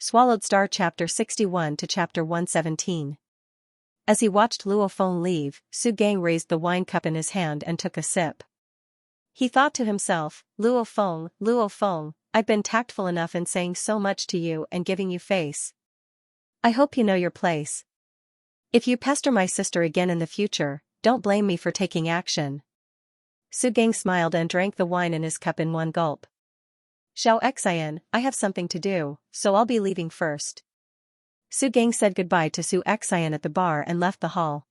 Swallowed Star Chapter 61 to Chapter 117. As he watched Luo Feng leave, Su Gang raised the wine cup in his hand and took a sip. He thought to himself, Luo Feng, I've been tactful enough in saying so much to you and giving you face. I hope you know your place. If you pester my sister again in the future, don't blame me for taking action. Su Gang smiled and drank the wine in his cup in one gulp. Xianxia, I have something to do, so I'll be leaving first. Su Gang said goodbye to Xianxia at the bar and left the hall.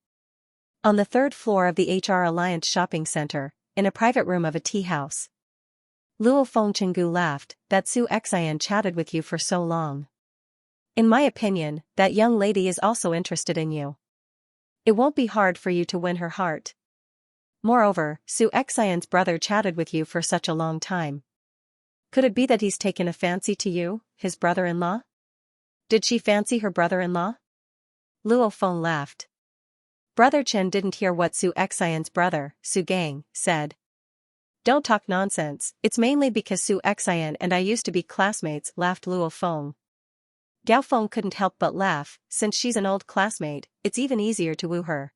On the third floor of the HR Alliance shopping center, in a private room of a tea house. Luo Feng Chengu laughed, that Xianxia chatted with you for so long. In my opinion, that young lady is also interested in you. It won't be hard for you to win her heart. Moreover, Xianxia's brother chatted with you for such a long time. Could it be that he's taken a fancy to you, his brother-in-law? Did she fancy her brother-in-law? Luo Feng laughed. Brother Chen didn't hear what Xianxia's brother, Su Gang, said. Don't talk nonsense, it's mainly because Xianxia and I used to be classmates, laughed Luo Feng. Gao Feng couldn't help but laugh, since she's an old classmate, it's even easier to woo her.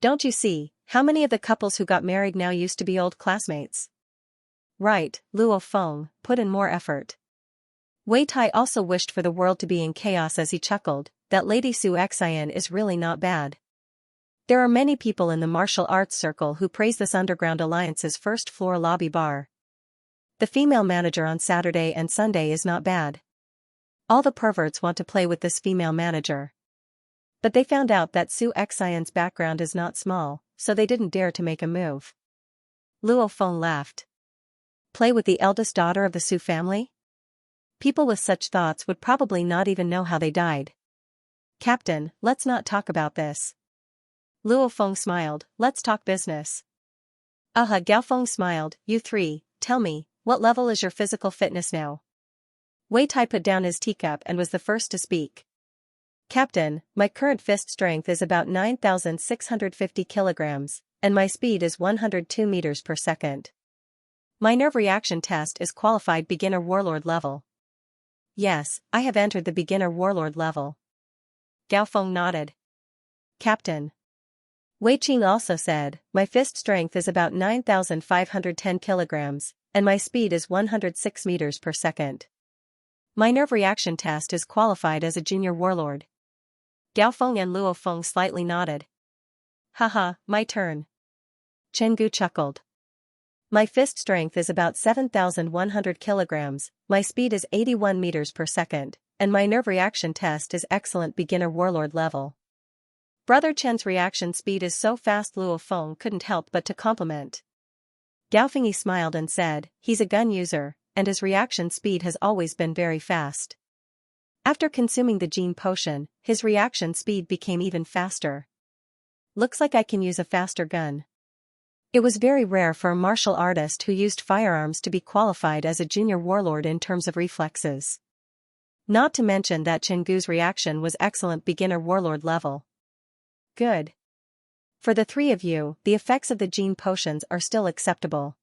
Don't you see, how many of the couples who got married now used to be old classmates? Right, Luo Feng, put in more effort. Wei Tai also wished for the world to be in chaos as he chuckled, that Lady Xianxia is really not bad. There are many people in the martial arts circle who praise this underground alliance's first-floor lobby bar. The female manager on Saturday and Sunday is not bad. All the perverts want to play with this female manager. But they found out that Xianxia's background is not small, so they didn't dare to make a move. Luo Feng laughed. Play with the eldest daughter of the Su family? People with such thoughts would probably not even know how they died. Captain, let's not talk about this. Luo Feng smiled, let's talk business. Aha, Gao Feng smiled, you three, tell me, what level is your physical fitness now? Wei Tai put down his teacup and was the first to speak. Captain, my current fist strength is about 9,650 kilograms, and my speed is 102 meters per second. My nerve reaction test is qualified beginner warlord level. Yes, I have entered the beginner warlord level. Gao Feng nodded. Captain. Wei Qing also said, my fist strength is about 9,510 kilograms, and my speed is 106 meters per second. My nerve reaction test is qualified as a junior warlord. Gao Feng and Luo Feng slightly nodded. Haha, my turn. Chengu chuckled. My fist strength is about 7,100 kilograms, my speed is 81 meters per second, and my nerve reaction test is excellent beginner warlord level. Brother Chen's reaction speed is so fast Luo Feng couldn't help but to compliment. Gao Fengyi smiled and said, he's a gun user, and his reaction speed has always been very fast. After consuming the gene potion, his reaction speed became even faster. Looks like I can use a faster gun. It was very rare for a martial artist who used firearms to be qualified as a junior warlord in terms of reflexes. Not to mention that Chengu's reaction was excellent beginner warlord level. Good. For the three of you, the effects of the gene potions are still acceptable.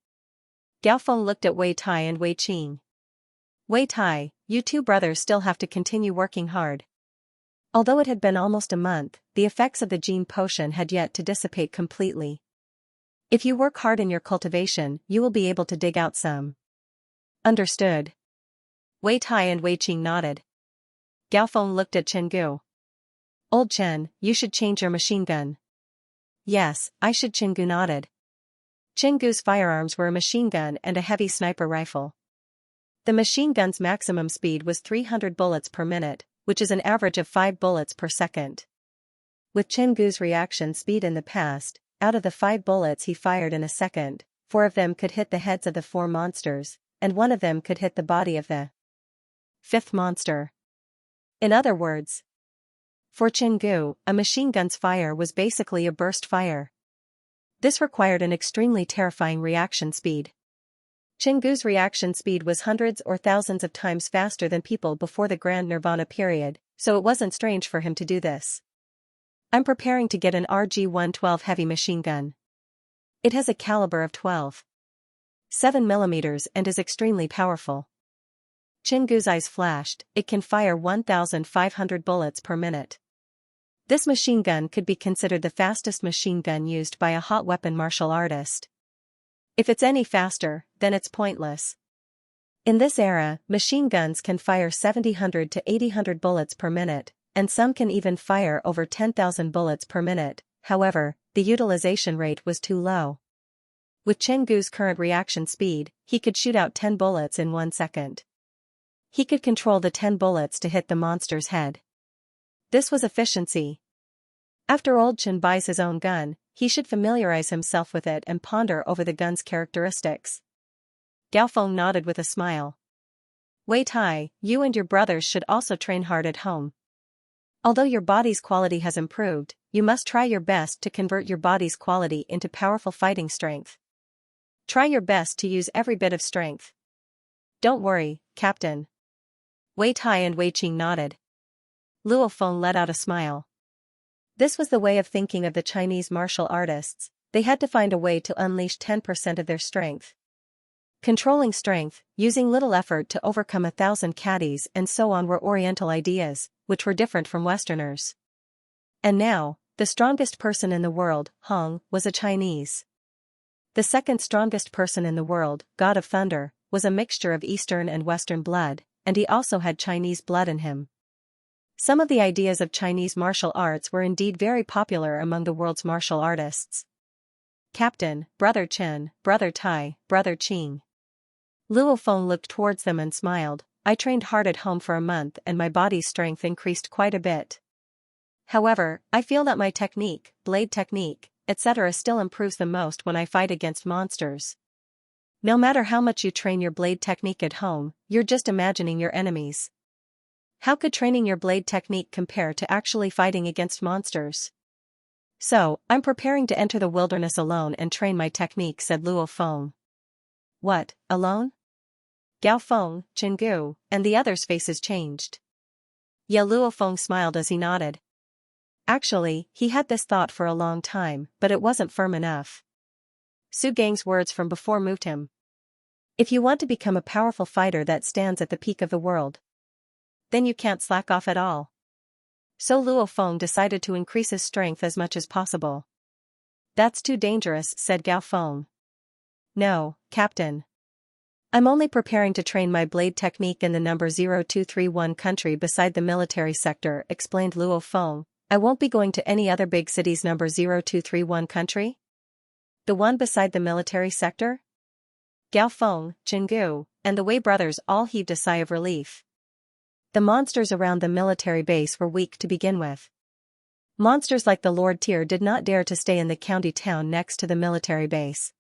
Gao Feng looked at Wei Tai and Wei Qing. Wei Tai, you two brothers still have to continue working hard. Although it had been almost a month, the effects of the gene potion had yet to dissipate completely. If you work hard in your cultivation, you will be able to dig out some. Understood. Wei Tai and Wei Qing nodded. Gao Feng looked at Chengu. Old Chen, you should change your machine gun. Yes, I should. Chengu nodded. Chengu's firearms were a machine gun and a heavy sniper rifle. The machine gun's maximum speed was 300 bullets per minute, which is an average of 5 bullets per second. With Chengu's reaction speed in the past, out of the 5 bullets he fired in a second, 4 of them could hit the heads of the 4 monsters, and 1 of them could hit the body of the 5th monster. In other words, for Chengu, a machine gun's fire was basically a burst fire. This required an extremely terrifying reaction speed. Chengu's reaction speed was hundreds or thousands of times faster than people before the Grand Nirvana period, so it wasn't strange for him to do this. I'm preparing to get an RG-112 heavy machine gun. It has a caliber of 12.7 mm and is extremely powerful. Chingu's eyes flashed. It can fire 1,500 bullets per minute. This machine gun could be considered the fastest machine gun used by a hot weapon martial artist. If it's any faster, then it's pointless. In this era, machine guns can fire 700 to 800 bullets per minute, and some can even fire over 10,000 bullets per minute. However, the utilization rate was too low. With Chingu's current reaction speed, he could shoot out 10 bullets in 1 second. He could control the 10 bullets to hit the monster's head. This was efficiency. After Old Chen buys his own gun, he should familiarize himself with it and ponder over the gun's characteristics. Gao Feng nodded with a smile. Wei Tai, you and your brothers should also train hard at home. Although your body's quality has improved, you must try your best to convert your body's quality into powerful fighting strength. Try your best to use every bit of strength. Don't worry, Captain. Wei Tai and Wei Qing nodded. Luo Feng let out a smile. This was the way of thinking of the Chinese martial artists. They had to find a way to unleash 10% of their strength. Controlling strength, using little effort to overcome 1,000 caddies and so on were Oriental ideas, which were different from Westerners. And now, the strongest person in the world, Hong, was a Chinese. The second strongest person in the world, God of Thunder, was a mixture of Eastern and Western blood, and he also had Chinese blood in him. Some of the ideas of Chinese martial arts were indeed very popular among the world's martial artists. Captain, Brother Chen, Brother Tai, Brother Qing. Luo Feng looked towards them and smiled. I trained hard at home for a month and my body's strength increased quite a bit. However, I feel that my technique, blade technique, etc. still improves the most when I fight against monsters. No matter how much you train your blade technique at home, you're just imagining your enemies. How could training your blade technique compare to actually fighting against monsters? So, I'm preparing to enter the wilderness alone and train my technique, said Luo Feng. What, alone? Gao Feng, Chingu, and the others' faces changed. Yeah, Luo Feng smiled as he nodded. Actually, he had this thought for a long time, but it wasn't firm enough. Su Gang's words from before moved him. If you want to become a powerful fighter that stands at the peak of the world, then you can't slack off at all. So Luo Feng decided to increase his strength as much as possible. That's too dangerous, said Gao Feng. No, Captain. I'm only preparing to train my blade technique in the number 0231 country beside the military sector, explained Luo Feng. I won't be going to any other big city's number 0231 country? The one beside the military sector? Gao Feng, Chingu, and the Wei brothers all heaved a sigh of relief. The monsters around the military base were weak to begin with. Monsters like the Lord Tier did not dare to stay in the county town next to the military base.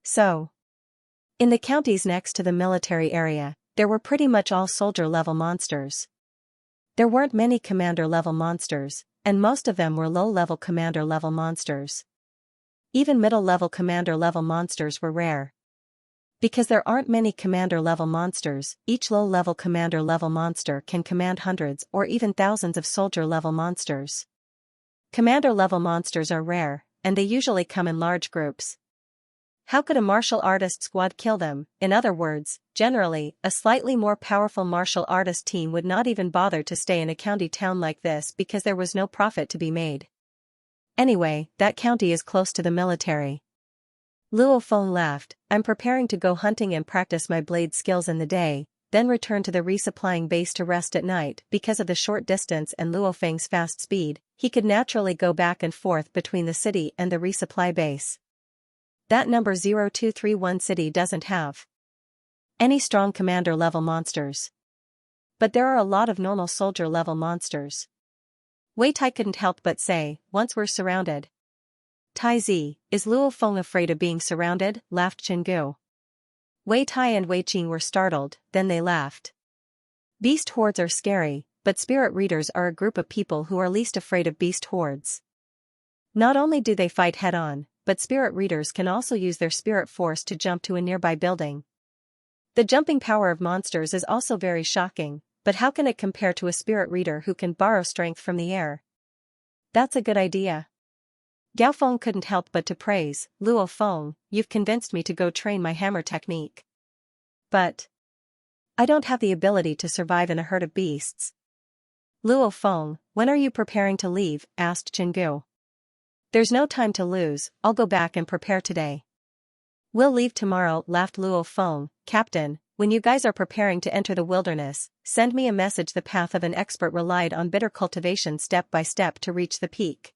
So, in the counties next to the military area, there were pretty much all soldier-level monsters. There weren't many commander-level monsters, and most of them were low-level commander-level monsters. Even middle-level commander-level monsters were rare. Because there aren't many commander-level monsters, each low-level commander-level monster can command hundreds or even thousands of soldier-level monsters. Commander-level monsters are rare, and they usually come in large groups. How could a martial artist squad kill them? In other words, generally, a slightly more powerful martial artist team would not even bother to stay in a county town like this because there was no profit to be made. Anyway, that county is close to the military. Luo Feng laughed. I'm preparing to go hunting and practice my blade skills in the day, then return to the resupplying base to rest at night. Because of the short distance and Luo Feng's fast speed, he could naturally go back and forth between the city and the resupply base. That number 0231 city doesn't have any strong commander-level monsters. But there are a lot of normal soldier-level monsters. Wei Tai couldn't help but say, once we're surrounded. Tai Zi, is Luo Feng afraid of being surrounded? Laughed Chingu. Wei Tai and Wei Qing were startled, then they laughed. Beast hordes are scary, but spirit readers are a group of people who are least afraid of beast hordes. Not only do they fight head-on, but spirit readers can also use their spirit force to jump to a nearby building. The jumping power of monsters is also very shocking, but how can it compare to a spirit reader who can borrow strength from the air? That's a good idea. Gao Feng couldn't help but to praise, Luo Feng, you've convinced me to go train my hammer technique. But I don't have the ability to survive in a herd of beasts. Luo Feng, when are you preparing to leave? Asked Chengu. There's no time to lose, I'll go back and prepare today. We'll leave tomorrow, laughed Luo Feng. Captain, when you guys are preparing to enter the wilderness, send me a message. The path of an expert relied on bitter cultivation step by step to reach the peak.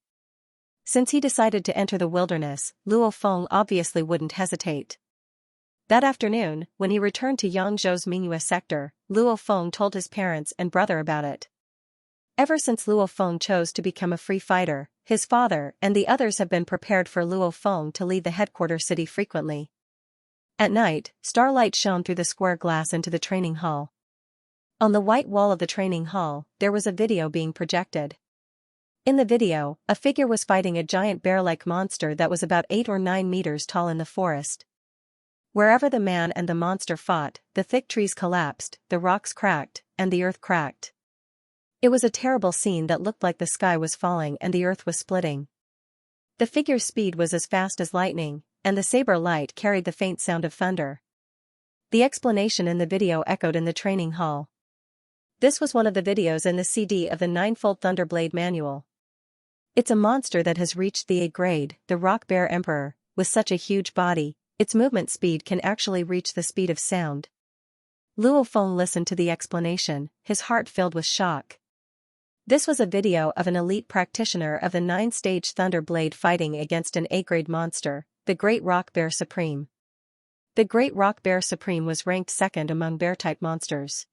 Since he decided to enter the wilderness, Luo Feng obviously wouldn't hesitate. That afternoon, when he returned to Yangzhou's Mingyue sector, Luo Feng told his parents and brother about it. Ever since Luo Feng chose to become a free fighter, his father and the others have been prepared for Luo Feng to leave the headquarters city frequently. At night, starlight shone through the square glass into the training hall. On the white wall of the training hall, there was a video being projected. In the video, a figure was fighting a giant bear-like monster that was about 8 or 9 meters tall in the forest. Wherever the man and the monster fought, the thick trees collapsed, the rocks cracked, and the earth cracked. It was a terrible scene that looked like the sky was falling and the earth was splitting. The figure's speed was as fast as lightning, and the saber light carried the faint sound of thunder. The explanation in the video echoed in the training hall. This was one of the videos in the CD of the Ninefold Thunderblade manual. It's a monster that has reached the A grade, the Rock Bear Emperor. With such a huge body, its movement speed can actually reach the speed of sound. Luo Feng listened to the explanation, his heart filled with shock. This was a video of an elite practitioner of the 9-stage Thunderblade fighting against an A-grade monster, the Great Rock Bear Supreme. The Great Rock Bear Supreme was ranked second among bear-type monsters.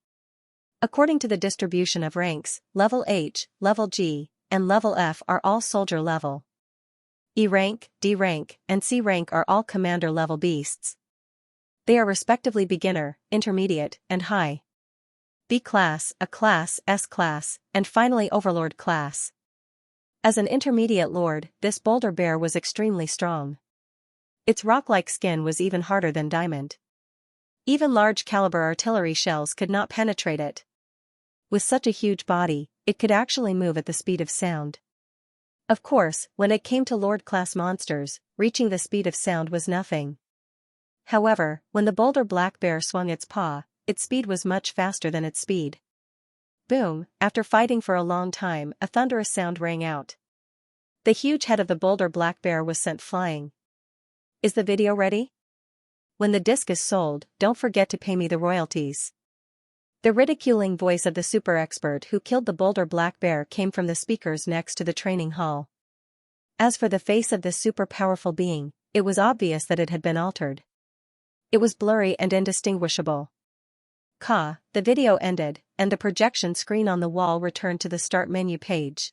According to the distribution of ranks, level H, level G, and level F are all soldier level. E rank, D rank, and C rank are all commander level beasts. They are respectively beginner, intermediate, and high. B class, A class, S class, and finally Overlord class. As an intermediate lord, this boulder bear was extremely strong. Its rock-like skin was even harder than diamond. Even large-caliber artillery shells could not penetrate it. With such a huge body, it could actually move at the speed of sound. Of course, when it came to Lord-class monsters, reaching the speed of sound was nothing. However, when the boulder black bear swung its paw, its speed was much faster than its speed. Boom, after fighting for a long time, a thunderous sound rang out. The huge head of the boulder black bear was sent flying. Is the video ready? When the disc is sold, don't forget to pay me the royalties. The ridiculing voice of the super expert who killed the boulder black bear came from the speakers next to the training hall. As for the face of this super powerful being, it was obvious that it had been altered. It was blurry and indistinguishable. The video ended, and the projection screen on the wall returned to the start menu page.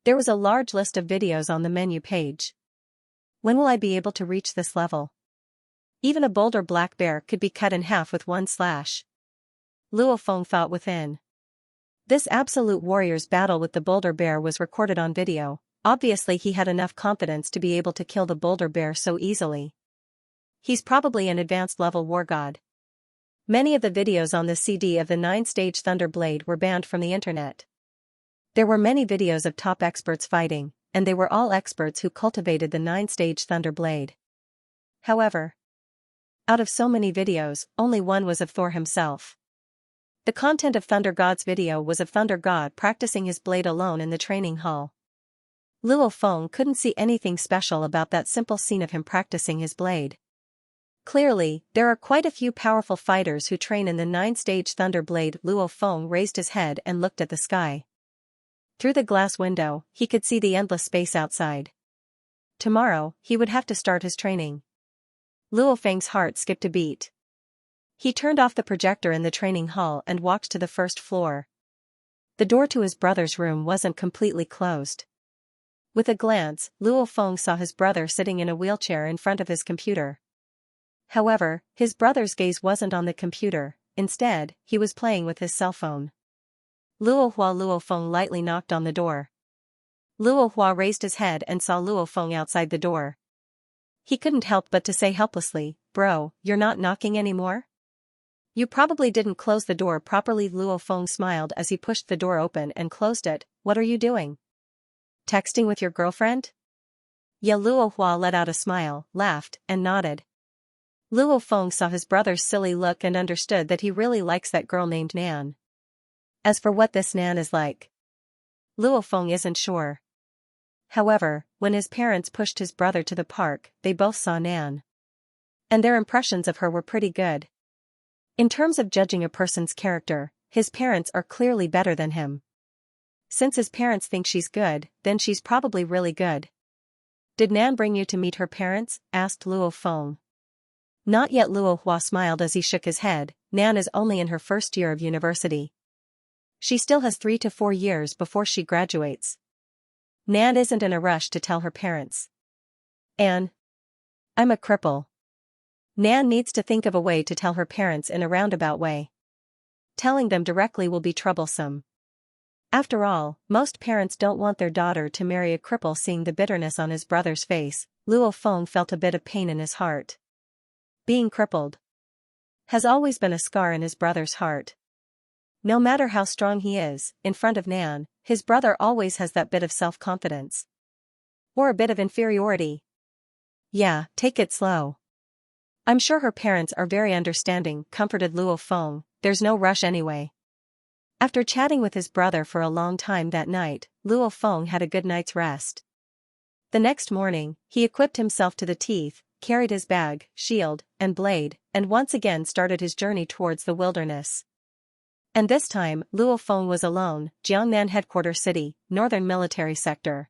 There was a large list of videos on the menu page. When will I be able to reach this level? Even a boulder black bear could be cut in half with one slash. Luo Feng thought within. This absolute warrior's battle with the boulder bear was recorded on video. Obviously he had enough confidence to be able to kill the boulder bear so easily. He's probably an advanced level war god. Many of the videos on the CD of the 9-stage Thunderblade were banned from the internet. There were many videos of top experts fighting, and they were all experts who cultivated the 9-stage Thunderblade. However, out of so many videos, only one was of Thor himself. The content of Thunder God's video was of Thunder God practicing his blade alone in the training hall. Luo Feng couldn't see anything special about that simple scene of him practicing his blade. Clearly, there are quite a few powerful fighters who train in the 9-stage Thunderblade. Luo Feng raised his head and looked at the sky. Through the glass window, he could see the endless space outside. Tomorrow, he would have to start his training. Luo Feng's heart skipped a beat. He turned off the projector in the training hall and walked to the first floor. The door to his brother's room wasn't completely closed. With a glance, Luo Feng saw his brother sitting in a wheelchair in front of his computer. However, his brother's gaze wasn't on the computer. Instead, he was playing with his cell phone. Luo Feng lightly knocked on the door. Luo Hua raised his head and saw Luo Feng outside the door. He couldn't help but to say helplessly, "Bro, you're not knocking anymore? You probably didn't close the door properly." Luo Feng smiled as he pushed the door open and closed it. "What are you doing? Texting with your girlfriend?" Yeah, Luo Hua let out a smile, laughed, and nodded. Luo Feng saw his brother's silly look and understood that he really likes that girl named Nan. As for what this Nan is like, Luo Feng isn't sure. However, when his parents pushed his brother to the park, they both saw Nan. And their impressions of her were pretty good. In terms of judging a person's character, his parents are clearly better than him. Since his parents think she's good, then she's probably really good. Did Nan bring you to meet her parents? Asked Luo Feng. Not yet. Luo Hua smiled as he shook his head. Nan is only in her first year of university. She still has 3 to 4 years before she graduates. Nan isn't in a rush to tell her parents. And I'm a cripple. Nan needs to think of a way to tell her parents in a roundabout way. Telling them directly will be troublesome. After all, most parents don't want their daughter to marry a cripple. Seeing the bitterness on his brother's face, Luo Feng felt a bit of pain in his heart. Being crippled has always been a scar in his brother's heart. No matter how strong he is, in front of Nan, his brother always has that bit of self-confidence. Or a bit of inferiority. Yeah, take it slow. I'm sure her parents are very understanding, comforted Luo Feng. There's no rush anyway. After chatting with his brother for a long time that night, Luo Feng had a good night's rest. The next morning, he equipped himself to the teeth, carried his bag, shield, and blade, and once again started his journey towards the wilderness. And this time, Luo Feng was alone. Jiangnan Headquarters City, Northern Military Sector.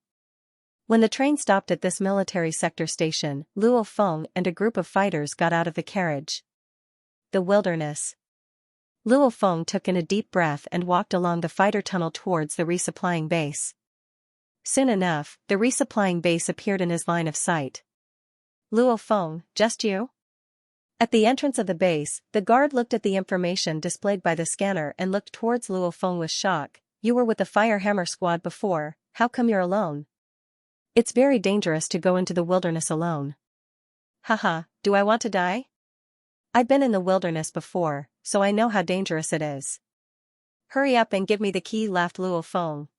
When the train stopped at this military sector station, Luo Feng and a group of fighters got out of the carriage. The wilderness. Luo Feng took in a deep breath and walked along the fighter tunnel towards the resupplying base. Soon enough, the resupplying base appeared in his line of sight. Luo Feng, just you? At the entrance of the base, the guard looked at the information displayed by the scanner and looked towards Luo Feng with shock. You were with the Fire Hammer Squad before, how come you're alone? It's very dangerous to go into the wilderness alone. Haha, do I want to die? I've been in the wilderness before, so I know how dangerous it is. Hurry up and give me the key, laughed Luo Feng.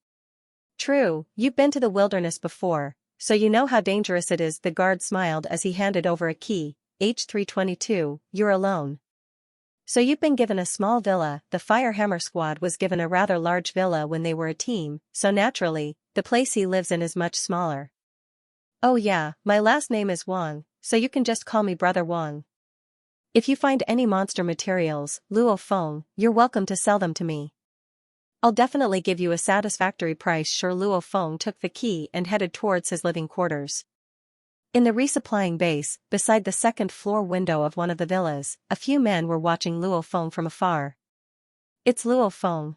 True, you've been to the wilderness before, so you know how dangerous it is. The guard smiled as he handed over a key. H322, you're alone. So you've been given a small villa. The Fire Hammer Squad was given a rather large villa when they were a team, so naturally, the place he lives in is much smaller. Oh yeah, my last name is Wang, so you can just call me Brother Wang. If you find any monster materials, Luo Feng, you're welcome to sell them to me. I'll definitely give you a satisfactory price. Sure. Luo Feng took the key and headed towards his living quarters. In the resupplying base, beside the second-floor window of one of the villas, a few men were watching Luo Feng from afar. It's Luo Feng.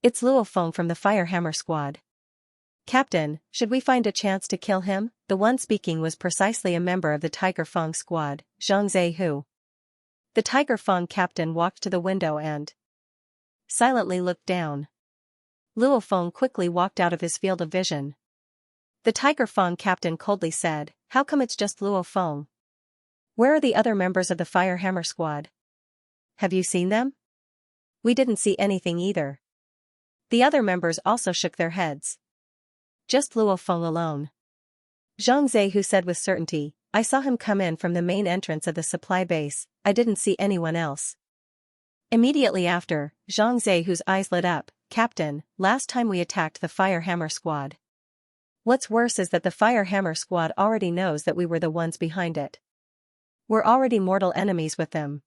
It's Luo Feng from the Fire Hammer Squad. Captain, should we find a chance to kill him? The one speaking was precisely a member of the Tiger Feng squad, Xianxia. The Tiger Feng captain walked to the window and silently looked down. Luo Feng quickly walked out of his field of vision. The Tiger Feng captain coldly said, how come it's just Luo Feng? Where are the other members of the Fire Hammer Squad? Have you seen them? We didn't see anything either. The other members also shook their heads. Just Luo Feng alone. Zhang Zehu said with certainty, I saw him come in from the main entrance of the supply base, I didn't see anyone else. Immediately after, Zhang Zehu's eyes lit up, Captain, last time we attacked the Fire Hammer Squad. What's worse is that the Fire Hammer Squad already knows that we were the ones behind it. We're already mortal enemies with them.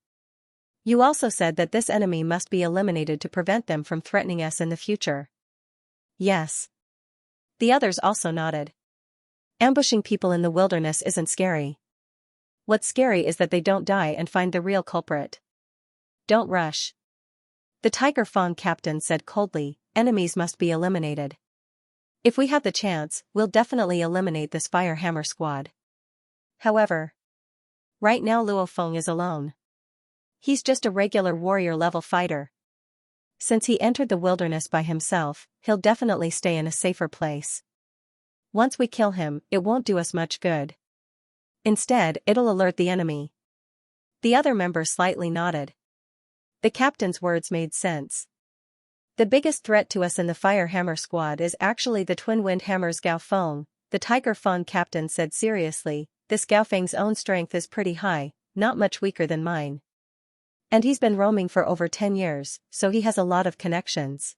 You also said that this enemy must be eliminated to prevent them from threatening us in the future. Yes. The others also nodded. Ambushing people in the wilderness isn't scary. What's scary is that they don't die and find the real culprit. Don't rush. The Tiger Feng captain said coldly, enemies must be eliminated. If we have the chance, we'll definitely eliminate this Fire Hammer Squad. However, right now Luo Feng is alone. He's just a regular warrior-level fighter. Since he entered the wilderness by himself, he'll definitely stay in a safer place. Once we kill him, it won't do us much good. Instead, it'll alert the enemy. The other member slightly nodded. The captain's words made sense. The biggest threat to us in the Fire Hammer Squad is actually the Twin Wind Hammer's Gao Feng, the Tiger Feng captain said seriously. This Gao Feng's own strength is pretty high, not much weaker than mine. And he's been roaming for over 10 years, so he has a lot of connections.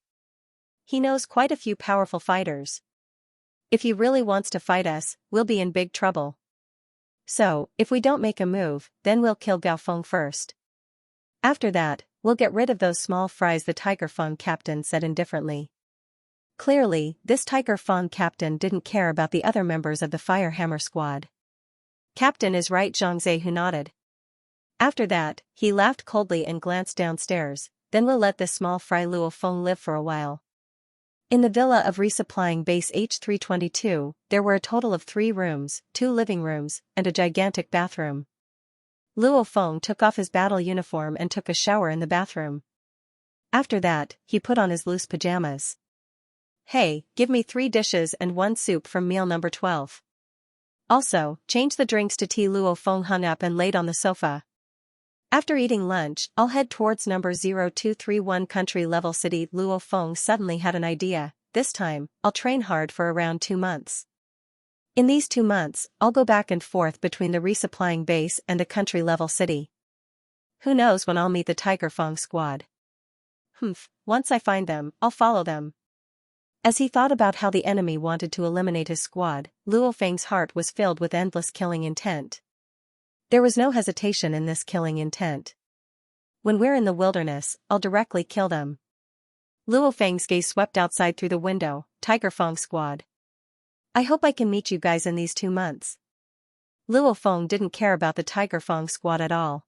He knows quite a few powerful fighters. If he really wants to fight us, we'll be in big trouble. So, if we don't make a move, then we'll kill Gaofeng first. After that, we'll get rid of those small fries, the Tiger Feng captain said indifferently. Clearly, this Tiger Feng captain didn't care about the other members of the Firehammer squad. Captain is right, Xianxia who nodded. After that, he laughed coldly and glanced downstairs, then we'll let this small fry Luo Feng live for a while. In the villa of resupplying base H322, there were a total of 3 rooms, 2 living rooms, and a gigantic bathroom. Luo Feng took off his battle uniform and took a shower in the bathroom. After that, he put on his loose pajamas. Hey, give me 3 dishes and 1 soup from meal number 12. Also, change the drinks to tea. Luo Feng hung up and laid on the sofa. After eating lunch, I'll head towards number 0231 country level city. Luo Feng suddenly had an idea. This time, I'll train hard for around 2 months. In these 2 months, I'll go back and forth between the resupplying base and the country level city. Who knows when I'll meet the Tiger Feng squad. Once I find them, I'll follow them. As he thought about how the enemy wanted to eliminate his squad, Luo Feng's heart was filled with endless killing intent. There was no hesitation in this killing intent. When we're in the wilderness, I'll directly kill them. Luo Feng's gaze swept outside through the window. Tiger Feng squad. I hope I can meet you guys in these 2 months. Luo Feng didn't care about the Tiger Feng squad at all.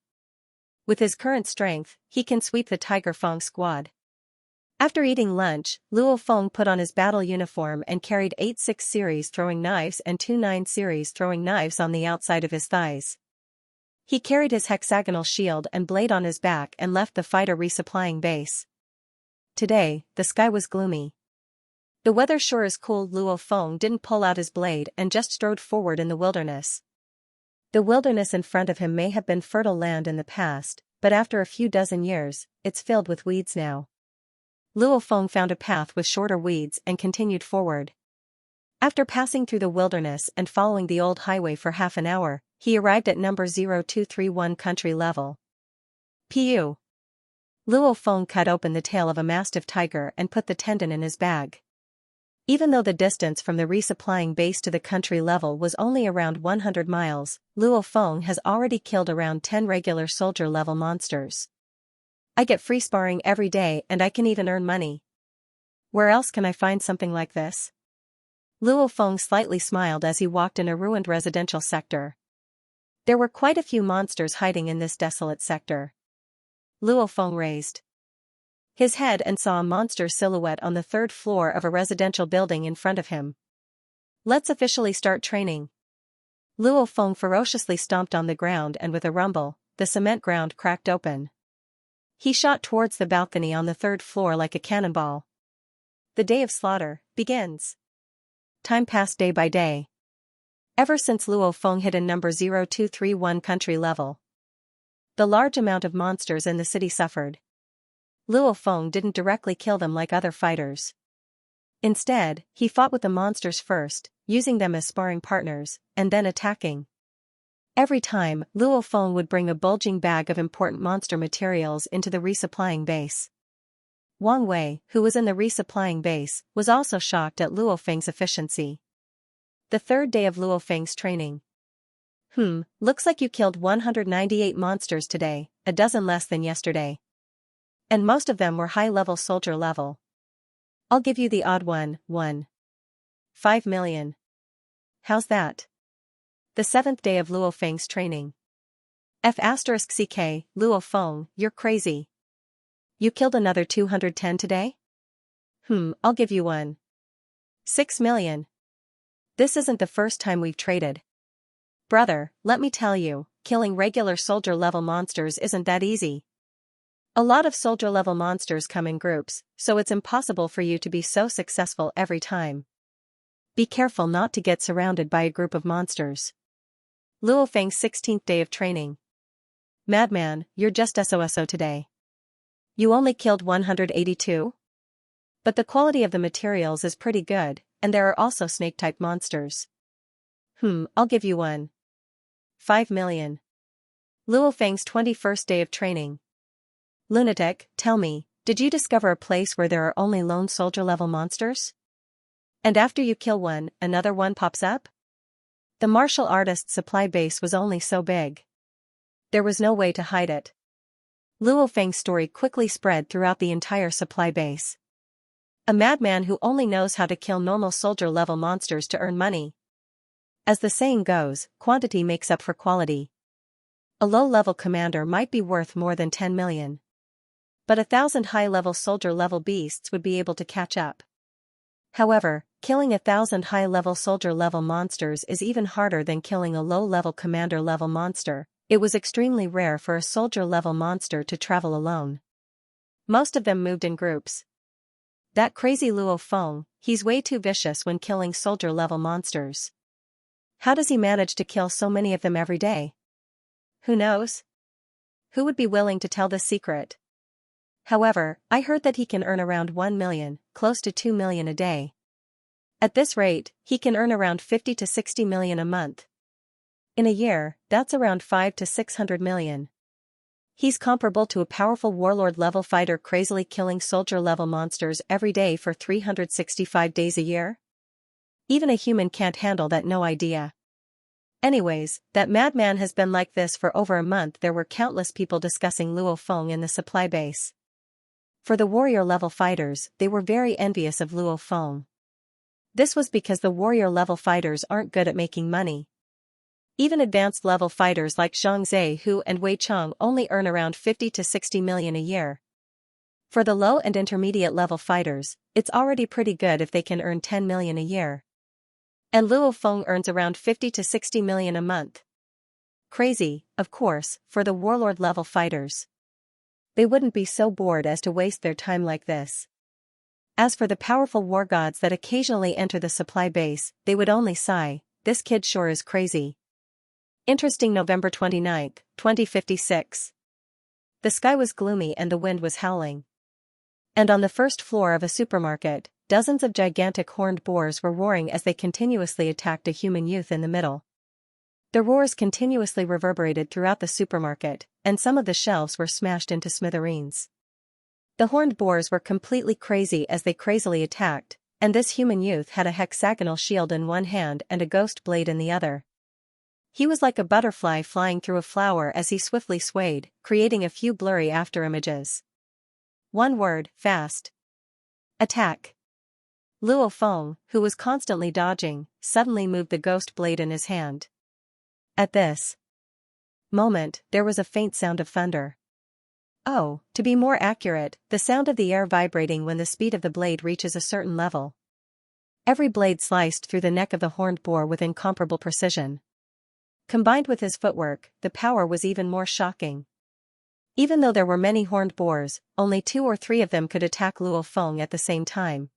With his current strength, he can sweep the Tiger Feng squad. After eating lunch, Luo Feng put on his battle uniform and carried 8 6 series throwing knives and 2 9 series throwing knives on the outside of his thighs. He carried his hexagonal shield and blade on his back and left the fighter resupplying base. Today, the sky was gloomy. The weather sure is cool. Luo Feng didn't pull out his blade and just strode forward in the wilderness. The wilderness in front of him may have been fertile land in the past, but after a few dozen years, it's filled with weeds now. Luo Feng found a path with shorter weeds and continued forward. After passing through the wilderness and following the old highway for half an hour, he arrived at number 0231 country level. Pu. Luo Feng cut open the tail of a mastiff tiger and put the tendon in his bag. Even though the distance from the resupplying base to the country level was only around 100 miles, Luo Feng has already killed around 10 regular soldier level monsters. I get free sparring every day and I can even earn money. Where else can I find something like this? Luo Feng slightly smiled as he walked in a ruined residential sector. There were quite a few monsters hiding in this desolate sector. Luo Feng raised his head and saw a monster silhouette on the 3rd floor of a residential building in front of him. Let's officially start training. Luo Feng ferociously stomped on the ground and with a rumble, the cement ground cracked open. He shot towards the balcony on the 3rd floor like a cannonball. The day of slaughter begins. Time passed day by day. Ever since Luo Feng hit in number 0231 country level, the large amount of monsters in the city suffered. Luo Feng didn't directly kill them like other fighters. Instead, he fought with the monsters first, using them as sparring partners, and then attacking. Every time, Luo Feng would bring a bulging bag of important monster materials into the resupplying base. Wang Wei, who was in the resupplying base, was also shocked at Luo Feng's efficiency. The 3rd day of Luo Feng's training. Looks like you killed 198 monsters today, a dozen less than yesterday. And most of them were high-level soldier level. I'll give you the odd one, 5 million. How's that? The 7th day of Luo Feng's training. F***ck, Luo Feng, you're crazy. You killed another 210 today? I'll give you 6 million. This isn't the first time we've traded. Brother, let me tell you, killing regular soldier-level monsters isn't that easy. A lot of soldier-level monsters come in groups, so it's impossible for you to be so successful every time. Be careful not to get surrounded by a group of monsters. Luo Feng's 16th day of training. Madman, you're just SOSO today. You only killed 182? But the quality of the materials is pretty good, and there are also snake-type monsters. I'll give you 5 million. Luo Feng's 21st day of training. Lunatic, tell me, did you discover a place where there are only lone soldier level monsters? And after you kill one, another one pops up? The martial artist's supply base was only so big. There was no way to hide it. Luo Feng's story quickly spread throughout the entire supply base. A madman who only knows how to kill normal soldier level monsters to earn money. As the saying goes, quantity makes up for quality. A low-level commander might be worth more than 10 million. But 1,000 high-level soldier-level beasts would be able to catch up. However, killing 1,000 high-level soldier-level monsters is even harder than killing a low-level commander-level monster. It was extremely rare for a soldier-level monster to travel alone. Most of them moved in groups. That crazy Luo Feng, he's way too vicious when killing soldier-level monsters. How does he manage to kill so many of them every day? Who knows? Who would be willing to tell this secret? However, I heard that he can earn around 1 million, close to 2 million a day. At this rate, he can earn around 50 to 60 million a month. In a year, that's around 5 to 600 million. He's comparable to a powerful warlord-level fighter crazily killing soldier-level monsters every day for 365 days a year? Even a human can't handle that, no idea. Anyways, that madman has been like this for over a month. There were countless people discussing Luo Feng in the supply base. For the warrior-level fighters, they were very envious of Luo Feng. This was because the warrior-level fighters aren't good at making money. Even advanced-level fighters like Xianxia Hu and Wei Cheng only earn around 50 to 60 million a year. For the low and intermediate-level fighters, it's already pretty good if they can earn 10 million a year. And Luo Feng earns around 50 to 60 million a month. Crazy, of course, for the warlord-level fighters. They wouldn't be so bored as to waste their time like this. As for the powerful war gods that occasionally enter the supply base, they would only sigh, this kid sure is crazy. Interesting. November 29, 2056. The sky was gloomy and the wind was howling. And on the first floor of a supermarket, dozens of gigantic horned boars were roaring as they continuously attacked a human youth in the middle. The roars continuously reverberated throughout the supermarket, and some of the shelves were smashed into smithereens. The horned boars were completely crazy as they crazily attacked, and this human youth had a hexagonal shield in one hand and a ghost blade in the other. He was like a butterfly flying through a flower as he swiftly swayed, creating a few blurry afterimages. One word, fast. Attack. Luo Feng, who was constantly dodging, suddenly moved the ghost blade in his hand. At this moment, there was a faint sound of thunder. Oh, to be more accurate, the sound of the air vibrating when the speed of the blade reaches a certain level. Every blade sliced through the neck of the horned boar with incomparable precision. Combined with his footwork, the power was even more shocking. Even though there were many horned boars, only 2 or 3 of them could attack Luo Feng at the same time.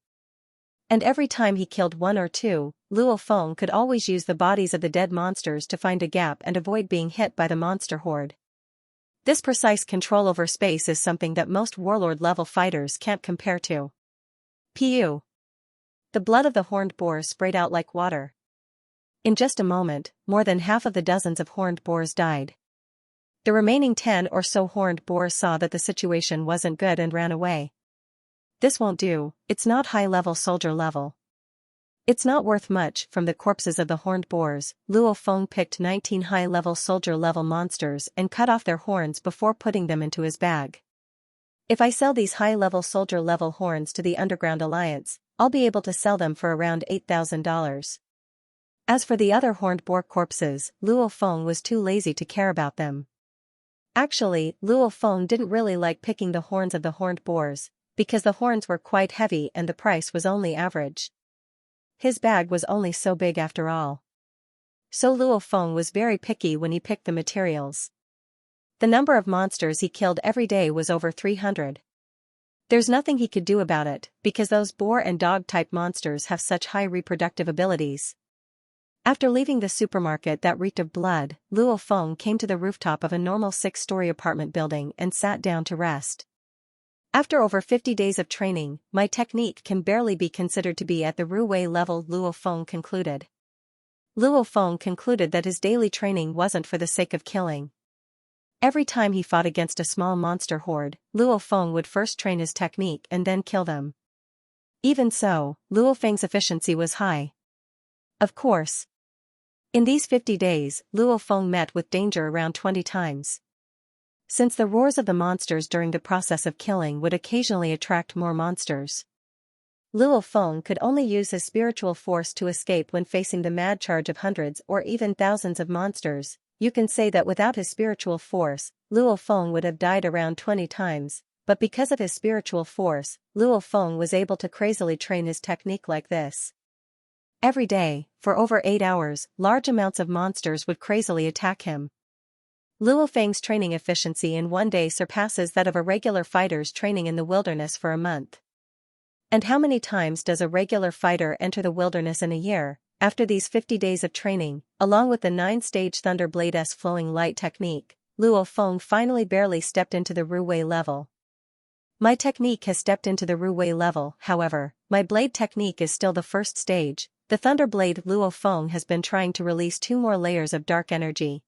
And every time he killed 1 or 2, Luo Feng could always use the bodies of the dead monsters to find a gap and avoid being hit by the monster horde. This precise control over space is something that most warlord-level fighters can't compare to. Pu. The blood of the horned boars sprayed out like water. In just a moment, more than half of the dozens of horned boars died. The remaining 10 or so horned boars saw that the situation wasn't good and ran away. This won't do, it's not high-level soldier level. It's not worth much. From the corpses of the horned boars, Luo Feng picked 19 high-level soldier-level monsters and cut off their horns before putting them into his bag. If I sell these high-level soldier-level horns to the Underground Alliance, I'll be able to sell them for around $8,000. As for the other horned boar corpses, Luo Feng was too lazy to care about them. Actually, Luo Feng didn't really like picking the horns of the horned boars, because the horns were quite heavy and the price was only average. His bag was only so big after all. So Luo Feng was very picky when he picked the materials. The number of monsters he killed every day was over 300. There's nothing he could do about it, because those boar and dog-type monsters have such high reproductive abilities. After leaving the supermarket that reeked of blood, Luo Feng came to the rooftop of a normal 6-story apartment building and sat down to rest. After over 50 days of training, my technique can barely be considered to be at the Ruwei level, Luo Feng concluded. Luo Feng concluded that his daily training wasn't for the sake of killing. Every time he fought against a small monster horde, Luo Feng would first train his technique and then kill them. Even so, Luo Feng's efficiency was high. Of course. In these 50 days, Luo Feng met with danger around 20 times. Since the roars of the monsters during the process of killing would occasionally attract more monsters, Luo Feng could only use his spiritual force to escape when facing the mad charge of hundreds or even thousands of monsters. You can say that without his spiritual force, Luo Feng would have died around 20 times, but because of his spiritual force, Luo Feng was able to crazily train his technique like this. Every day, for over 8 hours, large amounts of monsters would crazily attack him. Luo Feng's training efficiency in one day surpasses that of a regular fighter's training in the wilderness for a month. And how many times does a regular fighter enter the wilderness in a year? After these 50 days of training, along with the 9-stage Thunder Blade-esque flowing light technique, Luo Feng finally barely stepped into the Ru-Wei level. My technique has stepped into the Ru-Wei level, however, my blade technique is still the first stage. The Thunder Blade. Luo Feng has been trying to release 2 more layers of dark energy.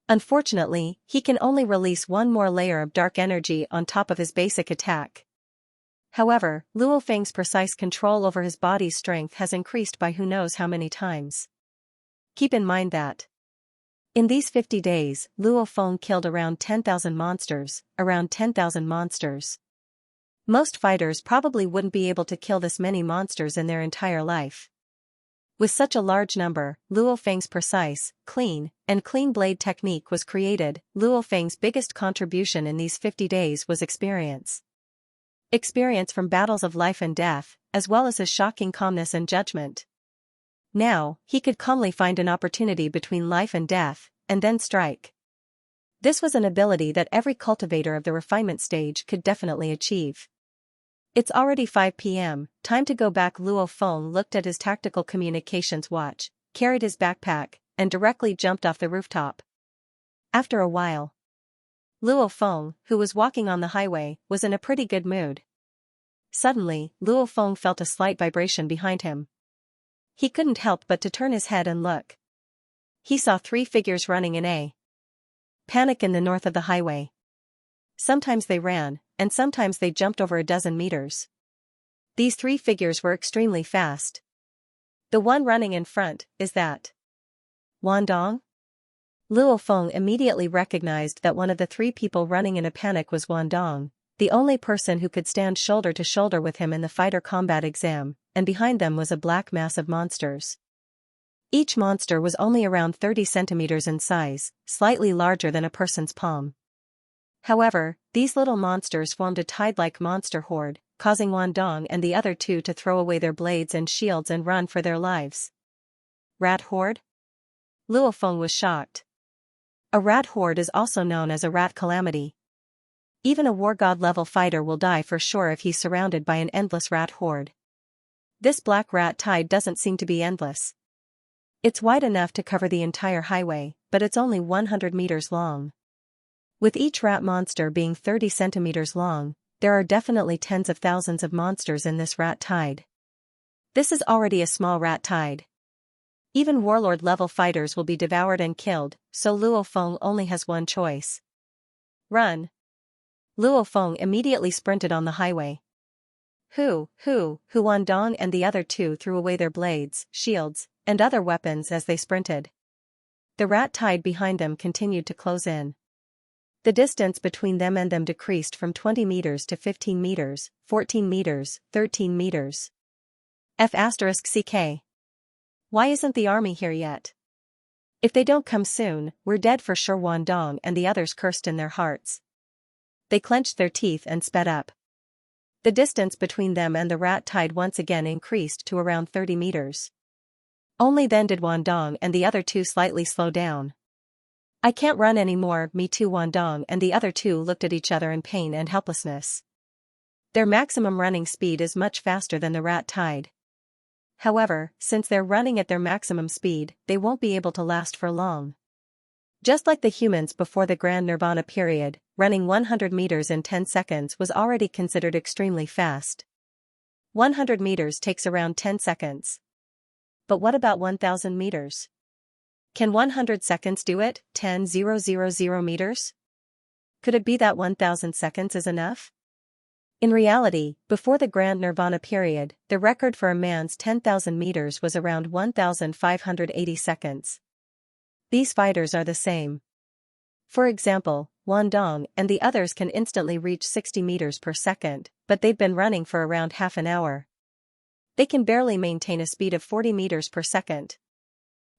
Unfortunately, he can only release 1 more layer of dark energy on top of his basic attack. However, Luo Feng's precise control over his body's strength has increased by who knows how many times. Keep in mind that in these 50 days, Luo Feng killed around 10,000 monsters, Most fighters probably wouldn't be able to kill this many monsters in their entire life. With such a large number, Luo Feng's precise, clean blade technique was created. Luo Feng's biggest contribution in these 50 days was experience. Experience from battles of life and death, as well as his shocking calmness and judgment. Now, he could calmly find an opportunity between life and death, and then strike. This was an ability that every cultivator of the refinement stage could definitely achieve. It's already 5 p.m., time to go back. Luo Feng looked at his tactical communications watch, carried his backpack, and directly jumped off the rooftop. After a while, Luo Feng, who was walking on the highway, was in a pretty good mood. Suddenly, Luo Feng felt a slight vibration behind him. He couldn't help but to turn his head and look. He saw 3 figures running in a panic in the north of the highway. Sometimes they ran, and sometimes they jumped over a dozen meters. These 3 figures were extremely fast. The one running in front, is that Wandong? Luo Feng immediately recognized that one of the 3 people running in a panic was Wandong, the only person who could stand shoulder to shoulder with him in the fighter combat exam, and behind them was a black mass of monsters. Each monster was only around 30 centimeters in size, slightly larger than a person's palm. However, these little monsters formed a tide-like monster horde, causing Wandong and the other 2 to throw away their blades and shields and run for their lives. Rat horde? Luo Feng was shocked. A rat horde is also known as a rat calamity. Even a war god level fighter will die for sure if he's surrounded by an endless rat horde. This black rat tide doesn't seem to be endless. It's wide enough to cover the entire highway, but it's only 100 meters long. With each rat monster being 30 centimeters long, there are definitely tens of thousands of monsters in this rat tide. This is already a small rat tide. Even warlord-level fighters will be devoured and killed, so Luo Feng only has one choice. Run. Luo Feng immediately sprinted on the highway. Wandong and the other 2 threw away their blades, shields, and other weapons as they sprinted. The rat tide behind them continued to close in. The distance between them and them decreased from 20 meters to 15 meters, 14 meters, 13 meters. F***CK. Why isn't the army here yet? If they don't come soon, we're dead for sure. Wandong and the others cursed in their hearts. They clenched their teeth and sped up. The distance between them and the rat tide once again increased to around 30 meters. Only then did Wandong and the other 2 slightly slow down. I can't run anymore. Me too. Wandong and the other 2 looked at each other in pain and helplessness. Their maximum running speed is much faster than the rat tide. However, since they're running at their maximum speed, they won't be able to last for long. Just like the humans before the Grand Nirvana period, running 100 meters in 10 seconds was already considered extremely fast. 100 meters takes around 10 seconds. But what about 1,000 meters? Can 100 seconds do it? 10,000 meters? Could it be that 1000 seconds is enough? In reality, before the Grand Nirvana period, the record for a man's 10,000 meters was around 1,580 seconds. These fighters are the same. For example, Wandong and the others can instantly reach 60 meters per second, but they've been running for around half an hour. They can barely maintain a speed of 40 meters per second.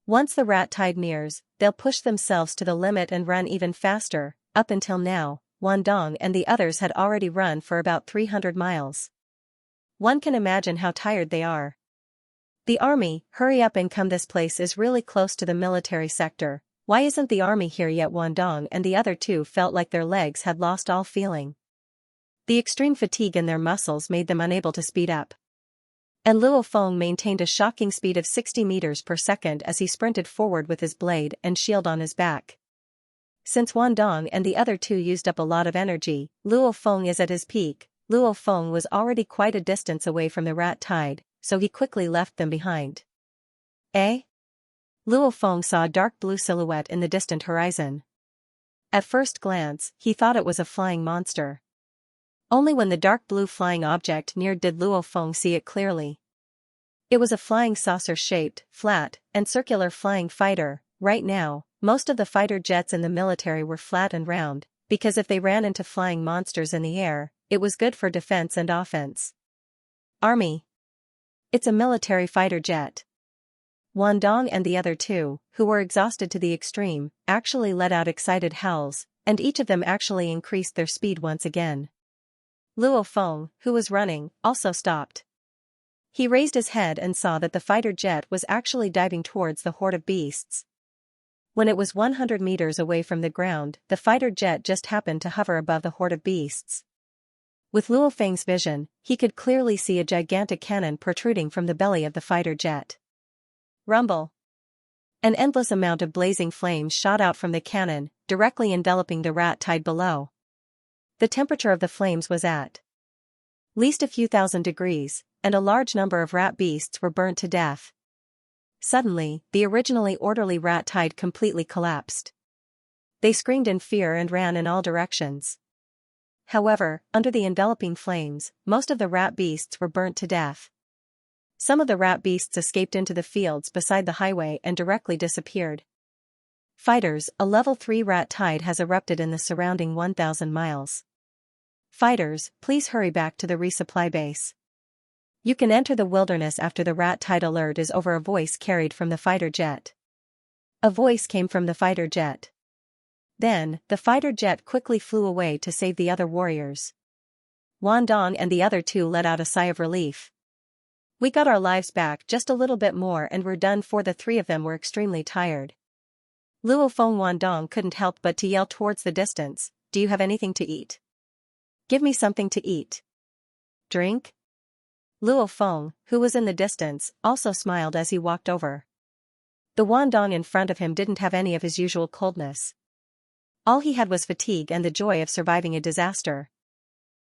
Once the rat tide nears, they'll push themselves to the limit and run even faster. Up until now, Wandong and the others had already run for about 300 miles. One can imagine how tired they are. The army, hurry up and come, this place is really close to the military sector. Why isn't the army here yet? Wandong and the other two felt like their legs had lost all feeling. The extreme fatigue in their muscles made them unable to speed up. And Luo Feng maintained a shocking speed of 60 meters per second as he sprinted forward with his blade and shield on his back. Since Wandong and the other two used up a lot of energy, Luo Feng is at his peak. Luo Feng was already quite a distance away from the rat tide, so he quickly left them behind. Eh? Luo Feng saw a dark blue silhouette in the distant horizon. At first glance, he thought it was a flying monster. Only when the dark blue flying object neared did Luo Feng see it clearly. It was a flying saucer-shaped, flat, and circular flying fighter. Right now, most of the fighter jets in the military were flat and round, because if they ran into flying monsters in the air, it was good for defense and offense. Army. It's a military fighter jet. Wandong and the other two, who were exhausted to the extreme, actually let out excited howls, and each of them actually increased their speed once again. Luo Feng, who was running, also stopped. He raised his head and saw that the fighter jet was actually diving towards the horde of beasts. When it was 100 meters away from the ground, the fighter jet just happened to hover above the horde of beasts. With Luo Feng's vision, he could clearly see a gigantic cannon protruding from the belly of the fighter jet. Rumble. An endless amount of blazing flames shot out from the cannon, directly enveloping the rat tide below. The temperature of the flames was at least a few thousand degrees, and a large number of rat beasts were burnt to death. Suddenly, the originally orderly rat tide completely collapsed. They screamed in fear and ran in all directions. However, under the enveloping flames, most of the rat beasts were burnt to death. Some of the rat beasts escaped into the fields beside the highway and directly disappeared. Fighters, a level 3 rat tide has erupted in the surrounding 1,000 miles. Fighters, please hurry back to the resupply base. You can enter the wilderness after the rat tide alert is over. A voice carried from the fighter jet. A voice came from the fighter jet. Then, the fighter jet quickly flew away to save the other warriors. Wandong and the other two let out a sigh of relief. We got our lives back just a little bit more and we're done for. The three of them were extremely tired. Luo Feng Wandong couldn't help but to yell towards the distance, "Do you have anything to eat? Give me something to eat. Drink?" Luo Feng, who was in the distance, also smiled as he walked over. The Wandong in front of him didn't have any of his usual coldness. All he had was fatigue and the joy of surviving a disaster.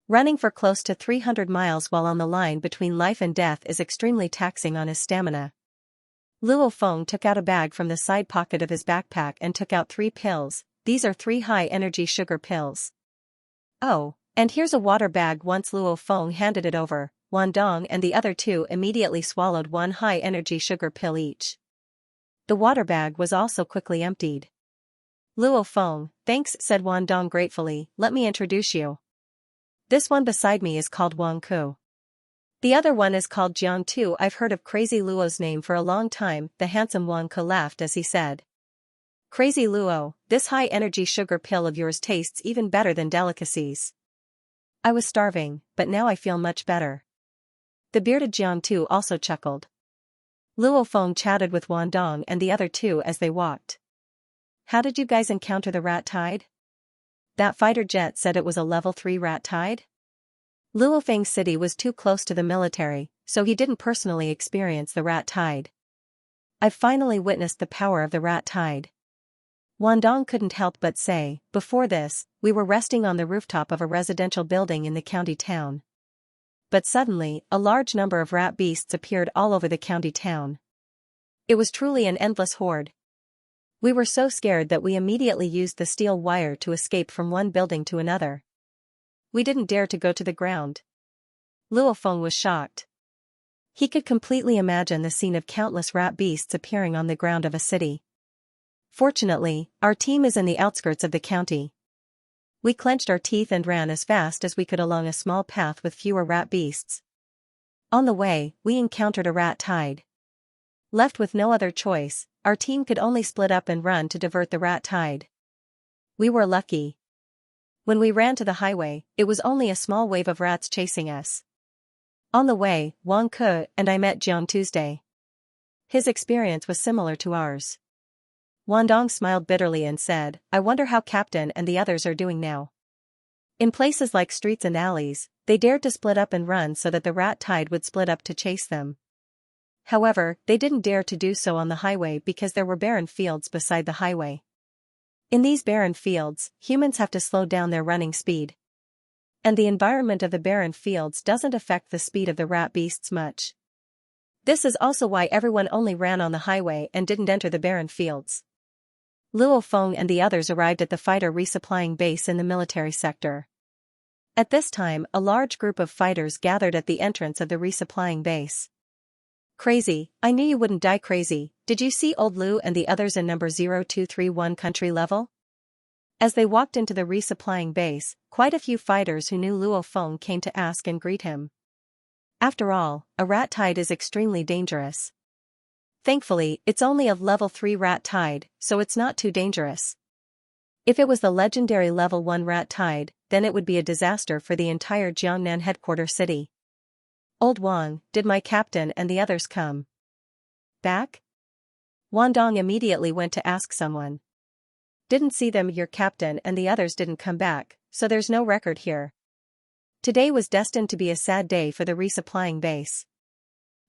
Running for close to 300 miles while on the line between life and death is extremely taxing on his stamina. Luo Feng took out a bag from the side pocket of his backpack and took out 3 pills. These are 3 high-energy sugar pills. Oh, and here's a water bag. Once Luo Feng handed it over, Wandong and the other two immediately swallowed 1 high-energy sugar pill each. The water bag was also quickly emptied. Luo Feng, thanks, said Wandong gratefully. Let me introduce you. This one beside me is called Wang Ku. The other one is called Jiang Tu. I've heard of Crazy Luo's name for a long time. The handsome Wang Ku laughed as he said. Crazy Luo, this high-energy sugar pill of yours tastes even better than delicacies. I was starving, but now I feel much better. The bearded Jiang Tu also chuckled. Luo Feng chatted with Wandong and the other two as they walked. How did you guys encounter the rat tide? That fighter jet said it was a level 3 rat tide? Luofeng's city was too close to the military, so he didn't personally experience the rat tide. I've finally witnessed the power of the rat tide. Wandong couldn't help but say, before this, we were resting on the rooftop of a residential building in the county town. But suddenly, a large number of rat beasts appeared all over the county town. It was truly an endless horde. We were so scared that we immediately used the steel wire to escape from one building to another. We didn't dare to go to the ground. Luo Feng was shocked. He could completely imagine the scene of countless rat beasts appearing on the ground of a city. Fortunately, our team is in the outskirts of the county. We clenched our teeth and ran as fast as we could along a small path with fewer rat beasts. On the way, we encountered a rat tide. Left with no other choice, our team could only split up and run to divert the rat tide. We were lucky. When we ran to the highway, it was only a small wave of rats chasing us. On the way, Wang Ke and I met Jiang Tuesday. His experience was similar to ours. Wandong smiled bitterly and said, "I wonder how Captain and the others are doing now." In places like streets and alleys, they dared to split up and run so that the rat tide would split up to chase them. However, they didn't dare to do so on the highway because there were barren fields beside the highway. In these barren fields, humans have to slow down their running speed. And the environment of the barren fields doesn't affect the speed of the rat beasts much. This is also why everyone only ran on the highway and didn't enter the barren fields. Luo Feng and the others arrived at the fighter resupplying base in the military sector. At this time, a large group of fighters gathered at the entrance of the resupplying base. "Crazy, I knew you wouldn't die crazy. Did you see old Lu and the others in number 0231 country level?" As they walked into the resupplying base, quite a few fighters who knew Luo Feng came to ask and greet him. After all, a rat tide is extremely dangerous. Thankfully, it's only of level 3 rat tide, so it's not too dangerous. If it was the legendary level 1 rat tide, then it would be a disaster for the entire Jiangnan headquarter city. "Old Wang, did my captain and the others come back?" Wandong immediately went to ask someone. "Didn't see them. Your captain and the others didn't come back, so there's no record here." Today was destined to be a sad day for the resupplying base.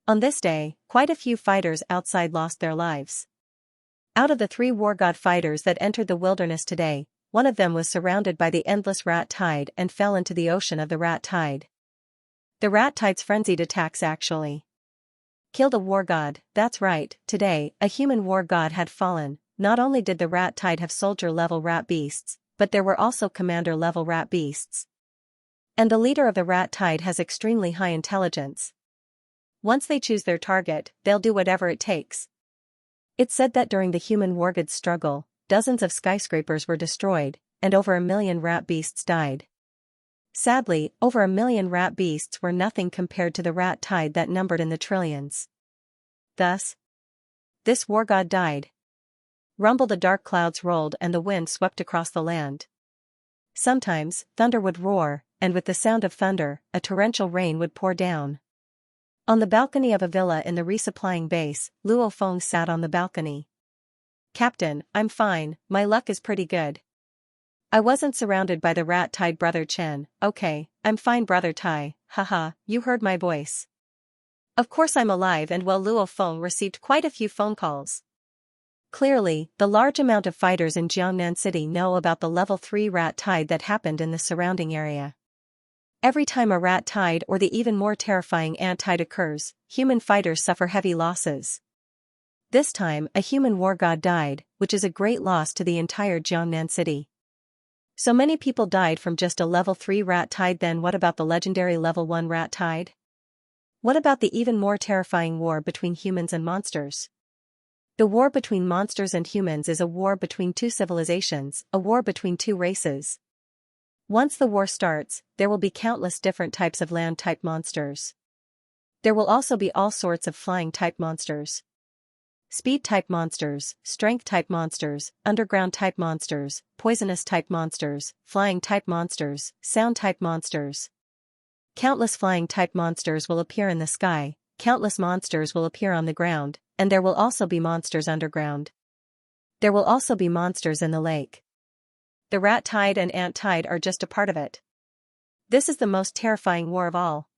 On this day, quite a few fighters outside lost their lives. Out of the 3 war god fighters that entered the wilderness today, one of them was surrounded by the endless rat tide and fell into the ocean of the rat tide. The rat tide's frenzied attacks actually killed a war god. That's right, today, a human war god had fallen. Not only did the rat tide have soldier-level rat beasts, but there were also commander-level rat beasts. And the leader of the rat tide has extremely high intelligence. Once they choose their target, they'll do whatever it takes. It's said that during the human war god struggle, dozens of skyscrapers were destroyed, and over 1 million rat beasts died. Sadly, over 1 million rat beasts were nothing compared to the rat tide that numbered in the trillions. Thus, this war god died. Rumble, the dark clouds rolled and the wind swept across the land. Sometimes, thunder would roar, and with the sound of thunder, a torrential rain would pour down. On the balcony of a villa in the resupplying base, Luo Feng sat on the balcony. "Captain, I'm fine, my luck is pretty good. I wasn't surrounded by the rat tide. Brother Chen, okay, I'm fine brother Tai, haha, you heard my voice. Of course I'm alive and well." Luo Feng received quite a few phone calls. Clearly, the large amount of fighters in Jiangnan City know about the level 3 rat tide that happened in the surrounding area. Every time a rat tide or the even more terrifying ant tide occurs, human fighters suffer heavy losses. This time, a human war god died, which is a great loss to the entire Jiangnan City. So many people died from just a level 3 rat tide. Then what about the legendary level 1 rat tide? What about the even more terrifying war between humans and monsters? The war between monsters and humans is a war between 2 civilizations, a war between 2 races. Once the war starts, there will be countless different types of land-type monsters. There will also be all sorts of flying-type monsters. Speed-type monsters, strength-type monsters, underground-type monsters, poisonous-type monsters, flying-type monsters, sound-type monsters. Countless flying-type monsters will appear in the sky, countless monsters will appear on the ground, and there will also be monsters underground. There will also be monsters in the lake. The rat tide and ant tide are just a part of it. This is the most terrifying war of all.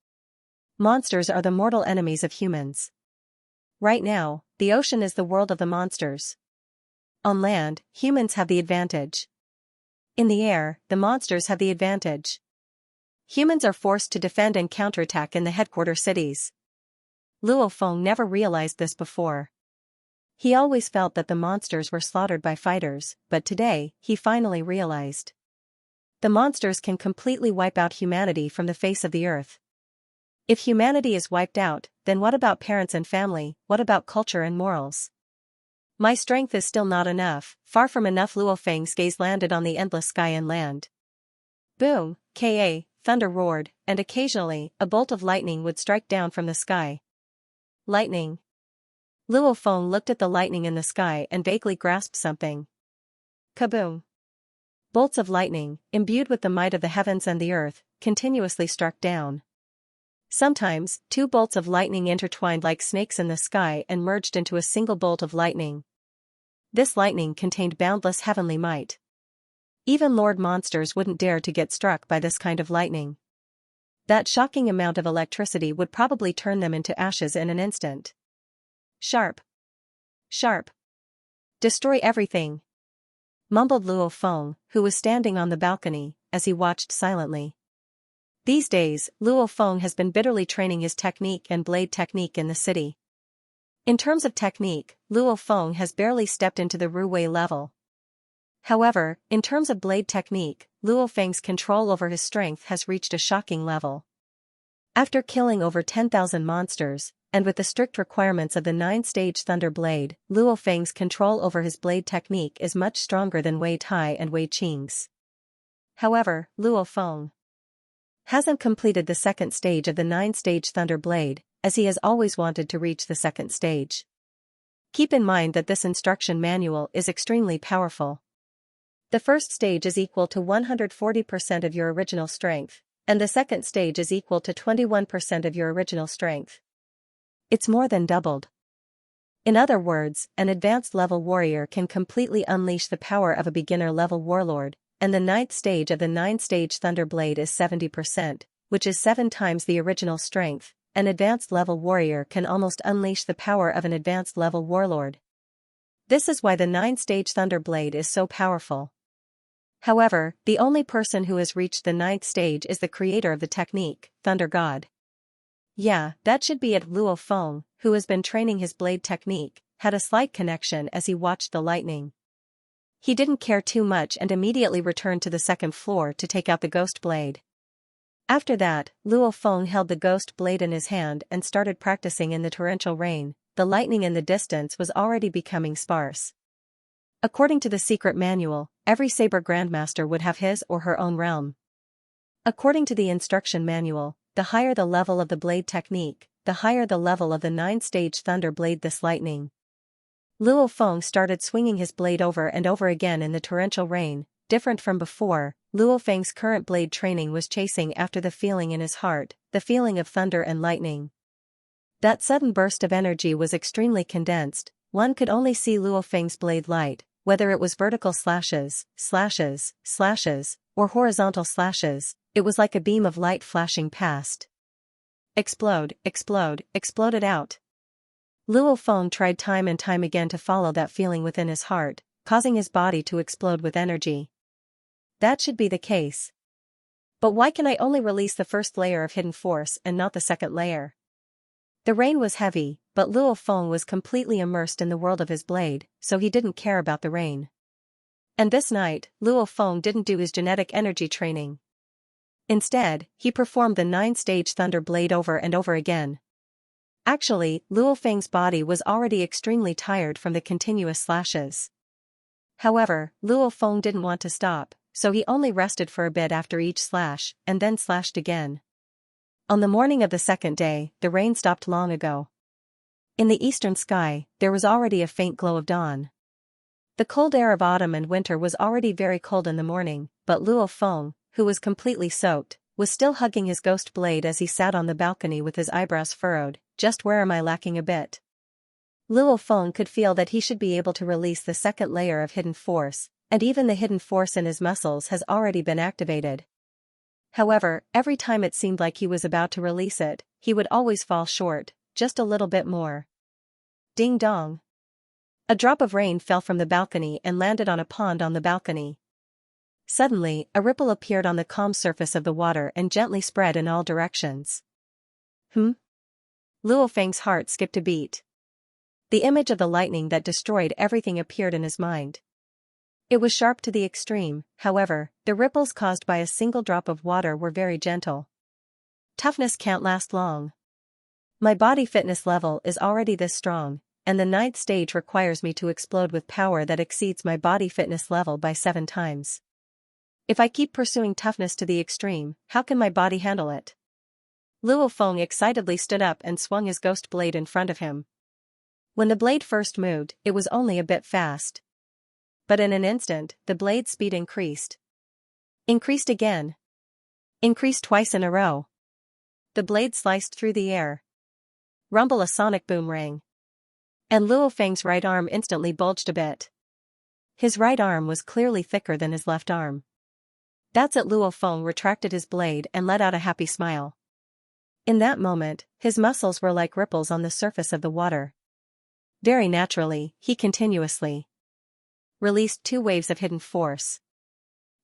Monsters are the mortal enemies of humans. Right now, the ocean is the world of the monsters. On land, humans have the advantage. In the air, the monsters have the advantage. Humans are forced to defend and counterattack in the headquarter cities. Luo Feng never realized this before. He always felt that the monsters were slaughtered by fighters, but today, he finally realized. The monsters can completely wipe out humanity from the face of the earth. If humanity is wiped out, then what about parents and family, what about culture and morals? My strength is still not enough, far from enough. Luo Feng's gaze landed on the endless sky and land. Boom, ka, thunder roared, and occasionally, a bolt of lightning would strike down from the sky. Lightning. Luo Feng looked at the lightning in the sky and vaguely grasped something. Kaboom. Bolts of lightning, imbued with the might of the heavens and the earth, continuously struck down. Sometimes, two bolts of lightning intertwined like snakes in the sky and merged into a single bolt of lightning. This lightning contained boundless heavenly might. Even Lord monsters wouldn't dare to get struck by this kind of lightning. That shocking amount of electricity would probably turn them into ashes in an instant. Sharp. Sharp. Destroy everything, mumbled Luo Feng, who was standing on the balcony, as he watched silently. These days, Luo Feng has been bitterly training his technique and blade technique in the city. In terms of technique, Luo Feng has barely stepped into the Ruwei level. However, in terms of blade technique, Luo Feng's control over his strength has reached a shocking level. After killing over 10,000 monsters, and with the strict requirements of the 9-stage Thunder Blade, Luo Feng's control over his blade technique is much stronger than Wei Tai and Wei Qing's. However, Luo Feng hasn't completed the second stage of the 9-stage Thunder Blade, as he has always wanted to reach the second stage. Keep in mind that this instruction manual is extremely powerful. The first stage is equal to 140% of your original strength, and the second stage is equal to 21% of your original strength. It's more than doubled. In other words, an advanced level warrior can completely unleash the power of a beginner level warlord, and the 9th stage of the 9-stage Thunder Blade is 70%, which is 7 times the original strength. An advanced level warrior can almost unleash the power of an advanced level warlord. This is why the 9-stage Thunder Blade is so powerful. However, the only person who has reached the 9th stage is the creator of the technique, Thunder God. Yeah, that should be it. Luo Feng, who has been training his blade technique, had a slight connection as he watched the lightning. He didn't care too much and immediately returned to the second floor to take out the ghost blade. After that, Luo Feng held the ghost blade in his hand and started practicing in the torrential rain. The lightning in the distance was already becoming sparse. According to the secret manual, every saber grandmaster would have his or her own realm. According to the instruction manual, the higher the level of the blade technique, the higher the level of the 9-stage Thunder Blade. This lightning. Luo Feng started swinging his blade over and over again in the torrential rain. Different from before, Luo Feng's current blade training was chasing after the feeling in his heart, the feeling of thunder and lightning. That sudden burst of energy was extremely condensed. One could only see Luo Feng's blade light, whether it was vertical slashes, or horizontal slashes. It was like a beam of light flashing past. Explode, explode, explode it out. Luo Feng tried time and time again to follow that feeling within his heart, causing his body to explode with energy. That should be the case. But why can I only release the first layer of hidden force and not the second layer? The rain was heavy, but Luo Feng was completely immersed in the world of his blade, so he didn't care about the rain. And this night, Luo Feng didn't do his genetic energy training. Instead, he performed the 9-stage Thunder Blade over and over again. Actually, Luo Feng's body was already extremely tired from the continuous slashes. However, Luo Feng didn't want to stop, so he only rested for a bit after each slash, and then slashed again. On the morning of the second day, the rain stopped long ago. In the eastern sky, there was already a faint glow of dawn. The cold air of autumn and winter was already very cold in the morning, but Luo Feng, who was completely soaked, was still hugging his ghost blade as he sat on the balcony with his eyebrows furrowed. Just where am I lacking a bit? Luo Feng could feel that he should be able to release the second layer of hidden force, and even the hidden force in his muscles has already been activated. However, every time it seemed like he was about to release it, he would always fall short, just a little bit more. Ding dong. A drop of rain fell from the balcony and landed on a pond on the balcony. Suddenly, a ripple appeared on the calm surface of the water and gently spread in all directions. Luo Feng's heart skipped a beat. The image of the lightning that destroyed everything appeared in his mind. It was sharp to the extreme, however, the ripples caused by a single drop of water were very gentle. Toughness can't last long. My body fitness level is already this strong, and the 9th stage requires me to explode with power that exceeds my body fitness level by 7 times. If I keep pursuing toughness to the extreme, how can my body handle it? Luo Feng excitedly stood up and swung his ghost blade in front of him. When the blade first moved, it was only a bit fast. But in an instant, the blade's speed increased. Increased again. Increased twice in a row. The blade sliced through the air. Rumble, a sonic boom rang. And Luo Feng's right arm instantly bulged a bit. His right arm was clearly thicker than his left arm. That's it. Luo Feng retracted his blade and let out a happy smile. In that moment, his muscles were like ripples on the surface of the water. Very naturally, he continuously released 2 waves of hidden force.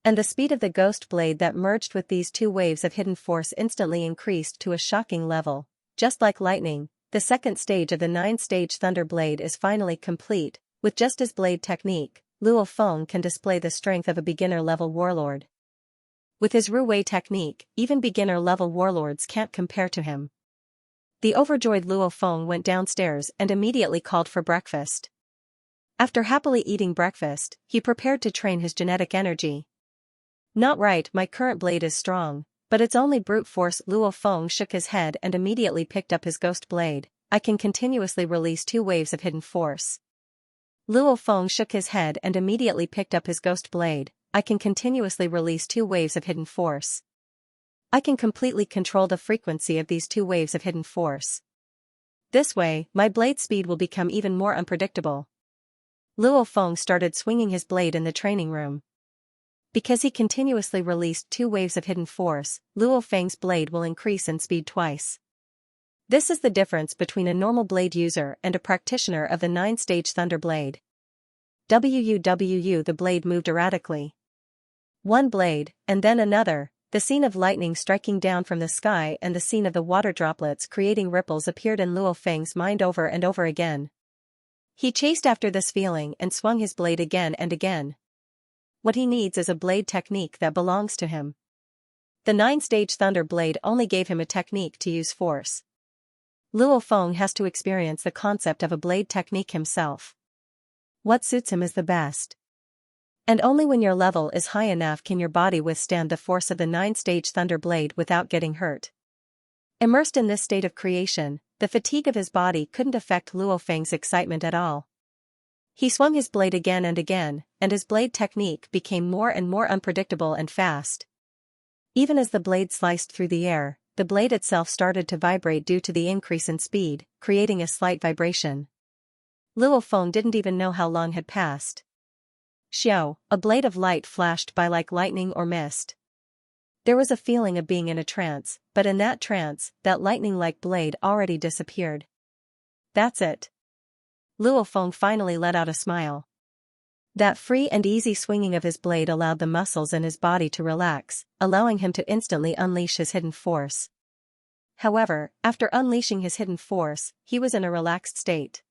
And the speed of the ghost blade that merged with these 2 waves of hidden force instantly increased to a shocking level. Just like lightning, the 2nd stage of the 9-stage Thunder Blade is finally complete. With just his blade technique, Luo Feng can display the strength of a beginner-level warlord. With his Ru Wei technique, even beginner-level warlords can't compare to him. The overjoyed Luo Feng went downstairs and immediately called for breakfast. After happily eating breakfast, he prepared to train his genetic energy. Not right, my current blade is strong, but it's only brute force. Luo Feng shook his head and immediately picked up his ghost blade. I can continuously release 2 waves of hidden force. Luo Feng shook his head and immediately picked up his ghost blade. I can continuously release 2 waves of hidden force. I can completely control the frequency of these 2 waves of hidden force. This way, my blade speed will become even more unpredictable. Luo Feng started swinging his blade in the training room. Because he continuously released 2 waves of hidden force, Luo Feng's blade will increase in speed twice. This is the difference between a normal blade user and a practitioner of the 9-stage Thunder Blade. The blade moved erratically. One blade, and then another, the scene of lightning striking down from the sky and the scene of the water droplets creating ripples appeared in Luo Feng's mind over and over again. He chased after this feeling and swung his blade again and again. What he needs is a blade technique that belongs to him. The 9-stage Thunder Blade only gave him a technique to use force. Luo Feng has to experience the concept of a blade technique himself. What suits him is the best. And only when your level is high enough can your body withstand the force of the 9-stage Thunder Blade without getting hurt. Immersed in this state of creation, the fatigue of his body couldn't affect Luo Feng's excitement at all. He swung his blade again and again, and his blade technique became more and more unpredictable and fast. Even as the blade sliced through the air, the blade itself started to vibrate due to the increase in speed, creating a slight vibration. Luo Feng didn't even know how long had passed. Xiao, a blade of light flashed by like lightning or mist. There was a feeling of being in a trance, but in that trance, that lightning-like blade already disappeared. That's it. Luo Feng finally let out a smile. That free and easy swinging of his blade allowed the muscles in his body to relax, allowing him to instantly unleash his hidden force. However, after unleashing his hidden force, he was in a relaxed state.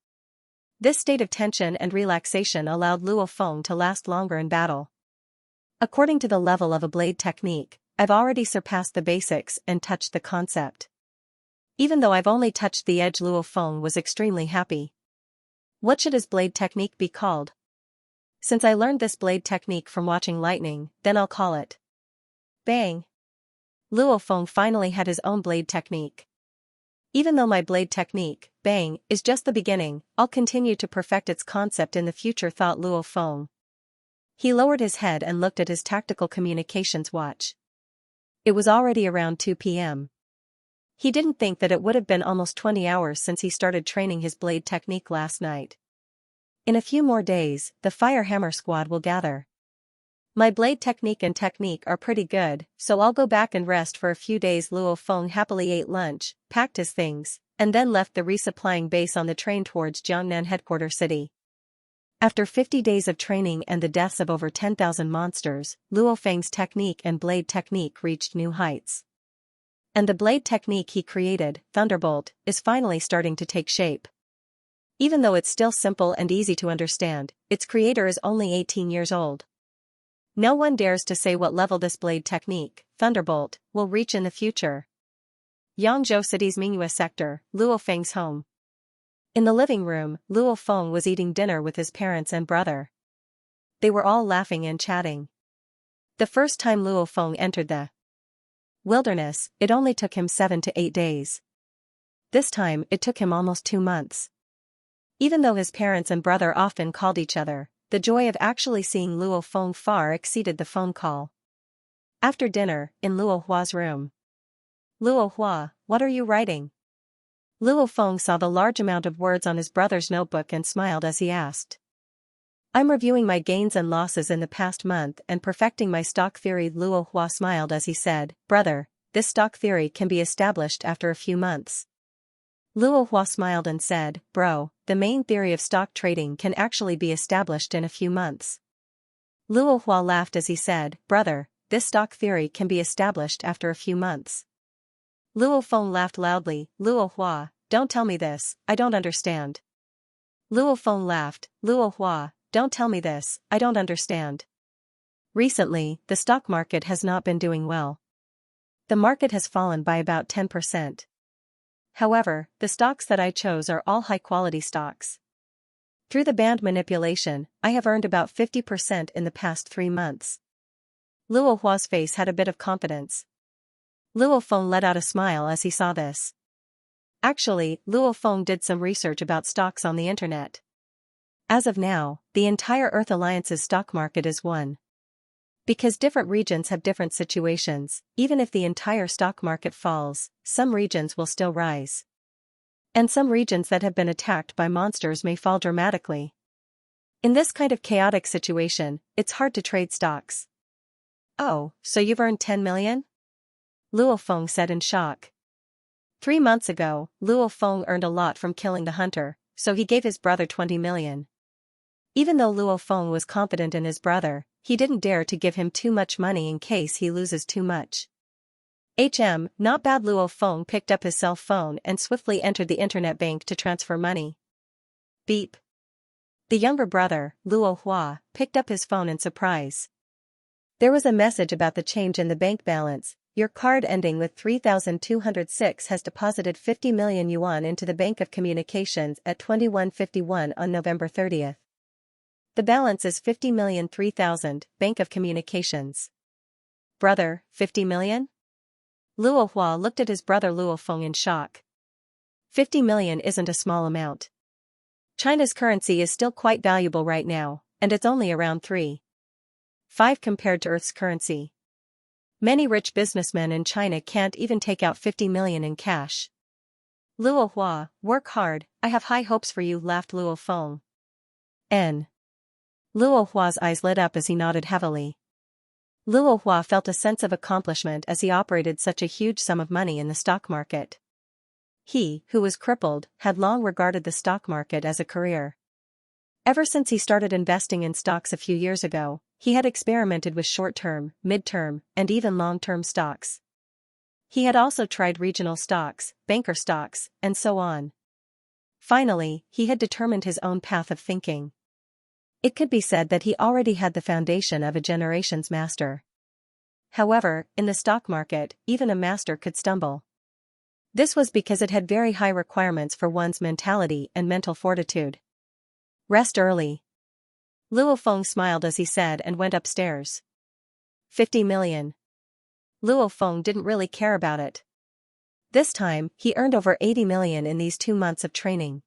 This state of tension and relaxation allowed Luo Feng to last longer in battle. According to the level of a blade technique, I've already surpassed the basics and touched the concept. Even though I've only touched the edge, Luo Feng was extremely happy. What should his blade technique be called? Since I learned this blade technique from watching lightning, then I'll call it Bang. Luo Feng finally had his own blade technique. Even though my blade technique, Bang, is just the beginning, I'll continue to perfect its concept in the future, thought Luo Feng. He lowered his head and looked at his tactical communications watch. It was already around 2 p.m. He didn't think that it would have been almost 20 hours since he started training his blade technique last night. In a few more days, the Fire Hammer Squad will gather. My blade technique and technique are pretty good, so I'll go back and rest for a few days. Luo Feng happily ate lunch, packed his things, and then left the resupplying base on the train towards Jiangnan headquarters city. After 50 days of training and the deaths of over 10,000 monsters, Luo Feng's technique and blade technique reached new heights. And the blade technique he created, Thunderbolt, is finally starting to take shape. Even though it's still simple and easy to understand, its creator is only 18 years old. No one dares to say what level this blade technique, Thunderbolt, will reach in the future. Yangzhou City's Mingyue sector, Luo Feng's home. In the living room, Luo Feng was eating dinner with his parents and brother. They were all laughing and chatting. The first time Luo Feng entered the wilderness, it only took him 7 to 8 days. This time, it took him almost 2 months. Even though his parents and brother often called each other, the joy of actually seeing Luo Feng far exceeded the phone call. After dinner, in Luo Hua's room. Luo Hua, what are you writing? Luo Feng saw the large amount of words on his brother's notebook and smiled as he asked. I'm reviewing my gains and losses in the past month and perfecting my stock theory. Luo Hua smiled as he said, Brother, this stock theory can be established after a few months. Luo Hua smiled and said, Bro, the main theory of stock trading can actually be established in a few months. Luo Hua laughed as he said, Brother, this stock theory can be established after a few months. Luo Feng laughed loudly, Luo Hua, don't tell me this, I don't understand. Luo Feng laughed, Luo Hua, don't tell me this, I don't understand. Recently, the stock market has not been doing well. The market has fallen by about 10%. However, the stocks that I chose are all high-quality stocks. Through the band manipulation, I have earned about 50% in the past 3 months. Luo Hua's face had a bit of confidence. Luo Feng let out a smile as he saw this. Actually, Luo Feng did some research about stocks on the internet. As of now, the entire Earth Alliance's stock market is one. Because different regions have different situations, even if the entire stock market falls, some regions will still rise. And some regions that have been attacked by monsters may fall dramatically. In this kind of chaotic situation, it's hard to trade stocks. Oh, so you've earned 10 million? Luo Feng said in shock. 3 months ago, Luo Feng earned a lot from killing the hunter, so he gave his brother 20 million. Even though Luo Feng was confident in his brother, he didn't dare to give him too much money in case he loses too much. Not bad. Luo Feng picked up his cell phone and swiftly entered the internet bank to transfer money. Beep. The younger brother, Luo Hua, picked up his phone in surprise. There was a message about the change in the bank balance. Your card ending with 3206 has deposited 50 million yuan into the Bank of Communications at 2151 on November 30th. The balance is 50,003,000, Bank of Communications. Brother, 50 million? Luo Hua looked at his brother Luo Feng in shock. 50 million isn't a small amount. China's currency is still quite valuable right now, and it's only around 3.5 compared to Earth's currency. Many rich businessmen in China can't even take out 50 million in cash. Luo Hua, work hard, I have high hopes for you, laughed Luo Feng. Luo Hua's eyes lit up as he nodded heavily. Luo Hua felt a sense of accomplishment as he operated such a huge sum of money in the stock market. He, who was crippled, had long regarded the stock market as a career. Ever since he started investing in stocks a few years ago, he had experimented with short-term, mid-term, and even long-term stocks. He had also tried regional stocks, banker stocks, and so on. Finally, he had determined his own path of thinking. It could be said that he already had the foundation of a generation's master. However, in the stock market, even a master could stumble. This was because it had very high requirements for one's mentality and mental fortitude. Rest early. Luo Feng smiled as he said and went upstairs. 50 million. Luo Feng didn't really care about it. This time, he earned over 80 million in these 2 months of training.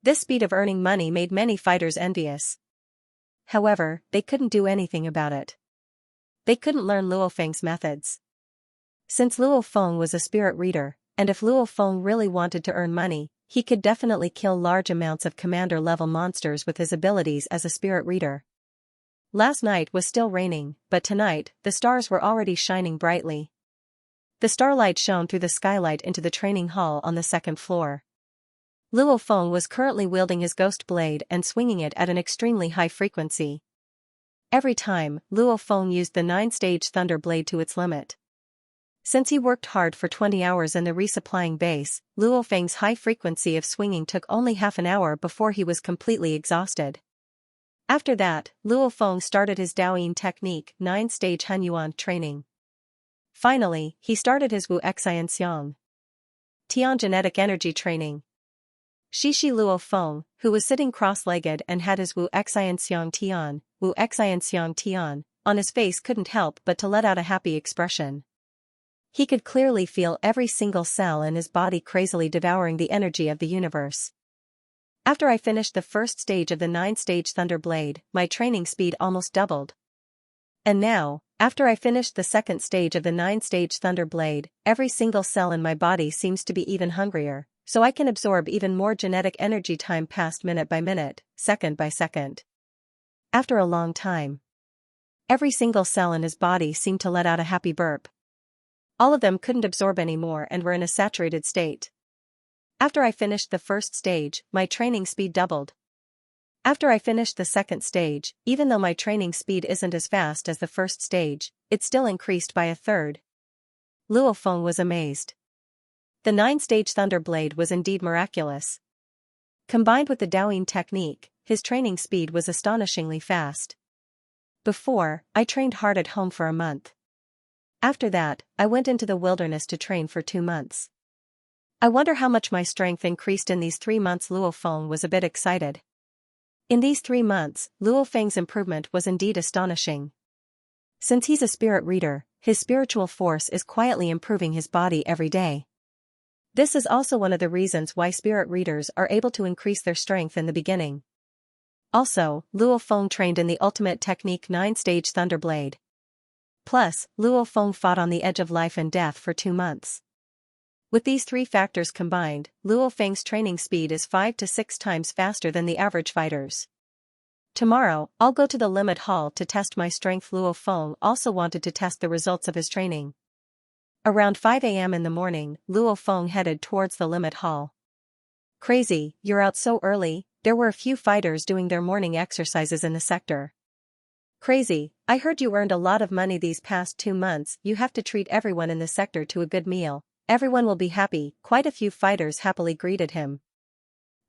This speed of earning money made many fighters envious. However, they couldn't do anything about it. They couldn't learn Luo Feng's methods. Since Luo Feng was a spirit reader, and if Luo Feng really wanted to earn money, he could definitely kill large amounts of commander-level monsters with his abilities as a spirit reader. Last night was still raining, but tonight, the stars were already shining brightly. The starlight shone through the skylight into the training hall on the 2nd floor. Luo Feng was currently wielding his ghost blade and swinging it at an extremely high frequency. Every time, Luo Feng used the 9-stage thunder blade to its limit. Since he worked hard for 20 hours in the resupplying base, Luo Feng's high frequency of swinging took only half an hour before he was completely exhausted. After that, Luo Feng started his Daoyin technique 9-stage Hunyuan training. Finally, he started his Wu Xianxia Tian genetic energy training. Shishi Luo Feng, who was sitting cross-legged and had his Wu Xianxia Tian, on his face couldn't help but to let out a happy expression. He could clearly feel every single cell in his body crazily devouring the energy of the universe. After I finished the first stage of the 9-stage Thunder Blade, my training speed almost doubled. And now, after I finished the second stage of the 9-stage Thunder Blade, every single cell in my body seems to be even hungrier, so I can absorb even more genetic energy. Time passed minute by minute, second by second. After a long time, every single cell in his body seemed to let out a happy burp. All of them couldn't absorb anymore and were in a saturated state. After I finished the first stage, my training speed doubled. After I finished the second stage, even though my training speed isn't as fast as the first stage, it still increased by a third. Luo Feng was amazed. The 9-stage Thunder Blade was indeed miraculous. Combined with the Daoyin technique, his training speed was astonishingly fast. Before, I trained hard at home for a month. After that, I went into the wilderness to train for 2 months. I wonder how much my strength increased in these 3 months. Luo Feng was a bit excited. In these 3 months, Luo Feng's improvement was indeed astonishing. Since he's a spirit reader, his spiritual force is quietly improving his body every day. This is also one of the reasons why spirit readers are able to increase their strength in the beginning. Also, Luo Feng trained in the ultimate technique 9-stage Thunder Blade. Plus, Luo Feng fought on the edge of life and death for 2 months. With these 3 factors combined, Luo Feng's training speed is 5 to 6 times faster than the average fighters. Tomorrow, I'll go to the limit hall to test my strength. Luo Feng also wanted to test the results of his training. Around 5 a.m. in the morning, Luo Feng headed towards the limit hall. Crazy, you're out so early. There were a few fighters doing their morning exercises in the sector. Crazy, I heard you earned a lot of money these past 2 months. You have to treat everyone in the sector to a good meal. Everyone will be happy. Quite a few fighters happily greeted him.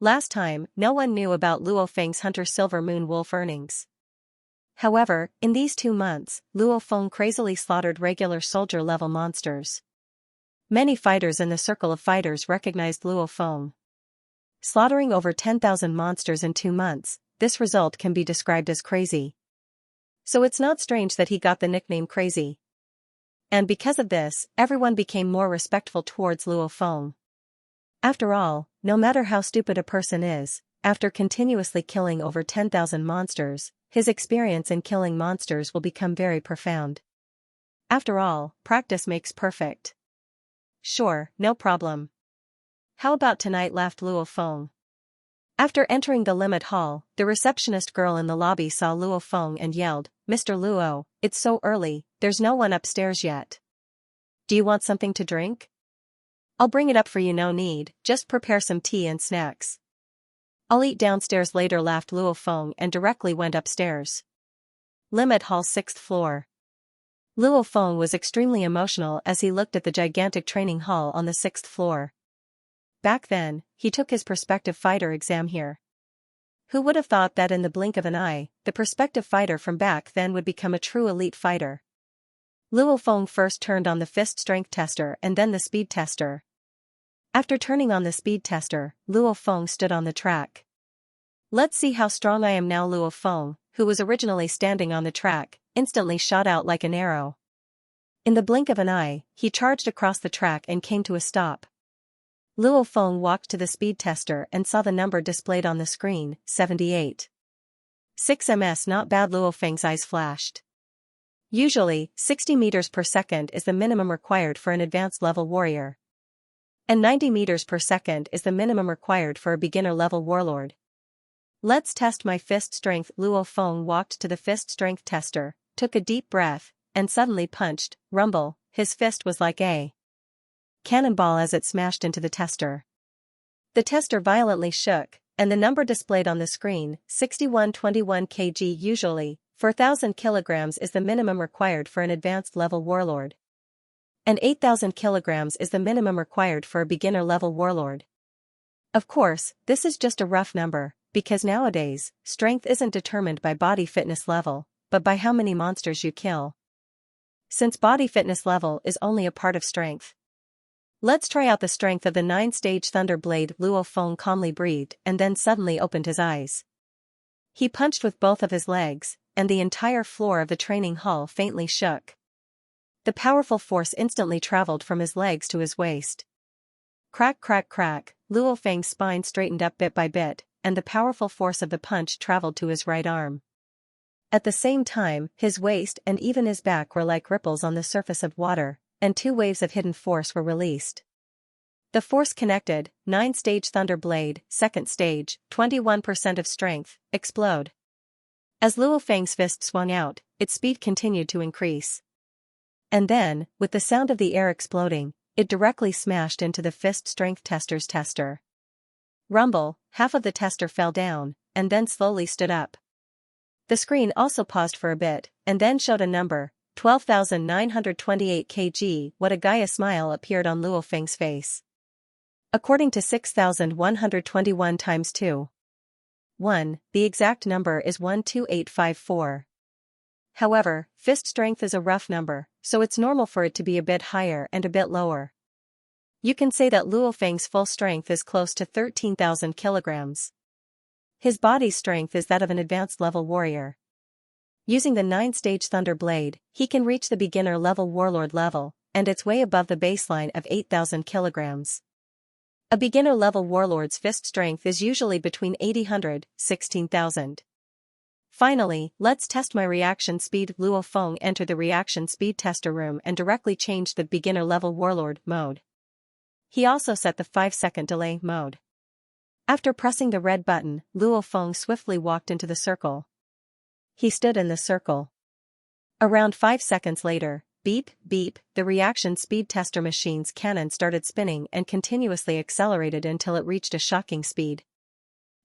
Last time, no one knew about Luo Feng's Hunter Silver Moon Wolf earnings. However, in these 2 months, Luo Feng crazily slaughtered regular soldier-level monsters. Many fighters in the circle of fighters recognized Luo Feng. Slaughtering over 10,000 monsters in 2 months, this result can be described as crazy. So it's not strange that he got the nickname Crazy. And because of this, everyone became more respectful towards Luo Feng. After all, no matter how stupid a person is, after continuously killing over 10,000 monsters, his experience in killing monsters will become very profound. After all, practice makes perfect. Sure, no problem. How about tonight? Laughed Luo Feng. After entering the limit hall, the receptionist girl in the lobby saw Luo Feng and yelled, "Mr. Luo, it's so early, there's no one upstairs yet. Do you want something to drink? I'll bring it up for you. No need, just prepare some tea and snacks. I'll eat downstairs later," laughed Luo Feng and directly went upstairs. Limit hall 6th floor. Luo Feng was extremely emotional as he looked at the gigantic training hall on the 6th floor. Back then, he took his prospective fighter exam here. Who would have thought that in the blink of an eye, the prospective fighter from back then would become a true elite fighter? Luo Feng first turned on the fist strength tester and then the speed tester. After turning on the speed tester, Luo Feng stood on the track. "Let's see how strong I am now." Luo Feng, who was originally standing on the track, instantly shot out like an arrow. In the blink of an eye, he charged across the track and came to a stop. Luo Feng walked to the speed tester and saw the number displayed on the screen, 78. 6 ms. Not bad. Luo Feng's eyes flashed. Usually, 60 meters per second is the minimum required for an advanced level warrior. And 90 meters per second is the minimum required for a beginner level warlord. Let's test my fist strength. Luo Feng walked to the fist strength tester, took a deep breath, and suddenly punched. Rumble, his fist was like a cannonball as it smashed into the tester. The tester violently shook, and the number displayed on the screen, 6121 kg. Usually, 4,000 kilograms is the minimum required for an advanced level warlord. And 8,000 kilograms is the minimum required for a beginner-level warlord. Of course, this is just a rough number, because nowadays, strength isn't determined by body fitness level, but by how many monsters you kill. Since body fitness level is only a part of strength. Let's try out the strength of the 9-stage Thunder Blade. Luo Feng calmly breathed and then suddenly opened his eyes. He punched with both of his legs, and the entire floor of the training hall faintly shook. The powerful force instantly traveled from his legs to his waist. Crack crack crack, Luo Feng's spine straightened up bit by bit, and the powerful force of the punch traveled to his right arm. At the same time, his waist and even his back were like ripples on the surface of water, and 2 waves of hidden force were released. The force connected, 9-stage Thunder Blade, 2nd stage, 21% of strength, explode. As Luo Feng's fist swung out, its speed continued to increase. And then, with the sound of the air exploding, it directly smashed into the fist strength tester's tester. Rumble, half of the tester fell down, and then slowly stood up. The screen also paused for a bit, and then showed a number, 12,928 kg. What a Gaia smile appeared on Luo Feng's face. According to 6,121 times 2. 1, the exact number is 12854. However, fist strength is a rough number, so it's normal for it to be a bit higher and a bit lower. You can say that Luo Feng's full strength is close to 13,000 kilograms. His body's strength is that of an advanced level warrior. Using the 9-stage Thunder Blade, he can reach the beginner level warlord level, and it's way above the baseline of 8,000 kilograms. A beginner level warlord's fist strength is usually between 800, 16,000. Finally, let's test my reaction speed. Luo Feng entered the reaction speed tester room and directly changed the beginner level warlord mode. He also set the 5-second delay mode. After pressing the red button, Luo Feng swiftly walked into the circle. He stood in the circle. Around 5 seconds later, beep, beep, the reaction speed tester machine's cannon started spinning and continuously accelerated until it reached a shocking speed.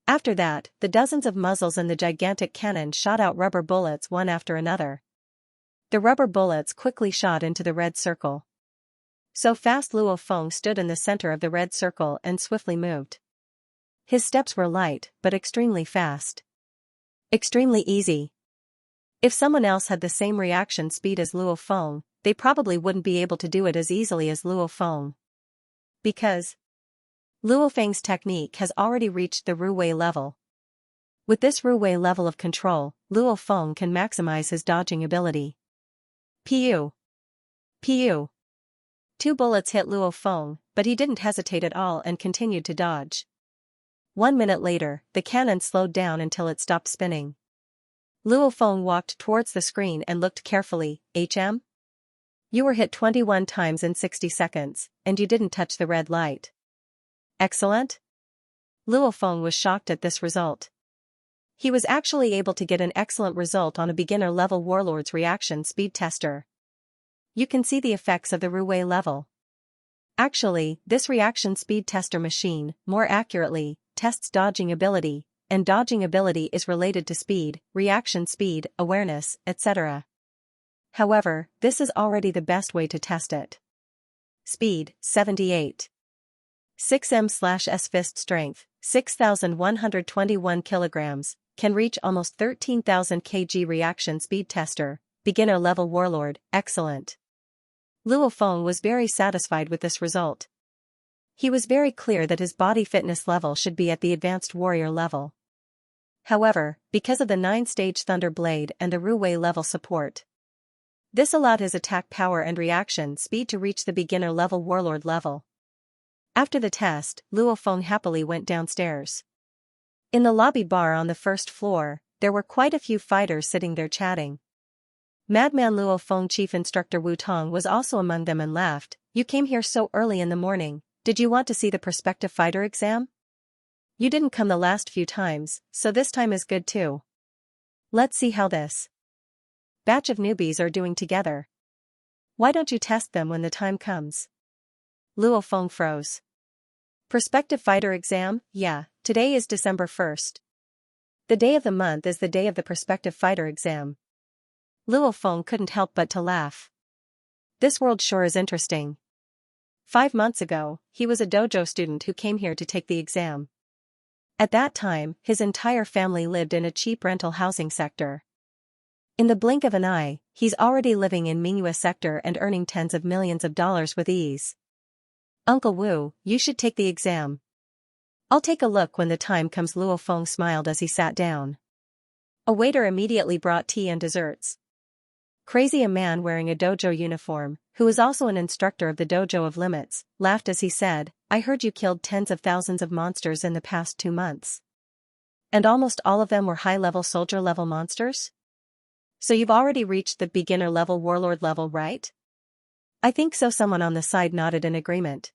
After that, the dozens of muzzles in the gigantic cannon shot out rubber bullets one after another. The rubber bullets quickly shot into the red circle. So fast Luo Feng stood in the center of the red circle and swiftly moved. His steps were light, but extremely fast. Extremely easy. If someone else had the same reaction speed as Luo Feng, they probably wouldn't be able to do it as easily as Luo Feng. Because Luo Feng's technique has already reached the Ruwei level. With this Ruwei level of control, Luo Feng can maximize his dodging ability. Pew! Pew! 2 bullets hit Luo Feng, but he didn't hesitate at all and continued to dodge. 1 minute later, the cannon slowed down until it stopped spinning. Luo Feng walked towards the screen and looked carefully. HM? You were hit 21 times in 60 seconds, and you didn't touch the red light. Excellent? Luo Feng was shocked at this result. He was actually able to get an excellent result on a beginner-level warlord's reaction speed tester. You can see the effects of the Ruwei level. Actually, this reaction speed tester machine, more accurately, tests dodging ability, and dodging ability is related to speed, reaction speed, awareness, etc. However, this is already the best way to test it. Speed, 78. 6m/s fist strength, 6,121 kilograms, can reach almost 13,000 kg reaction speed tester, beginner level warlord, excellent. Luo Feng was very satisfied with this result. He was very clear that his body fitness level should be at the advanced warrior level. However, because of the 9-stage Thunder Blade and the Ruwei level support, this allowed his attack power and reaction speed to reach the beginner level warlord level. After the test, Luo Feng happily went downstairs. In the lobby bar on the first floor, there were quite a few fighters sitting there chatting. Madman Luo Feng Chief Instructor Wu Tong was also among them and laughed. You came here so early in the morning, did you want to see the prospective fighter exam? You didn't come the last few times, so this time is good too. Let's see how this batch of newbies are doing together. Why don't you test them when the time comes? Luo Feng froze. Prospective fighter exam? Yeah, today is December 1st. The day of the month is the day of the prospective fighter exam. Luo Feng couldn't help but to laugh. This world sure is interesting. 5 months ago, he was a dojo student who came here to take the exam. At that time, his entire family lived in a cheap rental housing sector. In the blink of an eye, he's already living in Mingyue sector and earning tens of millions of dollars with ease. Uncle Wu, you should take the exam. I'll take a look when the time comes. Luo Feng smiled as he sat down. A waiter immediately brought tea and desserts. Crazy, a man wearing a dojo uniform, who was also an instructor of the Dojo of Limits, laughed as he said, I heard you killed tens of thousands of monsters in the past 2 months. And almost all of them were high-level soldier-level monsters? So you've already reached the beginner-level warlord level, right? I think so. Someone on the side nodded in agreement.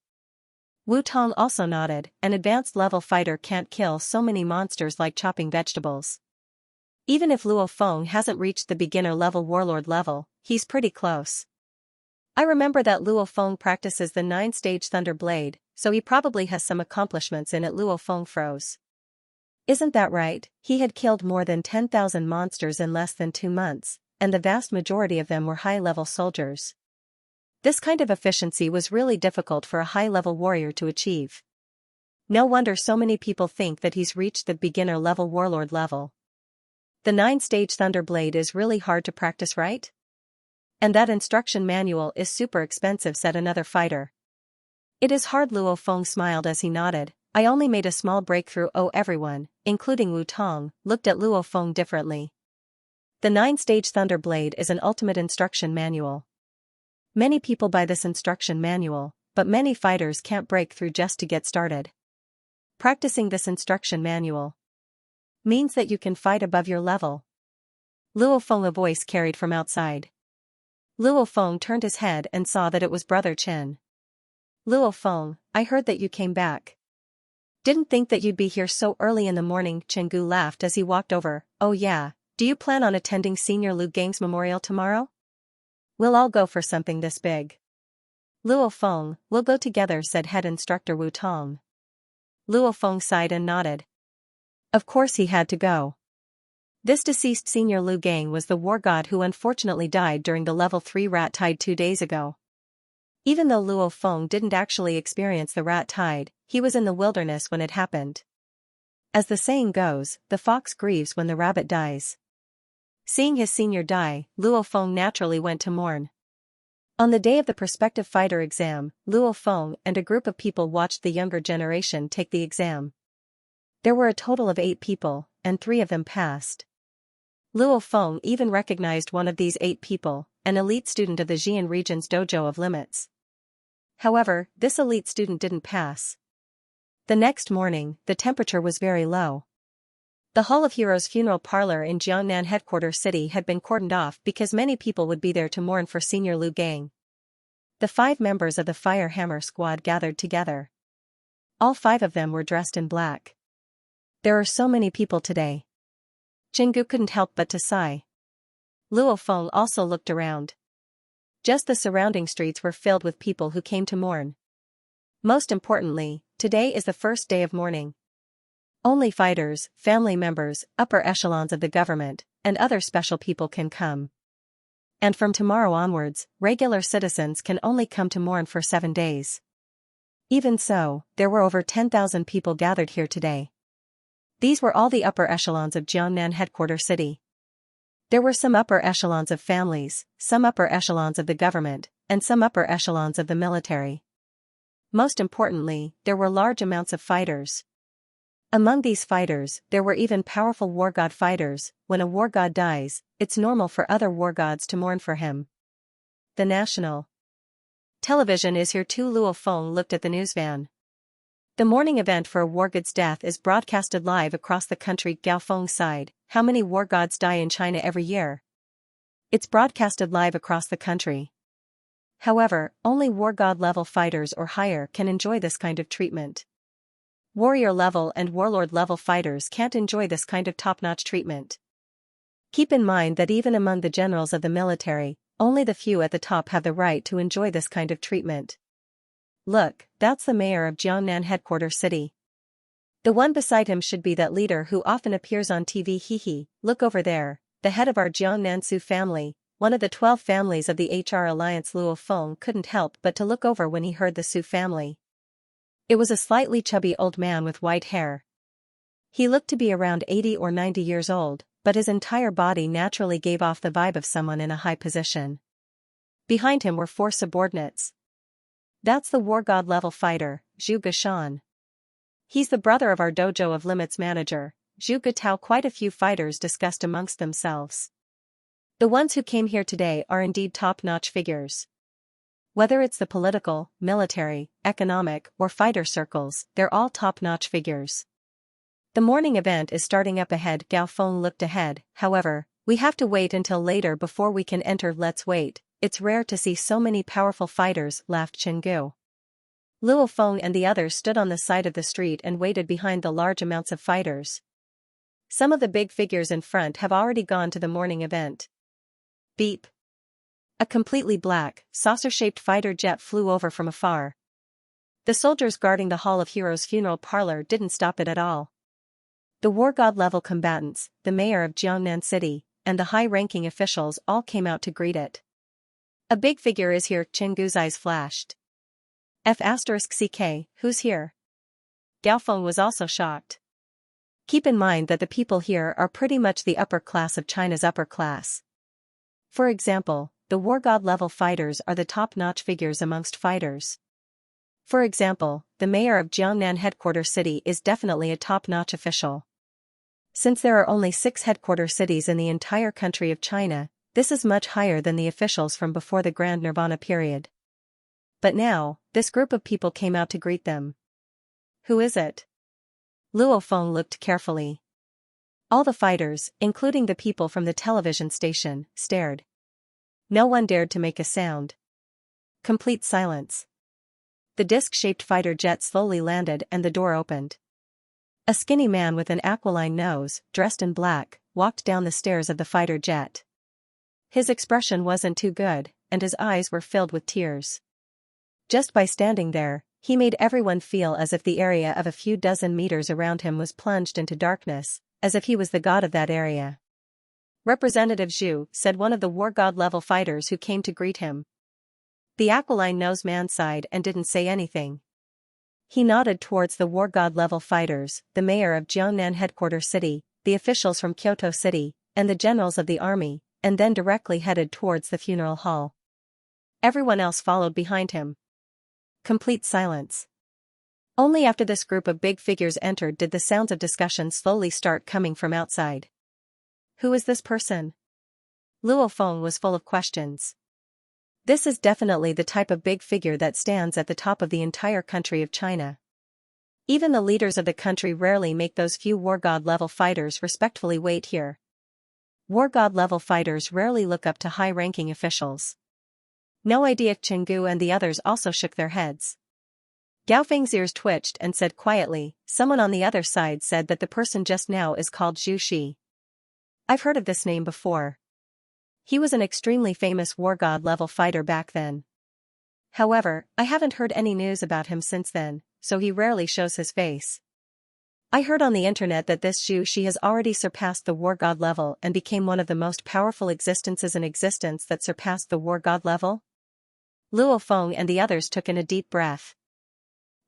Wu Tong also nodded. An advanced-level fighter can't kill so many monsters like chopping vegetables. Even if Luo Feng hasn't reached the beginner-level warlord level, he's pretty close. I remember that Luo Feng practices the 9-stage Thunder Blade, so he probably has some accomplishments in it. Luo Feng froze. Isn't that right? He had killed more than 10,000 monsters in less than 2 months, and the vast majority of them were high-level soldiers. This kind of efficiency was really difficult for a high-level warrior to achieve. No wonder so many people think that he's reached the beginner-level warlord level. The 9-stage Thunder Blade is really hard to practice, right? And that instruction manual is super expensive, said another fighter. It is hard. Luo Feng smiled as he nodded. I only made a small breakthrough. Oh, everyone, including Wu Tong, looked at Luo Feng differently. The 9-stage Thunder Blade is an ultimate instruction manual. Many people buy this instruction manual, but many fighters can't break through just to get started. Practicing this instruction manual means that you can fight above your level. Luo Feng, a voice carried from outside. Luo Feng turned his head and saw that it was Brother Chen. Luo Feng, I heard that you came back. Didn't think that you'd be here so early in the morning. Chen Gu laughed as he walked over. Oh yeah, do you plan on attending Senior Lu Gang's memorial tomorrow? We'll all go for something this big. Luo Feng, we'll go together, said head instructor Wu Tong. Luo Feng sighed and nodded. Of course he had to go. This deceased Senior Lu Gang was the war god who unfortunately died during the level 3 rat tide 2 days ago. Even though Luo Feng didn't actually experience the rat tide, he was in the wilderness when it happened. As the saying goes, the fox grieves when the rabbit dies. Seeing his senior die, Luo Feng naturally went to mourn. On the day of the prospective fighter exam, Luo Feng and a group of people watched the younger generation take the exam. There were a total of 8 people, and 3 of them passed. Luo Feng even recognized one of these 8 people, an elite student of the Xian region's Dojo of Limits. However, this elite student didn't pass. The next morning, the temperature was very low. The Hall of Heroes funeral parlor in Jiangnan headquarters city had been cordoned off because many people would be there to mourn for Senior Lu Gang. The 5 members of the Fire Hammer squad gathered together. All 5 of them were dressed in black. There are so many people today. Jingu couldn't help but to sigh. Luo Feng also looked around. Just the surrounding streets were filled with people who came to mourn. Most importantly, today is the first day of mourning. Only fighters, family members, upper echelons of the government, and other special people can come. And from tomorrow onwards, regular citizens can only come to mourn for 7 days. Even so, there were over 10,000 people gathered here today. These were all the upper echelons of Jiangnan headquarters city. There were some upper echelons of families, some upper echelons of the government, and some upper echelons of the military. Most importantly, there were large amounts of fighters. Among these fighters, there were even powerful war god fighters. When a war god dies, it's normal for other war gods to mourn for him. The national television is here too. Luo Feng looked at the newsvan. The morning event for a war god's death is broadcasted live across the country. Gao Feng sighed. How many war gods die in China every year? It's broadcasted live across the country. However, only war god level fighters or higher can enjoy this kind of treatment. Warrior level and warlord level fighters can't enjoy this kind of top-notch treatment. Keep in mind that even among the generals of the military, only the few at the top have the right to enjoy this kind of treatment. Look, that's the mayor of Jiangnan headquarters city. The one beside him should be that leader who often appears on TV. Look over there, the head of our Jiangnan Su family, one of the 12 families of the HR Alliance. Luo Feng couldn't help but to look over when he heard the Su family. It was a slightly chubby old man with white hair. He looked to be around 80 or 90 years old, but his entire body naturally gave off the vibe of someone in a high position. Behind him were 4 subordinates. That's the war god level fighter, Zhu Gashan. He's the brother of our dojo of limits manager, Zhu Gatao. Quite a few fighters discussed amongst themselves. The ones who came here today are indeed top-notch figures. Whether it's the political, military, economic, or fighter circles, they're all top-notch figures. The morning event is starting up ahead. Gao Feng looked ahead. However, we have to wait until later before we can enter. Let's wait. It's rare to see so many powerful fighters, laughed Chengu. Luo Feng and the others stood on the side of the street and waited behind the large amounts of fighters. Some of the big figures in front have already gone to the morning event. Beep. A completely black, saucer-shaped fighter jet flew over from afar. The soldiers guarding the Hall of Heroes funeral parlor didn't stop it at all. The war god level combatants, the mayor of Jiangnan City, and the high-ranking officials all came out to greet it. A big figure is here. Chengu's eyes flashed. F***ck, who's here? Gao Feng was also shocked. Keep in mind that the people here are pretty much the upper class of China's upper class. For example, the war god level fighters are the top-notch figures amongst fighters. For example, the mayor of Jiangnan headquarters city is definitely a top-notch official. Since there are only 6 headquarter cities in the entire country of China, this is much higher than the officials from before the Grand Nirvana period. But now, this group of people came out to greet them. Who is it? Luo Feng looked carefully. All the fighters, including the people from the television station, stared. No one dared to make a sound. Complete silence. The disc-shaped fighter jet slowly landed and the door opened. A skinny man with an aquiline nose, dressed in black, walked down the stairs of the fighter jet. His expression wasn't too good, and his eyes were filled with tears. Just by standing there, he made everyone feel as if the area of a few dozen meters around him was plunged into darkness, as if he was the god of that area. Representative Zhu, said one of the war god level fighters who came to greet him. The aquiline-nosed man sighed and didn't say anything. He nodded towards the war god level fighters, the mayor of Jiangnan headquarters city, the officials from Kyoto City, and the generals of the army, and then directly headed towards the funeral hall. Everyone else followed behind him. Complete silence. Only after this group of big figures entered did the sounds of discussion slowly start coming from outside. Who is this person? Luo Feng was full of questions. This is definitely the type of big figure that stands at the top of the entire country of China. Even the leaders of the country rarely make those few war god level fighters respectfully wait here. War god level fighters rarely look up to high-ranking officials. No idea. Chengu and the others also shook their heads. Gao Feng's ears twitched and said quietly, someone on the other side said that the person just now is called Zhu Shi. I've heard of this name before. He was an extremely famous war god level fighter back then. However, I haven't heard any news about him since then, so he rarely shows his face. I heard on the internet that this Zhu Shi has already surpassed the war god level and became one of the most powerful existences in existence that surpassed the war god level. Luo Feng and the others took in a deep breath.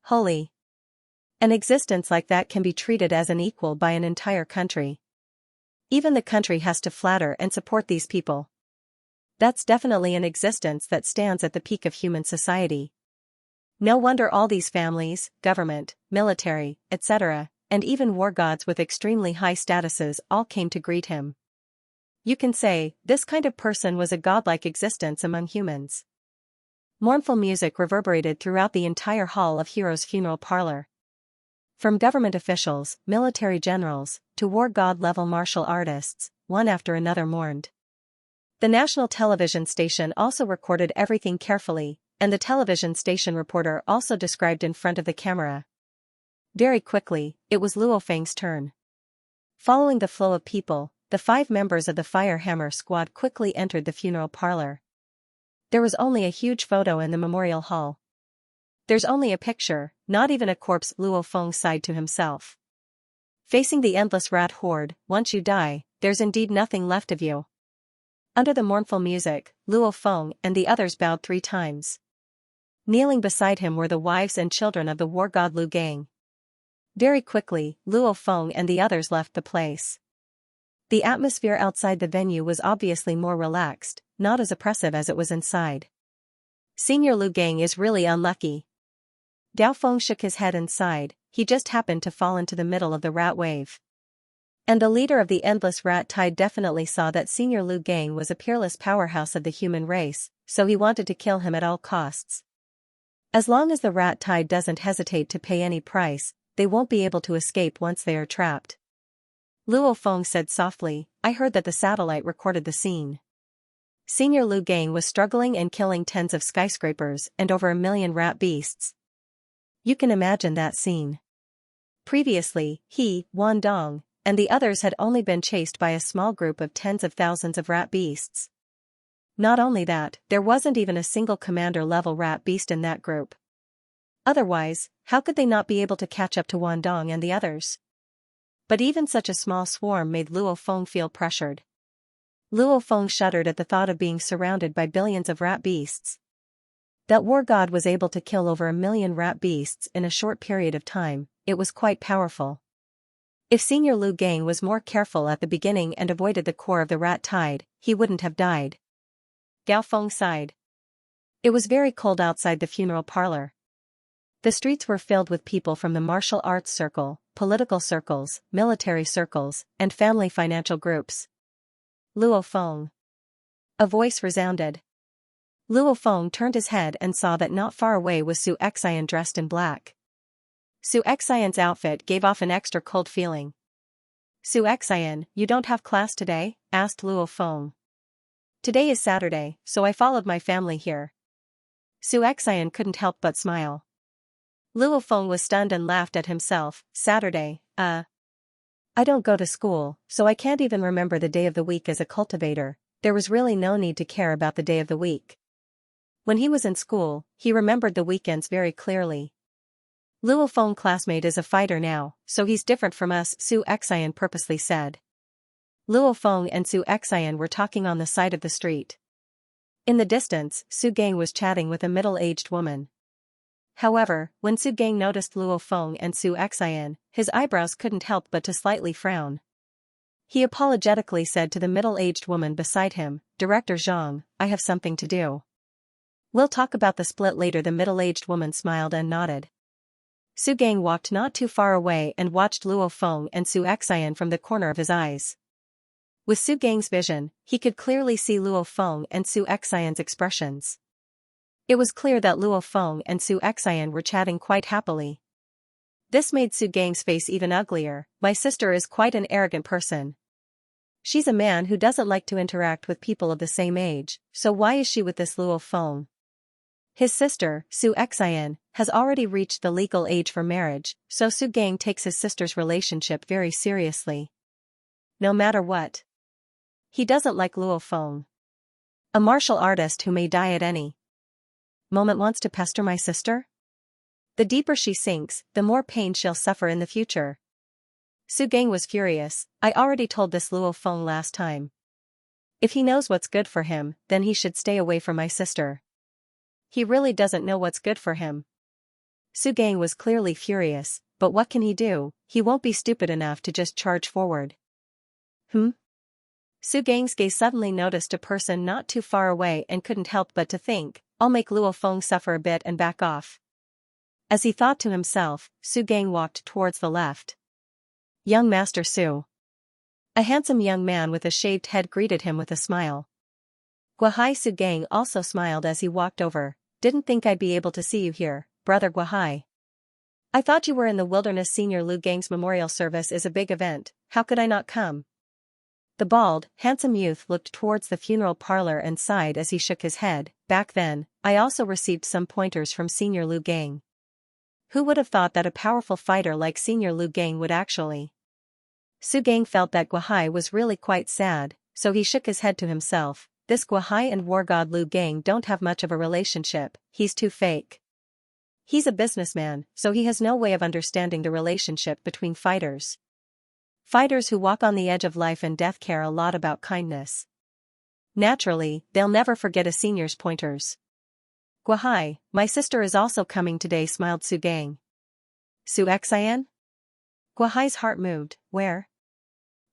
Holy! An existence like that can be treated as an equal by an entire country. Even the country has to flatter and support these people. That's definitely an existence that stands at the peak of human society. No wonder all these families, government, military, etc., and even war gods with extremely high statuses all came to greet him. You can say, this kind of person was a godlike existence among humans. Mournful music reverberated throughout the entire Hall of Heroes funeral parlor. From government officials, military generals, to war god-level martial artists, one after another mourned. The national television station also recorded everything carefully, and the television station reporter also described in front of the camera. Very quickly, it was Luo Feng's turn. Following the flow of people, the 5 members of the Firehammer squad quickly entered the funeral parlor. There was only a huge photo in the memorial hall. There's only a picture, not even a corpse. Luo Feng sighed to himself. Facing the endless rat horde, once you die, there's indeed nothing left of you. Under the mournful music, Luo Feng and the others bowed 3 times. Kneeling beside him were the wives and children of the war god Lu Gang. Very quickly, Luo Feng and the others left the place. The atmosphere outside the venue was obviously more relaxed, not as oppressive as it was inside. Senior Lu Gang is really unlucky. Dao Feng shook his head and sighed. He just happened to fall into the middle of the rat wave. And the leader of the endless rat tide definitely saw that Senior Lu Gang was a peerless powerhouse of the human race, so he wanted to kill him at all costs. As long as the rat tide doesn't hesitate to pay any price, they won't be able to escape once they are trapped. Luo Feng said softly, I heard that the satellite recorded the scene. Senior Lu Gang was struggling and killing tens of skyscrapers and over 1 million rat beasts. You can imagine that scene. Previously, he, Wan Dong, and the others had only been chased by a small group of tens of thousands of rat beasts. Not only that, there wasn't even a single commander-level rat beast in that group. Otherwise, how could they not be able to catch up to Wan Dong and the others? But even such a small swarm made Luo Feng feel pressured. Luo Feng shuddered at the thought of being surrounded by billions of rat beasts. That war god was able to kill over 1 million rat beasts in a short period of time, it was quite powerful. If Senior Lu Gang was more careful at the beginning and avoided the core of the rat tide, he wouldn't have died. Dao Feng sighed. It was very cold outside the funeral parlor. The streets were filled with people from the martial arts circle, political circles, military circles, and family financial groups. Luo Feng. A voice resounded. Luo Feng turned his head and saw that not far away was Su Xian dressed in black. Su Xian's outfit gave off an extra cold feeling. Su Xian, you don't have class today? Asked Luo Feng. Today is Saturday, so I followed my family here. Su Xian couldn't help but smile. Luo Feng was stunned and laughed at himself. Saturday, I don't go to school, so I can't even remember the day of the week as a cultivator. There was really no need to care about the day of the week. When he was in school, he remembered the weekends very clearly. Luo Feng's classmate is a fighter now, so he's different from us, Su Xian purposely said. Luo Feng and Su Xian were talking on the side of the street. In the distance, Su Gang was chatting with a middle-aged woman. However, when Su Gang noticed Luo Feng and Su Xian, his eyebrows couldn't help but to slightly frown. He apologetically said to the middle-aged woman beside him, Director Zhang, I have something to do. We'll talk about the split later. The middle-aged woman smiled and nodded. Su Gang walked not too far away and watched Luo Feng and Su Xian from the corner of his eyes. With Su Gang's vision, he could clearly see Luo Feng and Su Xian's expressions. It was clear that Luo Feng and Su Xian were chatting quite happily. This made Su Gang's face even uglier. My sister is quite an arrogant person. She's a man who doesn't like to interact with people of the same age, so why is she with this Luo Feng? His sister, Su Xian, has already reached the legal age for marriage, so Su Gang takes his sister's relationship very seriously. No matter what. He doesn't like Luo Feng. A martial artist who may die at any moment wants to pester my sister? The deeper she sinks, the more pain she'll suffer in the future. Su Gang was furious. I already told this Luo Feng last time. If he knows what's good for him, then he should stay away from my sister. He really doesn't know what's good for him. Su Gang was clearly furious, but what can he do? He won't be stupid enough to just charge forward. Su Gang's gaze suddenly noticed a person not too far away and couldn't help but to think, I'll make Luo Feng suffer a bit and back off. As he thought to himself, Su Gang walked towards the left. Young Master Su. A handsome young man with a shaved head greeted him with a smile. Guahai. Su Gang also smiled as he walked over. Didn't think I'd be able to see you here, Brother Guahai. I thought you were in the wilderness. Senior Lu Gang's memorial service is a big event, how could I not come? The bald, handsome youth looked towards the funeral parlor and sighed as he shook his head. Back then, I also received some pointers from Senior Lu Gang. Who would have thought that a powerful fighter like Senior Lu Gang would actually? Su Gang felt that Guahai was really quite sad, so he shook his head to himself. This Guahai and war god Lu Gang don't have much of a relationship, he's too fake. He's a businessman, so he has no way of understanding the relationship between fighters. Fighters who walk on the edge of life and death care a lot about kindness. Naturally, they'll never forget a senior's pointers. Guahai, my sister is also coming today, smiled Su Gang. Xianxia? Guahai's heart moved. Where?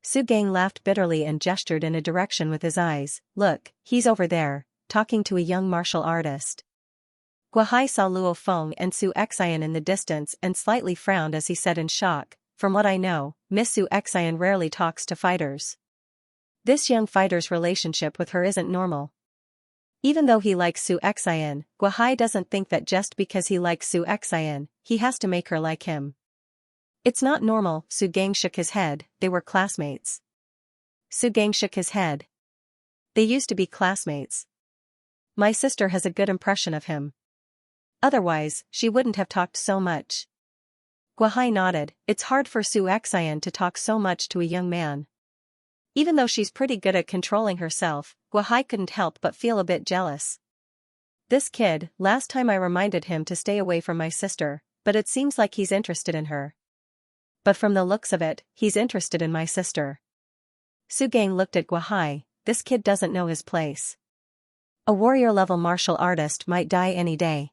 Su Gang laughed bitterly and gestured in a direction with his eyes. Look, he's over there, talking to a young martial artist. Guahai saw Luo Feng and Xianxia in the distance and slightly frowned as he said in shock, from what I know, Miss Xianxia rarely talks to fighters. This young fighter's relationship with her isn't normal. Even though he likes Xianxia, Guahai doesn't think that just because he likes Xianxia, he has to make her like him. It's not normal, Su Gang shook his head, they were classmates. Su Gang shook his head. They used to be classmates. My sister has a good impression of him. Otherwise, she wouldn't have talked so much. Guahai nodded. It's hard for Xianxia to talk so much to a young man. Even though she's pretty good at controlling herself, Guahai couldn't help but feel a bit jealous. This kid, last time I reminded him to stay away from my sister, but it seems like he's interested in her. But from the looks of it, he's interested in my sister. Su Gang looked at Guahai. This kid doesn't know his place. A warrior-level martial artist might die any day.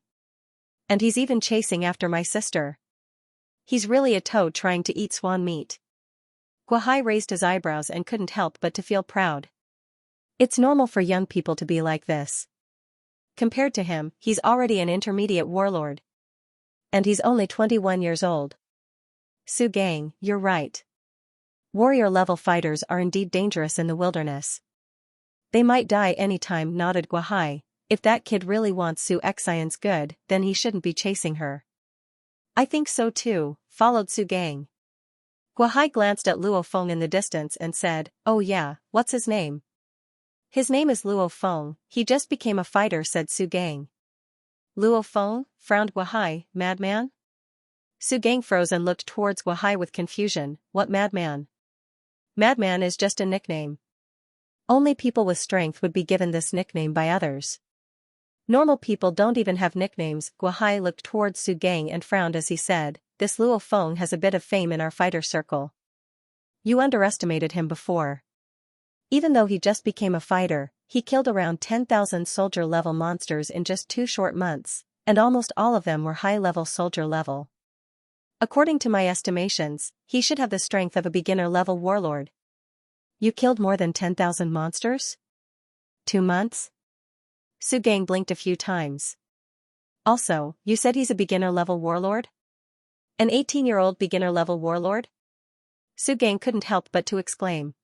And he's even chasing after my sister. He's really a toad trying to eat swan meat. Guahai raised his eyebrows and couldn't help but to feel proud. It's normal for young people to be like this. Compared to him, he's already an intermediate warlord. And he's only 21 years old. Su Gang, you're right. Warrior-level fighters are indeed dangerous in the wilderness. They might die anytime, nodded Guahai. If that kid really wants Xianxia's good, then he shouldn't be chasing her. I think so too, followed Su Gang. Guahai glanced at Luo Feng in the distance and said, oh yeah, what's his name? His name is Luo Feng, he just became a fighter, said Su Gang. Luo Feng, frowned Guahai, madman? Su Gang froze and looked towards Guahai with confusion. What madman? Madman is just a nickname. Only people with strength would be given this nickname by others. Normal people don't even have nicknames. Guahai looked towards Su Gang and frowned as he said, this Luo Feng has a bit of fame in our fighter circle. You underestimated him before. Even though he just became a fighter, he killed around 10,000 soldier-level monsters in just 2 short months, and almost all of them were high-level soldier level. According to my estimations, he should have the strength of a beginner-level warlord. You killed more than 10,000 monsters? 2 months? Su Gang blinked a few times. Also, you said he's a beginner-level warlord? An 18-year-old beginner-level warlord? Su Gang couldn't help but to exclaim.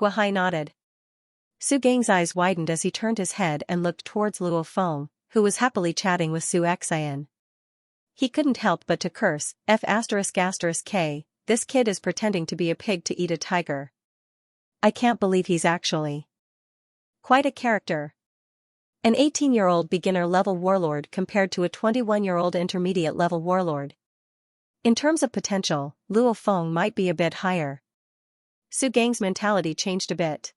Guahai nodded. Su Gang's eyes widened as he turned his head and looked towards Luo Feng, who was happily chatting with Xianxia. He couldn't help but to curse, F***K, this kid is pretending to be a pig to eat a tiger. I can't believe he's actually quite a character. An 18-year-old beginner-level warlord compared to a 21-year-old intermediate-level warlord. In terms of potential, Luo Feng might be a bit higher. Su Gang's mentality changed a bit.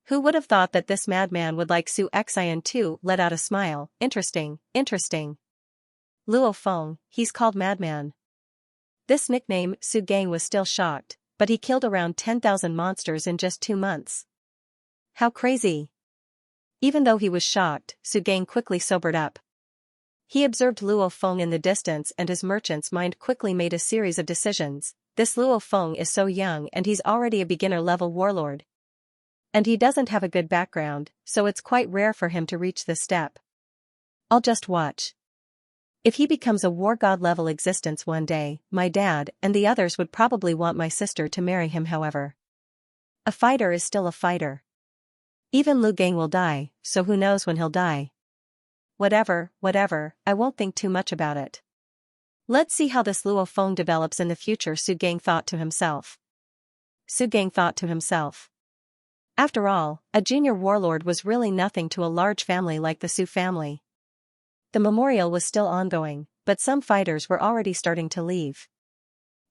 Who would have thought that this madman would like Xianxia too? Let out a smile. Interesting. Luo Feng, he's called madman. This nickname, Su Gang was still shocked, but he killed around 10,000 monsters in just 2 months. How crazy. Even though he was shocked, Su Gang quickly sobered up. He observed Luo Feng in the distance and his merchant's mind quickly made a series of decisions. This Luo Feng is so young and he's already a beginner-level warlord. And he doesn't have a good background, so it's quite rare for him to reach this step. I'll just watch. If he becomes a war god-level existence one day, my dad and the others would probably want my sister to marry him. However, a fighter is still a fighter. Even Lu Gang will die, so who knows when he'll die. Whatever, I won't think too much about it. Let's see how this Luo Feng develops in the future, Su Gang thought to himself. After all, a junior warlord was really nothing to a large family like the Su family. The memorial was still ongoing, but some fighters were already starting to leave.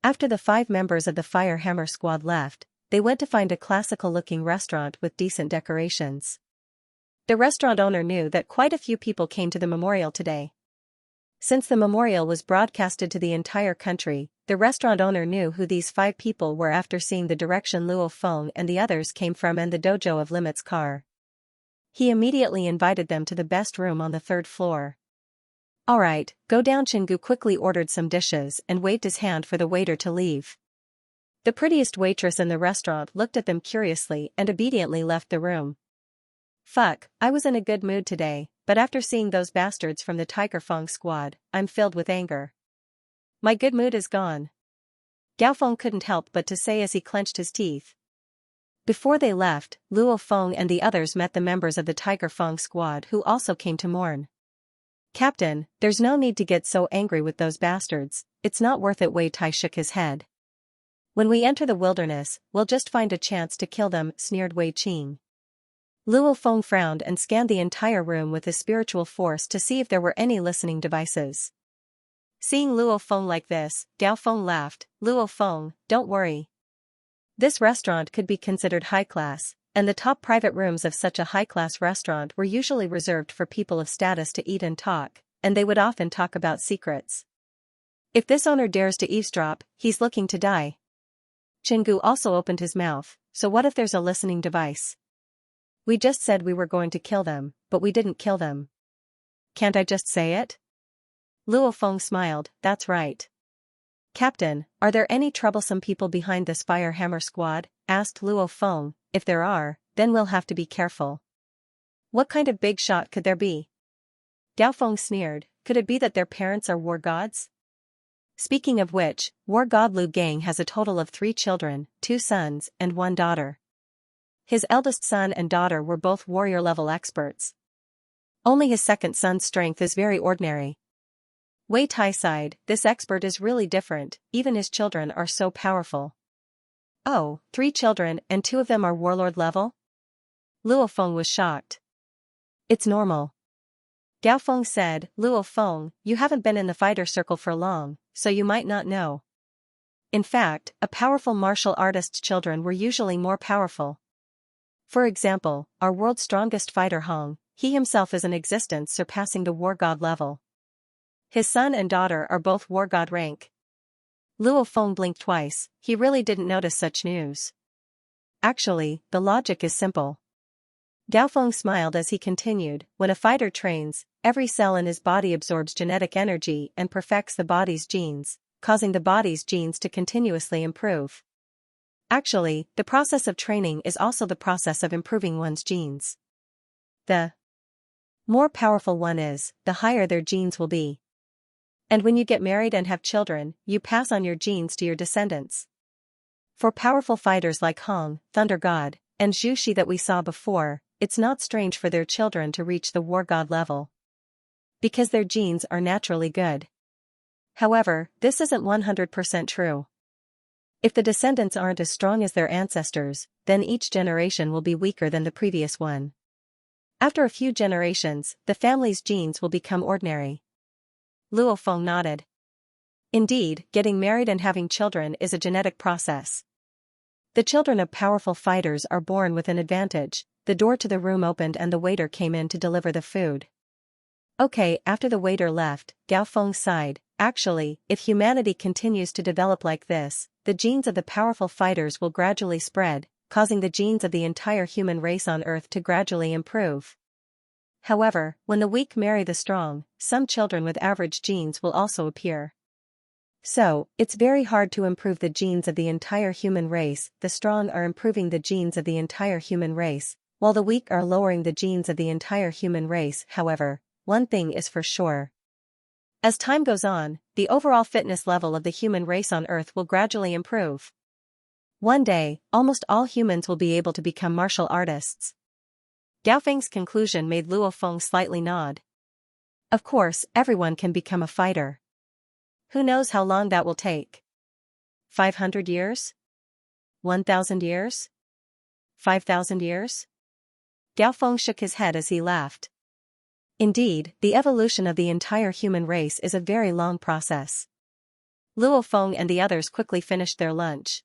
After the 5 members of the Fire Hammer squad left, they went to find a classical-looking restaurant with decent decorations. The restaurant owner knew that quite a few people came to the memorial today. Since the memorial was broadcasted to the entire country, the restaurant owner knew who these 5 people were after seeing the direction Luo Feng and the others came from and the dojo of Limit's car. He immediately invited them to the best room on the third floor. "Alright, go down." Chingu quickly ordered some dishes and waved his hand for the waiter to leave. The prettiest waitress in the restaurant looked at them curiously and obediently left the room. Fuck, I was in a good mood today, but after seeing those bastards from the Tiger Fong squad, I'm filled with anger. My good mood is gone. Gao Feng couldn't help but to say as he clenched his teeth. Before they left, Luo Feng and the others met the members of the Tiger Fong squad who also came to mourn. "Captain, there's no need to get so angry with those bastards, it's not worth it." Wei Tai shook his head. "When we enter the wilderness, we'll just find a chance to kill them," sneered Wei Qing. Luo Feng frowned and scanned the entire room with his spiritual force to see if there were any listening devices. Seeing Luo Feng like this, Gao Feng laughed. "Luo Feng, don't worry. This restaurant could be considered high class, and the top private rooms of such a high-class restaurant were usually reserved for people of status to eat and talk, and they would often talk about secrets. If this owner dares to eavesdrop, he's looking to die." Chingu also opened his mouth. "So what if there's a listening device? We just said we were going to kill them, but we didn't kill them. Can't I just say it?" Luo Feng smiled. "That's right." "Captain, are there any troublesome people behind this Firehammer squad?" asked Luo Feng. "If there are, then we'll have to be careful." "What kind of big shot could there be?" Gao Feng sneered. "Could it be that their parents are war gods? Speaking of which, war god Lu Gang has a total of 3 children, 2 sons and 1 daughter. His eldest son and daughter were both warrior-level experts. Only his second son's strength is very ordinary." Wei Tai sighed. "This expert is really different, even his children are so powerful." "Oh, 3 children and 2 of them are warlord level?" Luo Feng was shocked. "It's normal." Gao Feng said. "Luo Feng, you haven't been in the fighter circle for long, so you might not know. In fact, a powerful martial artist's children were usually more powerful. For example, our world's strongest fighter Hong, he himself is in existence surpassing the war god level. His son and daughter are both war god rank." Luo Feng blinked twice. He really didn't notice such news. "Actually, the logic is simple." Gao Feng smiled as he continued. "When a fighter trains, every cell in his body absorbs genetic energy and perfects the body's genes, causing the body's genes to continuously improve. Actually, the process of training is also the process of improving one's genes. The more powerful one is, the higher their genes will be. And when you get married and have children, you pass on your genes to your descendants. For powerful fighters like Hong, Thunder God, and Zhu Shi that we saw before, it's not strange for their children to reach the war god level. Because their genes are naturally good. However, this isn't 100% true. If the descendants aren't as strong as their ancestors, then each generation will be weaker than the previous one. After a few generations, the family's genes will become ordinary." Luo Feng nodded. "Indeed, getting married and having children is a genetic process. The children of powerful fighters are born with an advantage." The door to the room opened and the waiter came in to deliver the food. "Okay." After the waiter left, Gao Feng sighed. "Actually, if humanity continues to develop like this, the genes of the powerful fighters will gradually spread, causing the genes of the entire human race on Earth to gradually improve. However, when the weak marry the strong, some children with average genes will also appear. So, it's very hard to improve the genes of the entire human race. The strong are improving the genes of the entire human race, while the weak are lowering the genes of the entire human race. However, one thing is for sure. As time goes on, the overall fitness level of the human race on Earth will gradually improve. One day, almost all humans will be able to become martial artists." Gao Feng's conclusion made Luo Feng slightly nod. "Of course, everyone can become a fighter. Who knows how long that will take? 500 years? 1,000 years? 5,000 years?" Gao Feng shook his head as he laughed. Indeed, the evolution of the entire human race is a very long process. Luo Feng and the others quickly finished their lunch.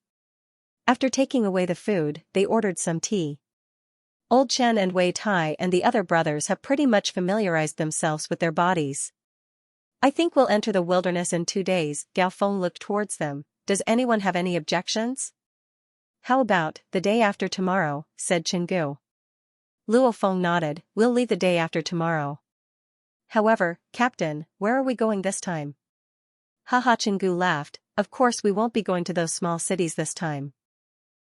After taking away the food, they ordered some tea. Old Chen and Wei Tai and the other brothers have pretty much familiarized themselves with their bodies. "I think we'll enter the wilderness in 2 days." Gao Feng looked towards them. "Does anyone have any objections?" "How about the day after tomorrow?" said Chingu. Luo Feng nodded, we'll leave the day after tomorrow. However, Captain, where are we going this time? Haha, Chingu laughed, of course we won't be going to those small cities this time.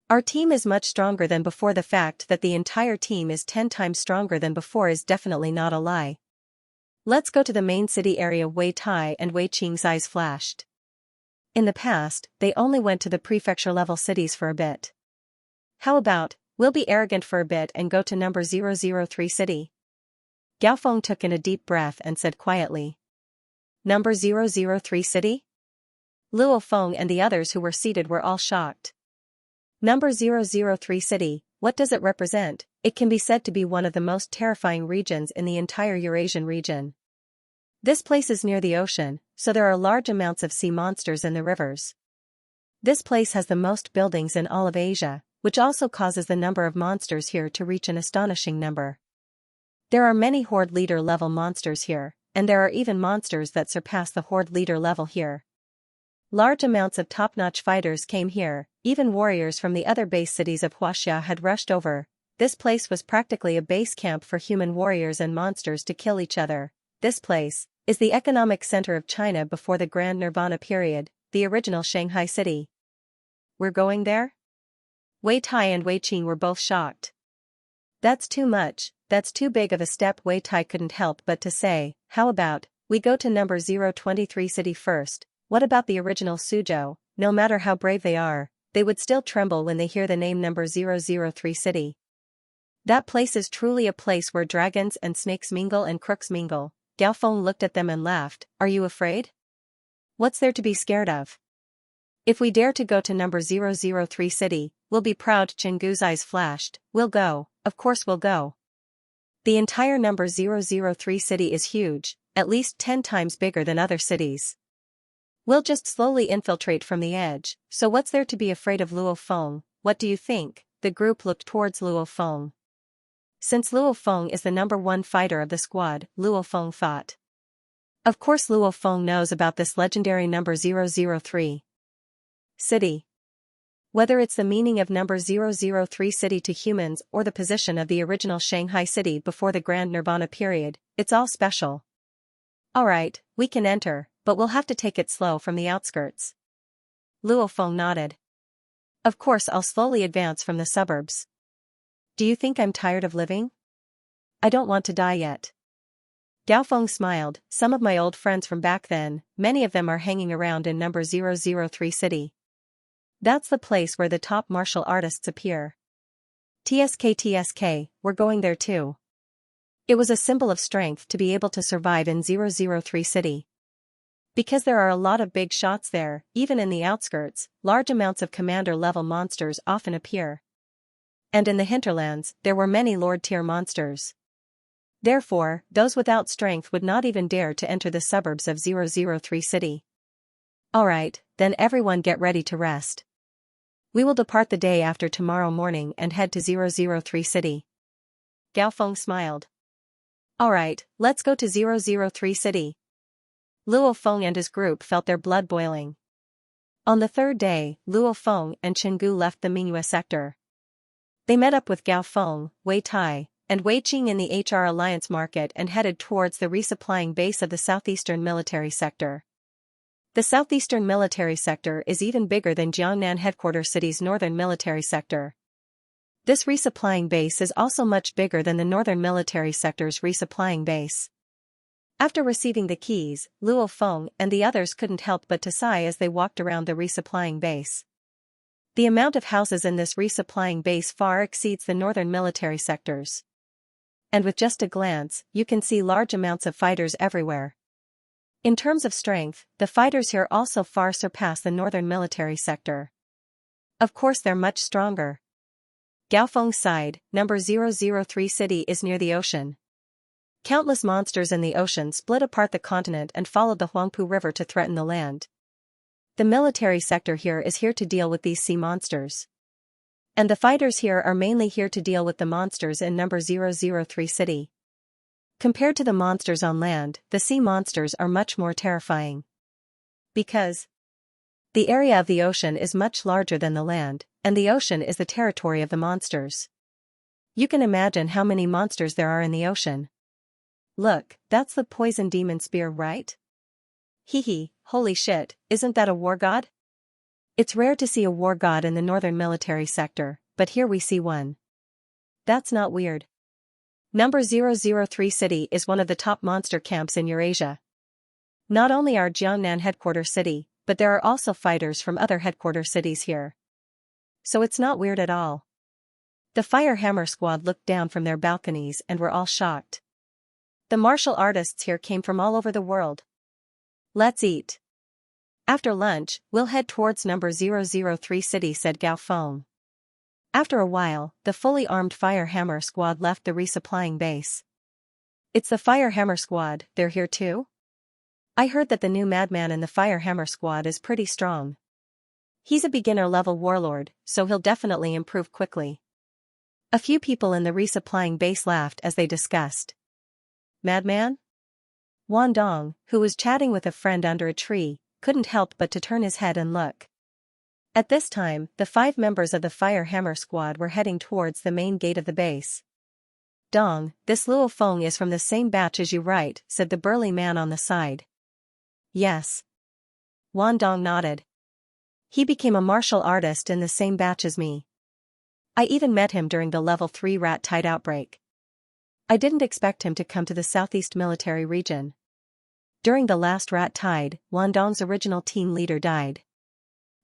Our team is much stronger than before. The fact that the entire team is 10 times stronger than before is definitely not a lie. Let's go to the main city area. Wei Tai and Wei Qing's eyes flashed. In the past, they only went to the prefecture-level cities for a bit. How about, we'll be arrogant for a bit and go to number 003 city? Gao Feng took in a deep breath and said quietly. Number 003 city? Luo Feng and the others who were seated were all shocked. Number 003 city, what does it represent? It can be said to be one of the most terrifying regions in the entire Eurasian region. This place is near the ocean, so there are large amounts of sea monsters in the rivers. This place has the most buildings in all of Asia, which also causes the number of monsters here to reach an astonishing number. There are many Horde Leader level monsters here, and there are even monsters that surpass the Horde Leader level here. Large amounts of top-notch fighters came here, even warriors from the other base cities of Huaxia had rushed over. This place was practically a base camp for human warriors and monsters to kill each other. This place is the economic center of China before the Grand Nirvana period, the original Shanghai city. We're going there? Wei Tai and Wei Qing were both shocked. That's too much, that's too big of a step. Wei Tai couldn't help but to say, how about, we go to number 023 city first? What about the original Suzhou? No matter how brave they are, they would still tremble when they hear the name number 003 city. That place is truly a place where dragons and snakes mingle and crooks mingle. Gao Feng looked at them and laughed, are you afraid? What's there to be scared of? If we dare to go to number 003 city, we'll be proud. Chingu's eyes flashed, we'll go, of course we'll go. The entire number 003 city is huge, at least 10 times bigger than other cities. We'll just slowly infiltrate from the edge, so what's there to be afraid of? Luo Feng, what do you think? The group looked towards Luo Feng. Since Luo Feng is the number one fighter of the squad, Luo Feng thought. Of course Luo Feng knows about this legendary number 003 city. Whether it's the meaning of number 003 city to humans or the position of the original Shanghai city before the Grand Nirvana period, it's all special. Alright, we can enter, but we'll have to take it slow from the outskirts. Luo Feng nodded. Of course I'll slowly advance from the suburbs. Do you think I'm tired of living? I don't want to die yet. Gao Feng smiled, some of my old friends from back then, many of them are hanging around in number 003 city. That's the place where the top martial artists appear. TSK, we're going there too. It was a symbol of strength to be able to survive in 003 city. Because there are a lot of big shots there, even in the outskirts, large amounts of commander-level monsters often appear. And in the hinterlands, there were many Lord-tier monsters. Therefore, those without strength would not even dare to enter the suburbs of 003 city. Alright, then everyone get ready to rest. We will depart the day after tomorrow morning and head to 003 city. Gao Feng smiled. Alright, let's go to 003 city. Luo Feng and his group felt their blood boiling. On the third day, Luo Feng and Chingu left the Mingyue sector. They met up with Gao Feng, Wei Tai, and Wei Qing in the HR Alliance market and headed towards the resupplying base of the Southeastern Military Sector. The Southeastern Military Sector is even bigger than Jiangnan Headquarters City's Northern Military Sector. This resupplying base is also much bigger than the Northern Military Sector's resupplying base. After receiving the keys, Luo Feng and the others couldn't help but to sigh as they walked around the resupplying base. The amount of houses in this resupplying base far exceeds the Northern Military Sectors. And with just a glance, you can see large amounts of fighters everywhere. In terms of strength, the fighters here also far surpass the Northern Military Sector. Of course they're much stronger. Gao Feng sighed, number 003 city is near the ocean. Countless monsters in the ocean split apart the continent and followed the Huangpu River to threaten the land. The military sector here is here to deal with these sea monsters. And the fighters here are mainly here to deal with the monsters in number 003 city. Compared to the monsters on land, the sea monsters are much more terrifying. Because the area of the ocean is much larger than the land, and the ocean is the territory of the monsters. You can imagine how many monsters there are in the ocean. Look, that's the poison demon spear, right? Hee, holy shit, isn't that a war god? It's rare to see a war god in the northern military sector, but here we see one. That's not weird. Number 003 city is one of the top monster camps in Eurasia. Not only our Jiangnan headquarters city, but there are also fighters from other headquarters cities here. So it's not weird at all. The Fire Hammer squad looked down from their balconies and were all shocked. The martial artists here came from all over the world. Let's eat. After lunch, we'll head towards number 003 city, said Gao Feng. After a while, the fully armed Fire Hammer squad left the resupplying base. It's the Fire Hammer squad, they're here too? I heard that the new madman in the Fire Hammer squad is pretty strong. He's a beginner-level warlord, so he'll definitely improve quickly. A few people in the resupplying base laughed as they discussed. Madman? Wan Dong, who was chatting with a friend under a tree, couldn't help but to turn his head and look. At this time, the 5 members of the Fire Hammer squad were heading towards the main gate of the base. Dong, this Luo Feng is from the same batch as you, right? Said the burly man on the side. Yes. Wan Dong nodded. He became a martial artist in the same batch as me. I even met him during the level 3 rat tide outbreak. I didn't expect him to come to the southeast military region. During the last rat tide, Wan Dong's original team leader died.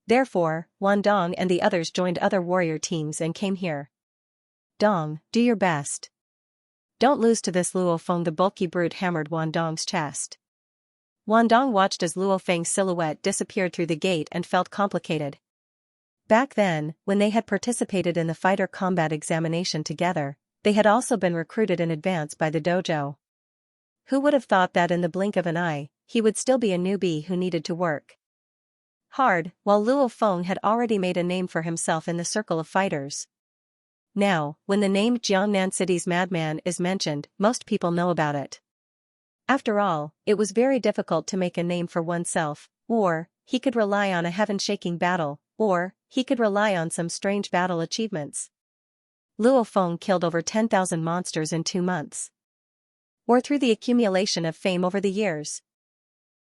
Therefore, Wan Dong and the others joined other warrior teams and came here. Dong, do your best. Don't lose to this Luo Feng, the bulky brute hammered Wan Dong's chest. Wan Dong watched as Luo Feng's silhouette disappeared through the gate and felt complicated. Back then, when they had participated in the fighter combat examination together, they had also been recruited in advance by the dojo. Who would have thought that in the blink of an eye, he would still be a newbie who needed to work hard, while Luo Feng had already made a name for himself in the circle of fighters. Now, when the name Jiangnan City's madman is mentioned, most people know about it. After all, it was very difficult to make a name for oneself, or he could rely on a heaven-shaking battle, or he could rely on some strange battle achievements. Luo Feng killed over 10,000 monsters in 2 months. Or through the accumulation of fame over the years.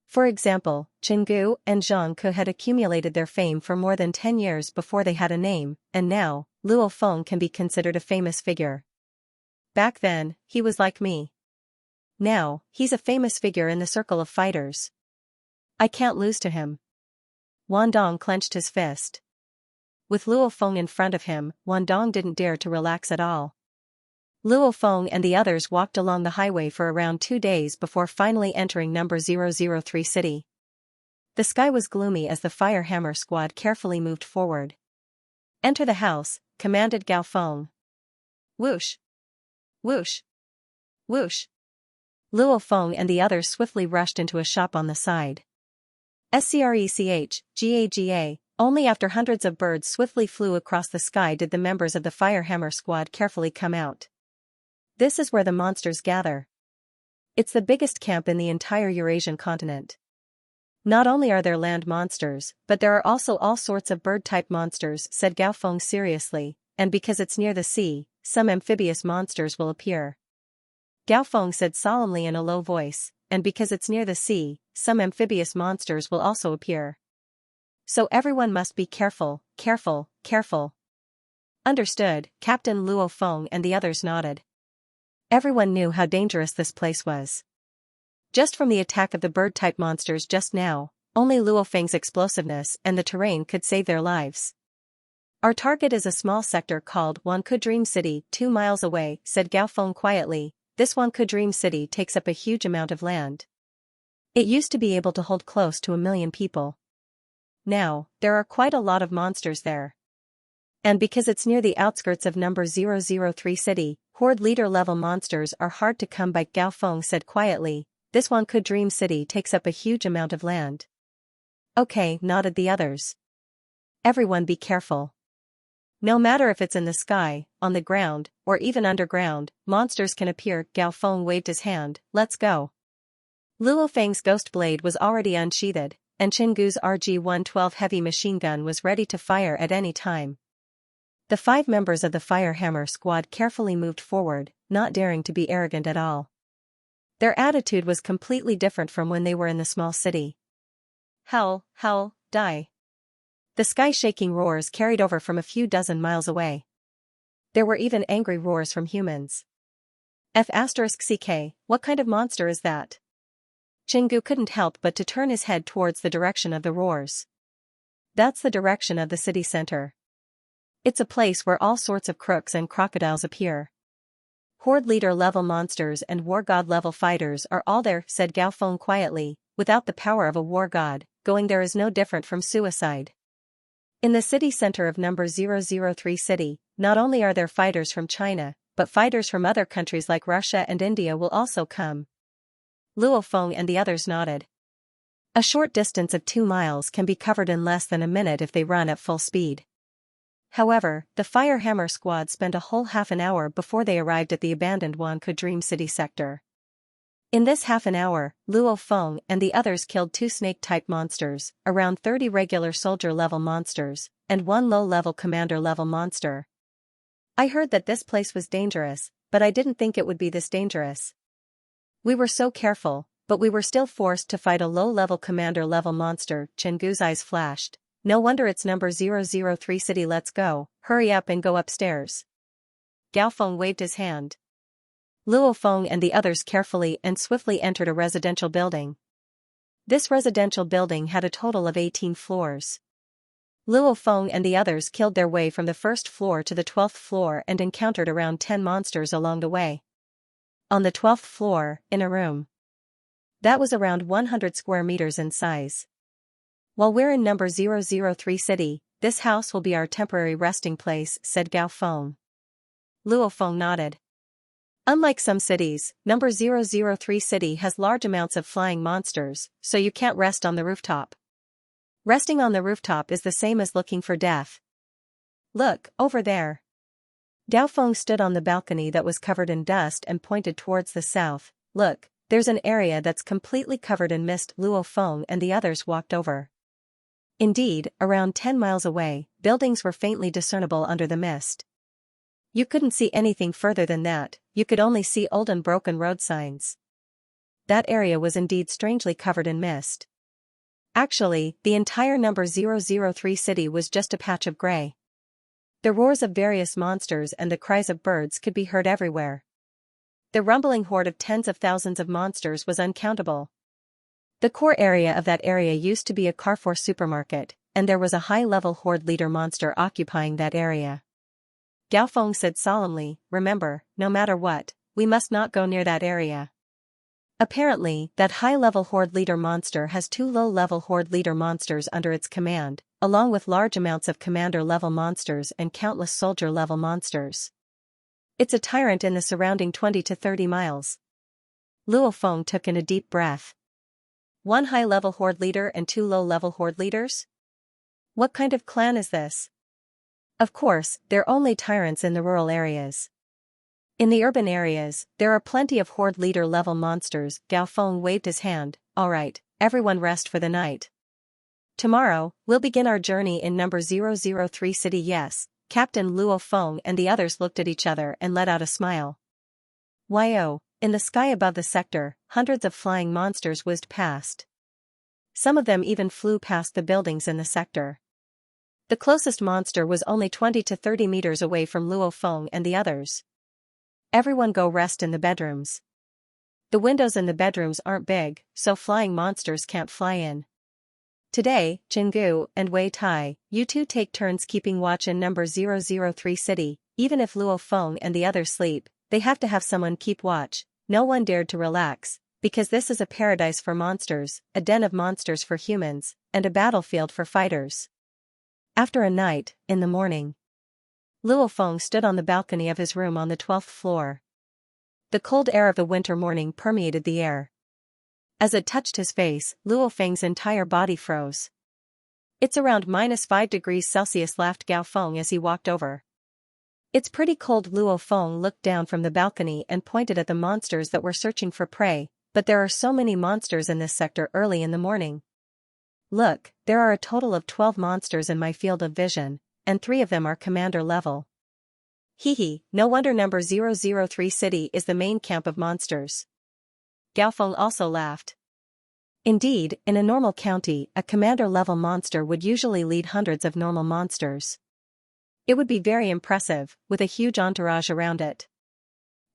For example, Chenggu and Zhang Ke had accumulated their fame for more than 10 years before they had a name, and now, Luo Feng can be considered a famous figure. Back then, he was like me. Now, he's a famous figure in the circle of fighters. I can't lose to him. Wan Dong clenched his fist. With Luo Feng in front of him, Wan Dong didn't dare to relax at all. Luo Feng and the others walked along the highway for around 2 days before finally entering number 003 city. The sky was gloomy as the Fire Hammer squad carefully moved forward. Enter the house, commanded Gao Feng. Whoosh! Whoosh! Whoosh! Luo Feng and the others swiftly rushed into a shop on the side. Screch, Gaga, only after hundreds of birds swiftly flew across the sky did the members of the Fire Hammer squad carefully come out. This is where the monsters gather. It's the biggest camp in the entire Eurasian continent. Not only are there land monsters, but there are also all sorts of bird-type monsters, said Gao Feng seriously, and because it's near the sea, some amphibious monsters will appear. Gao Feng said solemnly in a low voice, and because it's near the sea, some amphibious monsters will also appear. So everyone must be careful, careful, careful. Understood, Captain Luo Feng and the others nodded. Everyone knew how dangerous this place was. Just from the attack of the bird-type monsters just now, only Luo Feng's explosiveness and the terrain could save their lives. Our target is a small sector called Wanke Dream City, 2 miles away, said Gao Feng quietly. This Wanke Dream City takes up a huge amount of land. It used to be able to hold close to 1 million people. Now, there are quite a lot of monsters there. And because it's near the outskirts of number 003 city, horde leader-level monsters are hard to come by, Gao Feng said quietly. This Wanke Dream City takes up a huge amount of land. Okay, nodded the others. Everyone be careful. No matter if it's in the sky, on the ground, or even underground, monsters can appear. Gao Feng waved his hand. Let's go. Luo Feng's ghost blade was already unsheathed, and Chenggu's RG-112 heavy machine gun was ready to fire at any time. The 5 members of the Firehammer squad carefully moved forward, not daring to be arrogant at all. Their attitude was completely different from when they were in the small city. Hell, die. The sky-shaking roars carried over from a few dozen miles away. There were even angry roars from humans. F***ck, what kind of monster is that? Chingu couldn't help but to turn his head towards the direction of the roars. That's the direction of the city center. It's a place where all sorts of crooks and crocodiles appear. Horde leader level monsters and war god level fighters are all there, said Gao Feng quietly. Without the power of a war god, going there is no different from suicide. In the city center of number 003 city, not only are there fighters from China, but fighters from other countries like Russia and India will also come. Luo Feng and the others nodded. A short distance of 2 miles can be covered in less than a minute if they run at full speed. However, the Firehammer squad spent a whole half an hour before they arrived at the abandoned Wanke Dream City sector. In this half an hour, Luo Feng and the others killed 2 snake-type monsters, around 30 regular soldier-level monsters, and 1 low-level commander-level monster. I heard that this place was dangerous, but I didn't think it would be this dangerous. We were so careful, but we were still forced to fight a low-level commander-level monster. Chengu's eyes flashed. No wonder it's number 003 city. Let's go, hurry up and go upstairs. Gao Feng waved his hand. Luo Feng and the others carefully and swiftly entered a residential building. This residential building had a total of 18 floors. Luo Feng and the others killed their way from the first floor to the 12th floor and encountered around 10 monsters along the way. On the 12th floor, in a room that was around 100 square meters in size. While we're in number 003 city, this house will be our temporary resting place, said Gao Feng. Luo Feng nodded. Unlike some cities, number 003 city has large amounts of flying monsters, so you can't rest on the rooftop. Resting on the rooftop is the same as looking for death. Look, over there. Gao Feng stood on the balcony that was covered in dust and pointed towards the south. Look, there's an area that's completely covered in mist. Luo Feng and the others walked over. Indeed, around 10 miles away, buildings were faintly discernible under the mist. You couldn't see anything further than that, you could only see old and broken road signs. That area was indeed strangely covered in mist. Actually, the entire number 003 city was just a patch of gray. The roars of various monsters and the cries of birds could be heard everywhere. The rumbling horde of tens of thousands of monsters was uncountable. The core area of that area used to be a Carrefour supermarket, and there was a high-level horde leader monster occupying that area. Gao Feng said solemnly, remember, no matter what, we must not go near that area. Apparently, that high-level horde leader monster has 2 low-level horde leader monsters under its command, along with large amounts of commander-level monsters and countless soldier-level monsters. It's a tyrant in the surrounding 20 to 30 miles. Luo Feng took in a deep breath. 1 high-level horde leader and 2 low-level horde leaders? What kind of clan is this? Of course, they're only tyrants in the rural areas. In the urban areas, there are plenty of horde leader-level monsters. Gao Feng waved his hand. All right, everyone rest for the night. Tomorrow, we'll begin our journey in number 003 city. Yes, Captain Luo Feng and the others looked at each other and let out a smile. Yo, in the sky above the sector, hundreds of flying monsters whizzed past. Some of them even flew past the buildings in the sector. The closest monster was only 20 to 30 meters away from Luo Feng and the others. Everyone go rest in the bedrooms. The windows in the bedrooms aren't big, so flying monsters can't fly in. Today, Chingu and Wei Tai, you two take turns keeping watch in number 003 city. Even if Luo Feng and the others sleep, they have to have someone keep watch. No one dared to relax, because this is a paradise for monsters, a den of monsters for humans, and a battlefield for fighters. After a night, in the morning, Luo Feng stood on the balcony of his room on the 12th floor. The cold air of the winter morning permeated the air. As it touched his face, Luo Feng's entire body froze. It's around -5 degrees Celsius, laughed Gao Feng as he walked over. It's pretty cold. Luo Feng looked down from the balcony and pointed at the monsters that were searching for prey, but there are so many monsters in this sector early in the morning. Look, there are a total of 12 monsters in my field of vision, and 3 of them are commander level. Hehe, no wonder number 003 city is the main camp of monsters. Gao Feng also laughed. Indeed, in a normal county, a commander-level monster would usually lead hundreds of normal monsters. It would be very impressive, with a huge entourage around it.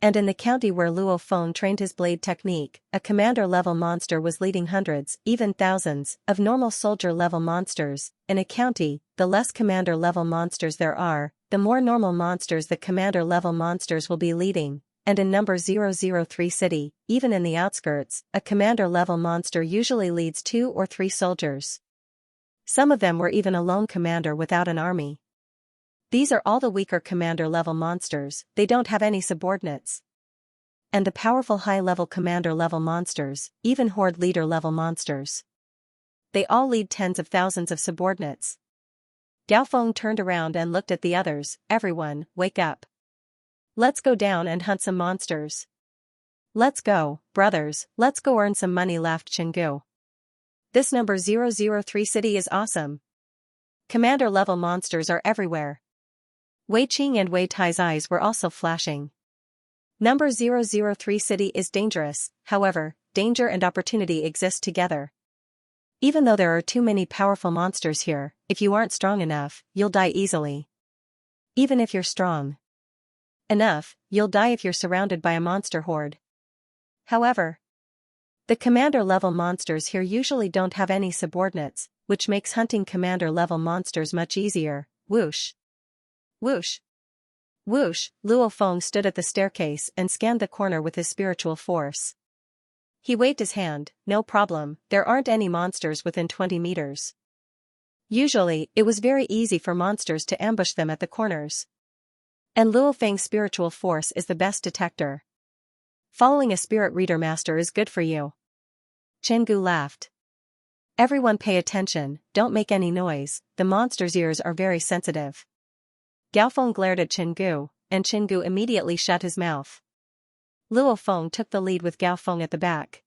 And in the county where Luo Feng trained his blade technique, a commander-level monster was leading hundreds, even thousands, of normal soldier-level monsters. In a county, the less commander-level monsters there are, the more normal monsters the commander-level monsters will be leading. And in number 003 city, even in the outskirts, a commander-level monster usually leads 2 or 3 soldiers. Some of them were even a lone commander without an army. These are all the weaker commander-level monsters, they don't have any subordinates. And the powerful high-level commander-level monsters, even horde leader-level monsters. They all lead tens of thousands of subordinates. Gao Feng turned around and looked at the others. Everyone, wake up. Let's go down and hunt some monsters. Let's go, brothers, let's go earn some money, laughed Chenggu. This number 003 city is awesome. Commander-level monsters are everywhere. Wei Qing and Wei Tai's eyes were also flashing. Number 003 city is dangerous, however, danger and opportunity exist together. Even though there are too many powerful monsters here, if you aren't strong enough, you'll die easily. Even if you're strong enough, you'll die if you're surrounded by a monster horde. However, the commander-level monsters here usually don't have any subordinates, which makes hunting commander-level monsters much easier. Whoosh! Whoosh! Whoosh! Luo Feng stood at the staircase and scanned the corner with his spiritual force. He waved his hand. No problem, there aren't any monsters within 20 meters. Usually, it was very easy for monsters to ambush them at the corners. And Luo Feng's spiritual force is the best detector. Following a spirit reader master is good for you. Chenggu laughed. Everyone pay attention, don't make any noise, the monster's ears are very sensitive. Gao Feng glared at Chenggu, and Chenggu immediately shut his mouth. Luo Feng took the lead with Gao Feng at the back.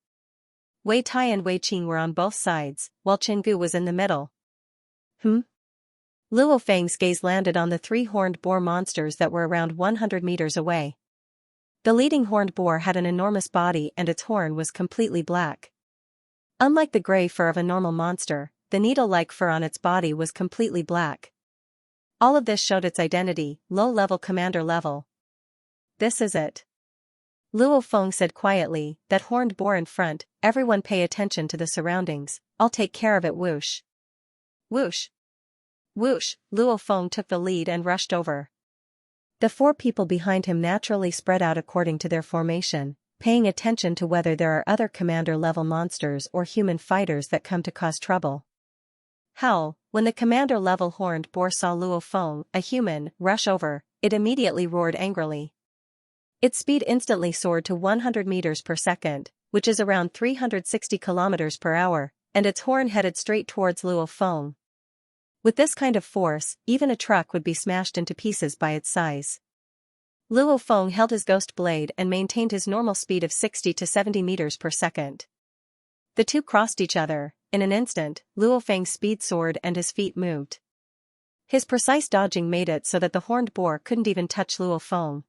Wei Tai and Wei Qing were on both sides, while Chenggu was in the middle. Luo Feng's gaze landed on the 3 horned boar monsters that were around 100 meters away. The leading horned boar had an enormous body and its horn was completely black. Unlike the gray fur of a normal monster, the needle-like fur on its body was completely black. All of this showed its identity, low-level commander level. This is it. Luo Feng said quietly, that horned boar in front, everyone pay attention to the surroundings, I'll take care of it. Whoosh! Whoosh! Whoosh! Luo Feng took the lead and rushed over. The 4 people behind him naturally spread out according to their formation, paying attention to whether there are other commander-level monsters or human fighters that come to cause trouble. Howl! When the commander-level horned boar saw Luo Feng, a human, rush over, it immediately roared angrily. Its speed instantly soared to 100 meters per second, which is around 360 kilometers per hour, and its horn headed straight towards Luo Feng. With this kind of force, even a truck would be smashed into pieces by its size. Luo Feng held his ghost blade and maintained his normal speed of 60 to 70 meters per second. The two crossed each other. In an instant, Luo Feng's speed soared and his feet moved. His precise dodging made it so that the horned boar couldn't even touch Luo Feng.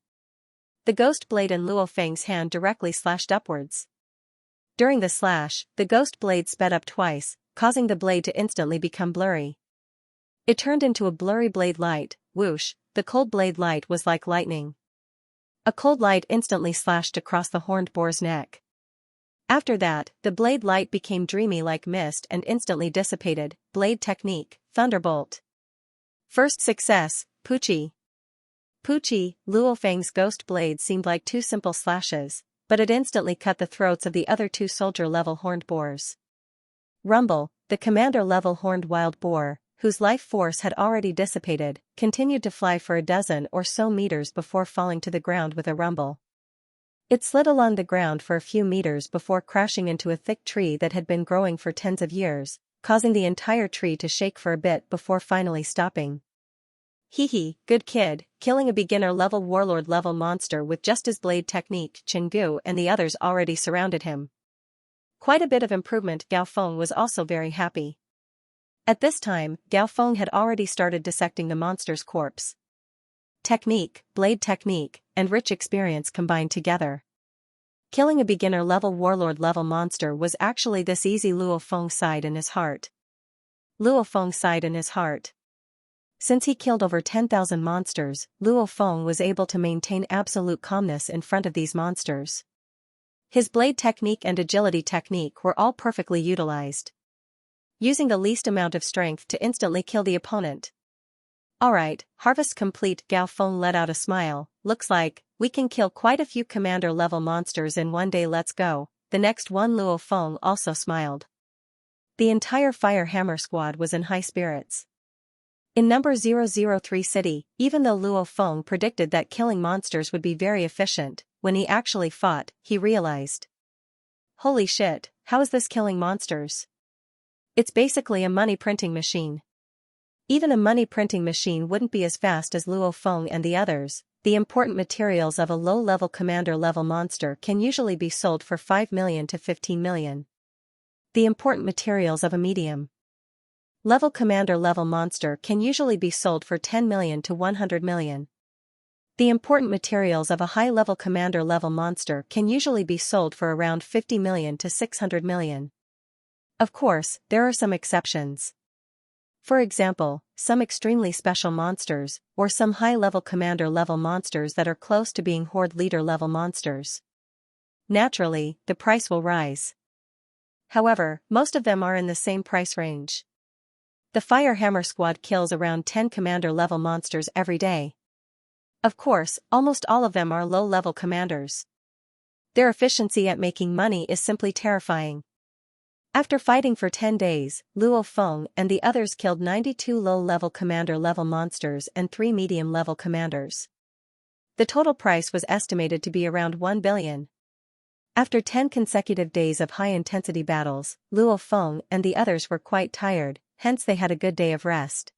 The ghost blade in Luo Feng's hand directly slashed upwards. During the slash, the ghost blade sped up twice, causing the blade to instantly become blurry. It turned into a blurry blade light. Whoosh! The cold blade light was like lightning. A cold light instantly slashed across the horned boar's neck. After that, the blade light became dreamy like mist and instantly dissipated. Blade technique, Thunderbolt. First success, Puchi. Puchi, Luo Feng's ghost blade seemed like 2 simple slashes, but it instantly cut the throats of the other 2 soldier-level horned boars. Rumble, the commander-level horned wild boar, whose life force had already dissipated, continued to fly for a dozen or so meters before falling to the ground with a rumble. It slid along the ground for a few meters before crashing into a thick tree that had been growing for tens of years, causing the entire tree to shake for a bit before finally stopping. Hee, good kid, killing a beginner-level warlord-level monster with just his blade technique. Chenggu and the others already surrounded him. Quite a bit of improvement. Gao Feng was also very happy. At this time, Gao Feng had already started dissecting the monster's corpse. Technique, blade technique, and rich experience combined together. Killing a beginner-level warlord-level monster was actually this easy. Luo Feng sighed in his heart. Luo Feng sighed in his heart. Since he killed over 10,000 monsters, Luo Feng was able to maintain absolute calmness in front of these monsters. His blade technique and agility technique were all perfectly utilized, using the least amount of strength to instantly kill the opponent. Alright, harvest complete. Gao Feng let out a smile. Looks like we can kill quite a few commander-level monsters in one day. Let's go. The next one. Luo Feng also smiled. The entire Fire Hammer squad was in high spirits. In number 003 city, even though Luo Feng predicted that killing monsters would be very efficient, when he actually fought, he realized. Holy shit, how is this killing monsters? It's basically a money printing machine. Even a money printing machine wouldn't be as fast as Luo Feng and the others. The important materials of a low-level commander-level monster can usually be sold for 5 million to 15 million. The important materials of a medium-level commander-level monster can usually be sold for 10 million to 100 million. The important materials of a high-level commander-level monster can usually be sold for around 50 million to 600 million. Of course, there are some exceptions. For example, some extremely special monsters, or some high-level commander-level monsters that are close to being horde leader-level monsters. Naturally, the price will rise. However, most of them are in the same price range. The Fire Hammer squad kills around 10 commander-level monsters every day. Of course, almost all of them are low-level commanders. Their efficiency at making money is simply terrifying. After fighting for 10 days, Luo Feng and the others killed 92 low-level commander-level monsters and 3 medium-level commanders. The total price was estimated to be around 1 billion. After 10 consecutive days of high-intensity battles, Luo Feng and the others were quite tired, hence they had a good day of rest.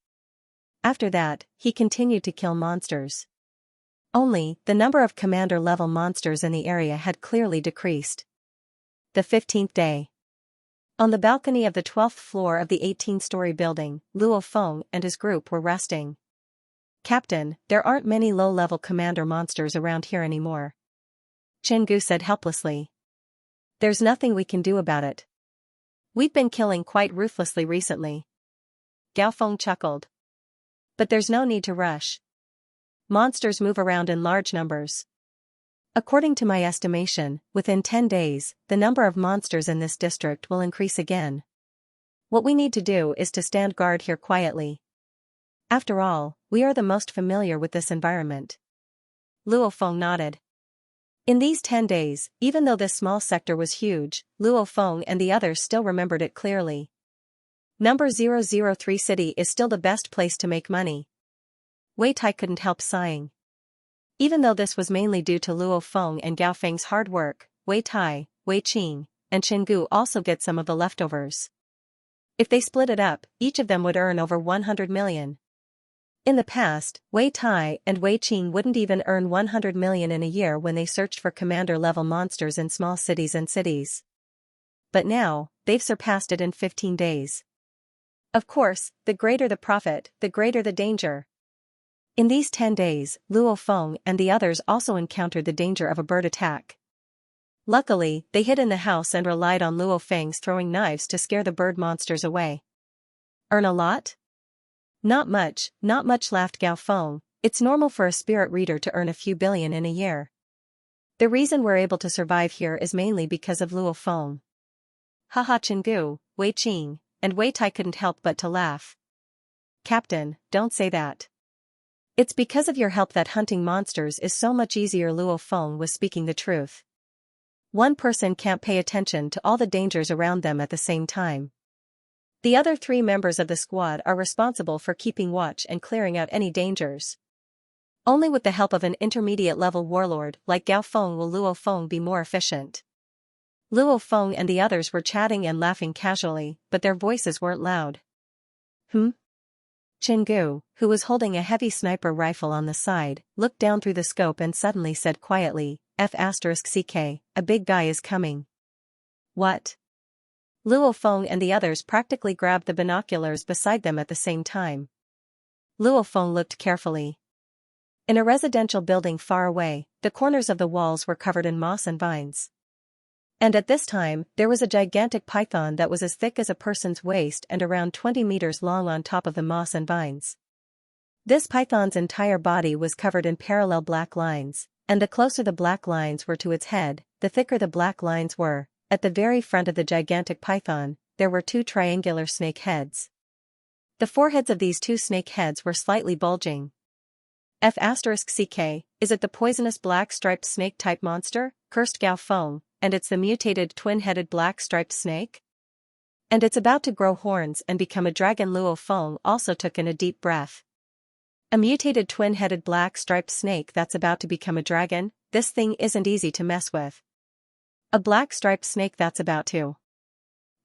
After that, he continued to kill monsters. Only, the number of commander-level monsters in the area had clearly decreased. The 15th day. On the balcony of the 12th floor of the 18-story building, Luo Feng and his group were resting. Captain, there aren't many low-level commander monsters around here anymore. Gu said helplessly. There's nothing we can do about it. We've been killing quite ruthlessly recently. Gao Feng chuckled. But there's no need to rush. Monsters move around in large numbers. According to my estimation, within 10 days, the number of monsters in this district will increase again. What we need to do is to stand guard here quietly. After all, we are the most familiar with this environment. Luo Feng nodded. In these 10 days, even though this small sector was huge, Luo Feng and the others still remembered it clearly. Number 003 city is still the best place to make money. Wei Tai couldn't help sighing. Even though this was mainly due to Luo Feng and Gao Feng's hard work, Wei Tai, Wei Qing, and Gu also get some of the leftovers. If they split it up, each of them would earn over 100 million. In the past, Wei Tai and Wei Qing wouldn't even earn 100 million in a year when they searched for commander-level monsters in small cities and cities. But now, they've surpassed it in 15 days. Of course, the greater the profit, the greater the danger. In these 10 days, Luo Feng and the others also encountered the danger of a bird attack. Luckily, they hid in the house and relied on Luo Feng's throwing knives to scare the bird monsters away. Earn a lot? Not much, laughed Gao Feng. It's normal for a spirit reader to earn a few billion in a year. The reason we're able to survive here is mainly because of Luo Feng. Haha, Gu, Wei Qing, and Wei Tai couldn't help but to laugh. Captain, don't say that. It's because of your help that hunting monsters is so much easier. Luo Feng was speaking the truth. One person can't pay attention to all the dangers around them at the same time. The other 3 members of the squad are responsible for keeping watch and clearing out any dangers. Only with the help of an intermediate-level warlord like Gao Feng will Luo Feng be more efficient. Luo Feng and the others were chatting and laughing casually, but their voices weren't loud. Gu, who was holding a heavy sniper rifle on the side, looked down through the scope and suddenly said quietly, F***CK, a big guy is coming. What? Luo Feng and the others practically grabbed the binoculars beside them at the same time. Luo Feng looked carefully. In a residential building far away, the corners of the walls were covered in moss and vines. And at this time, there was a gigantic python that was as thick as a person's waist and around 20 meters long on top of the moss and vines. This python's entire body was covered in parallel black lines, and the closer the black lines were to its head, the thicker the black lines were. At the very front of the gigantic python, there were two triangular snake heads. The foreheads of these two snake heads were slightly bulging. F*CK, is it the poisonous black striped snake type monster? Cursed Gao Feng, and it's the mutated twin-headed black striped snake? And it's about to grow horns and become a dragon. Luo Feng also took in a deep breath. A mutated twin-headed black striped snake that's about to become a dragon? This thing isn't easy to mess with. A black striped snake that's about to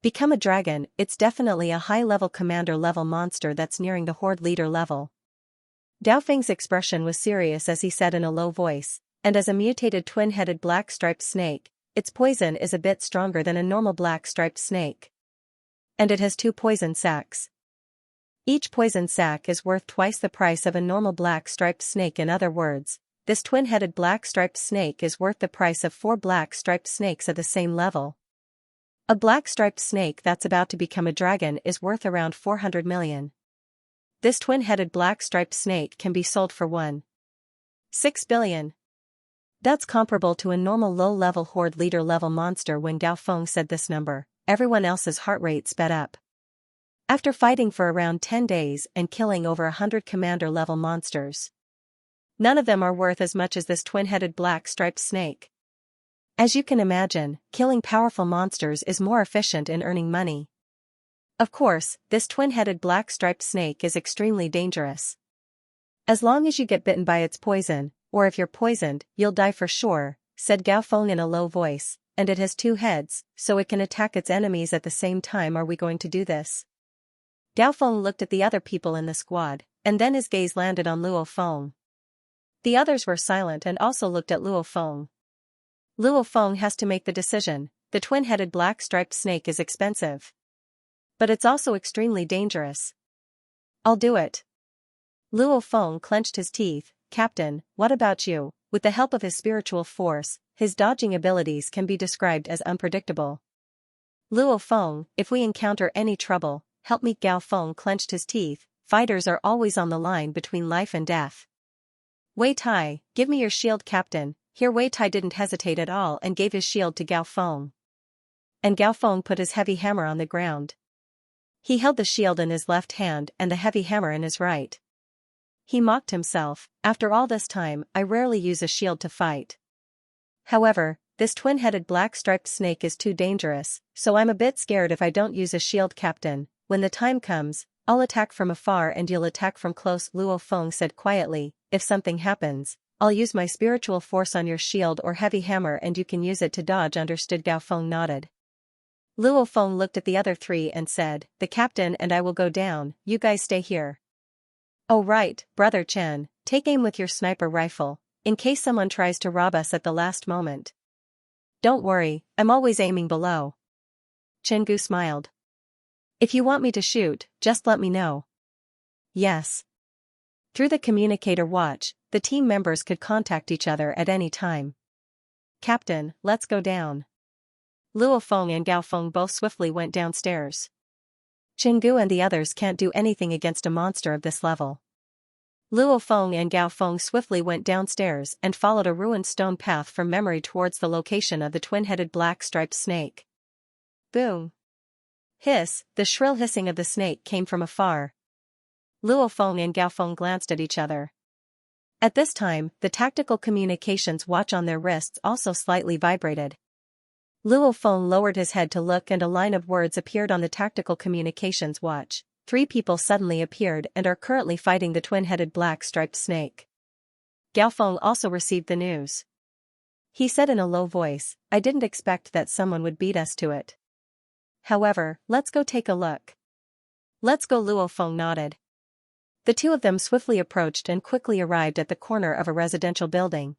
become a dragon, it's definitely a high-level commander-level monster that's nearing the horde leader level. Dao Feng's expression was serious as he said in a low voice, and as a mutated twin-headed black striped snake, its poison is a bit stronger than a normal black striped snake. And it has two poison sacs. Each poison sac is worth twice the price of a normal black striped snake. In other words, this twin-headed black striped snake is worth the price of 4 black striped snakes at the same level. A black striped snake that's about to become a dragon is worth around 400 million. This twin-headed black striped snake can be sold for 1.6 billion. That's comparable to a normal low-level horde leader level monster. When Gao Feng said this number, everyone else's heart rate sped up. After fighting for around 10 days and killing over 100 commander-level monsters, none of them are worth as much as this twin-headed black striped snake. As you can imagine, killing powerful monsters is more efficient in earning money. Of course, this twin-headed black striped snake is extremely dangerous. As long as you get bitten by its poison, or if you're poisoned, you'll die for sure, said Gao Feng in a low voice, and it has 2 heads, so it can attack its enemies at the same time. Are we going to do this? Gao Feng looked at the other people in the squad, and then his gaze landed on Luo Feng. The others were silent and also looked at Luo Feng. Luo Feng has to make the decision. The twin-headed black striped snake is expensive, but it's also extremely dangerous. I'll do it. Luo Feng clenched his teeth. Captain, what about you? With the help of his spiritual force, his dodging abilities can be described as unpredictable. Luo Feng, if we encounter any trouble, help me. Gao Feng clenched his teeth. Fighters are always on the line between life and death. Wei Tai, give me your shield. Captain. Here Wei Tai didn't hesitate at all and gave his shield to Gao Feng. And Gao Feng put his heavy hammer on the ground. He held the shield in his left hand and the heavy hammer in his right. He mocked himself, after all this time, I rarely use a shield to fight. However, this twin-headed black striped snake is too dangerous, so I'm a bit scared if I don't use a shield. Captain, when the time comes, I'll attack from afar and you'll attack from close. Luo Feng said quietly, if something happens, I'll use my spiritual force on your shield or heavy hammer and you can use it to dodge. Understood. Gao Feng nodded. Luo Feng looked at the other 3 and said, the captain and I will go down, you guys stay here. Oh right, Brother Chen, take aim with your sniper rifle, in case someone tries to rob us at the last moment. Don't worry, I'm always aiming below. Chen Gu smiled. If you want me to shoot, just let me know. Yes. Through the communicator watch, the team members could contact each other at any time. Captain, let's go down. Luo Feng and Gao Feng both swiftly went downstairs. Chen Gu and the others can't do anything against a monster of this level. Luo Feng and Gao Feng swiftly went downstairs and followed a ruined stone path from memory towards the location of the twin-headed black striped snake. Boom! Hiss, the shrill hissing of the snake came from afar. Luo Feng and Gao Feng glanced at each other. At this time, the tactical communications watch on their wrists also slightly vibrated. Luo Feng lowered his head to look and a line of words appeared on the tactical communications watch. 3 people suddenly appeared and are currently fighting the twin-headed black striped snake. Gao Feng also received the news. He said in a low voice, I didn't expect that someone would beat us to it. However, let's go take a look. Let's go. Luo Feng nodded. The 2 of them swiftly approached and quickly arrived at the corner of a residential building.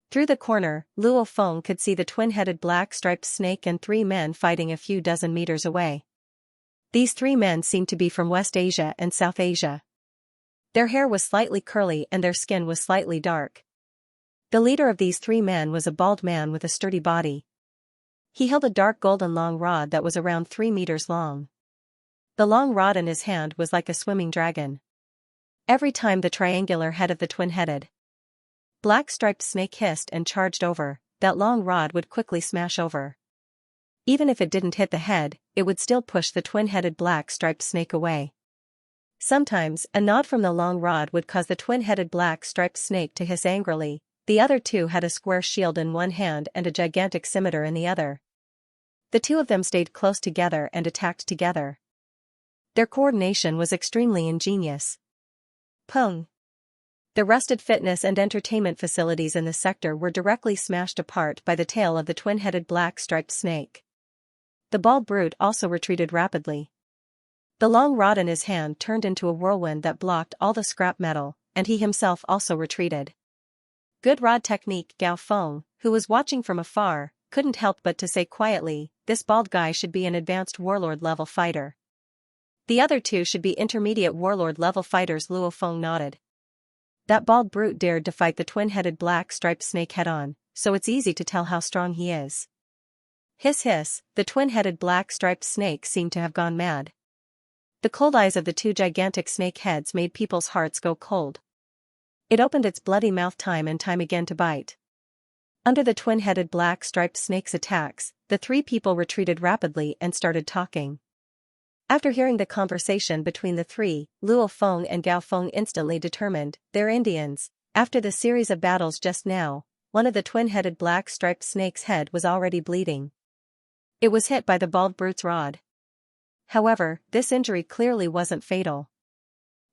Through the corner, Luo Feng could see the twin-headed black-striped snake and 3 men fighting a few dozen meters away. These 3 men seemed to be from West Asia and South Asia. Their hair was slightly curly and their skin was slightly dark. The leader of these 3 men was a bald man with a sturdy body. He held a dark golden long rod that was around 3 meters long. The long rod in his hand was like a swimming dragon. Every time the triangular head of the twin-headed black-striped snake hissed and charged over, that long rod would quickly smash over. Even if it didn't hit the head, it would still push the twin-headed black-striped snake away. Sometimes, a nod from the long rod would cause the twin-headed black-striped snake to hiss angrily. The other 2 had a square shield in one hand and a gigantic scimitar in the other. The 2 of them stayed close together and attacked together. Their coordination was extremely ingenious. Pung. The rusted fitness and entertainment facilities in the sector were directly smashed apart by the tail of the twin-headed black-striped snake. The bald brute also retreated rapidly. The long rod in his hand turned into a whirlwind that blocked all the scrap metal, and he himself also retreated. Good rod technique. Gao Feng, who was watching from afar, couldn't help but to say quietly, this bald guy should be an advanced warlord-level fighter. The other 2 should be intermediate warlord-level fighters. Luo Feng nodded. That bald brute dared to fight the twin-headed black-striped snake head-on, so it's easy to tell how strong he is. Hiss hiss, the twin-headed black-striped snake seemed to have gone mad. The cold eyes of the 2 gigantic snake heads made people's hearts go cold. It opened its bloody mouth time and time again to bite. Under the twin-headed black-striped snake's attacks, the 3 people retreated rapidly and started talking. After hearing the conversation between the 3, Luo Feng and Gao Feng instantly determined, they're Indians. After the series of battles just now, one of the twin-headed black-striped snake's head was already bleeding. It was hit by the bald brute's rod. However, this injury clearly wasn't fatal.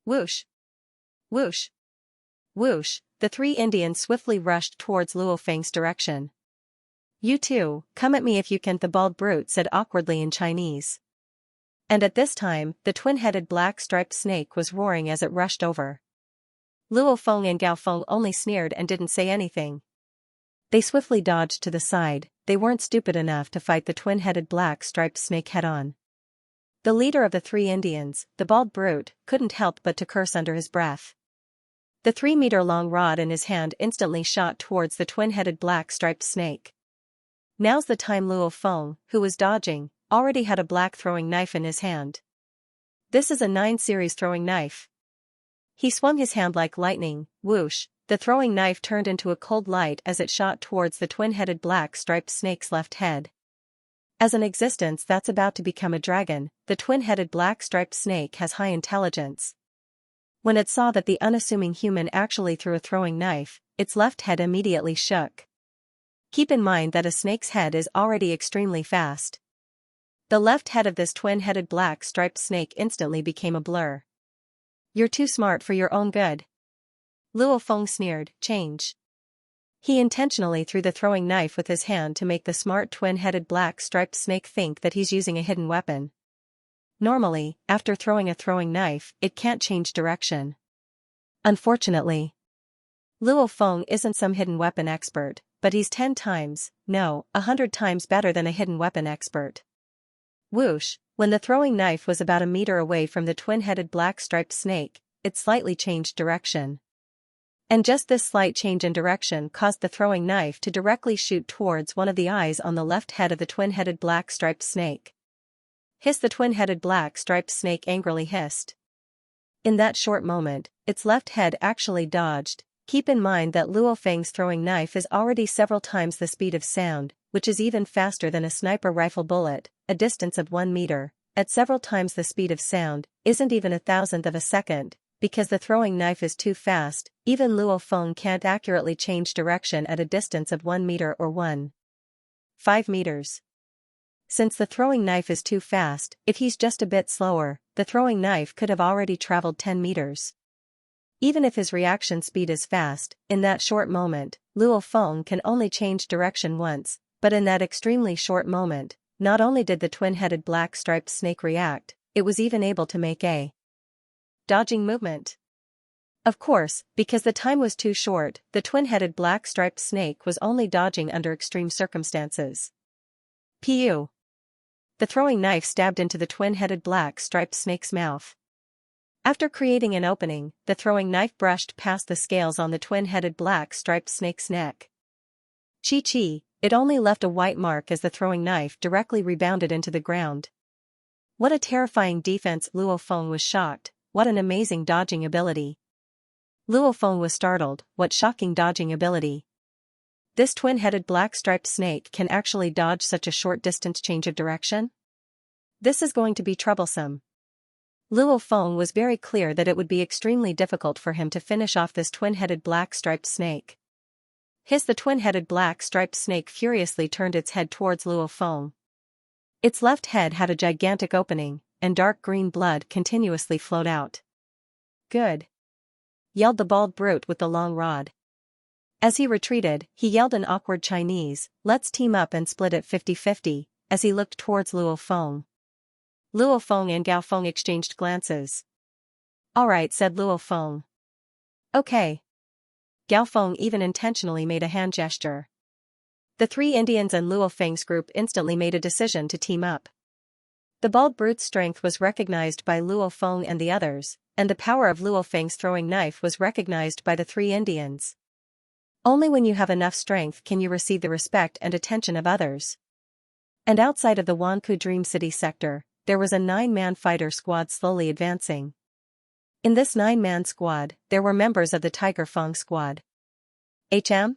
Whoosh! Whoosh! Whoosh! The 3 Indians swiftly rushed towards Luo Feng's direction. You 2, come at me if you can, the bald brute said awkwardly in Chinese. And at this time, the twin-headed black-striped snake was roaring as it rushed over. Luo Feng and Gao Feng only sneered and didn't say anything. They swiftly dodged to the side. They weren't stupid enough to fight the twin-headed black-striped snake head-on. The leader of the 3 Indians, the bald brute, couldn't help but to curse under his breath. The 3-meter-long rod in his hand instantly shot towards the twin-headed black-striped snake. Now's the time. Luo Feng, who was dodging, already had a black throwing knife in his hand. This is a 9 series throwing knife. He swung his hand like lightning. Whoosh! The throwing knife turned into a cold light as it shot towards the twin-headed black-striped snake's left head. As an existence that's about to become a dragon, the twin-headed black-striped snake has high intelligence. When it saw that the unassuming human actually threw a throwing knife, its left head immediately shook. Keep in mind that a snake's head is already extremely fast. The left head of this twin-headed black-striped snake instantly became a blur. You're too smart for your own good. Luo Feng sneered, change. He intentionally threw the throwing knife with his hand to make the smart twin-headed black-striped snake think that he's using a hidden weapon. Normally, after throwing a throwing knife, it can't change direction. Unfortunately, Luo Feng isn't some hidden weapon expert, but he's 10 times, no, 100 times better than a hidden weapon expert. Whoosh! When the throwing knife was about a meter away from the twin-headed black-striped snake, it slightly changed direction. And just this slight change in direction caused the throwing knife to directly shoot towards one of the eyes on the left head of the twin-headed black-striped snake. Hiss! The twin-headed black-striped snake angrily hissed. In that short moment, its left head actually dodged. Keep in mind that Luo Feng's throwing knife is already several times the speed of sound, which is even faster than a sniper rifle bullet, a distance of 1 meter, at several times the speed of sound, isn't even a thousandth of a second. Because the throwing knife is too fast, even Luo Feng can't accurately change direction at a distance of 1 meter or 1.5 meters. Since the throwing knife is too fast, if he's just a bit slower, the throwing knife could have already traveled 10 meters. Even if his reaction speed is fast, in that short moment, Luo Feng can only change direction once, but in that extremely short moment, not only did the twin-headed black-striped snake react, it was even able to make a dodging movement. Of course, because the time was too short, the twin-headed black-striped snake was only dodging under extreme circumstances. Pew! The throwing knife stabbed into the twin-headed black-striped snake's mouth. After creating an opening, the throwing knife brushed past the scales on the twin-headed black-striped snake's neck. Chi-chi, it only left a white mark as the throwing knife directly rebounded into the ground. What a terrifying defense! Luo Feng was shocked. What an amazing dodging ability. Luo Feng was startled. What shocking dodging ability. This twin-headed black-striped snake can actually dodge such a short distance change of direction? This is going to be troublesome. Luo Feng was very clear that it would be extremely difficult for him to finish off this twin-headed black-striped snake. The twin-headed black-striped snake furiously turned its head towards Luo Feng. Its left head had a gigantic opening, and dark green blood continuously flowed out. Good! Yelled the bald brute with the long rod. As he retreated, he yelled in awkward Chinese, "Let's team up and split it 50-50, as he looked towards Luo Feng. Luo Feng and Gao Feng exchanged glances. "Alright," said Luo Feng. "Okay." Gao Feng even intentionally made a hand gesture. The three Indians and Luo Feng's group instantly made a decision to team up. The bald brute's strength was recognized by Luo Feng and the others, and the power of Luo Feng's throwing knife was recognized by the three Indians. Only when you have enough strength can you receive the respect and attention of others. And outside of the Wanku Dream City sector, there was a 9-man fighter squad slowly advancing. In this 9-man squad, there were members of the Tiger Fang squad. "HM?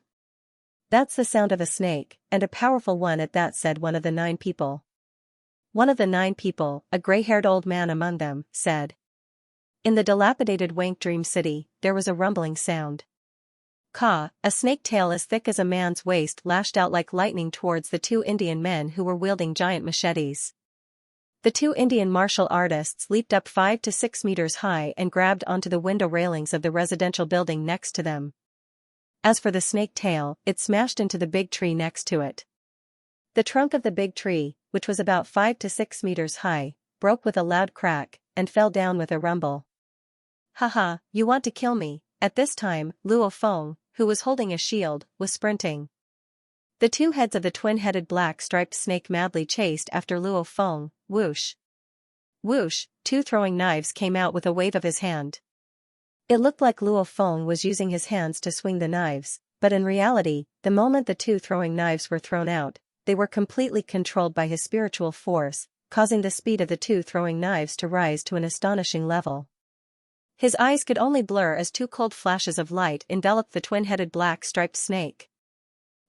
That's the sound of a snake, and a powerful one at that," said one of the 9 people. One of the 9 people, a gray-haired old man among them, said. In the dilapidated Wank Dream City, there was a rumbling sound. Ka, a snake tail as thick as a man's waist lashed out like lightning towards the 2 Indian men who were wielding giant machetes. The 2 Indian martial artists leaped up 5 to 6 meters high and grabbed onto the window railings of the residential building next to them. As for the snake tail, it smashed into the big tree next to it. The trunk of the big tree, which was about 5 to 6 meters high, broke with a loud crack, and fell down with a rumble. "Haha, you want to kill me." At this time, Luo Feng, who was holding a shield, was sprinting. The 2 heads of the twin-headed black-striped snake madly chased after Luo Feng. Whoosh! Whoosh! 2 throwing knives came out with a wave of his hand. It looked like Luo Feng was using his hands to swing the knives, but in reality, the moment the 2 throwing knives were thrown out, they were completely controlled by his spiritual force, causing the speed of the 2 throwing knives to rise to an astonishing level. His eyes could only blur as 2 cold flashes of light enveloped the twin-headed black-striped snake.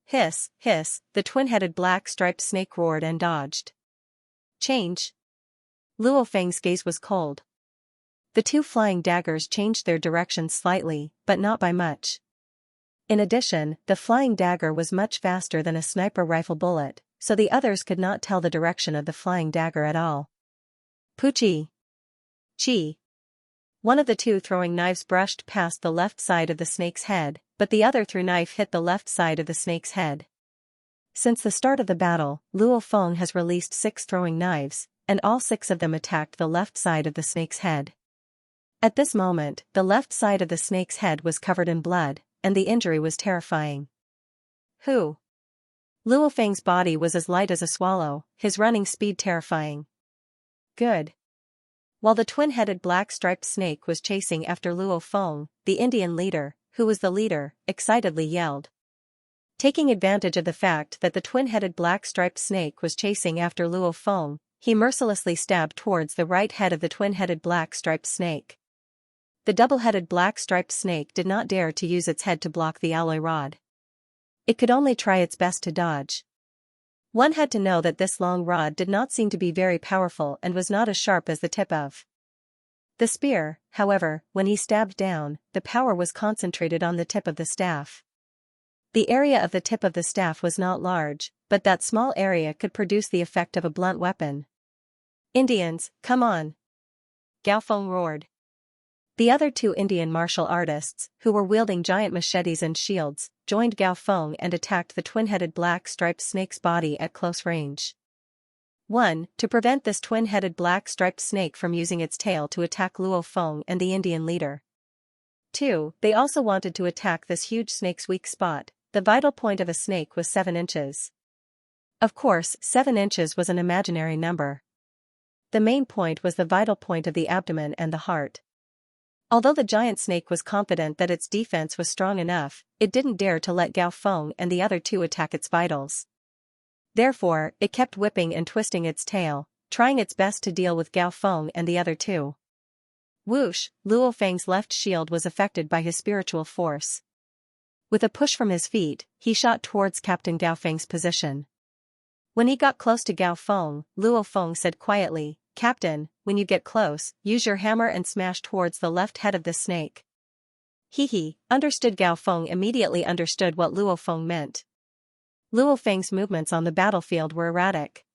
Hiss, hiss, the twin-headed black-striped snake roared and dodged. Change. Luo Feng's gaze was cold. The 2 flying daggers changed their direction slightly, but not by much. In addition, the flying dagger was much faster than a sniper rifle bullet, so the others could not tell the direction of the flying dagger at all. Puchi! Chi! One of the 2 throwing knives brushed past the left side of the snake's head, but the other through knife hit the left side of the snake's head. Since the start of the battle, Luo Feng has released 6 throwing knives, and all 6 of them attacked the left side of the snake's head. At this moment, the left side of the snake's head was covered in blood, and the injury was terrifying. Who? Luo Feng's body was as light as a swallow, his running speed terrifying. Good. While the twin-headed black-striped snake was chasing after Luo Feng, the Indian leader, who was the leader, excitedly yelled. Taking advantage of the fact that the twin-headed black-striped snake was chasing after Luo Feng, he mercilessly stabbed towards the right head of the twin-headed black-striped snake. The double-headed black-striped snake did not dare to use its head to block the alloy rod. It could only try its best to dodge. One had to know that this long rod did not seem to be very powerful and was not as sharp as the tip of the spear. However, when he stabbed down, the power was concentrated on the tip of the staff. The area of the tip of the staff was not large, but that small area could produce the effect of a blunt weapon. "Indians, come on!" Gao Feng roared. The other 2 Indian martial artists, who were wielding giant machetes and shields, joined Gao Feng and attacked the twin-headed black-striped snake's body at close range. 1. To prevent this twin-headed black-striped snake from using its tail to attack Luo Feng and the Indian leader. 2, they also wanted to attack this huge snake's weak spot. The vital point of a snake was 7 inches. Of course, 7 inches was an imaginary number. The main point was the vital point of the abdomen and the heart. Although the giant snake was confident that its defense was strong enough, it didn't dare to let Gao Feng and the other two attack its vitals. Therefore, it kept whipping and twisting its tail, trying its best to deal with Gao Feng and the other two. Whoosh, Luo Feng's left shield was affected by his spiritual force. With a push from his feet, he shot towards Captain Gao Feng's position. When he got close to Gao Feng, Luo Feng said quietly, "Captain, when you get close, use your hammer and smash towards the left head of the snake." Understood. Gao Feng immediately understood what Luo Feng meant. Luo Feng's movements on the battlefield were erratic.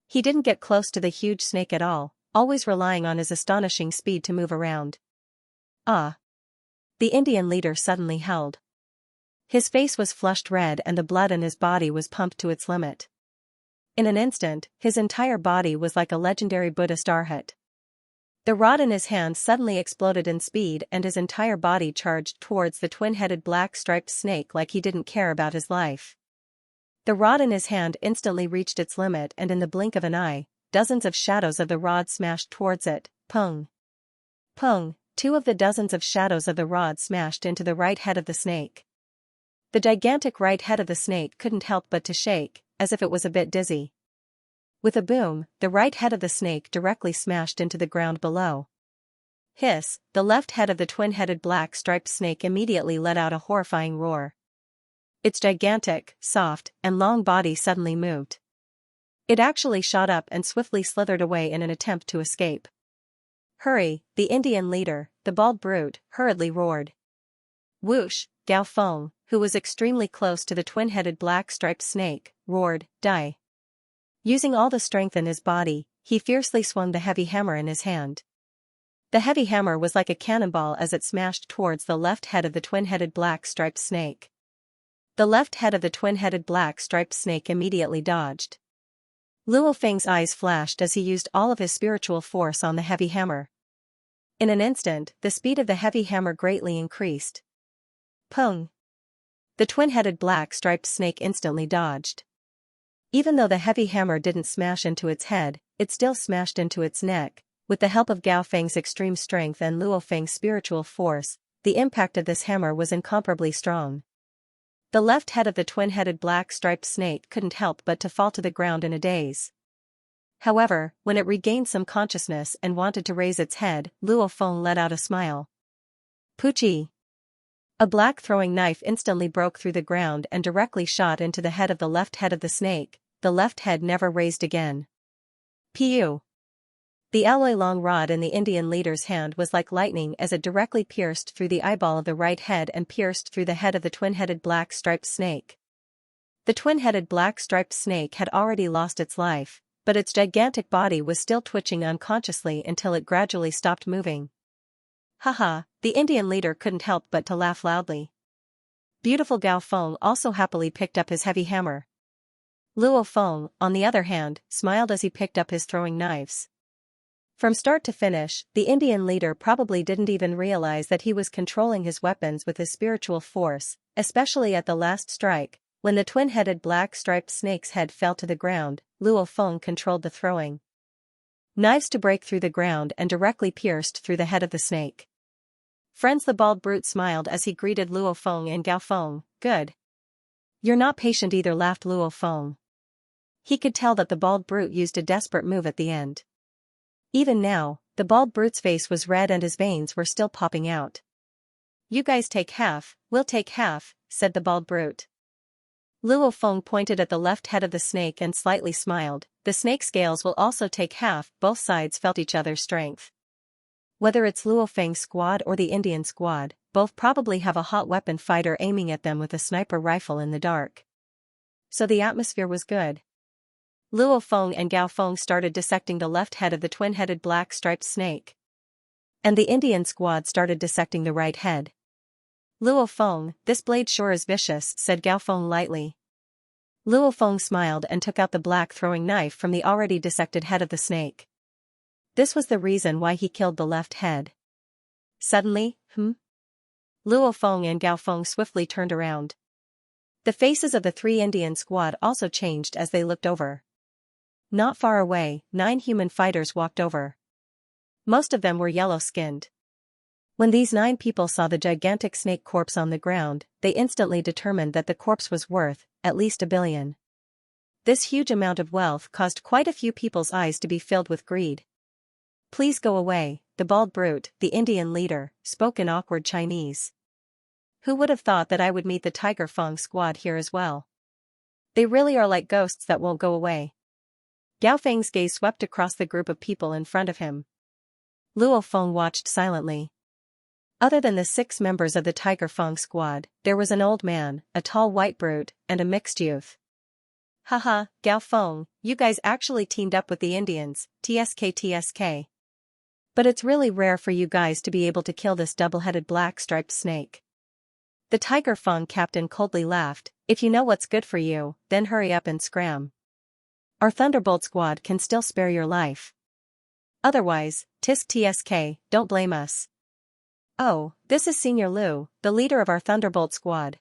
He didn't get close to the huge snake at all, always relying on his astonishing speed to move around. Ah! The Indian leader suddenly held. His face was flushed red and the blood in his body was pumped to its limit. In an instant, his entire body was like a legendary Buddhist arhat. The rod in his hand suddenly exploded in speed and his entire body charged towards the twin-headed black-striped snake like he didn't care about his life. The rod in his hand instantly reached its limit and in the blink of an eye, dozens of shadows of the rod smashed towards it. Pung! Pung! 2 of the dozens of shadows of the rod smashed into the right head of the snake. The gigantic right head of the snake couldn't help but to shake, as if it was a bit dizzy. With a boom, the right head of the snake directly smashed into the ground below. Hiss! The left head of the twin-headed black-striped snake immediately let out a horrifying roar. Its gigantic, soft, and long body suddenly moved. It actually shot up and swiftly slithered away in an attempt to escape. "Hurry!" The Indian leader, the bald brute, hurriedly roared. Whoosh! Gao Feng, who was extremely close to the twin-headed black-striped snake, roared, "Die!" Using all the strength in his body, he fiercely swung the heavy hammer in his hand. The heavy hammer was like a cannonball as it smashed towards the left head of the twin-headed black-striped snake. The left head of the twin-headed black-striped snake immediately dodged. Luo Feng's eyes flashed as he used all of his spiritual force on the heavy hammer. In an instant, the speed of the heavy hammer greatly increased. Pung! The twin-headed black-striped snake instantly dodged. Even though the heavy hammer didn't smash into its head, it still smashed into its neck. With the help of Gao Feng's extreme strength and Luo Feng's spiritual force, the impact of this hammer was incomparably strong. The left head of the twin-headed black-striped snake couldn't help but to fall to the ground in a daze. However, when it regained some consciousness and wanted to raise its head, Luo Feng let out a smile. Puchi! A black throwing knife instantly broke through the ground and directly shot into the head of the left head of the snake. The left head never raised again. Piu! The alloy-long rod in the Indian leader's hand was like lightning as it directly pierced through the eyeball of the right head and pierced through the head of the twin-headed black-striped snake. The twin-headed black-striped snake had already lost its life, but its gigantic body was still twitching unconsciously until it gradually stopped moving. Haha, the Indian leader couldn't help but to laugh loudly. Beautiful Gao Feng also happily picked up his heavy hammer. Luo Feng, on the other hand, smiled as he picked up his throwing knives. From start to finish, the Indian leader probably didn't even realize that he was controlling his weapons with his spiritual force, especially at the last strike, when the twin-headed black-striped snake's head fell to the ground. Luo Feng controlled the throwing knives to break through the ground and directly pierced through the head of the snake. Friends, the bald brute smiled as he greeted Luo Feng and Gao Feng. "Good. You're not patient either," laughed Luo Feng. He could tell that the bald brute used a desperate move at the end. Even now, the bald brute's face was red and his veins were still popping out. "You guys take half, we'll take half," said the bald brute. Luo Feng pointed at the left head of the snake and slightly smiled. "The snake scales will also take half." Both sides felt each other's strength. Whether it's Luo Feng's squad or the Indian squad, both probably have a hot weapon fighter aiming at them with a sniper rifle in the dark. So the atmosphere was good. Luo Feng and Gao Feng started dissecting the left head of the twin-headed black-striped snake. And the Indian squad started dissecting the right head. "Luo Feng, this blade sure is vicious," said Gao Feng lightly. Luo Feng smiled and took out the black throwing knife from the already dissected head of the snake. This was the reason why he killed the left head. Suddenly, Luo Feng and Gao Feng swiftly turned around. The faces of the 3 Indian squad also changed as they looked over. Not far away, 9 human fighters walked over. Most of them were yellow-skinned. When these 9 people saw the gigantic snake corpse on the ground, they instantly determined that the corpse was worth, at least 1 billion. This huge amount of wealth caused quite a few people's eyes to be filled with greed. "Please go away," the bald brute, the Indian leader, spoke in awkward Chinese. "Who would have thought that I would meet the Tiger Feng squad here as well? They really are like ghosts that won't go away." Gao Feng's gaze swept across the group of people in front of him. Luo Feng watched silently. Other than the 6 members of the Tiger Feng squad, there was an old man, a tall white brute, and a mixed youth. "Haha, Gao Feng, you guys actually teamed up with the Indians, TSK. But it's really rare for you guys to be able to kill this double-headed black-striped snake." The Tiger Feng captain coldly laughed. "If you know what's good for you, then hurry up and scram. Our Thunderbolt squad can still spare your life. Otherwise, TSK, don't blame us." "Oh, this is Senior Lu, the leader of our Thunderbolt squad.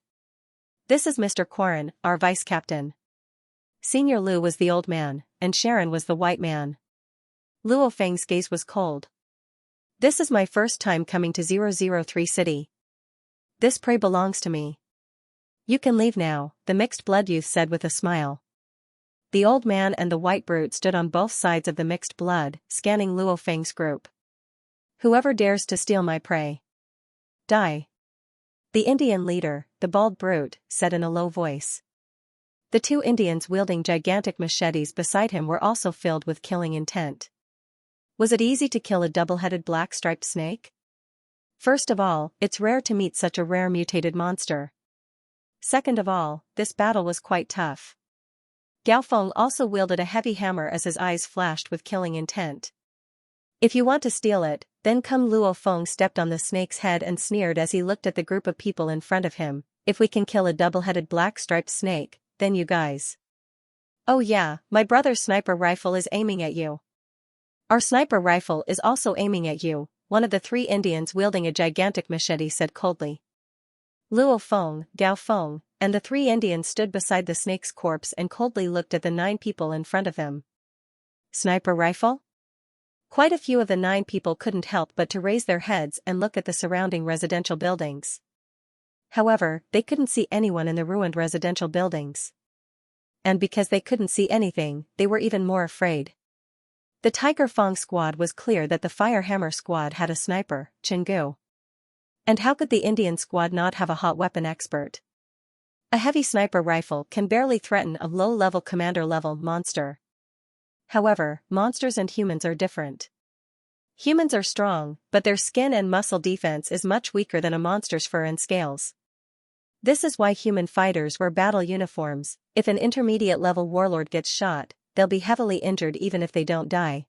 This is Mr. Quarren, our vice-captain." Senior Lu was the old man, and Sharon was the white man. Luo Feng's gaze was cold. "This is my first time coming to 003 City. This prey belongs to me. You can leave now," the mixed-blood youth said with a smile. The old man and the white brute stood on both sides of the mixed blood, scanning Luo Feng's group. "Whoever dares to steal my prey, die." The Indian leader, the bald brute, said in a low voice. The 2 Indians wielding gigantic machetes beside him were also filled with killing intent. Was it easy to kill a double-headed black-striped snake? First of all, it's rare to meet such a rare mutated monster. Second of all, this battle was quite tough. Gao Feng also wielded a heavy hammer as his eyes flashed with killing intent. "If you want to steal it, then come." Luo Feng stepped on the snake's head and sneered as he looked at the group of people in front of him. "If we can kill a double-headed black-striped snake, then you guys." "Oh yeah, my brother's sniper rifle is aiming at you." "Our sniper rifle is also aiming at you," one of the 3 Indians wielding a gigantic machete said coldly. Luo Feng, Gao Feng, and the 3 Indians stood beside the snake's corpse and coldly looked at the 9 people in front of them. Sniper rifle? Quite a few of the 9 people couldn't help but to raise their heads and look at the surrounding residential buildings. However, they couldn't see anyone in the ruined residential buildings. And because they couldn't see anything, they were even more afraid. The Tiger Feng squad was clear that the Firehammer squad had a sniper, Chingu. And how could the Indian squad not have a hot weapon expert? A heavy sniper rifle can barely threaten a low-level commander-level monster. However, monsters and humans are different. Humans are strong, but their skin and muscle defense is much weaker than a monster's fur and scales. This is why human fighters wear battle uniforms. If an intermediate-level warlord gets shot, they'll be heavily injured even if they don't die.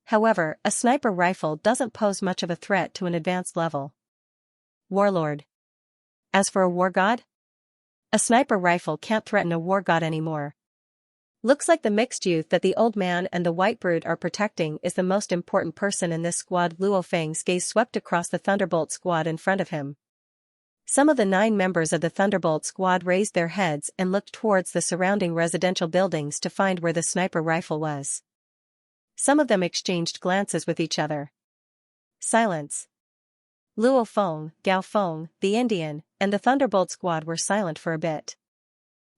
However, a sniper rifle doesn't pose much of a threat to an advanced level. Warlord. As for a war god? A sniper rifle can't threaten a war god anymore. Looks like the mixed youth that the old man and the white brute are protecting is the most important person in this squad. Luo Feng's gaze swept across the Thunderbolt squad in front of him. Some of the 9 members of the Thunderbolt squad raised their heads and looked towards the surrounding residential buildings to find where the sniper rifle was. Some of them exchanged glances with each other. Silence. Luo Feng, Gao Feng, the Indian, and the Thunderbolt squad were silent for a bit.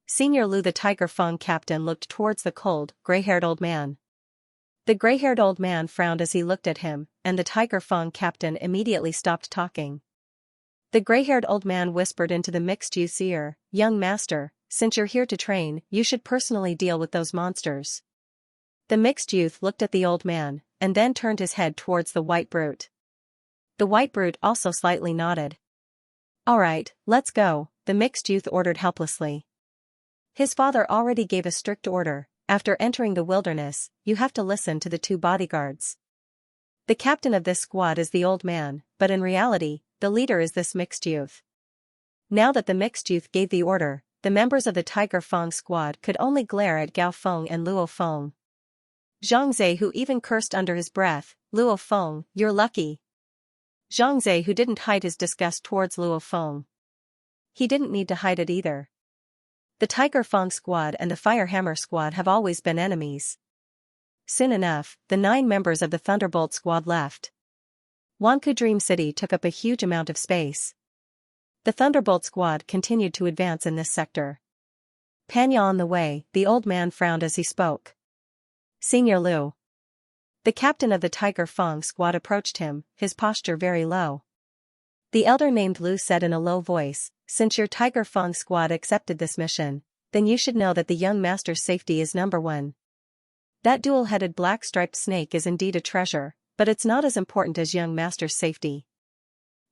Senior Lu, the Tiger Feng captain, looked towards the cold, gray-haired old man. The gray-haired old man frowned as he looked at him, and the Tiger Feng captain immediately stopped talking. The gray-haired old man whispered into the mixed youth's ear, "Young master, since you're here to train, you should personally deal with those monsters." The mixed youth looked at the old man, and then turned his head towards the white brute. The white brute also slightly nodded. "All right, let's go," the mixed youth ordered helplessly. His father already gave a strict order: after entering the wilderness, you have to listen to the 2 bodyguards. The captain of this squad is the old man, but in reality, the leader is this mixed youth. Now that the mixed youth gave the order, the members of the Tiger Feng squad could only glare at Gao Feng and Luo Feng. Xianxia, who even cursed under his breath, "Luo Feng, you're lucky. Xianxia, who didn't hide his disgust towards Luo Feng. He didn't need to hide it either. The Tiger Feng squad and the Fire Hammer squad have always been enemies. Soon enough, the 9 members of the Thunderbolt squad left. Wanku Dream City took up a huge amount of space. The Thunderbolt squad continued to advance in this sector. Panya on the way, the old man frowned as he spoke. Senior Lu. The captain of the Tiger Feng squad approached him, his posture very low. The elder named Lu said in a low voice, "Since your Tiger Feng squad accepted this mission, then you should know that the young master's safety is number one. That dual-headed black-striped snake is indeed a treasure, but it's not as important as young master's safety.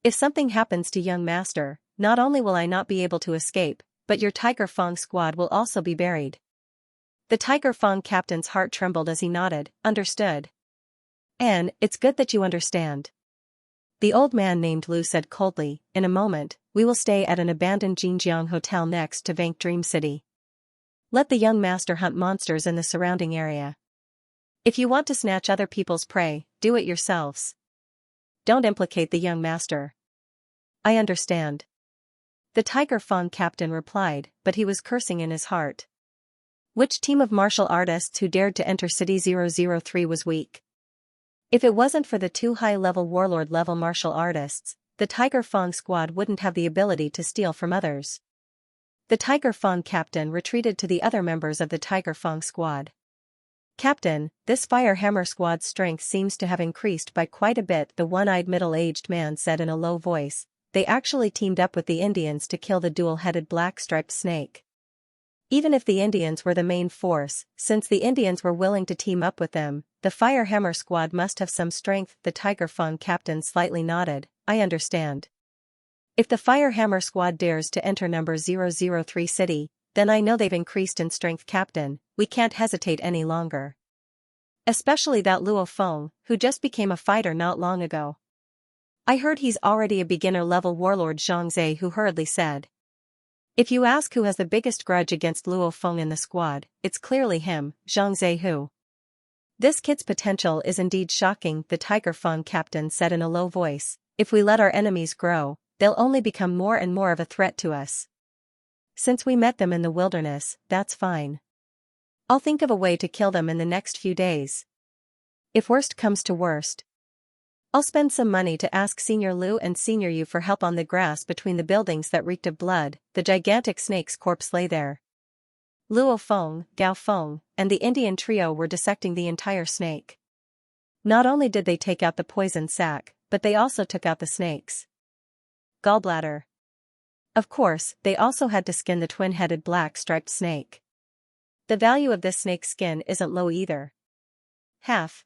If something happens to young master, not only will I not be able to escape, but your Tiger Feng squad will also be buried." The Tiger Feng captain's heart trembled as he nodded, "Understood. And it's good that you understand." The old man named Lu said coldly, "In a moment, we will stay at an abandoned Jinjiang hotel next to Vank Dream City. Let the young master hunt monsters in the surrounding area. If you want to snatch other people's prey, do it yourselves. Don't implicate the young master." "I understand." The Tiger Feng captain replied, but he was cursing in his heart. Which team of martial artists who dared to enter City 003 was weak? If it wasn't for the 2 high-level warlord-level martial artists, the Tiger Feng squad wouldn't have the ability to steal from others. The Tiger Feng captain retreated to the other members of the Tiger Feng squad. "Captain, this Fire Hammer squad's strength seems to have increased by quite a bit," the one-eyed middle-aged man said in a low voice. "They actually teamed up with the Indians to kill the dual-headed black-striped snake. Even if the Indians were the main force, since the Indians were willing to team up with them, the Fire Hammer squad must have some strength." The Tiger Feng captain slightly nodded, "I understand. If the Fire Hammer squad dares to enter number 003 city, then I know they've increased in strength, Captain. We can't hesitate any longer. Especially that Luo Feng, who just became a fighter not long ago. I heard he's already a beginner-level warlord," Xianxia who hurriedly said. "If you ask who has the biggest grudge against Luo Feng in the squad, it's clearly him, Xianxia who. This kid's potential is indeed shocking," the Tiger Feng captain said in a low voice. "If we let our enemies grow, they'll only become more and more of a threat to us. Since we met them in the wilderness, that's fine. I'll think of a way to kill them in the next few days. If worst comes to worst, I'll spend some money to ask Senior Lu and Senior Yu for help." On the grass between the buildings that reeked of blood, the gigantic snake's corpse lay there. Luo Feng, Gao Feng, and the Indian trio were dissecting the entire snake. Not only did they take out the poison sac, but they also took out the snake's gallbladder. Of course, they also had to skin the twin-headed black-striped snake. The value of this snake's skin isn't low either. Half.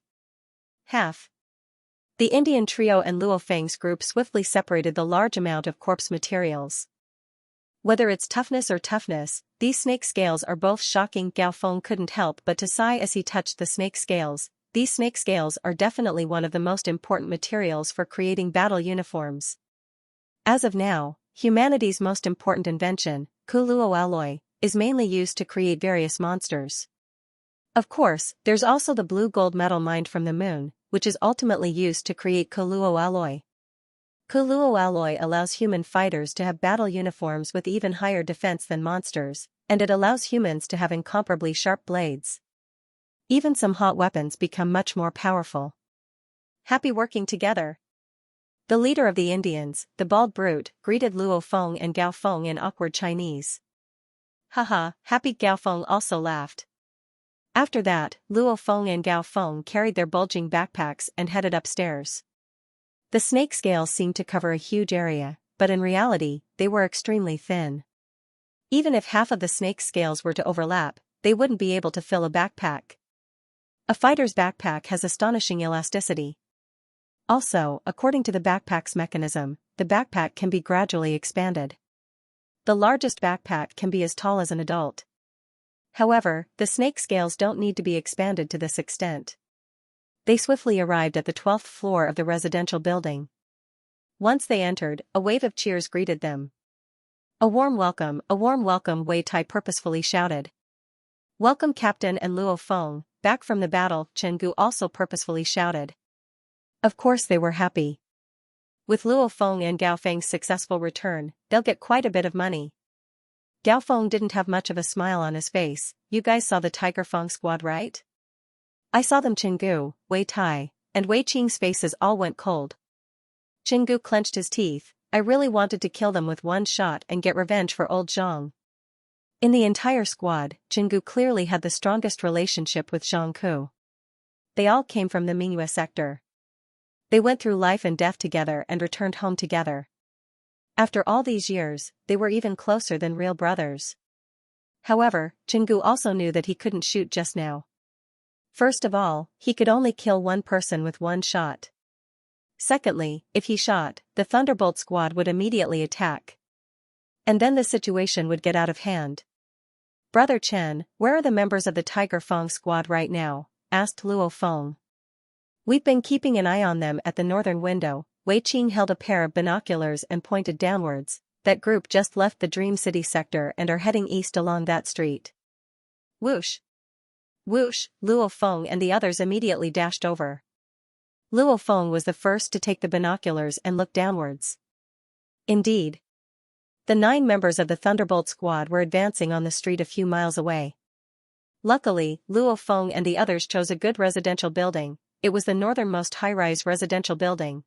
The Indian trio and Luo Feng's group swiftly separated the large amount of corpse materials. "Whether it's toughness or toughness, these snake scales are both shocking." Gao Feng couldn't help but to sigh as he touched the snake scales. "These snake scales are definitely one of the most important materials for creating battle uniforms. As of now, humanity's most important invention, Kuluo alloy, is mainly used to create various monsters. Of course, there's also the blue gold metal mined from the moon, which is ultimately used to create Kuluo alloy. Kuluo alloy allows human fighters to have battle uniforms with even higher defense than monsters, and it allows humans to have incomparably sharp blades. Even some hot weapons become much more powerful. Happy working together." The leader of the Indians, the bald brute, greeted Luo Feng and Gao Feng in awkward Chinese. "Haha, happy." Gao Feng also laughed. After that, Luo Feng and Gao Feng carried their bulging backpacks and headed upstairs. The snake scales seemed to cover a huge area, but in reality, they were extremely thin. Even if half of the snake scales were to overlap, they wouldn't be able to fill a backpack. A fighter's backpack has astonishing elasticity. Also, according to the backpack's mechanism, the backpack can be gradually expanded. The largest backpack can be as tall as an adult. However, the snake scales don't need to be expanded to this extent. They swiftly arrived at the 12th floor of the residential building. Once they entered, a wave of cheers greeted them. A warm welcome, Wei Tai purposefully shouted. "Welcome Captain and Luo Feng, back from the battle," Chen Gu also purposefully shouted. Of course they were happy. With Luo Feng and Gao Feng's successful return, they'll get quite a bit of money. Gao Feng didn't have much of a smile on his face. You guys saw the Tiger Feng squad, right? I saw them. Chingu, Wei Tai, and Wei Qing's faces all went cold. Chingu clenched his teeth. I really wanted to kill them with one shot and get revenge for old Zhang. In the entire squad, Chingu clearly had the strongest relationship with Zhang Ku. They all came from the Mingyue sector. They went through life and death together and returned home together. After all these years, they were even closer than real brothers. However, Chingu also knew that he couldn't shoot just now. First of all, he could only kill one person with one shot. Secondly, if he shot, the Thunderbolt squad would immediately attack. And then the situation would get out of hand. Brother Chen, where are the members of the Tiger Feng squad right now? Asked Luo Feng. We've been keeping an eye on them at the northern window. Wei Qing held a pair of binoculars and pointed downwards. That group just left the Dream City sector and are heading east along that street. Whoosh! Whoosh! Luo Feng and the others immediately dashed over. Luo Feng was the first to take the binoculars and look downwards. Indeed. The 9 members of the Thunderbolt squad were advancing on the street a few miles away. Luckily, Luo Feng and the others chose a good residential building. It was the northernmost high-rise residential building.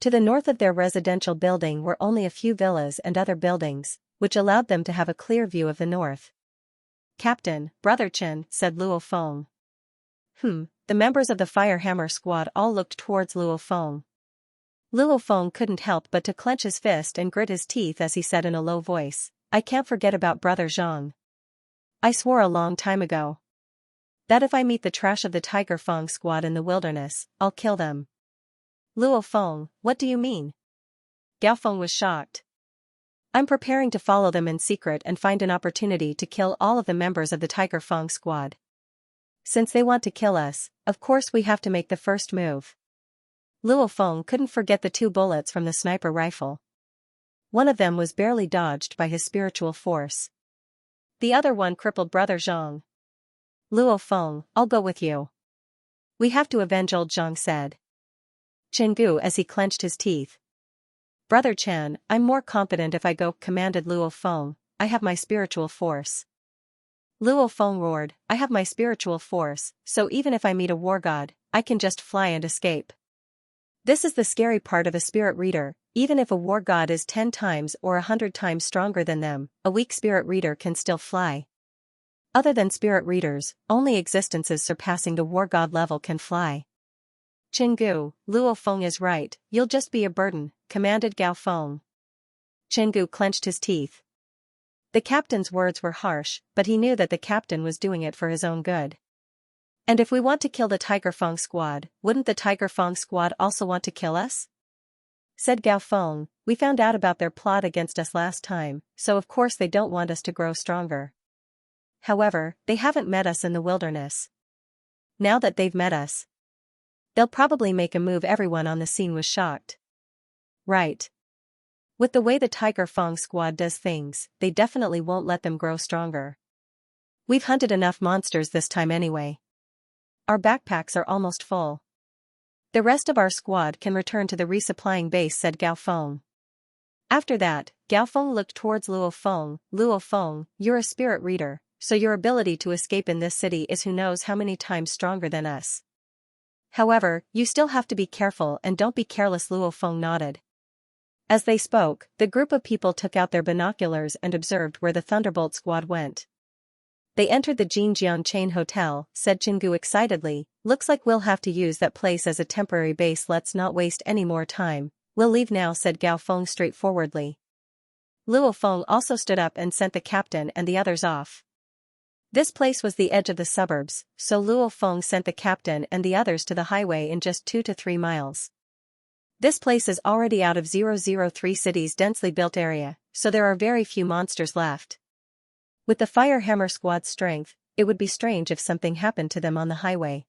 To the north of their residential building were only a few villas and other buildings, which allowed them to have a clear view of the north. Captain, Brother Chen, said Luo Feng. The members of the Firehammer squad all looked towards Luo Feng. Luo Feng couldn't help but to clench his fist and grit his teeth as he said in a low voice, I can't forget about Brother Zhang. I swore a long time ago that if I meet the trash of the Tiger Feng squad in the wilderness, I'll kill them. Luo Feng, what do you mean? Gao Feng was shocked. I'm preparing to follow them in secret and find an opportunity to kill all of the members of the Tiger Feng squad. Since they want to kill us, of course we have to make the first move. Luo Feng couldn't forget the 2 bullets from the sniper rifle. One of them was barely dodged by his spiritual force. The other one crippled Brother Zhang. Luo Feng, I'll go with you. We have to avenge old Zhang said. Chingu as he clenched his teeth. Brother Chen, I'm more confident if I go, commanded Luo Feng. I have my spiritual force. Luo Feng roared, I have my spiritual force, so even if I meet a war god, I can just fly and escape. This is the scary part of a spirit reader. Even if a war god is 10 times or 100 times stronger than them, a weak spirit reader can still fly. Other than spirit readers, only existences surpassing the war god level can fly. Chingu, Luo Feng is right, you'll just be a burden, commanded Gao Feng. Chingu clenched his teeth. The captain's words were harsh, but he knew that the captain was doing it for his own good. And if we want to kill the Tiger Feng squad, wouldn't the Tiger Feng squad also want to kill us? Said Gao Feng, we found out about their plot against us last time, so of course they don't want us to grow stronger. However, they haven't met us in the wilderness. Now that they've met us, they'll probably make a move. Everyone on the scene was shocked. Right. With the way the Tiger Feng squad does things, they definitely won't let them grow stronger. We've hunted enough monsters this time anyway. Our backpacks are almost full. The rest of our squad can return to the resupplying base, said Gao Feng. After that, Gao Feng looked towards Luo Feng. Luo Feng, you're a spirit reader, so your ability to escape in this city is who knows how many times stronger than us. However, you still have to be careful and don't be careless. Luo Feng nodded. As they spoke, the group of people took out their binoculars and observed where the Thunderbolt squad went. They entered the Jinjiang chain hotel, said Chingu excitedly, looks like we'll have to use that place as a temporary base. Let's not waste any more time, we'll leave now, said Gao Feng straightforwardly. Luo Feng also stood up and sent the captain and the others off. This place was the edge of the suburbs, so Luo Feng sent the captain and the others to the highway in just 2 to 3 miles. This place is already out of 003 city's densely built area, so there are very few monsters left. With the Firehammer squad's strength, it would be strange if something happened to them on the highway.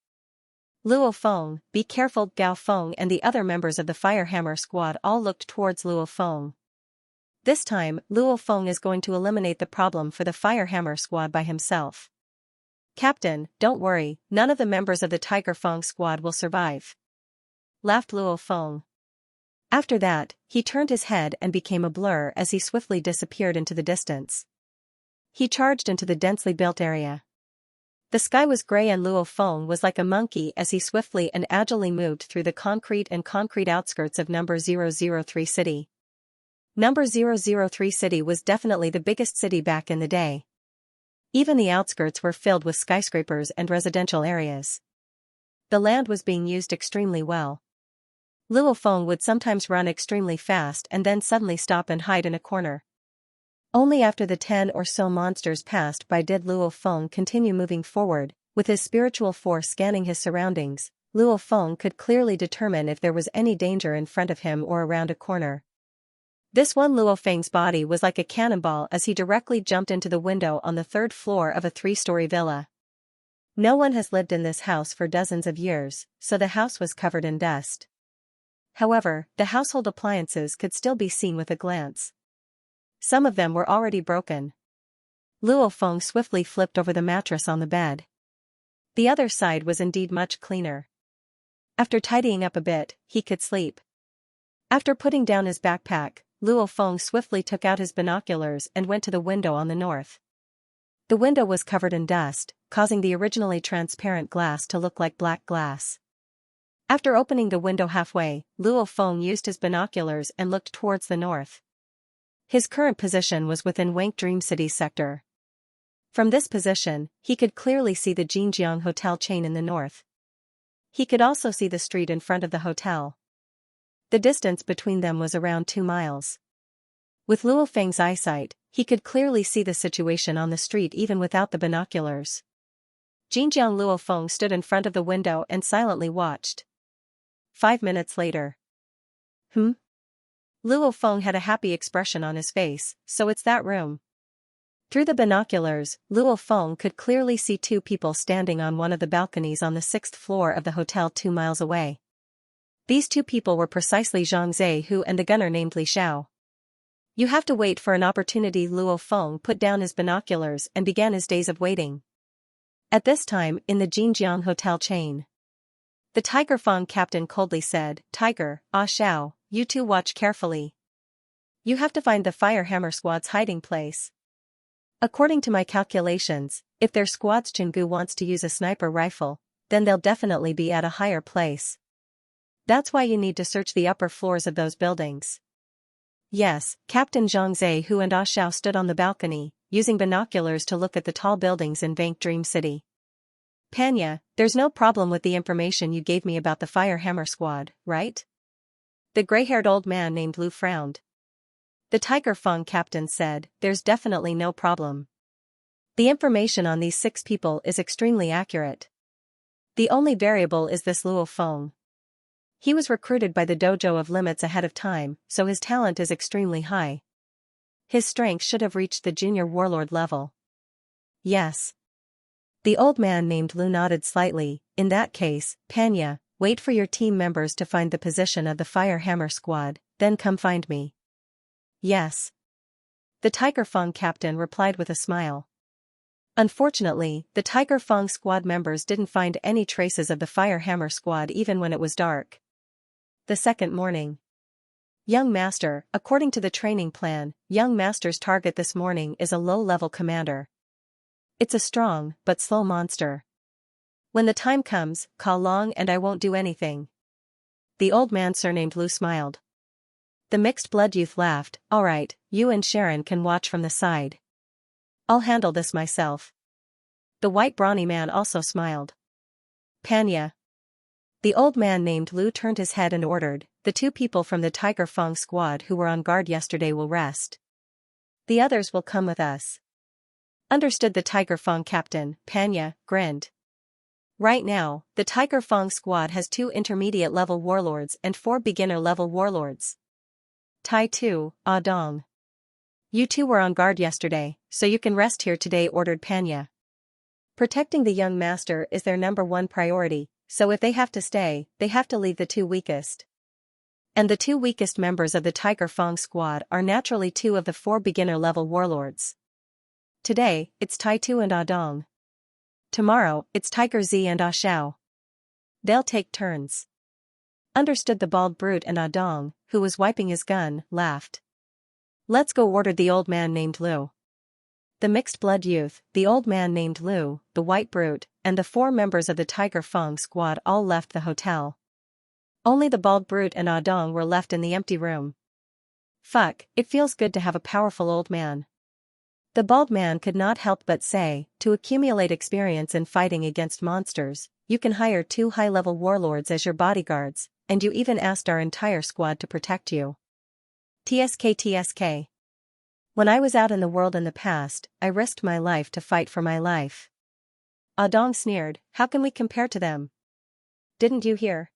Luo Feng, be careful. Gao Feng and the other members of the Firehammer squad all looked towards Luo Feng. This time, Luo Feng is going to eliminate the problem for the Firehammer squad by himself. Captain, don't worry, none of the members of the Tiger Feng squad will survive. Laughed Luo Feng. After that, he turned his head and became a blur as he swiftly disappeared into the distance. He charged into the densely built area. The sky was gray and Luo Feng was like a monkey as he swiftly and agilely moved through the concrete outskirts of number 003 city. Number 003 city was definitely the biggest city back in the day. Even the outskirts were filled with skyscrapers and residential areas. The land was being used extremely well. Luo Feng would sometimes run extremely fast and then suddenly stop and hide in a corner. Only after the 10 or so monsters passed by did Luo Feng continue moving forward, with his spiritual force scanning his surroundings. Luo Feng could clearly determine if there was any danger in front of him or around a corner. This one Luo Feng's body was like a cannonball as he directly jumped into the window on the third floor of a 3-story villa. No one has lived in this house for dozens of years, so the house was covered in dust. However, the household appliances could still be seen with a glance. Some of them were already broken. Luo Feng swiftly flipped over the mattress on the bed. The other side was indeed much cleaner. After tidying up a bit, he could sleep. After putting down his backpack, Luo Feng swiftly took out his binoculars and went to the window on the north. The window was covered in dust, causing the originally transparent glass to look like black glass. After opening the window halfway, Luo Feng used his binoculars and looked towards the north. His current position was within Wank Dream City's sector. From this position, he could clearly see the Jinjiang hotel chain in the north. He could also see the street in front of the hotel. The distance between them was around 2 miles. With Luo Feng's eyesight, he could clearly see the situation on the street even without the binoculars. Jinjiang Luo Feng stood in front of the window and silently watched. 5 minutes later. Luo Feng had a happy expression on his face, so it's that room. Through the binoculars, Luo Feng could clearly see 2 people standing on one of the balconies on the 6th floor of the hotel 2 miles away. These 2 people were precisely Zhang Zhehu and the gunner named Li Xiao. You have to wait for an opportunity. Luo Feng put down his binoculars and began his days of waiting. At this time, in the Jinjiang hotel chain, the Tiger Fang captain coldly said, "Tiger, Xiao, you 2 watch carefully. You have to find the Fire Hammer Squad's hiding place. According to my calculations, if their squad's Chungu wants to use a sniper rifle, then they'll definitely be at a higher place. That's why you need to search the upper floors of those buildings." Yes, Captain Zhang Zhehu and Xiao stood on the balcony, using binoculars to look at the tall buildings in Vank Dream City. "Panya, there's no problem with the information you gave me about the Fire Hammer Squad, right?" The gray-haired old man named Lu frowned. The Tiger Fang captain said, "There's definitely no problem. The information on these 6 people is extremely accurate. The only variable is this Luo Feng. He was recruited by the dojo of limits ahead of time, so his talent is extremely high. His strength should have reached the junior warlord level." "Yes." The old man named Lu nodded slightly. "In that case, Panya, wait for your team members to find the position of the Fire Hammer Squad, then come find me." "Yes." The Tiger Fang captain replied with a smile. Unfortunately, the Tiger Fang squad members didn't find any traces of the Fire Hammer Squad even when it was dark. The second morning. Young Master, according to the training plan, Young Master's target this morning is a low-level commander. It's a strong, but slow monster. When the time comes, call Long and I won't do anything. The old man surnamed Lu smiled. The mixed-blood youth laughed. "All right, you and Sharon can watch from the side. I'll handle this myself." The white brawny man also smiled. "Panya." The old man named Lu turned his head and ordered, "The 2 people from the Tiger Fang squad who were on guard yesterday will rest. The others will come with us." "Understood." The Tiger Fang captain, Panya, grinned. Right now, the Tiger Fang squad has 2 intermediate-level warlords and 4 beginner-level warlords. Tai Tu, Dong. You 2 were on guard yesterday, so you can rest here today, ordered Panya. Protecting the young master is their number 1 priority, so if they have to stay, they have to leave the 2 weakest. And the 2 weakest members of the Tiger Fang squad are naturally 2 of the 4 beginner-level warlords. Today, it's Tai Tu and Dong. Tomorrow, it's Tiger Z and Xiao. They'll take turns. Understood the bald brute, and Adong, who was wiping his gun, laughed. Let's go, ordered the old man named Lu. The mixed-blood youth, the old man named Lu, the white brute, and the 4 members of the Tiger Feng squad all left the hotel. Only the bald brute and Adong were left in the empty room. Fuck, it feels good to have a powerful old man. The bald man could not help but say, to accumulate experience in fighting against monsters, you can hire 2 high-level warlords as your bodyguards, and you even asked our entire squad to protect you. TSK. When I was out in the world in the past, I risked my life to fight for my life. Adong sneered, how can we compare to them? Didn't you hear?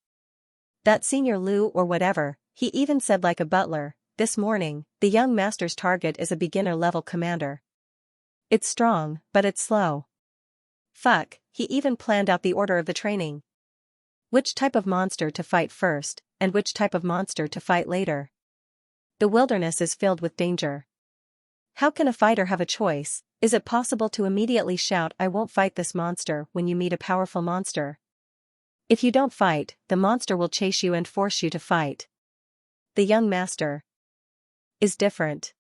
That senior Lu or whatever, he even said like a butler, this morning, the young master's target is a beginner-level commander. It's strong, but it's slow. Fuck, he even planned out the order of the training. Which type of monster to fight first, and which type of monster to fight later. The wilderness is filled with danger. How can a fighter have a choice? Is it possible to immediately shout I won't fight this monster when you meet a powerful monster? If you don't fight, the monster will chase you and force you to fight. The young master is different.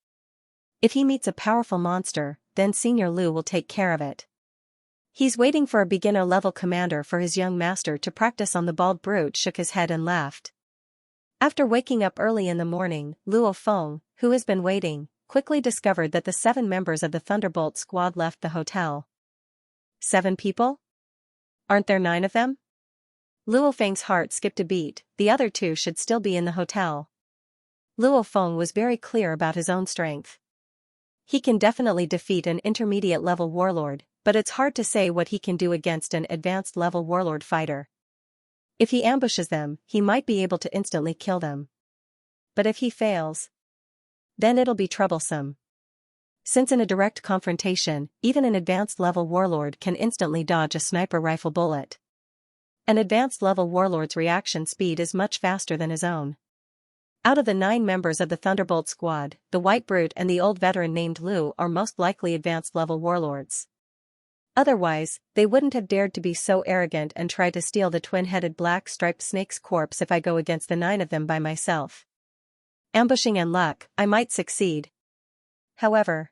If he meets a powerful monster, then Senior Lu will take care of it. He's waiting for a beginner-level commander for his young master to practice on. The bald brute shook his head and laughed. After waking up early in the morning, Luo Feng, who has been waiting, quickly discovered that the 7 members of the Thunderbolt squad left the hotel. 7 people? Aren't there 9 of them? Luo Feng's heart skipped a beat, the other 2 should still be in the hotel. Luo Feng was very clear about his own strength. He can definitely defeat an intermediate-level warlord, but it's hard to say what he can do against an advanced-level warlord fighter. If he ambushes them, he might be able to instantly kill them. But if he fails, then it'll be troublesome. Since in a direct confrontation, even an advanced-level warlord can instantly dodge a sniper rifle bullet. An advanced-level warlord's reaction speed is much faster than his own. Out of the 9 members of the Thunderbolt squad, the White Brute and the old veteran named Lu are most likely advanced-level warlords. Otherwise, they wouldn't have dared to be so arrogant and try to steal the twin-headed black-striped snake's corpse. If I go against the 9 of them by myself, ambushing and luck, I might succeed. However,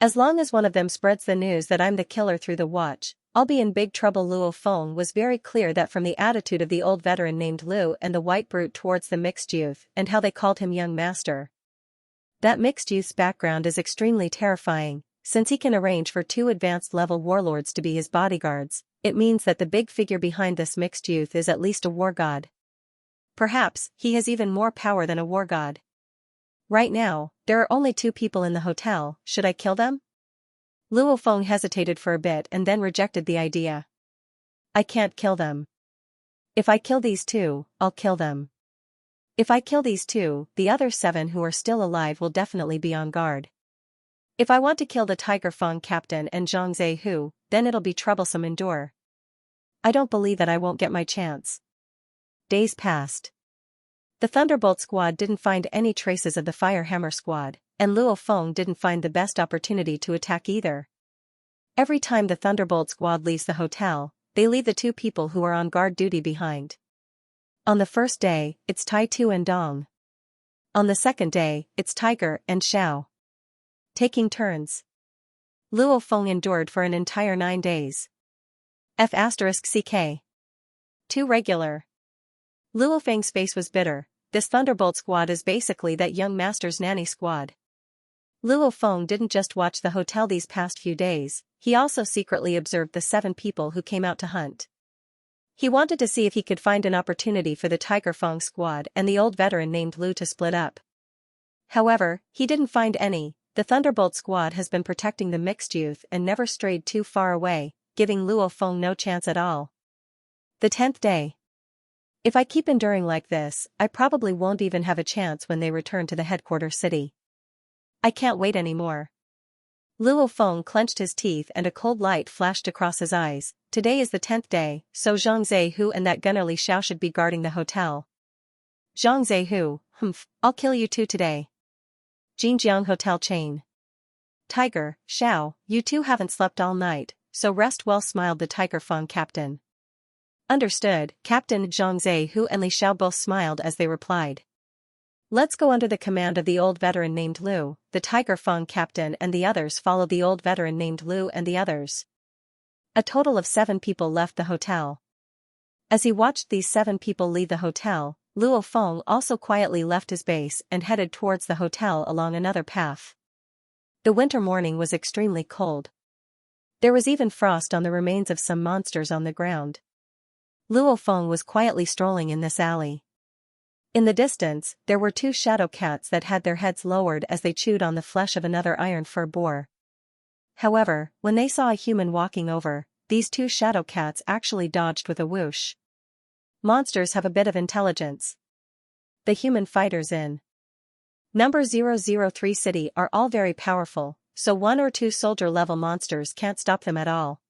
as long as one of them spreads the news that I'm the killer through the watch, I'll be in big trouble. Luo Feng was very clear that from the attitude of the old veteran named Lu and the White Brute towards the mixed youth and how they called him young master. That mixed youth's background is extremely terrifying. Since he can arrange for 2 advanced-level warlords to be his bodyguards, it means that the big figure behind this mixed youth is at least a war god. Perhaps, he has even more power than a war god. Right now, there are only 2 people in the hotel. Should I kill them? Luo Feng hesitated for a bit and then rejected the idea. I can't kill them. If I kill these 2, I'll kill them. If I kill these 2, the other 7 who are still alive will definitely be on guard. If I want to kill the Tiger Feng captain and Zhang Zehu, then it'll be troublesome. Endure. I don't believe that I won't get my chance. Days passed. The Thunderbolt squad didn't find any traces of the Firehammer squad, and Luo Feng didn't find the best opportunity to attack either. Every time the Thunderbolt squad leaves the hotel, they leave the 2 people who are on guard duty behind. On the first day, it's Tai Tu and Dong. On the second day, it's Tiger and Xiao. Taking turns. Luo Feng endured for an entire 9 days. F***CK. Too regular. Luo Feng's face was bitter. This Thunderbolt squad is basically that young master's nanny squad. Luo Feng didn't just watch the hotel these past few days, he also secretly observed the 7 people who came out to hunt. He wanted to see if he could find an opportunity for the Tiger Feng squad and the old veteran named Lu to split up. However, he didn't find any. The Thunderbolt squad has been protecting the mixed youth and never strayed too far away, giving Luo Feng no chance at all. The 10th day. If I keep enduring like this, I probably won't even have a chance when they return to the headquarters city. I can't wait anymore. Luo Feng clenched his teeth and a cold light flashed across his eyes. Today is the 10th day, so Zhang Zehu and that gunner Li Xiao should be guarding the hotel. Zhang Zehu, I'll kill you too today. Jinjiang Hotel Chain. Tiger, Xiao, you 2 haven't slept all night, so rest well, smiled the Tiger Feng captain. Understood, Captain. Zhang Zehu and Li Xiao both smiled as they replied. Let's go under the command of the old veteran named Lu. The Tiger Feng captain and the others followed the old veteran named Lu and the others. A total of 7 people left the hotel. As he watched these 7 people leave the hotel, Luo Feng also quietly left his base and headed towards the hotel along another path. The winter morning was extremely cold. There was even frost on the remains of some monsters on the ground. Luo Feng was quietly strolling in this alley. In the distance, there were 2 shadow cats that had their heads lowered as they chewed on the flesh of another iron fur boar. However, when they saw a human walking over, these 2 shadow cats actually dodged with a whoosh. Monsters have a bit of intelligence. The human fighters in number 003 city are all very powerful, so 1 or 2 soldier-level monsters can't stop them at all.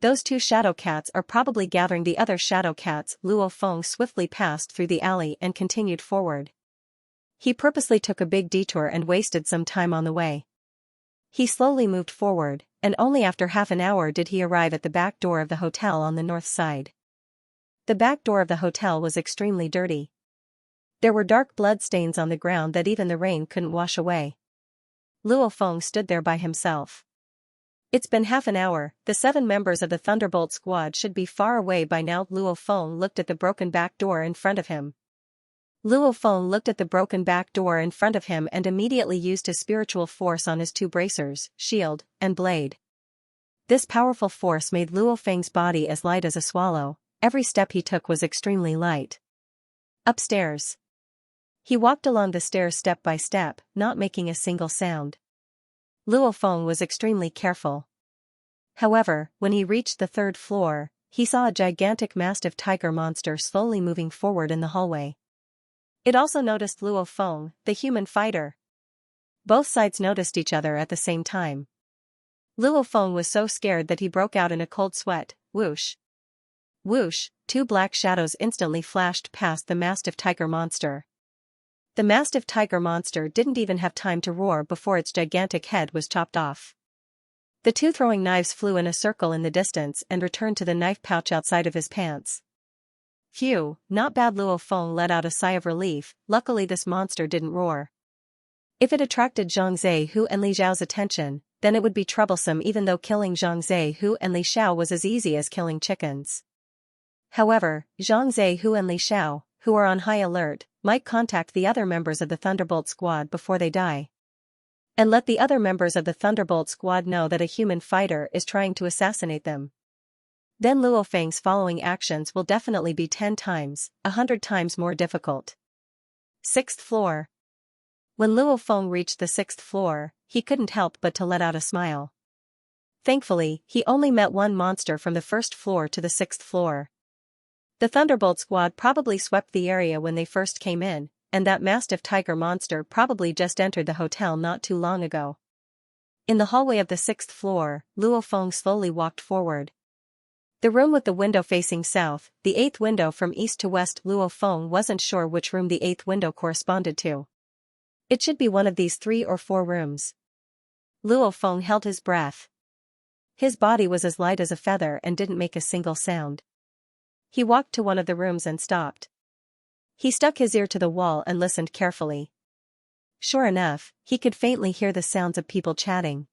Those 2 shadow cats are probably gathering the other shadow cats. Luo Feng swiftly passed through the alley and continued forward. He purposely took a big detour and wasted some time on the way. He slowly moved forward, and only after half an hour did he arrive at the back door of the hotel on the north side. The back door of the hotel was extremely dirty. There were dark blood stains on the ground that even the rain couldn't wash away. Luo Feng stood there by himself. It's been half an hour, the 7 members of the Thunderbolt squad should be far away by now. Luo Feng looked at the broken back door in front of him. Luo Feng looked at the broken back door in front of him and immediately used his spiritual force on his 2 bracers, shield, and blade. This powerful force made Luo Feng's body as light as a swallow. Every step he took was extremely light. Upstairs. He walked along the stairs step by step, not making a single sound. Luo Feng was extremely careful. However, when he reached the 3rd floor, he saw a gigantic mastiff tiger monster slowly moving forward in the hallway. It also noticed Luo Feng, the human fighter. Both sides noticed each other at the same time. Luo Feng was so scared that he broke out in a cold sweat. Whoosh. Whoosh, 2 black shadows instantly flashed past the mastiff tiger monster. The mastiff tiger monster didn't even have time to roar before its gigantic head was chopped off. The 2 throwing knives flew in a circle in the distance and returned to the knife pouch outside of his pants. Phew, not bad. Luo Feng let out a sigh of relief. Luckily this monster didn't roar. If it attracted Zhang Zehu and Li Xiao's attention, then it would be troublesome, even though killing Zhang Zehu and Li Xiao was as easy as killing chickens. However, Zhang Zehu and Li Xiao, who are on high alert, might contact the other members of the Thunderbolt squad before they die. And let the other members of the Thunderbolt squad know that a human fighter is trying to assassinate them. Then Luo Feng's following actions will definitely be 10 times, 100 times more difficult. 6th floor. When Luo Feng reached the 6th floor, he couldn't help but to let out a smile. Thankfully, he only met 1 monster from the 1st floor to the 6th floor. The Thunderbolt squad probably swept the area when they first came in, and that mastiff tiger monster probably just entered the hotel not too long ago. In the hallway of the 6th floor, Luo Feng slowly walked forward. The room with the window facing south, the 8th window from east to west. Luo Feng wasn't sure which room the 8th window corresponded to. It should be one of these 3 or 4 rooms. Luo Feng held his breath. His body was as light as a feather and didn't make a single sound. He walked to one of the rooms and stopped. He stuck his ear to the wall and listened carefully. Sure enough, he could faintly hear the sounds of people chatting.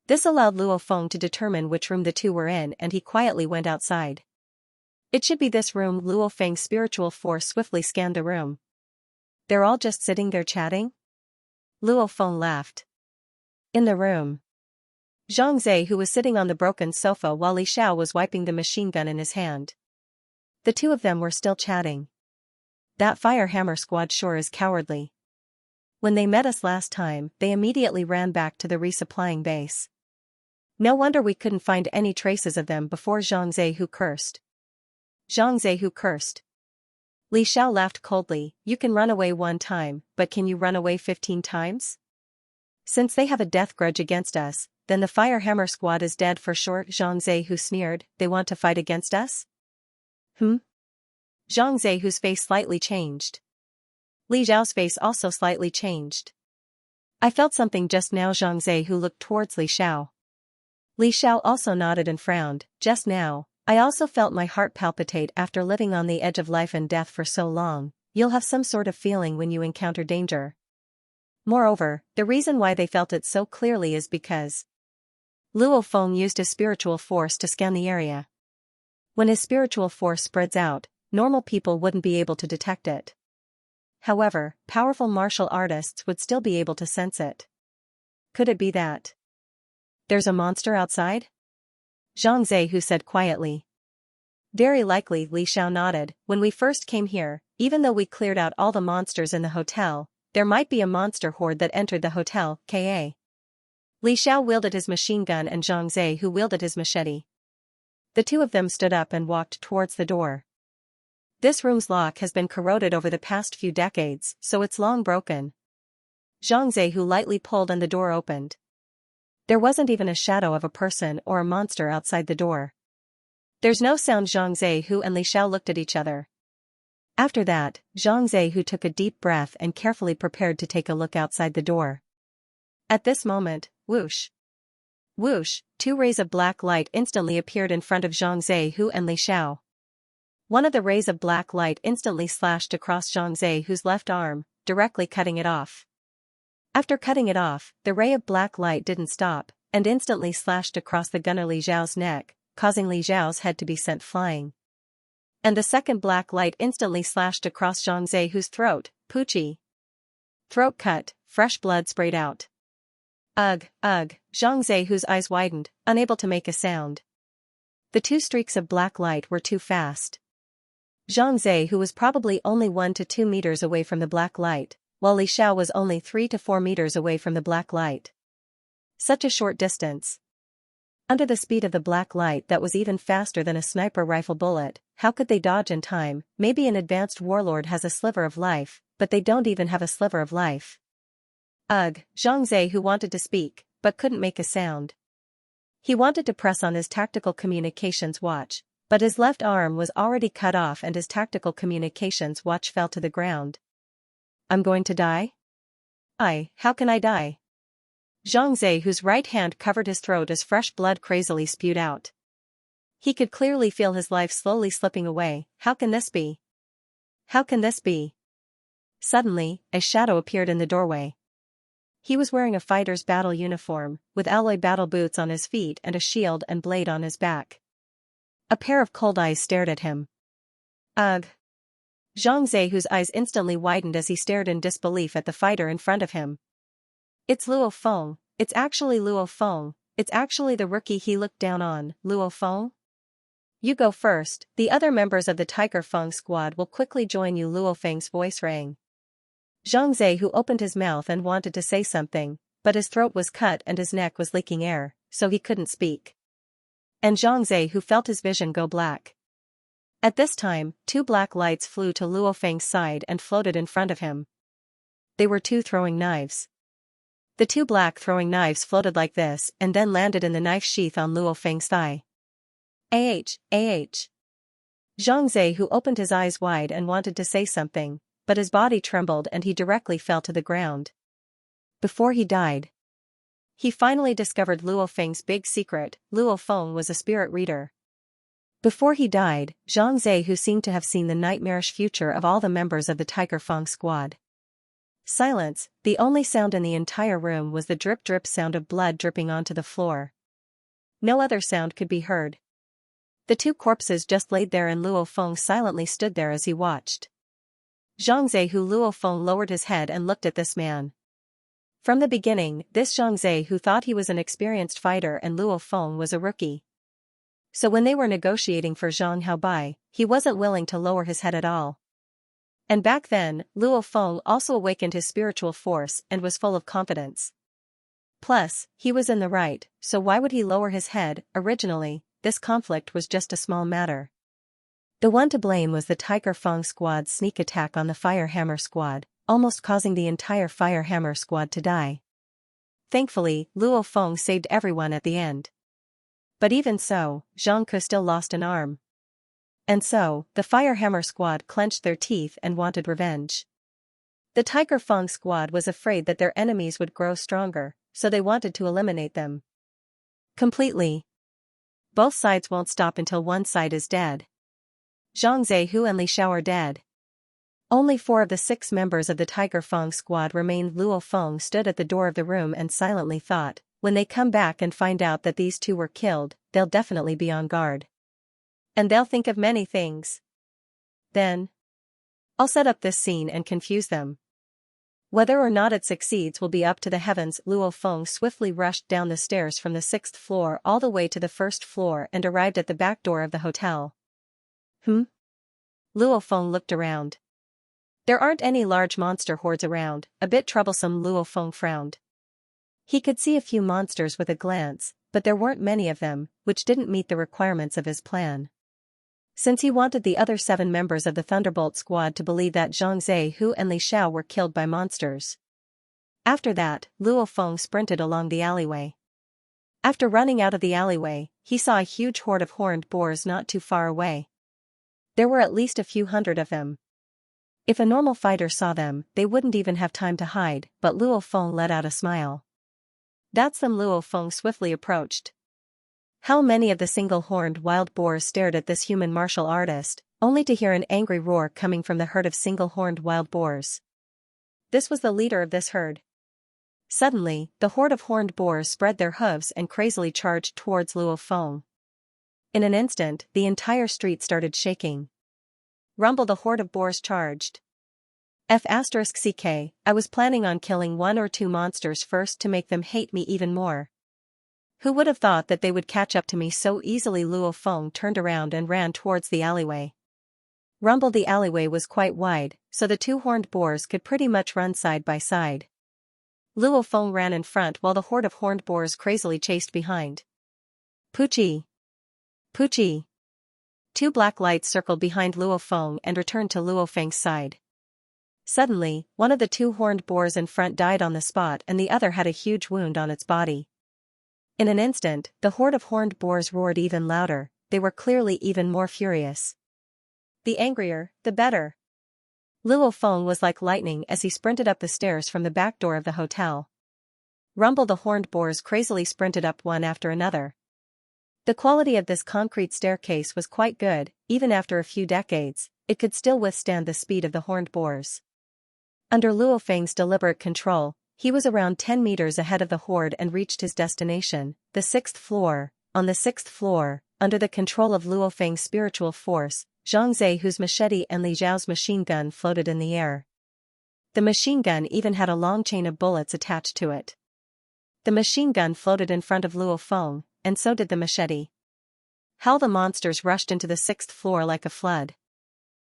This allowed Luo Feng to determine which room the 2 were in, and he quietly went outside. It should be this room. Luo Feng's spiritual force swiftly scanned the room. They're all just sitting there chatting? Luo Feng laughed. In the room, Zhang Zhe, who was sitting on the broken sofa while Li Xiao was wiping the machine gun in his hand. The 2 of them were still chatting. That Firehammer squad sure is cowardly. When they met us last time, they immediately ran back to the resupplying base. No wonder we couldn't find any traces of them before. Zhang Zehu cursed. Zhang Zehu cursed. Li Xiao laughed coldly. You can run away 1 time, but can you run away 15 times? Since they have a death grudge against us, then the Firehammer squad is dead for sure. Zhang Zehu sneered. They want to fight against us? Zhang Zehu's face slightly changed. Li Xiao's face also slightly changed. I felt something just now. Zhang Zehu looked towards Li Xiao. Li Xiao also nodded and frowned. Just now, I also felt my heart palpitate after living on the edge of life and death for so long. You'll have some sort of feeling when you encounter danger. Moreover, the reason why they felt it so clearly is because Luo Feng used his spiritual force to scan the area. When his spiritual force spreads out, normal people wouldn't be able to detect it. However, powerful martial artists would still be able to sense it. Could it be that there's a monster outside? Xianxia said quietly. Very likely, Li Xiao nodded. When we first came here, even though we cleared out all the monsters in the hotel, there might be a monster horde that entered the hotel, Ka. Li Xiao wielded his machine gun and Xianxia wielded his machete. The two of them stood up and walked towards the door. This room's lock has been corroded over the past few decades, so it's long broken. Xianxia lightly pulled and the door opened. There wasn't even a shadow of a person or a monster outside the door. There's no sound. Xianxia and Li Xiao looked at each other. After that, Xianxia took a deep breath and carefully prepared to take a look outside the door. At this moment, whoosh! Whoosh! Two rays of black light instantly appeared in front of Xianxia and Li Xiao. One of the rays of black light instantly slashed across Xianxia's left arm, directly cutting it off. After cutting it off, the ray of black light didn't stop, and instantly slashed across the gunner Li Xiao's neck, causing Li Xiao's head to be sent flying. And the second black light instantly slashed across Xianxia's throat, Poochie. Throat cut, fresh blood sprayed out. Ugh, ugh, Xianxia's eyes widened, unable to make a sound. The two streaks of black light were too fast. Xianxia was probably only 1 to 2 meters away from the black light, while Li Xiao was only 3 to 4 meters away from the black light. Such a short distance. Under the speed of the black light that was even faster than a sniper rifle bullet, how could they dodge in time? Maybe an advanced warlord has a sliver of life, but they don't even have a sliver of life. Ugh, Xianxia wanted to speak, but couldn't make a sound. He wanted to press on his tactical communications watch, but his left arm was already cut off and his tactical communications watch fell to the ground. I'm going to die? How can I die? Xianxia's right hand covered his throat as fresh blood crazily spewed out. He could clearly feel his life slowly slipping away. How can this be? How can this be? Suddenly, a shadow appeared in the doorway. He was wearing a fighter's battle uniform, with alloy battle boots on his feet and a shield and blade on his back. A pair of cold eyes stared at him. Ugh! Xianxia's eyes instantly widened as he stared in disbelief at the fighter in front of him. It's Luo Feng, it's actually Luo Feng, it's actually the rookie he looked down on. Luo Feng? You go first, the other members of the Tiger Feng squad will quickly join you. Luo Feng's voice rang. Xianxia opened his mouth and wanted to say something, but his throat was cut and his neck was leaking air, so he couldn't speak. And Xianxia felt his vision go black. At this time, two black lights flew to Luo Feng's side and floated in front of him. They were two throwing knives. The two black throwing knives floated like this and then landed in the knife sheath on Luo Feng's thigh. Xianxia opened his eyes wide and wanted to say something, but his body trembled and he directly fell to the ground. Before he died, he finally discovered Luo Feng's big secret. Luo Feng was a spirit reader. Before he died, Xianxia seemed to have seen the nightmarish future of all the members of the Tiger Feng squad. Silence, the only sound in the entire room was the drip-drip sound of blood dripping onto the floor. No other sound could be heard. The two corpses just laid there and Luo Feng silently stood there as he watched. Luo Feng lowered his head and looked at this man. From the beginning, this Xianxia thought he was an experienced fighter and Luo Feng was a rookie. So when they were negotiating for Zhang Haobai, he wasn't willing to lower his head at all. And back then, Luo Feng also awakened his spiritual force and was full of confidence. Plus, he was in the right, so why would he lower his head? Originally, this conflict was just a small matter. The one to blame was the Tiger Feng squad's sneak attack on the Firehammer squad, almost causing the entire Firehammer squad to die. Thankfully, Luo Feng saved everyone at the end. But even so, Zhang Ke still lost an arm. And so, the Firehammer squad clenched their teeth and wanted revenge. The Tiger Feng squad was afraid that their enemies would grow stronger, so they wanted to eliminate them completely. Both sides won't stop until one side is dead. Zhang Zehu and Li Xiao are dead. Only 4 of the 6 members of the Tiger Feng squad remained. Luo Feng stood at the door of the room and silently thought, when they come back and find out that these 2 were killed, they'll definitely be on guard. And they'll think of many things. Then I'll set up this scene and confuse them. Whether or not it succeeds will be up to the heavens. Luo Feng swiftly rushed down the stairs from the 6th floor all the way to the 1st floor and arrived at the back door of the hotel. Luo Feng looked around. There aren't any large monster hordes around, a bit troublesome. Luo Feng frowned. He could see a few monsters with a glance, but there weren't many of them, which didn't meet the requirements of his plan. Since he wanted the other 7 members of the Thunderbolt squad to believe that Zhang Zehu and Li Xiao were killed by monsters. After that, Luo Feng sprinted along the alleyway. After running out of the alleyway, he saw a huge horde of horned boars not too far away. There were at least a few hundred of them. If a normal fighter saw them, they wouldn't even have time to hide, but Luo Feng let out a smile. That's them. Luo Feng swiftly approached. How many of the single-horned wild boars stared at this human martial artist, only to hear an angry roar coming from the herd of single-horned wild boars. This was the leader of this herd. Suddenly, the horde of horned boars spread their hooves and crazily charged towards Luo Feng. In an instant, the entire street started shaking. Rumble! The horde of boars charged. F***ck, I was planning on killing 1 or 2 monsters first to make them hate me even more. Who would have thought that they would catch up to me so easily? Luo Feng turned around and ran towards the alleyway. Rumble! The alleyway was quite wide, so the 2 horned boars could pretty much run side by side. Luo Feng ran in front while the horde of horned boars crazily chased behind. Poochie! Poochie! 2 black lights circled behind Luo Feng and returned to Luo Feng's side. Suddenly, one of the 2 horned boars in front died on the spot and the other had a huge wound on its body. In an instant, the horde of horned boars roared even louder. They were clearly even more furious. The angrier, the better. Luo Feng was like lightning as he sprinted up the stairs from the back door of the hotel. Rumble! The horned boars crazily sprinted up one after another. The quality of this concrete staircase was quite good. Even after a few decades, it could still withstand the speed of the horned boars. Under Luo Feng's deliberate control, he was around 10 meters ahead of the horde and reached his destination, the 6th floor. On the 6th floor, under the control of Luo Feng's spiritual force, Zhang Zehu's machete and Li Xiao's machine gun floated in the air. The machine gun even had a long chain of bullets attached to it. The machine gun floated in front of Luo Feng, and so did the machete. How the monsters rushed into the 6th floor like a flood.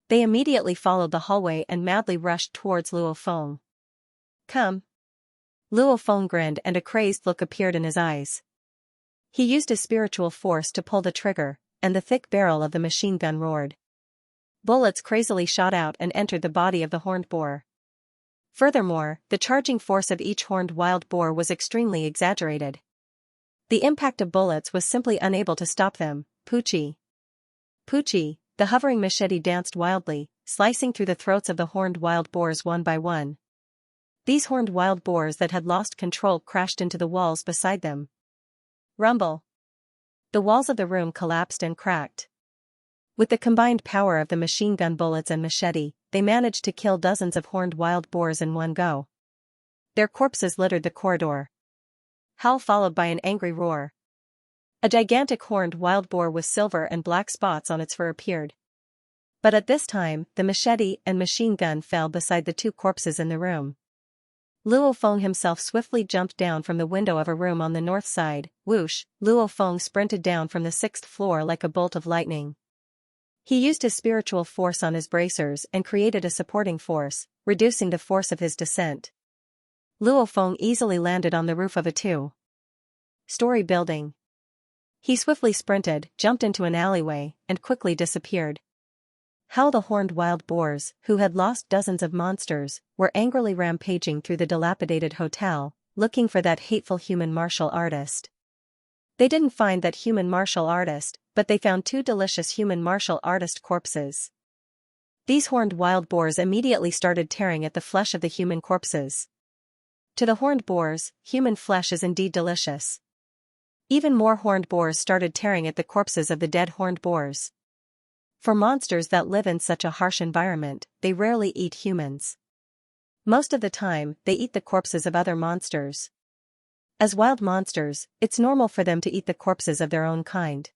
They immediately followed the hallway and madly rushed towards Luo Feng. Come! Luo Feng grinned and a crazed look appeared in his eyes. He used his spiritual force to pull the trigger, and the thick barrel of the machine gun roared. Bullets crazily shot out and entered the body of the horned boar. Furthermore, the charging force of each horned wild boar was extremely exaggerated. The impact of bullets was simply unable to stop them. Poochie! Poochie! The hovering machete danced wildly, slicing through the throats of the horned wild boars one by one. These horned wild boars that had lost control crashed into the walls beside them. Rumble! The walls of the room collapsed and cracked. With the combined power of the machine gun bullets and machete, they managed to kill dozens of horned wild boars in one go. Their corpses littered the corridor. Howl followed by an angry roar. A gigantic horned wild boar with silver and black spots on its fur appeared. But at this time, the machete and machine gun fell beside the 2 corpses in the room. Luo Feng himself swiftly jumped down from the window of a room on the north side. Whoosh! Luo Feng sprinted down from the 6th floor like a bolt of lightning. He used his spiritual force on his bracers and created a supporting force, reducing the force of his descent. Luo Feng easily landed on the roof of a 2-story building. He swiftly sprinted, jumped into an alleyway, and quickly disappeared. How the horned wild boars, who had lost dozens of monsters, were angrily rampaging through the dilapidated hotel, looking for that hateful human martial artist. They didn't find that human martial artist, but they found 2 delicious human martial artist corpses. These horned wild boars immediately started tearing at the flesh of the human corpses. To the horned boars, human flesh is indeed delicious. Even more horned boars started tearing at the corpses of the dead horned boars. For monsters that live in such a harsh environment, they rarely eat humans. Most of the time, they eat the corpses of other monsters. As wild monsters, it's normal for them to eat the corpses of their own kind.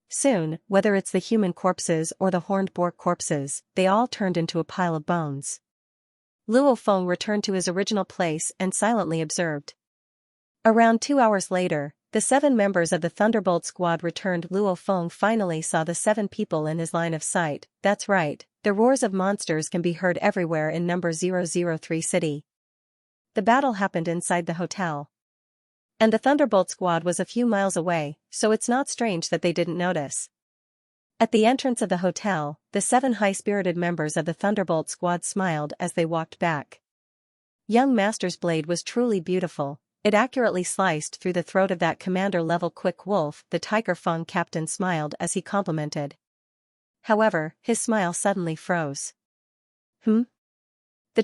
Soon, whether it's the human corpses or the horned boar corpses, they all turned into a pile of bones. Luo Feng returned to his original place and silently observed. Around 2 hours later, the 7 members of the Thunderbolt squad returned. Luo Feng finally saw the 7 people in his line of sight. That's right, the roars of monsters can be heard everywhere in number 003 city. The battle happened inside the hotel. And the Thunderbolt squad was a few miles away, so it's not strange that they didn't notice. At the entrance of the hotel, the 7 high-spirited members of the Thunderbolt squad smiled as they walked back. Young Master's blade was truly beautiful. It accurately sliced through the throat of that commander-level quick wolf. The Tiger Feng captain smiled as he complimented. However, his smile suddenly froze. The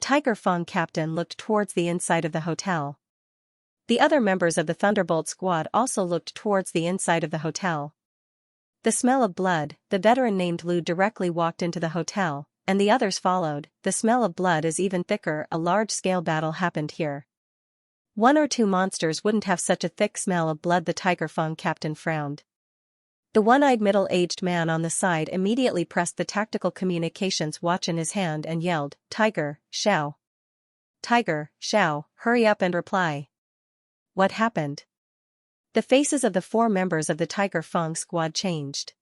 Tiger Feng captain looked towards the inside of the hotel. The other members of the Thunderbolt squad also looked towards the inside of the hotel. The smell of blood. The veteran named Lu directly walked into the hotel, and the others followed. The smell of blood is even thicker. A large-scale battle happened here. 1 or 2 monsters wouldn't have such a thick smell of blood. The Tiger Feng captain frowned. The one-eyed middle-aged man on the side immediately pressed the tactical communications watch in his hand and yelled, "Tiger, Xiao. Tiger, Xiao, hurry up and reply." What happened? The faces of the 4 members of the Tiger Feng squad changed.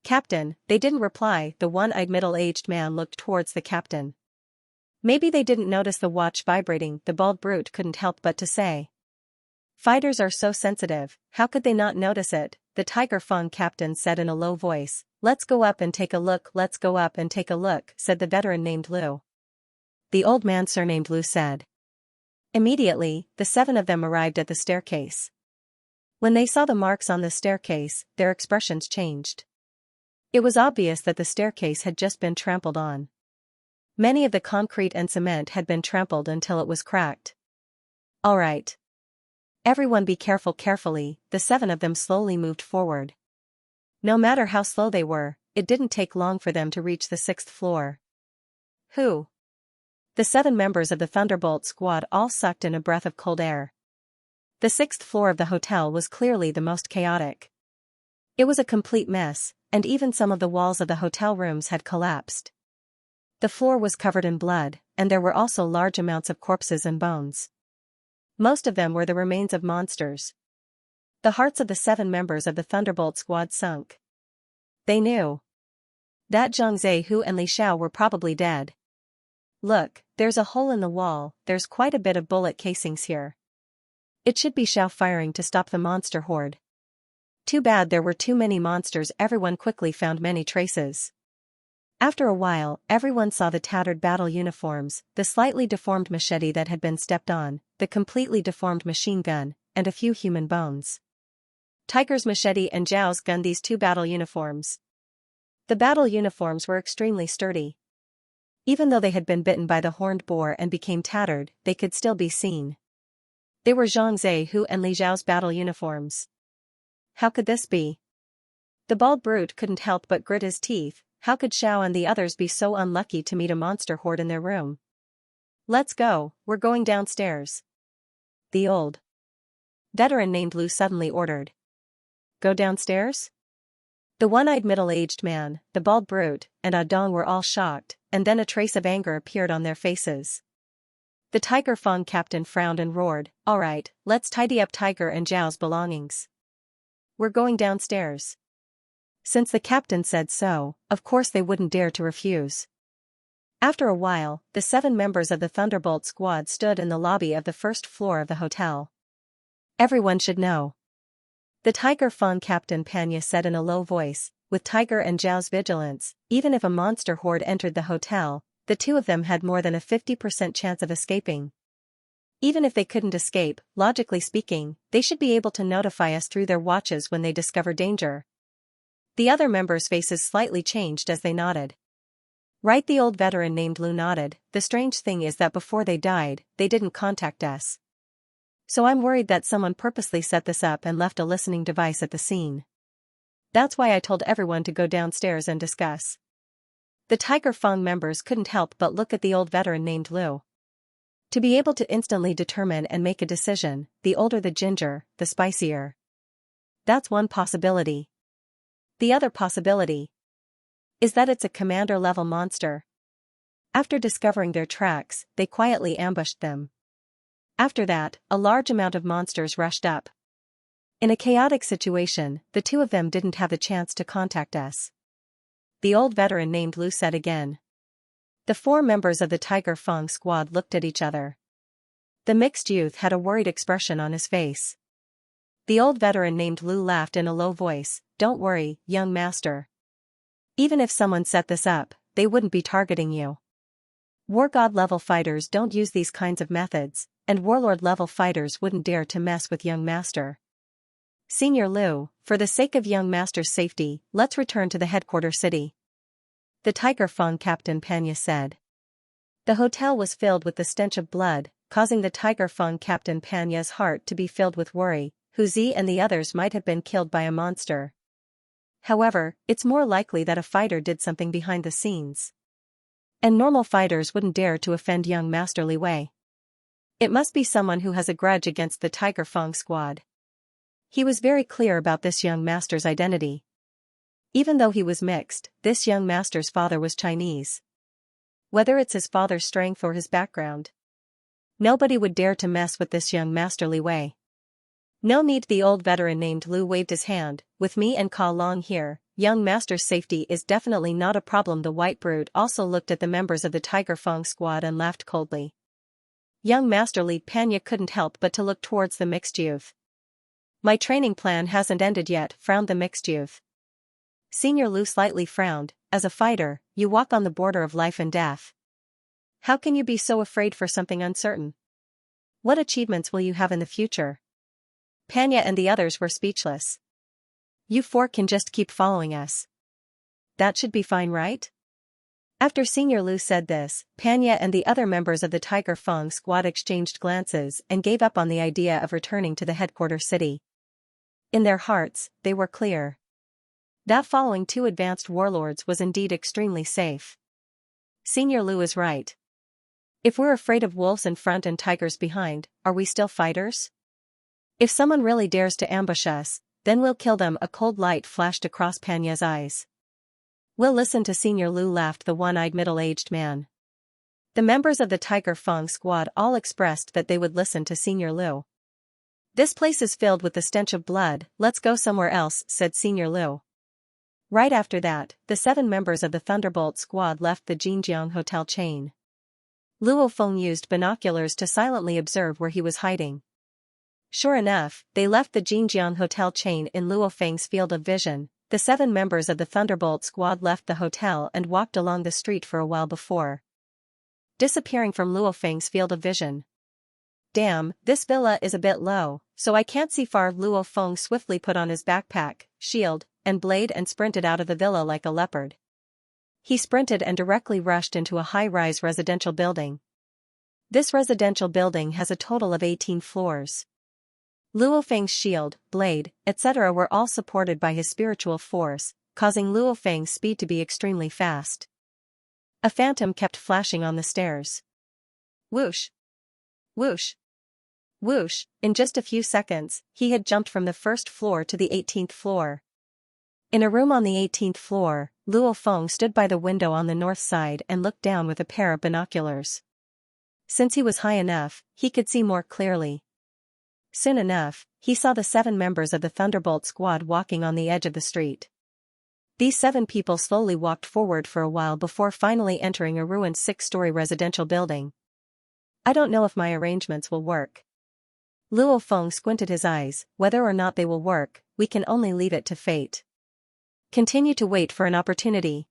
Captain, they didn't reply. The one-eyed middle-aged man looked towards the captain. Maybe they didn't notice the watch vibrating. The bald brute couldn't help but to say. Fighters are so sensitive, how could they not notice it? The Tiger Feng captain said in a low voice. "Let's go up and take a look." "Let's go up and take a look," said the veteran named Lu. The old man surnamed Lu said. Immediately, the 7 of them arrived at the staircase. When they saw the marks on the staircase, their expressions changed. It was obvious that the staircase had just been trampled on. Many of the concrete and cement had been trampled until it was cracked. "All right. Everyone be careful." Carefully, the 7 of them slowly moved forward. No matter how slow they were, it didn't take long for them to reach the 6th floor. Who? The 7 members of the Thunderbolt squad all sucked in a breath of cold air. The 6th floor of the hotel was clearly the most chaotic. It was a complete mess, and even some of the walls of the hotel rooms had collapsed. The floor was covered in blood, and there were also large amounts of corpses and bones. Most of them were the remains of monsters. The hearts of the 7 members of the Thunderbolt squad sunk. They knew that Zhang Zhehu and Li Xiao were probably dead. Look, there's a hole in the wall. There's quite a bit of bullet casings here. It should be Xiao firing to stop the monster horde. Too bad there were too many monsters. Everyone quickly found many traces. After a while, everyone saw the tattered battle uniforms, the slightly deformed machete that had been stepped on, the completely deformed machine gun, and a few human bones. Tiger's machete and Zhao's gun. These 2 battle uniforms. The battle uniforms were extremely sturdy. Even though they had been bitten by the horned boar and became tattered, they could still be seen. They were Zhang Zhehu and Li Xiao's battle uniforms. How could this be? The bald brute couldn't help but grit his teeth. How could Xiao and the others be so unlucky to meet a monster horde in their room? "Let's go, we're going downstairs." The old veteran named Lu suddenly ordered. "Go downstairs?" The one-eyed middle-aged man, the bald brute, and Ah Dong were all shocked, and then a trace of anger appeared on their faces. The Tiger Feng captain frowned and roared, "All right, let's tidy up Tiger and Zhao's belongings. We're going downstairs." Since the captain said so, of course they wouldn't dare to refuse. After a while, the 7 members of the Thunderbolt squad stood in the lobby of the 1st floor of the hotel. "Everyone should know." The Tiger Feng captain Panya said in a low voice, "With Tiger and Zhao's vigilance, even if a monster horde entered the hotel, the 2 of them had more than a 50% chance of escaping. Even if they couldn't escape, logically speaking, they should be able to notify us through their watches when they discover danger." The other members' faces slightly changed as they nodded. Right, the old veteran named Lu nodded. "The strange thing is that before they died, they didn't contact us. So I'm worried that someone purposely set this up and left a listening device at the scene. That's why I told everyone to go downstairs and discuss. The Tiger Feng members couldn't help but look at the old veteran named Lu. To be able to instantly determine and make a decision, the older the ginger, the spicier. That's one possibility. The other possibility is that it's a commander-level monster. After discovering their tracks, they quietly ambushed them. After that, a large amount of monsters rushed up. In a chaotic situation, the two of them didn't have the chance to contact us. The old veteran named Lu said again. The four members of the Tiger Feng squad looked at each other. The mixed youth had a worried expression on his face. The old veteran named Lu laughed in a low voice. Don't worry, young master. Even if someone set this up, they wouldn't be targeting you. War God level fighters don't use these kinds of methods, and warlord level fighters wouldn't dare to mess with young master. Senior Lu, for the sake of young master's safety, let's return to the headquarters city. The Tiger Feng Captain Panya said. The hotel was filled with the stench of blood, causing the Tiger Feng Captain Panya's heart to be filled with worry. Huzi and the others might have been killed by a monster. However, it's more likely that a fighter did something behind the scenes. And normal fighters wouldn't dare to offend young Master Li Wei. It must be someone who has a grudge against the Tiger Feng squad. He was very clear about this young master's identity. Even though he was mixed, this young master's father was Chinese. Whether it's his father's strength or his background, nobody would dare to mess with this young Master Li Wei. No need. The old veteran named Lu waved his hand. With me and Ka Long here, young master's safety is definitely not a problem. The white brute also looked at the members of the Tiger Feng squad and laughed coldly. Young Master Li Panya couldn't help but to look towards the mixed youth. My training plan hasn't ended yet, frowned the mixed youth. Senior Lu slightly frowned. As a fighter, you walk on the border of life and death. How can you be so afraid for something uncertain? What achievements will you have in the future? Panya and the others were speechless. You four can just keep following us. That should be fine, right? After Senior Lu said this, Panya and the other members of the Tiger Feng squad exchanged glances and gave up on the idea of returning to the headquarters city. In their hearts, they were clear. That following two advanced warlords was indeed extremely safe. Senior Lu is right. If we're afraid of wolves in front and tigers behind, are we still fighters? If someone really dares to ambush us, then we'll kill them. A cold light flashed across Panya's eyes. We'll listen to Senior Lu, laughed the one-eyed middle-aged man. The members of the Tiger Feng squad all expressed that they would listen to Senior Lu. This place is filled with the stench of blood, let's go somewhere else, said Senior Lu. Right after that, the 7 members of the Thunderbolt squad left the Jinjiang hotel chain. Luo Feng used binoculars to silently observe where he was hiding. Sure enough, they left the Jinjiang hotel chain in Luo Feng's field of vision. The 7 members of the Thunderbolt squad left the hotel and walked along the street for a while before disappearing from Luo Feng's field of vision. Damn, this villa is a bit low, so I can't see far. Luo Feng swiftly put on his backpack, shield, and blade and sprinted out of the villa like a leopard. He sprinted and directly rushed into a high-rise residential building. This residential building has a total of 18 floors. Luo Feng's shield, blade, etc. were all supported by his spiritual force, causing Luo Feng's speed to be extremely fast. A phantom kept flashing on the stairs. Whoosh! Whoosh! Whoosh! In just a few seconds, he had jumped from the first floor to the 18th floor. In a room on the 18th floor, Luo Feng stood by the window on the north side and looked down with a pair of binoculars. Since he was high enough, he could see more clearly. Soon enough, he saw the 7 members of the Thunderbolt squad walking on the edge of the street. These 7 people slowly walked forward for a while before finally entering a ruined 6-story residential building. I don't know if my arrangements will work. Luo Feng squinted his eyes. Whether or not they will work, we can only leave it to fate. Continue to wait for an opportunity.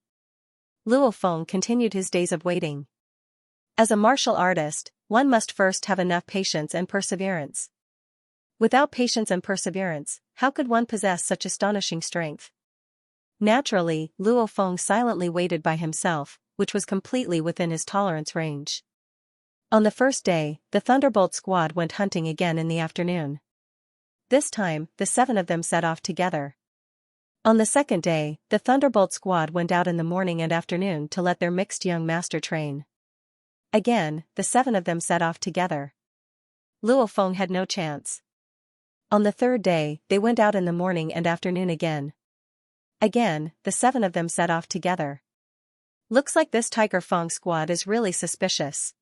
Luo Feng continued his days of waiting. As a martial artist, one must first have enough patience and perseverance. Without patience and perseverance, how could one possess such astonishing strength? Naturally, Luo Feng silently waited by himself, which was completely within his tolerance range. On the first day, the Thunderbolt squad went hunting again in the afternoon. This time, the 7 of them set off together. On the second day, the Thunderbolt squad went out in the morning and afternoon to let their mixed young master train. Again, the 7 of them set off together. Luo Feng had no chance. On the third day, they went out in the morning and afternoon again. Again, the 7 of them set off together. Looks like this Tiger Feng squad is really suspicious.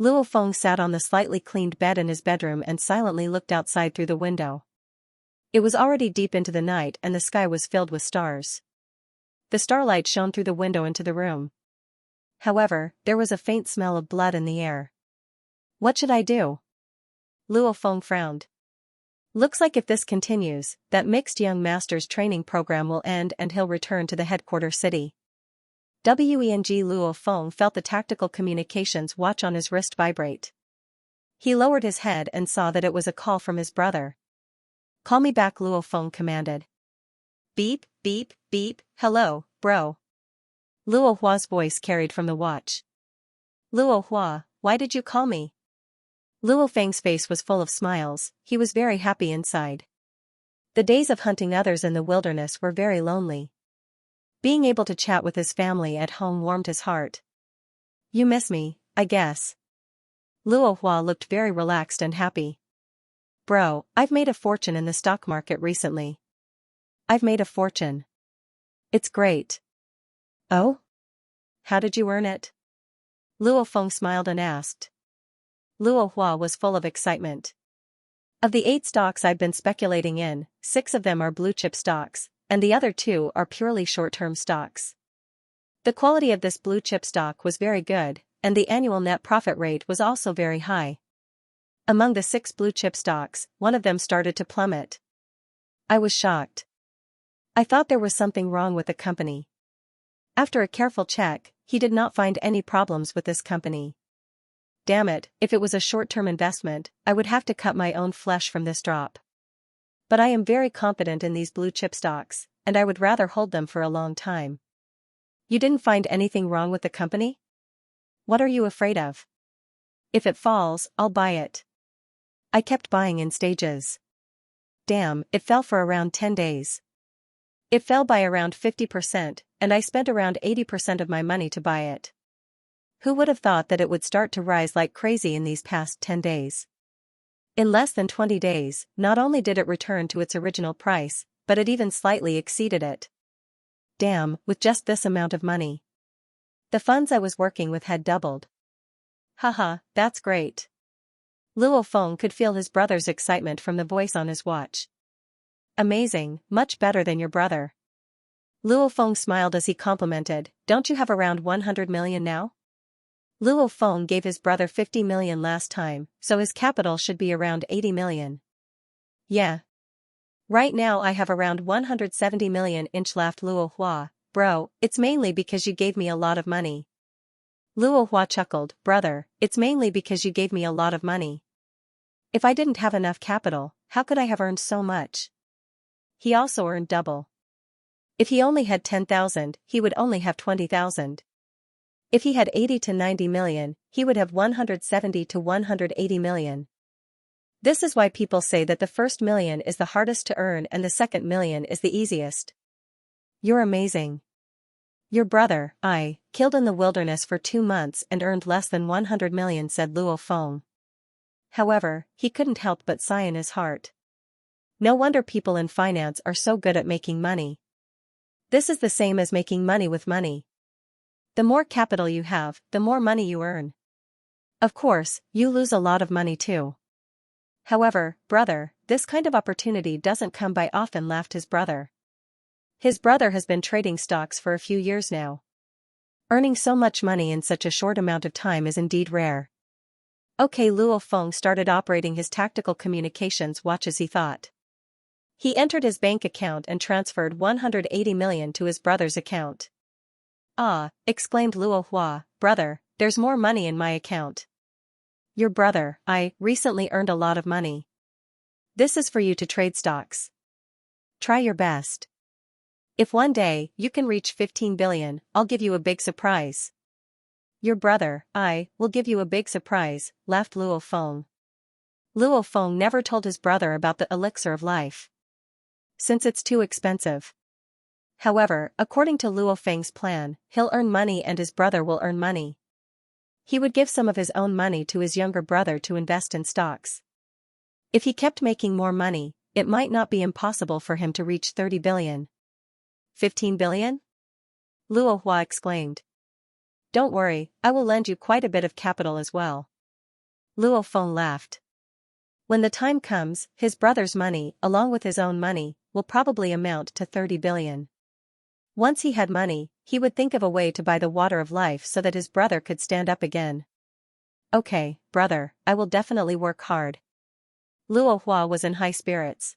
Luo Feng sat on the slightly cleaned bed in his bedroom and silently looked outside through the window. It was already deep into the night and the sky was filled with stars. The starlight shone through the window into the room. However, there was a faint smell of blood in the air. What should I do? Luo Feng frowned. Looks like if this continues, that mixed young master's training program will end and he'll return to the headquarters city. Weng Luo Feng felt the tactical communications watch on his wrist vibrate. He lowered his head and saw that it was a call from his brother. Call me back, Luo Feng commanded. Beep, beep, beep, hello, bro. Luo Hua's voice carried from the watch. Luo Hua, why did you call me? Luo Feng's face was full of smiles, he was very happy inside. The days of hunting others in the wilderness were very lonely. Being able to chat with his family at home warmed his heart. You miss me, I guess. Luo Hua looked very relaxed and happy. Bro, I've made a fortune in the stock market recently. I've made a fortune. It's great. Oh? How did you earn it? Luo Feng smiled and asked. Luo Hua was full of excitement. Of the 8 stocks I've been speculating in, 6 of them are blue chip stocks, and the other 2 are purely short-term stocks. The quality of this blue chip stock was very good, and the annual net profit rate was also very high. Among the 6 blue chip stocks, 1 of them started to plummet. I was shocked. I thought there was something wrong with the company. After a careful check, he did not find any problems with this company. Damn it, if it was a short-term investment, I would have to cut my own flesh from this drop. But I am very confident in these blue chip stocks, and I would rather hold them for a long time. You didn't find anything wrong with the company? What are you afraid of? If it falls, I'll buy it. I kept buying in stages. Damn, it fell for around 10 days. It fell by around 50%, and I spent around 80% of my money to buy it. Who would have thought that it would start to rise like crazy in these past 10 days? In less than 20 days, not only did it return to its original price, but it even slightly exceeded it. Damn, with just this amount of money. The funds I was working with had doubled. Haha, that's great. Luo Feng could feel his brother's excitement from the voice on his watch. Amazing, much better than your brother. Luo Feng smiled as he complimented, don't you have around 100 million now? Luo Feng gave his brother 50 million last time, so his capital should be around 80 million. Yeah. Right now I have around 170 million, laughed Luo Hua. Bro, it's mainly because you gave me a lot of money. Luo Hua chuckled, brother, it's mainly because you gave me a lot of money. If I didn't have enough capital, how could I have earned so much? He also earned double. If he only had 10,000, he would only have 20,000. If he had 80 to 90 million, he would have 170 to 180 million. This is why people say that the first million is the hardest to earn and the second million is the easiest. You're amazing. Your brother, I, killed in the wilderness for 2 months and earned less than 100 million, said Luo Feng. However, he couldn't help but sigh in his heart. No wonder people in finance are so good at making money. This is the same as making money with money. The more capital you have, the more money you earn. Of course, you lose a lot of money too. However, brother, this kind of opportunity doesn't come by often, laughed his brother. His brother has been trading stocks for a few years now. Earning so much money in such a short amount of time is indeed rare. Okay, Luo Feng started operating his tactical communications watch as he thought. He entered his bank account and transferred 180 million to his brother's account. Ah, exclaimed Luo Hua, brother, there's more money in my account. Your brother, I, recently earned a lot of money. This is for you to trade stocks. Try your best. If one day you can reach 15 billion, I'll give you a big surprise. Your brother, will give you a big surprise, laughed Luo Feng. Luo Feng never told his brother about the elixir of life, since it's too expensive. However, according to Luo Feng's plan, he'll earn money and his brother will earn money. He would give some of his own money to his younger brother to invest in stocks. If he kept making more money, it might not be impossible for him to reach 30 billion. 15 billion? Luo Hua exclaimed. Don't worry, I will lend you quite a bit of capital as well. Luo Feng laughed. When the time comes, his brother's money, along with his own money, will probably amount to 30 billion. Once he had money, he would think of a way to buy the water of life so that his brother could stand up again. Okay, brother, I will definitely work hard. Luo Hua was in high spirits.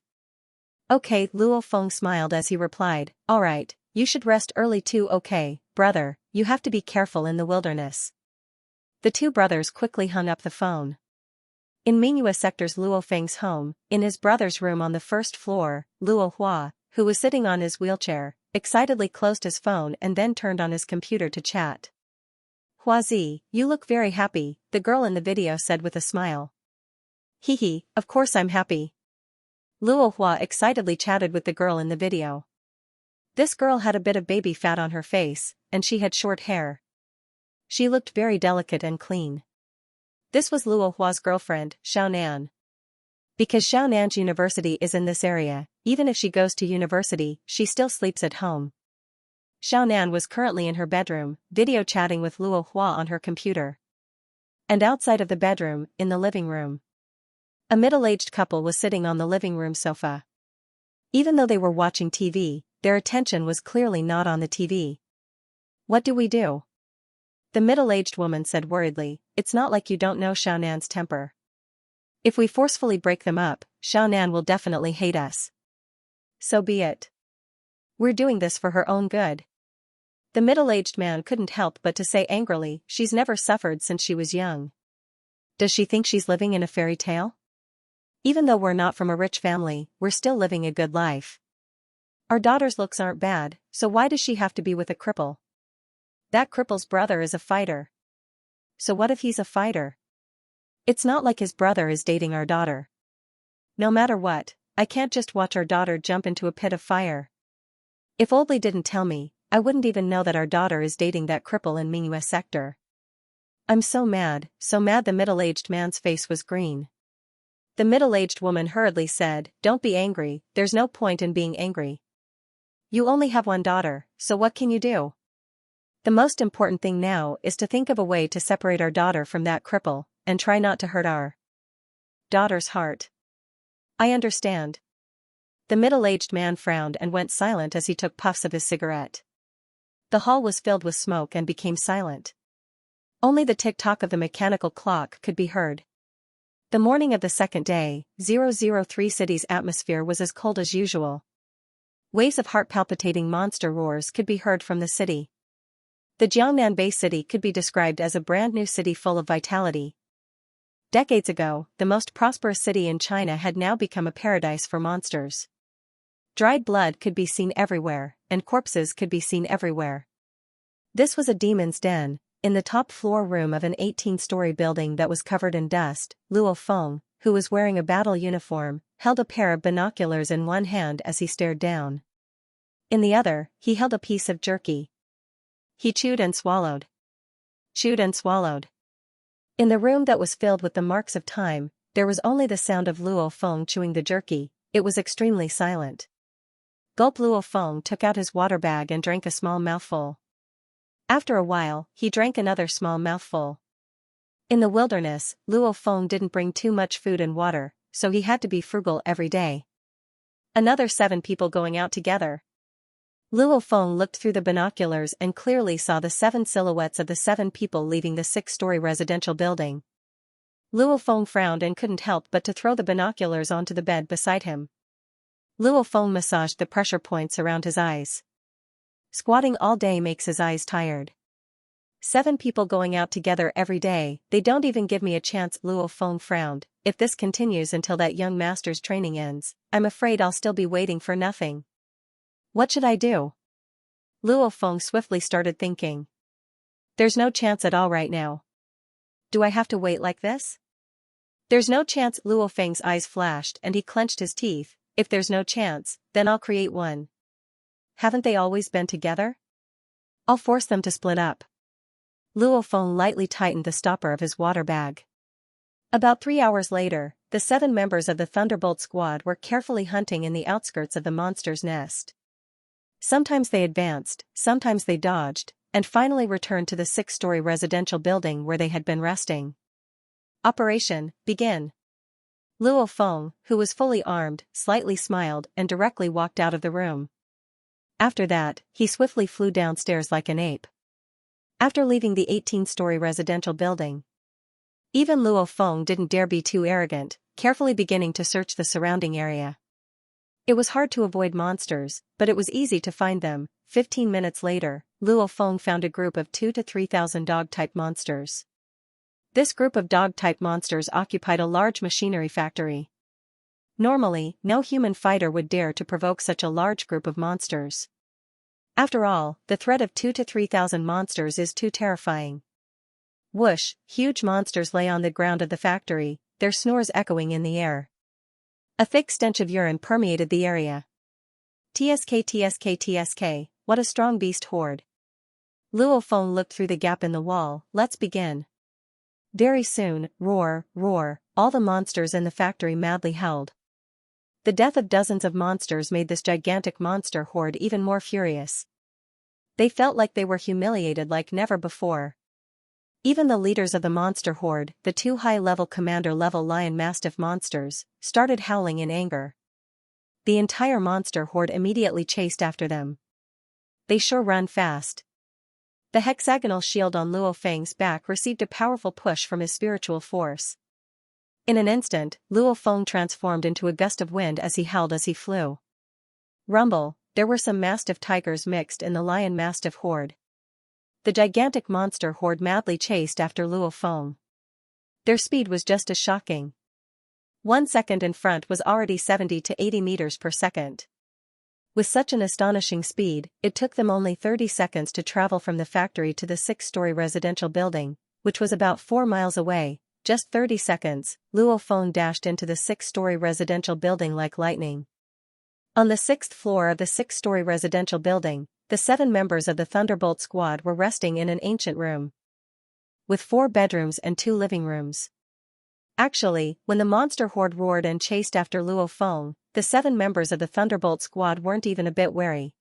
Okay, Luo Feng smiled as he replied, alright, you should rest early too. Okay, brother, you have to be careful in the wilderness. The two brothers quickly hung up the phone. In Mingyue Sector's Luo Feng's home, in his brother's room on the first floor, Luo Hua, who was sitting on his wheelchair, excitedly closed his phone and then turned on his computer to chat. Huazi, you look very happy, the girl in the video said with a smile. Hee, of course I'm happy. Luo Hua excitedly chatted with the girl in the video. This girl had a bit of baby fat on her face, and she had short hair. She looked very delicate and clean. This was Luo Hua's girlfriend, Xiaonan. Because Xiaonan's university is in this area, even if she goes to university, she still sleeps at home. Xiaonan was currently in her bedroom, video chatting with Luo Hua on her computer. And outside of the bedroom, in the living room, a middle-aged couple was sitting on the living room sofa. Even though they were watching TV, their attention was clearly not on the TV. What do we do? The middle-aged woman said worriedly, it's not like you don't know Xiaonan's temper. If we forcefully break them up, Xiaonan will definitely hate us. So be it. We're doing this for her own good. The middle-aged man couldn't help but to say angrily, she's never suffered since she was young. Does she think she's living in a fairy tale? Even though we're not from a rich family, we're still living a good life. Our daughter's looks aren't bad, so why does she have to be with a cripple? That cripple's brother is a fighter. So what if he's a fighter? It's not like his brother is dating our daughter. No matter what, I can't just watch our daughter jump into a pit of fire. If Oldley didn't tell me, I wouldn't even know that our daughter is dating that cripple in Mingyue Sector. I'm so mad the middle-aged man's face was green. The middle-aged woman hurriedly said, don't be angry, there's no point in being angry. You only have one daughter, so what can you do? The most important thing now is to think of a way to separate our daughter from that cripple, and try not to hurt our daughter's heart. I understand. The middle-aged man frowned and went silent as he took puffs of his cigarette. The hall was filled with smoke and became silent. Only the tick-tock of the mechanical clock could be heard. The morning of the second day, 003 City's atmosphere was as cold as usual. Waves of heart-palpitating monster roars could be heard from the city. The Jiangnan Bay City could be described as a brand-new city full of vitality. Decades ago, the most prosperous city in China had now become a paradise for monsters. Dried blood could be seen everywhere, and corpses could be seen everywhere. This was a demon's den. In the top floor room of an 18-story building that was covered in dust, Luo Feng, who was wearing a battle uniform, held a pair of binoculars in one hand as he stared down. In the other, he held a piece of jerky. He chewed and swallowed. Chewed and swallowed. In the room that was filled with the marks of time, there was only the sound of Luo Feng chewing the jerky. It was extremely silent. Gulp. Luo Feng took out his water bag and drank a small mouthful. After a while, he drank another small mouthful. In the wilderness, Luo Feng didn't bring too much food and water, so he had to be frugal every day. Another 7 people going out together. Luo Feng looked through the binoculars and clearly saw the 7 silhouettes of the 7 people leaving the 6-story residential building. Luo Feng frowned and couldn't help but to throw the binoculars onto the bed beside him. Luo Feng massaged the pressure points around his eyes. Squatting all day makes his eyes tired. 7 people going out together every day, they don't even give me a chance. Luo Feng frowned. If this continues until that young master's training ends, I'm afraid I'll still be waiting for nothing. What should I do? Luo Feng swiftly started thinking. There's no chance at all right now. Do I have to wait like this? There's no chance. Luo Feng's eyes flashed and he clenched his teeth. If there's no chance, then I'll create one. Haven't they always been together? I'll force them to split up. Luo Feng lightly tightened the stopper of his water bag. About 3 hours later, the 7 members of the Thunderbolt squad were carefully hunting in the outskirts of the monster's nest. Sometimes they advanced, sometimes they dodged, and finally returned to the 6-story residential building where they had been resting. Operation, begin. Luo Feng, who was fully armed, slightly smiled and directly walked out of the room. After that, he swiftly flew downstairs like an ape. After leaving the 18-story residential building, even Luo Feng didn't dare be too arrogant, carefully beginning to search the surrounding area. It was hard to avoid monsters, but it was easy to find them. 15 minutes later, Luo Feng found a group of 2,000 to 3,000 dog-type monsters. This group of dog-type monsters occupied a large machinery factory. Normally, no human fighter would dare to provoke such a large group of monsters. After all, the threat of 2,000 to 3,000 monsters is too terrifying. Whoosh, huge monsters lay on the ground of the factory, their snores echoing in the air. A thick stench of urine permeated the area. TSK, what a strong beast horde. Luo Feng looked through the gap in the wall. Let's begin. Very soon, roar, roar, all the monsters in the factory madly howled. The death of dozens of monsters made this gigantic monster horde even more furious. They felt like they were humiliated like never before. Even the leaders of the monster horde, the 2 high-level commander-level lion mastiff monsters, started howling in anger. The entire monster horde immediately chased after them. They sure run fast. The hexagonal shield on Luo Feng's back received a powerful push from his spiritual force. In an instant, Luo Feng transformed into a gust of wind as he howled as he flew. Rumble, there were some mastiff tigers mixed in the lion mastiff horde. The gigantic monster horde madly chased after Luo Feng. Their speed was just as shocking. 1 second in front was already 70 to 80 meters per second. With such an astonishing speed, it took them only 30 seconds to travel from the factory to the 6-story residential building, which was about 4 miles away. Just 30 seconds, Luo Feng dashed into the 6-story residential building like lightning. On the 6th floor of the 6-story residential building, the 7 members of the Thunderbolt squad were resting in an ancient room with 4 bedrooms and 2 living rooms. Actually, when the monster horde roared and chased after Luo Feng, the 7 members of the Thunderbolt squad weren't even a bit wary.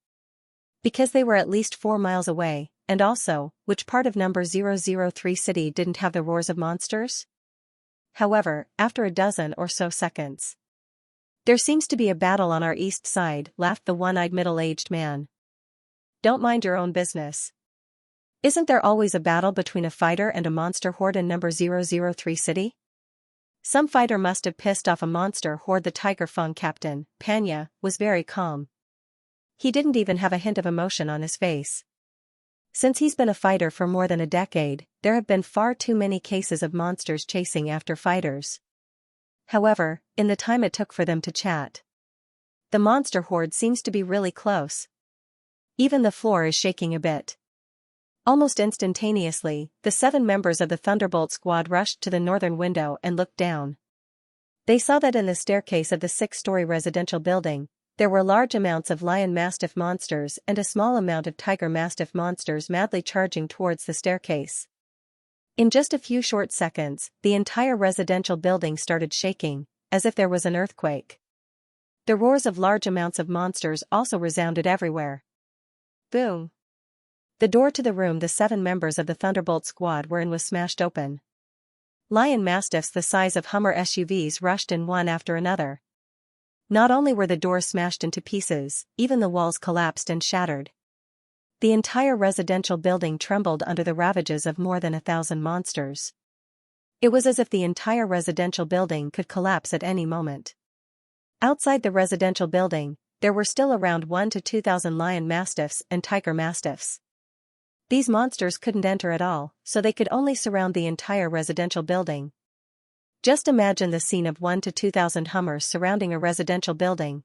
Because they were at least 4 miles away, and also, which part of number 003 city didn't have the roars of monsters? However, after a dozen or so seconds, there seems to be a battle on our east side, laughed the one-eyed middle-aged man. Don't mind your own business. Isn't there always a battle between a fighter and a monster horde in number 003 city? Some fighter must have pissed off a monster horde. The Tiger Feng captain, Panya, was very calm. He didn't even have a hint of emotion on his face. Since he's been a fighter for more than a decade, there have been far too many cases of monsters chasing after fighters. However, in the time it took for them to chat, the monster horde seems to be really close. Even the floor is shaking a bit. Almost instantaneously, the 7 members of the Thunderbolt squad rushed to the northern window and looked down. They saw that in the staircase of the 6-story residential building, there were large amounts of lion mastiff monsters and a small amount of tiger mastiff monsters madly charging towards the staircase. In just a few short seconds, the entire residential building started shaking, as if there was an earthquake. The roars of large amounts of monsters also resounded everywhere. Boom! The door to the room the 7 members of the Thunderbolt squad were in was smashed open. Lion mastiffs the size of Hummer SUVs rushed in one after another. Not only were the doors smashed into pieces, even the walls collapsed and shattered. The entire residential building trembled under the ravages of more than 1,000 monsters. It was as if the entire residential building could collapse at any moment. Outside the residential building, there were still around 1,000 to 2,000 lion mastiffs and tiger mastiffs. These monsters couldn't enter at all, so they could only surround the entire residential building. Just imagine the scene of 1,000 to 2,000 Hummers surrounding a residential building.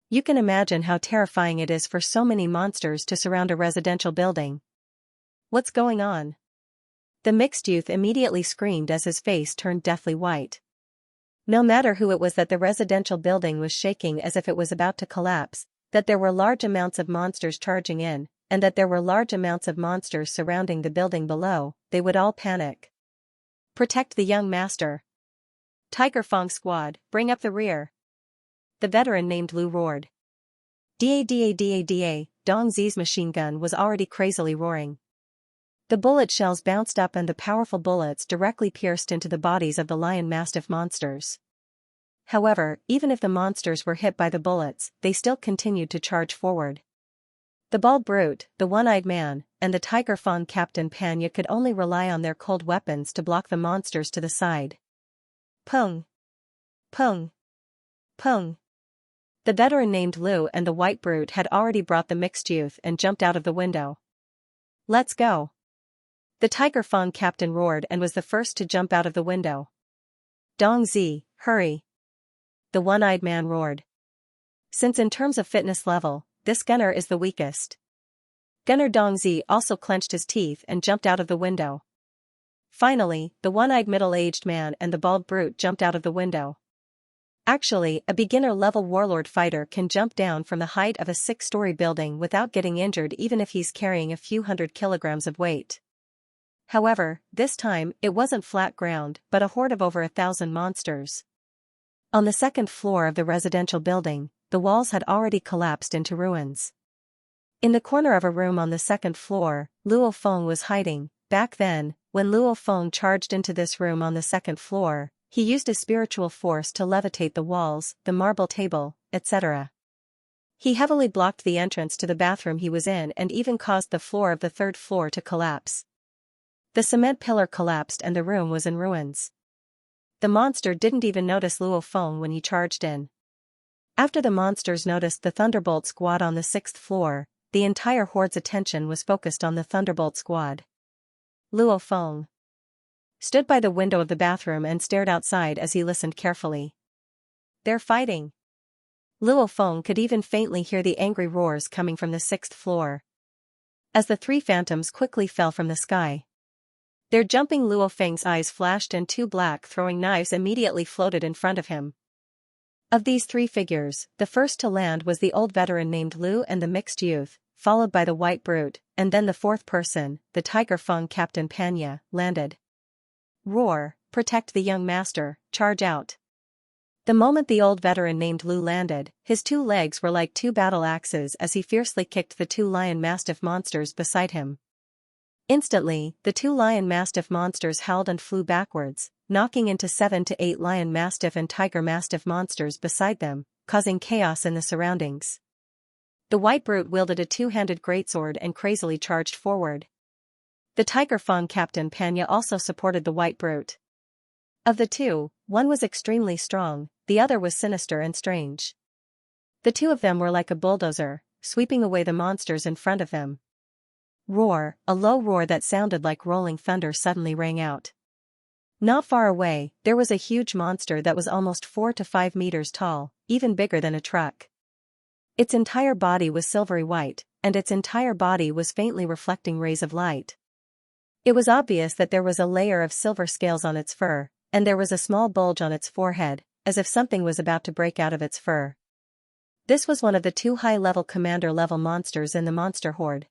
You can imagine how terrifying it is for so many monsters to surround a residential building. What's going on? The mixed youth immediately screamed as his face turned deathly white. No matter who it was, that the residential building was shaking as if it was about to collapse, that there were large amounts of monsters charging in, and that there were large amounts of monsters surrounding the building below, they would all panic. Protect the young master. Tiger Fong squad, bring up the rear. The veteran named Lu roared. Da. Dong Zi's machine gun was already crazily roaring. The bullet shells bounced up and the powerful bullets directly pierced into the bodies of the lion mastiff monsters. However, even if the monsters were hit by the bullets, they still continued to charge forward. The bald brute, the one-eyed man, and the tiger fawn Captain Panya could only rely on their cold weapons to block the monsters to the side. Pung! Pung! Pung! The veteran named Lu and the white brute had already brought the mixed youth and jumped out of the window. Let's go! The tiger fawn captain roared and was the first to jump out of the window. Dong Zi, hurry! The one-eyed man roared. Since in terms of fitness level, this gunner is the weakest. Gunner Dong Zi also clenched his teeth and jumped out of the window. Finally, the one-eyed middle-aged man and the bald brute jumped out of the window. Actually, a beginner-level warlord fighter can jump down from the height of a 6-story building without getting injured even if he's carrying a few hundred kilograms of weight. However, this time, it wasn't flat ground but a horde of over 1,000 monsters. On the second floor of the residential building, the walls had already collapsed into ruins. In the corner of a room on the second floor, Luo Feng was hiding. Back then, when Luo Feng charged into this room on the second floor, he used a spiritual force to levitate the walls, the marble table, etc. He heavily blocked the entrance to the bathroom he was in and even caused the floor of the third floor to collapse. The cement pillar collapsed and the room was in ruins. The monster didn't even notice Luo Feng when he charged in. After the monsters noticed the Thunderbolt squad on the 6th floor, the entire horde's attention was focused on the Thunderbolt squad. Luo Feng stood by the window of the bathroom and stared outside as he listened carefully. They're fighting. Luo Feng could even faintly hear the angry roars coming from the 6th floor. As the 3 phantoms quickly fell from the sky, their jumping Luo Feng's eyes flashed and 2 black throwing knives immediately floated in front of him. Of these 3 figures, the first to land was the old veteran named Lu and the mixed youth, followed by the white brute, and then the 4th person, the tiger Feng Captain Panya, landed. Roar, protect the young master, charge out. The moment the old veteran named Lu landed, his 2 legs were like 2 battle axes as he fiercely kicked the 2 lion mastiff monsters beside him. Instantly, the 2 lion mastiff monsters howled and flew backwards, knocking into 7 to 8 lion mastiff and tiger mastiff monsters beside them, causing chaos in the surroundings. The white brute wielded a 2-handed greatsword and crazily charged forward. The tiger fawn Captain Panya also supported the white brute. Of the 2, one was extremely strong, the other was sinister and strange. The 2 of them were like a bulldozer, sweeping away the monsters in front of them. Roar, a low roar that sounded like rolling thunder suddenly rang out. Not far away, there was a huge monster that was almost 4 to 5 meters tall, even bigger than a truck. Its entire body was silvery white, and its entire body was faintly reflecting rays of light. It was obvious that there was a layer of silver scales on its fur, and there was a small bulge on its forehead, as if something was about to break out of its fur. This was one of the 2 high-level commander-level monsters in the monster horde.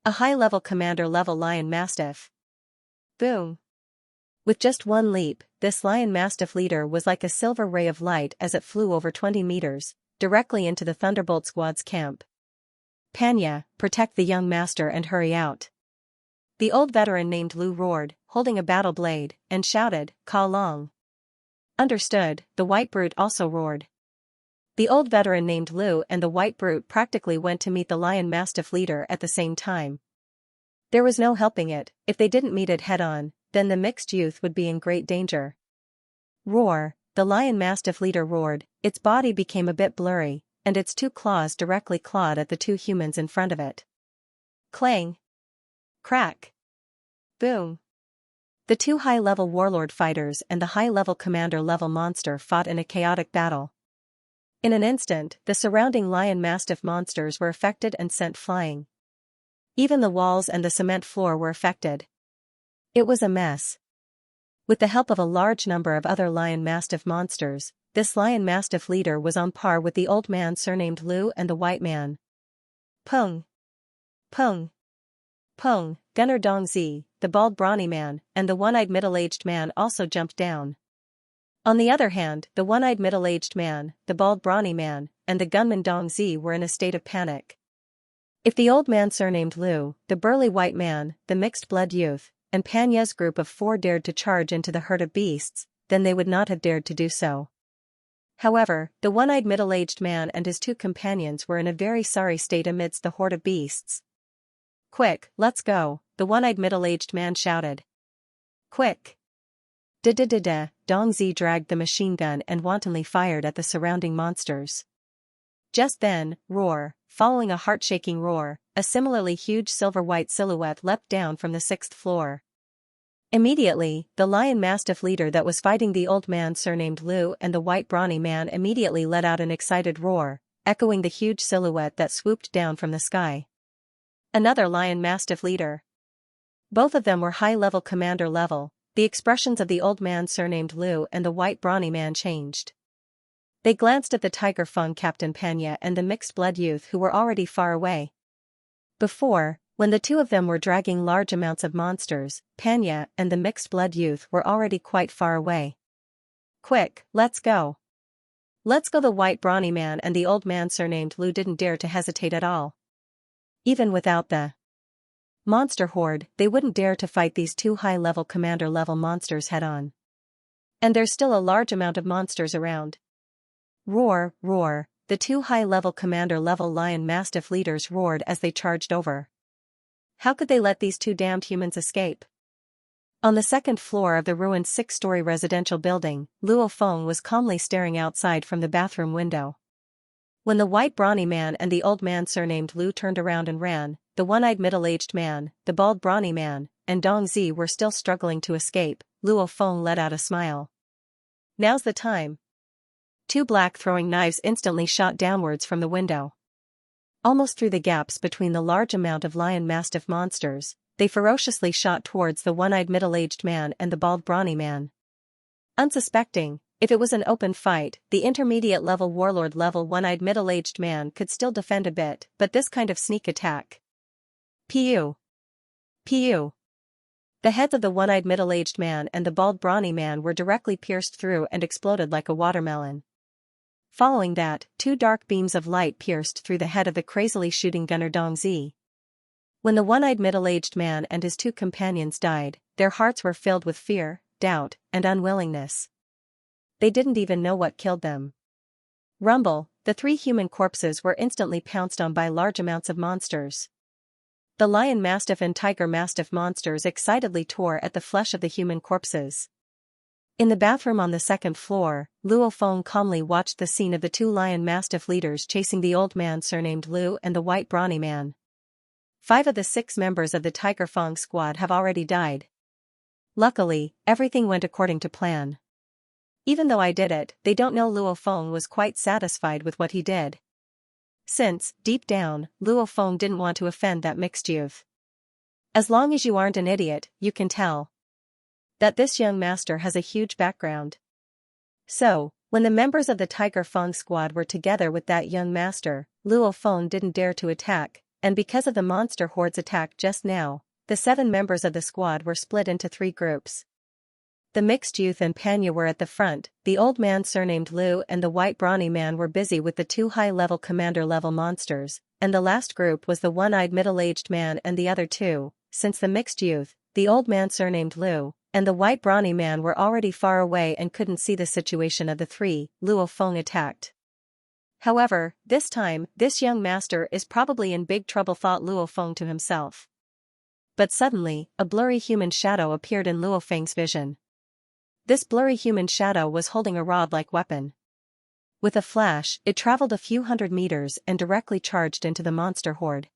A high-level commander-level lion mastiff. Boom! With just 1 leap, this lion mastiff leader was like a silver ray of light as it flew over 20 meters, directly into the Thunderbolt squad's camp. Panya, protect the young master and hurry out. The old veteran named Lu roared, holding a battle blade, and shouted, Ka Long. Understood, the white brute also roared. The old veteran named Lu and the white brute practically went to meet the lion mastiff leader at the same time. There was no helping it, if they didn't meet it head-on, then the mixed youth would be in great danger. Roar, the lion mastiff leader roared, its body became a bit blurry, and its 2 claws directly clawed at the 2 humans in front of it. Clang! Crack! Boom! The 2 high-level warlord fighters and the high-level commander-level monster fought in a chaotic battle. In an instant, the surrounding lion mastiff monsters were affected and sent flying. Even the walls and the cement floor were affected. It was a mess. With the help of a large number of other lion-mastiff monsters, this lion-mastiff leader was on par with the old man surnamed Lu and the white man. Peng! Peng! Peng! Gunner Dongzi, the bald brawny man, and the one-eyed middle-aged man also jumped down. On the other hand, the one-eyed middle-aged man, the bald brawny man, and the gunman Dongzi were in a state of panic. If the old man surnamed Lu, the burly white man, the mixed-blood youth, and Panya's group of 4 dared to charge into the herd of beasts, then they would not have dared to do so. However, the one-eyed middle-aged man and his 2 companions were in a very sorry state amidst the horde of beasts. "Quick, let's go," the one-eyed middle-aged man shouted. "Quick!" Da-da-da-da, Dongzi dragged the machine gun and wantonly fired at the surrounding monsters. Just then, roar, following a heart-shaking roar, a similarly huge silver-white silhouette leapt down from the 6th floor. Immediately, the lion-mastiff leader that was fighting the old man surnamed Lu and the white brawny man immediately let out an excited roar, echoing the huge silhouette that swooped down from the sky. Another lion-mastiff leader. Both of them were high-level commander level. The expressions of the old man surnamed Lu and the white brawny man changed. They glanced at the Tiger Feng Captain Panya and the mixed-blood youth who were already far away. Before, when the 2 of them were dragging large amounts of monsters, Panya and the mixed-blood youth were already quite far away. "Quick, let's go. Let's go!" The white brawny man and the old man surnamed Lu didn't dare to hesitate at all. Even without the monster horde, they wouldn't dare to fight these 2 high-level commander-level monsters head-on. And there's still a large amount of monsters around. Roar, roar, the 2 high-level commander-level lion-mastiff leaders roared as they charged over. How could they let these 2 damned humans escape? On the 2nd floor of the ruined 6-story residential building, Luo Feng was calmly staring outside from the bathroom window. When the white brawny man and the old man surnamed Lu turned around and ran, the one-eyed middle-aged man, the bald brawny man, and Dongzi were still struggling to escape. Luo Feng let out a smile. "Now's the time." 2 black throwing knives instantly shot downwards from the window. Almost through the gaps between the large amount of lion-mastiff monsters, they ferociously shot towards the one-eyed middle-aged man and the bald brawny man. Unsuspecting, if it was an open fight, the intermediate-level warlord-level one-eyed middle-aged man could still defend a bit, but this kind of sneak attack. Pew! Pew! The heads of the one-eyed middle-aged man and the bald brawny man were directly pierced through and exploded like a watermelon. Following that, 2 dark beams of light pierced through the head of the crazily shooting gunner Dongzi. When the one-eyed middle-aged man and his 2 companions died, their hearts were filled with fear, doubt, and unwillingness. They didn't even know what killed them. Rumble, the 3 human corpses were instantly pounced on by large amounts of monsters. The lion-mastiff and tiger-mastiff monsters excitedly tore at the flesh of the human corpses. In the bathroom on the 2nd floor, Luo Feng calmly watched the scene of the 2 lion-mastiff leaders chasing the old man surnamed Lu and the white brawny man. 5 of the 6 members of the Tiger Feng squad have already died. Luckily, everything went according to plan. Even though I did it, they don't know Luo Feng was quite satisfied with what he did. Since, deep down, Luo Feng didn't want to offend that mixed youth. As long as you aren't an idiot, you can tell that this young master has a huge background. So, when the members of the Tiger Feng squad were together with that young master, Luo Feng didn't dare to attack, and because of the monster horde's attack just now, the 7 members of the squad were split into 3 groups. The mixed youth and Panya were at the front, the old man surnamed Lu and the white brawny man were busy with the 2 high-level commander-level monsters, and the last group was the one-eyed middle-aged man and the other 2, since the mixed youth, the old man surnamed Lu, and the white brawny man were already far away and couldn't see the situation of the 3, Luo Feng attacked. However, this time, this young master is probably in big trouble, thought Luo Feng to himself. But suddenly, a blurry human shadow appeared in Luo Feng's vision. This blurry human shadow was holding a rod-like weapon. With a flash, it traveled a few hundred meters and directly charged into the monster horde.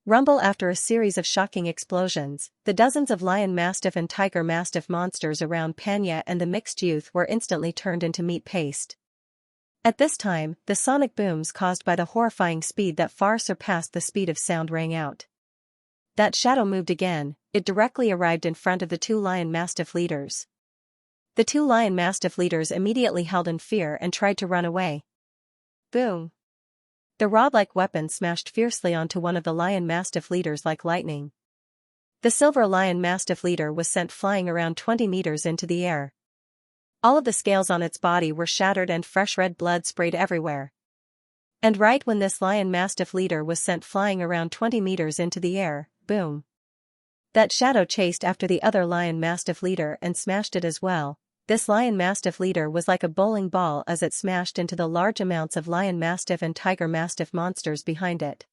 Rumble. After a series of shocking explosions, the dozens of lion-mastiff and tiger-mastiff monsters around Panya and the mixed youth were instantly turned into meat paste. At this time, the sonic booms caused by the horrifying speed that far surpassed the speed of sound rang out. That shadow moved again. It directly arrived in front of the two lion mastiff leaders. The two lion mastiff leaders immediately held in fear and tried to run away. Boom! The rod-like weapon smashed fiercely onto one of the lion mastiff leaders like lightning. The silver lion mastiff leader was sent flying around 20 meters into the air. All of the scales on its body were shattered and fresh red blood sprayed everywhere. And right when this lion mastiff leader was sent flying around 20 meters into the air, boom! That shadow chased after the other lion mastiff leader and smashed it as well. This lion mastiff leader was like a bowling ball as it smashed into the large amounts of lion mastiff and tiger mastiff monsters behind it.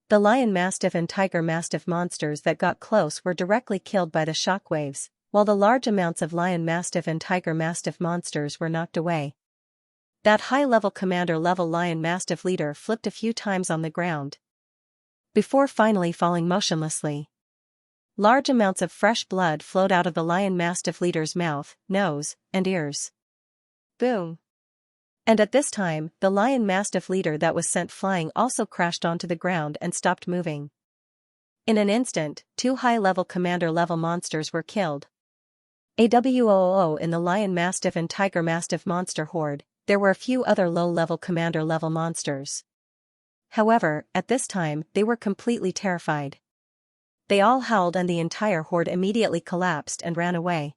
The lion mastiff and tiger mastiff monsters that got close were directly killed by the shockwaves, while the large amounts of lion mastiff and tiger mastiff monsters were knocked away. That high-level commander-level lion mastiff leader flipped a few times on the ground, before finally falling motionlessly. Large amounts of fresh blood flowed out of the lion mastiff leader's mouth, nose, and ears. Boom! And at this time, the lion mastiff leader that was sent flying also crashed onto the ground and stopped moving. In an instant, two high-level commander-level monsters were killed. AWOO in the lion mastiff and tiger mastiff monster horde, there were a few other low-level commander-level monsters. However, at this time, they were completely terrified. They all howled and the entire horde immediately collapsed and ran away.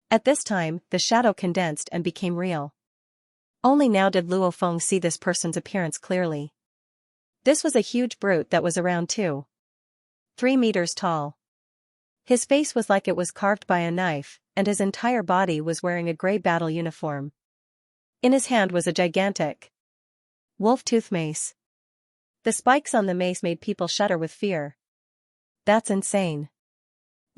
At this time, the shadow condensed and became real. Only now did Luo Feng see this person's appearance clearly. This was a huge brute that was around 2-3 meters tall. His face was like it was carved by a knife, and his entire body was wearing a gray battle uniform. In his hand was a gigantic wolf-tooth mace. The spikes on the mace made people shudder with fear. That's insane.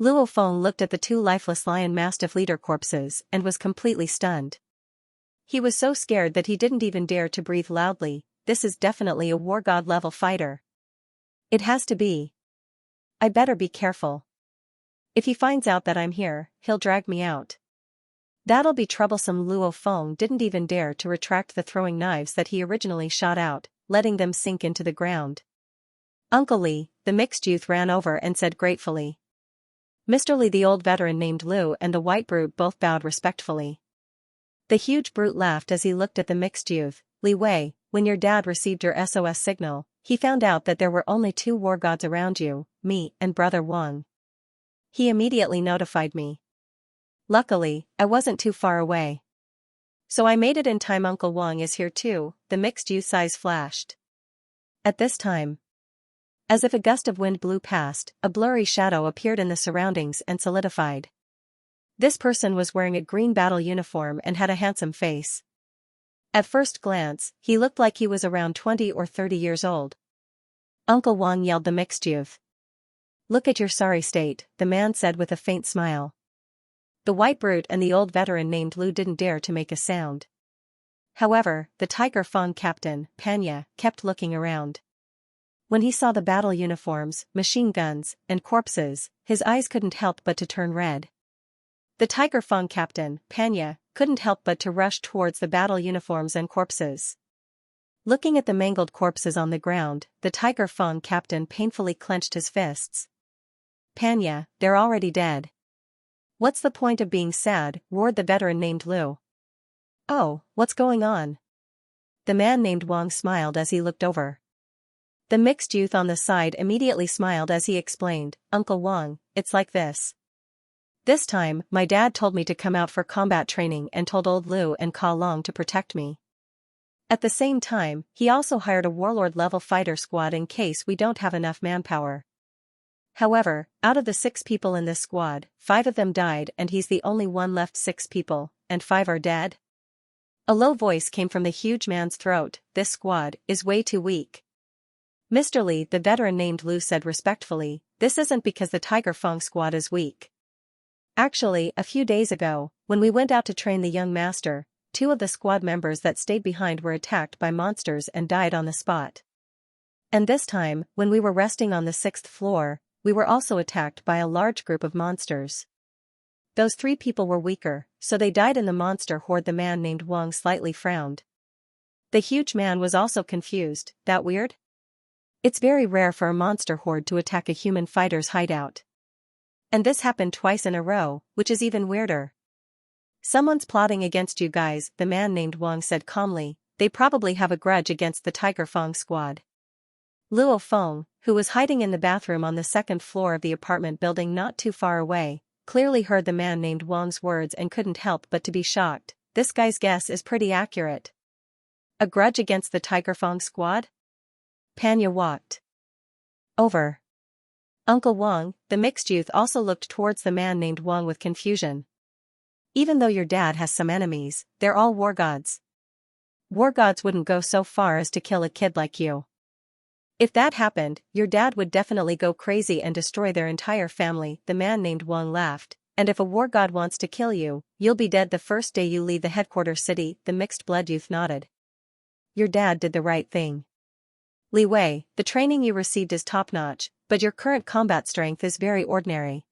Luo Feng looked at the two lifeless lion mastiff leader corpses and was completely stunned. He was so scared that he didn't even dare to breathe loudly. This is definitely a war god level fighter. It has to be. I better be careful. If he finds out that I'm here, he'll drag me out. That'll be troublesome. Luo Feng didn't even dare to retract the throwing knives that he originally shot out, letting them sink into the ground. Uncle Li, the mixed youth ran over and said gratefully. Mr. Li, the old veteran named Lu, and the white brute both bowed respectfully. The huge brute laughed as he looked at the mixed youth. Li Wei, when your dad received your SOS signal, he found out that there were only 2 war gods around you, me and brother Wang. He immediately notified me. Luckily, I wasn't too far away. So I made it in time. Uncle Wang is here too, the mixed youth's eyes flashed. At this time, as if a gust of wind blew past, a blurry shadow appeared in the surroundings and solidified. This person was wearing a green battle uniform and had a handsome face. At first glance, he looked like he was around 20 or 30 years old. Uncle Wang, yelled the mixed youth. Look at your sorry state, the man said with a faint smile. The white brute and the old veteran named Lu didn't dare to make a sound. However, the Tiger Fang captain, Panya, kept looking around. When he saw the battle uniforms, machine guns, and corpses, his eyes couldn't help but to turn red. The Tiger Fang captain, Panya, couldn't help but to rush towards the battle uniforms and corpses. Looking at the mangled corpses on the ground, the Tiger Fang captain painfully clenched his fists. Panya, they're already dead. What's the point of being sad? Roared the veteran named Lu. Oh, what's going on? The man named Wang smiled as he looked over. The mixed youth on the side immediately smiled as he explained, Uncle Wang, it's like this. This time, my dad told me to come out for combat training and told old Lu and Ka Long to protect me. At the same time, he also hired a warlord-level fighter squad in case we don't have enough manpower. However, out of the 6 people in this squad, 5 of them died and he's the only one left. 6 people, and 5 are dead? A low voice came from the huge man's throat. This squad is way too weak. Mr. Li, the veteran named Lu said respectfully, this isn't because the Tiger Fang squad is weak. Actually, a few days ago, when we went out to train the young master, 2 of the squad members that stayed behind were attacked by monsters and died on the spot. And this time, when we were resting on the 6th floor, we were also attacked by a large group of monsters. Those 3 people were weaker, so they died in the monster horde. The man named Wang slightly frowned. The huge man was also confused. That weird? It's very rare for a monster horde to attack a human fighter's hideout. And this happened twice in a row, which is even weirder. Someone's plotting against you guys, the man named Wang said calmly. They probably have a grudge against the Tiger Fong squad. Luo Feng, who was hiding in the bathroom on the second floor of the apartment building not too far away, clearly heard the man named Wang's words and couldn't help but to be shocked. This guy's guess is pretty accurate. A grudge against the Tiger Fong squad? Panya walked over. Uncle Wang, the mixed youth, also looked towards the man named Wang with confusion. Even though your dad has some enemies, they're all war gods. War gods wouldn't go so far as to kill a kid like you. If that happened, your dad would definitely go crazy and destroy their entire family, the man named Wang laughed. And if a war god wants to kill you, you'll be dead the first day you leave the headquarters city, the mixed-blood youth nodded. Your dad did the right thing. Li Wei, the training you received is top-notch, but your current combat strength is very ordinary.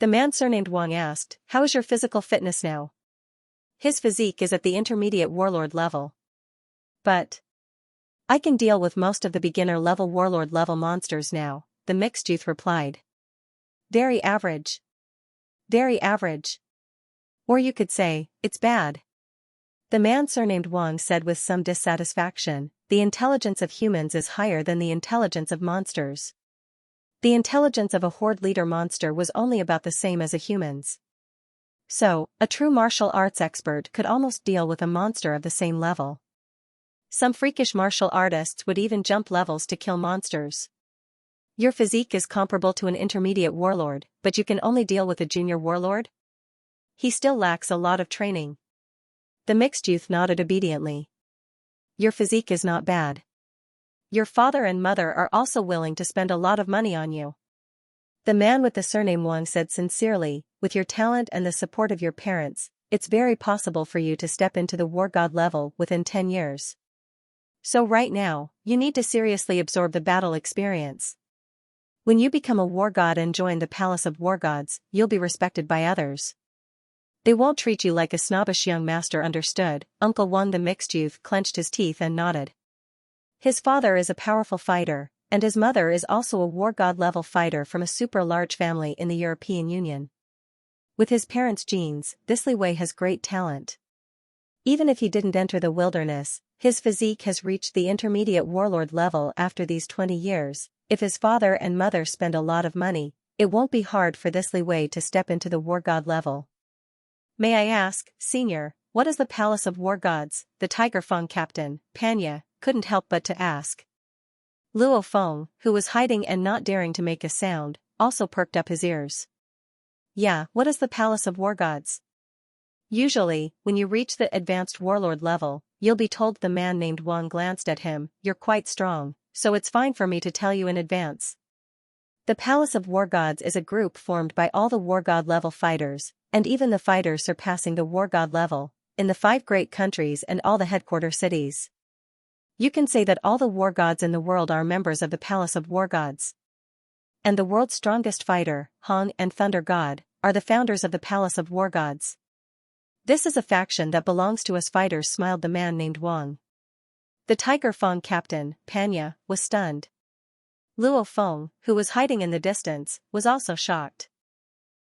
The man surnamed Wang asked, how is your physical fitness now? His physique is at the intermediate warlord level. But I can deal with most of the beginner-level warlord-level monsters now, the mixed youth replied. Very average. Very average. Or you could say, it's bad. The man surnamed Wang said with some dissatisfaction, the intelligence of humans is higher than the intelligence of monsters. The intelligence of a horde leader monster was only about the same as a human's. So, a true martial arts expert could almost deal with a monster of the same level. Some freakish martial artists would even jump levels to kill monsters. Your physique is comparable to an intermediate warlord, but you can only deal with a junior warlord? He still lacks a lot of training. The mixed youth nodded obediently. Your physique is not bad. Your father and mother are also willing to spend a lot of money on you. The man with the surname Wang said sincerely, with your talent and the support of your parents, it's very possible for you to step into the war god level within 10 years. So right now, you need to seriously absorb the battle experience. When you become a war god and join the Palace of War Gods, you'll be respected by others. They won't treat you like a snobbish young master, understood? Uncle Wang the mixed youth clenched his teeth and nodded. His father is a powerful fighter, and his mother is also a war god level fighter from a super large family in the European Union. With his parents' genes, this Li Wei has great talent. Even if he didn't enter the wilderness, his physique has reached the intermediate warlord level after these 20 years. If his father and mother spend a lot of money, it won't be hard for this Li Wei to step into the war god level. May I ask, Senior, what is the Palace of War Gods? The Tiger Fong captain, Panya, couldn't help but to ask. Luo Feng, who was hiding and not daring to make a sound, also perked up his ears. Yeah, what is the Palace of War Gods? Usually, when you reach the advanced warlord level, you'll be told. The man named Wang glanced at him. You're quite strong, so it's fine for me to tell you in advance. The Palace of War Gods is a group formed by all the war god level fighters, and even the fighters surpassing the war god level, in the 5 great countries and all the headquarter cities. You can say that all the war gods in the world are members of the Palace of War Gods. And the world's strongest fighter, Hong and Thunder God, are the founders of the Palace of War Gods. This is a faction that belongs to us fighters, smiled the man named Wang. The Tiger Fong captain, Panya, was stunned. Luo Feng, who was hiding in the distance, was also shocked.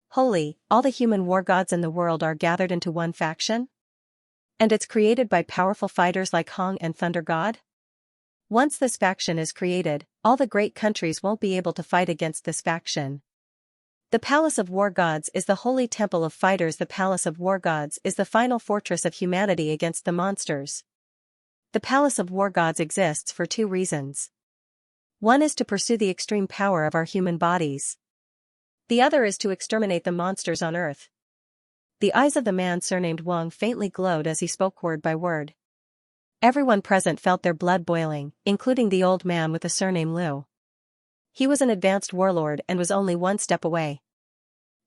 Holy, all the human war gods in the world are gathered into one faction? And it's created by powerful fighters like Hong and Thunder God? Once this faction is created, all the great countries won't be able to fight against this faction. The Palace of War Gods is the holy temple of fighters. The Palace of War Gods is the final fortress of humanity against the monsters. The Palace of War Gods exists for 2 reasons. One is to pursue the extreme power of our human bodies. The other is to exterminate the monsters on Earth. The eyes of the man surnamed Wang faintly glowed as he spoke word by word. Everyone present felt their blood boiling, including the old man with the surname Liu. He was an advanced warlord and was only 1 step away.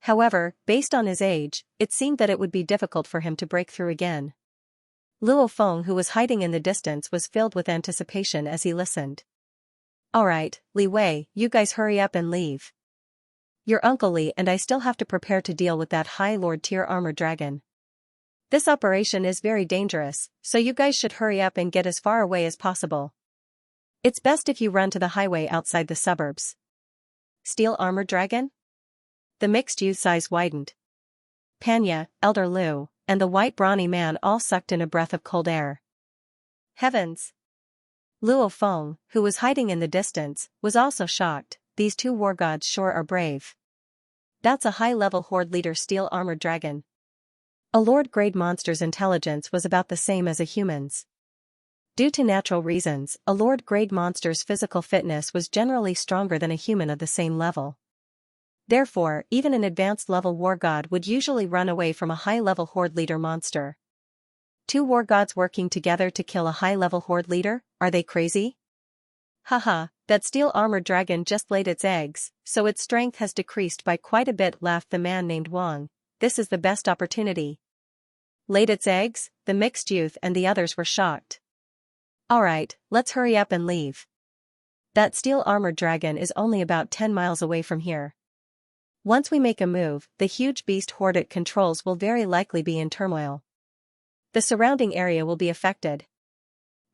However, based on his age, it seemed that it would be difficult for him to break through again. Luo Feng, who was hiding in the distance, was filled with anticipation as he listened. Alright, Li Wei, you guys hurry up and leave. Your Uncle Li and I still have to prepare to deal with that High Lord tier armored dragon. This operation is very dangerous, so you guys should hurry up and get as far away as possible. It's best if you run to the highway outside the suburbs. Steel armored dragon? The mixed youth's eyes widened. Panya, Elder Lu, and the white brawny man all sucked in a breath of cold air. Heavens! Luo Feng, who was hiding in the distance, was also shocked. These two war gods sure are brave. That's a high-level horde leader steel armored dragon. A Lord-grade monster's intelligence was about the same as a human's. Due to natural reasons, a Lord-grade monster's physical fitness was generally stronger than a human of the same level. Therefore, even an advanced-level war god would usually run away from a high-level horde leader monster. Two war gods working together to kill a high-level horde leader? Are they crazy? Haha, that steel-armored dragon just laid its eggs, so its strength has decreased by quite a bit, laughed the man named Wang. This is the best opportunity. Laid its eggs? The mixed youth and the others were shocked. Alright, let's hurry up and leave. That steel-armored dragon is only about 10 miles away from here. Once we make a move, the huge beast horde it controls will very likely be in turmoil. The surrounding area will be affected.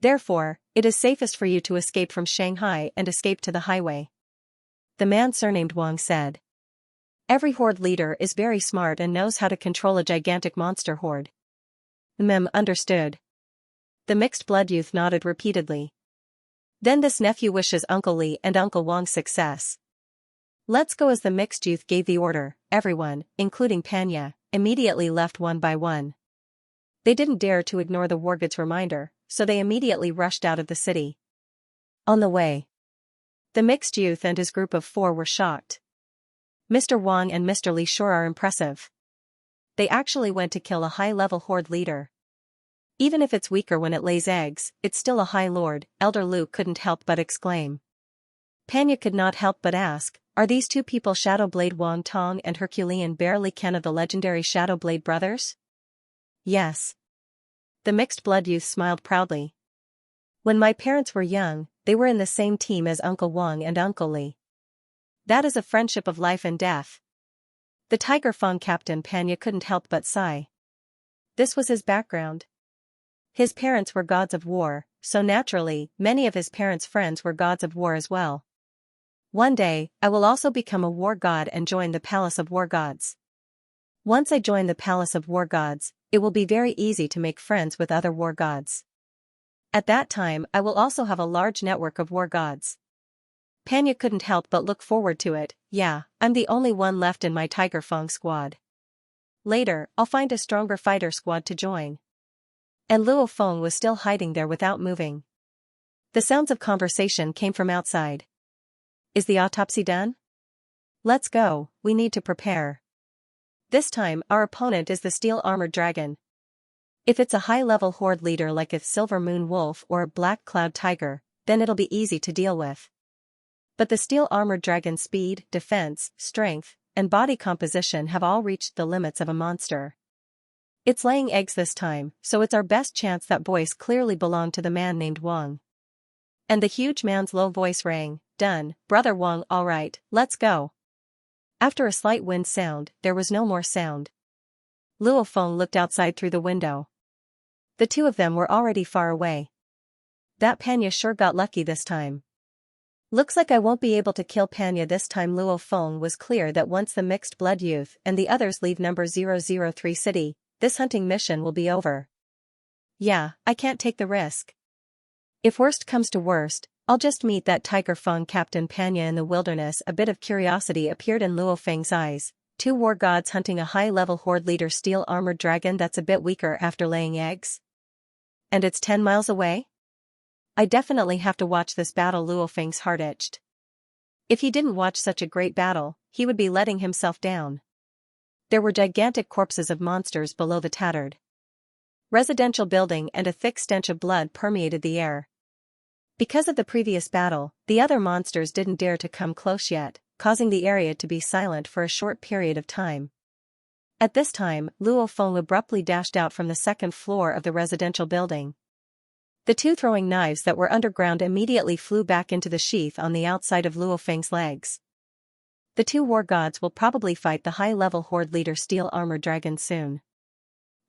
Therefore, it is safest for you to escape from Shanghai and escape to the highway. The man surnamed Wang said. Every horde leader is very smart and knows how to control a gigantic monster horde. Understood. The mixed-blood youth nodded repeatedly. Then this nephew wishes Uncle Li and Uncle Wang success. Let's go. As the mixed youth gave the order, everyone, including Panya, immediately left one by one. They didn't dare to ignore the war god's reminder, so they immediately rushed out of the city. On the way, the mixed youth and his group of 4 were shocked. Mr. Wang and Mr. Li sure are impressive. They actually went to kill a high-level horde leader. Even if it's weaker when it lays eggs, it's still a high lord, Elder Lu couldn't help but exclaim. Panya could not help but ask, are these two people Shadowblade Wang Tong and Herculean Bear Li Ken of the legendary Shadowblade brothers? Yes. The mixed-blood youth smiled proudly. When my parents were young, they were in the same team as Uncle Wang and Uncle Li. That is a friendship of life and death. The Tiger Fang captain Panya couldn't help but sigh. This was his background. His parents were gods of war, so naturally, many of his parents' friends were gods of war as well. One day, I will also become a war god and join the Palace of War Gods. Once I join the Palace of War Gods, it will be very easy to make friends with other war gods. At that time, I will also have a large network of war gods. Panya couldn't help but look forward to it. Yeah, I'm the only one left in my Tiger Fang squad. Later, I'll find a stronger fighter squad to join. And Luo Feng was still hiding there without moving. The sounds of conversation came from outside. Is the autopsy done? Let's go, we need to prepare. This time, our opponent is the steel-armored dragon. If it's a high-level horde leader like a Silver Moon Wolf or a Black Cloud Tiger, then it'll be easy to deal with. But the steel-armored dragon's speed, defense, strength, and body composition have all reached the limits of a monster. It's laying eggs this time, so it's our best chance. That voice clearly belonged to the man named Wang. And the huge man's low voice rang, done, Brother Wang, alright, let's go. After a slight wind sound, there was no more sound. Luo Feng looked outside through the window. The two of them were already far away. That Panya sure got lucky this time. Looks like I won't be able to kill Panya this time. Luo Feng was clear that once the mixed blood youth and the others leave number 003 city, this hunting mission will be over. Yeah, I can't take the risk. If worst comes to worst, I'll just meet that Tiger Fang Captain Panya in the wilderness. A bit of curiosity appeared in Luo Feng's eyes. Two war gods hunting a high-level horde leader steel-armored dragon that's a bit weaker after laying eggs? And it's 10 miles away? I definitely have to watch this battle. Luo Feng's heart itched. If he didn't watch such a great battle, he would be letting himself down. There were gigantic corpses of monsters below the tattered residential building, and a thick stench of blood permeated the air. Because of the previous battle, the other monsters didn't dare to come close yet, causing the area to be silent for a short period of time. At this time, Luo Feng abruptly dashed out from the second floor of the residential building. The two throwing knives that were underground immediately flew back into the sheath on the outside of Luo Feng's legs. The two war gods will probably fight the high-level horde leader steel-armored dragon soon.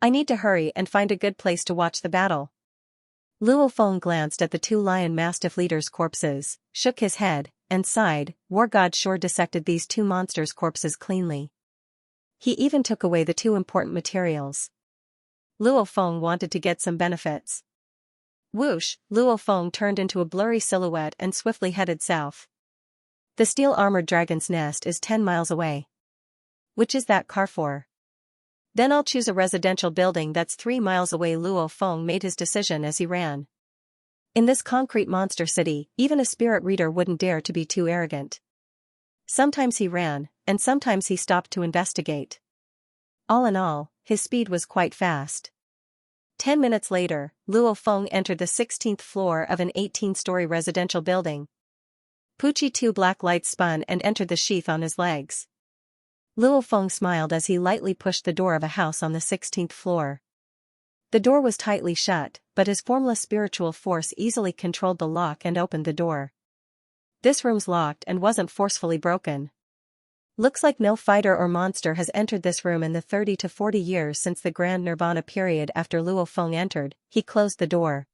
I need to hurry and find a good place to watch the battle. Luo Feng glanced at the two lion mastiff leaders' corpses, shook his head, and sighed. War God sure dissected these two monsters' corpses cleanly. He even took away the two important materials. Luo Feng wanted to get some benefits. Whoosh, Luo Feng turned into a blurry silhouette and swiftly headed south. The steel-armored dragon's nest is 10 miles away. Which is that car for? Then I'll choose a residential building that's 3 miles away. Luo Feng made his decision as he ran. In this concrete monster city, even a spirit reader wouldn't dare to be too arrogant. Sometimes he ran, and sometimes he stopped to investigate. All in all, his speed was quite fast. 10 minutes later, Luo Feng entered the 16th floor of an 18-story residential building. Pucci two black lights spun and entered the sheath on his legs. Luo Feng smiled as he lightly pushed the door of a house on the 16th floor. The door was tightly shut, but his formless spiritual force easily controlled the lock and opened the door. This room's locked and wasn't forcefully broken. Looks like no fighter or monster has entered this room in the 30 to 40 years since the Grand Nirvana period. After Luo Feng entered, he closed the door.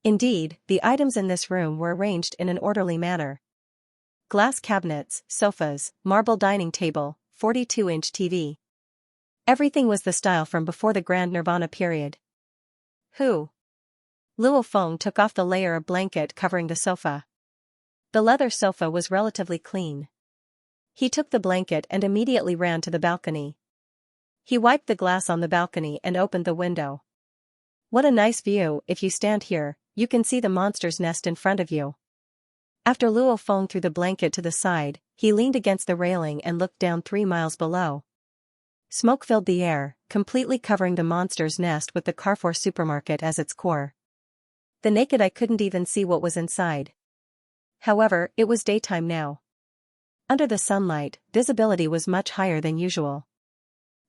Indeed, the items in this room were arranged in an orderly manner. Glass cabinets, sofas, marble dining table, 42-inch TV. Everything was the style from before the Grand Nirvana period. Luo Feng took off the layer of blanket covering the sofa. The leather sofa was relatively clean. He took the blanket and immediately ran to the balcony. He wiped the glass on the balcony and opened the window. What a nice view! If you stand here, you can see the monster's nest in front of you. After Luo Feng threw the blanket to the side, he leaned against the railing and looked down 3 miles below. Smoke filled the air, completely covering the monster's nest with the Carrefour supermarket as its core. The naked eye couldn't even see what was inside. However, it was daytime now. Under the sunlight, visibility was much higher than usual.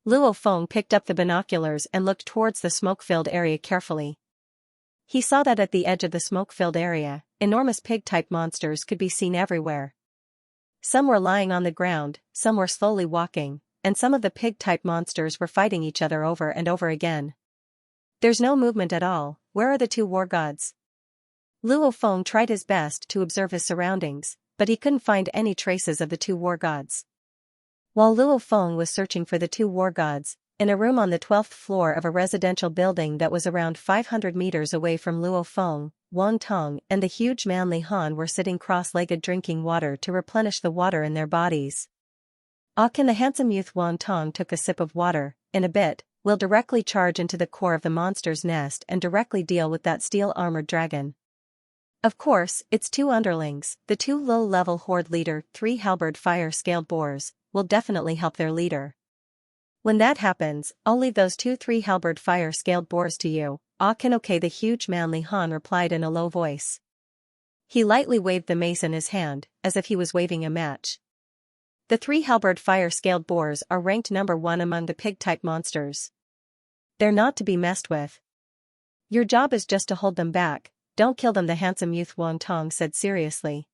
Luo Feng picked up the binoculars and looked towards the smoke-filled area carefully. He saw that at the edge of the smoke-filled area, enormous pig-type monsters could be seen everywhere. Some were lying on the ground, some were slowly walking, and some of the pig-type monsters were fighting each other over and over again. There's no movement at all. Where are the two war gods? Luo Feng tried his best to observe his surroundings, but he couldn't find any traces of the two war gods. While Luo Feng was searching for the two war gods, in a room on the 12th floor of a residential building that was around 500 meters away from Luo Feng, Wang Tong and the huge man Li Han were sitting cross-legged drinking water to replenish the water in their bodies. Can the handsome youth Wang Tong took a sip of water. In a bit, we'll directly charge into the core of the monster's nest and directly deal with that steel-armored dragon. Of course, its two underlings, the two low-level horde leader, 3 halberd fire-scaled boars, will definitely help their leader. When that happens, I'll leave those 3 halberd fire-scaled boars to you. Okay, the huge man Li Han replied in a low voice. He lightly waved the mace in his hand, as if he was waving a match. The 3 halberd fire-scaled boars are ranked number 1 among the pig-type monsters. They're not to be messed with. Your job is just to hold them back, don't kill them, the handsome youth Wang Tong said seriously.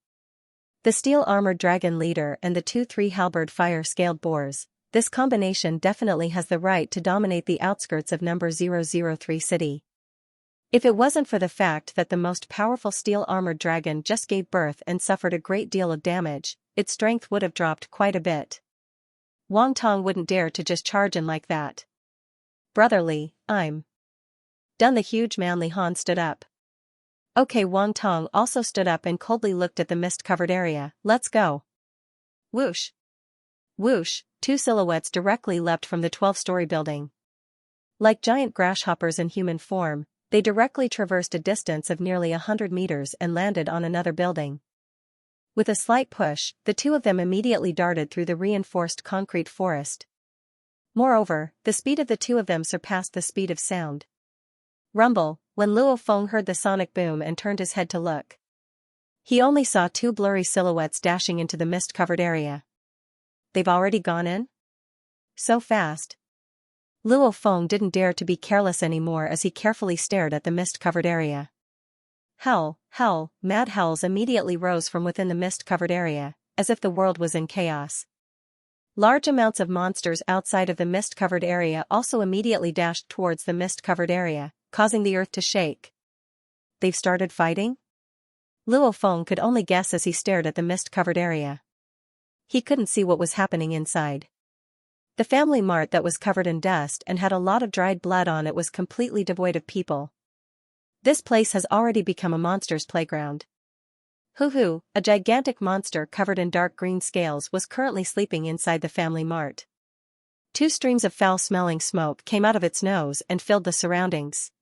The steel-armored dragon leader and the 3 halberd fire-scaled boars, this combination definitely has the right to dominate the outskirts of number 003 city. If it wasn't for the fact that the most powerful steel-armored dragon just gave birth and suffered a great deal of damage, its strength would have dropped quite a bit. Wang Tong wouldn't dare to just charge in like that. Brotherly, I'm done. The huge man Li Han stood up. Okay, Wang Tong also stood up and coldly looked at the mist-covered area. Let's go. Whoosh. Whoosh, 2 silhouettes directly leapt from the 12-story building. Like giant grasshoppers in human form, they directly traversed a distance of nearly 100 meters and landed on another building. With a slight push, the two of them immediately darted through the reinforced concrete forest. Moreover, the speed of the two of them surpassed the speed of sound. Rumble, when Luo Feng heard the sonic boom and turned his head to look. He only saw 2 blurry silhouettes dashing into the mist-covered area. They've already gone in? So fast. Luo Feng didn't dare to be careless anymore as he carefully stared at the mist-covered area. Howl, howl, mad howls immediately rose from within the mist-covered area, as if the world was in chaos. Large amounts of monsters outside of the mist-covered area also immediately dashed towards the mist-covered area, causing the earth to shake. they've started fighting? Luo Feng could only guess as he stared at the mist-covered area. He couldn't see what was happening inside. The family mart that was covered in dust and had a lot of dried blood on it was completely devoid of people. This place has already become a monster's playground. Hoo-hoo, a gigantic monster covered in dark green scales was currently sleeping inside the family mart. 2 streams of foul-smelling smoke came out of its nose and filled the surroundings.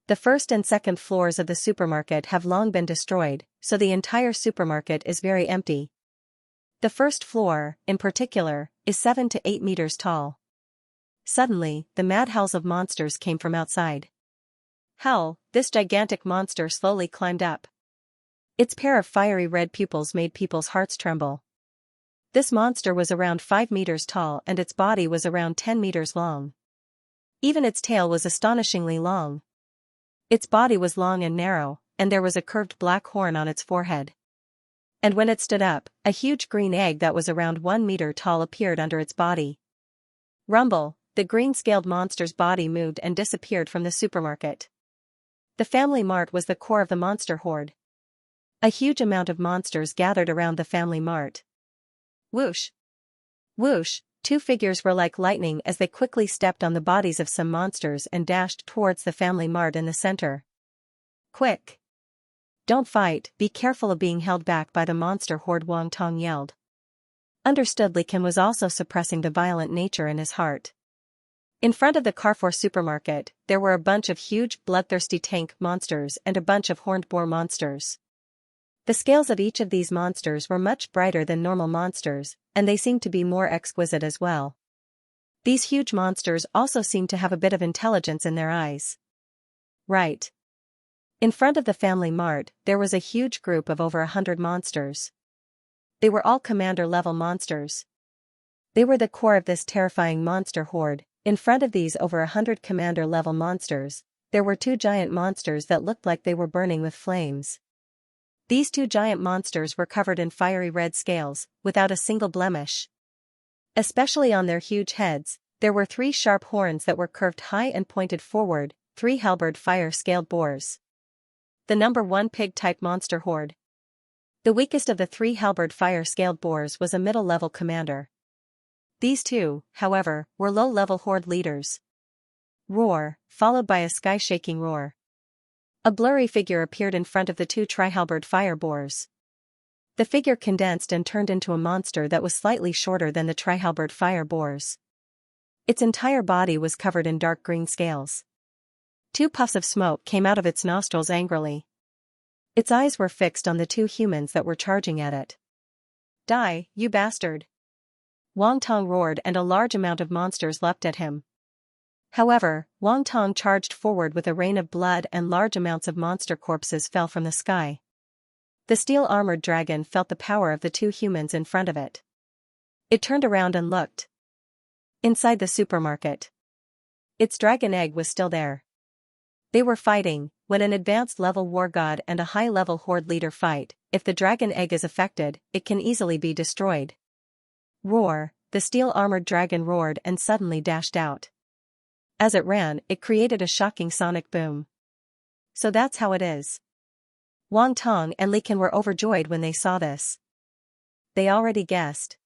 The first and second floors of the supermarket have long been destroyed, so the entire supermarket is very empty. The first floor, in particular, is 7 to 8 meters tall. Suddenly, the mad howls of monsters came from outside. Hell, this gigantic monster slowly climbed up. Its pair of fiery red pupils made people's hearts tremble. This monster was around 5 meters tall and its body was around 10 meters long. Even its tail was astonishingly long. Its body was long and narrow, and there was a curved black horn on its forehead. And when it stood up, a huge green egg that was around 1 meter tall appeared under its body. Rumble, the green-scaled monster's body moved and disappeared from the supermarket. The family mart was the core of the monster horde. A huge amount of monsters gathered around the family mart. Whoosh! Whoosh! 2 figures were like lightning as they quickly stepped on the bodies of some monsters and dashed towards the family mart in the center. Quick! Don't fight, be careful of being held back by the monster horde, Wang Tong yelled. Understood. Li Ken was also suppressing the violent nature in his heart. In front of the Carrefour supermarket, there were a bunch of huge, bloodthirsty tank monsters and a bunch of horned boar monsters. The scales of each of these monsters were much brighter than normal monsters, and they seemed to be more exquisite as well. These huge monsters also seemed to have a bit of intelligence in their eyes. Right. In front of the family mart, there was a huge group of over 100 monsters. They were all commander-level monsters. They were the core of this terrifying monster horde. In front of these over 100 commander-level monsters, there were 2 giant monsters that looked like they were burning with flames. These 2 giant monsters were covered in fiery red scales, without a single blemish. Especially on their huge heads, there were 3 sharp horns that were curved high and pointed forward, 3 halberd fire-scaled boars. The number 1 pig-type monster horde. The weakest of the 3 halberd fire-scaled boars was a middle-level commander. These 2, however, were low-level horde leaders. Roar, followed by a sky-shaking roar. A blurry figure appeared in front of the 2 tri-halberd fire boars. The figure condensed and turned into a monster that was slightly shorter than the tri-halberd fire boars. Its entire body was covered in dark green scales. 2 puffs of smoke came out of its nostrils angrily. Its eyes were fixed on the 2 humans that were charging at it. Die, you bastard! Wang Tong roared and a large amount of monsters leapt at him. However, Wang Tong charged forward with a rain of blood and large amounts of monster corpses fell from the sky. The steel-armored dragon felt the power of the 2 humans in front of it. It turned around and looked. Inside the supermarket. Its dragon egg was still there. They were fighting. When an advanced-level war god and a high-level horde leader fight, if the dragon egg is affected, it can easily be destroyed. Roar, the steel-armored dragon roared and suddenly dashed out. As it ran, it created a shocking sonic boom. So that's how it is. Wang Tong and Li Ken were overjoyed when they saw this. They already guessed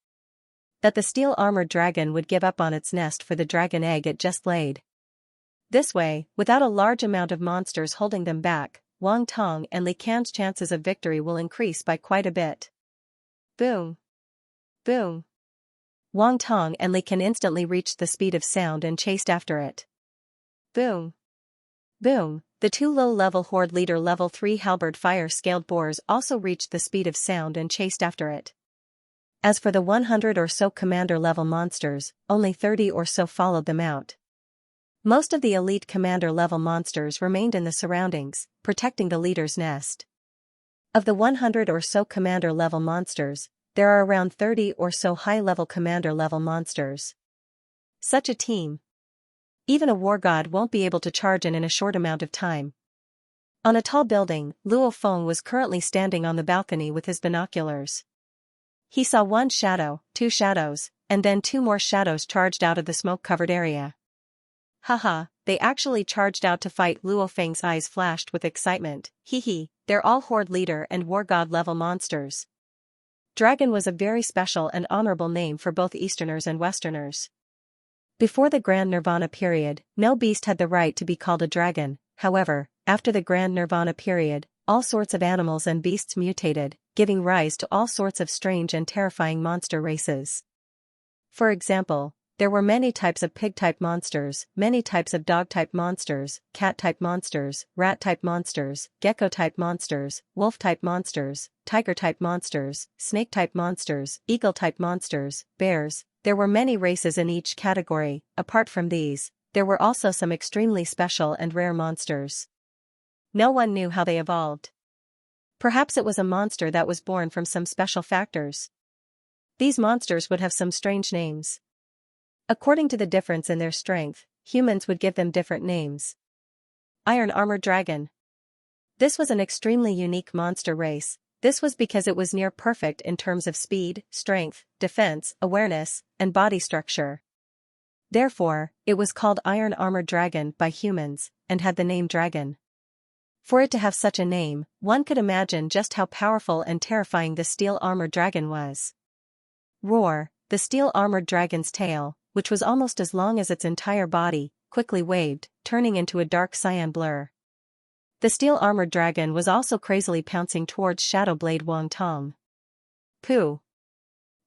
that the steel-armored dragon would give up on its nest for the dragon egg it just laid. This way, without a large amount of monsters holding them back, Wang Tong and Li Ken's chances of victory will increase by quite a bit. Boom! Boom! Wang Tong and Li Ken instantly reached the speed of sound and chased after it. Boom! Boom! The 2 low-level horde leader level 3 halberd fire-scaled boars also reached the speed of sound and chased after it. As for the 100 or so commander-level monsters, only 30 or so followed them out. Most of the elite commander-level monsters remained in the surroundings, protecting the leader's nest. Of the 100 or so commander-level monsters, there are around 30 or so high-level commander-level monsters. Such a team. Even a war god won't be able to charge in a short amount of time. On a tall building, Luo Feng was currently standing on the balcony with his binoculars. He saw 1 shadow, 2 shadows, and then 2 more shadows charged out of the smoke-covered area. Haha, they actually charged out to fight. Luo Feng's eyes flashed with excitement. Hee, they're all Horde leader and war god level monsters. Dragon was a very special and honorable name for both Easterners and Westerners. Before the Grand Nirvana period, no beast had the right to be called a dragon. However, after the Grand Nirvana period, all sorts of animals and beasts mutated, giving rise to all sorts of strange and terrifying monster races. For example, there were many types of pig-type monsters, many types of dog-type monsters, cat-type monsters, rat-type monsters, gecko-type monsters, wolf-type monsters, tiger-type monsters, snake-type monsters, eagle-type monsters, bears. There were many races in each category. Apart from these, there were also some extremely special and rare monsters. No one knew how they evolved. Perhaps it was a monster that was born from some special factors. These monsters would have some strange names. According to the difference in their strength, humans would give them different names. Iron Armor Dragon. This was an extremely unique monster race. This was because it was near perfect in terms of speed, strength, defense, awareness, and body structure. Therefore, it was called Iron Armor Dragon by humans, and had the name Dragon. For it to have such a name, one could imagine just how powerful and terrifying the Steel Armored Dragon was. Roar, the steel-armored dragon's tail, which was almost as long as its entire body, quickly waved, turning into a dark cyan blur. The steel-armored dragon was also crazily pouncing towards Shadow Blade Wang Tong. Pooh!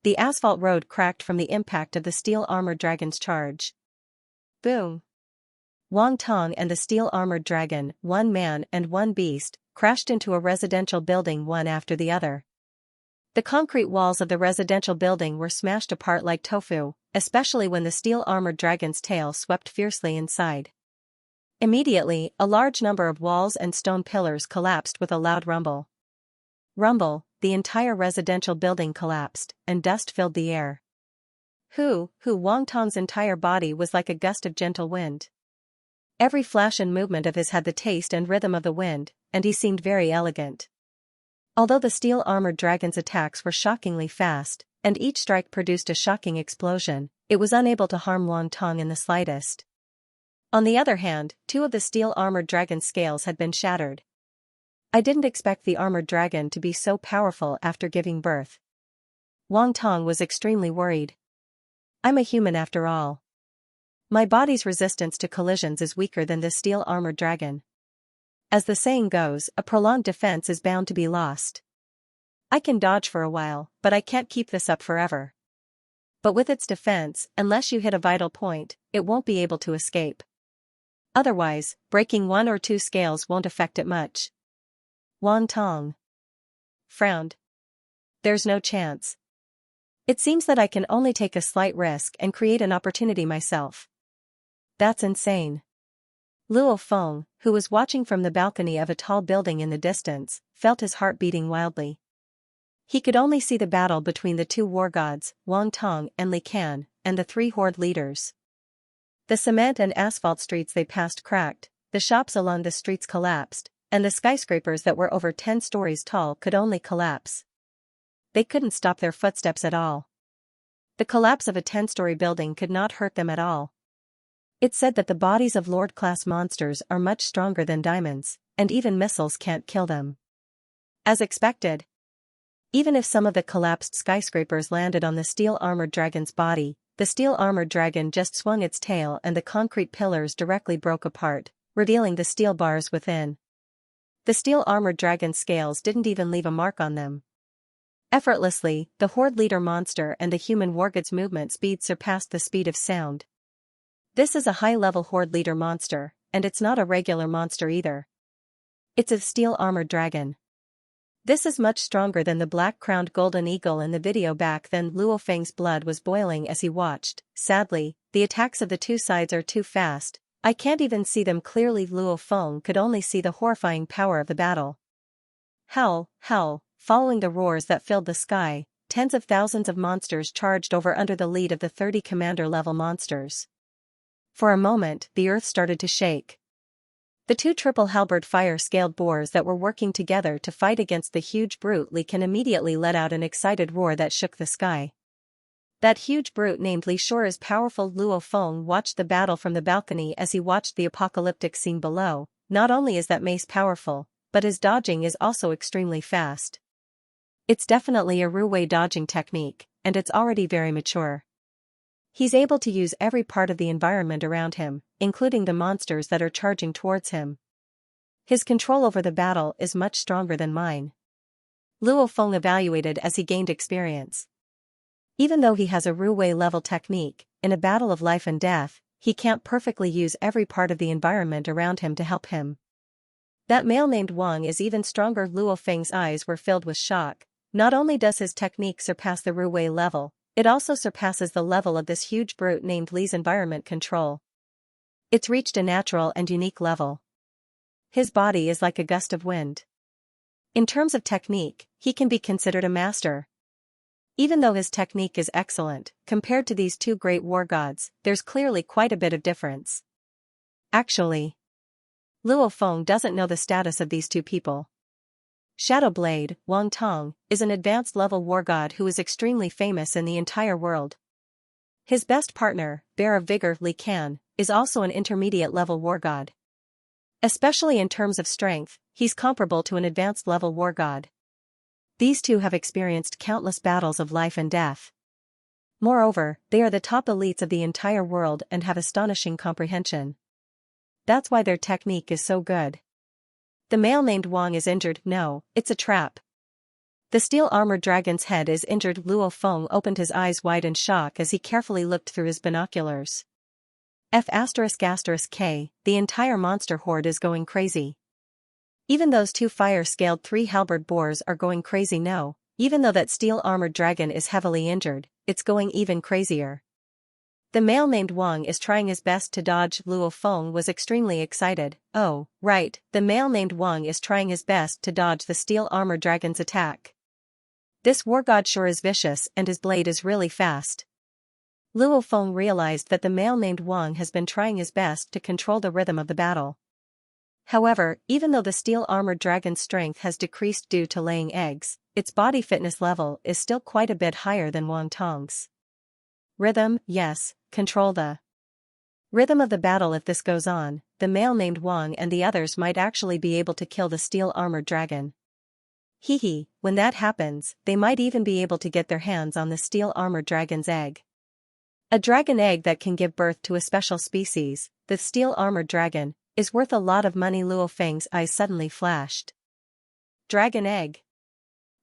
The asphalt road cracked from the impact of the steel-armored dragon's charge. Boom! Wang Tong and the steel-armored dragon, one man and one beast, crashed into a residential building one after the other. The concrete walls of the residential building were smashed apart like tofu, especially when the steel-armored dragon's tail swept fiercely inside. Immediately, a large number of walls and stone pillars collapsed with a loud rumble. Rumble, the entire residential building collapsed, and dust filled the air. Wang Tong's entire body was like a gust of gentle wind. Every flash and movement of his had the taste and rhythm of the wind, and he seemed very elegant. Although the steel-armored dragon's attacks were shockingly fast, and each strike produced a shocking explosion, it was unable to harm Wang Tong in the slightest. On the other hand, 2 of the steel-armored dragon's scales had been shattered. I didn't expect the armored dragon to be so powerful after giving birth. Wang Tong was extremely worried. I'm a human after all. My body's resistance to collisions is weaker than this steel-armored dragon. As the saying goes, a prolonged defense is bound to be lost. I can dodge for a while, but I can't keep this up forever. But with its defense, unless you hit a vital point, it won't be able to escape. Otherwise, breaking 1 or 2 scales won't affect it much. Wang Tong frowned. There's no chance. It seems that I can only take a slight risk and create an opportunity myself. That's insane. Luo Feng, who was watching from the balcony of a tall building in the distance, felt his heart beating wildly. He could only see the battle between the 2 war gods, Wang Tong and Li Can, and the 3 horde leaders. The cement and asphalt streets they passed cracked, the shops along the streets collapsed, and the skyscrapers that were over 10 stories tall could only collapse. They couldn't stop their footsteps at all. The collapse of a 10-story building could not hurt them at all. It's said that the bodies of Lord-class monsters are much stronger than diamonds, and even missiles can't kill them. As expected. Even if some of the collapsed skyscrapers landed on the steel-armored dragon's body, the steel-armored dragon just swung its tail and the concrete pillars directly broke apart, revealing the steel bars within. The steel-armored dragon's scales didn't even leave a mark on them. Effortlessly, the horde leader monster and the human wargod's movement speed surpassed the speed of sound. This is a high-level horde leader monster, and it's not a regular monster either. It's a steel-armored dragon. This is much stronger than the black-crowned golden eagle in the video back then. Luo Feng's blood was boiling as he watched. Sadly, the attacks of the 2 sides are too fast. I can't even see them clearly. Luo Feng could only see the horrifying power of the battle. Hell, following the roars that filled the sky, tens of thousands of monsters charged over under the lead of the 30 commander-level monsters. For a moment, the earth started to shake. The 2 triple halberd fire-scaled boars that were working together to fight against the huge brute Li Can immediately let out an excited roar that shook the sky. That huge brute named Li sure is powerful. Luo Feng watched the battle from the balcony as he watched the apocalyptic scene below. Not only is that mace powerful, but his dodging is also extremely fast. It's definitely a Ruwei dodging technique, and it's already very mature. He's able to use every part of the environment around him, including the monsters that are charging towards him. His control over the battle is much stronger than mine. Luo Feng evaluated as he gained experience. Even though he has a Ruwei level technique, in a battle of life and death, he can't perfectly use every part of the environment around him to help him. That male named Wang is even stronger. Luo Feng's eyes were filled with shock. Not only does his technique surpass the Ruwei level, it also surpasses the level of this huge brute named Li's environment control. It's reached a natural and unique level. His body is like a gust of wind. In terms of technique, he can be considered a master. Even though his technique is excellent, compared to these two great war gods, there's clearly quite a bit of difference. Actually, Luo Feng doesn't know the status of these two people. Shadow Blade, Wang Tong, is an advanced level war god who is extremely famous in the entire world. His best partner, Bear of Vigor Li Can, is also an intermediate level war god. Especially in terms of strength, he's comparable to an advanced level war god. These two have experienced countless battles of life and death. Moreover, they are the top elites of the entire world and have astonishing comprehension. That's why their technique is so good. The male named Wang is injured. No, it's a trap. The steel-armored dragon's head is injured. Luo Feng opened his eyes wide in shock as he carefully looked through his binoculars. F***K, the entire monster horde is going crazy. Even those two fire-scaled 3 halberd boars are going crazy. No, even though that steel-armored dragon is heavily injured, it's going even crazier. The male named Wang is trying his best to dodge. Luo Feng was extremely excited. Oh, right, the male named Wang is trying his best to dodge the steel-armored dragon's attack. This war god sure is vicious and his blade is really fast. Luo Feng realized that the male named Wang has been trying his best to control the rhythm of the battle. However, even though the steel-armored dragon's strength has decreased due to laying eggs, its body fitness level is still quite a bit higher than Wang Tong's. Rhythm, yes, control the rhythm of the battle. If this goes on, the male named Wang and the others might actually be able to kill the steel-armored dragon. When that happens, they might even be able to get their hands on the steel-armored dragon's egg. A dragon egg that can give birth to a special species, the steel-armored dragon, is worth a lot of money. Luo Feng's eyes suddenly flashed. Dragon egg.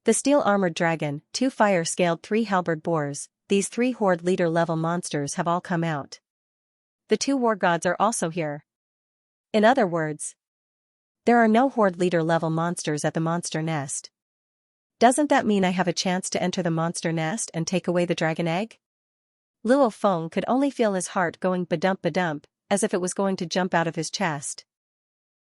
The steel-armored dragon, 2 fire-scaled 3 halberd boars, these 3 horde leader level monsters have all come out. The 2 war gods are also here. In other words, there are no horde leader level monsters at the monster nest. Doesn't that mean I have a chance to enter the monster nest and take away the dragon egg? Luo Feng could only feel his heart going ba-dump, as if it was going to jump out of his chest.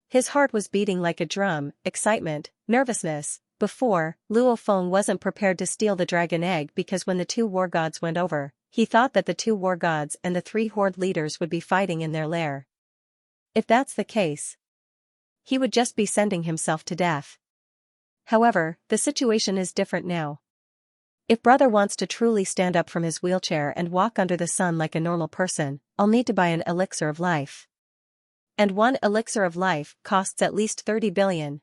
His heart was beating like a drum, excitement, nervousness. Before, Luo Feng wasn't prepared to steal the dragon egg because when the 2 war gods went over, he thought that the 2 war gods and the 3 horde leaders would be fighting in their lair. If that's the case, he would just be sending himself to death. However, the situation is different now. If brother wants to truly stand up from his wheelchair and walk under the sun like a normal person, I'll need to buy an elixir of life. And 1 elixir of life costs at least 30 billion.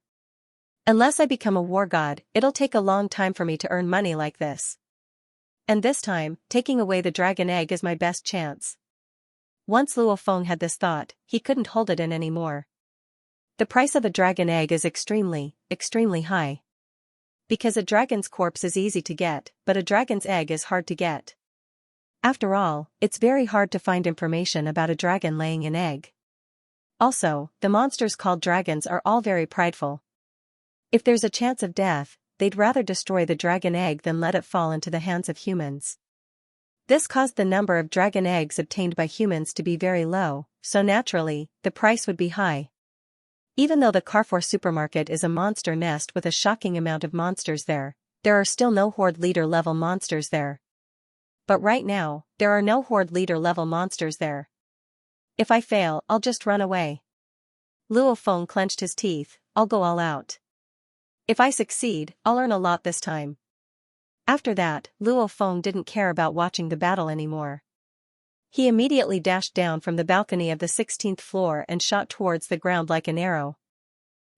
Unless I become a war god, it'll take a long time for me to earn money like this. And this time, taking away the dragon egg is my best chance. Once Luo Feng had this thought, he couldn't hold it in anymore. The price of a dragon egg is extremely high. Because a dragon's corpse is easy to get, but a dragon's egg is hard to get. After all, it's very hard to find information about a dragon laying an egg. Also, the monsters called dragons are all very prideful. If there's a chance of death, they'd rather destroy the dragon egg than let it fall into the hands of humans. This caused the number of dragon eggs obtained by humans to be very low, so naturally, the price would be high. Even though the Carrefour supermarket is a monster nest with a shocking amount of monsters there are still no horde leader level monsters there. But right now, there are no horde leader level monsters there. If I fail, I'll just run away. Luo Feng clenched his teeth. I'll go all out. If I succeed, I'll earn a lot this time. After that, Luo Feng didn't care about watching the battle anymore. He immediately dashed down from the balcony of the 16th floor and shot towards the ground like an arrow.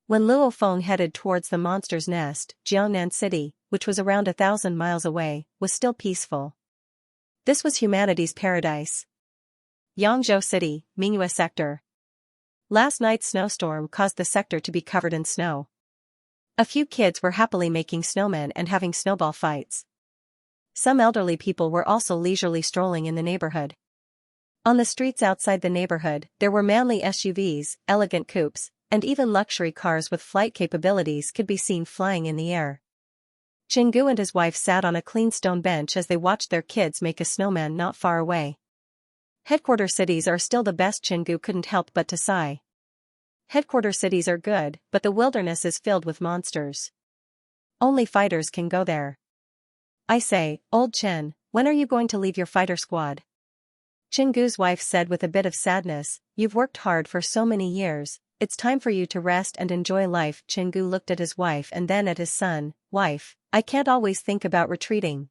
When Luo Feng headed towards the monster's nest, Jiangnan City, which was around 1,000 miles away, was still peaceful. This was humanity's paradise. Yangzhou City, Mingyue Sector. Last night's snowstorm caused the sector to be covered in snow. A few kids were happily making snowmen and having snowball fights. Some elderly people were also leisurely strolling in the neighborhood. On the streets outside the neighborhood, there were manly SUVs, elegant coupes, and even luxury cars with flight capabilities could be seen flying in the air. Chingu and his wife sat on a clean stone bench as they watched their kids make a snowman not far away. Headquarter cities are still the best. Chingu couldn't help but to sigh. Headquarter cities are good, but the wilderness is filled with monsters. Only fighters can go there. I say, old Chen, when are you going to leave your fighter squad? Chingu's wife said with a bit of sadness, you've worked hard for so many years, it's time for you to rest and enjoy life. Chingu looked at his wife and then at his son. Wife, I can't always think about retreating.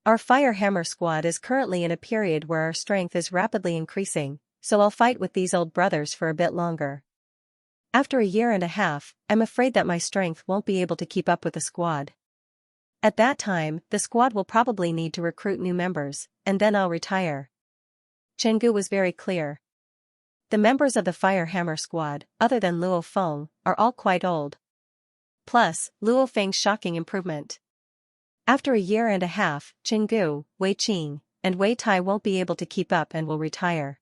Our fire hammer squad is currently in a period where our strength is rapidly increasing, so I'll fight with these old brothers for a bit longer. After a year and a half, I'm afraid that my strength won't be able to keep up with the squad. At that time, the squad will probably need to recruit new members, and then I'll retire. Chingu was very clear. The members of the Fire Hammer squad, other than Luo Feng, are all quite old. Plus, Luo Feng's shocking improvement. After a year and a half, Chingu, Wei Qing, and Wei Tai won't be able to keep up and will retire.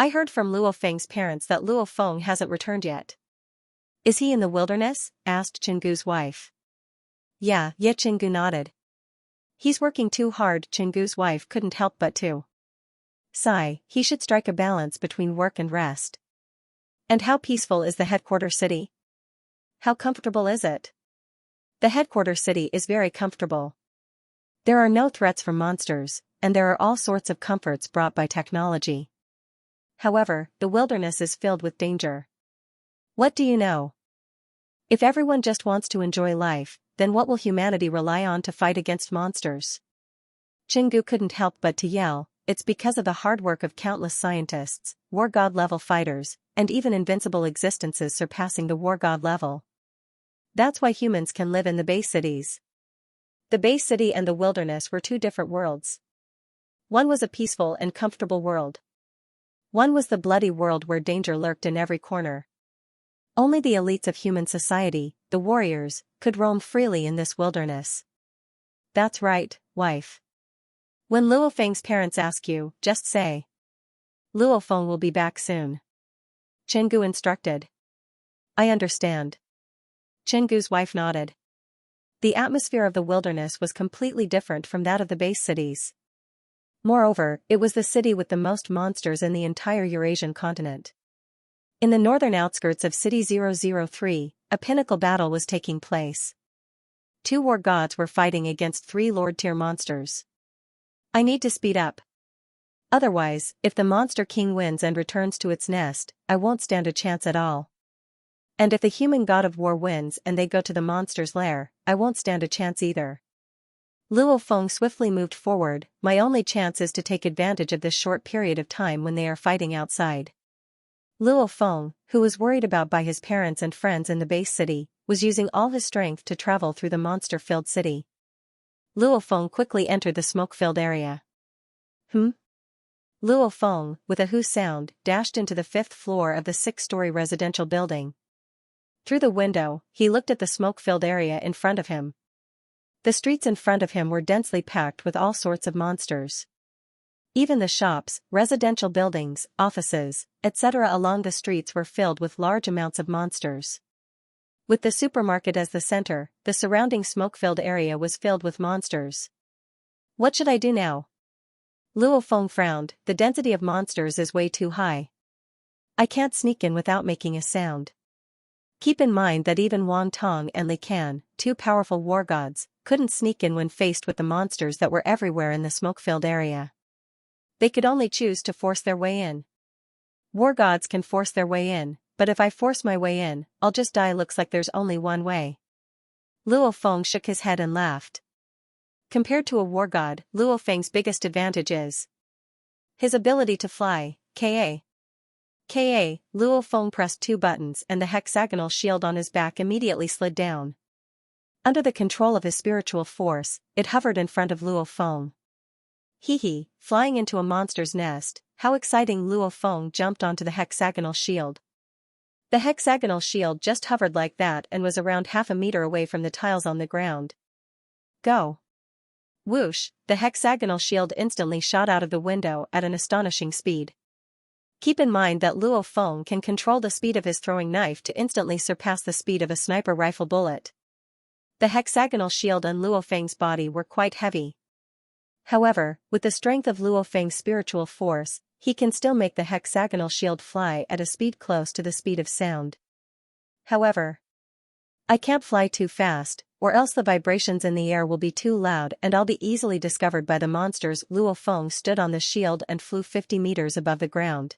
I heard from Luo Feng's parents that Luo Feng hasn't returned yet. Is he in the wilderness? Asked Chingu's wife. Yeah, Chingu nodded. He's working too hard. Chingu's wife couldn't help but to sigh. He should strike a balance between work and rest. And how peaceful is the headquarter city? How comfortable is it? The headquarter city is very comfortable. There are no threats from monsters, and there are all sorts of comforts brought by technology. However, the wilderness is filled with danger. What do you know? If everyone just wants to enjoy life, then what will humanity rely on to fight against monsters? Chingu couldn't help but to yell, it's because of the hard work of countless scientists, war god level fighters, and even invincible existences surpassing the war god level. That's why humans can live in the base cities. The base city and the wilderness were two different worlds. One was a peaceful and comfortable world. One was the bloody world where danger lurked in every corner. Only the elites of human society, the warriors, could roam freely in this wilderness. That's right, wife. When Luo Feng's parents ask you, just say, Luo Feng will be back soon. Chingu instructed. I understand. Chingu's wife nodded. The atmosphere of the wilderness was completely different from that of the base cities. Moreover, it was the city with the most monsters in the entire Eurasian continent. In the northern outskirts of City 003, a pinnacle battle was taking place. Two war gods were fighting against three Lord-tier monsters. I need to speed up. Otherwise, if the Monster King wins and returns to its nest, I won't stand a chance at all. And if the human god of war wins and they go to the monster's lair, I won't stand a chance either. Luo Feng swiftly moved forward. My only chance is to take advantage of this short period of time when they are fighting outside. Luo Feng, who was worried about by his parents and friends in the base city, was using all his strength to travel through the monster-filled city. Luo Feng quickly entered the smoke-filled area. Luo Feng, with a whoo sound, dashed into the 5th floor of the 6-story residential building. Through the window, he looked at the smoke-filled area in front of him. The streets in front of him were densely packed with all sorts of monsters. Even the shops, residential buildings, offices, etc. along the streets were filled with large amounts of monsters. With the supermarket as the center, the surrounding smoke-filled area was filled with monsters. What should I do now? Luo Feng frowned. The density of monsters is way too high. I can't sneak in without making a sound. Keep in mind that even Wang Tong and Li Can, two powerful war gods, couldn't sneak in when faced with the monsters that were everywhere in the smoke-filled area. They could only choose to force their way in. War gods can force their way in, but if I force my way in, I'll just die. Looks like there's only one way. Luo Feng shook his head and laughed. Compared to a war god, Luo Feng's biggest advantage is his ability to fly, Ka. Luo Feng pressed 2 buttons and the hexagonal shield on his back immediately slid down. Under the control of his spiritual force, it hovered in front of Luo Feng. Flying into a monster's nest, how exciting! Luo Feng jumped onto the hexagonal shield. The hexagonal shield just hovered like that and was around half a meter away from the tiles on the ground. Go! Whoosh, the hexagonal shield instantly shot out of the window at an astonishing speed. Keep in mind that Luo Feng can control the speed of his throwing knife to instantly surpass the speed of a sniper rifle bullet. The hexagonal shield on Luo Feng's body were quite heavy. However, with the strength of Luo Feng's spiritual force, he can still make the hexagonal shield fly at a speed close to the speed of sound. However, I can't fly too fast, or else the vibrations in the air will be too loud and I'll be easily discovered by the monsters. Luo Feng stood on the shield and flew 50 meters above the ground.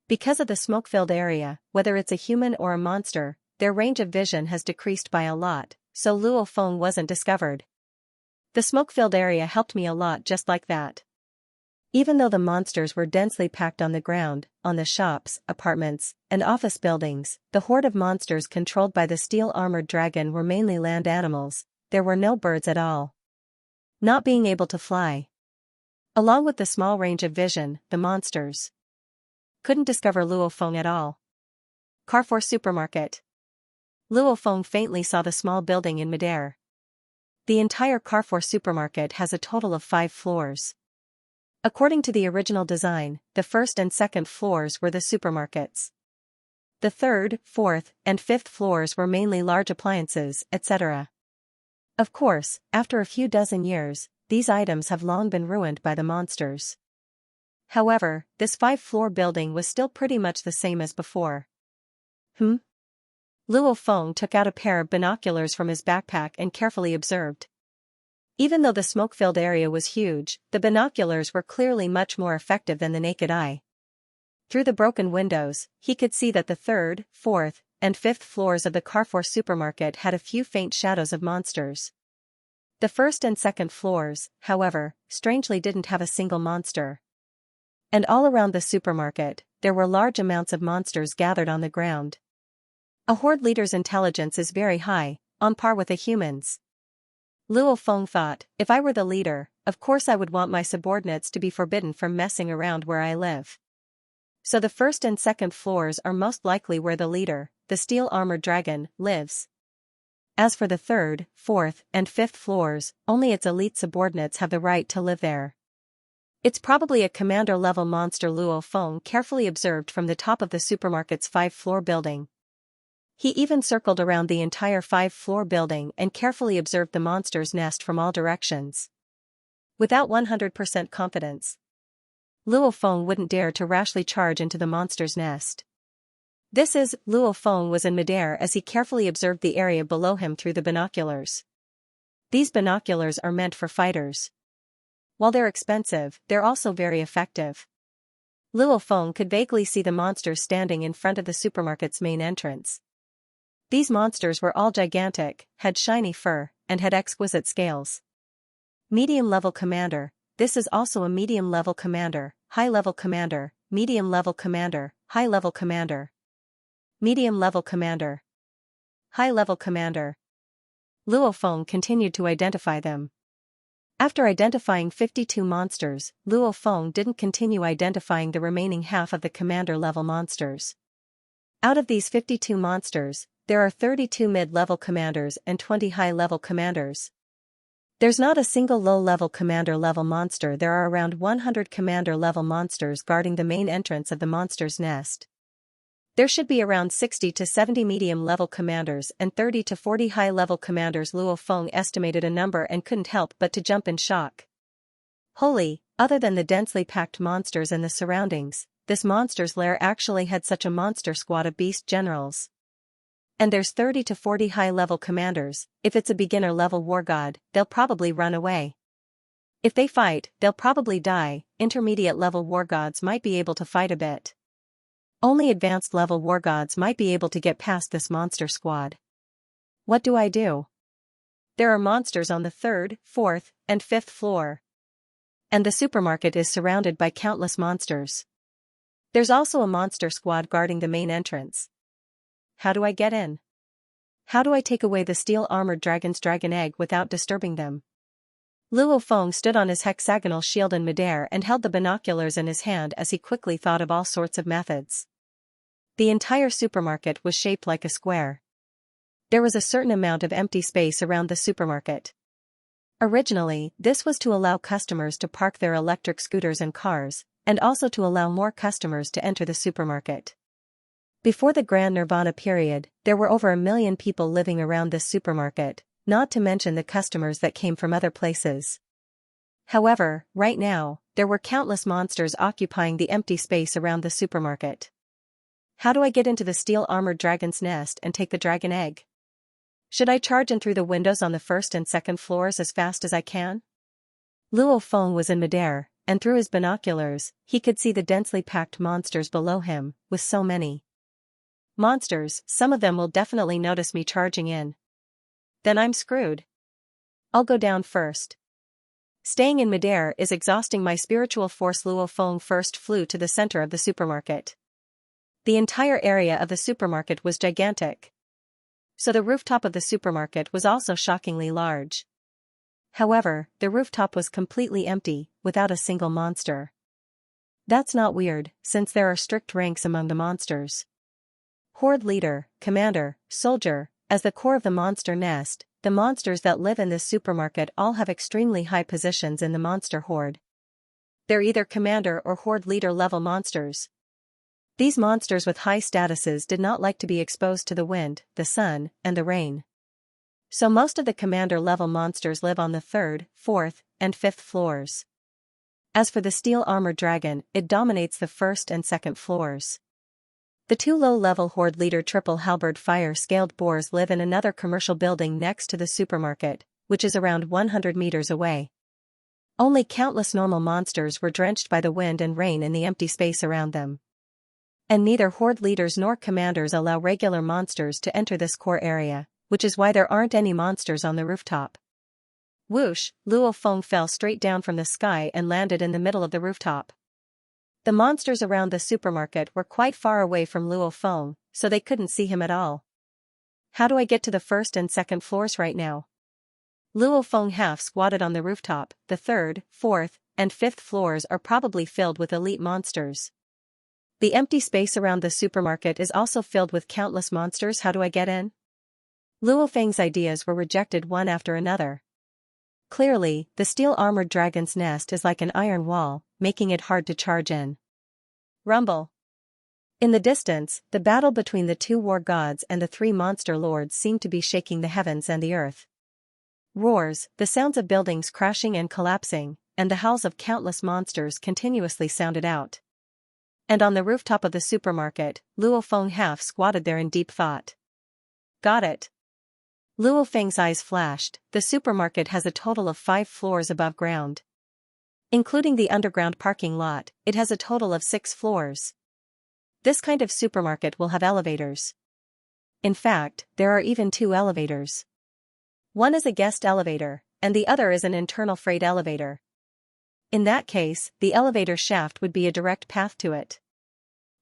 Because of the smoke-filled area, whether it's a human or a monster, their range of vision has decreased by a lot, so Luo Feng wasn't discovered. The smoke-filled area helped me a lot just like that. Even though the monsters were densely packed on the ground, on the shops, apartments, and office buildings, the horde of monsters controlled by the steel-armored dragon were mainly land animals. There were no birds at all. Not being able to fly. Along with the small range of vision, the monsters couldn't discover Luo Feng at all. Carrefour Supermarket. Luo Feng faintly saw the small building in midair. The entire Carrefour Supermarket has a total of 5 floors. According to the original design, the first and second floors were the supermarkets. The third, fourth, and fifth floors were mainly large appliances, etc. Of course, after a few dozen years, these items have long been ruined by the monsters. However, this 5-floor building was still pretty much the same as before. Luo Feng took out a pair of binoculars from his backpack and carefully observed. Even though the smoke-filled area was huge, the binoculars were clearly much more effective than the naked eye. Through the broken windows, he could see that the third, fourth, and fifth floors of the Carrefour Supermarket had a few faint shadows of monsters. The first and second floors, however, strangely didn't have a single monster. And all around the supermarket, there were large amounts of monsters gathered on the ground. A horde leader's intelligence is very high, on par with a human's. Luo Feng thought, if I were the leader, of course I would want my subordinates to be forbidden from messing around where I live. So the first and second floors are most likely where the leader, the steel-armored dragon, lives. As for the third, fourth, and fifth floors, only its elite subordinates have the right to live there. It's probably a commander-level monster, Luo Feng carefully observed from the top of the supermarket's 5-floor building. He even circled around the entire 5-floor building and carefully observed the monster's nest from all directions. Without 100% confidence, Luo Feng wouldn't dare to rashly charge into the monster's nest. Luo Feng was in midair as he carefully observed the area below him through the binoculars. These binoculars are meant for fighters. While they're expensive, they're also very effective. Luo Feng could vaguely see the monsters standing in front of the supermarket's main entrance. These monsters were all gigantic, had shiny fur, and had exquisite scales. Medium-level commander. This is also a medium-level commander, high-level commander, medium-level commander, high-level commander. Medium-level commander. High-level commander. Luo Feng continued to identify them. After identifying 52 monsters, Luo Feng didn't continue identifying the remaining half of the commander-level monsters. Out of these 52 monsters, there are 32 mid-level commanders and 20 high-level commanders. There's not a single low-level commander-level monster. There are around 100 commander-level monsters guarding the main entrance of the monster's nest. There should be around 60 to 70 medium-level commanders and 30 to 40 high-level commanders. Luo Feng estimated a number and couldn't help but to jump in shock. Holy, other than the densely packed monsters and the surroundings, this monster's lair actually had such a monster squad of beast generals. And there's 30 to 40 high-level commanders. If it's a beginner-level war god, they'll probably run away. If they fight, they'll probably die. Intermediate-level war gods might be able to fight a bit. Only advanced-level war gods might be able to get past this monster squad. What do I do? There are monsters on the third, fourth, and fifth floor. And the supermarket is surrounded by countless monsters. There's also a monster squad guarding the main entrance. How do I get in? How do I take away the steel-armored dragon's dragon egg without disturbing them? Luo Feng stood on his hexagonal shield in midair and held the binoculars in his hand as he quickly thought of all sorts of methods. The entire supermarket was shaped like a square. There was a certain amount of empty space around the supermarket. Originally, this was to allow customers to park their electric scooters and cars, and also to allow more customers to enter the supermarket. Before the Grand Nirvana period, there were over 1 million people living around this supermarket, not to mention the customers that came from other places. However, right now, there were countless monsters occupying the empty space around the supermarket. How do I get into the steel-armored dragon's nest and take the dragon egg? Should I charge in through the windows on the first and second floors as fast as I can? Luo Feng was in midair, and through his binoculars, he could see the densely packed monsters below him, with so many monsters, some of them will definitely notice me charging in. Then I'm screwed. I'll go down first. Staying in midair is exhausting my spiritual force. Luo Feng first flew to the center of the supermarket. The entire area of the supermarket was gigantic. So the rooftop of the supermarket was also shockingly large. However, the rooftop was completely empty, without a single monster. That's not weird, since there are strict ranks among the monsters. Horde leader, commander, soldier, as the core of the monster nest, the monsters that live in this supermarket all have extremely high positions in the monster horde. They're either commander or horde leader level monsters. These monsters with high statuses did not like to be exposed to the wind, the sun, and the rain. So most of the commander-level monsters live on the third, fourth, and fifth floors. As for the steel-armored dragon, it dominates the first and second floors. The 2 low-level horde leader triple halberd fire-scaled boars live in another commercial building next to the supermarket, which is around 100 meters away. Only countless normal monsters were drenched by the wind and rain in the empty space around them. And neither horde leaders nor commanders allow regular monsters to enter this core area, which is why there aren't any monsters on the rooftop. Whoosh, Luo Feng fell straight down from the sky and landed in the middle of the rooftop. The monsters around the supermarket were quite far away from Luo Feng, so they couldn't see him at all. How do I get to the first and second floors right now? Luo Feng half squatted on the rooftop. The third, fourth, and fifth floors are probably filled with elite monsters. The empty space around the supermarket is also filled with countless monsters. How do I get in? Luo Feng's ideas were rejected one after another. Clearly, the steel-armored dragon's nest is like an iron wall, making it hard to charge in. Rumble. In the distance, the battle between the 2 war gods and the 3 monster lords seemed to be shaking the heavens and the earth. Roars, the sounds of buildings crashing and collapsing, and the howls of countless monsters continuously sounded out. And on the rooftop of the supermarket, Luo Feng half squatted there in deep thought. Got it. Luo Feng's eyes flashed. The supermarket has a total of 5 floors above ground. Including the underground parking lot, it has a total of 6 floors. This kind of supermarket will have elevators. In fact, there are even 2 elevators. One is a guest elevator, and the other is an internal freight elevator. In that case, the elevator shaft would be a direct path to it.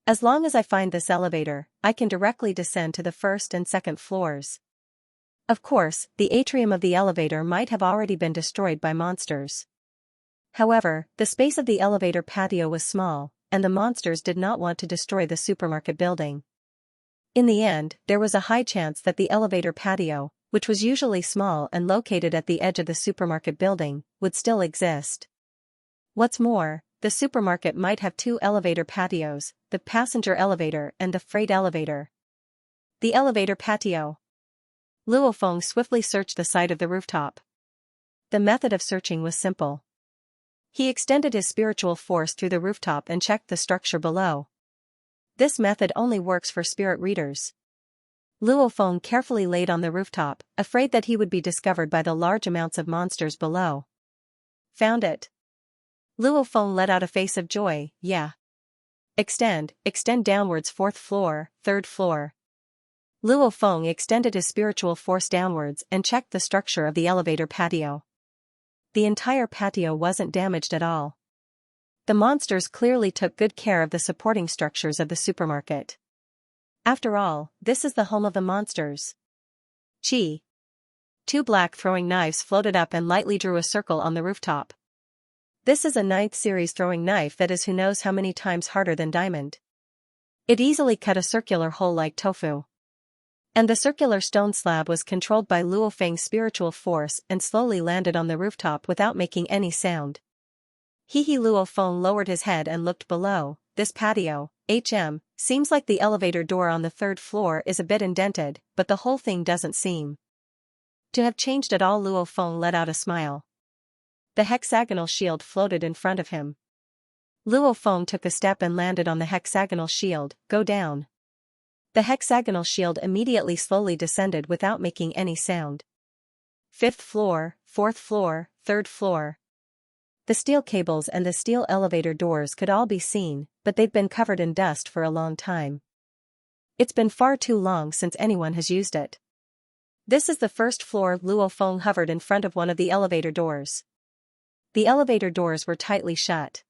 As long as I find this elevator, I can directly descend to the first and second floors. Of course, the atrium of the elevator might have already been destroyed by monsters. However, the space of the elevator patio was small, and the monsters did not want to destroy the supermarket building. In the end, there was a high chance that the elevator patio, which was usually small and located at the edge of the supermarket building, would still exist. What's more, the supermarket might have 2 elevator patios, the passenger elevator and the freight elevator. The elevator patio. Luo Feng swiftly searched the side of the rooftop. The method of searching was simple. He extended his spiritual force through the rooftop and checked the structure below. This method only works for spirit readers. Luo Feng carefully laid on the rooftop, afraid that he would be discovered by the large amounts of monsters below. Found it. Luo Feng let out a face of joy. Yeah. Extend downwards 4th floor, 3rd floor. Luo Feng extended his spiritual force downwards and checked the structure of the elevator patio. The entire patio wasn't damaged at all. The monsters clearly took good care of the supporting structures of the supermarket. After all, this is the home of the monsters. Chi. 2 black throwing knives floated up and lightly drew a circle on the rooftop. This is a 9th series throwing knife that is who knows how many times harder than diamond. It easily cut a circular hole like tofu. And the circular stone slab was controlled by Luo Feng's spiritual force and slowly landed on the rooftop without making any sound. Luo Feng lowered his head and looked below. This patio, seems like the elevator door on the 3rd floor is a bit indented, but the whole thing doesn't seem to have changed at all. Luo Feng let out a smile. The hexagonal shield floated in front of him. Luo Feng took a step and landed on the hexagonal shield. Go down. The hexagonal shield immediately slowly descended without making any sound. 5th floor, 4th floor, 3rd floor. The steel cables and the steel elevator doors could all be seen, but they've been covered in dust for a long time. It's been far too long since anyone has used it. This is the 1st floor. Luo Feng hovered in front of one of the elevator doors. The elevator doors were tightly shut.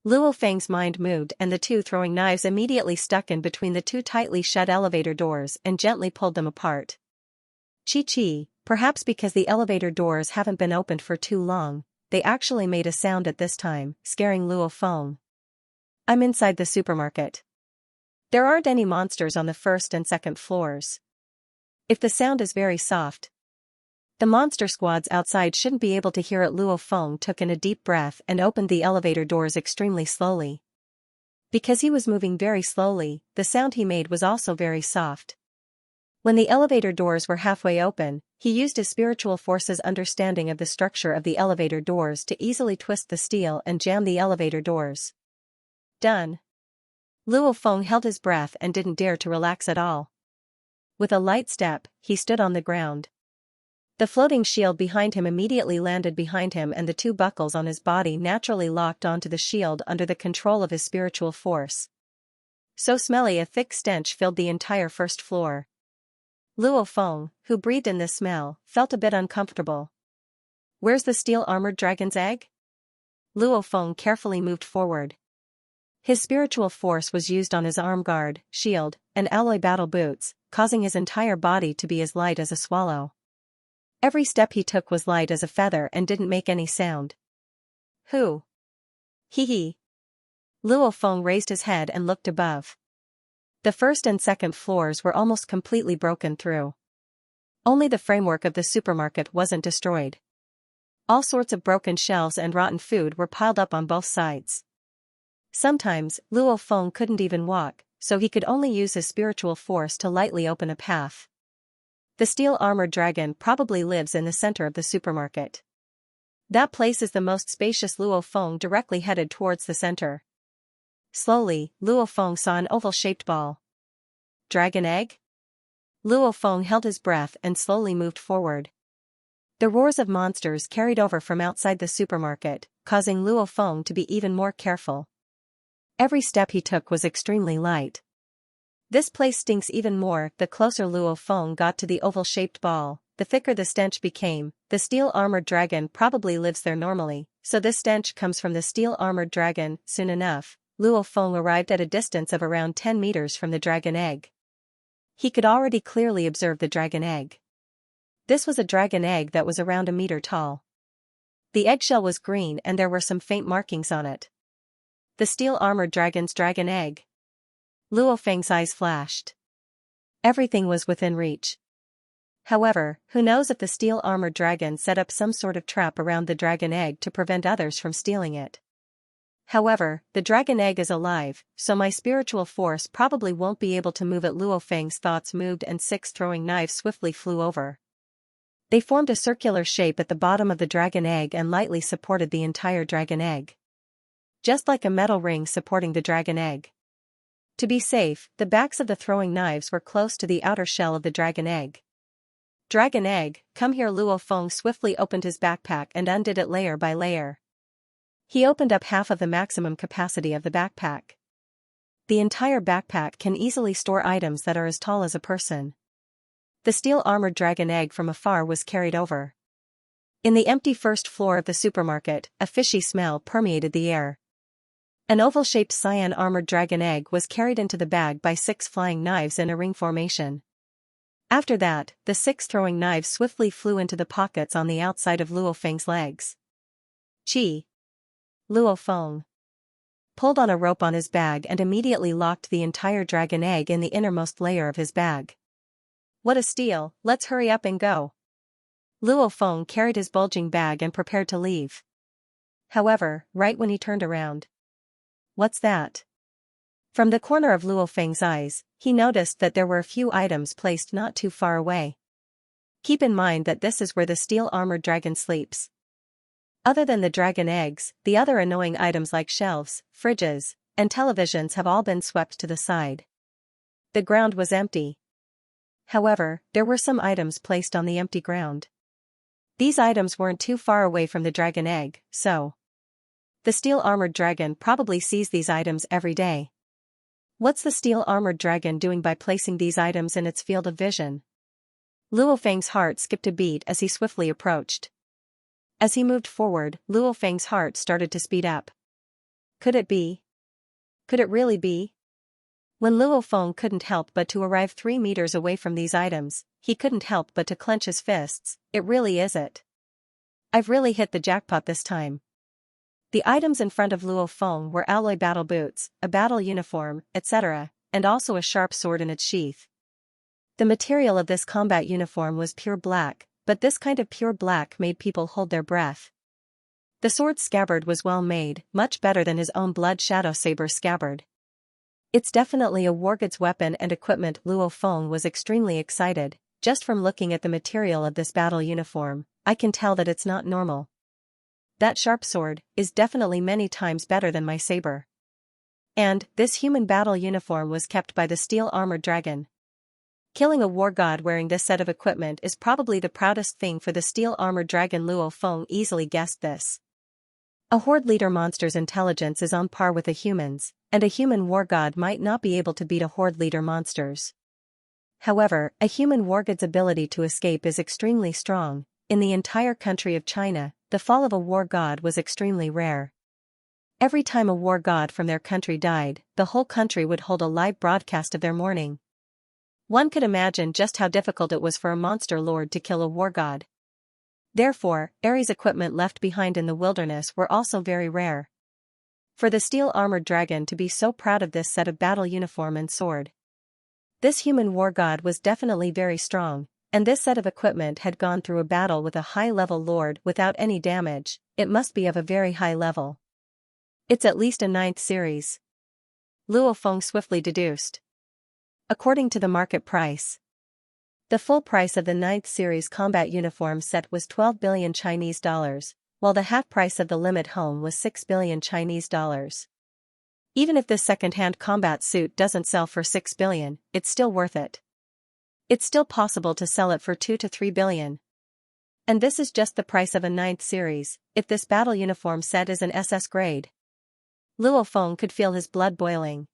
Luo Feng's mind moved and the 2 throwing knives immediately stuck in between the 2 tightly shut elevator doors and gently pulled them apart. Chi, perhaps because the elevator doors haven't been opened for too long, they actually made a sound at this time, scaring Luo Feng. I'm inside the supermarket. There aren't any monsters on the 1st and 2nd floors. If the sound is very soft, the monster squads outside shouldn't be able to hear it. Luo Feng took in a deep breath and opened the elevator doors extremely slowly. Because he was moving very slowly, the sound he made was also very soft. When the elevator doors were halfway open, he used his spiritual force's understanding of the structure of the elevator doors to easily twist the steel and jam the elevator doors. Done. Luo Feng held his breath and didn't dare to relax at all. With a light step, he stood on the ground. The floating shield behind him immediately landed behind him and the 2 buckles on his body naturally locked onto the shield under the control of his spiritual force. So smelly a thick stench filled the entire 1st floor. Luo Feng, who breathed in this smell, felt a bit uncomfortable. Where's the steel-armored dragon's egg? Luo Feng carefully moved forward. His spiritual force was used on his arm guard, shield, and alloy battle boots, causing his entire body to be as light as a swallow. Every step he took was light as a feather and didn't make any sound. Who? Hee. Luo Feng raised his head and looked above. The 1st and 2nd floors were almost completely broken through. Only the framework of the supermarket wasn't destroyed. All sorts of broken shelves and rotten food were piled up on both sides. Sometimes, Luo Feng couldn't even walk, so he could only use his spiritual force to lightly open a path. The steel-armored dragon probably lives in the center of the supermarket. That place is the most spacious. Luo Feng directly headed towards the center. Slowly, Luo Feng saw an oval-shaped ball. Dragon egg? Luo Feng held his breath and slowly moved forward. The roars of monsters carried over from outside the supermarket, causing Luo Feng to be even more careful. Every step he took was extremely light. This place stinks even more. The closer Luo Feng got to the oval-shaped ball, the thicker the stench became. The steel-armored dragon probably lives there normally, so this stench comes from the steel-armored dragon. Soon enough, Luo Feng arrived at a distance of around 10 meters from the dragon egg. He could already clearly observe the dragon egg. This was a dragon egg that was around a meter tall. The eggshell was green and there were some faint markings on it. The steel-armored dragon's dragon egg. Luo Feng's eyes flashed. Everything was within reach. However, who knows if the steel-armored dragon set up some sort of trap around the dragon egg to prevent others from stealing it. However, the dragon egg is alive, so my spiritual force probably won't be able to move it. Luo Feng's thoughts moved and 6 throwing knives swiftly flew over. They formed a circular shape at the bottom of the dragon egg and lightly supported the entire dragon egg. Just like a metal ring supporting the dragon egg. To be safe, the backs of the throwing knives were close to the outer shell of the dragon egg. Dragon egg, come here. Luo Feng swiftly opened his backpack and undid it layer by layer. He opened up half of the maximum capacity of the backpack. the entire backpack can easily store items that are as tall as a person. The steel-armored dragon egg from afar was carried over. In the empty first floor of the supermarket, a fishy smell permeated the air. An oval-shaped cyan-armored dragon egg was carried into the bag by 6 flying knives in a ring formation. After that, the 6 throwing knives swiftly flew into the pockets on the outside of Luo Feng's legs. Chi. Luo Feng pulled on a rope on his bag and immediately locked the entire dragon egg in the innermost layer of his bag. What a steal, let's hurry up and go. Luo Feng carried his bulging bag and prepared to leave. However, right when he turned around. What's that? From the corner of Luo Feng's eyes, he noticed that there were a few items placed not too far away. Keep in mind that this is where the steel-armored dragon sleeps. Other than the dragon eggs, the other annoying items like shelves, fridges, and televisions have all been swept to the side. The ground was empty. However, there were some items placed on the empty ground. These items weren't too far away from the dragon egg, so the steel-armored dragon probably sees these items every day. What's the steel-armored dragon doing by placing these items in its field of vision? Luo Feng's heart skipped a beat as he swiftly approached. As he moved forward, Luo Feng's heart started to speed up. Could it be? Could it really be? When Luo Feng couldn't help but to arrive 3 meters away from these items, he couldn't help but to clench his fists. It really is it. I've really hit the jackpot this time. The items in front of Luo Feng were alloy battle boots, a battle uniform, etc., and also a sharp sword in its sheath. The material of this combat uniform was pure black, but this kind of pure black made people hold their breath. The sword's scabbard was well made, much better than his own blood shadow saber scabbard. It's definitely a wargod's weapon and equipment. Luo Feng was extremely excited. Just from looking at the material of this battle uniform, I can tell that it's not normal. That sharp sword is definitely many times better than my saber. And this human battle uniform was kept by the steel-armored dragon. Killing a war god wearing this set of equipment is probably the proudest thing for the steel-armored dragon. Luo Feng easily guessed this. A horde leader monster's intelligence is on par with a human's, and a human war god might not be able to beat a horde leader monster's. However, a human war god's ability to escape is extremely strong. In the entire country of China, the fall of a war god was extremely rare. Every time a war god from their country died, the whole country would hold a live broadcast of their mourning. One could imagine just how difficult it was for a monster lord to kill a war god. Therefore, Ares' equipment left behind in the wilderness were also very rare. For the steel-armored dragon to be so proud of this set of battle uniform and sword. This human war god was definitely very strong, and this set of equipment had gone through a battle with a high-level lord without any damage. It must be of a very high level. It's at least a 9th series. Luo Feng swiftly deduced. According to the market price, the full price of the 9th series combat uniform set was 12 billion Chinese dollars, while the half price of the limit home was 6 billion Chinese dollars. Even if this second-hand combat suit doesn't sell for 6 billion, it's still worth it. It's still possible to sell it for 2 to 3 billion. And this is just the price of a 9th series. If this battle uniform set is an SS grade. Luo Feng could feel his blood boiling.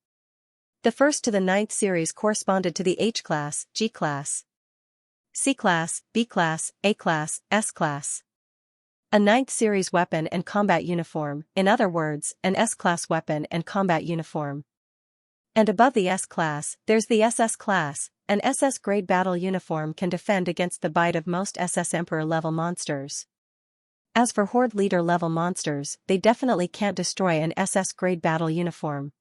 The first to the 9th series corresponded to the H class, G class, C class, B class, A class, S class. A 9th series weapon and combat uniform, in other words, an S-class weapon and combat uniform. And above the S-class, there's the SS class. An SS-grade battle uniform can defend against the bite of most SS Emperor-level monsters. As for Horde Leader-level monsters, they definitely can't destroy an SS-grade battle uniform.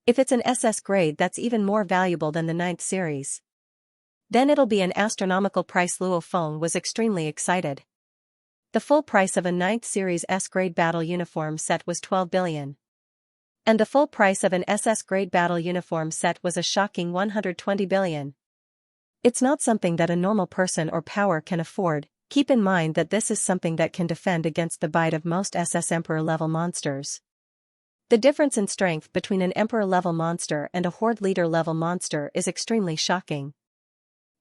If it's an SS grade, that's even more valuable than the 9th series. Then it'll be an astronomical price. Luo Feng was extremely excited. The full price of a 9th series S-grade battle uniform set was 12 billion. And the full price of an SS-grade battle uniform set was a shocking 120 billion. It's not something that a normal person or power can afford. Keep in mind that this is something that can defend against the bite of most SS Emperor-level monsters. The difference in strength between an Emperor-level monster and a Horde Leader-level monster is extremely shocking.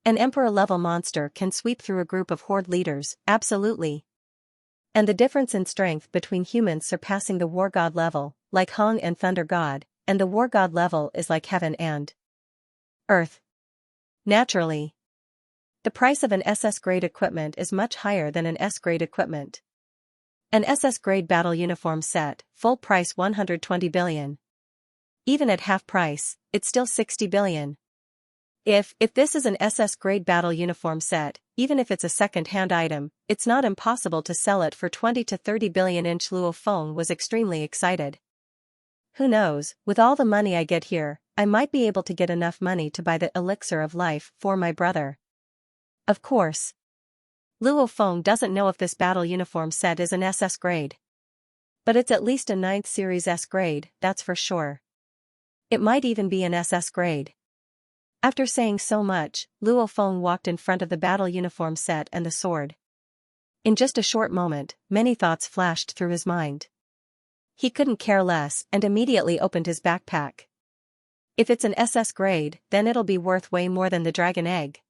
An Emperor-level monster can sweep through a group of Horde leaders, absolutely. And the difference in strength between humans surpassing the War God level, like Hong and Thunder God, and the war god level is like heaven and earth. Naturally, the price of an SS-grade equipment is much higher than an S-grade equipment. An SS-grade battle uniform set, full price 120 billion. Even at half price, it's still 60 billion. If this is an SS-grade battle uniform set, even if it's a second-hand item, it's not impossible to sell it for 20 to 30 billion. Luo Feng was extremely excited. Who knows, with all the money I get here, I might be able to get enough money to buy the elixir of life for my brother. Of course, Luo Feng doesn't know if this battle uniform set is an SS grade. But it's at least a 9th series S grade, that's for sure. It might even be an SS grade. After saying so much, Luo Feng walked in front of the battle uniform set and the sword. In just a short moment, many thoughts flashed through his mind. He couldn't care less and immediately opened his backpack. If it's an SS grade, then it'll be worth way more than the dragon egg.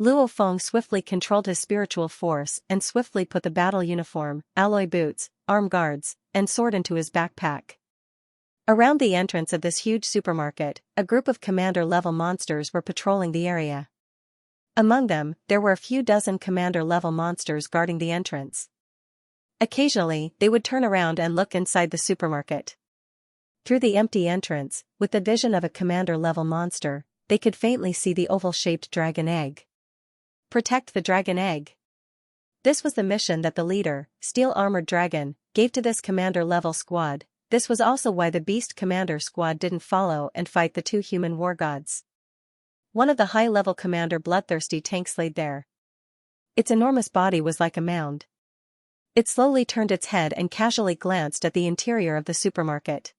Luo Feng swiftly controlled his spiritual force and swiftly put the battle uniform, alloy boots, arm guards, and sword into his backpack. Around the entrance of this huge supermarket, a group of commander-level monsters were patrolling the area. Among them, there were a few dozen commander-level monsters guarding the entrance. Occasionally, they would turn around and look inside the supermarket. Through the empty entrance, with the vision of a commander-level monster, they could faintly see the oval-shaped dragon egg. Protect the dragon egg. This was the mission that the leader, Steel Armored Dragon, gave to this commander-level squad. This was also why the Beast Commander squad didn't follow and fight the 2 human war gods. One of the high-level commander bloodthirsty tanks laid there. Its enormous body was like a mound. It slowly turned its head and casually glanced at the interior of the supermarket.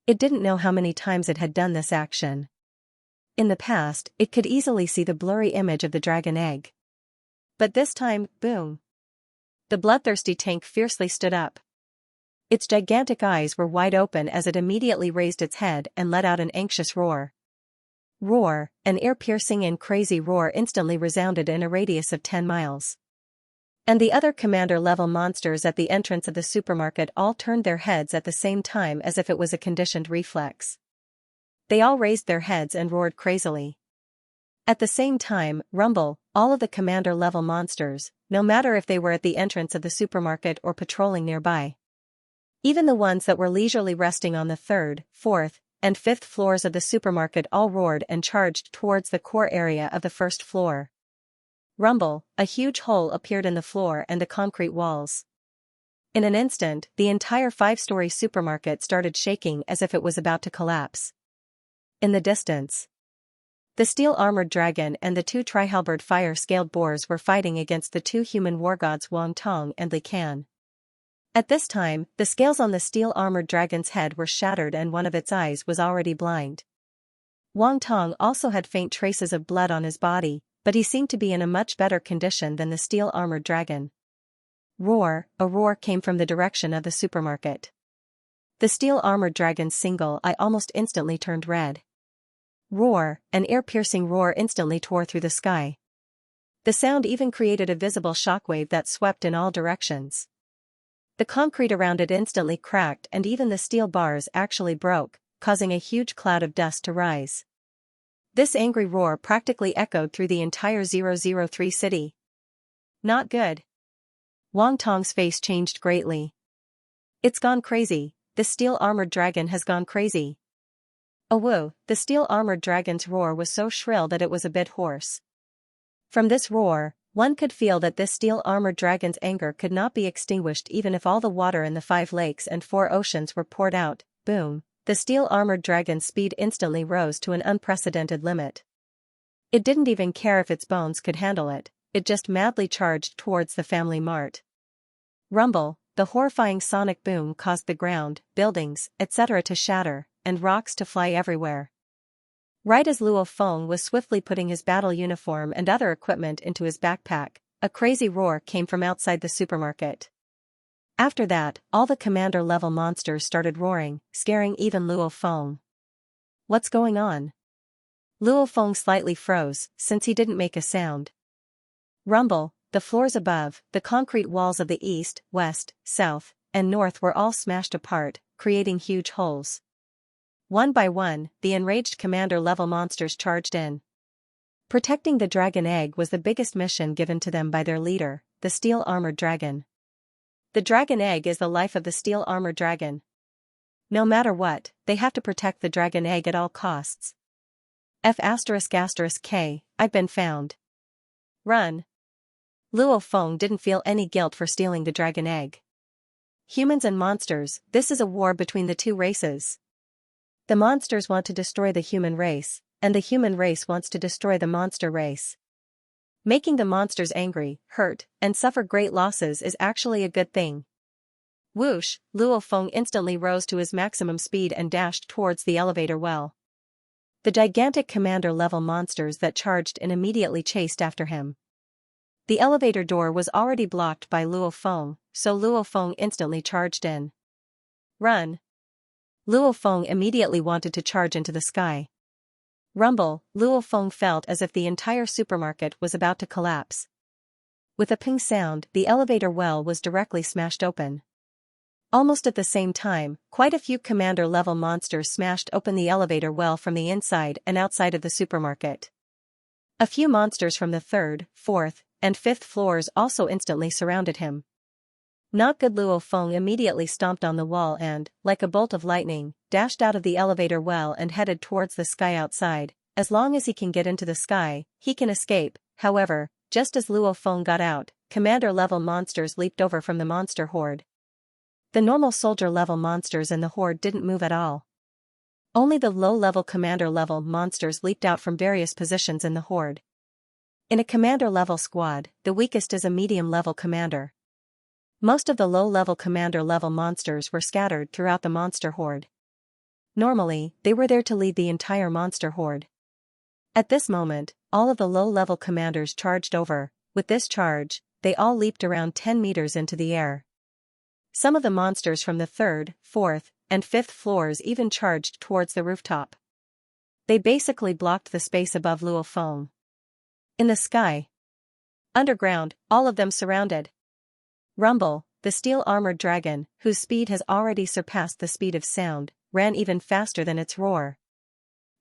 It didn't know how many times it had done this action. In the past, it could easily see the blurry image of the dragon egg. But this time, boom! The bloodthirsty tank fiercely stood up. Its gigantic eyes were wide open as it immediately raised its head and let out an anxious roar. Roar, an ear-piercing and crazy roar instantly resounded in a radius of 10 miles. And the other commander-level monsters at the entrance of the supermarket all turned their heads at the same time as if it was a conditioned reflex. They all raised their heads and roared crazily. At the same time, rumble, all of the commander-level monsters, no matter if they were at the entrance of the supermarket or patrolling nearby. Even the ones that were leisurely resting on the 3rd, 4th, and 5th floors of the supermarket all roared and charged towards the core area of the 1st floor. Rumble, a huge hole appeared in the floor and the concrete walls. In an instant, the entire 5-story supermarket started shaking as if it was about to collapse. In the distance, the steel-armored dragon and the 2 tri-halberd fire-scaled boars were fighting against the 2 human war gods Wang Tong and Li Can. At this time, the scales on the steel-armored dragon's head were shattered and one of its eyes was already blind. Wang Tong also had faint traces of blood on his body, but he seemed to be in a much better condition than the steel-armored dragon. Roar, a roar came from the direction of the supermarket. The steel-armored dragon's single eye almost instantly turned red. Roar, an ear-piercing roar instantly tore through the sky. The sound even created a visible shockwave that swept in all directions. The concrete around it instantly cracked and even the steel bars actually broke, causing a huge cloud of dust to rise. This angry roar practically echoed through the entire 003 city. Not good. Wang Tong's face changed greatly. It's gone crazy, the steel-armored dragon has gone crazy. Oh whoa, the steel-armored dragon's roar was so shrill that it was a bit hoarse. From this roar, one could feel that this steel-armored dragon's anger could not be extinguished even if all the water in the 5 lakes and 4 oceans were poured out. Boom, the steel-armored dragon's speed instantly rose to an unprecedented limit. It didn't even care if its bones could handle it, it just madly charged towards the family mart. Rumble, the horrifying sonic boom caused the ground, buildings, etc. to shatter, and rocks to fly everywhere. Right as Luo Feng was swiftly putting his battle uniform and other equipment into his backpack, a crazy roar came from outside the supermarket. After that, all the commander-level monsters started roaring, scaring even Luo Feng. What's going on? Luo Feng slightly froze, since he didn't make a sound. Rumble, the floors above, the concrete walls of the east, west, south, and north were all smashed apart, creating huge holes. One by one, the enraged commander-level monsters charged in. Protecting the dragon egg was the biggest mission given to them by their leader, the steel-armored dragon. The dragon egg is the life of the steel-armored dragon. No matter what, they have to protect the dragon egg at all costs. F***K, I've been found. Run. Luo Feng didn't feel any guilt for stealing the dragon egg. Humans and monsters, this is a war between the two races. The monsters want to destroy the human race, and the human race wants to destroy the monster race. Making the monsters angry, hurt, and suffer great losses is actually a good thing. Whoosh, Luo Feng instantly rose to his maximum speed and dashed towards the elevator well. The gigantic commander-level monsters that charged in immediately chased after him. The elevator door was already blocked by Luo Feng, so Luo Feng instantly charged in. Run. Luo Feng immediately wanted to charge into the sky. Rumble, Luo Feng felt as if the entire supermarket was about to collapse. With a ping sound, the elevator well was directly smashed open. Almost at the same time, quite a few commander-level monsters smashed open the elevator well from the inside and outside of the supermarket. A few monsters from the 3rd, 4th, and 5th floors also instantly surrounded him. Not good. Luo Feng immediately stomped on the wall and, like a bolt of lightning, dashed out of the elevator well and headed towards the sky outside. As long as he can get into the sky, he can escape. However, just as Luo Feng got out, commander-level monsters leaped over from the monster horde. The normal soldier-level monsters in the horde didn't move at all. Only the low-level commander-level monsters leaped out from various positions in the horde. In a commander-level squad, the weakest is a medium-level commander. Most of the low-level commander-level monsters were scattered throughout the monster horde. Normally, they were there to lead the entire monster horde. At this moment, all of the low-level commanders charged over. With this charge, they all leaped around 10 meters into the air. Some of the monsters from the 3rd, 4th, and 5th floors even charged towards the rooftop. They basically blocked the space above Luo Feng. In the sky. Underground, all of them surrounded. Rumble, the steel-armored dragon, whose speed has already surpassed the speed of sound, ran even faster than its roar.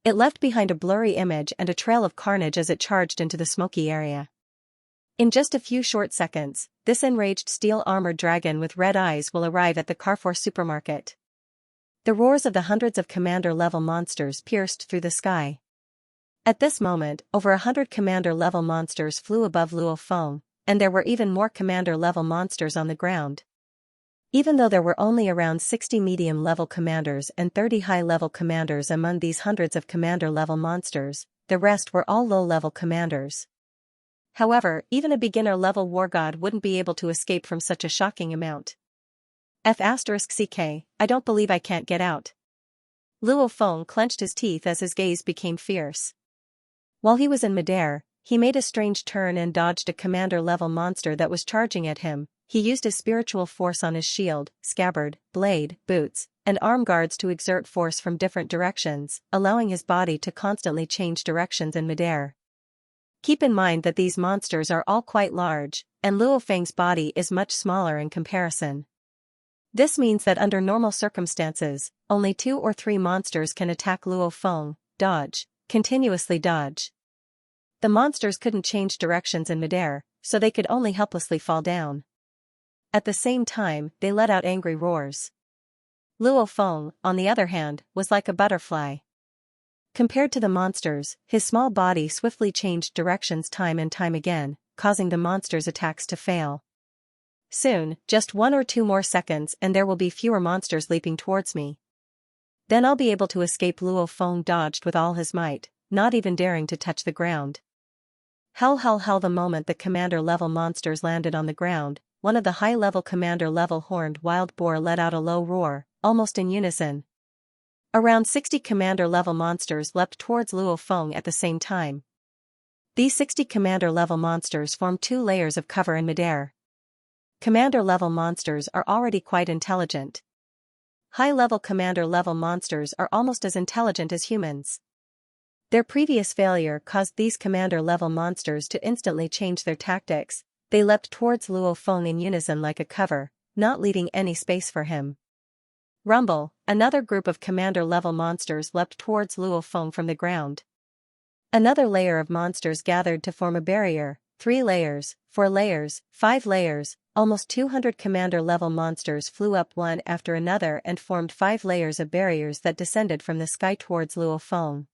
It left behind a blurry image and a trail of carnage as it charged into the smoky area. In just a few short seconds, this enraged steel-armored dragon with red eyes will arrive at the Carrefour supermarket. The roars of the hundreds of commander-level monsters pierced through the sky. At this moment, over 100 commander-level monsters flew above Luo Feng, and there were even more commander-level monsters on the ground. Even though there were only around 60 medium-level commanders and 30 high-level commanders among these hundreds of commander-level monsters, the rest were all low-level commanders. However, even a beginner-level war god wouldn't be able to escape from such a shocking amount. F***ck, I don't believe I can't get out. Luo Feng clenched his teeth as his gaze became fierce. While he was in midair, he made a strange turn and dodged a commander-level monster that was charging at him. He used his spiritual force on his shield, scabbard, blade, boots, and arm guards to exert force from different directions, allowing his body to constantly change directions in midair. Keep in mind that these monsters are all quite large, and Luo Feng's body is much smaller in comparison. This means that under normal circumstances, only 2 or 3 monsters can attack Luo Feng, continuously dodge. The monsters couldn't change directions in midair, so they could only helplessly fall down. At the same time, they let out angry roars. Luo Feng, on the other hand, was like a butterfly. Compared to the monsters, his small body swiftly changed directions time and time again, causing the monsters' attacks to fail. Soon, just 1 or 2 more seconds and there will be fewer monsters leaping towards me. Then I'll be able to escape. Luo Feng dodged with all his might, not even daring to touch the ground. Hell! The moment the commander-level monsters landed on the ground, one of the high-level commander-level horned wild boar let out a low roar, almost in unison. Around 60 commander-level monsters leapt towards Luo Feng at the same time. These 60 commander-level monsters formed 2 layers of cover in midair. Commander-level monsters are already quite intelligent. High-level commander-level monsters are almost as intelligent as humans. Their previous failure caused these commander-level monsters to instantly change their tactics. They leapt towards Luo Feng in unison like a cover, not leaving any space for him. Rumble, another group of commander-level monsters leapt towards Luo Feng from the ground. Another layer of monsters gathered to form a barrier, 3 layers, 4 layers, 5 layers, almost 200 commander-level monsters flew up one after another and formed 5 layers of barriers that descended from the sky towards Luo Feng.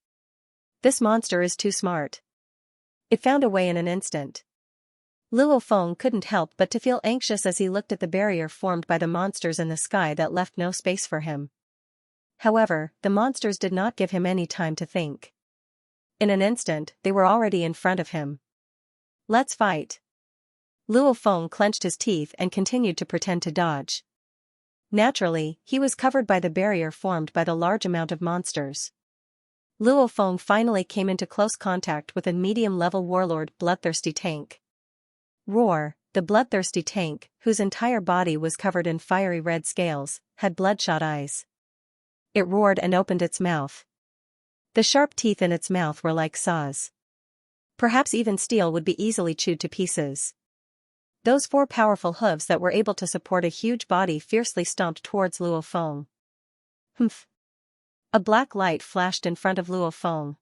This monster is too smart. It found a way in an instant. Luo Feng couldn't help but to feel anxious as he looked at the barrier formed by the monsters in the sky that left no space for him. However, the monsters did not give him any time to think. In an instant, they were already in front of him. Let's fight. Luo Feng clenched his teeth and continued to pretend to dodge. Naturally, he was covered by the barrier formed by the large amount of monsters. Luo Feng finally came into close contact with a medium-level warlord bloodthirsty tank. Roar, the bloodthirsty tank, whose entire body was covered in fiery red scales, had bloodshot eyes. It roared and opened its mouth. The sharp teeth in its mouth were like saws. Perhaps even steel would be easily chewed to pieces. Those 4 powerful hooves that were able to support a huge body fiercely stomped towards Luo Feng. Humph! A black light flashed in front of Luo Feng.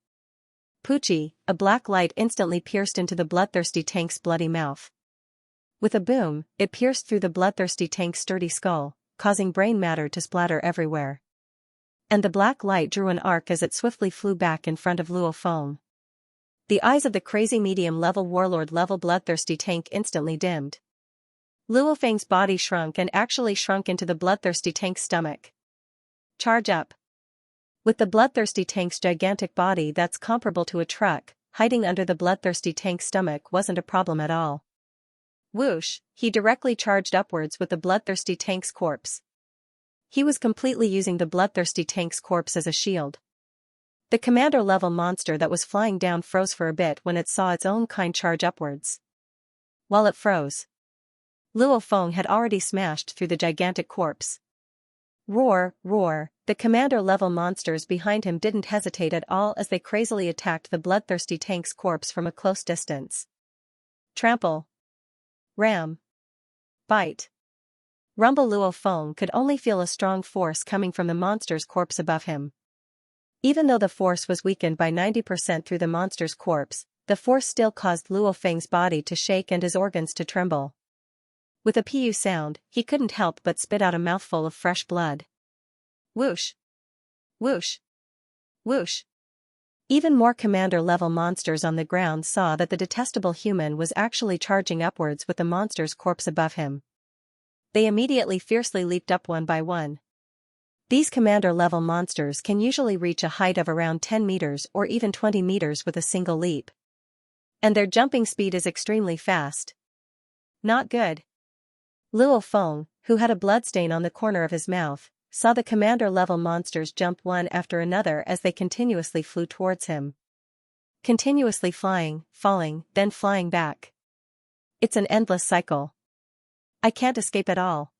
Poochie, a black light instantly pierced into the bloodthirsty tank's bloody mouth. With a boom, it pierced through the bloodthirsty tank's sturdy skull, causing brain matter to splatter everywhere. And the black light drew an arc as it swiftly flew back in front of Luo Feng. The eyes of the crazy medium-level warlord-level bloodthirsty tank instantly dimmed. Luo Feng's body shrunk and actually shrunk into the bloodthirsty tank's stomach. Charge up! With the bloodthirsty tank's gigantic body that's comparable to a truck, hiding under the bloodthirsty tank's stomach wasn't a problem at all. Whoosh, he directly charged upwards with the bloodthirsty tank's corpse. He was completely using the bloodthirsty tank's corpse as a shield. The commander-level monster that was flying down froze for a bit when it saw its own kind charge upwards. While it froze, Luo Feng had already smashed through the gigantic corpse. Roar, roar, the commander-level monsters behind him didn't hesitate at all as they crazily attacked the bloodthirsty tank's corpse from a close distance. Trample. Ram. Bite. Rumble. Luo Feng could only feel a strong force coming from the monster's corpse above him. Even though the force was weakened by 90% through the monster's corpse, the force still caused Luo Feng's body to shake and his organs to tremble. With a pu sound, he couldn't help but spit out a mouthful of fresh blood. Whoosh! Whoosh! Whoosh! Even more commander-level monsters on the ground saw that the detestable human was actually charging upwards with the monster's corpse above him. They immediately fiercely leaped up one by one. These commander-level monsters can usually reach a height of around 10 meters or even 20 meters with a single leap. And their jumping speed is extremely fast. Not good. Luo Feng, who had a bloodstain on the corner of his mouth, saw the commander-level monsters jump one after another as they continuously flew towards him. Continuously flying, falling, then flying back. It's an endless cycle. I can't escape at all.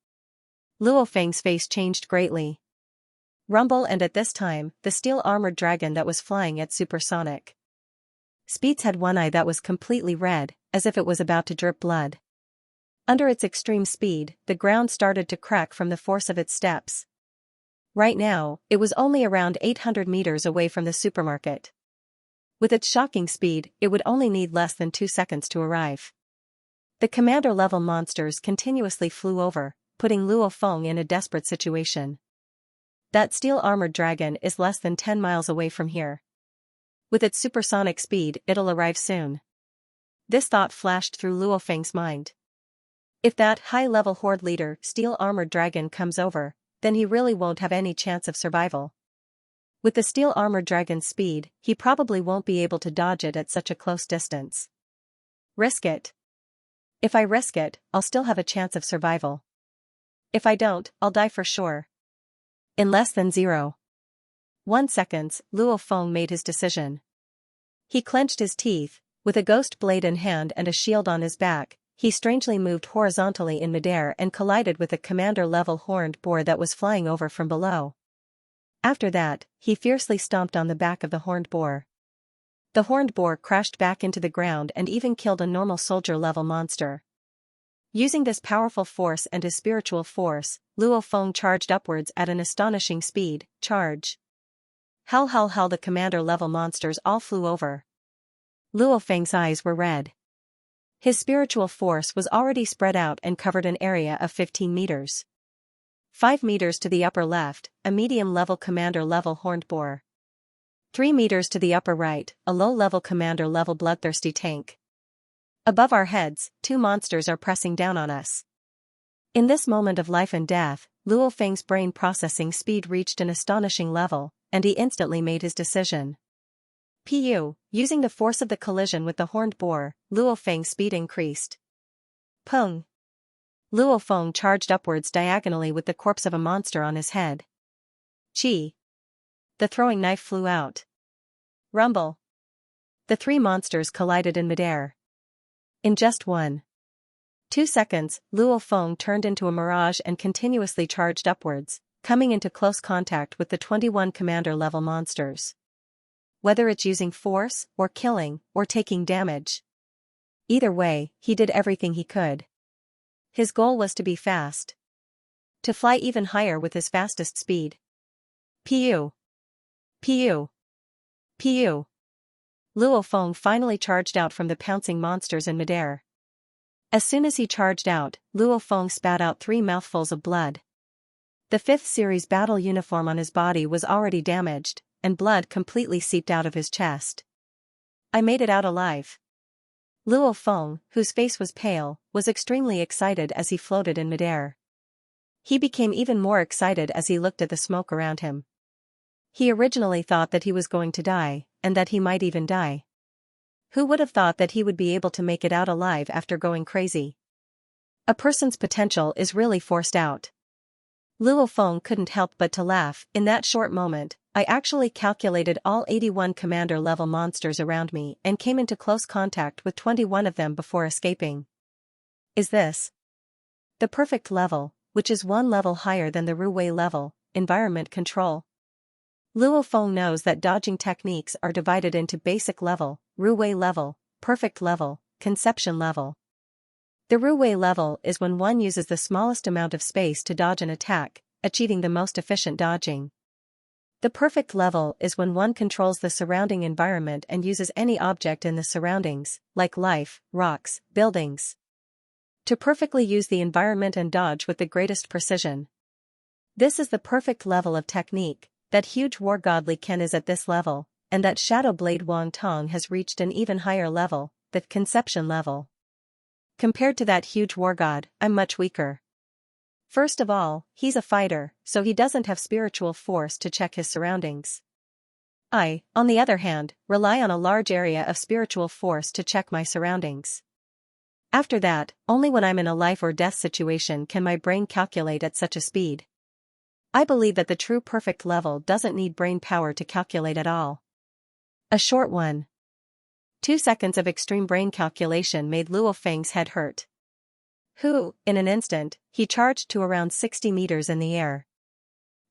Luo Feng's face changed greatly. Rumble, and at this time, the steel-armored dragon that was flying at supersonic speeds had one eye that was completely red, as if it was about to drip blood. Under its extreme speed, the ground started to crack from the force of its steps. Right now, it was only around 800 meters away from the supermarket. With its shocking speed, it would only need less than 2 seconds to arrive. The commander-level monsters continuously flew over, putting Luo Feng in a desperate situation. That steel-armored dragon is less than 10 miles away from here. With its supersonic speed, it'll arrive soon. This thought flashed through Luo Feng's mind. If that high-level horde leader, steel-armored dragon, comes over, then he really won't have any chance of survival. With the steel-armored dragon's speed, he probably won't be able to dodge it at such a close distance. Risk it. If I risk it, I'll still have a chance of survival. If I don't, I'll die for sure. In less than 0.1 seconds, Luo Feng made his decision. He clenched his teeth, with a ghost blade in hand and a shield on his back. He strangely moved horizontally in midair and collided with a commander-level horned boar that was flying over from below. After that, he fiercely stomped on the back of the horned boar. The horned boar crashed back into the ground and even killed a normal soldier-level monster. Using this powerful force and his spiritual force, Luo Feng charged upwards at an astonishing speed. Charge! Hell, hell, hell! The commander-level monsters all flew over. Luo Feng's eyes were red. His spiritual force was already spread out and covered an area of 15 meters. 5 meters to the upper left, a medium-level commander-level horned boar. 3 meters to the upper right, a low-level commander-level bloodthirsty tank. Above our heads, 2 monsters are pressing down on us. In this moment of life and death, Luo Feng's brain processing speed reached an astonishing level, and he instantly made his decision. Using the force of the collision with the horned boar, Luo Feng's speed increased. Pung! Luo Feng charged upwards diagonally with the corpse of a monster on his head. Chi! The throwing knife flew out. Rumble! The 3 monsters collided in midair. In just 1.2 seconds, Luo Feng turned into a mirage and continuously charged upwards, coming into close contact with the 21 commander-level monsters. Whether it's using force, or killing, or taking damage. Either way, he did everything he could. His goal was to be fast. To fly even higher with his fastest speed. Luo Feng finally charged out from the pouncing monsters in midair. As soon as he charged out, Luo Feng spat out 3 mouthfuls of blood. The 5th series battle uniform on his body was already damaged, and blood completely seeped out of his chest. I made it out alive. Luo Feng, whose face was pale, was extremely excited as he floated in midair. He became even more excited as he looked at the smoke around him. He originally thought that he was going to die, and that he might even die. Who would have thought that he would be able to make it out alive after going crazy? A person's potential is really forced out. Luo Feng couldn't help but to laugh. In that short moment, I actually calculated all 81 commander-level monsters around me and came into close contact with 21 of them before escaping. Is this the perfect level, which is 1 level higher than the Ruwei level, environment control? Luo Feng knows that dodging techniques are divided into basic level, Ruwei level, perfect level, conception level. The Ruwei level is when one uses the smallest amount of space to dodge an attack, achieving the most efficient dodging. The perfect level is when one controls the surrounding environment and uses any object in the surroundings, like life, rocks, buildings, to perfectly use the environment and dodge with the greatest precision. This is the perfect level of technique. That huge war god Li Ken is at this level, and that Shadow Blade Wang Tong has reached an even higher level, the conception level. Compared to that huge war god, I'm much weaker. First of all, he's a fighter, so he doesn't have spiritual force to check his surroundings. I, on the other hand, rely on a large area of spiritual force to check my surroundings. After that, only when I'm in a life or death situation can my brain calculate at such a speed. I believe that the true perfect level doesn't need brain power to calculate at all. A short 1.2 seconds of extreme brain calculation made Luo Feng's head hurt. In an instant, he charged to around 60 meters in the air.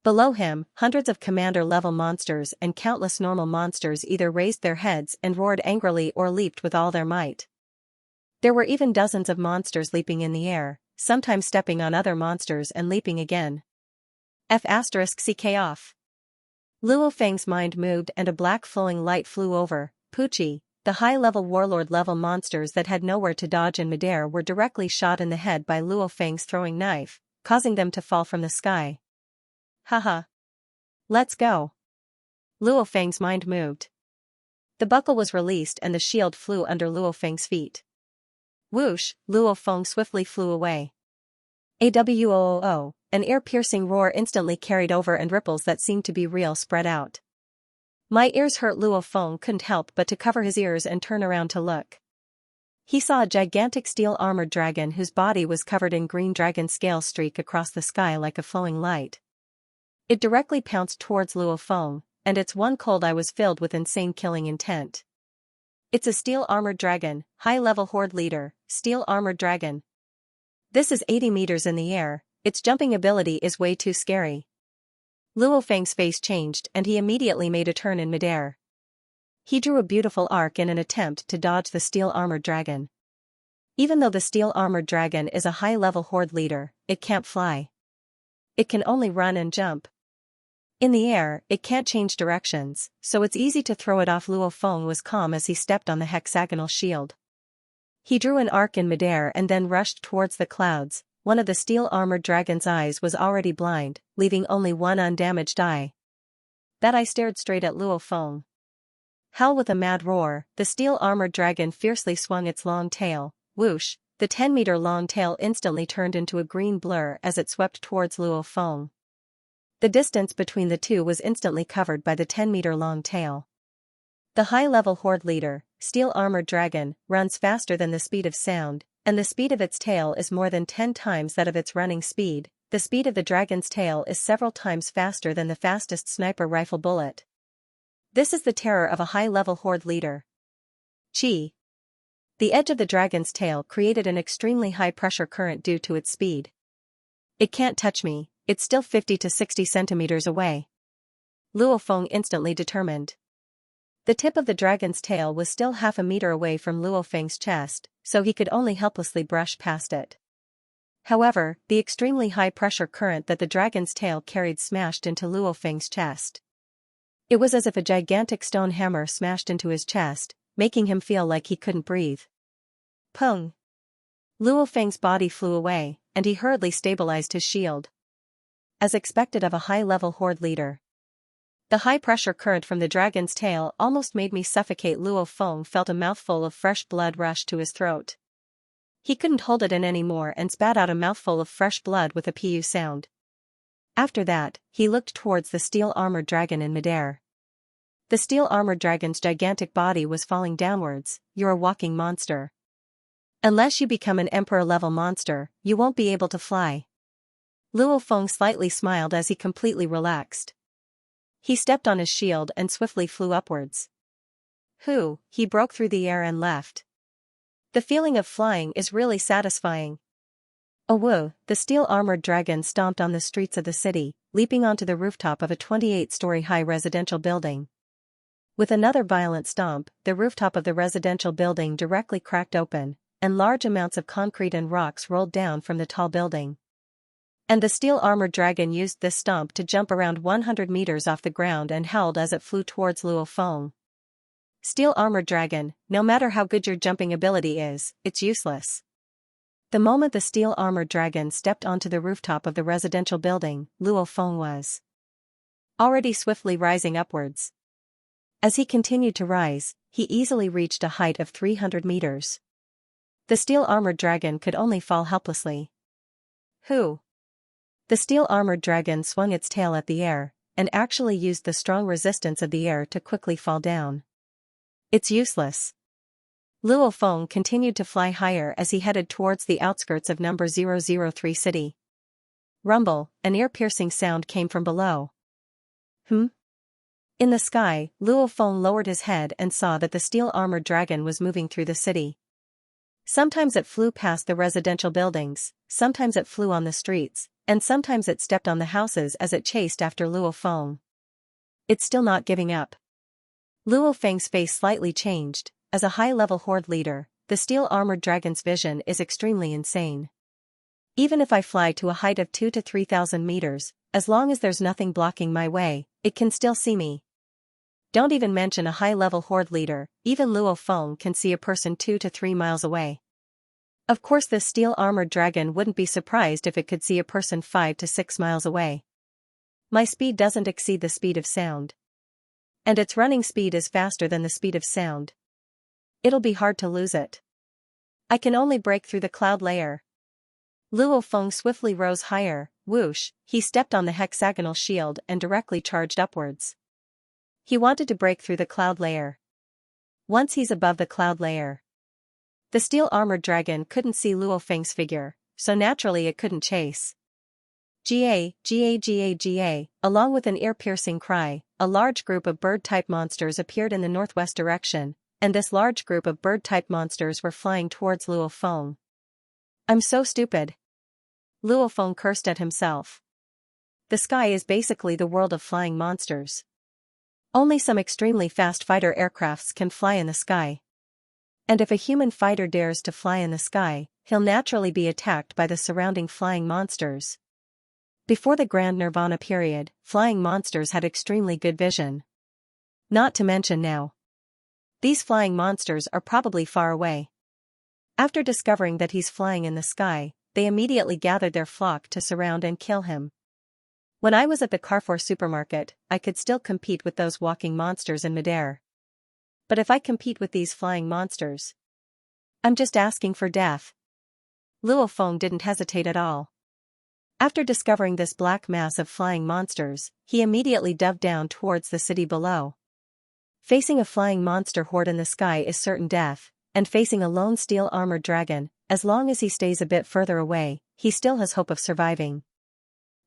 Below him, hundreds of commander-level monsters and countless normal monsters either raised their heads and roared angrily or leaped with all their might. There were even dozens of monsters leaping in the air, sometimes stepping on other monsters and leaping again. CK off. Luo Feng's mind moved and a black flowing light flew over. Pucci, the high-level warlord-level monsters that had nowhere to dodge in midair were directly shot in the head by Luo Feng's throwing knife, causing them to fall from the sky. Haha. Let's go. Luo Feng's mind moved. The buckle was released and the shield flew under Luo Feng's feet. Whoosh, Luo Feng swiftly flew away. AWOOO. An ear-piercing roar instantly carried over and ripples that seemed to be real spread out. My ears hurt. Luo Feng couldn't help but to cover his ears and turn around to look. He saw a gigantic steel-armored dragon whose body was covered in green dragon scales streak across the sky like a flowing light. It directly pounced towards Luo Feng, and its one cold eye was filled with insane killing intent. It's a steel-armored dragon, high-level horde leader, steel-armored dragon. This is 80 meters in the air. Its jumping ability is way too scary. Luo Feng's face changed and he immediately made a turn in midair. He drew a beautiful arc in an attempt to dodge the steel-armored dragon. Even though the steel-armored dragon is a high-level horde leader, it can't fly. It can only run and jump. In the air, it can't change directions, so it's easy to throw it off. Luo Feng was calm as he stepped on the hexagonal shield. He drew an arc in midair and then rushed towards the clouds. One of the steel-armored dragon's eyes was already blind, leaving only one undamaged eye. That eye stared straight at Luo Feng. Howl with a mad roar, the steel-armored dragon fiercely swung its long tail. Whoosh, the 10-meter-long tail instantly turned into a green blur as it swept towards Luo Feng. The distance between the two was instantly covered by the 10-meter-long tail. The high-level horde leader, steel-armored dragon, runs faster than the speed of sound, and the speed of its tail is more than 10 times that of its running speed. The speed of the dragon's tail is several times faster than the fastest sniper rifle bullet. This is the terror of a high-level horde leader. Chi. The edge of the dragon's tail created an extremely high-pressure current due to its speed. It can't touch me, it's still 50 to 60 centimeters away. Luo Feng instantly determined. The tip of the dragon's tail was still half a meter away from Luo Feng's chest, so he could only helplessly brush past it. However, the extremely high-pressure current that the dragon's tail carried smashed into Luo Feng's chest. It was as if a gigantic stone hammer smashed into his chest, making him feel like he couldn't breathe. Pung! Luo Feng's body flew away, and he hurriedly stabilized his shield. As expected of a high-level horde leader. The high-pressure current from the dragon's tail almost made me suffocate. Luo Feng felt a mouthful of fresh blood rush to his throat. He couldn't hold it in anymore and spat out a mouthful of fresh blood with a pu sound. After that, he looked towards the steel-armored dragon in midair. The steel-armored dragon's gigantic body was falling downwards. You're a walking monster. Unless you become an emperor-level monster, you won't be able to fly. Luo Feng slightly smiled as he completely relaxed. He stepped on his shield and swiftly flew upwards. He broke through the air and left. The feeling of flying is really satisfying. Oh whoa, the steel-armored dragon stomped on the streets of the city, leaping onto the rooftop of a 28-story-high residential building. With another violent stomp, the rooftop of the residential building directly cracked open, and large amounts of concrete and rocks rolled down from the tall building. And the steel-armored dragon used this stomp to jump around 100 meters off the ground and howled as it flew towards Luo Feng. Steel-armored dragon, no matter how good your jumping ability is, it's useless. The moment the steel-armored dragon stepped onto the rooftop of the residential building, Luo Feng was already swiftly rising upwards. As he continued to rise, he easily reached a height of 300 meters. The steel-armored dragon could only fall helplessly. The steel-armored dragon swung its tail at the air, and actually used the strong resistance of the air to quickly fall down. It's useless. Luo Feng continued to fly higher as he headed towards the outskirts of number 003 city. Rumble, an ear-piercing sound came from below. In the sky, Luo Feng lowered his head and saw that the steel-armored dragon was moving through the city. Sometimes it flew past the residential buildings, sometimes it flew on the streets, and sometimes it stepped on the houses as it chased after Luo Feng. It's still not giving up. Luo Feng's face slightly changed. As a high-level horde leader, the steel-armored dragon's vision is extremely insane. Even if I fly to a height of 2,000 to 3,000 meters, as long as there's nothing blocking my way, it can still see me. Don't even mention a high-level horde leader, even Luo Feng can see a person 2 to 3 miles away. Of course this steel-armored dragon wouldn't be surprised if it could see a person 5 to 6 miles away. My speed doesn't exceed the speed of sound. And its running speed is faster than the speed of sound. It'll be hard to lose it. I can only break through the cloud layer. Luo Feng swiftly rose higher. Whoosh, he stepped on the hexagonal shield and directly charged upwards. He wanted to break through the cloud layer. Once he's above the cloud layer. The steel-armored dragon couldn't see Luo Feng's figure, so naturally it couldn't chase. Ga, ga, ga, ga, along with an ear-piercing cry, a large group of bird-type monsters appeared in the northwest direction, and this large group of bird-type monsters were flying towards Luo Feng. I'm so stupid. Luo Feng cursed at himself. The sky is basically the world of flying monsters. Only some extremely fast fighter aircrafts can fly in the sky. And if a human fighter dares to fly in the sky, he'll naturally be attacked by the surrounding flying monsters. Before the Grand Nirvana period, flying monsters had extremely good vision. Not to mention now. These flying monsters are probably far away. After discovering that he's flying in the sky, they immediately gathered their flock to surround and kill him. When I was at the Carrefour supermarket, I could still compete with those walking monsters in midair. But if I compete with these flying monsters, I'm just asking for death. Luo Feng didn't hesitate at all. After discovering this black mass of flying monsters, he immediately dove down towards the city below. Facing a flying monster horde in the sky is certain death, and facing a lone steel-armored dragon, as long as he stays a bit further away, he still has hope of surviving.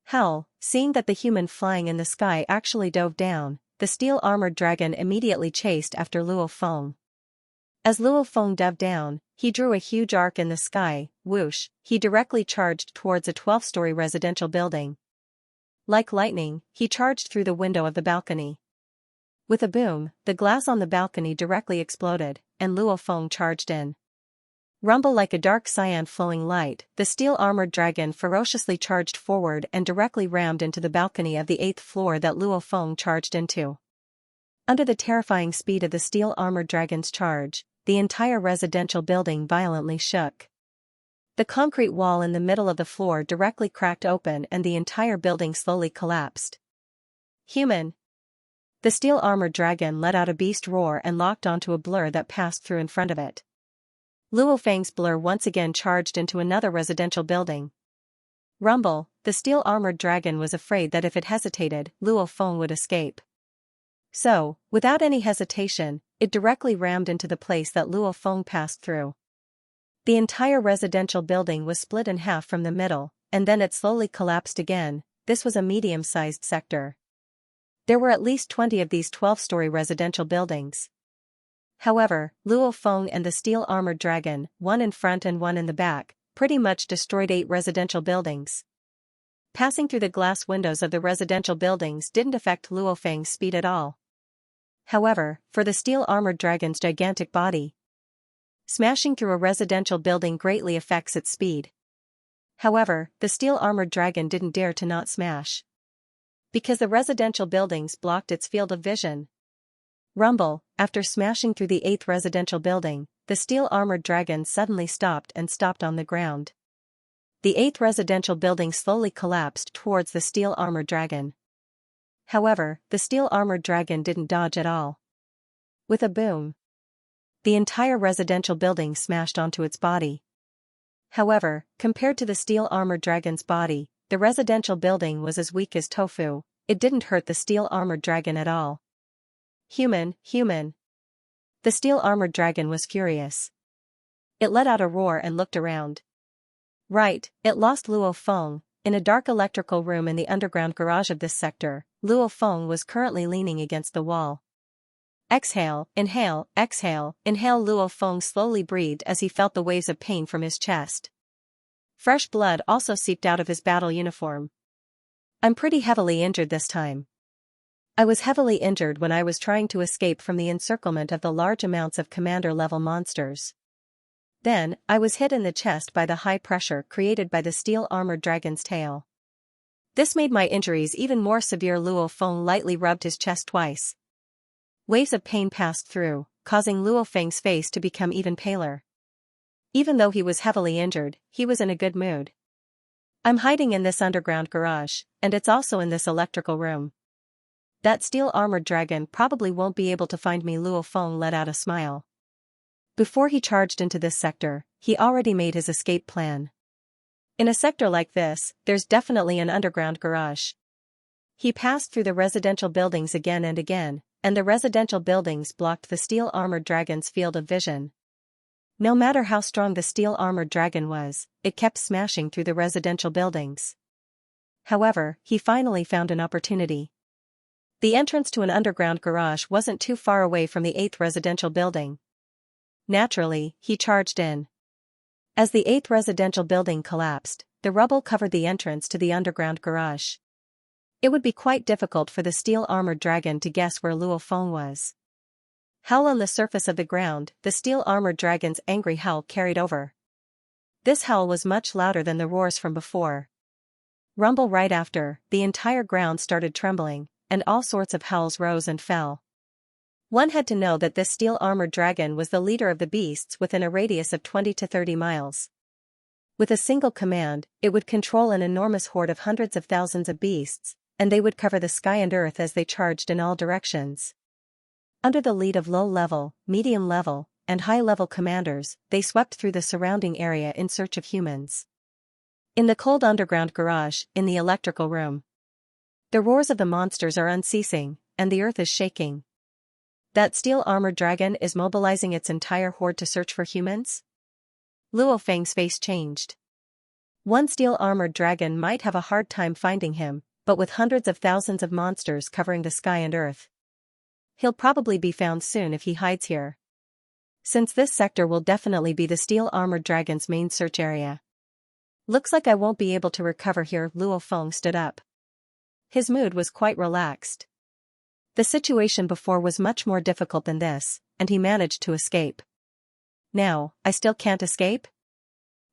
Hell, seeing that the human flying in the sky actually dove down, the steel-armored dragon immediately chased after Luo Feng. As Luo Feng dove down, he drew a huge arc in the sky, whoosh, he directly charged towards a 12-story residential building. Like lightning, he charged through the window of the balcony. With a boom, the glass on the balcony directly exploded, and Luo Feng charged in. Rumble like a dark cyan flowing light, the steel-armored dragon ferociously charged forward and directly rammed into the balcony of the 8th floor that Luo Feng charged into. Under the terrifying speed of the steel-armored dragon's charge, the entire residential building violently shook. The concrete wall in the middle of the floor directly cracked open and the entire building slowly collapsed. Human! The steel-armored dragon let out a beast roar and locked onto a blur that passed through in front of it. Luo Feng's blur once again charged into another residential building. Rumble, the steel-armored dragon was afraid that if it hesitated, Luo Feng would escape. So, without any hesitation, it directly rammed into the place that Luo Feng passed through. The entire residential building was split in half from the middle, and then it slowly collapsed again. This was a medium-sized sector. There were at least 20 of these 12-story residential buildings. However, Luo Feng and the steel-armored dragon, one in front and one in the back, pretty much destroyed 8 residential buildings. Passing through the glass windows of the residential buildings didn't affect Luo Feng's speed at all. However, for the steel-armored dragon's gigantic body, smashing through a residential building greatly affects its speed. However, the steel-armored dragon didn't dare to not smash, because the residential buildings blocked its field of vision. Rumble, after smashing through the 8th residential building, the steel-armored dragon suddenly stopped on the ground. The 8th residential building slowly collapsed towards the steel-armored dragon. However, the steel-armored dragon didn't dodge at all. With a boom, the entire residential building smashed onto its body. However, compared to the steel-armored dragon's body, the residential building was as weak as tofu. It didn't hurt the steel-armored dragon at all. Human! The steel-armored dragon was furious. It let out a roar and looked around. Right, it lost Luo Feng. In a dark electrical room in the underground garage of this sector, Luo Feng was currently leaning against the wall. Exhale, inhale, exhale, inhale. Luo Feng slowly breathed as he felt the waves of pain from his chest. Fresh blood also seeped out of his battle uniform. I'm pretty heavily injured this time. I was heavily injured when I was trying to escape from the encirclement of the large amounts of commander-level monsters. Then, I was hit in the chest by the high pressure created by the steel-armored dragon's tail. This made my injuries even more severe. Luo Feng lightly rubbed his chest twice. Waves of pain passed through, causing Luo Feng's face to become even paler. Even though he was heavily injured, he was in a good mood. I'm hiding in this underground garage, and it's also in this electrical room. That steel-armored dragon probably won't be able to find me. Luo Feng let out a smile. Before he charged into this sector, he already made his escape plan. In a sector like this, there's definitely an underground garage. He passed through the residential buildings again and again, and the residential buildings blocked the steel-armored dragon's field of vision. No matter how strong the steel-armored dragon was, it kept smashing through the residential buildings. However, he finally found an opportunity. The entrance to an underground garage wasn't too far away from the 8th residential building. Naturally, he charged in. As the 8th residential building collapsed, the rubble covered the entrance to the underground garage. It would be quite difficult for the steel-armored dragon to guess where Luo Feng was. Howl on the surface of the ground, the steel-armored dragon's angry howl carried over. This howl was much louder than the roars from before. Rumble right after, the entire ground started trembling, and all sorts of howls rose and fell. One had to know that this steel-armored dragon was the leader of the beasts within a radius of 20 to 30 miles. With a single command, it would control an enormous horde of hundreds of thousands of beasts, and they would cover the sky and earth as they charged in all directions. Under the lead of low-level, medium-level, and high-level commanders, they swept through the surrounding area in search of humans. In the cold underground garage, in the electrical room, the roars of the monsters are unceasing, and the earth is shaking. That steel-armored dragon is mobilizing its entire horde to search for humans? Luo Feng's face changed. One steel-armored dragon might have a hard time finding him, but with hundreds of thousands of monsters covering the sky and earth, he'll probably be found soon if he hides here. Since this sector will definitely be the steel-armored dragon's main search area. Looks like I won't be able to recover here. Luo Feng stood up. His mood was quite relaxed. The situation before was much more difficult than this, and he managed to escape. Now, I still can't escape?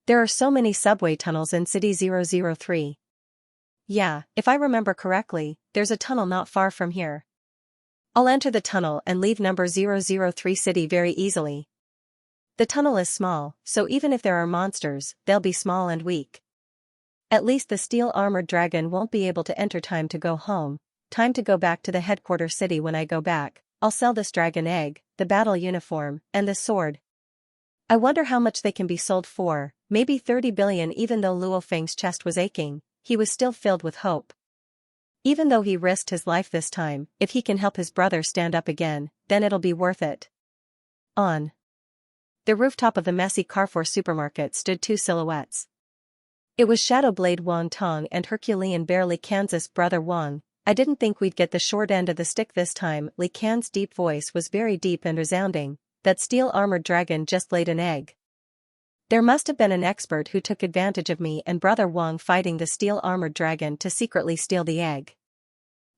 There are so many subway tunnels in City 003. Yeah, if I remember correctly, there's a tunnel not far from here. I'll enter the tunnel and leave number 003 city very easily. The tunnel is small, so even if there are monsters, they'll be small and weak. At least the steel-armored dragon won't be able to enter. Time to go home, time to go back to the headquarters city. When I go back, I'll sell this dragon egg, the battle uniform, and the sword. I wonder how much they can be sold for, maybe 30 billion. Even though Luo Feng's chest was aching, he was still filled with hope. Even though he risked his life this time, if he can help his brother stand up again, then it'll be worth it. On the rooftop of the messy Carrefour supermarket stood two silhouettes. It was Shadow Blade Wang Tong and Herculean Bear Li Kan's brother Wang. I didn't think we'd get the short end of the stick this time. Li Kan's deep voice was very deep and resounding. That steel-armored dragon just laid an egg. There must have been an expert who took advantage of me and brother Wang fighting the steel-armored dragon to secretly steal the egg.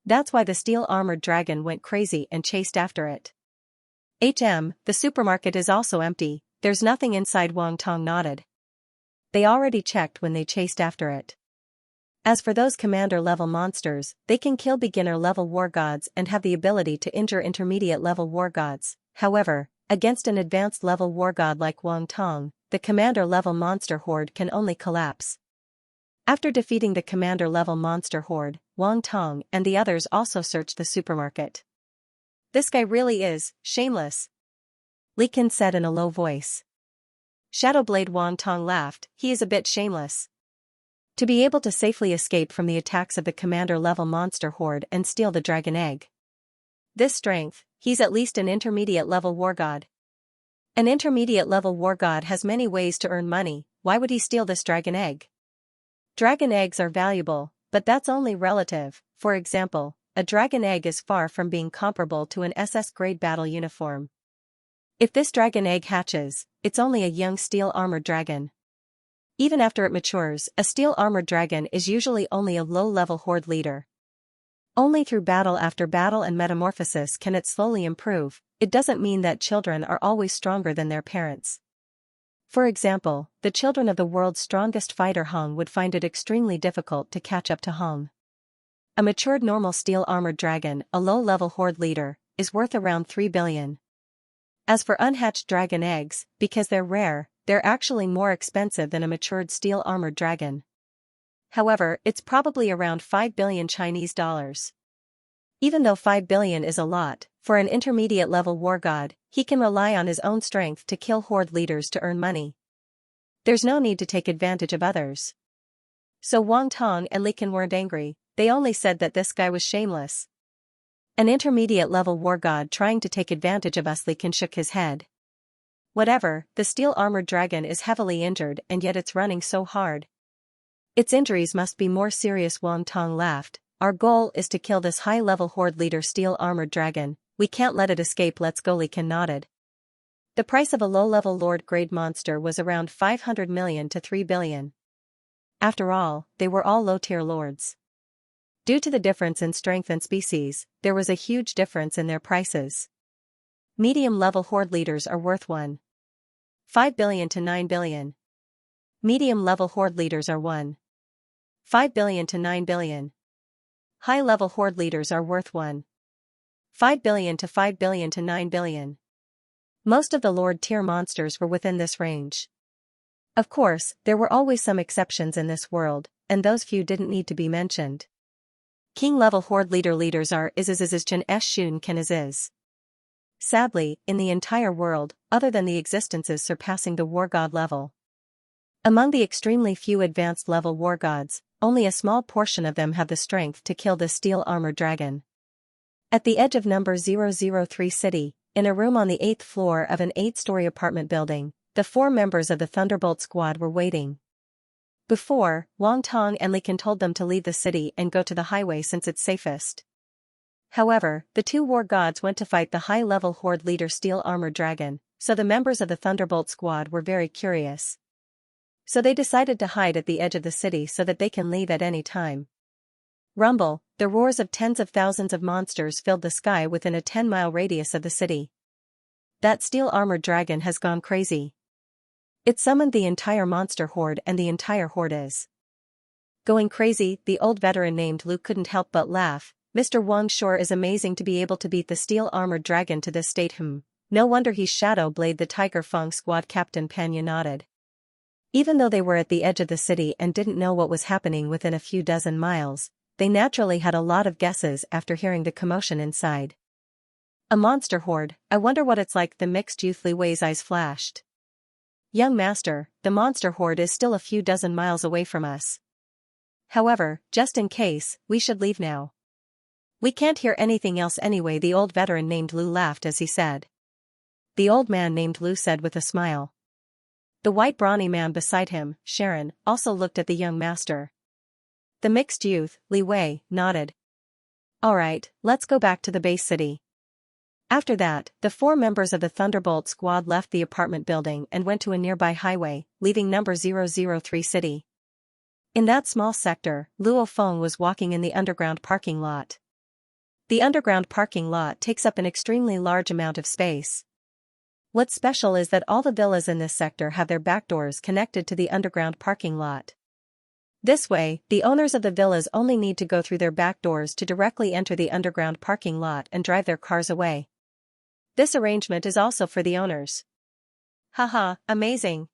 That's why the steel-armored dragon went crazy and chased after it. The supermarket is also empty, there's nothing inside. Wang Tong nodded. They already checked when they chased after it. As for those commander-level monsters, they can kill beginner-level war gods and have the ability to injure intermediate-level war gods. However, against an advanced-level war god like Wang Tong, the commander-level monster horde can only collapse. After defeating the commander-level monster horde, Wang Tong and the others also searched the supermarket. This guy really is shameless, Li Kan said in a low voice. Shadowblade Wang Tong laughed. He is a bit shameless. To be able to safely escape from the attacks of the commander-level monster horde and steal the dragon egg. This strength, he's at least an intermediate-level war god. An intermediate-level war god has many ways to earn money. Why would he steal this dragon egg? Dragon eggs are valuable, but that's only relative. For example, a dragon egg is far from being comparable to an SS-grade battle uniform. If this dragon egg hatches, it's only a young steel-armored dragon. Even after it matures, a steel-armored dragon is usually only a low-level horde leader. Only through battle after battle and metamorphosis can it slowly improve. It doesn't mean that children are always stronger than their parents. For example, the children of the world's strongest fighter Hong would find it extremely difficult to catch up to Hong. A matured normal steel-armored dragon, a low-level horde leader, is worth around 3 billion. As for unhatched dragon eggs, because they're rare, they're actually more expensive than a matured steel-armored dragon. However, it's probably around 5 billion Chinese dollars. Even though 5 billion is a lot, for an intermediate-level war god, he can rely on his own strength to kill horde leaders to earn money. There's no need to take advantage of others. So Wang Tong and Li Kan weren't angry, they only said that this guy was shameless. An intermediate-level war god trying to take advantage of us. Li Kan shook his head. Whatever, the steel-armored dragon is heavily injured and yet it's running so hard. Its injuries must be more serious. Wang Tong laughed. Our goal is to kill this high-level horde leader steel-armored dragon. We can't let it escape. Let's go. Li Kan nodded. The price of a low-level lord-grade monster was around 500 million to 3 billion. After all, they were all low-tier lords. Due to the difference in strength and species, there was a huge difference in their prices. Medium-level horde leaders are worth 1.5 billion to 9 billion. Medium-level horde leaders are 1.5 billion to 9 billion. High-level horde leaders are worth 1.5 billion to 5 billion to 9 billion. Most of the Lord tier monsters were within this range. Of course, there were always some exceptions in this world, and those few didn't need to be mentioned. King-level horde leaders are Xianxia. Sadly, in the entire world, other than the existences surpassing the war god level. Among the extremely few advanced level war gods, only a small portion of them have the strength to kill the steel armored dragon. At the edge of number 003 city, in a room on the 8th floor of an 8-story apartment building, the 4 members of the Thunderbolt squad were waiting. Before, Wang Tong and Li Kan told them to leave the city and go to the highway since it's safest. However, the 2 war gods went to fight the high-level horde leader Steel Armored Dragon, so the members of the Thunderbolt squad were very curious. So they decided to hide at the edge of the city so that they can leave at any time. Rumble, the roars of tens of thousands of monsters filled the sky within a 10-mile radius of the city. That Steel Armored Dragon has gone crazy. It summoned the entire monster horde, and the entire horde is going crazy. The old veteran named Lu couldn't help but laugh. Mr. Wang sure is amazing to be able to beat the Steel Armored Dragon to this state. No wonder he's Shadow Blade. The Tiger Feng squad captain Panya nodded. Even though they were at the edge of the city and didn't know what was happening within a few dozen miles, they naturally had a lot of guesses after hearing the commotion inside. A monster horde, I wonder what it's like. The mixed youth Li Wei's eyes flashed. Young master, the monster horde is still a few dozen miles away from us. However, just in case, we should leave now. We can't hear anything else anyway. The old veteran named Lu laughed as he said. The old man named Lu said with a smile. The white brawny man beside him, Sharon, also looked at the young master. The mixed youth, Li Wei, nodded. Alright, let's go back to the base city. After that, the 4 members of the Thunderbolt squad left the apartment building and went to a nearby highway, leaving number 003 city. In that small sector, Luo Feng was walking in the underground parking lot. The underground parking lot takes up an extremely large amount of space. What's special is that all the villas in this sector have their back doors connected to the underground parking lot. This way, the owners of the villas only need to go through their back doors to directly enter the underground parking lot and drive their cars away. This arrangement is also for the owners. Haha, amazing.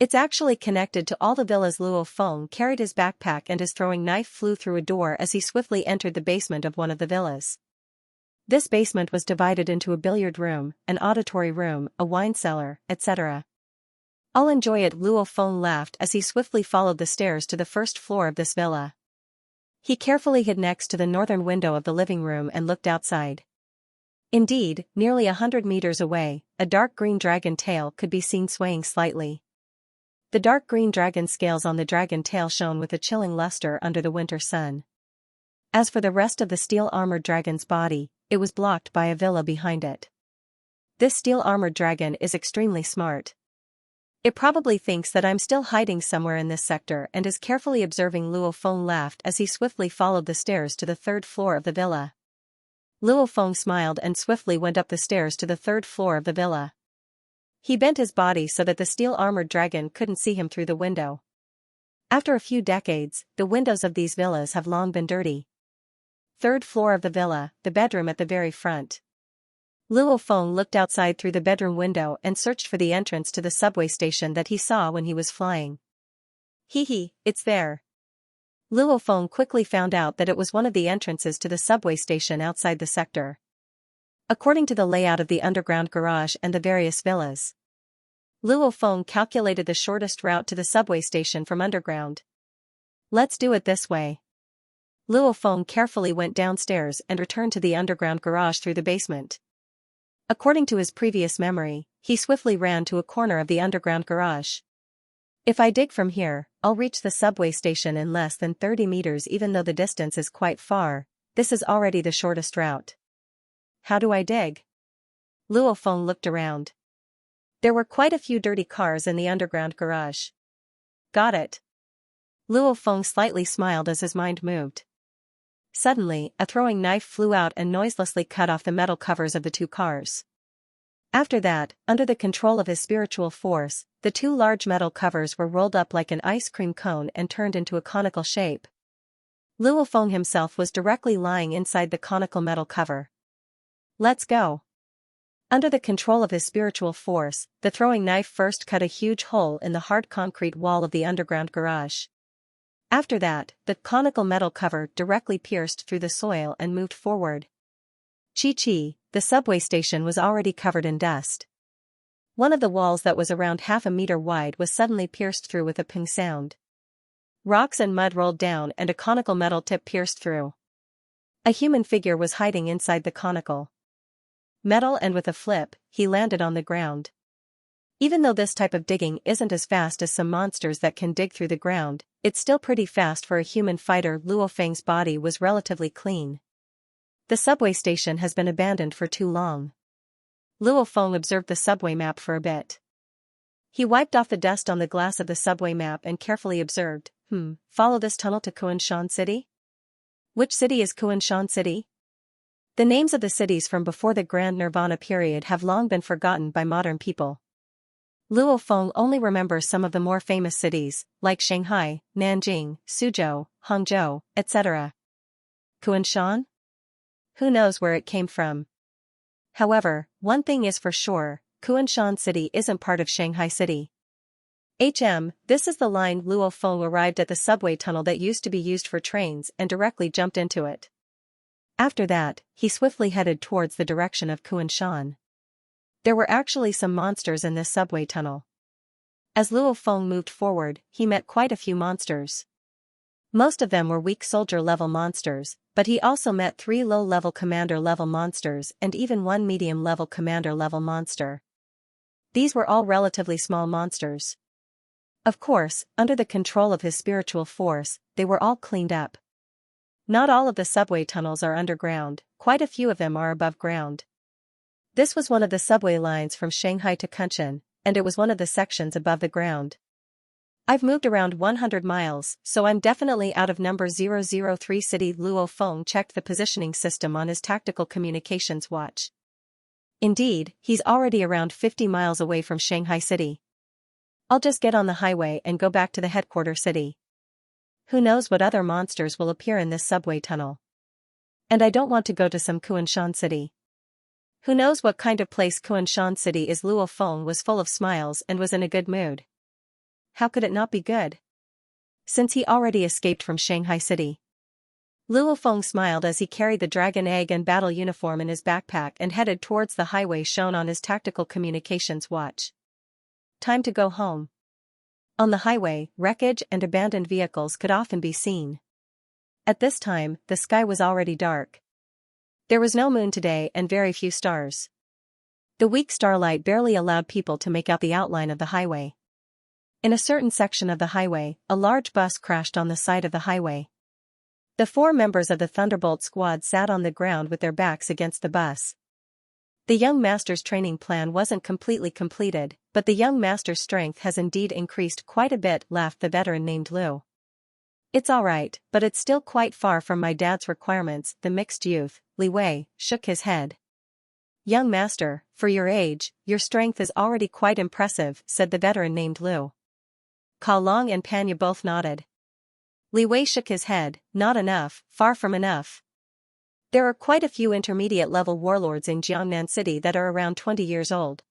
It's actually connected to all the villas. Luo Feng carried his backpack and his throwing knife flew through a door as he swiftly entered the basement of one of the villas. This basement was divided into a billiard room, an auditory room, a wine cellar, etc. I'll enjoy it. Luo Feng laughed as he swiftly followed the stairs to the first floor of this villa. He carefully hid next to the northern window of the living room and looked outside. Indeed, nearly 100 meters away, a dark green dragon tail could be seen swaying slightly. The dark green dragon scales on the dragon tail shone with a chilling luster under the winter sun. As for the rest of the steel-armored dragon's body, it was blocked by a villa behind it. This steel-armored dragon is extremely smart. It probably thinks that I'm still hiding somewhere in this sector and is carefully observing. Luo Feng laughed as he swiftly followed the stairs to the 3rd floor of the villa. Luo Feng smiled and swiftly went up the stairs to the 3rd floor of the villa. He bent his body so that the steel-armored dragon couldn't see him through the window. After a few decades, the windows of these villas have long been dirty. 3rd floor of the villa, the bedroom at the very front. Luo Feng looked outside through the bedroom window and searched for the entrance to the subway station that he saw when he was flying. Hee, it's there. Luo Feng quickly found out that it was one of the entrances to the subway station outside the sector. According to the layout of the underground garage and the various villas, Luo Feng calculated the shortest route to the subway station from underground. Let's do it this way. Luo Feng carefully went downstairs and returned to the underground garage through the basement. According to his previous memory, he swiftly ran to a corner of the underground garage. If I dig from here, I'll reach the subway station in less than 30 meters. Even though the distance is quite far, this is already the shortest route. How do I dig? Luo Feng looked around. There were quite a few dirty cars in the underground garage. Got it. Luo Feng slightly smiled as his mind moved. Suddenly, a throwing knife flew out and noiselessly cut off the metal covers of the 2 cars. After that, under the control of his spiritual force, the two large metal covers were rolled up like an ice cream cone and turned into a conical shape. Luo Feng himself was directly lying inside the conical metal cover. Let's go. Under the control of his spiritual force, the throwing knife first cut a huge hole in the hard concrete wall of the underground garage. After that, the conical metal cover directly pierced through the soil and moved forward. Chi-chi, the subway station was already covered in dust. One of the walls that was around half a meter wide was suddenly pierced through with a ping sound. Rocks and mud rolled down and a conical metal tip pierced through. A human figure was hiding inside the conical metal, and with a flip, he landed on the ground. Even though this type of digging isn't as fast as some monsters that can dig through the ground, it's still pretty fast for a human fighter. Luo Feng's body was relatively clean. The subway station has been abandoned for too long. Luo Feng observed the subway map for a bit. He wiped off the dust on the glass of the subway map and carefully observed, follow this tunnel to Kunshan City? Which city is Kunshan City? The names of the cities from before the Grand Nirvana period have long been forgotten by modern people. Luo Feng only remembers some of the more famous cities, like Shanghai, Nanjing, Suzhou, Hangzhou, etc. Kunshan? Who knows where it came from? However, one thing is for sure, Kunshan City isn't part of Shanghai City. This is the line. Luo Feng arrived at the subway tunnel that used to be used for trains and directly jumped into it. After that, he swiftly headed towards the direction of Kunshan. There were actually some monsters in this subway tunnel. As Luo Feng moved forward, he met quite a few monsters. Most of them were weak soldier-level monsters, but he also met 3 low-level commander-level monsters and even 1 medium-level commander-level monster. These were all relatively small monsters. Of course, under the control of his spiritual force, they were all cleaned up. Not all of the subway tunnels are underground, quite a few of them are above ground. This was one of the subway lines from Shanghai to Kunshan, and it was one of the sections above the ground. I've moved around 100 miles, so I'm definitely out of number 003 city. Luo Feng checked the positioning system on his tactical communications watch. Indeed, he's already around 50 miles away from Shanghai City. I'll just get on the highway and go back to the headquarters city. Who knows what other monsters will appear in this subway tunnel. And I don't want to go to some Kunshan City. Who knows what kind of place Kunshan City is. Luo Feng was full of smiles and was in a good mood. How could it not be good? Since he already escaped from Shanghai City. Luo Feng smiled as he carried the dragon egg and battle uniform in his backpack and headed towards the highway shown on his tactical communications watch. Time to go home. On the highway, wreckage and abandoned vehicles could often be seen. At this time, the sky was already dark. There was no moon today and very few stars. The weak starlight barely allowed people to make out the outline of the highway. In a certain section of the highway, a large bus crashed on the side of the highway. The 4 members of the Thunderbolt squad sat on the ground with their backs against the bus. The young master's training plan wasn't completely completed, but the young master's strength has indeed increased quite a bit, laughed the veteran named Lu. It's alright, but it's still quite far from my dad's requirements. The mixed youth, Li Wei, shook his head. Young master, for your age, your strength is already quite impressive, said the veteran named Lu. Kao Long and Panya both nodded. Li Wei shook his head, not enough, far from enough. There are quite a few intermediate-level warlords in Jiangnan City that are around 20 years old.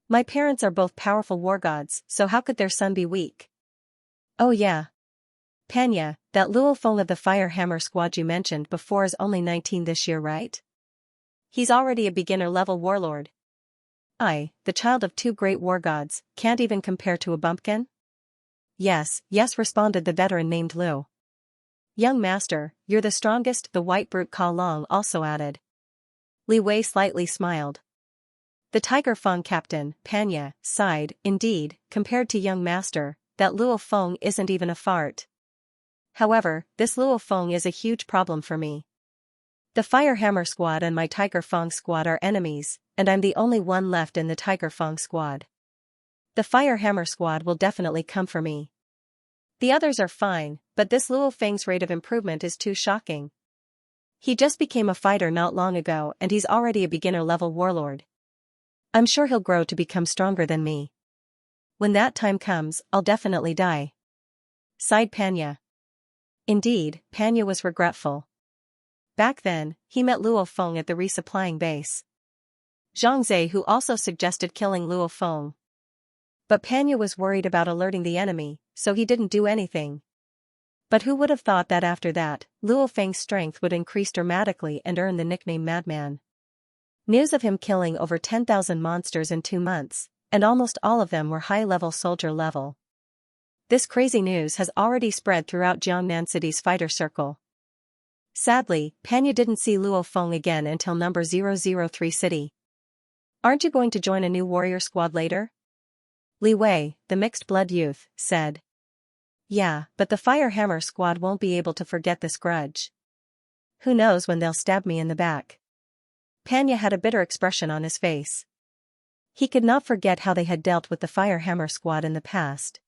My parents are both powerful war gods, so how could their son be weak? Oh yeah. Panya, that Luo Feng of the Fire Hammer squad you mentioned before is only 19 this year, right? He's already a beginner-level warlord. I, the child of 2 great war gods, can't even compare to a bumpkin? Yes, responded the veteran named Lu. Young master, you're the strongest, the white brute Kao Long also added. Li Wei slightly smiled. The Tiger Feng captain, Panya, sighed. Indeed, compared to young master, that Luo Feng isn't even a fart. However, this Luo Feng is a huge problem for me. The Fire Hammer squad and my Tiger Feng squad are enemies, and I'm the only one left in the Tiger Feng squad. The Fire Hammer squad will definitely come for me. The others are fine, but this Luo Feng's rate of improvement is too shocking. He just became a fighter not long ago and he's already a beginner-level warlord. I'm sure he'll grow to become stronger than me. When that time comes, I'll definitely die. Sighed Panya. Indeed, Panya was regretful. Back then, he met Luo Feng at the resupplying base. Xianxia who also suggested killing Luo Feng. But Panya was worried about alerting the enemy, so he didn't do anything. But who would have thought that after that, Luo Feng's strength would increase dramatically and earn the nickname Madman. News of him killing over 10,000 monsters in 2 months, and almost all of them were high-level soldier level. This crazy news has already spread throughout Jiangnan City's fighter circle. Sadly, Panya didn't see Luo Feng again until number 003 city. Aren't you going to join a new warrior squad later? Li Wei, the mixed-blood youth, said. Yeah, but the Fire Hammer squad won't be able to forget this grudge. Who knows when they'll stab me in the back. Panya had a bitter expression on his face. He could not forget how they had dealt with the Fire Hammer squad in the past.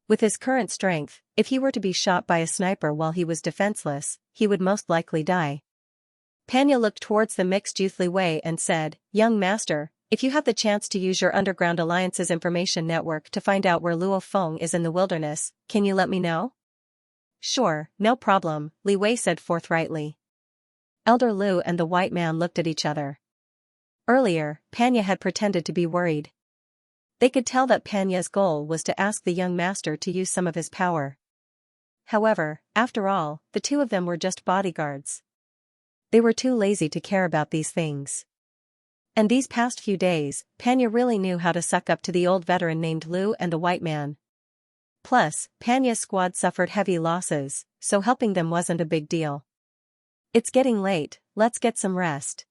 With his current strength, if he were to be shot by a sniper while he was defenseless, he would most likely die. Panya looked towards the mixed youth Li Wei and said, Young master, if you have the chance to use your Underground Alliance's information network to find out where Luo Feng is in the wilderness, can you let me know? Sure, no problem, Li Wei said forthrightly. Elder Lu and the white man looked at each other. Earlier, Panya had pretended to be worried. They could tell that Panya's goal was to ask the young master to use some of his power. However, after all, the two of them were just bodyguards. They were too lazy to care about these things. And these past few days, Panya really knew how to suck up to the old veteran named Lu and the white man. Plus, Panya's squad suffered heavy losses, so helping them wasn't a big deal. It's getting late, let's get some rest.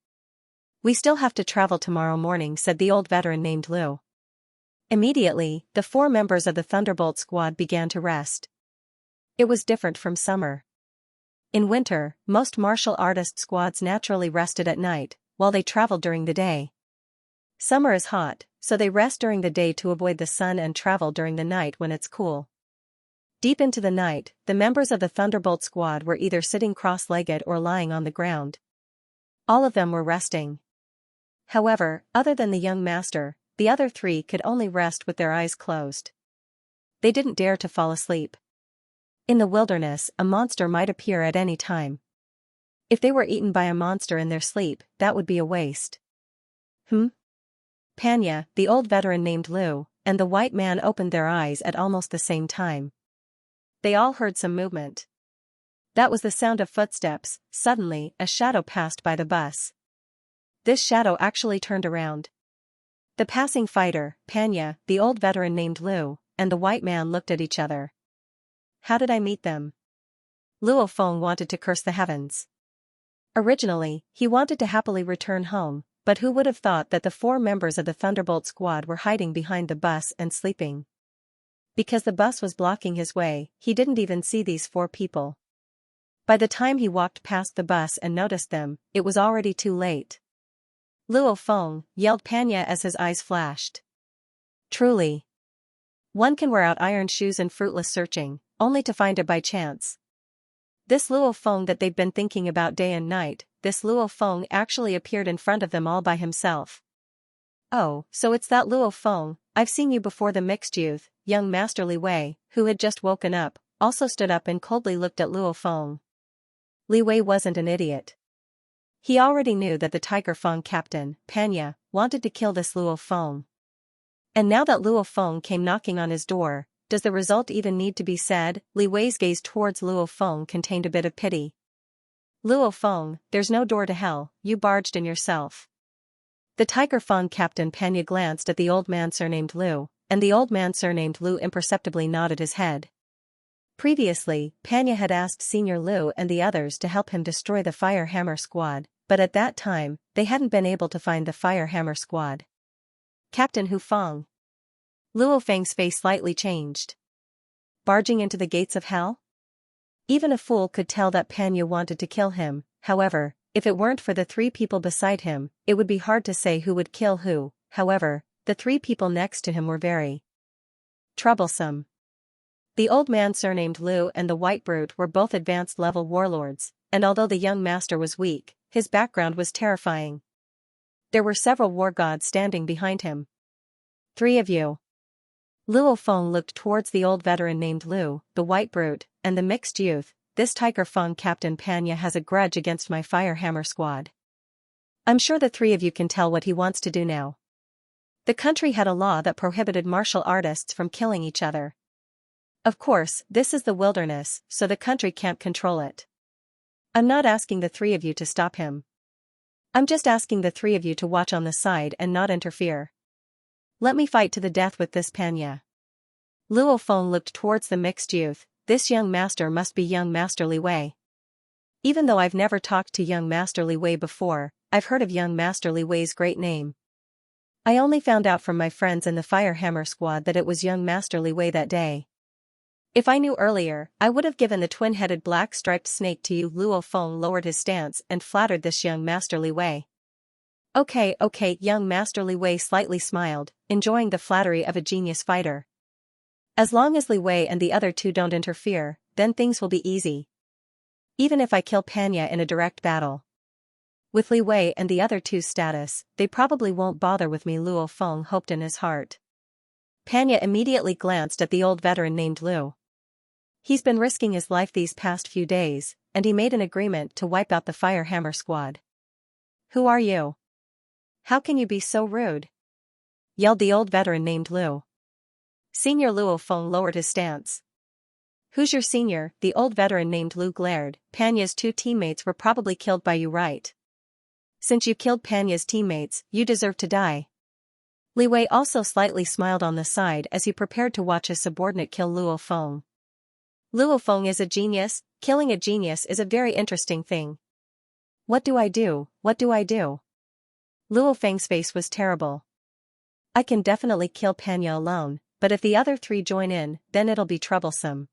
We still have to travel tomorrow morning, said the old veteran named Lu. Immediately, the 4 members of the Thunderbolt squad began to rest. It was different from summer. In winter, most martial artist squads naturally rested at night, while they traveled during the day. Summer is hot, so they rest during the day to avoid the sun and travel during the night when it's cool. Deep into the night, the members of the Thunderbolt squad were either sitting cross-legged or lying on the ground. All of them were resting. However, other than the young master, the other 3 could only rest with their eyes closed. They didn't dare to fall asleep. In the wilderness, a monster might appear at any time. If they were eaten by a monster in their sleep, that would be a waste. Panya, the old veteran named Lu, and the white man opened their eyes at almost the same time. They all heard some movement. That was the sound of footsteps. Suddenly, a shadow passed by the bus. This shadow actually turned around. The passing fighter, Panya, the old veteran named Lu, and the white man looked at each other. How did I meet them? Luo Feng wanted to curse the heavens. Originally, he wanted to happily return home, but who would have thought that the 4 members of the Thunderbolt squad were hiding behind the bus and sleeping? Because the bus was blocking his way, he didn't even see these 4 people. By the time he walked past the bus and noticed them, it was already too late. Luo Feng, yelled Panya as his eyes flashed. Truly. One can wear out iron shoes in fruitless searching, only to find it by chance. This Luo Feng that they've been thinking about day and night, this Luo Feng actually appeared in front of them all by himself. Oh, so it's that Luo Feng, I've seen you before. The mixed youth, young Master Li Wei, who had just woken up, also stood up and coldly looked at Luo Feng. Li Wei wasn't an idiot. He already knew that the Tiger Feng captain, Panya, wanted to kill this Luo Feng. And now that Luo Feng came knocking on his door, does the result even need to be said? Li Wei's gaze towards Luo Feng contained a bit of pity. Luo Feng, there's no door to hell, you barged in yourself. The Tiger Feng captain Panya glanced at the old man surnamed Lu, and the old man surnamed Lu imperceptibly nodded his head. Previously, Panya had asked Senior Lu and the others to help him destroy the Fire Hammer squad, but at that time, they hadn't been able to find the Fire Hammer squad. Captain Hu Feng. Luo Feng's face slightly changed. Barging into the gates of hell? Even a fool could tell that Panya wanted to kill him. However, if it weren't for the 3 people beside him, it would be hard to say who would kill who. However, the 3 people next to him were very troublesome. The old man surnamed Lu and the white brute were both advanced-level warlords, and although the young master was weak, his background was terrifying. There were several war gods standing behind him. Three of you. Luo Feng looked towards the old veteran named Lu, the white brute, and the mixed youth. This Tiger Feng Captain Panya has a grudge against my Firehammer squad. I'm sure the three of you can tell what he wants to do now. The country had a law that prohibited martial artists from killing each other. Of course, this is the wilderness, so the country can't control it. I'm not asking the three of you to stop him. I'm just asking the three of you to watch on the side and not interfere. Let me fight to the death with this Panya. Luo Feng looked towards the mixed youth. This young master must be young Master Li Wei. Even though I've never talked to young Master Li Wei before, I've heard of young Master Li Wei's great name. I only found out from my friends in the Firehammer squad that it was young Master Li Wei that day. If I knew earlier, I would have given the twin-headed black-striped snake to you. Luo Feng lowered his stance and flattered this young Master Li Wei. Okay, young Master Li Wei slightly smiled, enjoying the flattery of a genius fighter. As long as Li Wei and the other two don't interfere, then things will be easy. Even if I kill Panya in a direct battle. With Li Wei and the other two's status, they probably won't bother with me, Luo Feng hoped in his heart. Panya immediately glanced at the old veteran named Lu. He's been risking his life these past few days, and he made an agreement to wipe out the Firehammer squad. Who are you? How can you be so rude? Yelled the old veteran named Lu. Senior. Luo Feng lowered his stance. Who's your senior? The old veteran named Lu glared. Panya's two teammates were probably killed by you, right? Since you killed Panya's teammates, you deserve to die. Li Wei also slightly smiled on the side as he prepared to watch his subordinate kill Luo Feng. Luo Feng is a genius. Killing a genius is a very interesting thing. What do I do? What do I do? Luo Feng's face was terrible. I can definitely kill Panya alone, but if the other three join in, then it'll be troublesome.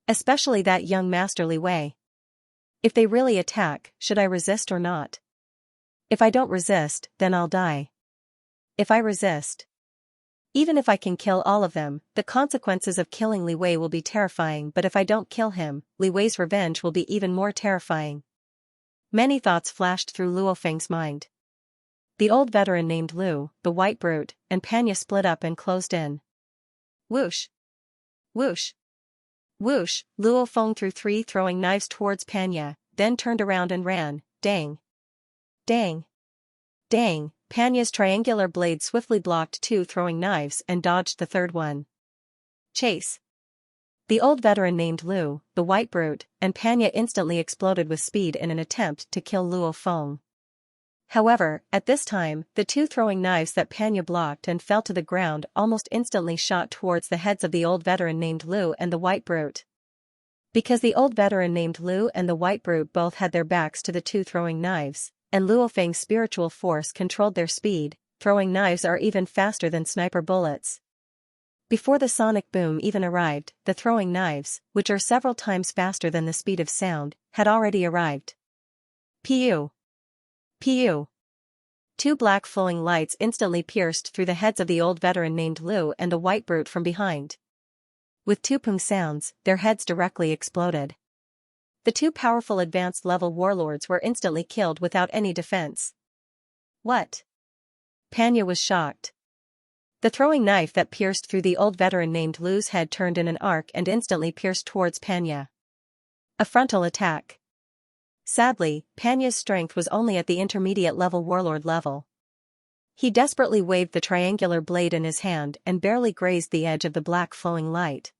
Especially that young Master Li Wei. If they really attack, should I resist or not? If I don't resist, then I'll die. If I resist, even if I can kill all of them, the consequences of killing Li Wei will be terrifying, but if I don't kill him, Li Wei's revenge will be even more terrifying. Many thoughts flashed through Luo Feng's mind. The old veteran named Lu, the white brute, and Panya split up and closed in. Whoosh! Whoosh! Whoosh! Luo Feng threw three throwing knives towards Panya, then turned around and ran. Dang! Dang! Dang! Panya's triangular blade swiftly blocked two throwing knives and dodged the third one. Chase! The old veteran named Lu, the white brute, and Panya instantly exploded with speed in an attempt to kill Luo Feng. However, at this time, the two throwing knives that Panya blocked and fell to the ground almost instantly shot towards the heads of the old veteran named Lu and the white brute. Because the old veteran named Lu and the white brute both had their backs to the two throwing knives, and Luo Feng's spiritual force controlled their speed, throwing knives are even faster than sniper bullets. Before the sonic boom even arrived, the throwing knives, which are several times faster than the speed of sound, had already arrived. Pew! Pew! Two black flowing lights instantly pierced through the heads of the old veteran named Lu and the white brute from behind. With two pung sounds, their heads directly exploded. The two powerful advanced-level warlords were instantly killed without any defense. What? Panya was shocked. The throwing knife that pierced through the old veteran named Lu's head turned in an arc and instantly pierced towards Panya. A frontal attack. Sadly, Panya's strength was only at the intermediate-level warlord level. He desperately waved the triangular blade in his hand and barely grazed the edge of the black flowing light.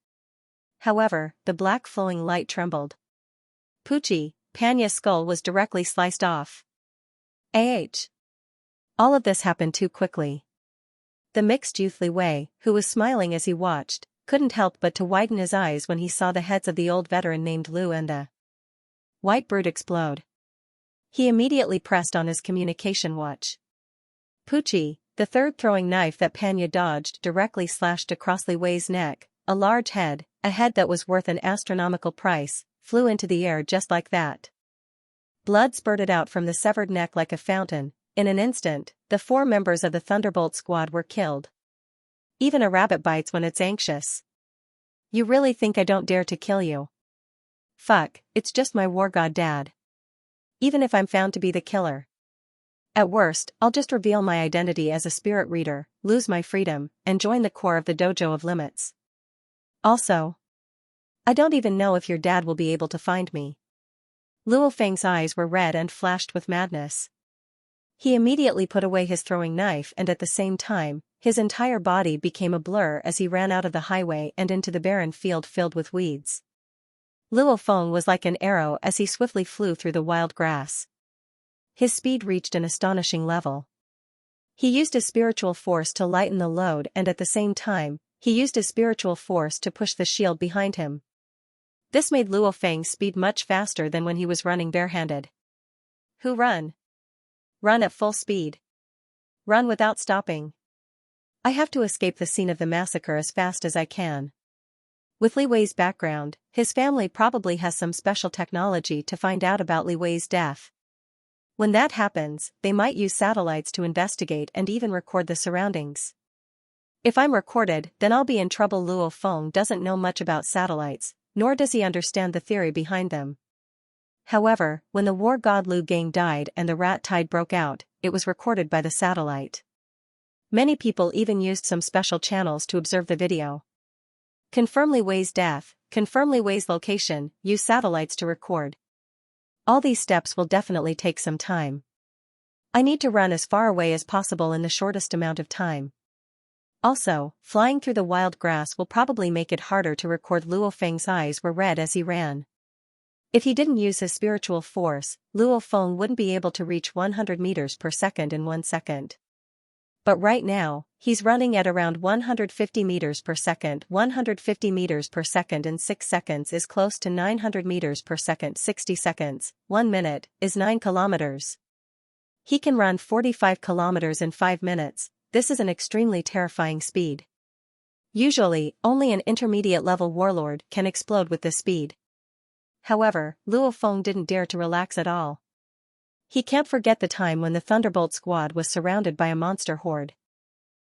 However, the black flowing light trembled. Poochie, Panya's skull was directly sliced off. All of this happened too quickly. The mixed youth Li Wei, who was smiling as he watched, couldn't help but to widen his eyes when he saw the heads of the old veteran named Lu and the white brute explode. He immediately pressed on his communication watch. Poochie, the third throwing knife that Panya dodged directly slashed across Li Wei's neck. A large head, a head that was worth an astronomical price, flew into the air just like that. Blood spurted out from the severed neck like a fountain. In an instant, the 4 members of the Thunderbolt squad were killed. Even a rabbit bites when it's anxious. You really think I don't dare to kill you? Fuck, it's just my war god dad. Even if I'm found to be the killer. At worst, I'll just reveal my identity as a spirit reader, lose my freedom, and join the core of the dojo of limits. Also, I don't even know if your dad will be able to find me. Luo Feng's eyes were red and flashed with madness. He immediately put away his throwing knife, and at the same time, his entire body became a blur as he ran out of the highway and into the barren field filled with weeds. Luo Feng was like an arrow as he swiftly flew through the wild grass. His speed reached an astonishing level. He used his spiritual force to lighten the load, and at the same time, he used his spiritual force to push the shield behind him. This made Luo Feng's speed much faster than when he was running barehanded. Who run? Run at full speed. Run without stopping. I have to escape the scene of the massacre as fast as I can. With Li Wei's background, his family probably has some special technology to find out about Li Wei's death. When that happens, they might use satellites to investigate and even record the surroundings. If I'm recorded, then I'll be in trouble. Luo Feng doesn't know much about satellites, nor does he understand the theory behind them. However, when the war god Lu Gang died and the rat tide broke out, it was recorded by the satellite. Many people even used some special channels to observe the video. Confirm Li Wei's death, confirm Li Wei's location, use satellites to record. All these steps will definitely take some time. I need to run as far away as possible in the shortest amount of time. Also, flying through the wild grass will probably make it harder to record. Luo Feng's eyes were red as he ran. If he didn't use his spiritual force, Luo Feng wouldn't be able to reach 100 meters per second in 1 second. But right now, he's running at around 150 meters per second. 150 meters per second in 6 seconds is close to 900 meters per second. 60 seconds, 1 minute, is 9 kilometers. He can run 45 kilometers in 5 minutes. This is an extremely terrifying speed. Usually, only an intermediate-level warlord can explode with this speed. However, Luo Feng didn't dare to relax at all. He can't forget the time when the Thunderbolt squad was surrounded by a monster horde.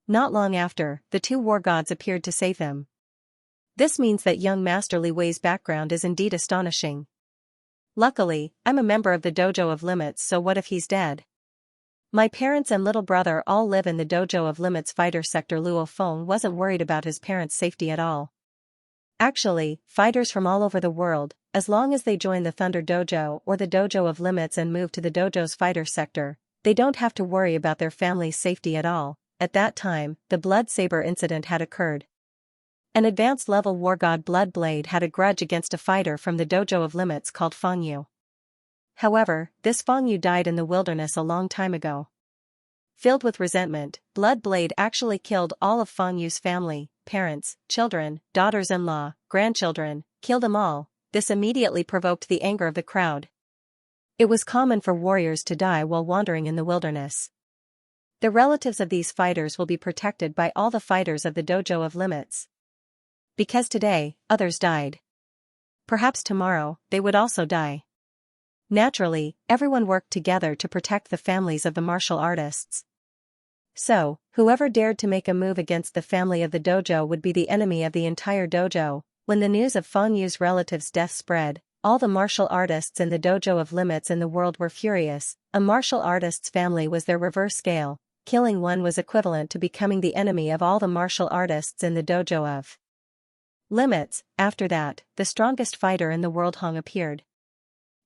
Not long after, the 2 war gods appeared to save him. This means that young Master Li Wei's background is indeed astonishing. Luckily, I'm a member of the Dojo of Limits, so what if he's dead? My parents and little brother all live in the Dojo of Limits fighter sector. Luo Feng wasn't worried about his parents' safety at all. Actually, fighters from all over the world, as long as they join the Thunder Dojo or the Dojo of Limits and move to the dojo's fighter sector, they don't have to worry about their family's safety at all. At that time, the Blood Saber incident had occurred. An advanced level war god Blood Blade had a grudge against a fighter from the Dojo of Limits called Feng Yu. However, this Feng Yu died in the wilderness a long time ago. Filled with resentment, Blood Blade actually killed all of Feng Yu's family, parents, children, daughters-in-law, grandchildren, killed them all. This immediately provoked the anger of the crowd. It was common for warriors to die while wandering in the wilderness. The relatives of these fighters will be protected by all the fighters of the Dojo of Limits. Because today, others died. Perhaps tomorrow, they would also die. Naturally, everyone worked together to protect the families of the martial artists. So, whoever dared to make a move against the family of the dojo would be the enemy of the entire dojo. When the news of Feng Yu's relative's death spread, all the martial artists in the Dojo of Limits in the world were furious. A martial artist's family was their reverse scale. Killing one was equivalent to becoming the enemy of all the martial artists in the Dojo of Limits. After that, the strongest fighter in the world Hong appeared.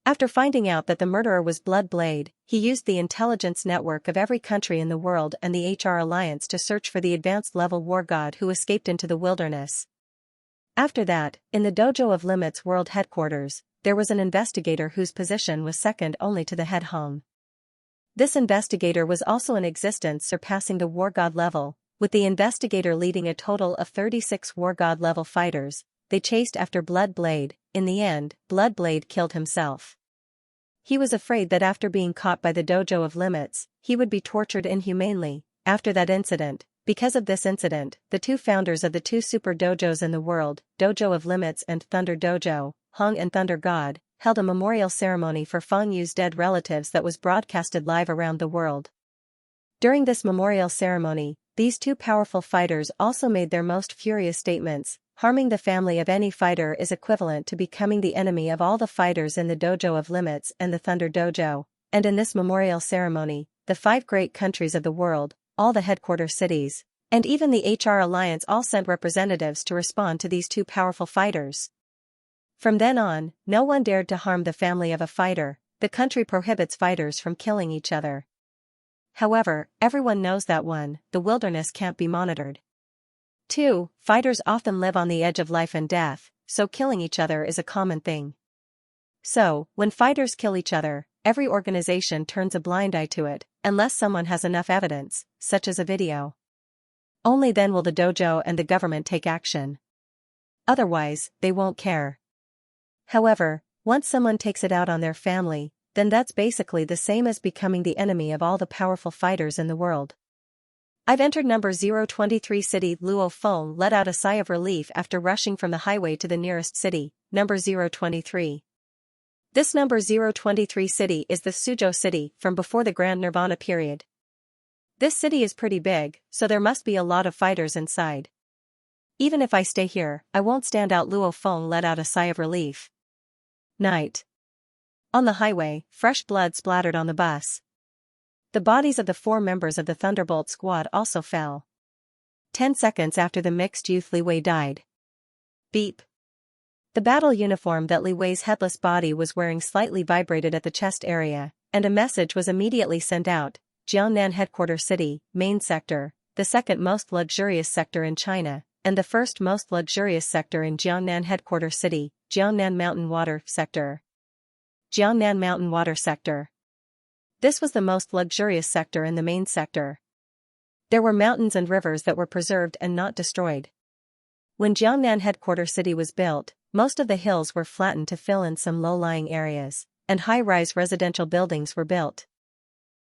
After finding out that the murderer was Blood Blade, he used the intelligence network of every country in the world and the HR Alliance to search for the advanced level war god who escaped into the wilderness. After that, in the Dojo of Limits world headquarters, there was an investigator whose position was second only to the head Hong. This investigator was also in existence, surpassing the war god level, with the investigator leading a total of 36 war god level fighters. They chased after Blood Blade. In the end, Blood Blade killed himself. He was afraid that after being caught by the Dojo of Limits, he would be tortured inhumanely. After that incident, because of this incident, the 2 founders of the 2 super dojos in the world, Dojo of Limits and Thunder Dojo, Hong and Thunder God, held a memorial ceremony for Feng Yu's dead relatives that was broadcasted live around the world. During this memorial ceremony, these 2 powerful fighters also made their most furious statements. Harming the family of any fighter is equivalent to becoming the enemy of all the fighters in the Dojo of Limits and the Thunder Dojo, and in this memorial ceremony, the 5 great countries of the world, all the headquarters cities, and even the HR Alliance all sent representatives to respond to these two powerful fighters. From then on, no one dared to harm the family of a fighter. The country prohibits fighters from killing each other. However, everyone knows that 1, the wilderness can't be monitored. 2, fighters often live on the edge of life and death, so killing each other is a common thing. So, when fighters kill each other, every organization turns a blind eye to it, unless someone has enough evidence, such as a video. Only then will the dojo and the government take action. Otherwise, they won't care. However, once someone takes it out on their family, then that's basically the same as becoming the enemy of all the powerful fighters in the world. I've entered number 023 city. Luo Feng let out a sigh of relief after rushing from the highway to the nearest city, number 023. This number 023 city is the Suzhou city from before the Grand Nirvana period. This city is pretty big, so there must be a lot of fighters inside. Even if I stay here, I won't stand out. Luo Feng let out a sigh of relief. Night. On the highway, fresh blood splattered on the bus. The bodies of the 4 members of the Thunderbolt squad also fell. 10 seconds after the mixed youth Li Wei died. Beep. The battle uniform that Li Wei's headless body was wearing slightly vibrated at the chest area, and a message was immediately sent out. Jiangnan headquarters city, main sector, the second most luxurious sector in China, and the first most luxurious sector in Jiangnan headquarters city, Jiangnan Mountain Water Sector. Jiangnan Mountain Water Sector. This was the most luxurious sector in the main sector. There were mountains and rivers that were preserved and not destroyed. When Jiangnan headquarters city was built, most of the hills were flattened to fill in some low-lying areas, and high-rise residential buildings were built.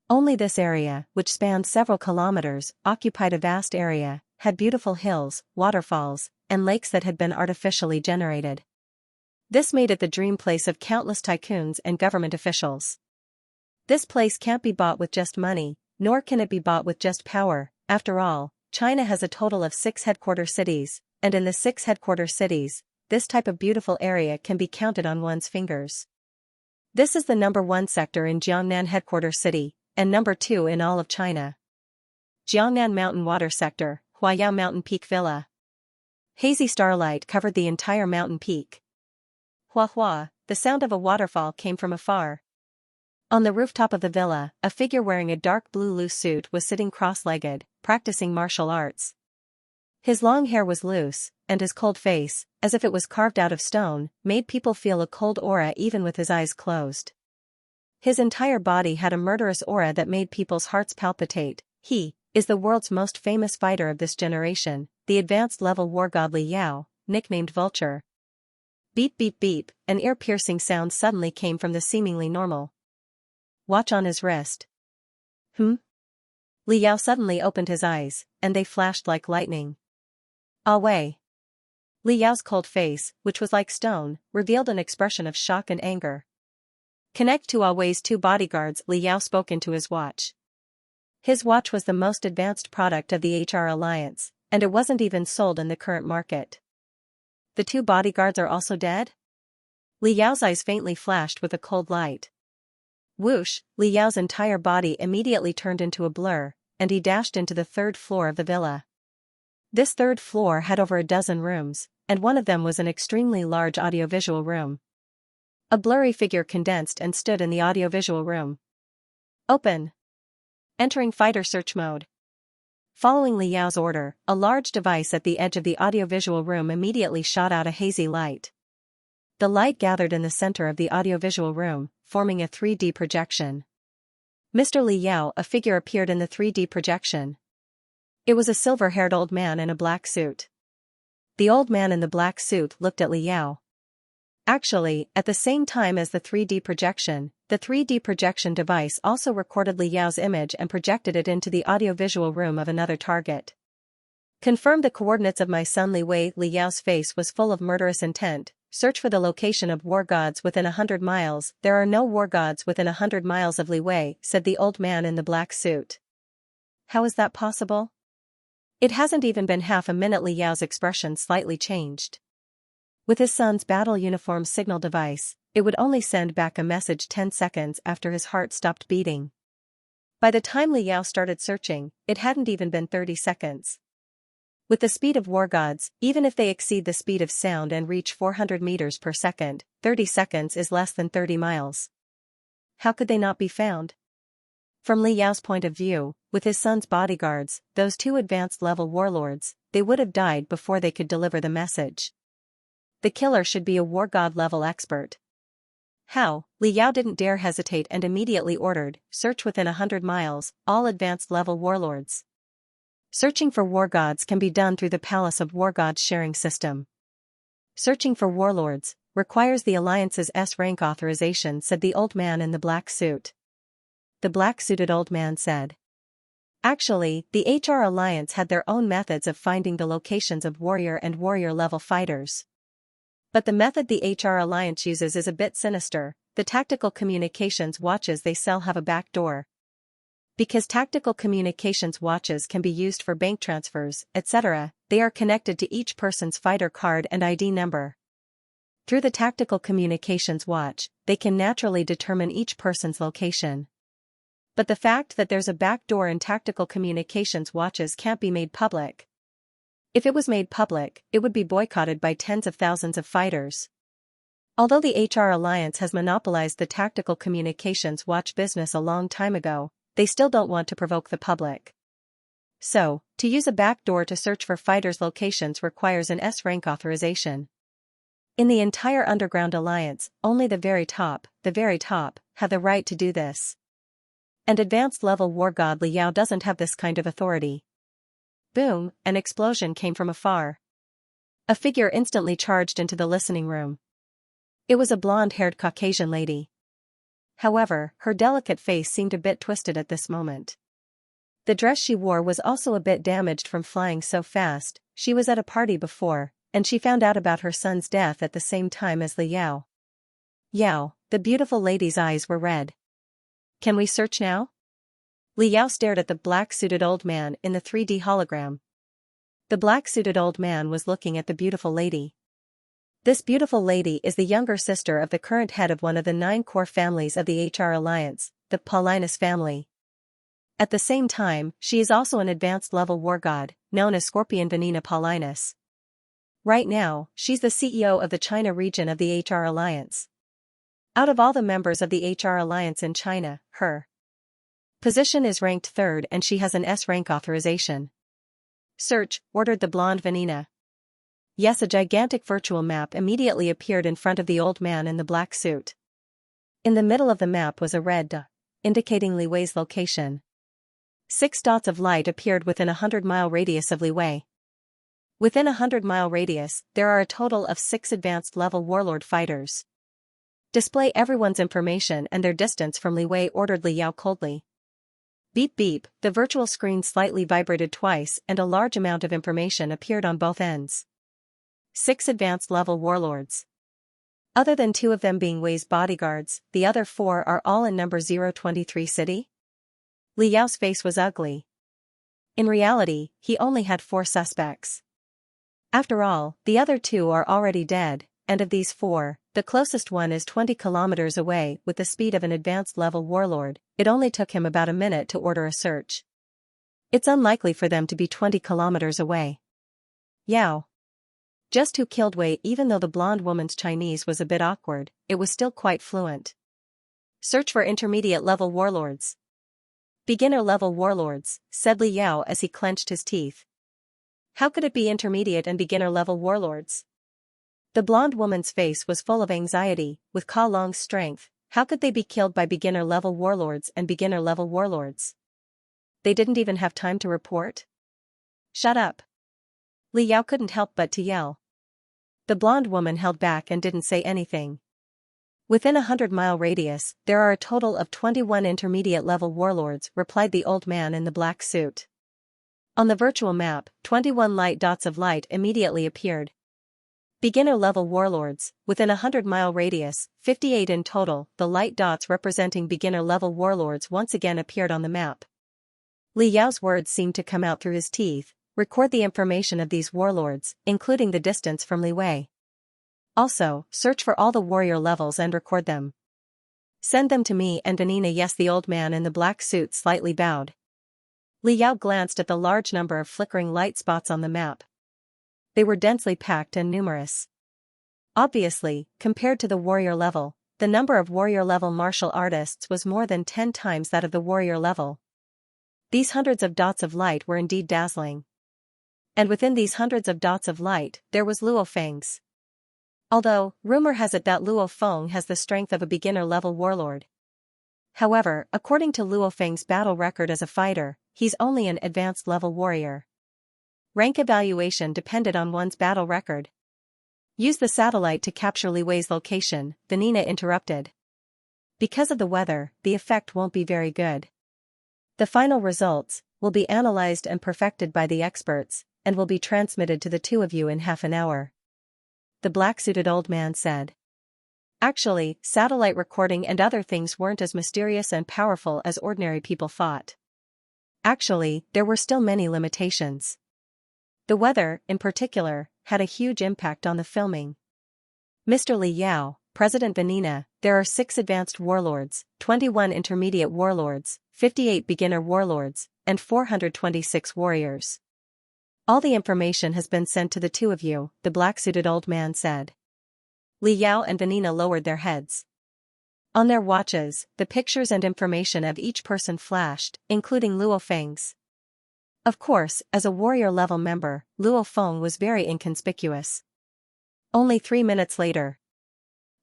Only this area, which spanned several kilometers, occupied a vast area, had beautiful hills, waterfalls, and lakes that had been artificially generated. This made it the dream place of countless tycoons and government officials. This place can't be bought with just money, nor can it be bought with just power. After all, China has a total of 6 headquarters cities, and in the 6 headquarters cities, this type of beautiful area can be counted on one's fingers. This is the number 1 sector in Jiangnan headquarters city, and number 2 in all of China. Jiangnan Mountain Water Sector, Huayao Mountain Peak Villa. Hazy starlight covered the entire mountain peak. Hua hua, the sound of a waterfall came from afar. On the rooftop of the villa, a figure wearing a dark blue loose suit was sitting cross-legged, practicing martial arts. His long hair was loose, and his cold face, as if it was carved out of stone, made people feel a cold aura even with his eyes closed. His entire body had a murderous aura that made people's hearts palpitate. He is the world's most famous fighter of this generation, the advanced level war god Li Yao, nicknamed Vulture. Beep beep beep, an ear-piercing sound suddenly came from the seemingly normal watch on his wrist. Li Yao suddenly opened his eyes, and they flashed like lightning. Wei. Li Yao's cold face, which was like stone, revealed an expression of shock and anger. Connect to Wei's 2 bodyguards. Li Yao spoke into his watch. His watch was the most advanced product of the HR Alliance, and it wasn't even sold in the current market. The 2 bodyguards are also dead? Li Yao's eyes faintly flashed with a cold light. Whoosh, Li Yao's entire body immediately turned into a blur, and he dashed into the 3rd floor of the villa. This 3rd floor had over a dozen rooms, and one of them was an extremely large audiovisual room. A blurry figure condensed and stood in the audiovisual room. Open. Entering fighter search mode. Following Li Yao's order, a large device at the edge of the audiovisual room immediately shot out a hazy light. The light gathered in the center of the audiovisual room, forming a 3D projection. Mr. Li Yao, a figure appeared in the 3D projection. It was a silver-haired old man in a black suit. The old man in the black suit looked at Li Yao. Actually, at the same time as the 3D projection, the 3D projection device also recorded Li Yao's image and projected it into the audiovisual room of another target. Confirm the coordinates of my son Li Wei. Li Yao's face was full of murderous intent. Search for the location of war gods within 100 miles. There are no war gods within 100 miles of Li Wei, said the old man in the black suit. How is that possible? It hasn't even been half a minute. Li Yao's expression slightly changed. With his son's battle uniform signal device, it would only send back a message 10 seconds after his heart stopped beating. By the time Li Yao started searching, it hadn't even been 30 seconds. With the speed of war gods, even if they exceed the speed of sound and reach 400 meters per second, 30 seconds is less than 30 miles. How could they not be found? From Li Yao's point of view, with his son's bodyguards, those two advanced-level warlords, they would have died before they could deliver the message. The killer should be a war god-level expert. How? Li Yao didn't dare hesitate and immediately ordered, search within 100 miles, all advanced-level warlords. Searching for war gods can be done through the Palace of War Gods sharing system. Searching for warlords requires the Alliance's S-rank authorization, said the old man in the black suit. The black-suited old man said. Actually, the HR Alliance had their own methods of finding the locations of warrior and warrior-level fighters. But the method the HR Alliance uses is a bit sinister. The tactical communications watches they sell have a back door. Because tactical communications watches can be used for bank transfers, etc., they are connected to each person's fighter card and ID number. Through the tactical communications watch, they can naturally determine each person's location. But the fact that there's a back door in tactical communications watches can't be made public. If it was made public, it would be boycotted by tens of thousands of fighters. Although the HR Alliance has monopolized the tactical communications watch business a long time ago, they still don't want to provoke the public. So, to use a back door to search for fighters' locations requires an S-rank authorization. In the entire Underground Alliance, only the very top, have the right to do this. And advanced-level war god Li Yao doesn't have this kind of authority. Boom, an explosion came from afar. A figure instantly charged into the listening room. It was a blonde-haired Caucasian lady. However, her delicate face seemed a bit twisted at this moment. The dress she wore was also a bit damaged from flying so fast. She was at a party before, and she found out about her son's death at the same time as Li Yao. Yao, the beautiful lady's eyes were red. Can we search now? Li Yao stared at the black-suited old man in the 3D hologram. The black-suited old man was looking at the beautiful lady. This beautiful lady is the younger sister of the current head of one of the 9 core families of the HR Alliance, the Paulinus family. At the same time, she is also an advanced-level war god, known as Scorpion Vanina Paulinus. Right now, she's the CEO of the China region of the HR Alliance. Out of all the members of the HR Alliance in China, her position is ranked 3rd and she has an S-rank authorization. Search, ordered the blonde Vanina. Yes, a gigantic virtual map immediately appeared in front of the old man in the black suit. In the middle of the map was a red dot, indicating Li Wei's location. 6 dots of light appeared within a 100-mile radius of Li Wei. Within a 100-mile radius, there are a total of 6 advanced-level warlord fighters. Display everyone's information and their distance from Li Wei, ordered Li Yao coldly. Beep beep, the virtual screen slightly vibrated twice and a large amount of information appeared on both ends. 6 advanced-level warlords. Other than 2 of them being Wei's bodyguards, the other 4 are all in number 023 city? Li Yao's face was ugly. In reality, he only had 4 suspects. After all, the other 2 are already dead, and of these 4, the closest one is 20 kilometers away. With the speed of an advanced-level warlord, it only took him about a minute to order a search. It's unlikely for them to be 20 kilometers away. Yao. Just who killed Wei? Even though the blonde woman's Chinese was a bit awkward, it was still quite fluent. Search for intermediate-level warlords. Beginner-level warlords, said Li Yao as he clenched his teeth. How could it be intermediate and beginner-level warlords? The blonde woman's face was full of anxiety. With Ka Long's strength, how could they be killed by beginner-level warlords and beginner-level warlords? They didn't even have time to report? Shut up. Li Yao couldn't help but to yell. The blonde woman held back and didn't say anything. Within a 100-mile radius, there are a total of 21 intermediate-level warlords, replied the old man in the black suit. On the virtual map, 21 light dots of light immediately appeared. Beginner-level warlords, within a 100-mile radius, 58 in total. The light dots representing beginner-level warlords once again appeared on the map. Li Yao's words seemed to come out through his teeth. Record the information of these warlords, including the distance from Li Wei. Also, search for all the warrior levels and record them. Send them to me and Vanina. Yes, the old man in the black suit slightly bowed. Li Yao glanced at the large number of flickering light spots on the map. They were densely packed and numerous. Obviously, compared to the warrior level, the number of warrior-level martial artists was more than 10 times that of the warrior level. These hundreds of dots of light were indeed dazzling. And within these hundreds of dots of light, there was Luo Feng's. Although, rumor has it that Luo Feng has the strength of a beginner-level warlord. However, according to Luo Feng's battle record as a fighter, he's only an advanced-level warrior. Rank evaluation depended on one's battle record. Use the satellite to capture Li Wei's location, Vanina interrupted. Because of the weather, the effect won't be very good. The final results will be analyzed and perfected by the experts, and will be transmitted to the two of you in half an hour. The black-suited old man said. Actually, satellite recording and other things weren't as mysterious and powerful as ordinary people thought. Actually, there were still many limitations. The weather, in particular, had a huge impact on the filming. Mr. Li Yao, President Vanina, there are 6 advanced warlords, 21 intermediate warlords, 58 beginner warlords, and 426 warriors. All the information has been sent to the two of you, the black-suited old man said. Li Yao and Vanina lowered their heads. On their watches, the pictures and information of each person flashed, including Luo Feng's. Of course, as a warrior-level member, Luo Feng was very inconspicuous. Only 3 minutes later.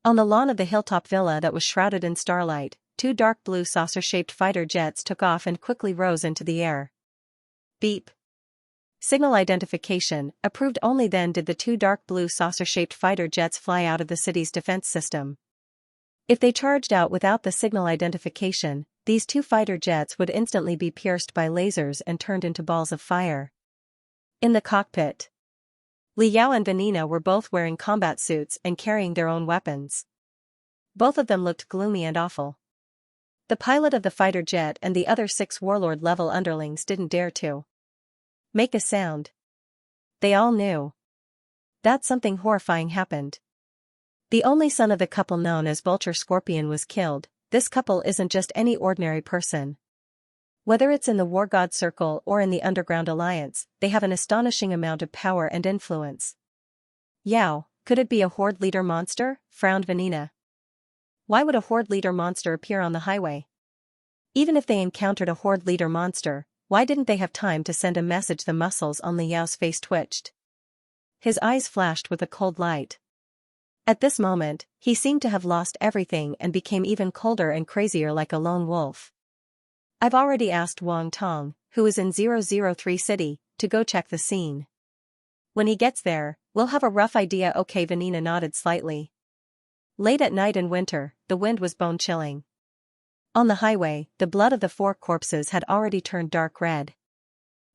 On the lawn of the hilltop villa that was shrouded in starlight, 2 dark blue saucer-shaped fighter jets took off and quickly rose into the air. Beep. Signal identification, approved. Only then did the 2 dark blue saucer-shaped fighter jets fly out of the city's defense system. If they charged out without the signal identification, these 2 fighter jets would instantly be pierced by lasers and turned into balls of fire. In the cockpit, Li Yao and Vanina were both wearing combat suits and carrying their own weapons. Both of them looked gloomy and awful. The pilot of the fighter jet and the other 6 warlord-level underlings didn't dare to make a sound. They all knew that something horrifying happened. The only son of the couple known as Vulture Scorpion was killed. This couple isn't just any ordinary person. Whether it's in the War God Circle or in the Underground Alliance, they have an astonishing amount of power and influence. Yao, could it be a Horde leader monster? Frowned Vanina. Why would a Horde leader monster appear on the highway? Even if they encountered a Horde leader monster, why didn't they have time to send a message? The muscles on Li Yao's face twitched. His eyes flashed with a cold light. At this moment, he seemed to have lost everything and became even colder and crazier, like a lone wolf. I've already asked Wang Tong, who is in 003 City, to go check the scene. When he gets there, we'll have a rough idea. Okay, Vanina nodded slightly. Late at night in winter, the wind was bone-chilling. On the highway, the blood of the 4 corpses had already turned dark red.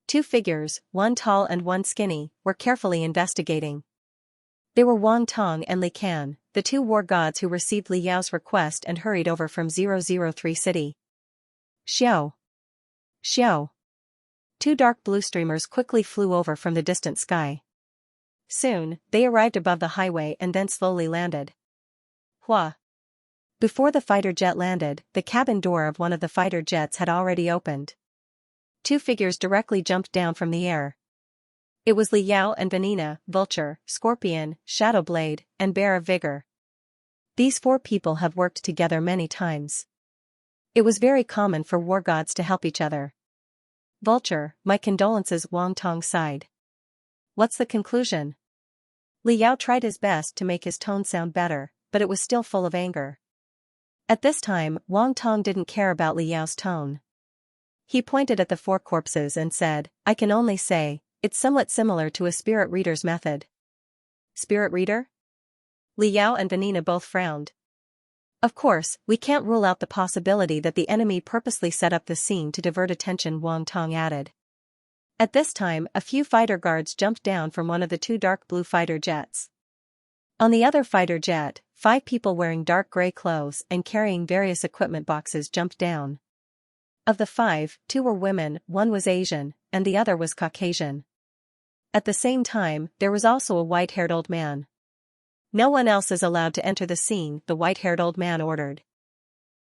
2 figures, one tall and one skinny, were carefully investigating. They were Wang Tong and Li Can, the 2 war gods who received Li Yao's request and hurried over from 003 City. Xiao. Xiao. 2 dark blue streamers quickly flew over from the distant sky. Soon, they arrived above the highway and then slowly landed. Hua. Before the fighter jet landed, the cabin door of one of the fighter jets had already opened. 2 figures directly jumped down from the air. It was Li Yao and Vanina, Vulture, Scorpion, Shadowblade, and Bear of Vigor. These 4 people have worked together many times. It was very common for war gods to help each other. Vulture, my condolences. Wang Tong sighed. What's the conclusion? Li Yao tried his best to make his tone sound better, but it was still full of anger. At this time, Wang Tong didn't care about Li Yao's tone. He pointed at the 4 corpses and said, I can only say, it's somewhat similar to a spirit reader's method. Spirit reader? Li Yao and Vanina both frowned. Of course, we can't rule out the possibility that the enemy purposely set up the scene to divert attention, Wang Tong added. At this time, a few fighter guards jumped down from one of the 2 dark blue fighter jets. On the other fighter jet, 5 people wearing dark gray clothes and carrying various equipment boxes jumped down. Of the 5, 2 were women, one was Asian, and the other was Caucasian. At the same time, there was also a white-haired old man. No one else is allowed to enter the scene, the white-haired old man ordered.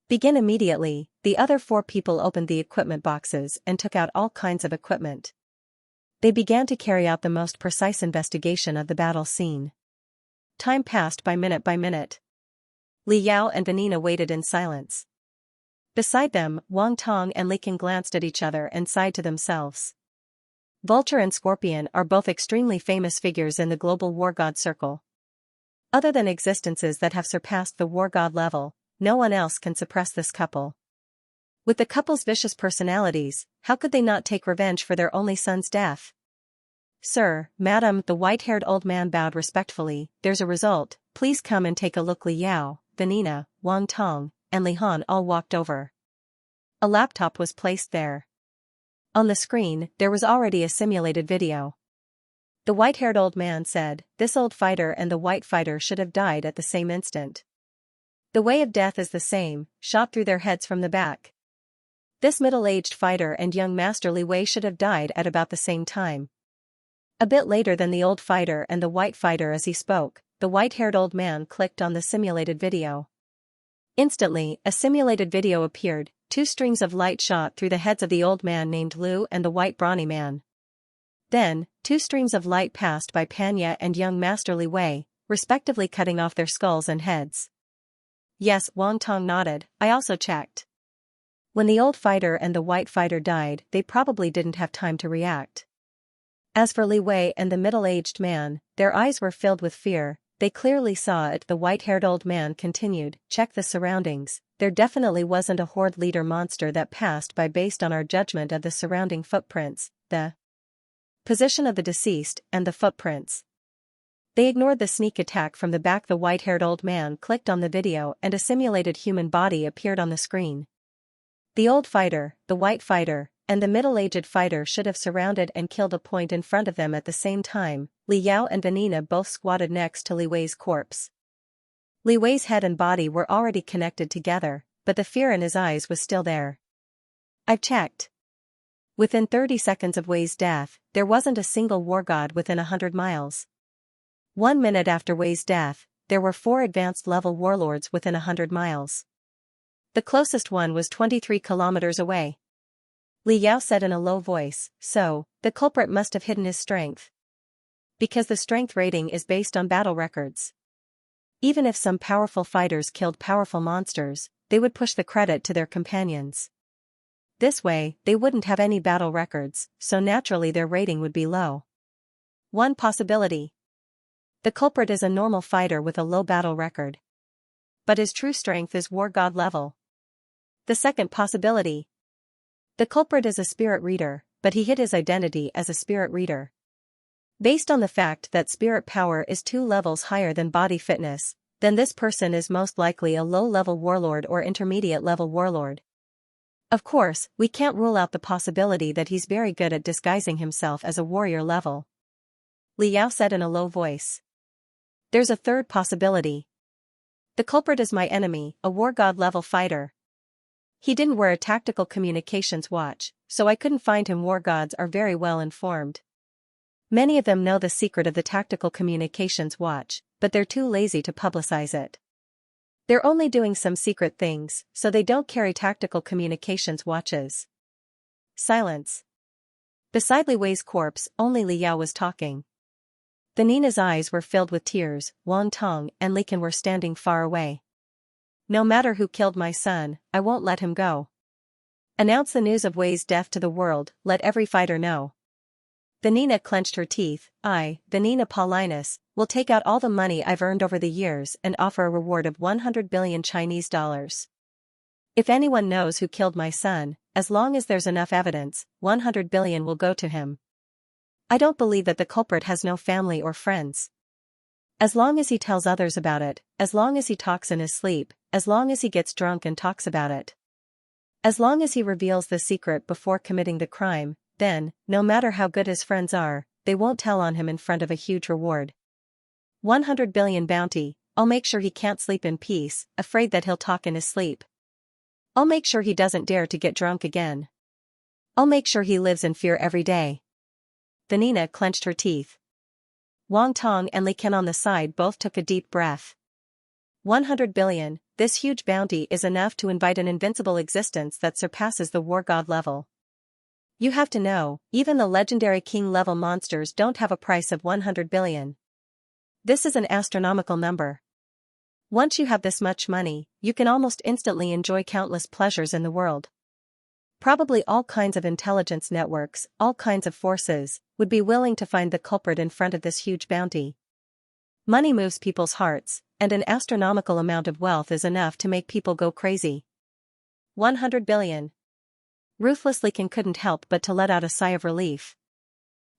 Begin immediately. The other 4 people opened the equipment boxes and took out all kinds of equipment. They began to carry out the most precise investigation of the battle scene. Time passed by minute. Li Yao and Vanina waited in silence. Beside them, Wang Tong and Li Qin glanced at each other and sighed to themselves. Vulture and Scorpion are both extremely famous figures in the global war god circle. Other than existences that have surpassed the war god level, no one else can suppress this couple. With the couple's vicious personalities, how could they not take revenge for their only son's death? Sir, madam, the white-haired old man bowed respectfully. There's a result, please come and take a look. Li Yao, Vanina, Wang Tong, and Li Han all walked over. A laptop was placed there. On the screen, there was already a simulated video. The white-haired old man said, "This old fighter and the white fighter should have died at the same instant. The way of death is the same, shot through their heads from the back. This middle-aged fighter and young Master Li Wei should have died at about the same time." A bit later than the old fighter and the white fighter. As he spoke, the white-haired old man clicked on the simulated video. Instantly, a simulated video appeared. 2 strings of light shot through the heads of the old man named Lu and the white brawny man. Then, 2 streams of light passed by Panya and young Master Li Wei, respectively cutting off their skulls and heads. Yes, Wang Tong nodded, I also checked. When the old fighter and the white fighter died, they probably didn't have time to react. As for Li Wei and the middle-aged man, their eyes were filled with fear. They clearly saw it. The white-haired old man continued, check the surroundings. There definitely wasn't a horde leader monster that passed by based on our judgment of the surrounding footprints, the position of the deceased, and the footprints. They ignored the sneak attack from the back. The white-haired old man clicked on the video and a simulated human body appeared on the screen. The old fighter, the white fighter, and the middle-aged fighter should have surrounded and killed a point in front of them at the same time. Li Yao and Vanina both squatted next to Li Wei's corpse. Li Wei's head and body were already connected together, but the fear in his eyes was still there. I've checked. Within 30 seconds of Wei's death, there wasn't a single war god within 100 miles. 1 minute after Wei's death, there were 4 advanced level warlords within 100 miles. The closest one was 23 kilometers away. Li Yao said in a low voice, so, the culprit must have hidden his strength. Because the strength rating is based on battle records. Even if some powerful fighters killed powerful monsters, they would push the credit to their companions. This way, they wouldn't have any battle records, so naturally their rating would be low. One possibility. The culprit is a normal fighter with a low battle record. But his true strength is war god level. The second possibility. The culprit is a spirit reader, but he hid his identity as a spirit reader. Based on the fact that spirit power is 2 levels higher than body fitness, then this person is most likely a low-level warlord or intermediate-level warlord. Of course, we can't rule out the possibility that he's very good at disguising himself as a warrior level. Li Yao said in a low voice. There's a third possibility. The culprit is my enemy, a war god level fighter. He didn't wear a tactical communications watch, so I couldn't find him. War gods are very well informed. Many of them know the secret of the tactical communications watch, but they're too lazy to publicize it. They're only doing some secret things, so they don't carry tactical communications watches. Silence. Beside Li Wei's corpse, only Li Yao was talking. Vanina's eyes were filled with tears. Wang Tong and Li Qin were standing far away. No matter who killed my son, I won't let him go. Announce the news of Wei's death to the world, let every fighter know. Vanina clenched her teeth. I, Vanina Paulinus, will take out all the money I've earned over the years and offer a reward of 100 billion Chinese dollars. If anyone knows who killed my son, as long as there's enough evidence, 100 billion will go to him. I don't believe that the culprit has no family or friends. As long as he tells others about it, as long as he talks in his sleep, as long as he gets drunk and talks about it. As long as he reveals the secret before committing the crime, then, no matter how good his friends are, they won't tell on him in front of a huge reward. 100 billion bounty, I'll make sure he can't sleep in peace, afraid that he'll talk in his sleep. I'll make sure he doesn't dare to get drunk again. I'll make sure he lives in fear every day. Vanina clenched her teeth. Wang Tong and Li Qin on the side both took a deep breath. 100 billion, this huge bounty is enough to invite an invincible existence that surpasses the war god level. You have to know, even the legendary king-level monsters don't have a price of 100 billion. This is an astronomical number. Once you have this much money, you can almost instantly enjoy countless pleasures in the world. Probably all kinds of intelligence networks, all kinds of forces, would be willing to find the culprit in front of this huge bounty. Money moves people's hearts, and an astronomical amount of wealth is enough to make people go crazy. 100 billion. Ruthless Li couldn't help but to let out a sigh of relief.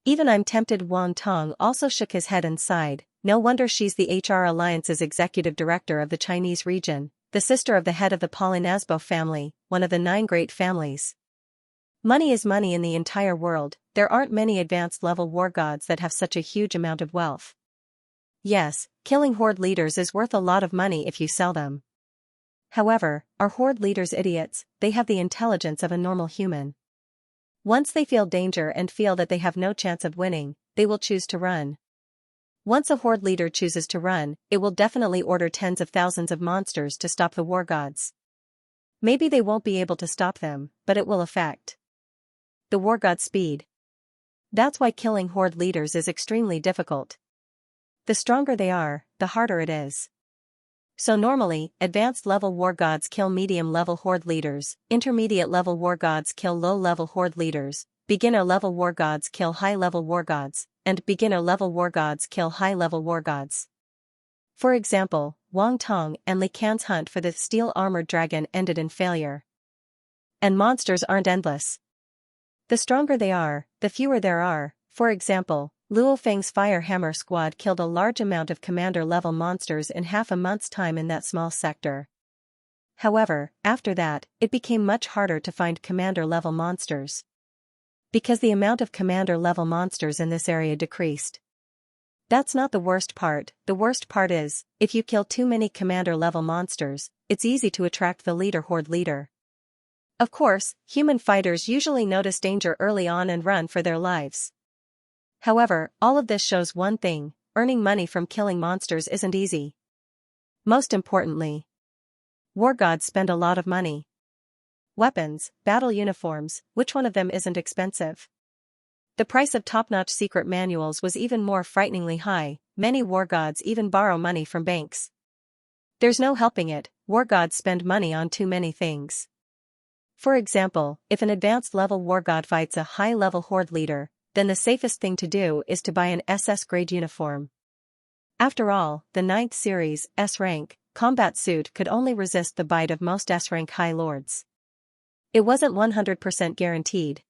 Even I'm tempted. Wang Tong also shook his head and sighed. No wonder she's the HR Alliance's executive director of the Chinese region, the sister of the head of the Polynazbo family, one of the 9 great families. Money is money in the entire world. There aren't many advanced level war gods that have such a huge amount of wealth. Yes, killing horde leaders is worth a lot of money if you sell them. However, are horde leaders idiots? They have the intelligence of a normal human. Once they feel danger and feel that they have no chance of winning, they will choose to run. Once a horde leader chooses to run, it will definitely order tens of thousands of monsters to stop the war gods. Maybe they won't be able to stop them, but it will affect the war god's speed. That's why killing horde leaders is extremely difficult. The stronger they are, the harder it is. So normally, advanced level war gods kill medium level horde leaders, intermediate level war gods kill low level horde leaders, beginner level war gods kill high level war gods, and beginner level war gods kill high level war gods. For example, Wang Tong and Li Can's hunt for the steel-armored dragon ended in failure. And monsters aren't endless. The stronger they are, the fewer there are. For example, Luo Feng's Fire Hammer squad killed a large amount of commander-level monsters in half a month's time in that small sector. However, after that, it became much harder to find commander-level monsters. Because the amount of commander-level monsters in this area decreased. That's not the worst part. The worst part is, if you kill too many commander-level monsters, it's easy to attract the leader horde leader. Of course, human fighters usually notice danger early on and run for their lives. However, all of this shows one thing: earning money from killing monsters isn't easy. Most importantly, war gods spend a lot of money. Weapons, battle uniforms, which one of them isn't expensive? The price of top-notch secret manuals was even more frighteningly high. Many war gods even borrow money from banks. There's no helping it, war gods spend money on too many things. For example, if an advanced level war god fights a high-level horde leader, then the safest thing to do is to buy an SS-grade uniform. After all, the 9th series, S-rank, combat suit could only resist the bite of most S-rank high lords. It wasn't 100% guaranteed.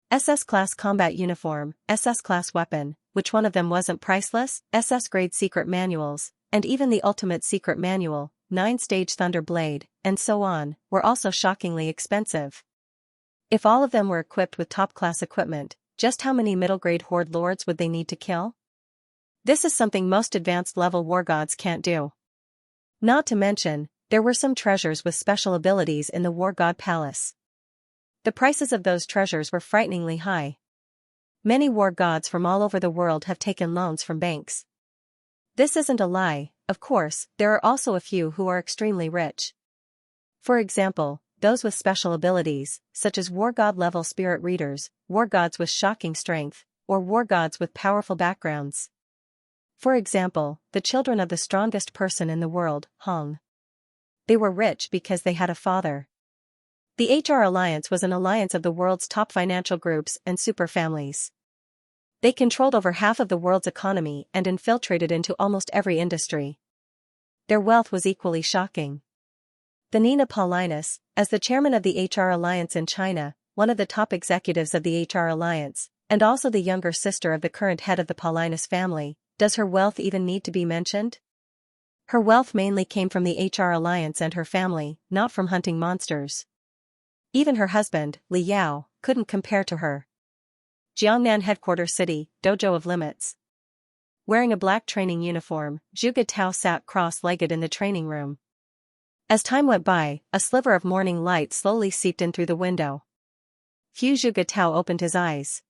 SS-class combat uniform, SS-class weapon, which one of them wasn't priceless? SS-grade secret manuals, and even the ultimate secret manual, 9-stage Thunder Blade, and so on, were also shockingly expensive. If all of them were equipped with top-class equipment, just how many middle-grade horde lords would they need to kill? This is something most advanced level war gods can't do. Not to mention, there were some treasures with special abilities in the war god palace. The prices of those treasures were frighteningly high. Many war gods from all over the world have taken loans from banks. This isn't a lie. Of course, there are also a few who are extremely rich. For example, those with special abilities, such as war god level spirit readers, war gods with shocking strength, or war gods with powerful backgrounds. For example, the children of the strongest person in the world, Hong. They were rich because they had a father. The HR Alliance was an alliance of the world's top financial groups and super families. They controlled over half of the world's economy and infiltrated into almost every industry. Their wealth was equally shocking. The Nina Paulinus, as the chairman of the HR Alliance in China, one of the top executives of the HR Alliance, and also the younger sister of the current head of the Paulinus family, does her wealth even need to be mentioned? Her wealth mainly came from the HR Alliance and her family, not from hunting monsters. Even her husband, Li Yao, couldn't compare to her. Jiangnan headquarters city, dojo of limits. Wearing a black training uniform, Zhuge Tao sat cross-legged in the training room. As time went by, a sliver of morning light slowly seeped in through the window. Zhuge Tao opened his eyes.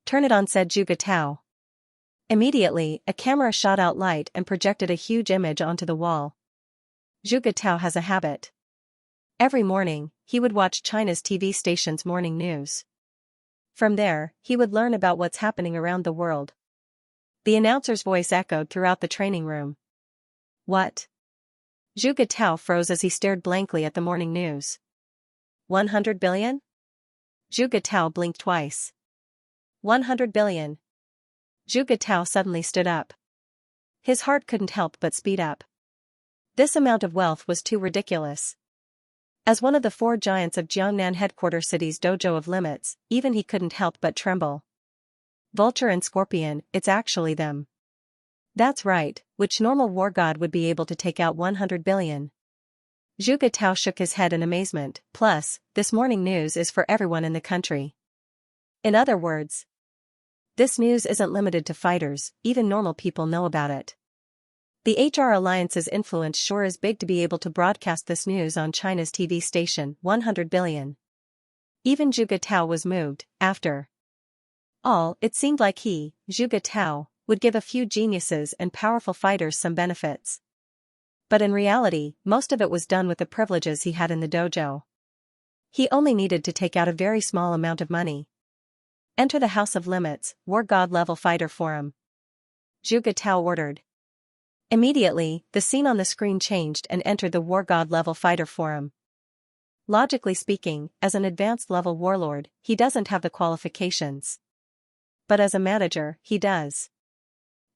"Turn it on," said Zhuge Tao. Immediately, a camera shot out light and projected a huge image onto the wall. Zhuge Tao has a habit. Every morning, he would watch China's TV station's morning news. From there, he would learn about what's happening around the world. The announcer's voice echoed throughout the training room. What? Zhuge Tao froze as he stared blankly at the morning news. 100 billion? Zhuge Tao blinked twice. 100 billion. Zhuge Tao suddenly stood up. His heart couldn't help but speed up. This amount of wealth was too ridiculous. As one of the four giants of Jiangnan headquarter city's dojo of limits, even he couldn't help but tremble. Vulture and Scorpion, it's actually them. That's right, which normal war god would be able to take out 100 billion? Zhuge Tao shook his head in amazement. Plus, this morning news is for everyone in the country. In other words, this news isn't limited to fighters, even normal people know about it. The HR Alliance's influence sure is big to be able to broadcast this news on China's TV station. 100 billion. Even Zhuge Tao was moved. After all, it seemed like he, Zhuge Tao, would give a few geniuses and powerful fighters some benefits. But in reality, most of it was done with the privileges he had in the dojo. He only needed to take out a very small amount of money. Enter the House of Limits, War God level fighter forum. Zhuge Tao ordered. Immediately, the scene on the screen changed and entered the War God level fighter forum. Logically speaking, as an advanced level warlord, he doesn't have the qualifications. But as a manager, he does.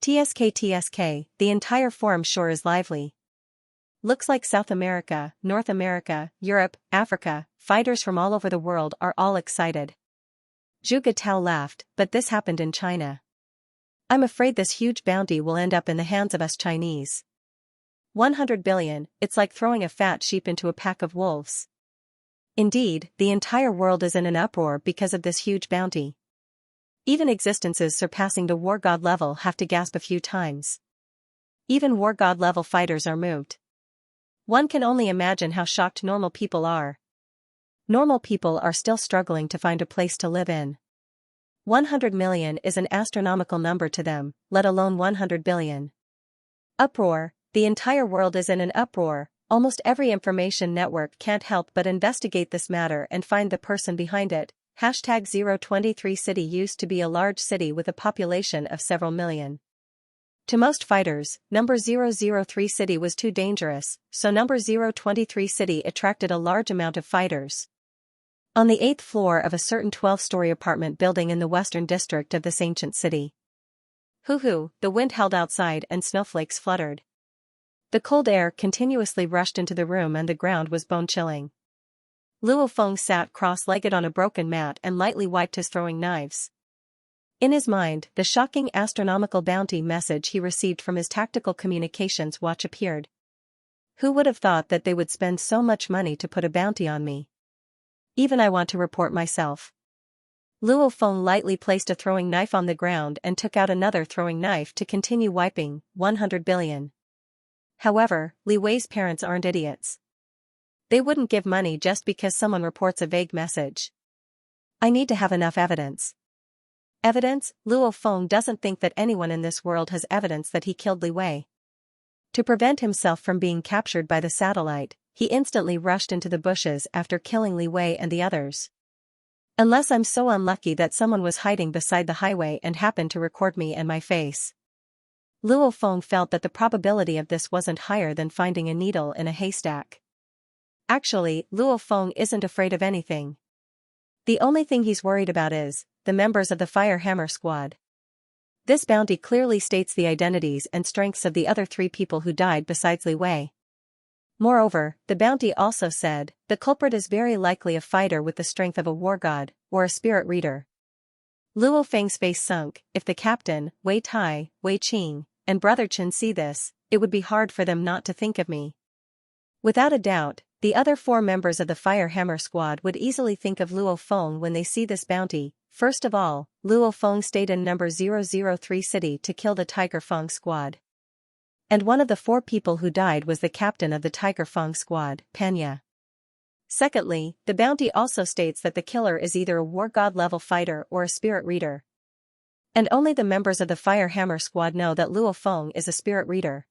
TSK, the entire forum sure is lively. Looks like South America, North America, Europe, Africa, fighters from all over the world are all excited. Zhuge Tao laughed, but this happened in China. I'm afraid this huge bounty will end up in the hands of us Chinese. 100 billion, it's like throwing a fat sheep into a pack of wolves. Indeed, the entire world is in an uproar because of this huge bounty. Even existences surpassing the war god level have to gasp a few times. Even war god level fighters are moved. One can only imagine how shocked normal people are. Normal people are still struggling to find a place to live in. 100 million is an astronomical number to them, let alone 100 billion. Uproar, the entire world is in an uproar. Almost every information network can't help but investigate this matter and find the person behind it. Hashtag 023 city used to be a large city with a population of several million. To most fighters, number 003 city was too dangerous, so number 023 city attracted a large amount of fighters. On the 8th floor of a certain 12-story apartment building in the western district of this ancient city. Hoo-hoo, the wind howled outside and snowflakes fluttered. The cold air continuously rushed into the room and the ground was bone-chilling. Luo Feng sat cross-legged on a broken mat and lightly wiped his throwing knives. In his mind, the shocking astronomical bounty message he received from his tactical communications watch appeared. Who would have thought that they would spend so much money to put a bounty on me? Even I want to report myself. Luo Feng lightly placed a throwing knife on the ground and took out another throwing knife to continue wiping. 100 billion. However, Li Wei's parents aren't idiots. They wouldn't give money just because someone reports a vague message. I need to have enough evidence. Evidence? Luo Feng doesn't think that anyone in this world has evidence that he killed Li Wei. To prevent himself from being captured by the satellite, he instantly rushed into the bushes after killing Li Wei and the others. Unless I'm so unlucky that someone was hiding beside the highway and happened to record me and my face. Luo Feng felt that the probability of this wasn't higher than finding a needle in a haystack. Actually, Luo Feng isn't afraid of anything. The only thing he's worried about is the members of the Fire Hammer Squad. This bounty clearly states the identities and strengths of the other 3 people who died besides Li Wei. Moreover, the bounty also said, the culprit is very likely a fighter with the strength of a war god, or a spirit reader. Luo Feng's face sunk. If the captain, Wei Tai, Wei Qing, and Brother Chen see this, it would be hard for them not to think of me. Without a doubt, the other 4 members of the Fire Hammer Squad would easily think of Luo Feng when they see this bounty. First of all, Luo Feng stayed in number 003 city to kill the Tiger Feng Squad. And one of the 4 people who died was the captain of the Tiger Feng Squad, Panya. Secondly, the bounty also states that the killer is either a war god level fighter or a spirit reader. And only the members of the Fire Hammer Squad know that Luo Feng is a spirit reader.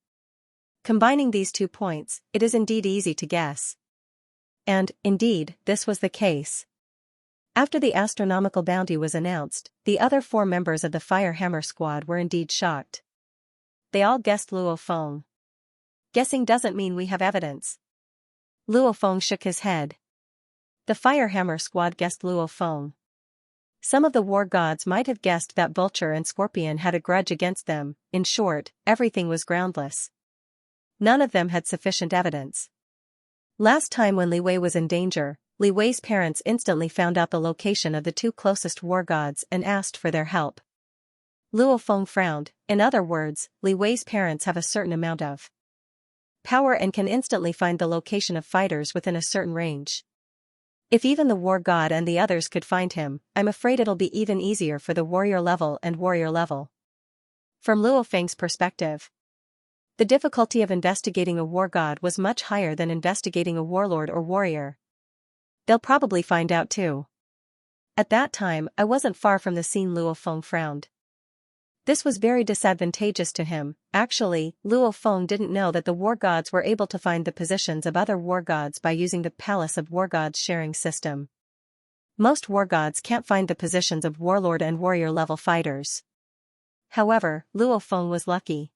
Combining these 2 points, it is indeed easy to guess. And, indeed, this was the case. After the astronomical bounty was announced, the other 4 members of the Fire Hammer squad were indeed shocked. They all guessed Luo Feng. Guessing doesn't mean we have evidence. Luo Feng shook his head. The Fire Hammer squad guessed Luo Feng. Some of the war gods might have guessed that Vulture and Scorpion had a grudge against them. In short, everything was groundless. None of them had sufficient evidence. Last time when Li Wei was in danger, Li Wei's parents instantly found out the location of the 2 closest war gods and asked for their help. Luo Feng frowned. In other words, Li Wei's parents have a certain amount of power and can instantly find the location of fighters within a certain range. If even the war god and the others could find him, I'm afraid it'll be even easier for the warrior level and warrior level. From Luo Feng's perspective, the difficulty of investigating a war god was much higher than investigating a warlord or warrior. They'll probably find out too. At that time, I wasn't far from the scene. Luo Feng frowned. This was very disadvantageous to him. Actually, Luo Feng didn't know that the war gods were able to find the positions of other war gods by using the Palace of War Gods sharing system. Most war gods can't find the positions of warlord and warrior level fighters. However, Luo Feng was lucky.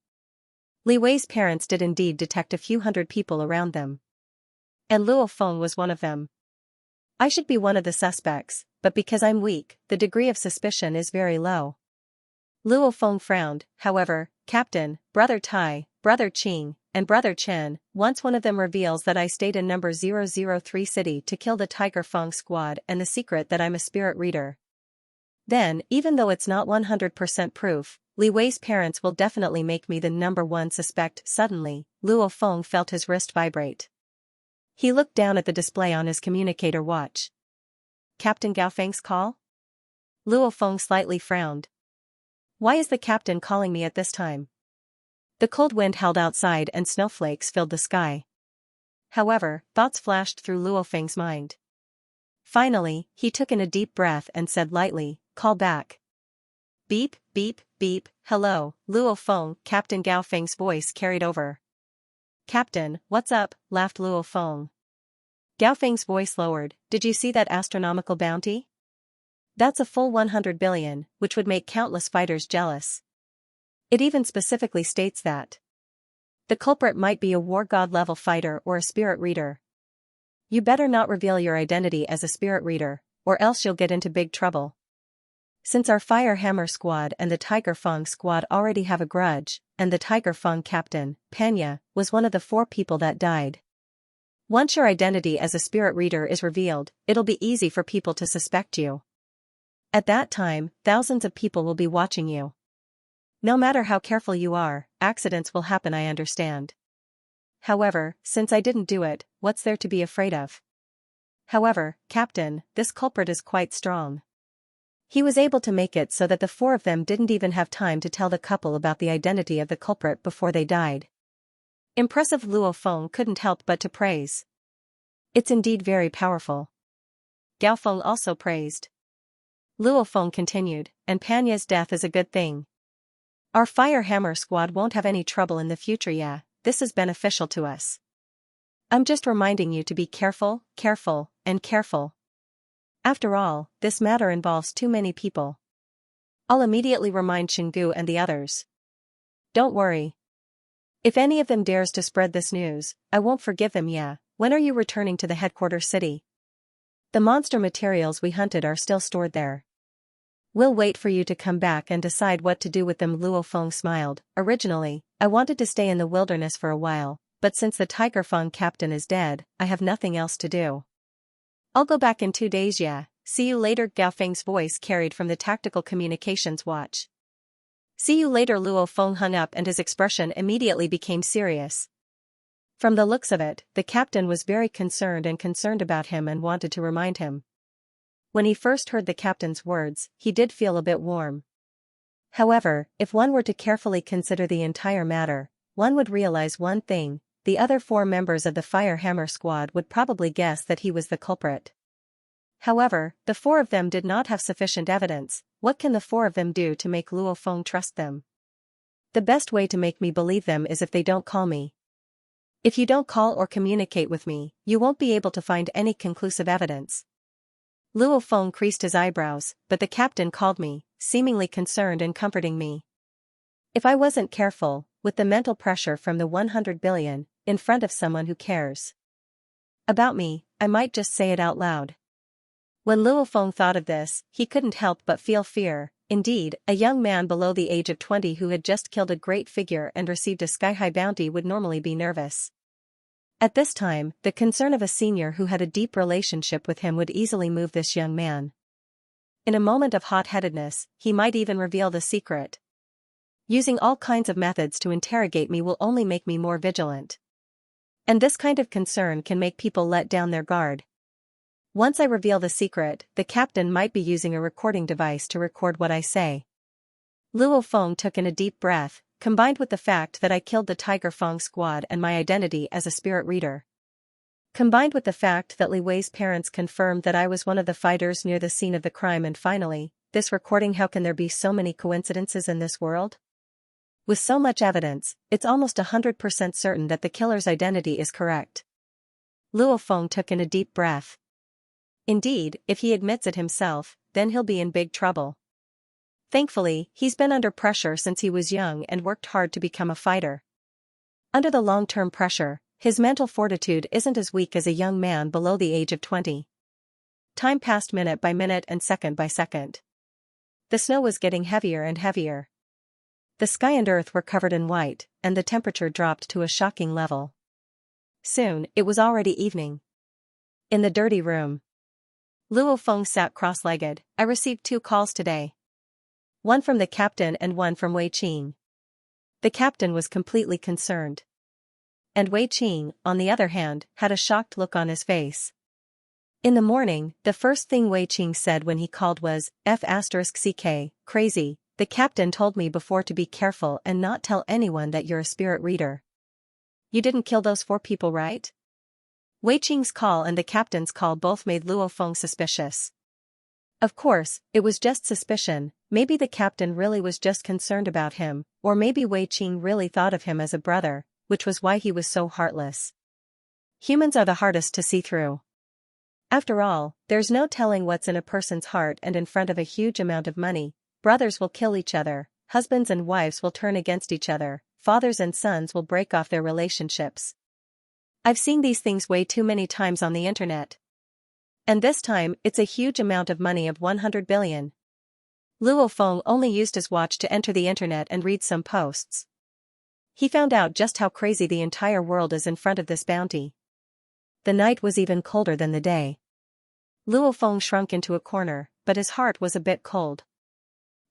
Li Wei's parents did indeed detect a few hundred people around them. And Luo Feng was one of them. I should be one of the suspects, but because I'm weak, the degree of suspicion is very low. Luo Feng frowned. However, Captain, Brother Tai, Brother Qing, and Brother Chen, once one of them reveals that I stayed in number 003 city to kill the Tiger Feng squad and the secret that I'm a spirit reader. Then, even though it's not 100% proof, Li Wei's parents will definitely make me the number 1 suspect. Suddenly, Luo Feng felt his wrist vibrate. He looked down at the display on his communicator watch. Captain Gao Feng's call? Luo Feng slightly frowned. Why is the captain calling me at this time? The cold wind howled outside and snowflakes filled the sky. However, thoughts flashed through Luo Feng's mind. Finally, he took in a deep breath and said lightly, "Call back." Beep, beep, beep, hello, Luo Feng. Captain Gao Feng's voice carried over. Captain, what's up? Laughed Luo Feng. Gao Feng's voice lowered. Did you see that astronomical bounty? That's a full 100 billion, which would make countless fighters jealous. It even specifically states that the culprit might be a war god level fighter or a spirit reader. You better not reveal your identity as a spirit reader, or else you'll get into big trouble. Since our Fire Hammer squad and the Tiger Feng squad already have a grudge, and the Tiger Feng captain, Panya, was one of the 4 people that died. Once your identity as a spirit reader is revealed, it'll be easy for people to suspect you. At that time, thousands of people will be watching you. No matter how careful you are, accidents will happen, I understand. However, since I didn't do it, what's there to be afraid of? However, Captain, this culprit is quite strong. He was able to make it so that the 4 of them didn't even have time to tell the couple about the identity of the culprit before they died. Impressive. Luo Feng couldn't help but to praise. It's indeed very powerful. Gao Feng also praised. Luo Feng continued, and Panya's death is a good thing. Our Fire Hammer squad won't have any trouble in the future. Yeah, this is beneficial to us. I'm just reminding you to be careful, careful, and careful. After all, this matter involves too many people. I'll immediately remind Xingu and the others. Don't worry. If any of them dares to spread this news, I won't forgive them. Yeah, when are you returning to the headquarters city? The monster materials we hunted are still stored there. We'll wait for you to come back and decide what to do with them. Luo Feng smiled. Originally, I wanted to stay in the wilderness for a while, but since the Tiger Feng captain is dead, I have nothing else to do. I'll go back in 2 days. Yeah, see you later. Gao Feng's voice carried from the tactical communications watch. See you later. Luo Feng hung up and his expression immediately became serious. From the looks of it, the captain was very concerned about him and wanted to remind him. When he first heard the captain's words, he did feel a bit warm. However, if one were to carefully consider the entire matter, one would realize one thing: the other 4 members of the Fire Hammer squad would probably guess that he was the culprit. However, the 4 of them did not have sufficient evidence. What can the 4 of them do to make Luo Feng trust them? The best way to make me believe them is if they don't call me. If you don't call or communicate with me, you won't be able to find any conclusive evidence. Luo Feng creased his eyebrows, but the captain called me, seemingly concerned and comforting me. If I wasn't careful, with the mental pressure from the 100 billion, in front of someone who cares about me, I might just say it out loud. When Luo Feng thought of this, he couldn't help but feel fear. Indeed, a young man below the age of 20 who had just killed a great figure and received a sky-high bounty would normally be nervous. At this time, the concern of a senior who had a deep relationship with him would easily move this young man. In a moment of hot-headedness, he might even reveal the secret. Using all kinds of methods to interrogate me will only make me more vigilant. And this kind of concern can make people let down their guard. Once I reveal the secret, the captain might be using a recording device to record what I say. Luo Feng took in a deep breath, combined with the fact that I killed the Tiger Feng squad and my identity as a spirit reader. Combined with the fact that Li Wei's parents confirmed that I was one of the fighters near the scene of the crime, and finally, this recording. How can there be so many coincidences in this world? With so much evidence, it's almost 100% certain that the killer's identity is correct. Luo Feng took in a deep breath. Indeed, if he admits it himself, then he'll be in big trouble. Thankfully, he's been under pressure since he was young and worked hard to become a fighter. Under the long-term pressure, his mental fortitude isn't as weak as a young man below the age of 20. Time passed minute by minute and second by second. The snow was getting heavier and heavier. The sky and earth were covered in white, and the temperature dropped to a shocking level. Soon, it was already evening. In the dirty room, Luo Feng sat cross-legged. I received 2 calls today. One from the captain and one from Wei Qing. The captain was completely concerned. And Wei Qing, on the other hand, had a shocked look on his face. In the morning, the first thing Wei Qing said when he called was, F***ck, crazy. The captain told me before to be careful and not tell anyone that you're a spirit reader. You didn't kill those 4 people, right? Wei Qing's call and the captain's call both made Luo Feng suspicious. Of course, it was just suspicion. Maybe the captain really was just concerned about him, or maybe Wei Qing really thought of him as a brother, which was why he was so heartless. Humans are the hardest to see through. After all, there's no telling what's in a person's heart, and in front of a huge amount of money, brothers will kill each other, husbands and wives will turn against each other, fathers and sons will break off their relationships. I've seen these things way too many times on the internet. And this time, it's a huge amount of money of 100 billion. Luo Feng only used his watch to enter the internet and read some posts. He found out just how crazy the entire world is in front of this bounty. The night was even colder than the day. Luo Feng shrunk into a corner, but his heart was a bit cold.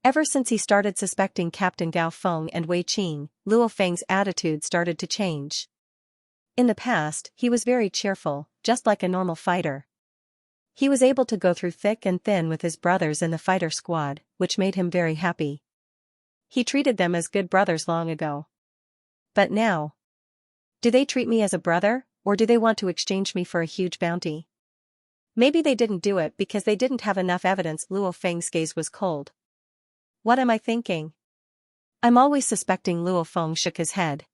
Ever since he started suspecting Captain Gao Feng and Wei Qing, Luo Feng's attitude started to change. In the past, he was very cheerful, just like a normal fighter. He was able to go through thick and thin with his brothers in the fighter squad, which made him very happy. He treated them as good brothers long ago. But now, do they treat me as a brother, or do they want to exchange me for a huge bounty? Maybe they didn't do it because they didn't have enough evidence. Luo Feng's gaze was cold. What am I thinking? I'm always suspecting. Luo Feng shook his head.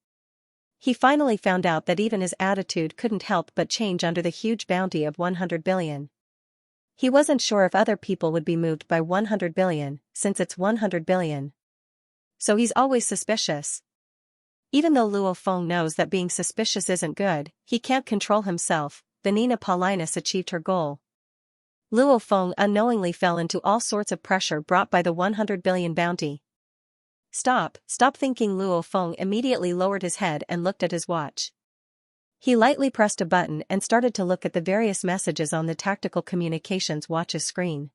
He finally found out that even his attitude couldn't help but change under the huge bounty of 100 billion. He wasn't sure if other people would be moved by 100 billion, since it's 100 billion. So he's always suspicious. Even though Luo Feng knows that being suspicious isn't good, he can't control himself. Vanina Paulinus achieved her goal. Luo Feng unknowingly fell into all sorts of pressure brought by the 100 billion bounty. Stop thinking. Luo Feng immediately lowered his head and looked at his watch. He lightly pressed a button and started to look at the various messages on the tactical communications watch's screen.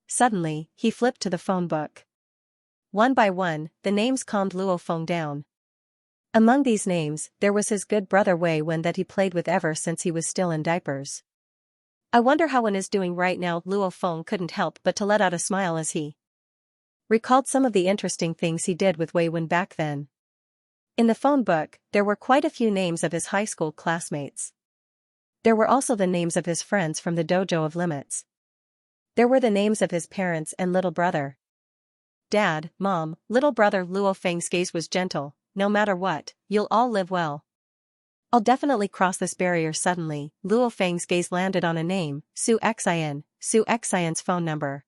Suddenly, he flipped to the phone book. One by one, the names calmed Luo Feng down. Among these names, there was his good brother Wei Wen that he played with ever since he was still in diapers. I wonder how Wen is doing right now. Luo Feng couldn't help but to let out a smile as he recalled some of the interesting things he did with Wei Wen back then. In the phone book, there were quite a few names of his high school classmates. There were also the names of his friends from the dojo of limits. There were the names of his parents and little brother. Dad, Mom, little brother. Luo Feng's gaze was gentle. No matter what, you'll all live well. I'll definitely cross this barrier suddenly. Luo Feng's gaze landed on a name, Su Xian's phone number.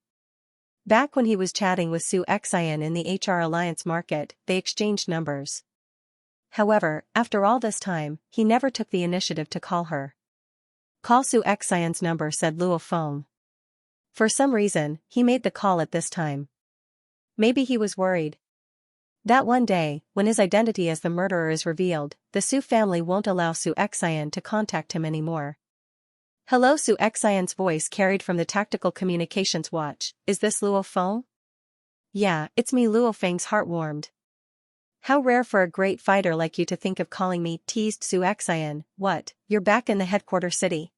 Back when he was chatting with Su Xian in the HR Alliance market, they exchanged numbers. However, after all this time, he never took the initiative to call her. Call Su Xian's number, said Luo Feng. For some reason, he made the call at this time. Maybe he was worried that one day, when his identity as the murderer is revealed, the Su family won't allow Su Xian to contact him anymore. Hello, Su Xian's voice carried from the tactical communications watch. Is this Luo Feng? Yeah, it's me. Luo Feng's heart warmed. How rare for a great fighter like you to think of calling me, teased Su Xian. What, you're back in the headquarters city?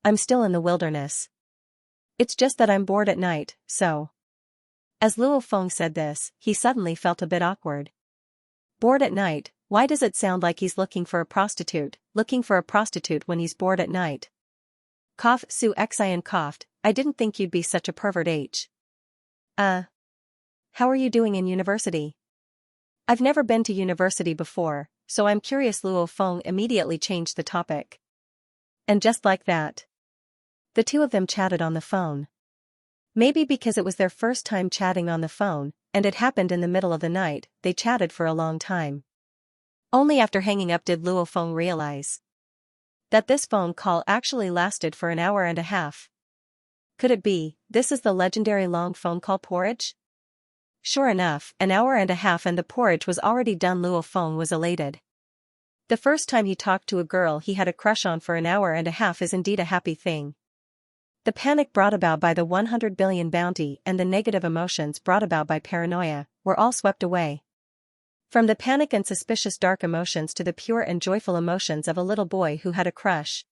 I'm still in the wilderness. It's just that I'm bored at night, so. As Luo Feng said this, he suddenly felt a bit awkward. Bored at night, why does it sound like he's looking for a prostitute when he's bored at night? Cough, Su Xian coughed. I didn't think you'd be such a pervert. How are you doing in university? I've never been to university before, so I'm curious. Luo Feng immediately changed the topic. And just like that, the two of them chatted on the phone. Maybe because it was their first time chatting on the phone, and it happened in the middle of the night, they chatted for a long time. Only after hanging up did Luo Feng realize that this phone call actually lasted for an hour and a half. Could it be, this is the legendary long phone call porridge? Sure enough, an hour and a half and the porridge was already done. Luo Feng was elated. The first time he talked to a girl he had a crush on for an hour and a half is indeed a happy thing. The panic brought about by the 100 billion bounty and the negative emotions brought about by paranoia were all swept away. From the panic and suspicious dark emotions to the pure and joyful emotions of a little boy who had a crush.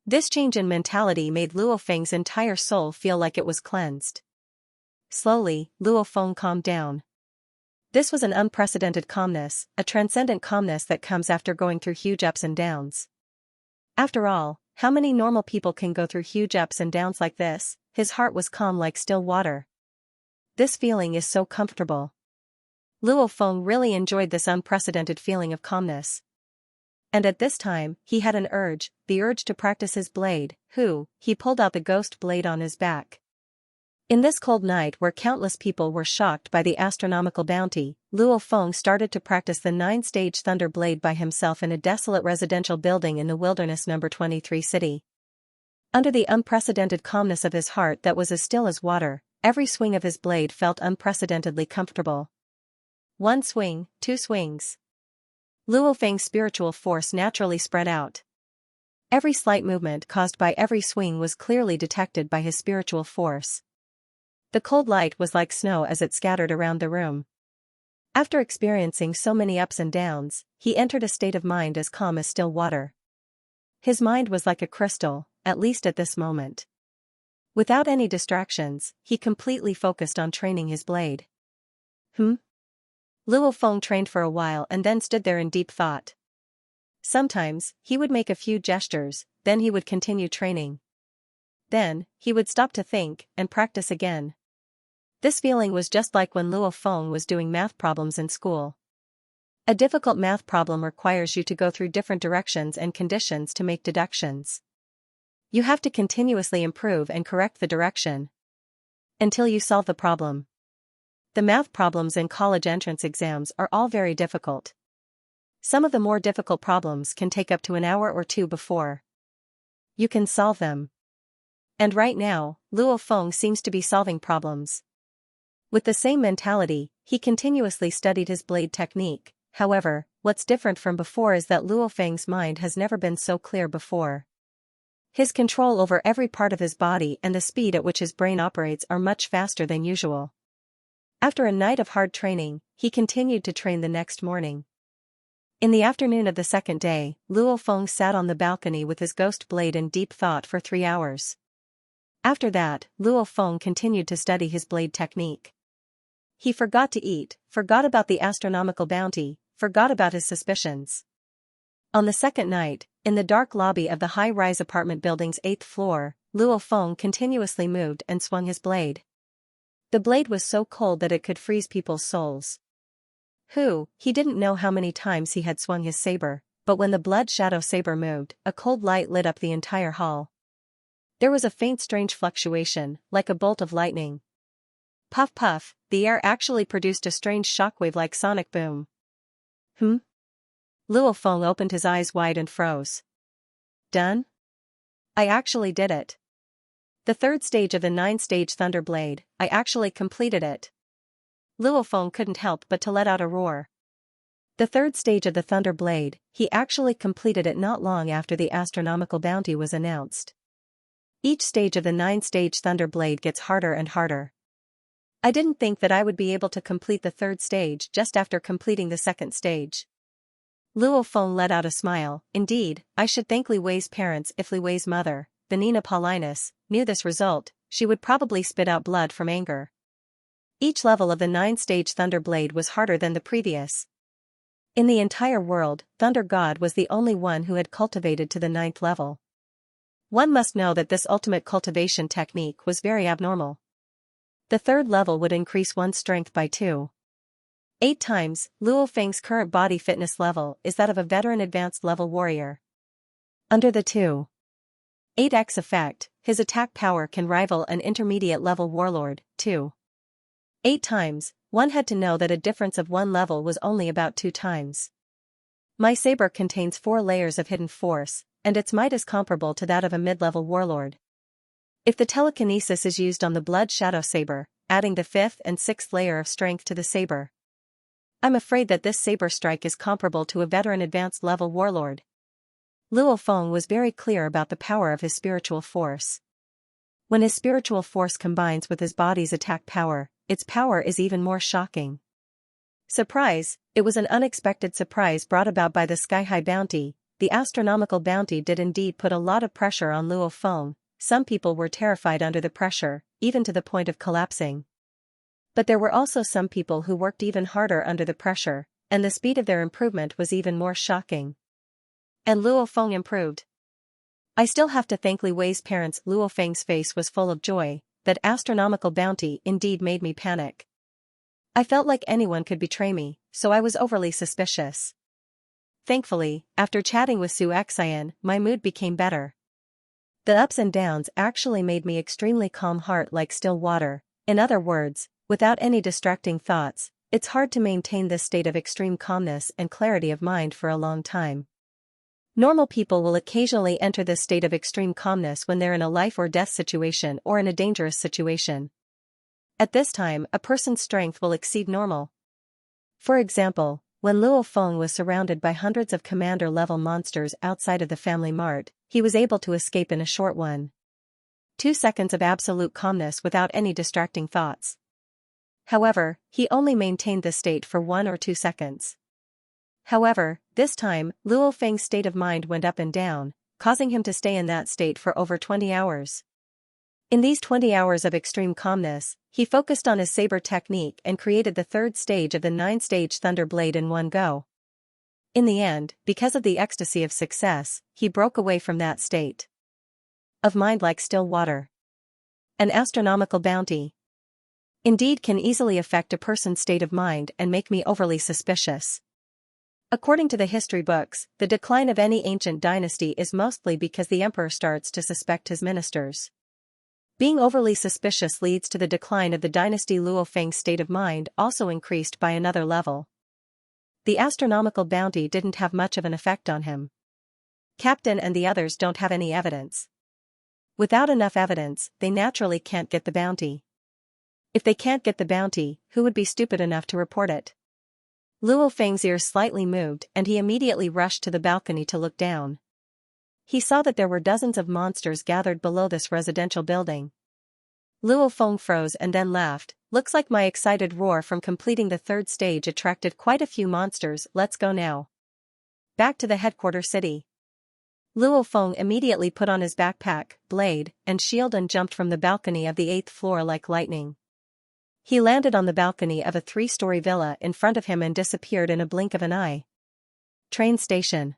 This change in mentality made Luo Feng's entire soul feel like it was cleansed. Slowly, Luo Feng calmed down. This was an unprecedented calmness, a transcendent calmness that comes after going through huge ups and downs. After all, how many normal people can go through huge ups and downs like this? His heart was calm like still water. This feeling is so comfortable. Luo Feng really enjoyed this unprecedented feeling of calmness. And at this time, he had an urge, the urge to practice his blade. He pulled out the ghost blade on his back. In this cold night where countless people were shocked by the astronomical bounty, Luo Feng started to practice the 9-stage thunder blade by himself in a desolate residential building in the wilderness number 23 city. Under the unprecedented calmness of his heart that was as still as water, every swing of his blade felt unprecedentedly comfortable. 1 swing, 2 swings. Luo Feng's spiritual force naturally spread out. Every slight movement caused by every swing was clearly detected by his spiritual force. The cold light was like snow as it scattered around the room. After experiencing so many ups and downs, he entered a state of mind as calm as still water. His mind was like a crystal, at least at this moment. Without any distractions, he completely focused on training his blade. Luo Feng trained for a while and then stood there in deep thought. Sometimes, he would make a few gestures, then he would continue training. Then, he would stop to think, and practice again. This feeling was just like when Luo Feng was doing math problems in school. A difficult math problem requires you to go through different directions and conditions to make deductions. You have to continuously improve and correct the direction until you solve the problem. The math problems in college entrance exams are all very difficult. Some of the more difficult problems can take up to an hour or two before you can solve them. And right now, Luo Feng seems to be solving problems. With the same mentality, he continuously studied his blade technique. However, what's different from before is that Luo Feng's mind has never been so clear before. His control over every part of his body and the speed at which his brain operates are much faster than usual. After a night of hard training, he continued to train the next morning. In the afternoon of the second day, Luo Feng sat on the balcony with his ghost blade in deep thought for 3 hours. After that, Luo Feng continued to study his blade technique. He forgot to eat, forgot about the astronomical bounty, forgot about his suspicions. On the second night, in the dark lobby of the high-rise apartment building's 8th floor, Luo Feng continuously moved and swung his blade. The blade was so cold that it could freeze people's souls. He didn't know how many times he had swung his saber, but when the blood shadow saber moved, a cold light lit up the entire hall. There was a faint strange fluctuation, like a bolt of lightning. Puff puff, the air actually produced a strange shockwave-like sonic boom. Luo Feng opened his eyes wide and froze. Done? I actually did it. The third stage of the 9-stage Thunder Blade, I actually completed it. Luo Feng couldn't help but to let out a roar. The third stage of the Thunder Blade, he actually completed it not long after the astronomical bounty was announced. Each stage of the 9-stage Thunder Blade gets harder and harder. I didn't think that I would be able to complete the third stage just after completing the second stage. Luo Feng let out a smile. Indeed, I should thank Li Wei's parents. If Li Wei's mother, Benina Paulinus, knew this result, she would probably spit out blood from anger. Each level of the 9-stage Thunder Blade was harder than the previous. In the entire world, Thunder God was the only one who had cultivated to the 9th level. One must know that this ultimate cultivation technique was very abnormal. The third level would increase one's strength by 2.8 times. Luo Feng's current body fitness level is that of a veteran advanced level warrior. Under the 2.8x effect, his attack power can rival an intermediate level warlord. 2.8 times, one had to know that a difference of one level was only about 2 times. My saber contains 4 layers of hidden force, and its might is comparable to that of a mid-level warlord. If the telekinesis is used on the blood shadow saber, adding the 5th and 6th layer of strength to the saber, I'm afraid that this saber strike is comparable to a veteran advanced level warlord. Luo Feng was very clear about the power of his spiritual force. When his spiritual force combines with his body's attack power, its power is even more shocking. Surprise! It was an unexpected surprise brought about by the sky-high bounty. The astronomical bounty did indeed put a lot of pressure on Luo Feng. Some people were terrified under the pressure, even to the point of collapsing. But there were also some people who worked even harder under the pressure, and the speed of their improvement was even more shocking. And Luo Feng improved. I still have to thank Li Wei's parents. Luo Feng's face was full of joy. That astronomical bounty indeed made me panic. I felt like anyone could betray me, so I was overly suspicious. Thankfully, after chatting with Xianxia, my mood became better. The ups and downs actually made me extremely calm, heart like still water. In other words, without any distracting thoughts, it's hard to maintain this state of extreme calmness and clarity of mind for a long time. Normal people will occasionally enter this state of extreme calmness when they're in a life or death situation or in a dangerous situation. At this time, a person's strength will exceed normal. For example, when Luo Feng was surrounded by hundreds of commander-level monsters outside of the family mart, he was able to escape in a short 1.2 seconds of absolute calmness without any distracting thoughts. However, he only maintained this state for 1 or 2 seconds. However, this time, Luo Feng's state of mind went up and down, causing him to stay in that state for over 20 hours. In these 20 hours of extreme calmness, he focused on his saber technique and created the third stage of the 9-stage Thunder Blade in one go. In the end, because of the ecstasy of success, he broke away from that state of mind like still water. An astronomical bounty indeed can easily affect a person's state of mind and make me overly suspicious. According to the history books, the decline of any ancient dynasty is mostly because the emperor starts to suspect his ministers. Being overly suspicious leads to the decline of the dynasty. Luo Feng's state of mind also increased by another level. The astronomical bounty didn't have much of an effect on him. Captain and the others don't have any evidence. Without enough evidence, they naturally can't get the bounty. If they can't get the bounty, who would be stupid enough to report it? Luo Feng's ears slightly moved and he immediately rushed to the balcony to look down. He saw that there were dozens of monsters gathered below this residential building. Luo Feng froze and then laughed. Looks like my excited roar from completing the third stage attracted quite a few monsters. Let's go now. Back to the headquarter city. Luo Feng immediately put on his backpack, blade, and shield and jumped from the balcony of the 8th floor like lightning. He landed on the balcony of a 3-story villa in front of him and disappeared in a blink of an eye. Train station.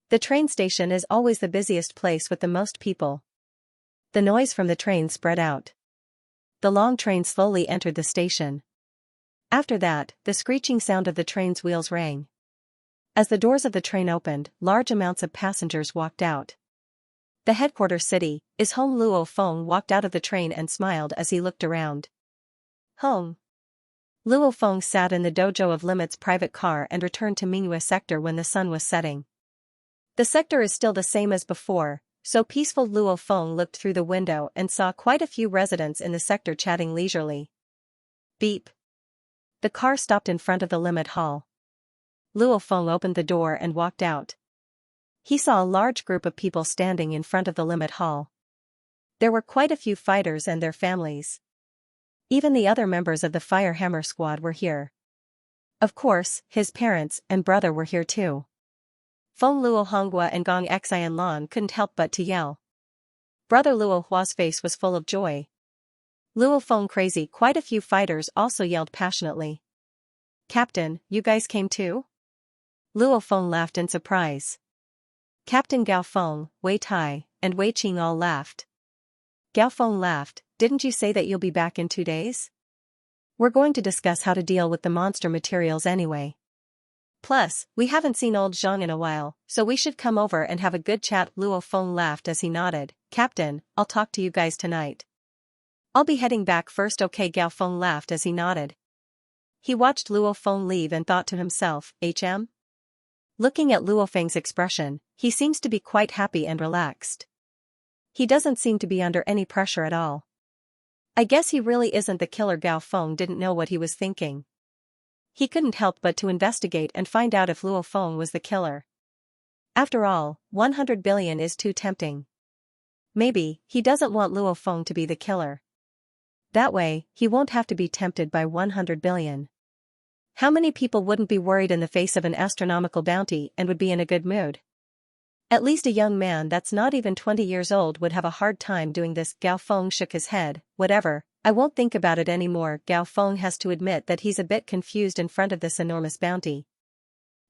The train station is always the busiest place with the most people. The noise from the train spread out. The long train slowly entered the station. After that, the screeching sound of the train's wheels rang. As the doors of the train opened, large amounts of passengers walked out. The headquarters city is home. Luo Feng walked out of the train and smiled as he looked around. Home. Luo Feng sat in the dojo of Limit's private car and returned to Mingyue sector when the sun was setting. The sector is still the same as before, so peaceful. Luo Feng looked through the window and saw quite a few residents in the sector chatting leisurely. Beep. The car stopped in front of the Limit Hall. Luo Feng opened the door and walked out. He saw a large group of people standing in front of the Limit Hall. There were quite a few fighters and their families. Even the other members of the Fire Hammer Squad were here. Of course, his parents and brother were here too. Feng Luo Honghua and Gong Xian Lan couldn't help but to yell. Brother Luo Hua's face was full of joy. Luo Feng crazy. Quite a few fighters also yelled passionately. Captain, you guys came too? Luo Feng laughed in surprise. Captain Gao Feng, Wei Tai, and Wei Qing all laughed. Gao Feng laughed. Didn't you say that you'll be back in 2 days? We're going to discuss how to deal with the monster materials anyway. Plus, we haven't seen old Zhang in a while, so we should come over and have a good chat. Luo Feng laughed as he nodded. Captain, I'll talk to you guys tonight. I'll be heading back first. Okay. Gao Feng laughed as he nodded. He watched Luo Feng leave and thought to himself, HM? Looking at Luo Feng's expression, he seems to be quite happy and relaxed. He doesn't seem to be under any pressure at all. I guess he really isn't the killer. Gao Feng didn't know what he was thinking. He couldn't help but to investigate and find out if Luo Feng was the killer. After all, 100 billion is too tempting. Maybe he doesn't want Luo Feng to be the killer. That way, he won't have to be tempted by 100 billion. How many people wouldn't be worried in the face of an astronomical bounty and would be in a good mood? At least a young man that's not even 20 years old would have a hard time doing this. Gao Feng shook his head. Whatever, I won't think about it anymore. Gao Feng has to admit that he's a bit confused in front of this enormous bounty.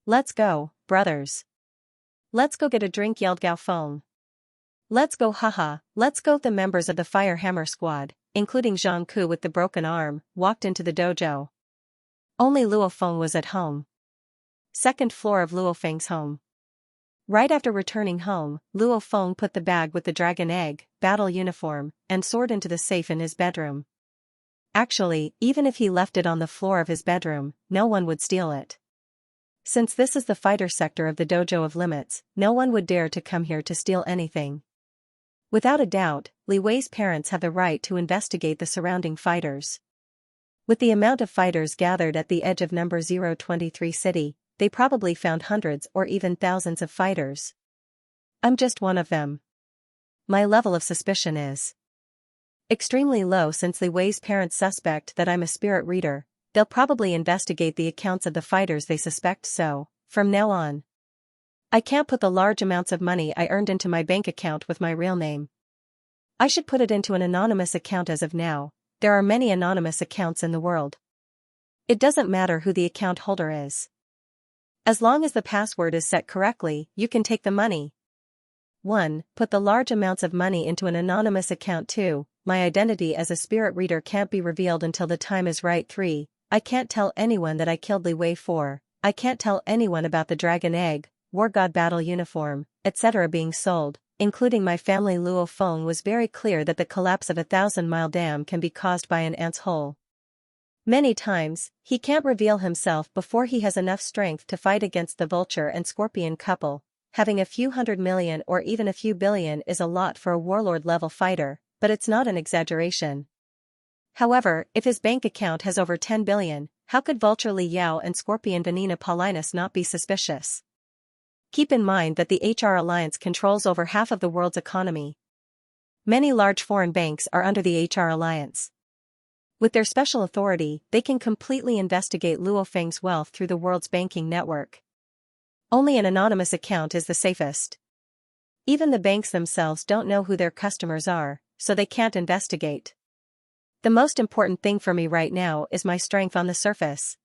Let's go, brothers. Let's go get a drink, yelled Gao Feng. Let's go, haha, let's go. The members of the Fire Hammer Squad, including Zhang Ku with the broken arm, walked into the dojo. Only Luo Feng was at home. Second floor of Luo Feng's home. Right after returning home, Luo Feng put the bag with the dragon egg, battle uniform, and sword into the safe in his bedroom. Actually, even if he left it on the floor of his bedroom, no one would steal it. Since this is the fighter sector of the Dojo of Limits, no one would dare to come here to steal anything. Without a doubt, Li Wei's parents have the right to investigate the surrounding fighters. With the amount of fighters gathered at the edge of number 023 city, they probably found hundreds or even thousands of fighters. I'm just one of them. My level of suspicion is extremely low since Li Wei's parents suspect that I'm a spirit reader. They'll probably investigate the accounts of the fighters they suspect, so, from now on, I can't put the large amounts of money I earned into my bank account with my real name. I should put it into an anonymous account as of now. There are many anonymous accounts in the world. It doesn't matter who the account holder is. As long as the password is set correctly, you can take the money. 1. Put the large amounts of money into an anonymous account. 2. My identity as a spirit reader can't be revealed until the time is right. 3. I can't tell anyone that I killed Li Wei. 4. I can't tell anyone about the dragon egg, war god battle uniform, etc. being sold, including my family. Luo Feng was very clear that the collapse of a 1,000-mile dam can be caused by an ant's hole. Many times, he can't reveal himself before he has enough strength to fight against the vulture and scorpion couple. Having a few 100 million or even a few billion is a lot for a warlord-level fighter, but it's not an exaggeration. However, if his bank account has over 10 billion, how could Vulture Li Yao and Scorpion Vanina Paulinus not be suspicious? Keep in mind that the HR Alliance controls over half of the world's economy. Many large foreign banks are under the HR Alliance. With their special authority, they can completely investigate Luo Feng's wealth through the world's banking network. Only an anonymous account is the safest. Even the banks themselves don't know who their customers are, so they can't investigate. The most important thing for me right now is my strength on the surface.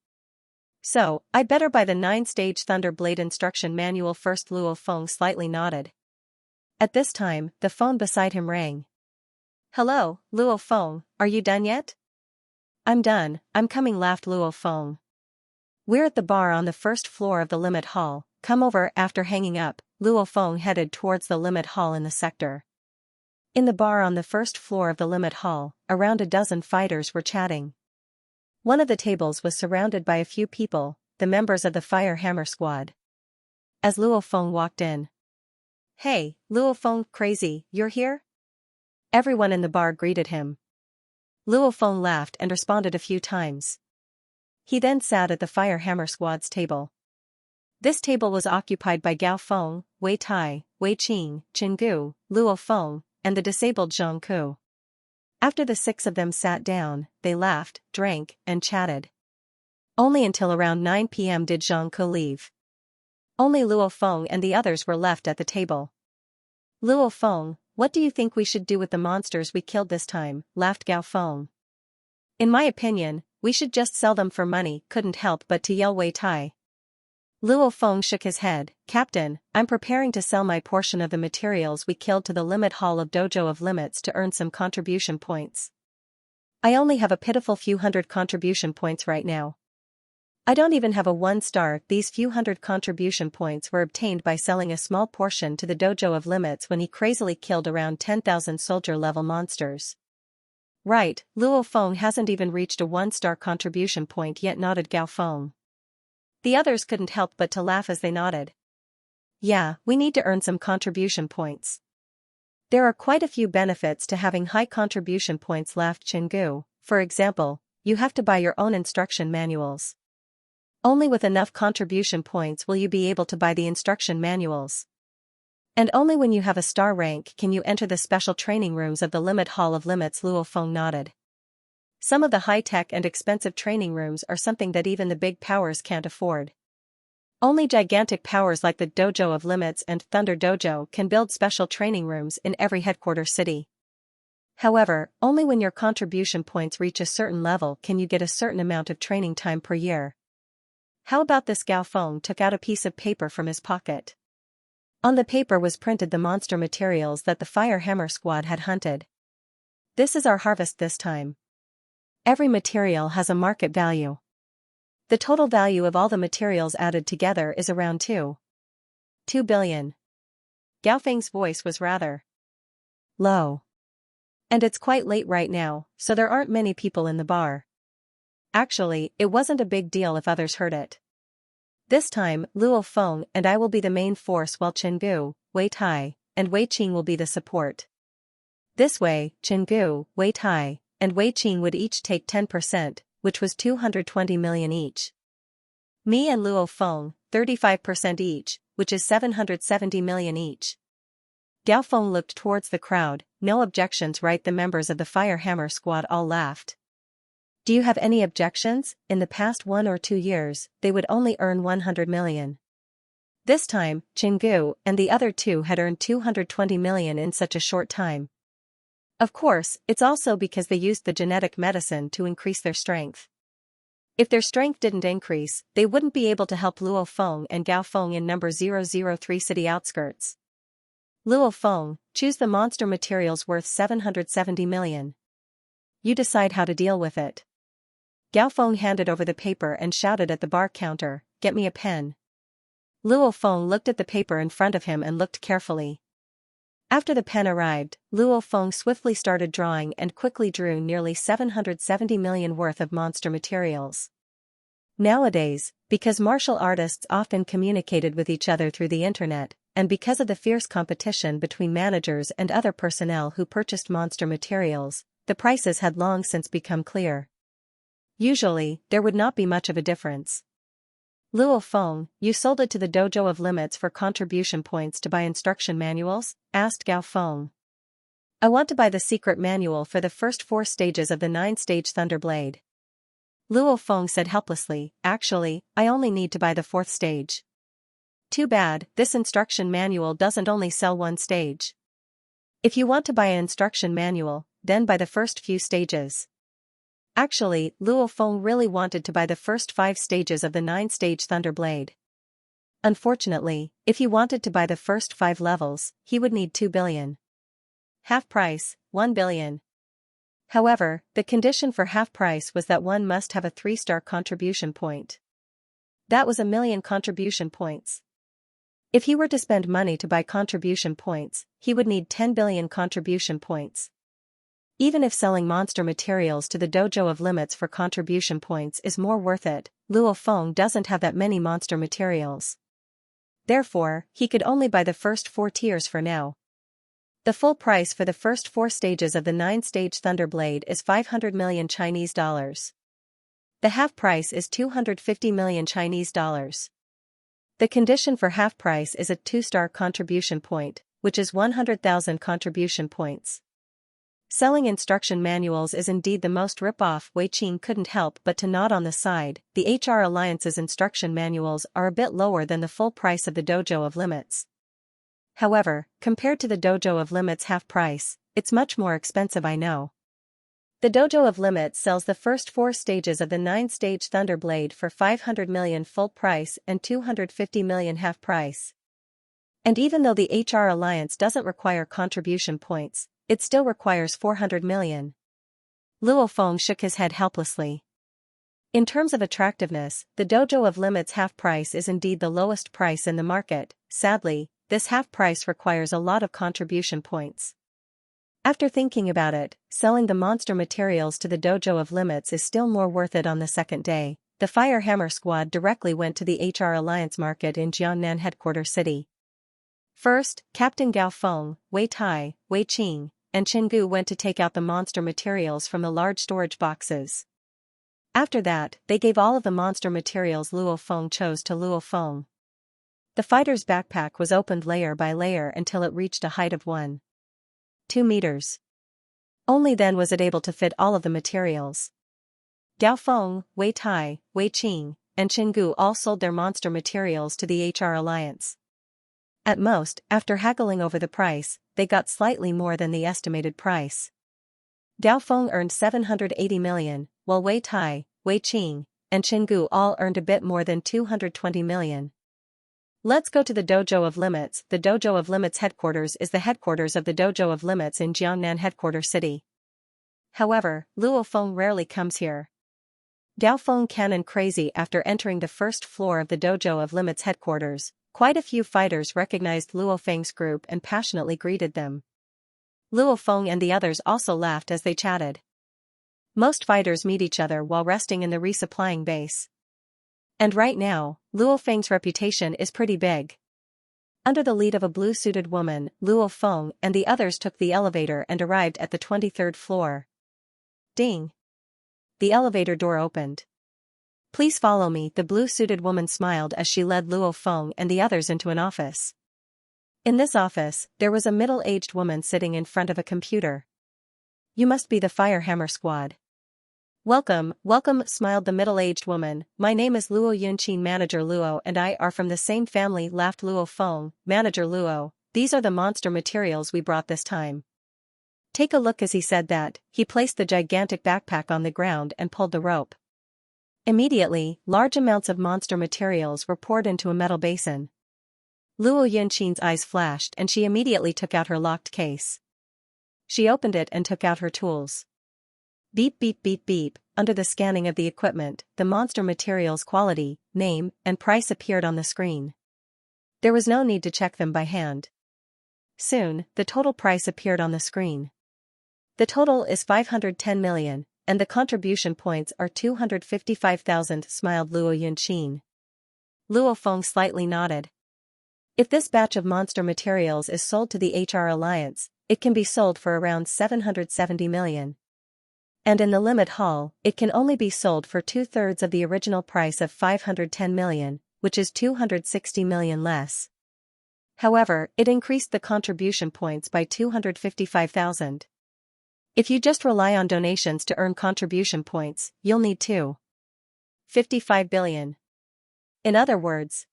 So, I'd better buy the 9-stage Thunder Blade instruction manual first. Luo Feng slightly nodded. At this time, the phone beside him rang. Hello, Luo Feng, are you done yet? I'm done, I'm coming, laughed Luo Feng. We're at the bar on the first floor of the Limit Hall. come over. After hanging up, Luo Feng headed towards the limit hall in the sector. In the bar on the first floor of the limit hall, around a dozen fighters were chatting. One of the tables was surrounded by a few people, the members of the Fire Hammer squad. As Luo Feng walked in. "Hey, Luo Feng, crazy, you're here?" Everyone in the bar greeted him. Luo Feng laughed and responded a few times. He then sat at the Fire Hammer squad's table. This table was occupied by Gao Feng, Wei Tai, Wei Qing, Chen Gu, Luo Feng, and the disabled Zhang Ku. After the six of them sat down, they laughed, drank, and chatted. Only until around 9 p.m. did Zhang Ku leave. Only Luo Feng and the others were left at the table. "Luo Feng, what do you think we should do with the monsters we killed this time?" laughed Gao Feng. "In my opinion, we should just sell them for money." Couldn't help but to yell Wei Tai. Luo Feng shook his head. "Captain, I'm preparing to sell my portion of the materials we killed to the limit hall of Dojo of Limits to earn some contribution points. I only have a pitiful few hundred contribution points right now. I don't even have a 1-star. These few hundred contribution points were obtained by selling a small portion to the Dojo of Limits when he crazily killed around 10,000 soldier-level monsters." "Right, Luo Feng hasn't even reached a 1-star contribution point yet," nodded Gao Feng. The others couldn't help but to laugh as they nodded. "Yeah, we need to earn some contribution points. There are quite a few benefits to having high contribution points," laughed Chingu. "For example, you have to buy your own instruction manuals. Only with enough contribution points will you be able to buy the instruction manuals. And only when you have a star rank can you enter the special training rooms of the Limit Hall of Limits." Luo Feng nodded. "Some of the high-tech and expensive training rooms are something that even the big powers can't afford. Only gigantic powers like the Dojo of Limits and Thunder Dojo can build special training rooms in every headquarters city. However, only when your contribution points reach a certain level can you get a certain amount of training time per year. How about this?" Gao Feng took out a piece of paper from his pocket. On the paper was printed the monster materials that the Fire Hammer squad had hunted. "This is our harvest this time. Every material has a market value. The total value of all the materials added together is around 2 billion. Gao Feng's voice was rather low. "And it's quite late right now, so there aren't many people in the bar. Actually, it wasn't a big deal if others heard it. This time, Luo Feng and I will be the main force while Chengu, Wei Tai, and Wei Qing will be the support. This way, Chengu, Wei Tai, and Wei Qing would each take 10%, which was 220 million each. Me and Luo Feng, 35% each, which is 770 million each." Gao Feng looked towards the crowd. "No objections, right?" The members of the Fire Hammer squad all laughed. "Do you have any objections? In the past 1 or 2 years, they would only earn 100 million. This time, Chingu and the other two had earned 220 million in such a short time. Of course, it's also because they used the genetic medicine to increase their strength. If their strength didn't increase, they wouldn't be able to help Luo Feng and Gao Feng in number 003 city outskirts. Luo Feng, choose the monster materials worth 770 million. You decide how to deal with it." Gao Feng handed over the paper and shouted at the bar counter, "Get me a pen." Luo Feng looked at the paper in front of him and looked carefully. After the pen arrived, Luo Feng swiftly started drawing and quickly drew nearly 770 million worth of monster materials. Nowadays, because martial artists often communicated with each other through the internet, and because of the fierce competition between managers and other personnel who purchased monster materials, the prices had long since become clear. Usually, there would not be much of a difference. "Luo Feng, you sold it to the Dojo of Limits for contribution points to buy instruction manuals?" asked Gao Feng. "I want to buy the secret manual for the first 4 stages of the 9-stage Thunderblade." Luo Feng said helplessly, "Actually, I only need to buy the 4th stage." "Too bad, this instruction manual doesn't only sell 1 stage. If you want to buy an instruction manual, then buy the first few stages." Actually, Luo Feng really wanted to buy the first 5 stages of the 9-stage Thunderblade. Unfortunately, if he wanted to buy the first 5 levels, he would need 2 billion. Half price, 1 billion. However, the condition for half price was that one must have a 3-star contribution point. That was 1 million contribution points. If he were to spend money to buy contribution points, he would need 10 billion contribution points. Even if selling monster materials to the Dojo of Limits for contribution points is more worth it, Luo Feng doesn't have that many monster materials. Therefore, he could only buy the first 4 tiers for now. The full price for the first 4 stages of the 9-stage Thunderblade is 500 million Chinese dollars. The half price is 250 million Chinese dollars. The condition for half price is a 2-star contribution point, which is 100,000 contribution points. Selling instruction manuals is indeed the most rip-off. Wei Qing couldn't help but to nod on the side. The HR Alliance's instruction manuals are a bit lower than the full price of the Dojo of Limits. However, compared to the Dojo of Limits half price, it's much more expensive, I know. The Dojo of Limits sells the first 4 stages of the 9-stage Thunderblade for 500 million full price and 250 million half price. And even though the HR Alliance doesn't require contribution points, it still requires 400 million. Luo Feng shook his head helplessly. In terms of attractiveness, the Dojo of Limits half price is indeed the lowest price in the market. Sadly, this half price requires a lot of contribution points. After thinking about it, selling the monster materials to the Dojo of Limits is still more worth it. On the second day, the Fire Hammer Squad directly went to the HR Alliance market in Jiangnan headquarters city. First, Captain Gao Feng, Wei Tai, Wei Qing, and Chen Gu went to take out the monster materials from the large storage boxes. After that, they gave all of the monster materials Luo Feng chose to Luo Feng. The fighter's backpack was opened layer by layer until it reached a height of 1.2 meters. Only then was it able to fit all of the materials. Gao Feng, Wei Tai, Wei Qing, and Chen Gu all sold their monster materials to the HR Alliance. At most, after haggling over the price, they got slightly more than the estimated price. Gao Feng earned 780 million, while Wei Tai, Wei Qing, and Chen Gu all earned a bit more than 220 million. Let's go to the Dojo of Limits. The Dojo of Limits headquarters is the headquarters of the Dojo of Limits in Jiangnan headquarters city. However, Luo Feng rarely comes here. Gao Feng cannon crazy. After entering the first floor of the Dojo of Limits headquarters, quite a few fighters recognized Luo Feng's group and passionately greeted them. Luo Feng and the others also laughed as they chatted. Most fighters meet each other while resting in the resupplying base. And right now, Luo Feng's reputation is pretty big. Under the lead of a blue-suited woman, Luo Feng and the others took the elevator and arrived at the 23rd floor. Ding! The elevator door opened. Please follow me. The blue-suited woman smiled as she led Luo Feng and the others into an office. In this office, there was a middle-aged woman sitting in front of a computer. You must be the Fire Hammer Squad. Welcome, welcome, smiled the middle-aged woman. My name is Luo Yunqin. Manager Luo and I are from the same family, laughed Luo Feng. Manager Luo, these are the monster materials we brought this time. Take a look. As he said that, he placed the gigantic backpack on the ground and pulled the rope. Immediately, large amounts of monster materials were poured into a metal basin. Luo Yunqin's eyes flashed and she immediately took out her locked case. She opened it and took out her tools. Beep beep beep beep, under the scanning of the equipment, the monster materials quality, name, and price appeared on the screen. There was no need to check them by hand. Soon, the total price appeared on the screen. The total is 510 million, and the contribution points are 255,000, smiled Luo Yunqin. Luo Feng slightly nodded. If this batch of monster materials is sold to the HR Alliance, it can be sold for around 770 million. And in the limit hall, it can only be sold for 2/3 of the original price of 510 million, which is 260 million less. However, it increased the contribution points by 255,000. If you just rely on donations to earn contribution points, you'll need 255 billion. In other words,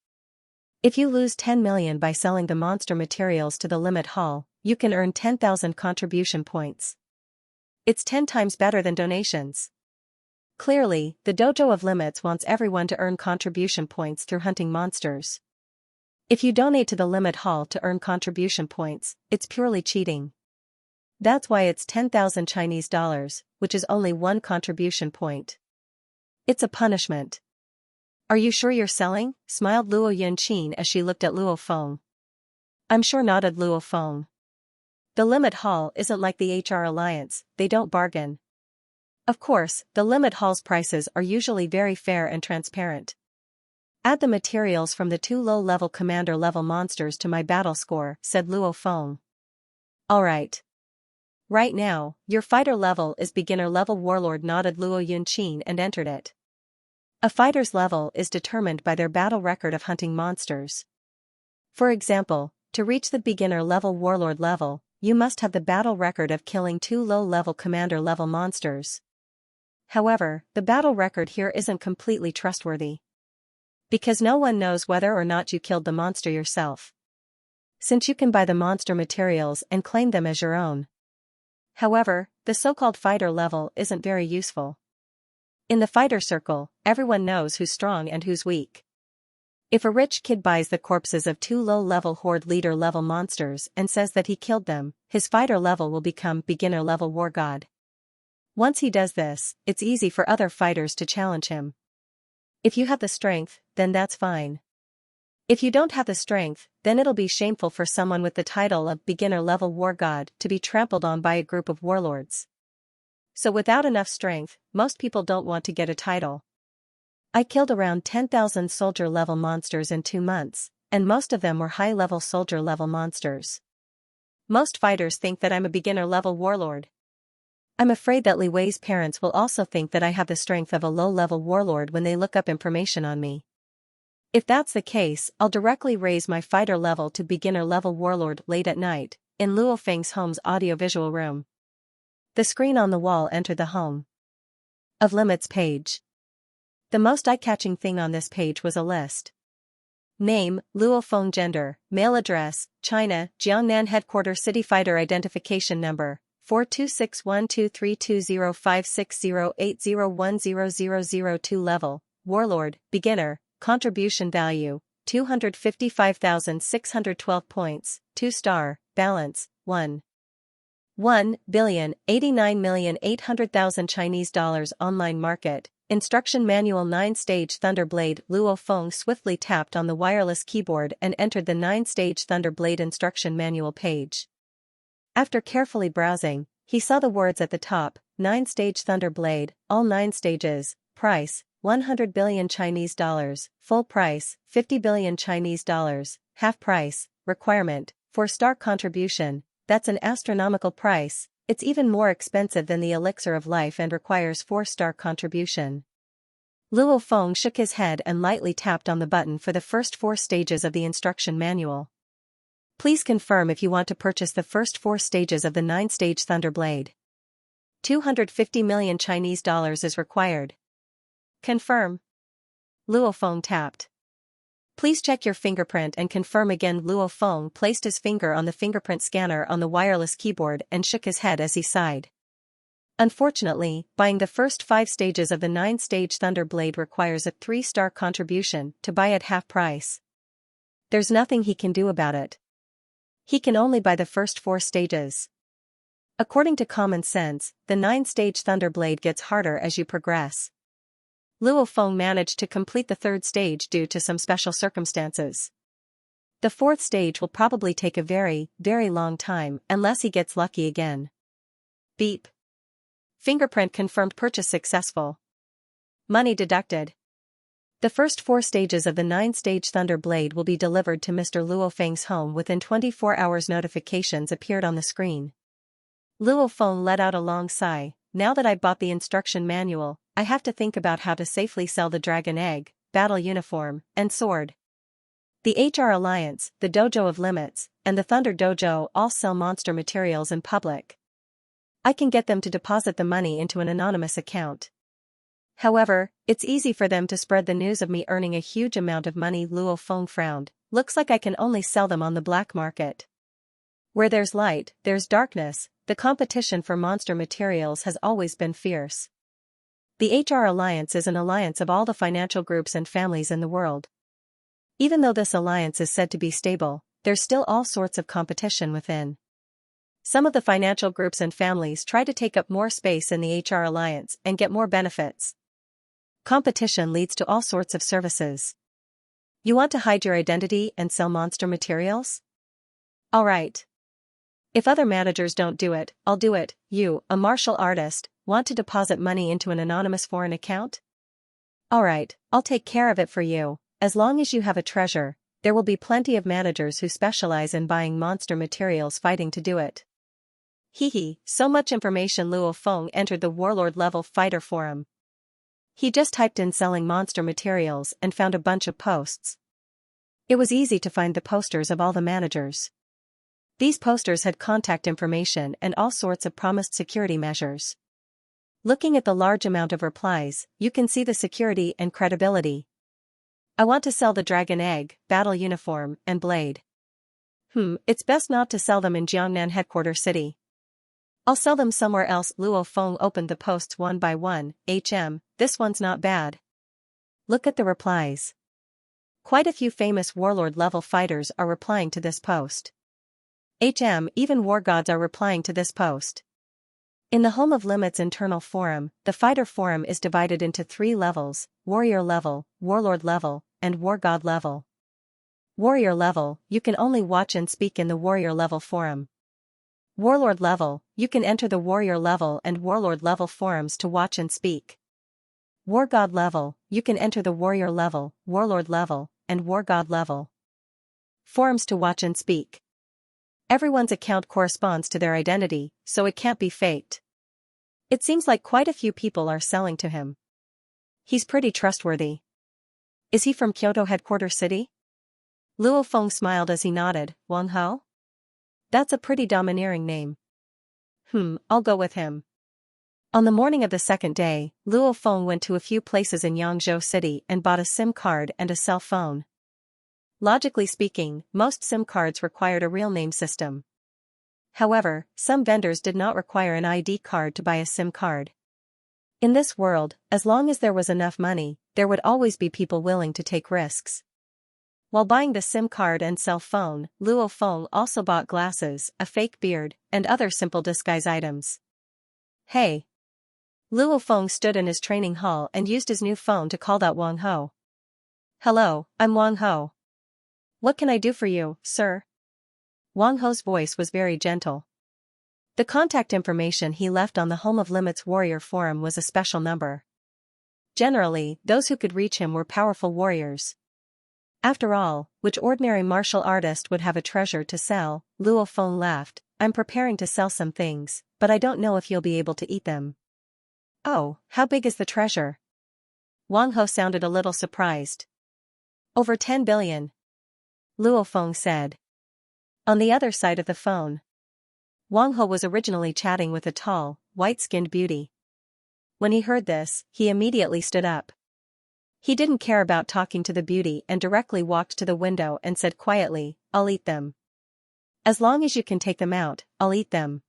if you lose 10 million by selling the monster materials to the limit hall, you can earn 10,000 contribution points. It's 10 times better than donations. Clearly, the Dojo of Limits wants everyone to earn contribution points through hunting monsters. If you donate to the limit hall to earn contribution points, it's purely cheating. That's why it's 10,000 Chinese dollars, which is only 1 contribution point. It's a punishment. Are you sure you're selling? Smiled Luo Yunqin as she looked at Luo Feng. I'm sure, nodded Luo Feng. The limit hall isn't like the HR Alliance, they don't bargain. Of course, the limit hall's prices are usually very fair and transparent. Add the materials from the 2 low-level commander-level monsters to my battle score, said Luo Feng. Alright. Right now, your fighter level is beginner-level warlord, nodded Luo Yunqin and entered it. A fighter's level is determined by their battle record of hunting monsters. For example, to reach the beginner-level warlord level, you must have the battle record of killing 2 low-level commander-level monsters. However, the battle record here isn't completely trustworthy. Because no one knows whether or not you killed the monster yourself. Since you can buy the monster materials and claim them as your own. However, the so-called fighter level isn't very useful. In the fighter circle, everyone knows who's strong and who's weak. If a rich kid buys the corpses of 2 low-level horde leader-level monsters and says that he killed them, his fighter level will become beginner-level war god. Once he does this, it's easy for other fighters to challenge him. If you have the strength, then that's fine. If you don't have the strength, then it'll be shameful for someone with the title of beginner-level war god to be trampled on by a group of warlords. So without enough strength, most people don't want to get a title. I killed around 10,000 soldier-level monsters in 2 months, and most of them were high-level soldier-level monsters. Most fighters think that I'm a beginner-level warlord. I'm afraid that Li Wei's parents will also think that I have the strength of a low-level warlord when they look up information on me. If that's the case, I'll directly raise my fighter level to beginner-level warlord late at night, in Luo Feng's home's audiovisual room. The screen on the wall entered the Home of Limits page. The most eye-catching thing on this page was a list. Name, Luo Feng. Gender, male. Address, China, Jiangnan Headquarters. City. Fighter identification number, 4261232056080100002. Level, warlord, beginner, contribution value, 255,612 points, 2-star, balance, 1,089,800,000 Chinese dollars. Online market, instruction manual. 9-stage Thunderblade. Luo Feng swiftly tapped on the wireless keyboard and entered the 9-stage Thunderblade instruction manual page. After carefully browsing, he saw the words at the top, 9-stage Thunderblade, all 9 stages, price, 100 billion Chinese dollars, full price, 50 billion Chinese dollars, half price, requirement, 4-star contribution. That's an astronomical price. It's even more expensive than the elixir of life and requires 4-star contribution. Luo Feng shook his head and lightly tapped on the button for the first 4 stages of the instruction manual. Please confirm if you want to purchase the first 4 stages of the 9-stage Thunderblade. 250 million Chinese dollars is required. Confirm. Luo Feng tapped. Please check your fingerprint and confirm again. Luo Feng placed his finger on the fingerprint scanner on the wireless keyboard and shook his head as he sighed. Unfortunately, buying the first 5 stages of the 9-stage Thunderblade requires a 3-star contribution to buy at half price. There's nothing he can do about it. He can only buy the first 4 stages. According to common sense, the 9-stage Thunderblade gets harder as you progress. Luo Feng managed to complete the 3rd stage due to some special circumstances. The 4th stage will probably take a very, very long time unless he gets lucky again. Beep. Fingerprint confirmed. Purchase successful. Money deducted. The first 4 stages of the 9-stage Thunderblade will be delivered to Mr. Luo Feng's home within 24 hours. Notifications appeared on the screen. Luo Feng let out a long sigh. Now that I bought the instruction manual, I have to think about how to safely sell the dragon egg, battle uniform, and sword. The HR Alliance, the Dojo of Limits, and the Thunder Dojo all sell monster materials in public. I can get them to deposit the money into an anonymous account. However, it's easy for them to spread the news of me earning a huge amount of money. Luo Feng frowned. Looks like I can only sell them on the black market. Where there's light, there's darkness. The competition for monster materials has always been fierce. The HR Alliance is an alliance of all the financial groups and families in the world. Even though this alliance is said to be stable, there's still all sorts of competition within. Some of the financial groups and families try to take up more space in the HR Alliance and get more benefits. Competition leads to all sorts of services. You want to hide your identity and sell monster materials? Alright. If other managers don't do it, I'll do it. You, a martial artist, want to deposit money into an anonymous foreign account? Alright, I'll take care of it for you. As long as you have a treasure, there will be plenty of managers who specialize in buying monster materials fighting to do it. Hehe, so much information. Luo Feng entered the warlord-level fighter forum. He just typed in selling monster materials and found a bunch of posts. It was easy to find the posters of all the managers. These posters had contact information and all sorts of promised security measures. Looking at the large amount of replies, you can see the security and credibility. I want to sell the dragon egg, battle uniform, and blade. It's best not to sell them in Jiangnan headquarters city. I'll sell them somewhere else. Luo Feng opened the posts one by one. This one's not bad. Look at the replies. Quite a few famous warlord-level fighters are replying to this post. Even war gods are replying to this post. In the Home of Limit's internal forum, the fighter forum is divided into 3 levels: warrior level, warlord level, and war god level. Warrior level, you can only watch and speak in the warrior level forum. Warlord level, you can enter the warrior level and warlord level forums to watch and speak. War god level, you can enter the warrior level, warlord level, and war god level forums to watch and speak. Everyone's account corresponds to their identity, so it can't be faked. It seems like quite a few people are selling to him. He's pretty trustworthy. Is he from Kyoto headquarters city? Luo Feng smiled as he nodded. Wang Ho? That's a pretty domineering name. I'll go with him. On the morning of the second day, Luo Feng went to a few places in Yangzhou city and bought a SIM card and a cell phone. Logically speaking, most SIM cards required a real name system. However, some vendors did not require an ID card to buy a SIM card. In this world, as long as there was enough money, there would always be people willing to take risks. While buying the SIM card and cell phone, Luo Feng also bought glasses, a fake beard, and other simple disguise items. Hey! Luo Feng stood in his training hall and used his new phone to call out Wang Ho. Hello, I'm Wang Ho. What can I do for you, sir? Wang Ho's voice was very gentle. The contact information he left on the Home of Limit's warrior forum was a special number. Generally, those who could reach him were powerful warriors. After all, which ordinary martial artist would have a treasure to sell? Luo Feng laughed. I'm preparing to sell some things, but I don't know if you'll be able to eat them. Oh, how big is the treasure? Wang Ho sounded a little surprised. Over 10 billion. Luo Feng said. On the other side of the phone, Wang Ho was originally chatting with a tall, white-skinned beauty. When he heard this, he immediately stood up. He didn't care about talking to the beauty and directly walked to the window and said quietly, I'll eat them. As long as you can take them out, I'll eat them.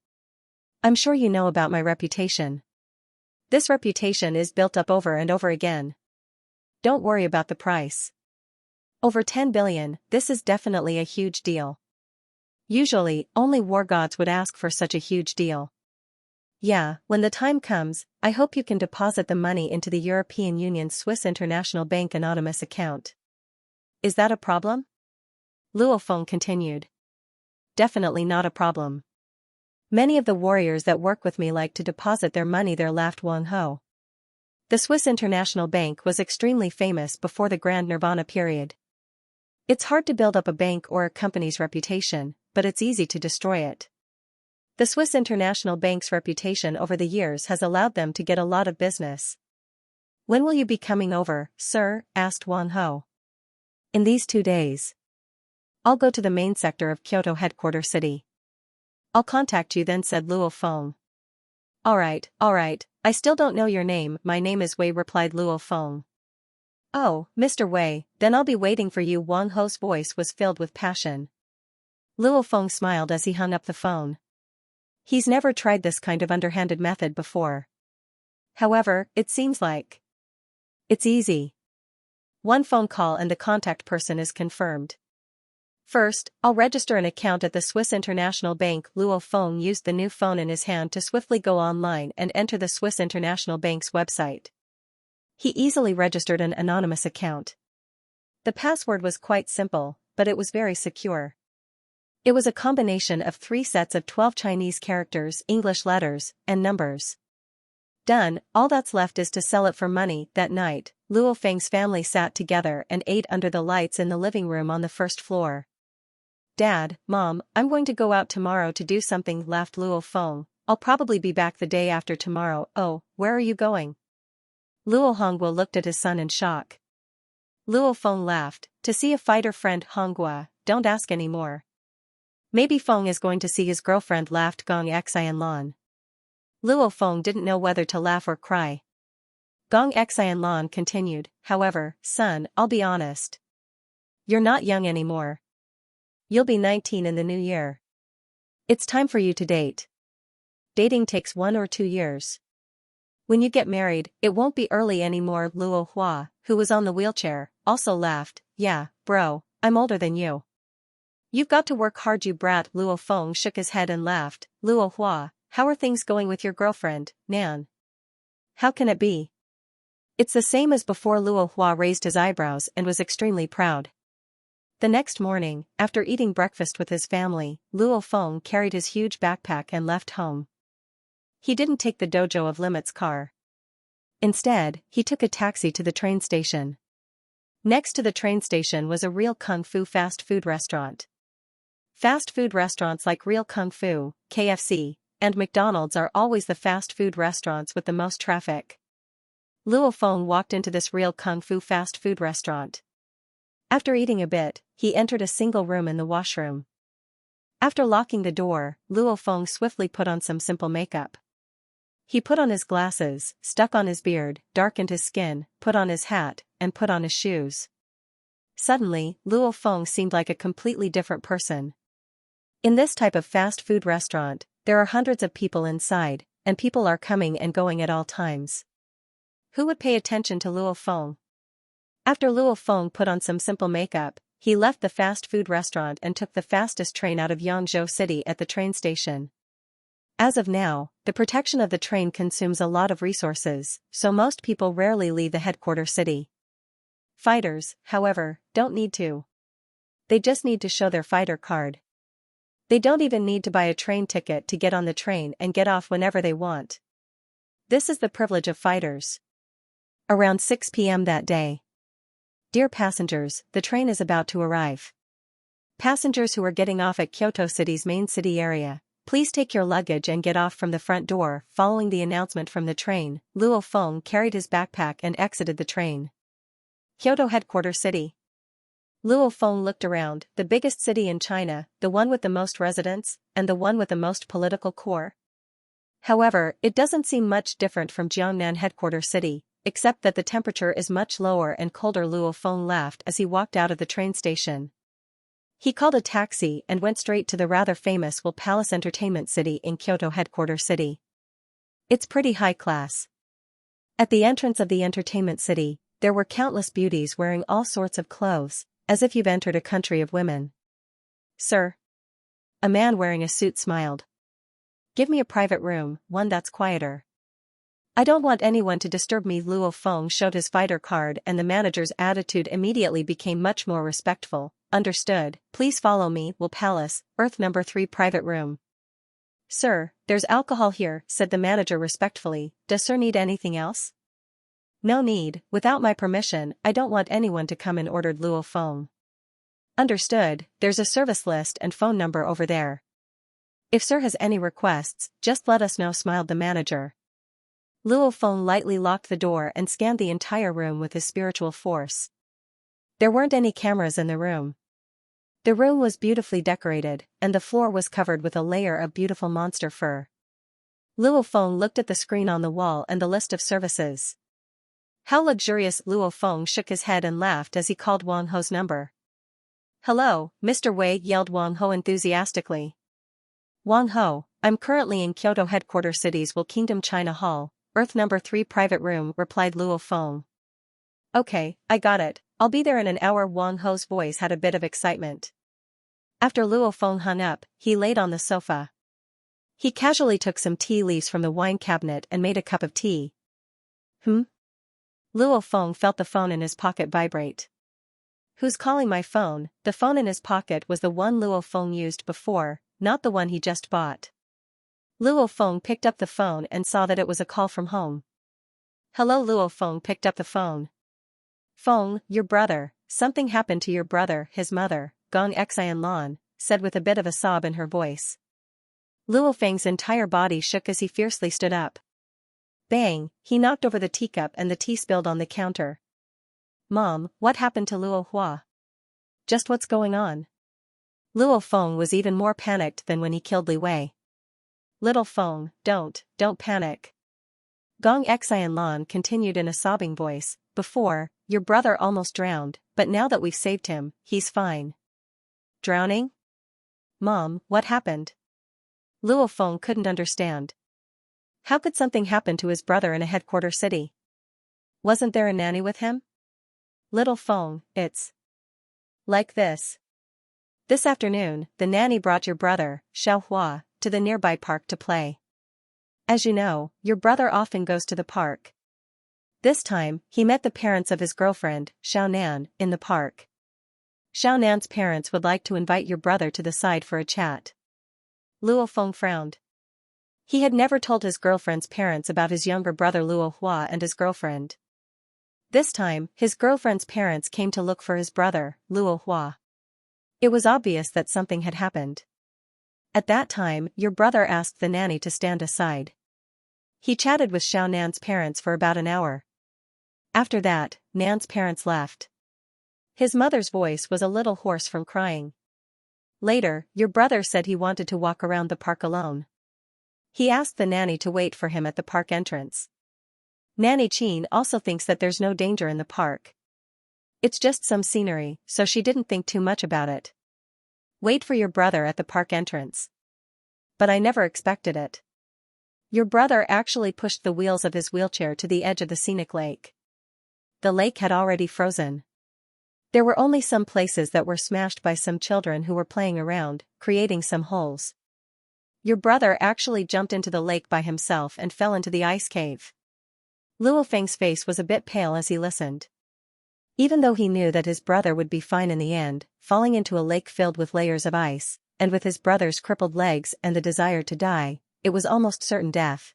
I'm sure you know about my reputation. This reputation is built up over and over again. Don't worry about the price. Over 10 billion, this is definitely a huge deal. Usually, only war gods would ask for such a huge deal. Yeah, when the time comes, I hope you can deposit the money into the European Union's Swiss International Bank anonymous account. Is that a problem? Luo Feng continued. Definitely not a problem. Many of the warriors that work with me like to deposit their money there, laughed Wang Ho. The Swiss International Bank was extremely famous before the Grand Nirvana period. It's hard to build up a bank or a company's reputation, but it's easy to destroy it. The Swiss International Bank's reputation over the years has allowed them to get a lot of business. When will you be coming over, sir? Asked Wang Ho. In these 2 days. I'll go to the main sector of Kyoto headquarters city. I'll contact you then, said Luo Feng. Alright, I still don't know your name. My name is Wei, replied Luo Feng. Oh, Mr. Wei, then I'll be waiting for you. Wang Ho's voice was filled with passion. Luo Feng smiled as he hung up the phone. He's never tried this kind of underhanded method before. However, it seems like it's easy. One phone call and the contact person is confirmed. First, I'll register an account at the Swiss International Bank. Luo Feng used the new phone in his hand to swiftly go online and enter the Swiss International Bank's website. He easily registered an anonymous account. The password was quite simple, but it was very secure. It was a combination of 3 sets of 12 Chinese characters, English letters, and numbers. Done, all that's left is to sell it for money. That night, Luo Feng's family sat together and ate under the lights in the living room on the first floor. Dad, Mom, I'm going to go out tomorrow to do something, laughed Luo Feng. I'll probably be back the day after tomorrow. Oh, where are you going? Luo Hongguo looked at his son in shock. Luo Feng laughed, to see a fighter friend. Hongguo, don't ask any more. Maybe Feng is going to see his girlfriend, laughed Gong Xianlan. Luo Feng didn't know whether to laugh or cry. Gong Xianlan continued, however, son, I'll be honest. You're not young anymore. You'll be 19 in the new year. It's time for you to date. Dating takes 1 or 2 years. When you get married, it won't be early anymore. Luo Hua, who was on the wheelchair, also laughed. Yeah, bro, I'm older than you. You've got to work hard, you brat. Luo Feng shook his head and laughed. Luo Hua, how are things going with your girlfriend, Nan? How can it be? It's the same as before. Luo Hua raised his eyebrows and was extremely proud. The next morning, after eating breakfast with his family, Luo Feng carried his huge backpack and left home. He didn't take the dojo of Limit's car. Instead, he took a taxi to the train station. Next to the train station was a real kung fu fast food restaurant. Fast food restaurants like Real Kung Fu, KFC, and McDonald's are always the fast food restaurants with the most traffic. Luo Feng walked into this Real Kung Fu fast food restaurant. After eating a bit, he entered a single room in the washroom. After locking the door, Luo Feng swiftly put on some simple makeup. He put on his glasses, stuck on his beard, darkened his skin, put on his hat, and put on his shoes. Suddenly, Luo Feng seemed like a completely different person. In this type of fast food restaurant, there are hundreds of people inside, and people are coming and going at all times. Who would pay attention to Luo Feng? After Luo Feng put on some simple makeup, he left the fast food restaurant and took the fastest train out of Yangzhou City at the train station. As of now, the protection of the train consumes a lot of resources, so most people rarely leave the headquarters city. Fighters, however, don't need to. They just need to show their fighter card. They don't even need to buy a train ticket to get on the train and get off whenever they want. This is the privilege of fighters. Around 6 p.m. that day. Dear passengers, the train is about to arrive. Passengers who are getting off at Kyoto City's main city area, please take your luggage and get off from the front door. Following the announcement from the train, Luo Feng carried his backpack and exited the train. Kyoto headquarters city. Luo Feng looked around, the biggest city in China, the one with the most residents, and the one with the most political core. However, it doesn't seem much different from Jiangnan headquarters city, except that the temperature is much lower and colder. Luo Feng laughed as he walked out of the train station. He called a taxi and went straight to the rather famous Will Palace Entertainment City in Kyoto headquarters city. It's pretty high class. At the entrance of the entertainment city, there were countless beauties wearing all sorts of clothes, as if you've entered a country of women. Sir? A man wearing a suit smiled. Give me a private room, one that's quieter. I don't want anyone to disturb me. Luo Feng showed his fighter card and the manager's attitude immediately became much more respectful. Understood, please follow me. Will Palace, Earth number 3 private room. Sir, there's alcohol here, said the manager respectfully. Does sir need anything else? No need, without my permission, I don't want anyone to come in, ordered Luo Feng. Understood, there's a service list and phone number over there. If sir has any requests, just let us know, smiled the manager. Luo Feng lightly locked the door and scanned the entire room with his spiritual force. There weren't any cameras in the room. The room was beautifully decorated, and the floor was covered with a layer of beautiful monster fur. Luo Feng looked at the screen on the wall and the list of services. How luxurious! Luo Feng shook his head and laughed as he called Wang Ho's number. Hello, Mr. Wei, yelled Wang Ho enthusiastically. Wang Ho, I'm currently in Kyoto headquarters city's Will Kingdom China Hall, Earth number 3 private room, replied Luo Feng. Okay, I got it, I'll be there in an hour. Wang Ho's voice had a bit of excitement. After Luo Feng hung up, he laid on the sofa. He casually took some tea leaves from the wine cabinet and made a cup of tea. Luo Feng felt the phone in his pocket vibrate. Who's calling my phone? The phone in his pocket was the one Luo Feng used before, not the one he just bought. Luo Feng picked up the phone and saw that it was a call from home. Hello. Luo Feng picked up the phone. Feng, your brother, something happened to your brother. His mother, Gong Xianxia, said with a bit of a sob in her voice. Luo Feng's entire body shook as he fiercely stood up. Bang, he knocked over the teacup and the tea spilled on the counter. Mom, what happened to Luo Hua? Just what's going on? Luo Feng was even more panicked than when he killed Li Wei. Little Feng, don't panic. Gong Xianxia continued in a sobbing voice, before, your brother almost drowned, but now that we've saved him, he's fine. Drowning? Mom, what happened? Luo Feng couldn't understand. How could something happen to his brother in a headquarter city? Wasn't there a nanny with him? Little Feng, it's like this. This afternoon, the nanny brought your brother, Xiaohua, to the nearby park to play. As you know, your brother often goes to the park. This time, he met the parents of his girlfriend, Xiaonan, in the park. Xiaonan's parents would like to invite your brother to the side for a chat. Luo Feng frowned. He had never told his girlfriend's parents about his younger brother Luo Hua and his girlfriend. This time, his girlfriend's parents came to look for his brother, Luo Hua. It was obvious that something had happened. At that time, your brother asked the nanny to stand aside. He chatted with Xiaonan's parents for about an hour. After that, Nan's parents left. His mother's voice was a little hoarse from crying. Later, your brother said he wanted to walk around the park alone. He asked the nanny to wait for him at the park entrance. Nanny Qin also thinks that there's no danger in the park. It's just some scenery, so she didn't think too much about it. Wait for your brother at the park entrance. But I never expected it. Your brother actually pushed the wheels of his wheelchair to the edge of the scenic lake. The lake had already frozen. There were only some places that were smashed by some children who were playing around, creating some holes. Your brother actually jumped into the lake by himself and fell into the ice cave. Luo Feng's face was a bit pale as he listened. Even though he knew that his brother would be fine in the end, falling into a lake filled with layers of ice, and with his brother's crippled legs and the desire to die, it was almost certain death.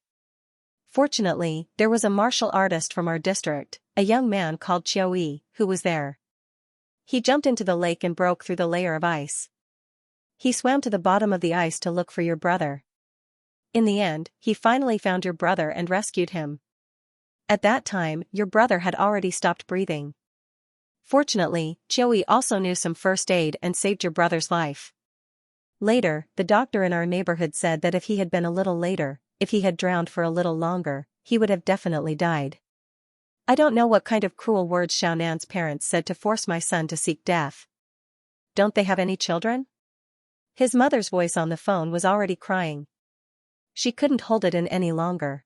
Fortunately, there was a martial artist from our district, a young man called Qiui, who was there. He jumped into the lake and broke through the layer of ice. He swam to the bottom of the ice to look for your brother. In the end, he finally found your brother and rescued him. At that time, your brother had already stopped breathing. Fortunately, Qiui also knew some first aid and saved your brother's life. Later, the doctor in our neighborhood said that if he had been a little later, if he had drowned for a little longer, he would have definitely died. I don't know what kind of cruel words Xiaonan's parents said to force my son to seek death. Don't they have any children? His mother's voice on the phone was already crying. She couldn't hold it in any longer.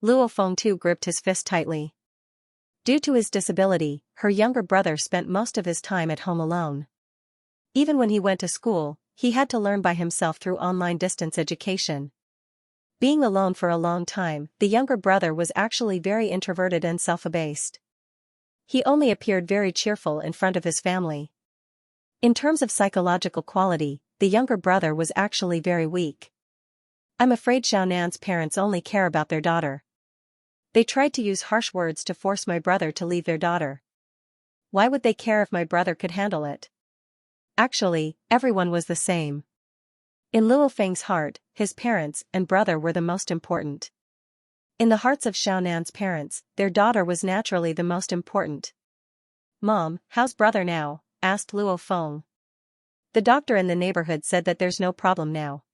Luo Feng too gripped his fist tightly. Due to his disability, her younger brother spent most of his time at home alone. Even when he went to school, he had to learn by himself through online distance education. Being alone for a long time, the younger brother was actually very introverted and self-abased. He only appeared very cheerful in front of his family. In terms of psychological quality, the younger brother was actually very weak. I'm afraid Xiaonan's parents only care about their daughter. They tried to use harsh words to force my brother to leave their daughter. Why would they care if my brother could handle it? Actually, everyone was the same. In Luo Feng's heart, his parents and brother were the most important. In the hearts of Xiaonan's parents, their daughter was naturally the most important. Mom, how's brother now? Asked Luo Feng. The doctor in the neighborhood said that there's no problem now.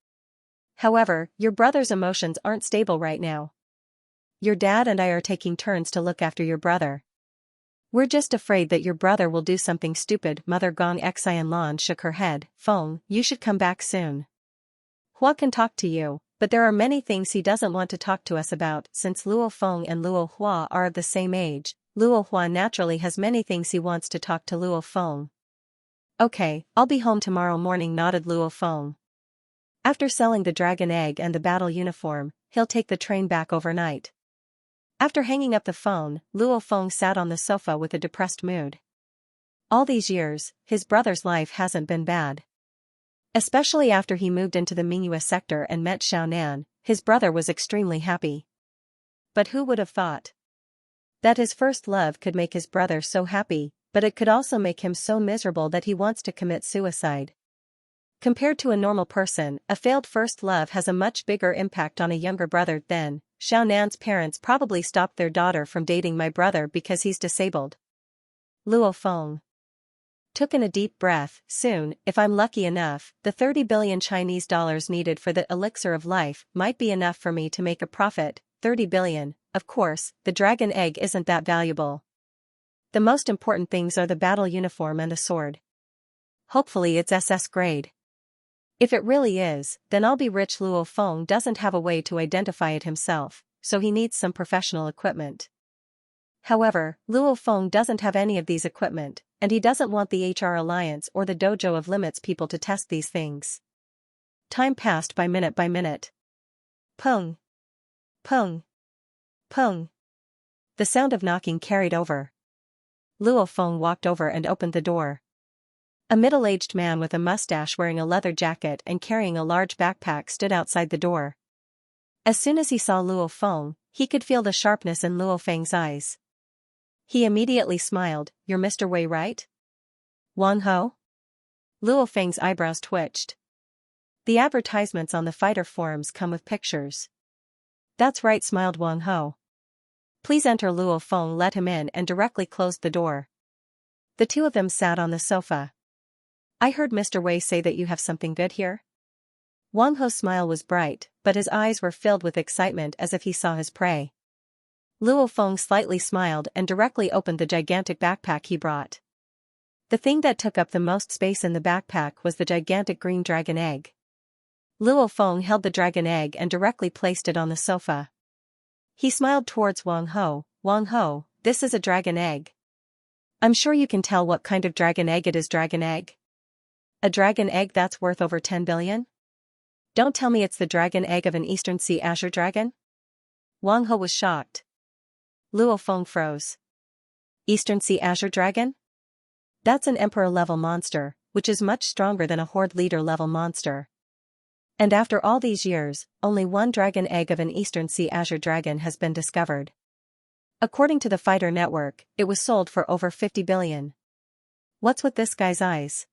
However, your brother's emotions aren't stable right now. Your dad and I are taking turns to look after your brother. We're just afraid that your brother will do something stupid. Mother Gong Xianlan shook her head. Feng, you should come back soon. Hua can talk to you, but there are many things he doesn't want to talk to us about. Since Luo Feng and Luo Hua are of the same age, Luo Hua naturally has many things he wants to talk to Luo Feng. Okay, I'll be home tomorrow morning, nodded Luo Feng. After selling the dragon egg and the battle uniform, he'll take the train back overnight. After hanging up the phone, Luo Feng sat on the sofa with a depressed mood. All these years, his brother's life hasn't been bad. Especially after he moved into the Mingyue sector and met Xiaonan, his brother was extremely happy. But who would have thought that his first love could make his brother so happy, but it could also make him so miserable that he wants to commit suicide. Compared to a normal person, a failed first love has a much bigger impact on a younger brother than, Xiaonan's parents probably stopped their daughter from dating my brother because he's disabled. Luo Feng took in a deep breath. Soon, if I'm lucky enough, the 30 billion Chinese dollars needed for the elixir of life might be enough for me to make a profit. 30 billion, of course, the dragon egg isn't that valuable. The most important things are the battle uniform and the sword. Hopefully it's SS grade. If it really is, then I'll be rich. Luo Feng doesn't have a way to identify it himself, so he needs some professional equipment. However, Luo Feng doesn't have any of these equipment, and he doesn't want the HR Alliance or the Dojo of Limits people to test these things. Time passed by minute. Pung. Pung. Pung. The sound of knocking carried over. Luo Feng walked over and opened the door. A middle-aged man with a mustache wearing a leather jacket and carrying a large backpack stood outside the door. As soon as he saw Luo Feng, he could feel the sharpness in Luo Feng's eyes. He immediately smiled. "You're Mr. Wei, right?" "Wang Ho?" Luo Feng's eyebrows twitched. "The advertisements on the fighter forums come with pictures." "That's right," smiled Wang Ho. "Please enter." Luo Feng let him in and directly closed the door. The two of them sat on the sofa. "I heard Mr. Wei say that you have something good here?" Wang Ho's smile was bright, but his eyes were filled with excitement as if he saw his prey. Luo Feng slightly smiled and directly opened the gigantic backpack he brought. The thing that took up the most space in the backpack was the gigantic green dragon egg. Luo Feng held the dragon egg and directly placed it on the sofa. He smiled towards Wang Ho. "Wang Ho, this is a dragon egg. I'm sure you can tell what kind of dragon egg it is." "Dragon egg? A dragon egg that's worth over 10 billion? Don't tell me it's the dragon egg of an Eastern Sea azure dragon?" Wang Ho was shocked. Luo Feng froze. "Eastern Sea azure dragon? That's an emperor-level monster, which is much stronger than a horde leader-level monster. And after all these years, only one dragon egg of an Eastern Sea azure dragon has been discovered. According to the Fighter Network, it was sold for over 50 billion. What's with this guy's eyes?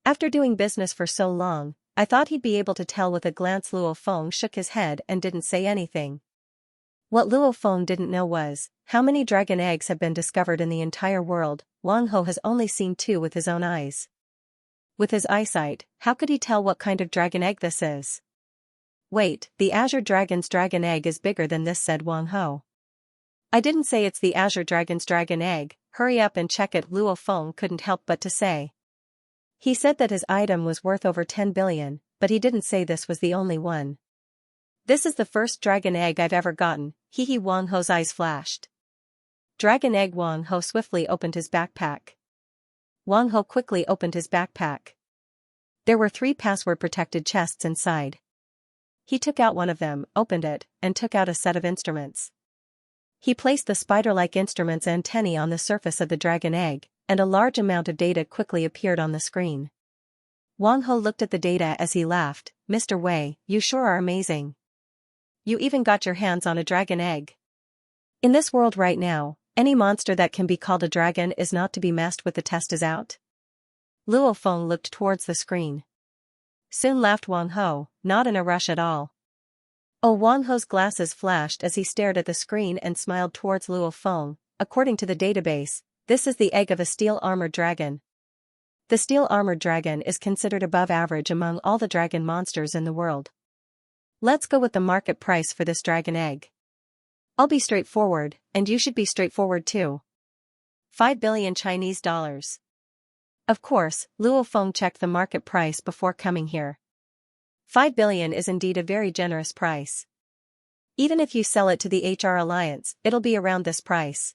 After doing business for so long, I thought he'd be able to tell with a glance." Luo Feng shook his head and didn't say anything. What Luo Feng didn't know was how many dragon eggs have been discovered in the entire world. Wang Ho has only seen 2 with his own eyes. With his eyesight, how could he tell what kind of dragon egg this is? "Wait, the Azure Dragon's dragon egg is bigger than this," said Wang Ho. "I didn't say it's the Azure Dragon's dragon egg. Hurry up and check it," Luo Feng couldn't help but to say. He said that his item was worth over 10 billion, but he didn't say this was the only one. "This is the first dragon egg I've ever gotten." Hee. Wang Ho's eyes flashed. Dragon egg. Wang Ho swiftly opened his backpack. Wang Ho quickly opened his backpack. There were 3 password-protected chests inside. He took out one of them, opened it, and took out a set of instruments. He placed the spider-like instrument's antennae on the surface of the dragon egg, and a large amount of data quickly appeared on the screen. Wang Ho looked at the data as he laughed. "Mr. Wei, you sure are amazing. You even got your hands on a dragon egg. In this world right now, any monster that can be called a dragon is not to be messed with. The test is out." Luo Feng looked towards the screen. Soon laughed Wang Ho, not in a rush at all. Oh, Wang Ho's glasses flashed as he stared at the screen and smiled towards Luo Feng. "According to the database, this is the egg of a steel-armored dragon. The steel-armored dragon is considered above average among all the dragon monsters in the world. Let's go with the market price for this dragon egg. I'll be straightforward, and you should be straightforward too. 5 billion Chinese dollars. Of course, Luo Feng checked the market price before coming here. 5 billion is indeed a very generous price. Even if you sell it to the HR Alliance, it'll be around this price.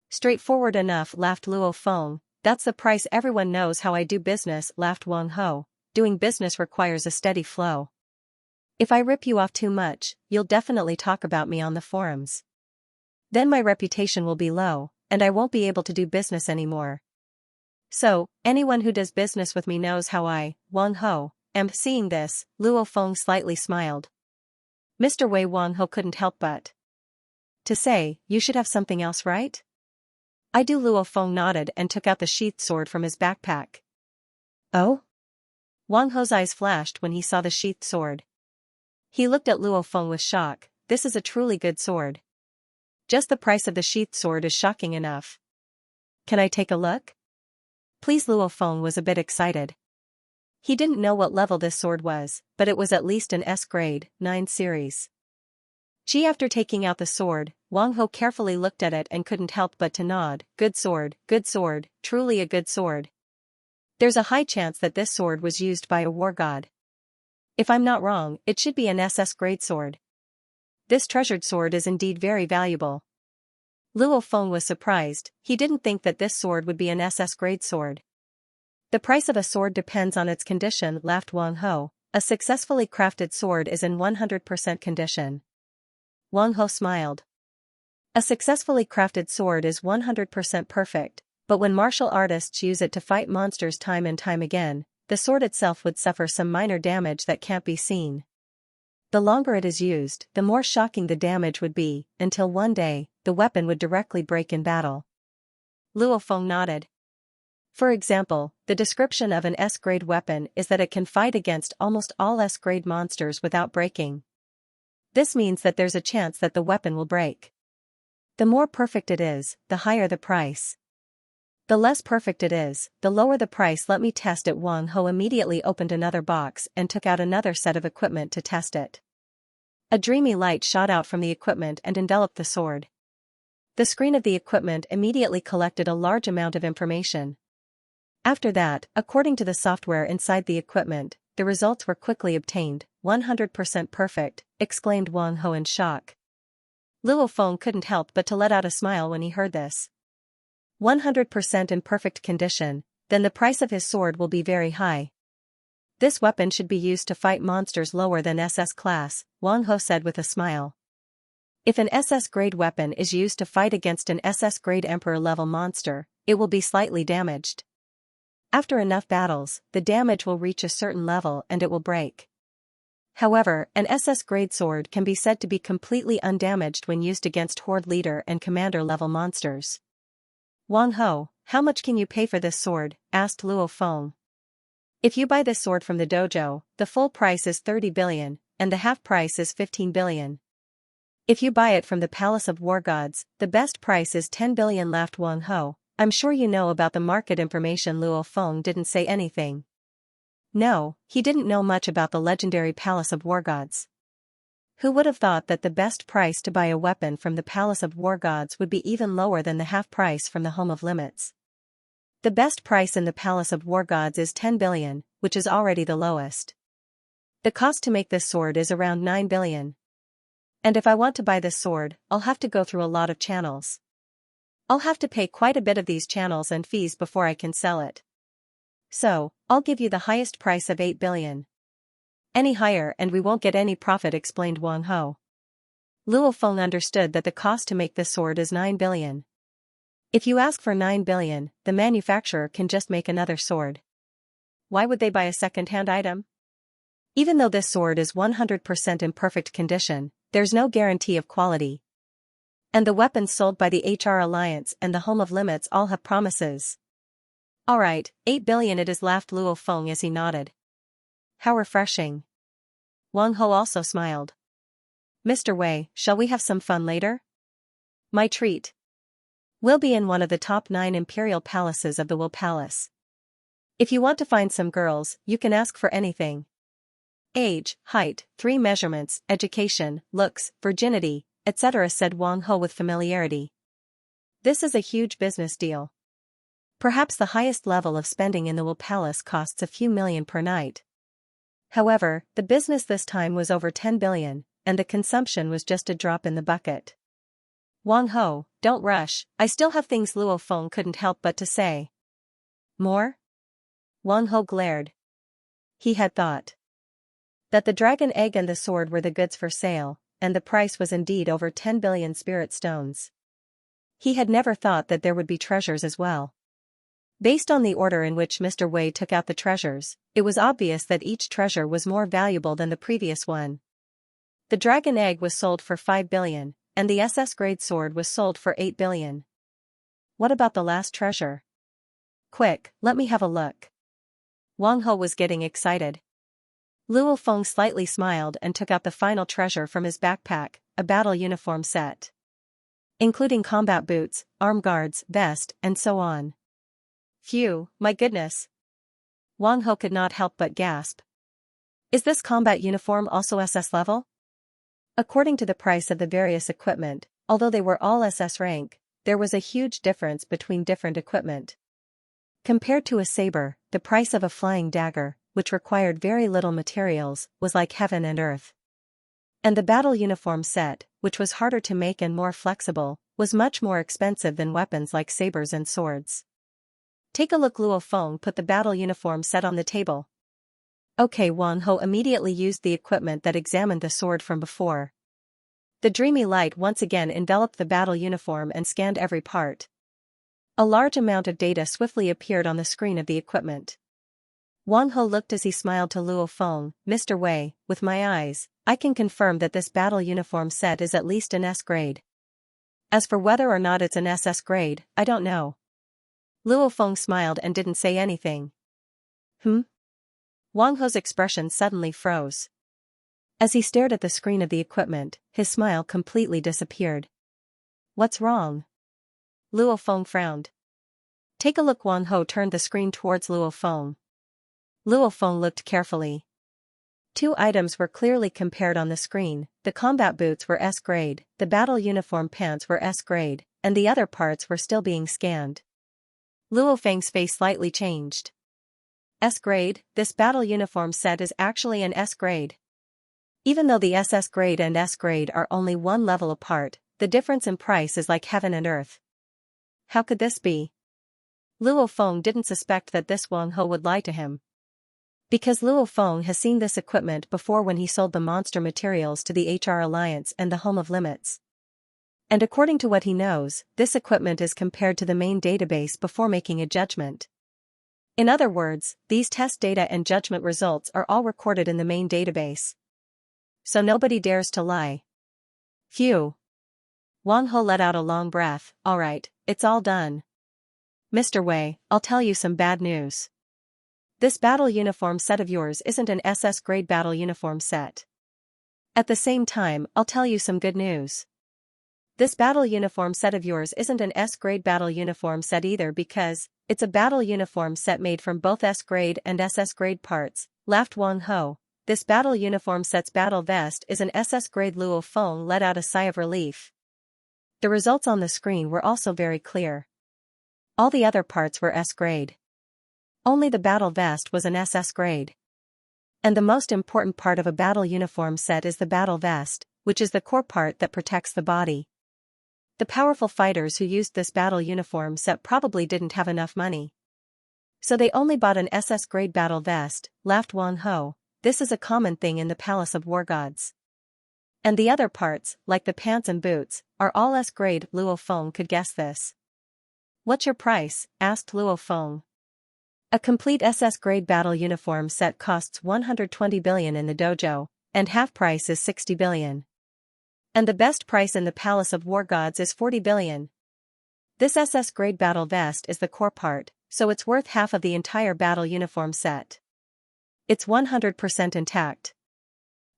Straightforward enough, laughed Luo Feng. That's the price. Everyone knows how I do business, laughed Wang Ho. Doing business requires a steady flow. If I rip you off too much, you'll definitely talk about me on the forums. Then my reputation will be low, and I won't be able to do business anymore. So, anyone who does business with me knows how I, Wang Ho, am. Seeing this, Luo Feng slightly smiled. Mr. Wei Wang Ho couldn't help but to say, you should have something else, right? I do. Luo Feng nodded and took out the sheathed sword from his backpack. Oh? Wang Ho's eyes flashed when he saw the sheathed sword. He looked at Luo Feng with shock. This is a truly good sword. Just the price of the sheathed sword is shocking enough. Can I take a look? Please. Luo Feng was a bit excited. He didn't know what level this sword was, but it was at least an S grade, 9 series. After taking out the sword, Wang Ho carefully looked at it and couldn't help but to nod. Good sword, truly a good sword. There's a high chance that this sword was used by a war god. If I'm not wrong, it should be an SS grade sword. This treasured sword is indeed very valuable. Luo Feng was surprised. He didn't think that this sword would be an SS grade sword. The price of a sword depends on its condition, laughed Wang Ho. A successfully crafted sword is in 100% condition. Wang Ho smiled. A successfully crafted sword is 100% perfect, but when martial artists use it to fight monsters time and time again, the sword itself would suffer some minor damage that can't be seen. The longer it is used, the more shocking the damage would be, until one day, the weapon would directly break in battle. Luo Feng nodded. For example, the description of an S-grade weapon is that it can fight against almost all S-grade monsters without breaking. This means that there's a chance that the weapon will break. The more perfect it is, the higher the price. The less perfect it is, the lower the price. Let me test it. Wang Ho immediately opened another box and took out another set of equipment to test it. A dreamy light shot out from the equipment and enveloped the sword. The screen of the equipment immediately collected a large amount of information. After that, according to the software inside the equipment, the results were quickly obtained. 100% perfect, exclaimed Wang Ho in shock. Luo Feng couldn't help but to let out a smile when he heard this. 100% in perfect condition, then the price of his sword will be very high. This weapon should be used to fight monsters lower than SS class, Wang Ho said with a smile. If an SS grade weapon is used to fight against an SS grade Emperor level monster, it will be slightly damaged. After enough battles, the damage will reach a certain level and it will break. However, an SS grade sword can be said to be completely undamaged when used against Horde leader and commander level monsters. Wang Ho, how much can you pay for this sword? Asked Luo Feng. If you buy this sword from the dojo, the full price is 30 billion, and the half price is 15 billion. If you buy it from the Palace of War Gods, the best price is 10 billion, laughed Wang Ho. I'm sure you know about the market information. Luo Feng didn't say anything. No, he didn't know much about the legendary Palace of War Gods. Who would have thought that the best price to buy a weapon from the Palace of War Gods would be even lower than the half price from the Home of Limits? The best price in the Palace of War Gods is 10 billion, which is already the lowest. The cost to make this sword is around 9 billion. And if I want to buy this sword, I'll have to go through a lot of channels. I'll have to pay quite a bit of these channels and fees before I can sell it. So, I'll give you the highest price of 8 billion. Any higher and we won't get any profit, explained Wang Ho. Luo Feng understood that the cost to make this sword is 9 billion. If you ask for 9 billion, the manufacturer can just make another sword. Why would they buy a second-hand item? Even though this sword is 100% in perfect condition, there's no guarantee of quality. And the weapons sold by the HR Alliance and the Home of Limits all have promises. Alright, 8 billion it is, laughed Luo Feng as he nodded. How refreshing. Wang Ho also smiled. Mr. Wei, shall we have some fun later? My treat. We'll be in one of the top 9 imperial palaces of the Will Palace. If you want to find some girls, you can ask for anything. Age, height, 3 measurements, education, looks, virginity, etc., said Wang Ho with familiarity. This is a huge business deal. Perhaps the highest level of spending in the Will Palace costs a few million per night. However, the business this time was over 10 billion, and the consumption was just a drop in the bucket. Wang Ho, don't rush, I still have things. Luo Feng couldn't help but to say. More? Wang Ho glared. He had thought that the dragon egg and the sword were the goods for sale, and the price was indeed over 10 billion spirit stones. He had never thought that there would be treasures as well. Based on the order in which Mr. Wei took out the treasures, it was obvious that each treasure was more valuable than the previous one. The dragon egg was sold for 5 billion, and the SS-grade sword was sold for 8 billion. What about the last treasure? Quick, let me have a look. Wang Ho was getting excited. Luo Feng slightly smiled and took out the final treasure from his backpack, a battle uniform set. Including combat boots, arm guards, vest, and so on. Phew, my goodness. Wang Ho could not help but gasp. Is this combat uniform also SS level? According to the price of the various equipment, although they were all SS rank, there was a huge difference between different equipment. Compared to a saber, the price of a flying dagger, which required very little materials, was like heaven and earth. And the battle uniform set, which was harder to make and more flexible, was much more expensive than weapons like sabers and swords. Take a look. Luo Feng put the battle uniform set on the table. Okay, Wang Ho immediately used the equipment that examined the sword from before. The dreamy light once again enveloped the battle uniform and scanned every part. A large amount of data swiftly appeared on the screen of the equipment. Wang Ho looked as he smiled to Luo Feng. Mr. Wei, with my eyes, I can confirm that this battle uniform set is at least an S grade. As for whether or not it's an SS grade, I don't know. Luo Feng smiled and didn't say anything. Wang Ho's expression suddenly froze. As he stared at the screen of the equipment, his smile completely disappeared. What's wrong? Luo Feng frowned. Take a look. Wang Ho turned the screen towards Luo Feng. Luo Feng looked carefully. Two items were clearly compared on the screen. The combat boots were S grade, the battle uniform pants were S grade, and the other parts were still being scanned. Luo Feng's face slightly changed. S grade, this battle uniform set is actually an S grade. Even though the SS grade and S grade are only one level apart, the difference in price is like heaven and earth. How could this be? Luo Feng didn't suspect that this Wang Ho would lie to him. Because Luo Feng has seen this equipment before when he sold the monster materials to the HR Alliance and the Home of Limits. And according to what he knows, this equipment is compared to the main database before making a judgment. In other words, these test data and judgment results are all recorded in the main database. So nobody dares to lie. Phew. Wang Ho let out a long breath. Alright, it's all done. Mr. Wei, I'll tell you some bad news. This battle uniform set of yours isn't an SS grade battle uniform set. At the same time, I'll tell you some good news. This battle uniform set of yours isn't an S grade battle uniform set either because it's a battle uniform set made from both S grade and SS grade parts, laughed Wang Ho. This battle uniform set's battle vest is an SS grade. Luo Feng let out a sigh of relief. The results on the screen were also very clear. All the other parts were S grade. Only the battle vest was an SS grade. And the most important part of a battle uniform set is the battle vest, which is the core part that protects the body. The powerful fighters who used this battle uniform set probably didn't have enough money. So they only bought an SS grade battle vest, laughed Wang Ho. This is a common thing in the Palace of War Gods. And the other parts, like the pants and boots, are all S grade. Luo Feng could guess this. What's your price? Asked Luo Feng. A complete SS grade battle uniform set costs 120 billion in the dojo, and half price is 60 billion. And the best price in the Palace of War Gods is 40 billion. This SS grade battle vest is the core part, so it's worth half of the entire battle uniform set. It's 100% intact.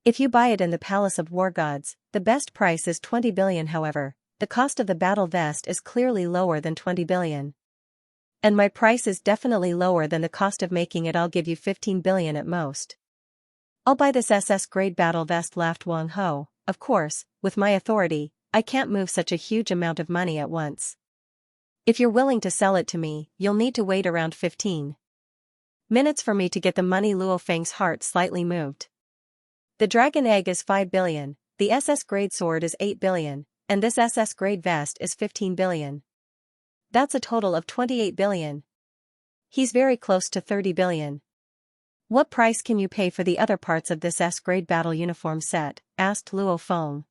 If you buy it in the Palace of War Gods, the best price is 20 billion. However, the cost of the battle vest is clearly lower than 20 billion. And my price is definitely lower than the cost of making it. I'll give you 15 billion at most. I'll buy this SS grade battle vest, laughed Wang Ho. Of course, with my authority, I can't move such a huge amount of money at once. If you're willing to sell it to me, you'll need to wait around 15 minutes for me to get the money. Luo Feng's heart slightly moved. The dragon egg is 5 billion, the SS grade sword is 8 billion, and this SS grade vest is 15 billion. That's a total of 28 billion. He's very close to 30 billion. What price can you pay for the other parts of this S grade battle uniform set? Asked Luo Feng.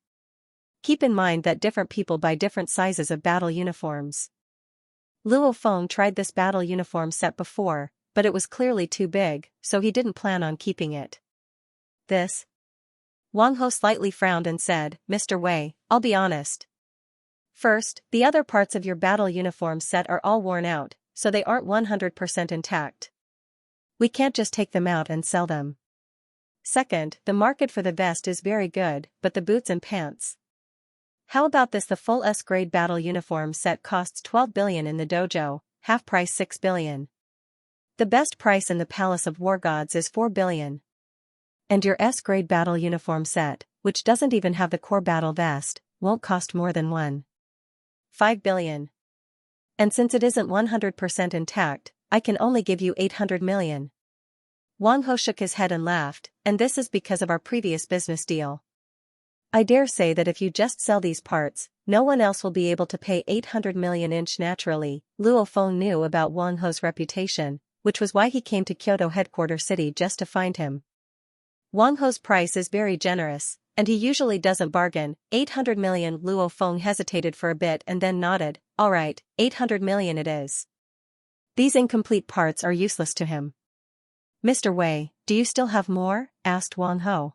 Keep in mind that different people buy different sizes of battle uniforms. Luo Feng tried this battle uniform set before, but it was clearly too big, so he didn't plan on keeping it. This? Wang Ho slightly frowned and said, Mr. Wei, I'll be honest. First, the other parts of your battle uniform set are all worn out, so they aren't 100% intact. We can't just take them out and sell them. Second, the market for the vest is very good, but the boots and pants. How about this? The full S-grade battle uniform set costs 12 billion in the dojo, half price 6 billion. The best price in the Palace of War Gods is 4 billion. And your S-grade battle uniform set, which doesn't even have the core battle vest, won't cost more than 1.5 billion. And since it isn't 100% intact, I can only give you 800 million. Wang Ho shook his head and laughed, and this is because of our previous business deal. I dare say that if you just sell these parts, no one else will be able to pay 800 million inch naturally. Luo Feng knew about Wang Ho's reputation, which was why he came to Kyoto headquarter city just to find him. Wang Ho's price is very generous, and he usually doesn't bargain. 800 million. Luo Feng hesitated for a bit and then nodded. All right, 800 million it is. These incomplete parts are useless to him. Mr. Wei, do you still have more? Asked Wang Ho.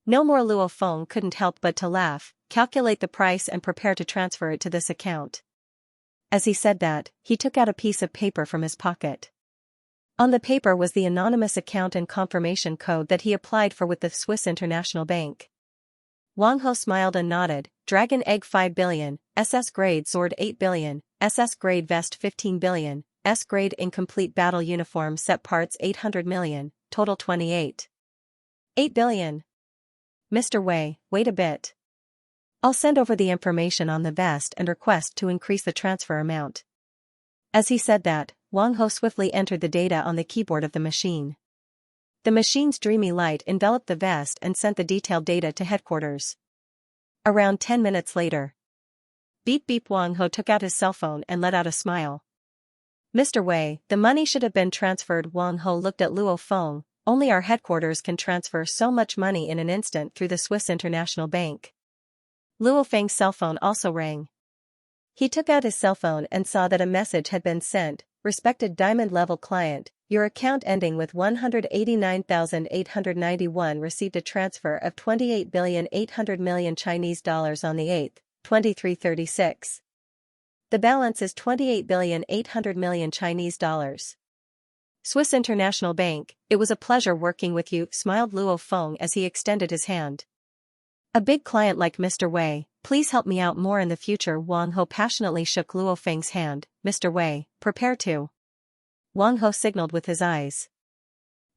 No more. Luo Feng couldn't help but to laugh, calculate the price and prepare to transfer it to this account. As he said that, he took out a piece of paper from his pocket. On the paper was the anonymous account and confirmation code that he applied for with the Swiss International Bank. Wang Ho smiled and nodded. Dragon Egg 5 billion, SS Grade Sword 8 billion, SS Grade Vest 15 billion, S Grade Incomplete Battle Uniform Set Parts 800 million, total 28. 8 billion. Mr. Wei, wait a bit. I'll send over the information on the vest and request to increase the transfer amount. As he said that, Wang Ho swiftly entered the data on the keyboard of the machine. The machine's dreamy light enveloped the vest and sent the detailed data to headquarters. Around 10 minutes later. Beep beep. Wang Ho took out his cell phone and let out a smile. Mr. Wei, the money should have been transferred. Wang Ho looked at Luo Feng. Only our headquarters can transfer so much money in an instant through the Swiss International Bank. Luo Feng's cell phone also rang. He took out his cell phone and saw that a message had been sent. Respected Diamond Level client, your account ending with 189,891 received a transfer of 28,800 million Chinese dollars on the 8th, 2336. The balance is 28,800 million Chinese dollars. Swiss International Bank, it was a pleasure working with you, smiled Luo Feng as he extended his hand. A big client like Mr. Wei, please help me out more in the future. Wang Ho passionately shook Luo Feng's hand. Mr. Wei, prepare to. Wang Ho signaled with his eyes.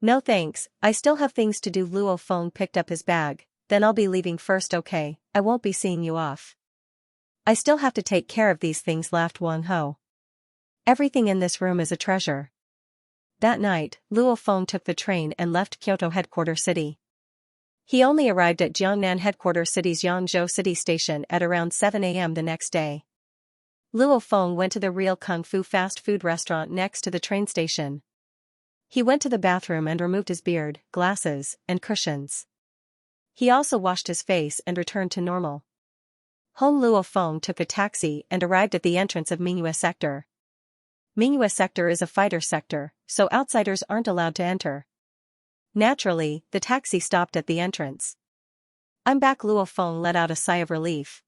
No thanks, I still have things to do. Luo Feng picked up his bag. Then I'll be leaving first. Okay, I won't be seeing you off. I still have to take care of these things, laughed Wang Ho. Everything in this room is a treasure. That night, Luo Feng took the train and left Kyoto headquarter city. He only arrived at Jiangnan headquarter city's Yangzhou City Station at around 7 a.m. the next day. Luo Feng went to the Real Kung Fu fast food restaurant next to the train station. He went to the bathroom and removed his beard, glasses, and cushions. He also washed his face and returned to normal. Home. Luo Feng took a taxi and arrived at the entrance of Mingyue sector. Mingyue sector is a fighter sector, so outsiders aren't allowed to enter. Naturally, the taxi stopped at the entrance. I'm back. Luo Feng let out a sigh of relief.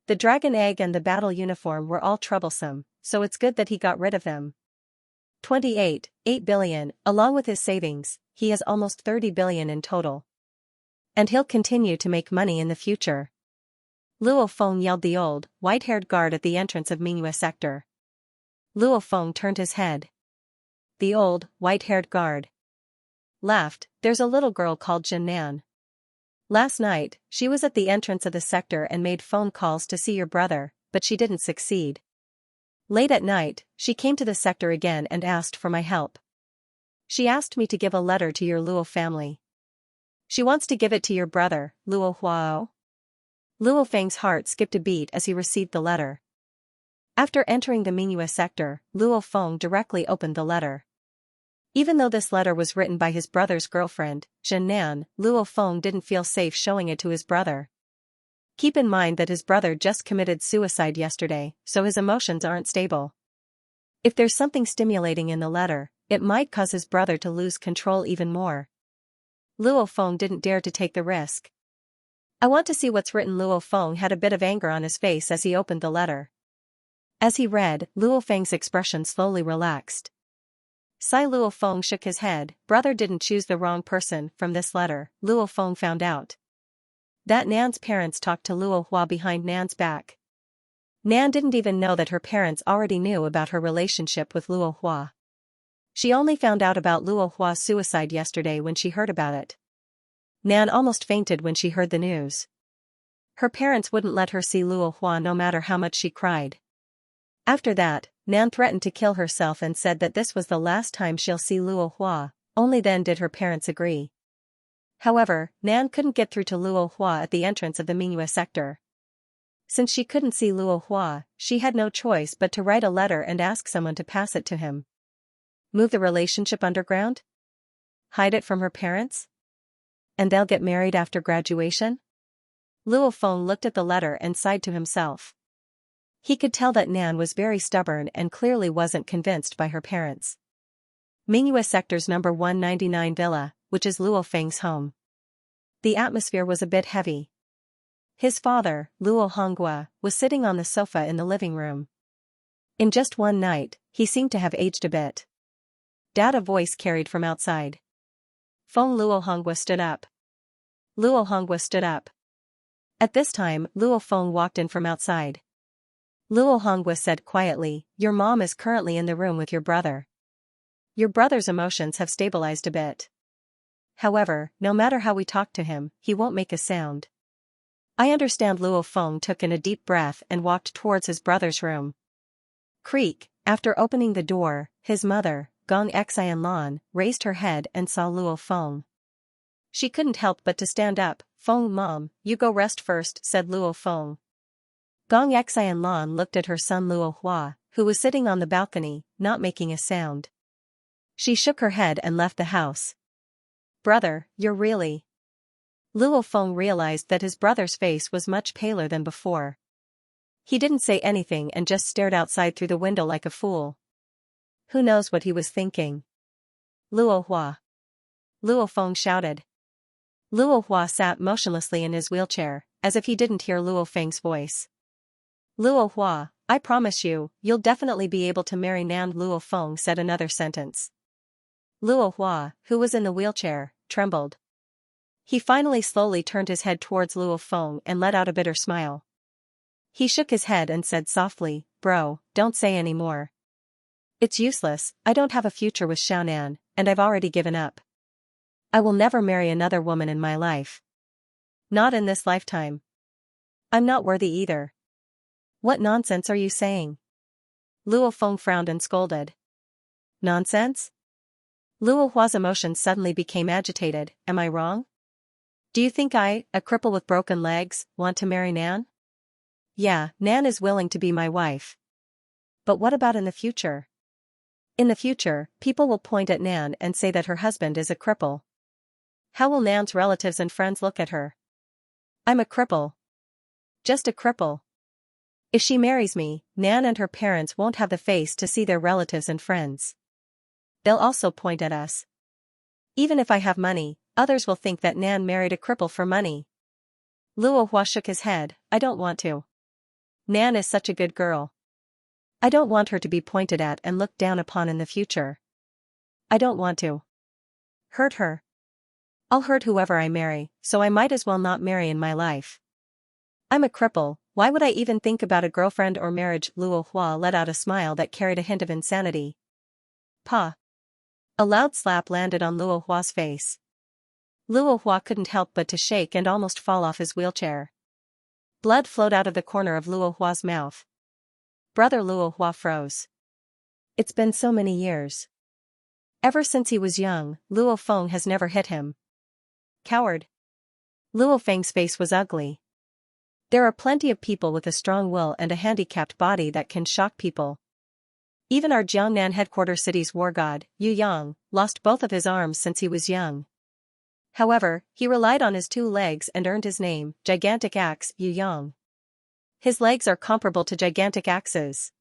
The dragon egg and the battle uniform were all troublesome, so it's good that he got rid of them. 8 billion, along with his savings, he has almost 30 billion in total. And he'll continue to make money in the future. Luo Feng yelled the old, white-haired guard at the entrance of Mingyue sector. Luo Feng turned his head. The old, white-haired guard laughed. There's a little girl called Xianxia. Last night, she was at the entrance of the sector and made phone calls to see your brother, but she didn't succeed. Late at night, she came to the sector again and asked for my help. She asked me to give a letter to your Luo family. She wants to give it to your brother, Luo Huao. Luo Feng's heart skipped a beat as he received the letter. After entering the Mingyue sector, Luo Feng directly opened the letter. Even though this letter was written by his brother's girlfriend, Xianxia, Luo Feng didn't feel safe showing it to his brother. Keep in mind that his brother just committed suicide yesterday, so his emotions aren't stable. If there's something stimulating in the letter, it might cause his brother to lose control even more. Luo Feng didn't dare to take the risk. I want to see what's written. Luo Feng had a bit of anger on his face as he opened the letter. As he read, Luo Feng's expression slowly relaxed. Luo Feng shook his head. Brother didn't choose the wrong person. From this letter, Luo Feng found out that Nan's parents talked to Luo Hua behind Nan's back. Nan didn't even know that her parents already knew about her relationship with Luo Hua. She only found out about Luo Hua's suicide yesterday when she heard about it. Nan almost fainted when she heard the news. Her parents wouldn't let her see Luo Hua no matter how much she cried. After that, Nan threatened to kill herself and said that this was the last time she'll see Luo Hua. Only then did her parents agree. However, Nan couldn't get through to Luo Hua at the entrance of the Mingyue sector. Since she couldn't see Luo Hua, she had no choice but to write a letter and ask someone to pass it to him. Move the relationship underground? Hide it from her parents? And they'll get married after graduation? Luo Feng looked at the letter and sighed to himself. He could tell that Nan was very stubborn and clearly wasn't convinced by her parents. Mingyue Sector's number 199 villa, which is Luo Feng's home. The atmosphere was a bit heavy. His father, Luo Honghua, was sitting on the sofa in the living room. In just one night, he seemed to have aged a bit. Dad, a voice carried from outside. Feng. Luo Honghua stood up. Luo Honghua stood up. At this time, Luo Feng walked in from outside. Luo Honghua said quietly, "Your mom is currently in the room with your brother. Your brother's emotions have stabilized a bit. However, no matter how we talk to him, he won't make a sound." I understand. Luo Feng took in a deep breath and walked towards his brother's room. Creak. After opening the door, his mother, Xianxia, raised her head and saw Luo Feng. She couldn't help but to stand up. "Feng, Mom, you go rest first," said Luo Feng. Xianxia looked at her son Luo Hua, who was sitting on the balcony, not making a sound. She shook her head and left the house. "Brother, you're really..." Luo Feng realized that his brother's face was much paler than before. He didn't say anything and just stared outside through the window like a fool. Who knows what he was thinking? "Luo Hua!" Luo Feng shouted. Luo Hua sat motionlessly in his wheelchair, as if he didn't hear Luo Feng's voice. "Luo Hua, I promise you, you'll definitely be able to marry Nan." Luo Feng said another sentence. Luo Hua, who was in the wheelchair, trembled. He finally slowly turned his head towards Luo Feng and let out a bitter smile. He shook his head and said softly, "Bro, don't say any more. It's useless. I don't have a future with Xiaonan, and I've already given up. I will never marry another woman in my life. Not in this lifetime. I'm not worthy either." "What nonsense are you saying?" Luo Feng frowned and scolded. "Nonsense?" Luo Hua's emotions suddenly became agitated. "Am I wrong? Do you think I, a cripple with broken legs, want to marry Nan? Yeah, Nan is willing to be my wife. But what about in the future? In the future, people will point at Nan and say that her husband is a cripple. How will Nan's relatives and friends look at her? I'm a cripple. Just a cripple. If she marries me, Nan and her parents won't have the face to see their relatives and friends. They'll also point at us. Even if I have money, others will think that Nan married a cripple for money." Luo Hua shook his head. "I don't want to. Nan is such a good girl. I don't want her to be pointed at and looked down upon in the future. I don't want to hurt her. I'll hurt whoever I marry, so I might as well not marry in my life. I'm a cripple, why would I even think about a girlfriend or marriage?" Luo Hua let out a smile that carried a hint of insanity. "Pa!" A loud slap landed on Luo Hua's face. Luo Hua couldn't help but to shake and almost fall off his wheelchair. Blood flowed out of the corner of Luo Hua's mouth. Brother Luo Hua froze. It's been so many years. Ever since he was young, Luo Feng has never hit him. Coward. Luo Feng's face was ugly. There are plenty of people with a strong will and a handicapped body that can shock people. Even our Jiangnan headquarters city's war god, Yu Yang, lost both of his arms since he was young. However, he relied on his 2 legs and earned his name, Gigantic Axe Yu Yang. His legs are comparable to gigantic axes.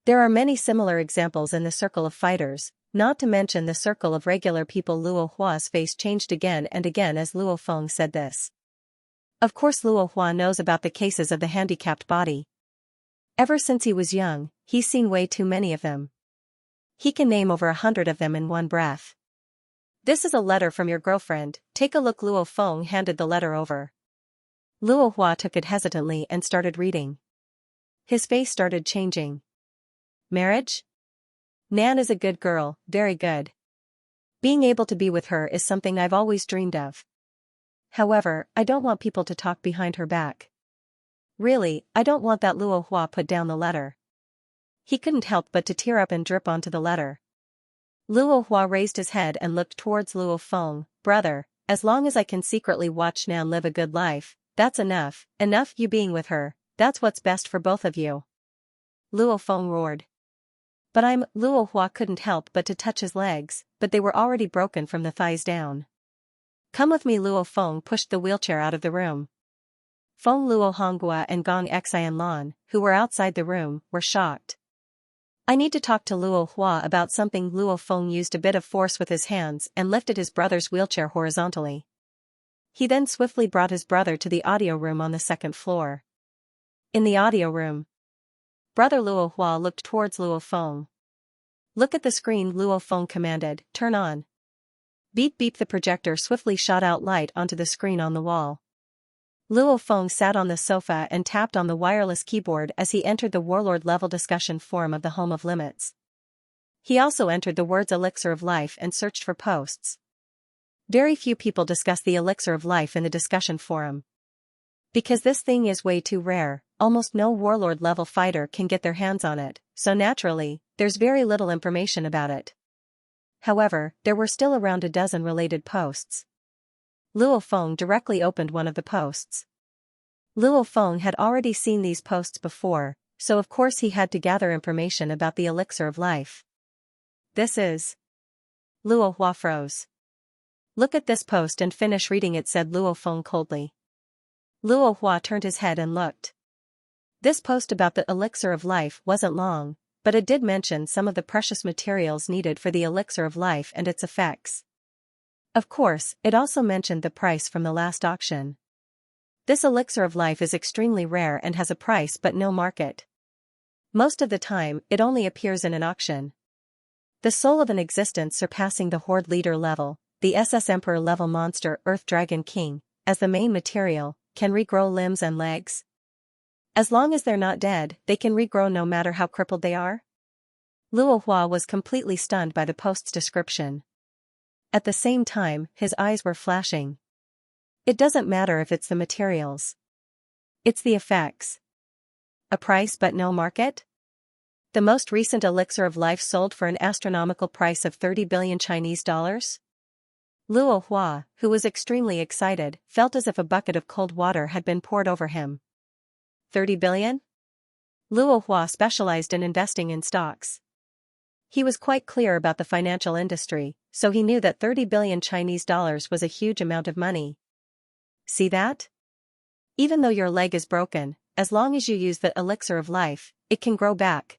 There are many similar examples in the circle of fighters, not to mention the circle of regular people. Luo Hua's face changed again and again as Luo Feng said this. Of course Luo Hua knows about the cases of the handicapped body. Ever since he was young, he's seen way too many of them. He can name over 100 of them in one breath. This is a letter from your girlfriend, take a look. Luo Feng handed the letter over. Luo Hua took it hesitantly and started reading. His face started changing. Marriage? Nan is a good girl, very good. Being able to be with her is something I've always dreamed of. However, I don't want people to talk behind her back. Really, I don't want that. Luo Hua put down the letter. He couldn't help but to tear up and drip onto the letter. Luo Hua raised his head and looked towards Luo Feng. Brother, as long as I can secretly watch Nan live a good life, that's enough, you being with her, that's what's best for both of you. Luo Feng roared. But Luo Hua couldn't help but to touch his legs, but they were already broken from the thighs down. Come with me. Luo Feng pushed the wheelchair out of the room. Feng Luo Honghua and Gong Xianlan, who were outside the room, were shocked. I need to talk to Luo Hua about something. Luo Feng used a bit of force with his hands and lifted his brother's wheelchair horizontally. He then swiftly brought his brother to the audio room on the 2nd floor. In the audio room, Brother Luo Hua looked towards Luo Feng. Look at the screen. Luo Feng commanded, turn on. Beep beep. The projector swiftly shot out light onto the screen on the wall. Luo Feng sat on the sofa and tapped on the wireless keyboard as he entered the warlord-level discussion forum of the Home of Limits. He also entered the words Elixir of Life and searched for posts. Very few people discuss the Elixir of Life in the discussion forum. Because this thing is way too rare, almost no warlord-level fighter can get their hands on it, so naturally, there's very little information about it. However, there were still around a dozen related posts. Luo Feng directly opened one of the posts. Luo Feng had already seen these posts before, so of course he had to gather information about the Elixir of Life. This is... Luo Hua froze. Look at this post and finish reading it, said Luo Feng coldly. Luo Hua turned his head and looked. This post about the Elixir of Life wasn't long, but it did mention some of the precious materials needed for the Elixir of Life and its effects. Of course, it also mentioned the price from the last auction. This Elixir of Life is extremely rare and has a price but no market. Most of the time, it only appears in an auction. The soul of an existence surpassing the Horde leader level, the SS Emperor level monster Earth Dragon King, as the main material, can regrow limbs and legs. As long as they're not dead, they can regrow no matter how crippled they are. Luo Hua was completely stunned by the post's description. At the same time, his eyes were flashing. It doesn't matter if it's the materials. It's the effects. A price but no market? The most recent Elixir of Life sold for an astronomical price of 30 billion Chinese dollars? Luo Hua, who was extremely excited, felt as if a bucket of cold water had been poured over him. 30 billion? Luo Hua specialized in investing in stocks. He was quite clear about the financial industry, so he knew that 30 billion Chinese dollars was a huge amount of money. See that? Even though your leg is broken, as long as you use the Elixir of Life, it can grow back.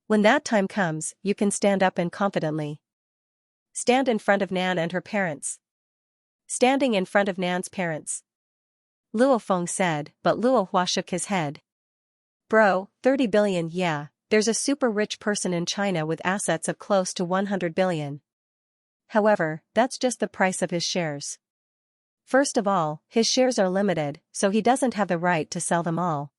When that time comes, you can stand up and confidently stand in front of Nan and her parents. Standing in front of Nan's parents. Luo Feng said, but Luo Hua shook his head. Bro, 30 billion, yeah. There's a super rich person in China with assets of close to 100 billion. However, that's just the price of his shares. First of all, his shares are limited, so he doesn't have the right to sell them all.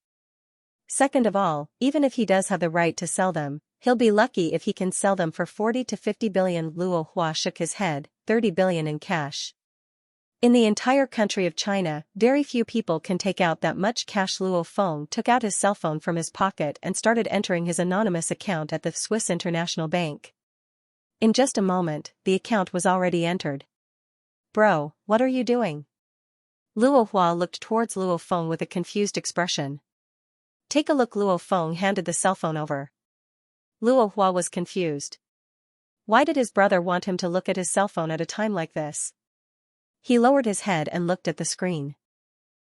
Second of all, even if he does have the right to sell them, he'll be lucky if he can sell them for 40 to 50 billion. Luo Hua shook his head, 30 billion in cash. In the entire country of China, very few people can take out that much cash. Luo Feng took out his cell phone from his pocket and started entering his anonymous account at the Swiss International Bank. In just a moment, the account was already entered. Bro, what are you doing? Luo Hua looked towards Luo Feng with a confused expression. Take a look. Luo Feng handed the cell phone over. Luo Hua was confused. Why did his brother want him to look at his cell phone at a time like this? He lowered his head and looked at the screen.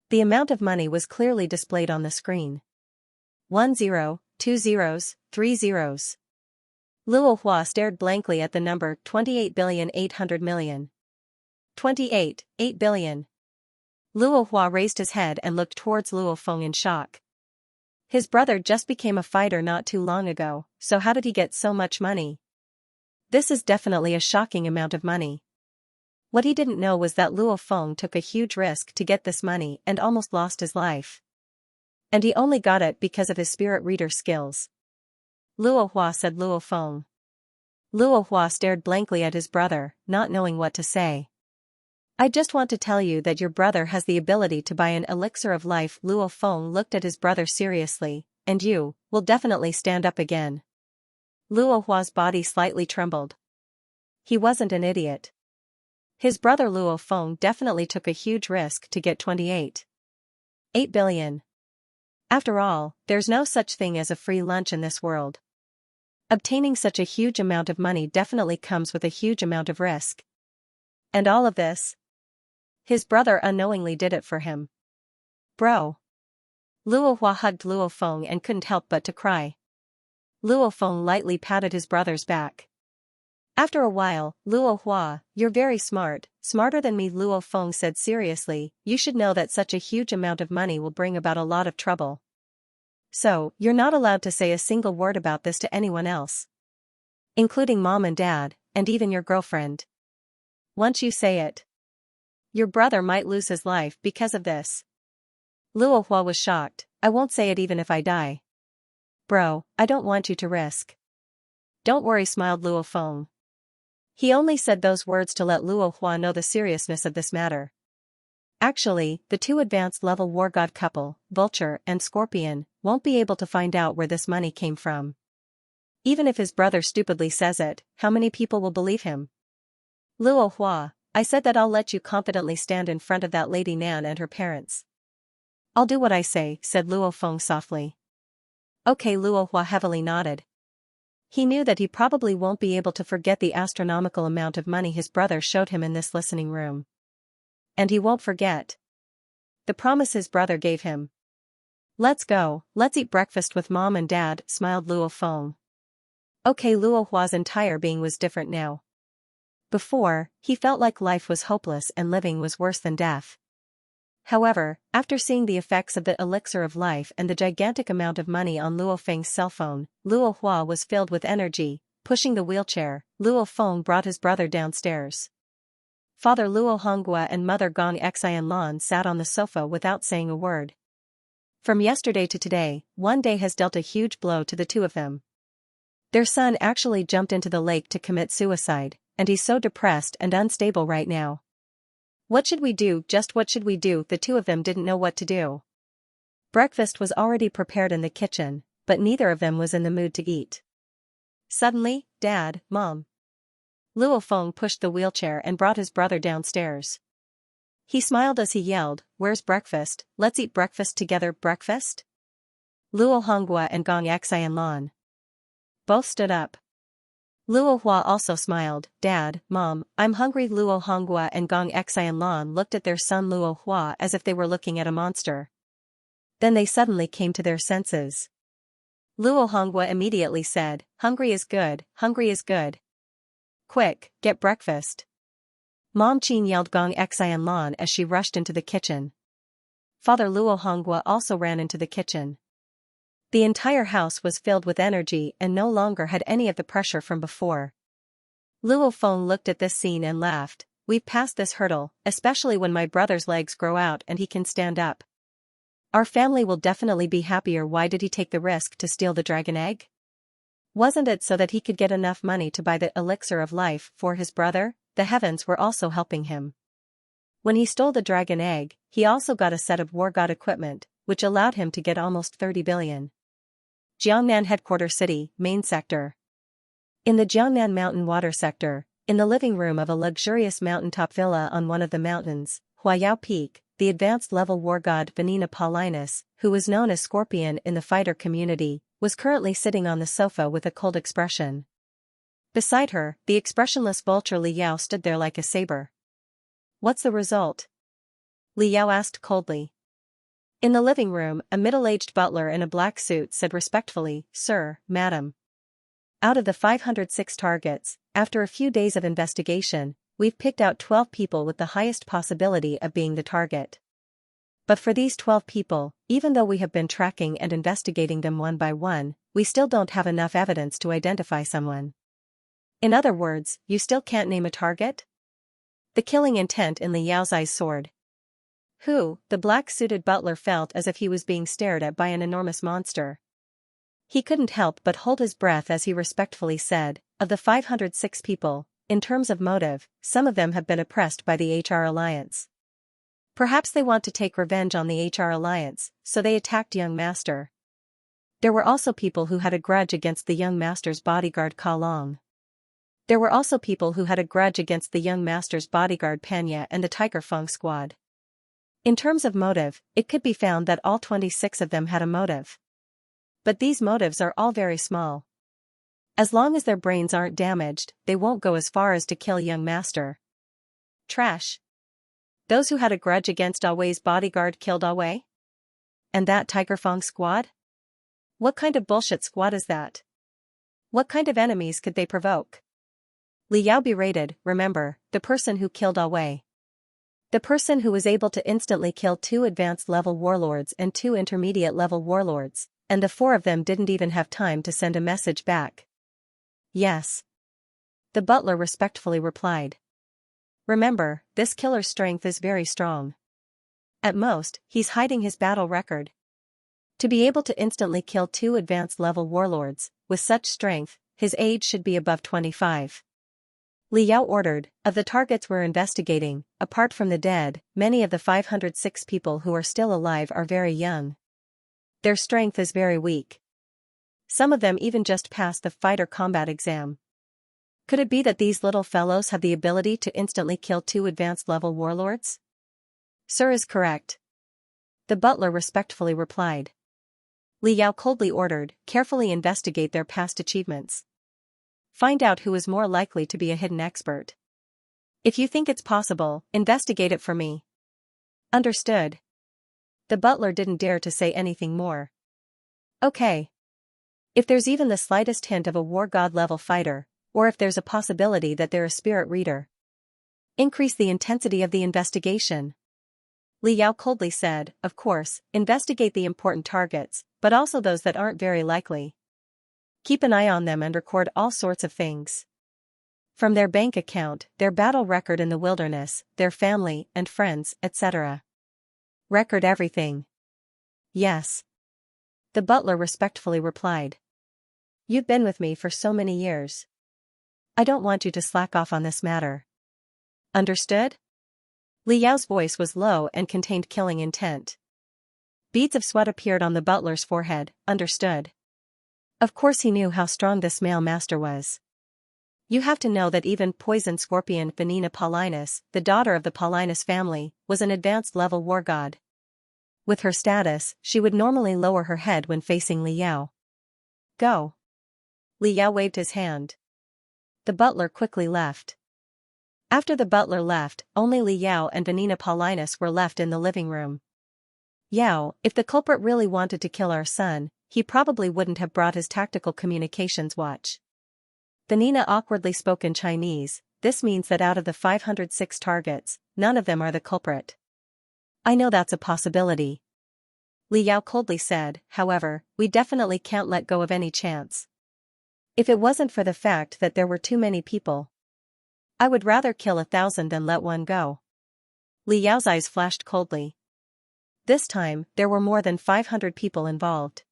The amount of money was clearly displayed on the screen. 1 0, 2 zeros, 3 zeros. Luo Hua stared blankly at the number 28,800,000,000. 28, 8 billion. Luo Hua raised his head and looked towards Luo Feng in shock. His brother just became a fighter not too long ago, so how did he get so much money? This is definitely a shocking amount of money. What he didn't know was that Luo Feng took a huge risk to get this money and almost lost his life. And he only got it because of his spirit reader skills. Luo Hua said Luo Feng. Luo Hua stared blankly at his brother, not knowing what to say. I just want to tell you that your brother has the ability to buy an elixir of life. Luo Feng looked at his brother seriously, and you will definitely stand up again. Luo Hua's body slightly trembled. He wasn't an idiot. His brother Luo Feng definitely took a huge risk to get 28. 8 billion. After all, there's no such thing as a free lunch in this world. Obtaining such a huge amount of money definitely comes with a huge amount of risk. And all of this? His brother unknowingly did it for him. Bro. Luo Hua hugged Luo Feng and couldn't help but to cry. Luo Feng lightly patted his brother's back. After a while, Luo Hua, you're very smart, smarter than me. Luo Feng said seriously, you should know that such a huge amount of money will bring about a lot of trouble. So, you're not allowed to say a single word about this to anyone else. Including mom and dad, and even your girlfriend. Once you say it, your brother might lose his life because of this. Luo Hua was shocked. I won't say it even if I die. Bro, I don't want you to risk. Don't worry, smiled Luo Feng. He only said those words to let Luo Hua know the seriousness of this matter. Actually, the two advanced level war god couple, Vulture and Scorpion, won't be able to find out where this money came from. Even if his brother stupidly says it, how many people will believe him? Luo Hua, I said that I'll let you confidently stand in front of that Lady Nan and her parents. I'll do what I say, said Luo Feng softly. Okay. Luo Hua heavily nodded. He knew that he probably won't be able to forget the astronomical amount of money his brother showed him in this listening room. And he won't forget the promise his brother gave him. Let's go, let's eat breakfast with mom and dad, smiled Luo Feng. Okay. Luo Hua's entire being was different now. Before, he felt like life was hopeless and living was worse than death. However, after seeing the effects of the elixir of life and the gigantic amount of money on Luo Feng's cell phone, Luo Hua was filled with energy. Pushing the wheelchair, Luo Feng brought his brother downstairs. Father Luo Honghua and Mother Gong Xianlan sat on the sofa without saying a word. From yesterday to today, one day has dealt a huge blow to the two of them. Their son actually jumped into the lake to commit suicide, and he's so depressed and unstable right now. What should we do? Just what should we do? The two of them didn't know what to do. Breakfast was already prepared in the kitchen, but neither of them was in the mood to eat. Suddenly, Dad, Mom. Luo Feng pushed the wheelchair and brought his brother downstairs. He smiled as he yelled, "Where's breakfast? Let's eat breakfast together." Breakfast? Luo Honghua and Gong Xianlan both stood up. Luo Hua also smiled. Dad, Mom, I'm hungry. Luo Honghua and Gong Xianlan looked at their son Luo Hua as if they were looking at a monster. Then they suddenly came to their senses. Luo Honghua immediately said, "Hungry is good, hungry is good. Quick, get breakfast." Mom Qin yelled Gong Xianlan as she rushed into the kitchen. Father Luo Honghua also ran into the kitchen. The entire house was filled with energy and no longer had any of the pressure from before. Luo Feng looked at this scene and laughed. We've passed this hurdle, especially when my brother's legs grow out and he can stand up. Our family will definitely be happier. Why did he take the risk to steal the dragon egg? Wasn't it so that he could get enough money to buy the elixir of life for his brother? The heavens were also helping him. When he stole the dragon egg, he also got a set of war god equipment, which allowed him to get almost 30 billion. Jiangnan Headquarters City, Main Sector. In the Jiangnan Mountain Water Sector, in the living room of a luxurious mountaintop villa on one of the mountains, Huayao Peak, the advanced level war god Vanina Paulinus, who was known as Scorpion in the fighter community, was currently sitting on the sofa with a cold expression. Beside her, the expressionless vulture Li Yao stood there like a saber. What's the result? Li Yao asked coldly. In the living room, a middle-aged butler in a black suit said respectfully, "Sir, madam. Out of the 506 targets, after a few days of investigation, we've picked out 12 people with the highest possibility of being the target. But for these 12 people, even though we have been tracking and investigating them one by one, we still don't have enough evidence to identify someone." In other words, you still can't name a target? The killing intent in Li Yao's eyes soared. Who? The black-suited butler felt as if he was being stared at by an enormous monster. He couldn't help but hold his breath as he respectfully said, "Of the 506 people, in terms of motive, some of them have been oppressed by the HR Alliance. Perhaps they want to take revenge on the HR Alliance, so they attacked young master. There were also people who had a grudge against the young master's bodyguard Ka Long. There were also people who had a grudge against the young master's bodyguard Panya and the Tiger Feng squad. In terms of motive, it could be found that all 26 of them had a motive. But these motives are all very small. As long as their brains aren't damaged, they won't go as far as to kill young master. Trash. Those who had a grudge against Awei's bodyguard killed Awei? And that Tiger Feng squad? What kind of bullshit squad is that? What kind of enemies could they provoke?" Li Yao berated, "Remember, the person who killed Awei. The person who was able to instantly kill 2 advanced-level warlords and 2 intermediate-level warlords, and the 4 of them didn't even have time to send a message back." "Yes." The butler respectfully replied. "Remember, this killer's strength is very strong. At most, he's hiding his battle record. To be able to instantly kill 2 advanced-level warlords, with such strength, his age should be above 25. Li Yao ordered, "Of the targets we're investigating, apart from the dead, many of the 506 people who are still alive are very young. Their strength is very weak. Some of them even just passed the fighter combat exam. Could it be that these little fellows have the ability to instantly kill 2 advanced-level warlords?" "Sir is correct." The butler respectfully replied. Li Yao coldly ordered, "Carefully investigate their past achievements. Find out who is more likely to be a hidden expert. If you think it's possible, investigate it for me." "Understood." The butler didn't dare to say anything more. "Okay. If there's even the slightest hint of a war god-level fighter, or if there's a possibility that they're a spirit reader, increase the intensity of the investigation." Li Yao coldly said, "Of course, investigate the important targets, but also those that aren't very likely. Keep an eye on them and record all sorts of things. From their bank account, their battle record in the wilderness, their family and friends, etc. Record everything." "Yes." The butler respectfully replied. "You've been with me for so many years. I don't want you to slack off on this matter." "Understood?" Li Yao's voice was low and contained killing intent. Beads of sweat appeared on the butler's forehead. "Understood." Of course he knew how strong this male master was. You have to know that even poison scorpion Vanina Paulinus, the daughter of the Paulinus family, was an advanced-level war god. With her status, she would normally lower her head when facing Li Yao. "Go." Li Yao waved his hand. The butler quickly left. After the butler left, only Li Yao and Vanina Paulinus were left in the living room. "Yao, if the culprit really wanted to kill our son, he probably wouldn't have brought his tactical communications watch." Vanina awkwardly spoke in Chinese. "This means that out of the 506 targets, none of them are the culprit." "I know that's a possibility." Li Yao coldly said, "However, we definitely can't let go of any chance. If it wasn't for the fact that there were too many people, I would rather kill 1,000 than let one go." Li Yao's eyes flashed coldly. This time, there were more than 500 people involved.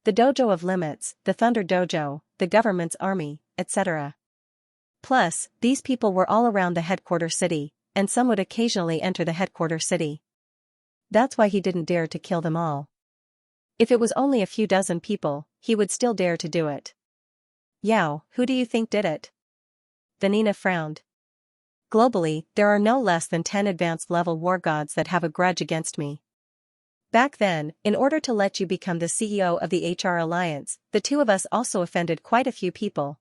The Dojo of Limits, the Thunder Dojo, the government's army, etc. Plus, these people were all around the headquarters city, and some would occasionally enter the headquarters city. That's why he didn't dare to kill them all. If it was only a few dozen people, he would still dare to do it. "Yao, who do you think did it?" Vanina frowned. "Globally, there are no less than 10 advanced-level war gods that have a grudge against me. Back then, in order to let you become the CEO of the HR Alliance, the 2 of us also offended quite a few people.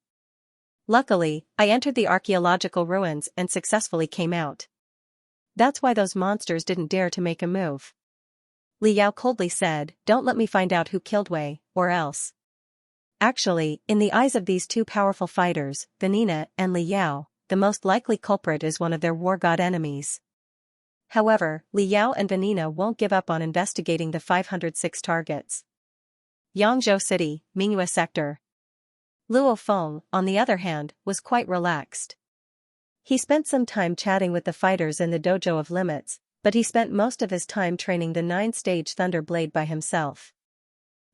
Luckily, I entered the archaeological ruins and successfully came out. That's why those monsters didn't dare to make a move. Li Yao coldly said, "Don't let me find out who killed Wei, or else." Actually, in the eyes of these two powerful fighters, Vanina and Li Yao, the most likely culprit is one of their war god enemies. However, Li Yao and Vanina won't give up on investigating the 506 targets. Yangzhou City, Mingyue Sector. Luo Feng, on the other hand, was quite relaxed. He spent some time chatting with the fighters in the dojo of limits, but he spent most of his time training the 9-stage Thunder Blade by himself.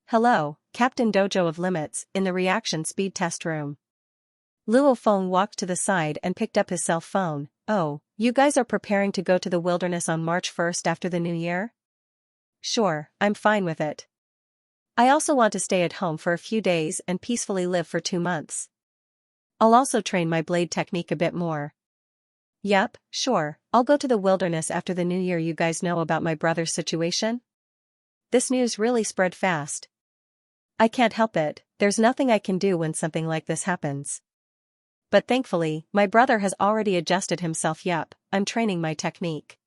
"Hello, Captain Dojo of Limits," in the reaction speed test room. Luo Feng walked to the side and picked up his cell phone. "Oh, you guys are preparing to go to the wilderness on March 1st after the new year?" "Sure, I'm fine with it. I also want to stay at home for a few days and peacefully live for 2 months. I'll also train my blade technique a bit more." "Yep, sure, I'll go to the wilderness after the new year." "You guys know about my brother's situation?" This news really spread fast. "I can't help it, there's nothing I can do when something like this happens. But thankfully, my brother has already adjusted himself. Yup, I'm training my technique."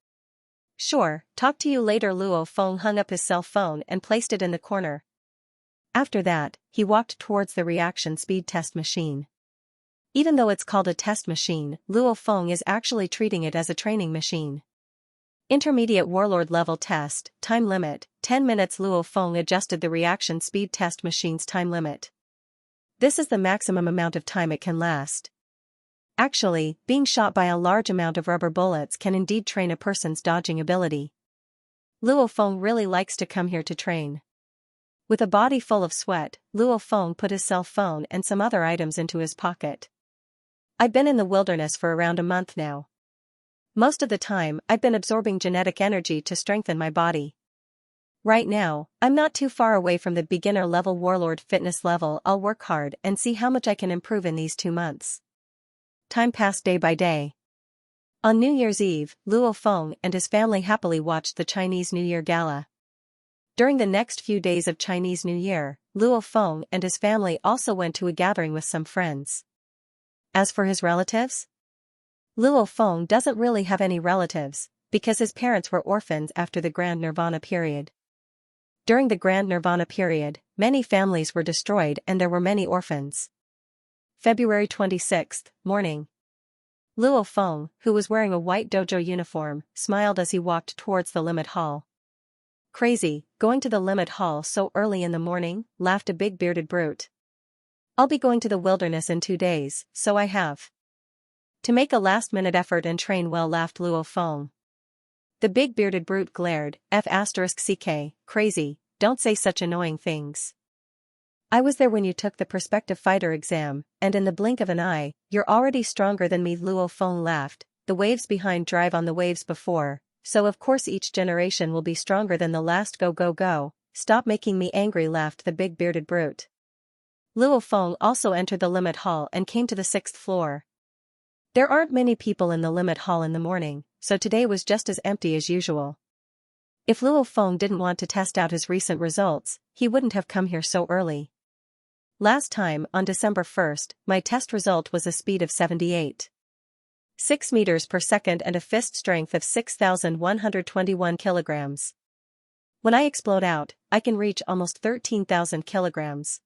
"Sure, talk to you later." Luo Feng hung up his cell phone and placed it in the corner. After that, he walked towards the reaction speed test machine. Even though it's called a test machine, Luo Feng is actually treating it as a training machine. Intermediate Warlord level test, time limit, 10 minutes. Luo Feng adjusted the reaction speed test machine's time limit. This is the maximum amount of time it can last. Actually, being shot by a large amount of rubber bullets can indeed train a person's dodging ability. Luo Feng really likes to come here to train. With a body full of sweat, Luo Feng put his cell phone and some other items into his pocket. "I've been in the wilderness for around a month now. Most of the time, I've been absorbing genetic energy to strengthen my body. Right now, I'm not too far away from the beginner level warlord fitness level. I'll work hard and see how much I can improve in these 2 months." Time passed day by day. On New Year's Eve, Luo Feng and his family happily watched the Chinese New Year Gala. During the next few days of Chinese New Year, Luo Feng and his family also went to a gathering with some friends. As for his relatives, Luo Feng doesn't really have any relatives, because his parents were orphans after the Grand Nirvana period. During the Grand Nirvana period, many families were destroyed and there were many orphans. February 26th, morning. Luo Feng, who was wearing a white dojo uniform, smiled as he walked towards the limit hall. "Crazy, going to the limit hall so early in the morning," laughed a big bearded brute. "I'll be going to the wilderness in 2 days, so I have to make a last-minute effort and train well," laughed Luo Feng. The big bearded brute glared. "F***ck, crazy, don't say such annoying things. I was there when you took the prospective fighter exam, and in the blink of an eye, you're already stronger than me." Luo Feng laughed. "The waves behind drive on the waves before, so of course each generation will be stronger than the last. Go go go, stop making me angry," laughed the big bearded brute. Luo Feng also entered the limit hall and came to the 6th floor. There aren't many people in the limit hall in the morning, so today was just as empty as usual. If Luo Feng didn't want to test out his recent results, he wouldn't have come here so early. "Last time, on December 1st, my test result was a speed of 78.6 meters per second and a fist strength of 6,121 kilograms. When I explode out, I can reach almost 13,000 kilograms.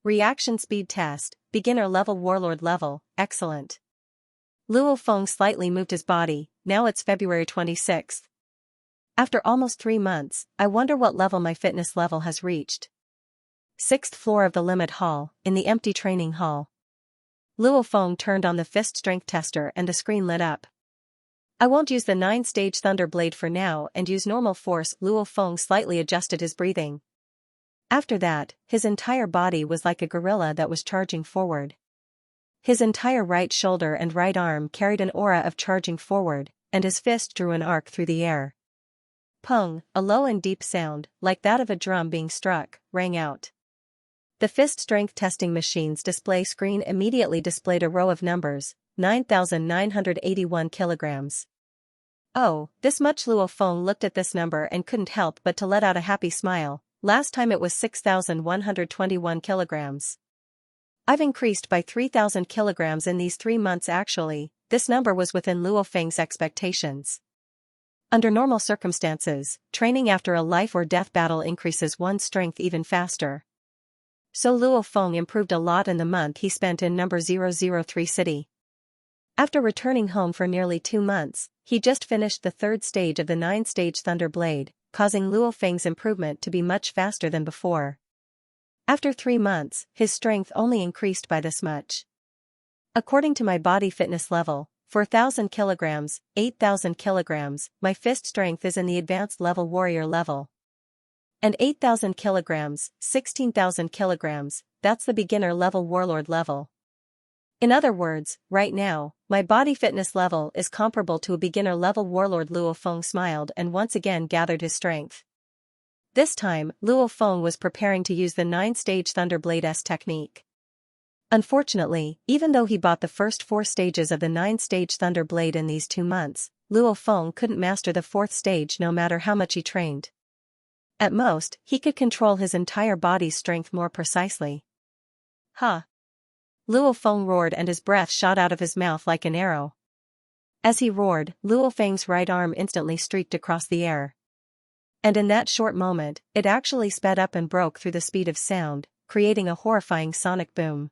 Reaction speed test, beginner level warlord level, excellent." Luo Feng slightly moved his body. Now it's February 26th. After almost 3 months, I wonder what level my fitness level has reached. 6th floor of the limit hall, in the empty training hall. Luo Feng turned on the fist strength tester and the screen lit up. "I won't use the 9-stage Thunder Blade for now and use normal force." Luo Feng slightly adjusted his breathing. After that, his entire body was like a gorilla that was charging forward. His entire right shoulder and right arm carried an aura of charging forward, and his fist drew an arc through the air. Pung, a low and deep sound, like that of a drum being struck, rang out. The fist strength testing machine's display screen immediately displayed a row of numbers, 9,981 kilograms. "Oh, this much." Luo Feng looked at this number and couldn't help but to let out a happy smile. "Last time it was 6,121 kilograms. I've increased by 3,000 kilograms in these 3 months." Actually, this number was within Luo Feng's expectations. Under normal circumstances, training after a life-or-death battle increases one's strength even faster. So Luo Feng improved a lot in the month he spent in number 003 city. After returning home for nearly 2 months, he just finished the 3rd stage of the 9-stage Thunder Blade, causing Luo Feng's improvement to be much faster than before. After 3 months, his strength only increased by this much. According to my body fitness level, 4,000 kilograms, 8,000 kilograms, my fist strength is in the advanced level warrior level. And 8,000 kilograms, 16,000 kilograms, that's the beginner level warlord level. In other words, right now, my body fitness level is comparable to a beginner level warlord. Luo Feng smiled and once again gathered his strength. This time, Luo Feng was preparing to use the 9-stage Thunderblade's technique. Unfortunately, even though he bought the first 4 stages of the 9-stage Thunderblade in these 2 months, Luo Feng couldn't master the 4th stage no matter how much he trained. At most, he could control his entire body's strength more precisely. Huh! Luo Feng roared and his breath shot out of his mouth like an arrow. As he roared, Luo Feng's right arm instantly streaked across the air. And in that short moment, it actually sped up and broke through the speed of sound, creating a horrifying sonic boom.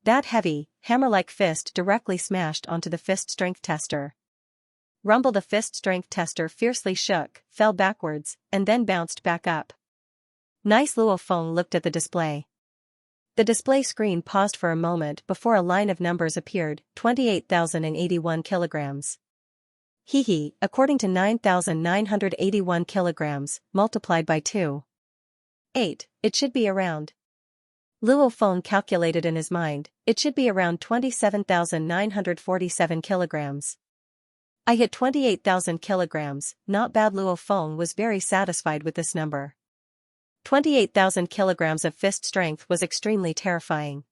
That heavy, hammer-like fist directly smashed onto the fist strength tester. Rumble. The fist strength tester fiercely shook, fell backwards, and then bounced back up. Nice. Luo Feng looked at the display. The display screen paused for a moment before a line of numbers appeared, 28,081 kilograms. Hehe, according to 9,981 kilograms, multiplied by 2. 8, it should be around. Luo Feng calculated in his mind, it should be around 27,947 kilograms. I hit 28,000 kilograms, not bad. Luo Feng was very satisfied with this number. 28,000 kilograms of fist strength was extremely terrifying.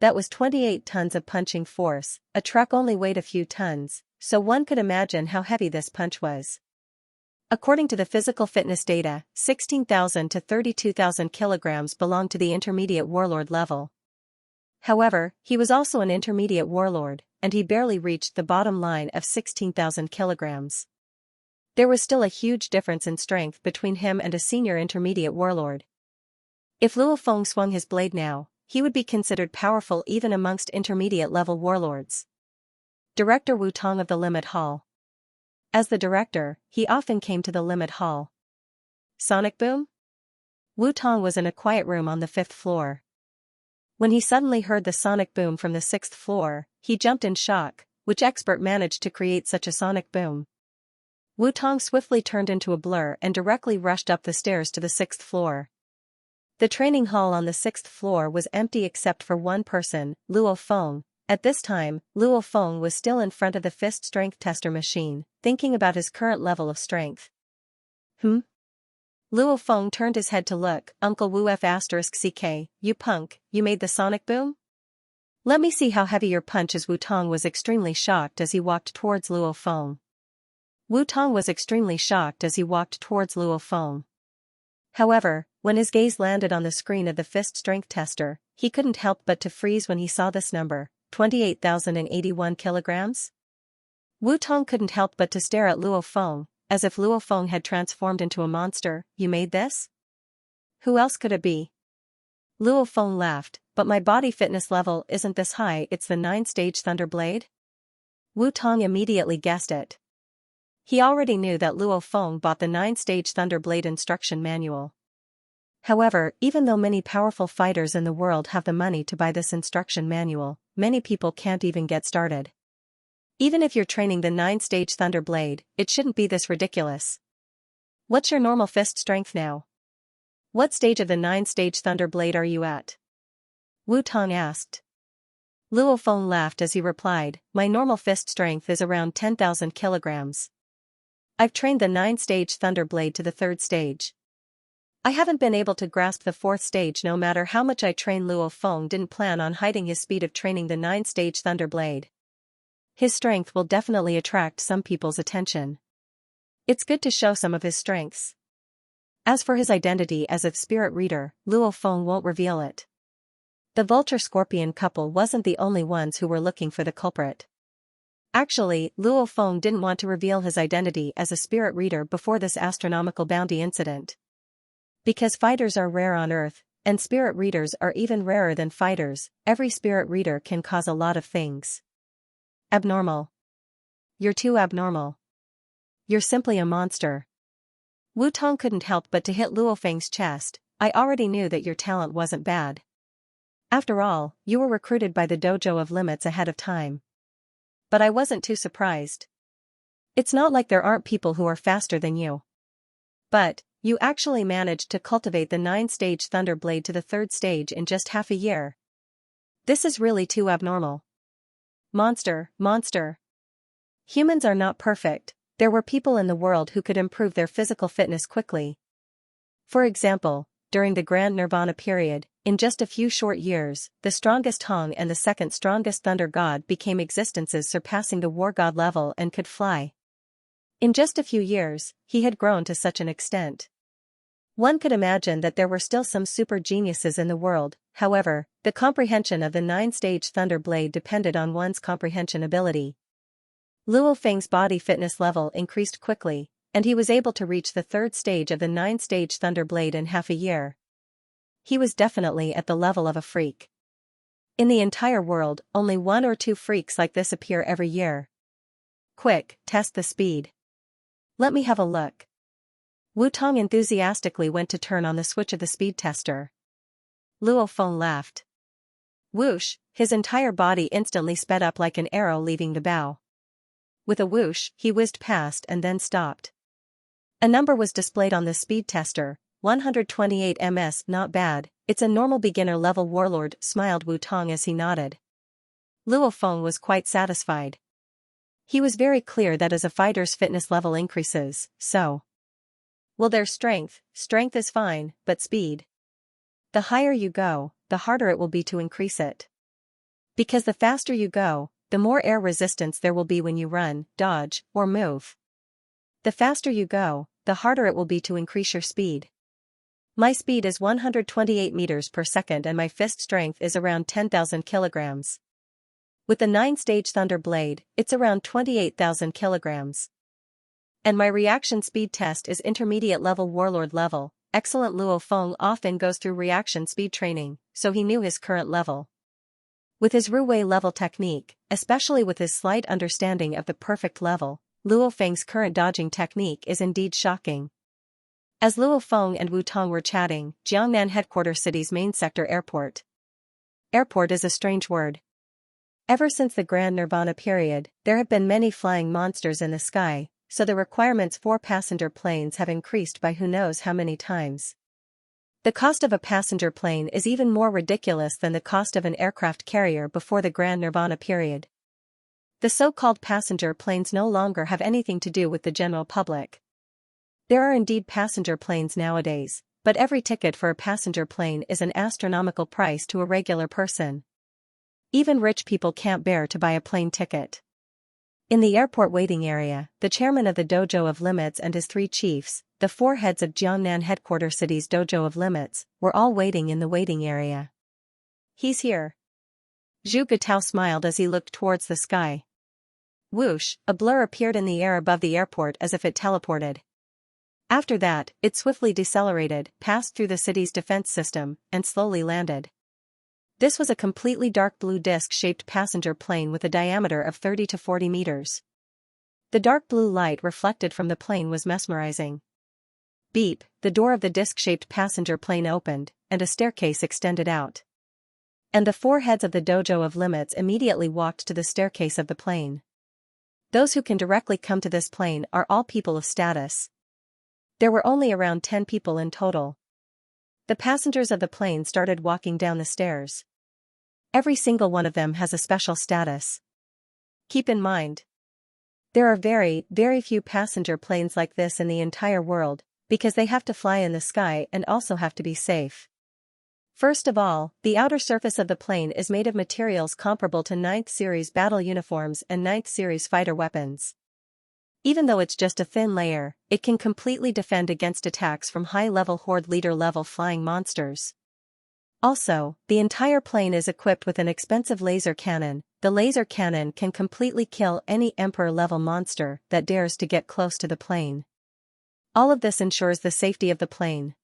That was 28 tons of punching force. A truck only weighed a few tons, so one could imagine how heavy this punch was. According to the physical fitness data, 16,000 to 32,000 kilograms belonged to the intermediate warlord level. However, he was also an intermediate warlord, and he barely reached the bottom line of 16,000 kilograms. There was still a huge difference in strength between him and a senior intermediate warlord. If Luo Feng swung his blade now, he would be considered powerful even amongst intermediate-level warlords. Director Wu Tong of the Limit Hall. As the director, he often came to the Limit Hall. Sonic boom? Wu Tong was in a quiet room on the 5th floor. When he suddenly heard the sonic boom from the 6th floor, he jumped in shock. Which expert managed to create such a sonic boom? Wu Tong swiftly turned into a blur and directly rushed up the stairs to the 6th floor. The training hall on the 6th floor was empty except for one person, Luo Feng. At this time, Luo Feng was still in front of the fist strength tester machine, thinking about his current level of strength. Luo Feng turned his head to look. Uncle Wu F***CK, you punk, you made the sonic boom? Let me see how heavy your punch is. Wu Tong was extremely shocked as he walked towards Luo Feng. However, when his gaze landed on the screen of the fist strength tester, he couldn't help but to freeze when he saw this number, 28,081 kilograms? Wu Tong couldn't help but to stare at Luo Feng, as if Luo Feng had transformed into a monster. You made this? Who else could it be? Luo Feng laughed, but my body fitness level isn't this high. It's the 9-stage Thunderblade? Wu Tong immediately guessed it. He already knew that Luo Feng bought the 9-stage Thunderblade instruction manual. However, even though many powerful fighters in the world have the money to buy this instruction manual, many people can't even get started. Even if you're training the 9-stage Thunderblade, it shouldn't be this ridiculous. What's your normal fist strength now? What stage of the 9-stage Thunderblade are you at? Wu Tong asked. Luo Feng laughed as he replied, my normal fist strength is around 10,000 kilograms. I've trained the 9-stage Thunderblade to the 3rd stage. I haven't been able to grasp the 4th stage no matter how much I train. Luo Feng didn't plan on hiding his speed of training the 9-stage Thunderblade. His strength will definitely attract some people's attention. It's good to show some of his strengths. As for his identity as a spirit reader, Luo Feng won't reveal it. The Vulture-Scorpion couple wasn't the only ones who were looking for the culprit. Actually, Luo Feng didn't want to reveal his identity as a spirit reader before this astronomical bounty incident. Because fighters are rare on Earth, and spirit readers are even rarer than fighters, every spirit reader can cause a lot of things. Abnormal. You're too abnormal. You're simply a monster. Wu Tong couldn't help but to hit Luo Feng's chest. I already knew that your talent wasn't bad. After all, you were recruited by the Dojo of Limits ahead of time. But I wasn't too surprised. It's not like there aren't people who are faster than you. But, you actually managed to cultivate the 9-stage Thunder Blade to the 3rd stage in just half a year. This is really too abnormal. Monster. Humans are not perfect. There were people in the world who could improve their physical fitness quickly. For example, during the Grand Nirvana period, in just a few short years, the strongest Hong and the second strongest Thunder God became existences surpassing the War God level and could fly. In just a few years, he had grown to such an extent. One could imagine that there were still some super geniuses in the world, however, the comprehension of the 9-stage Thunder Blade depended on one's comprehension ability. Luo Feng's body fitness level increased quickly, and he was able to reach the 3rd stage of the 9-stage Thunder Blade in half a year. He was definitely at the level of a freak. In the entire world, only 1 or 2 freaks like this appear every year. Quick, test the speed. Let me have a look. Wu Tong enthusiastically went to turn on the switch of the speed tester. Luo Feng laughed. Whoosh, his entire body instantly sped up like an arrow leaving the bow. With a whoosh, he whizzed past and then stopped. A number was displayed on the speed tester, 128 ms. Not bad, it's a normal beginner level warlord, smiled Wu Tong as he nodded. Luo Feng was quite satisfied. He was very clear that as a fighter's fitness level increases, so. Well, there's strength is fine, but speed. The higher you go, the harder it will be to increase it. Because the faster you go, the more air resistance there will be when you run, dodge, or move. The faster you go, the harder it will be to increase your speed. My speed is 128 meters per second and my fist strength is around 10,000 kilograms. With the 9-stage Thunder Blade, it's around 28,000 kilograms. And my reaction speed test is intermediate level warlord level. Excellent. Luo Feng often goes through reaction speed training, so he knew his current level. With his Ruwei level technique, especially with his slight understanding of the perfect level, Luo Feng's current dodging technique is indeed shocking. As Luo Feng and Wu Tong were chatting, Jiangnan headquarters city's main sector airport. Airport is a strange word. Ever since the Grand Nirvana period, there have been many flying monsters in the sky, so the requirements for passenger planes have increased by who knows how many times. The cost of a passenger plane is even more ridiculous than the cost of an aircraft carrier before the Grand Nirvana period. The so-called passenger planes no longer have anything to do with the general public. There are indeed passenger planes nowadays, but every ticket for a passenger plane is an astronomical price to a regular person. Even rich people can't bear to buy a plane ticket. In the airport waiting area, the chairman of the Dojo of Limits and his 3 chiefs, the 4 heads of Jiangnan headquarters city's Dojo of Limits, were all waiting in the waiting area. He's here. Zhu Getao smiled as he looked towards the sky. Whoosh, a blur appeared in the air above the airport as if it teleported. After that, it swiftly decelerated, passed through the city's defense system, and slowly landed. This was a completely dark blue disc-shaped passenger plane with a diameter of 30 to 40 meters. The dark blue light reflected from the plane was mesmerizing. Beep, the door of the disc-shaped passenger plane opened, and a staircase extended out. And the 4 heads of the Dojo of Limits immediately walked to the staircase of the plane. Those who can directly come to this plane are all people of status. There were only around 10 people in total. The passengers of the plane started walking down the stairs. Every single one of them has a special status. Keep in mind, there are very, very few passenger planes like this in the entire world, because they have to fly in the sky and also have to be safe. First of all, the outer surface of the plane is made of materials comparable to 9th Series battle uniforms and 9th Series fighter weapons. Even though it's just a thin layer, it can completely defend against attacks from high-level Horde leader-level flying monsters. Also, the entire plane is equipped with an expensive laser cannon, the laser cannon can completely kill any Emperor-level monster that dares to get close to the plane. All of this ensures the safety of the plane.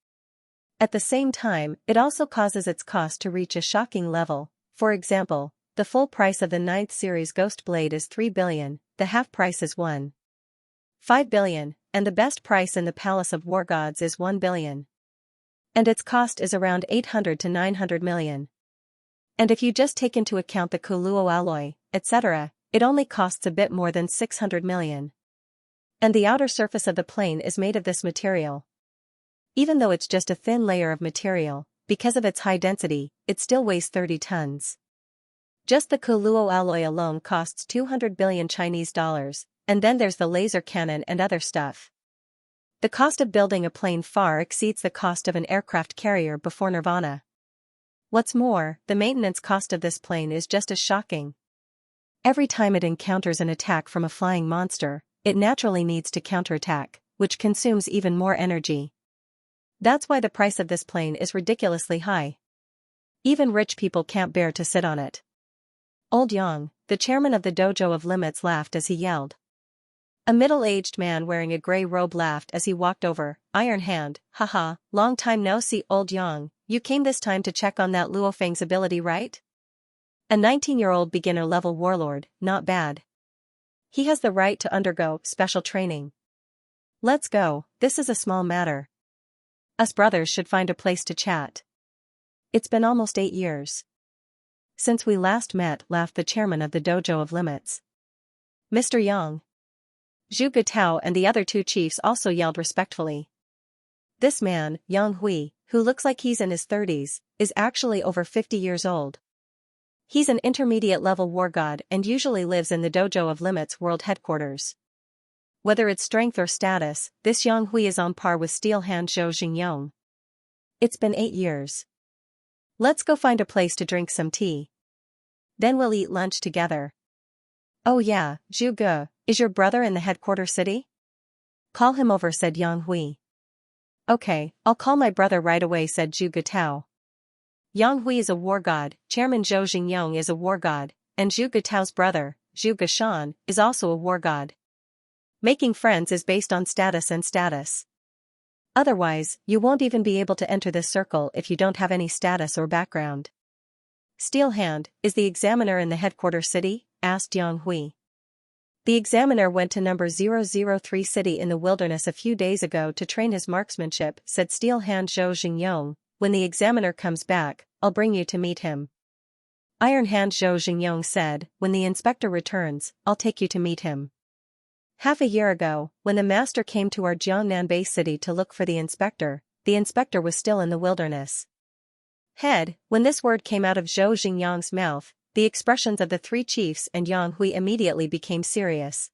At the same time, it also causes its cost to reach a shocking level. For example, the full price of the 9th series Ghost Blade is 3 billion, the half price is 1.5 billion, and the best price in the Palace of War Gods is 1 billion. And its cost is around 800 to 900 million. And if you just take into account the Kuluo alloy, etc., it only costs a bit more than 600 million. And the outer surface of the plane is made of this material. Even though it's just a thin layer of material, because of its high density, it still weighs 30 tons. Just the Kuluo alloy alone costs 200 billion Chinese dollars, and then there's the laser cannon and other stuff. The cost of building a plane far exceeds the cost of an aircraft carrier before Nirvana. What's more, the maintenance cost of this plane is just as shocking. Every time it encounters an attack from a flying monster, it naturally needs to counterattack, which consumes even more energy. That's why the price of this plane is ridiculously high. Even rich people can't bear to sit on it. Old Yang, the chairman of the Dojo of Limits, laughed as he yelled. A middle-aged man wearing a gray robe laughed as he walked over. Iron Hand, haha, long time no see. Old Yang, you came this time to check on that Luo Feng's ability, right? A 19-year-old beginner-level warlord, not bad. He has the right to undergo special training. Let's go, this is a small matter. Us brothers should find a place to chat. It's been almost 8 years since we last met, laughed the chairman of the Dojo of Limits. Mr. Yang. Zhu Getao and the other 2 chiefs also yelled respectfully. This man, Yang Hui, who looks like he's in his 30s, is actually over 50 years old. He's an intermediate-level war god and usually lives in the Dojo of Limits world headquarters. Whether it's strength or status, this Yang Hui is on par with Steel Hand Zhou Xingyong. It's been 8 years. Let's go find a place to drink some tea. Then we'll eat lunch together. Oh yeah, Zhu Ge, is your brother in the headquarters city? Call him over, said Yang Hui. Okay, I'll call my brother right away, said Zhu Getao. Yang Hui is a war god, Chairman Zhou Xingyong is a war god, and Zhu Getao's brother, Zhu Geshan, is also a war god. Making friends is based on status and status. Otherwise, you won't even be able to enter this circle if you don't have any status or background. Steel Hand, is the examiner in the headquarters city? Asked Yang Hui. The examiner went to number 003 city in the wilderness a few days ago to train his marksmanship, said Steel Hand Zhou Xingyong. When the examiner comes back, I'll bring you to meet him. Iron Hand Zhou Xingyong said, when the inspector returns, I'll take you to meet him. Half a year ago, when the master came to our Jiangnan base city to look for the inspector was still in the wilderness. When this word came out of Zhou Xingyang's mouth, the expressions of the 3 chiefs and Yang Hui immediately became serious.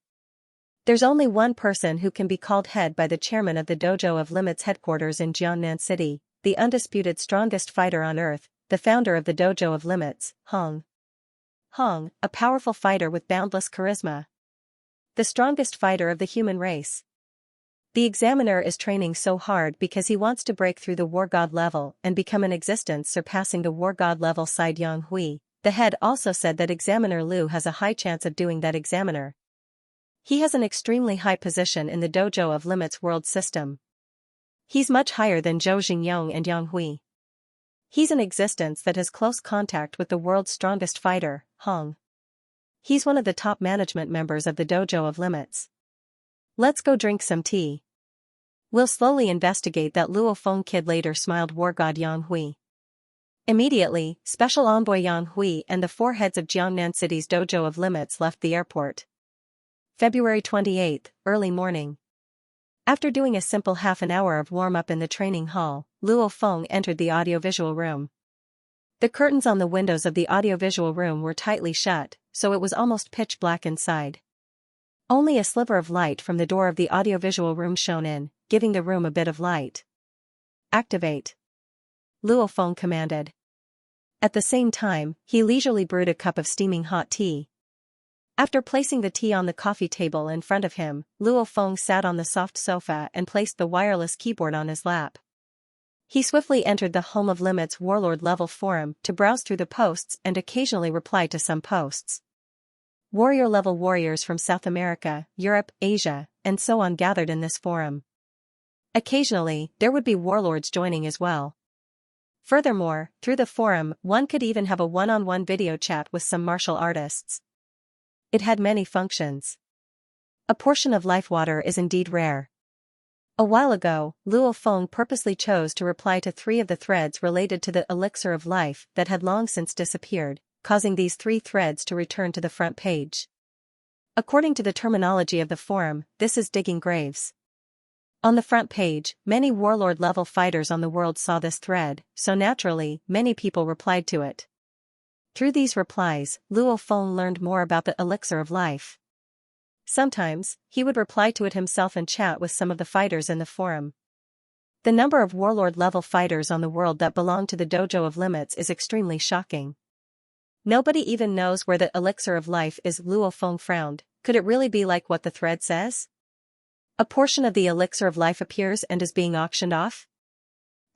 There's only one person who can be called head by the chairman of the Dojo of Limits headquarters in Jiangnan City, the undisputed strongest fighter on earth, the founder of the Dojo of Limits, Hong. Hong, a powerful fighter with boundless charisma. The strongest fighter of the human race. The examiner is training so hard because he wants to break through the war god level and become an existence surpassing the war god level, sighed Yang Hui. The head also said that Examiner Liu has a high chance of doing that. Examiner. He has an extremely high position in the Dojo of Limits world system. He's much higher than Zhou Xingyong and Yang Hui. He's an existence that has close contact with the world's strongest fighter, Hong. He's one of the top management members of the Dojo of Limits. Let's go drink some tea. We'll slowly investigate that Luo Feng kid later, smiled war god Yang Hui. Immediately, Special Envoy Yang Hui and the 4 heads of Jiangnan City's Dojo of Limits left the airport. February 28, early morning. After doing a simple half an hour of warm-up in the training hall, Luo Feng entered the audiovisual room. The curtains on the windows of the audiovisual room were tightly shut, so it was almost pitch black inside. Only a sliver of light from the door of the audiovisual room shone in, giving the room a bit of light. Activate. Luo Feng commanded. At the same time, he leisurely brewed a cup of steaming hot tea. After placing the tea on the coffee table in front of him, Luo Feng sat on the soft sofa and placed the wireless keyboard on his lap. He swiftly entered the Home of Limits Warlord level forum to browse through the posts and occasionally reply to some posts. Warrior-level warriors from South America, Europe, Asia, and so on gathered in this forum. Occasionally, there would be warlords joining as well. Furthermore, through the forum, one could even have a one-on-one video chat with some martial artists. It had many functions. A portion of life water is indeed rare. A while ago, Luo Feng purposely chose to reply to 3 of the threads related to the elixir of life that had long since disappeared, causing these 3 threads to return to the front page. According to the terminology of the forum, this is digging graves. On the front page, many warlord-level fighters on the world saw this thread, so naturally, many people replied to it. Through these replies, Luo Feng learned more about the elixir of life. Sometimes, he would reply to it himself and chat with some of the fighters in the forum. The number of warlord-level fighters on the world that belong to the Dojo of Limits is extremely shocking. Nobody even knows where the elixir of life is. Luo Feng frowned. Could it really be like what the thread says? A portion of the elixir of life appears and is being auctioned off?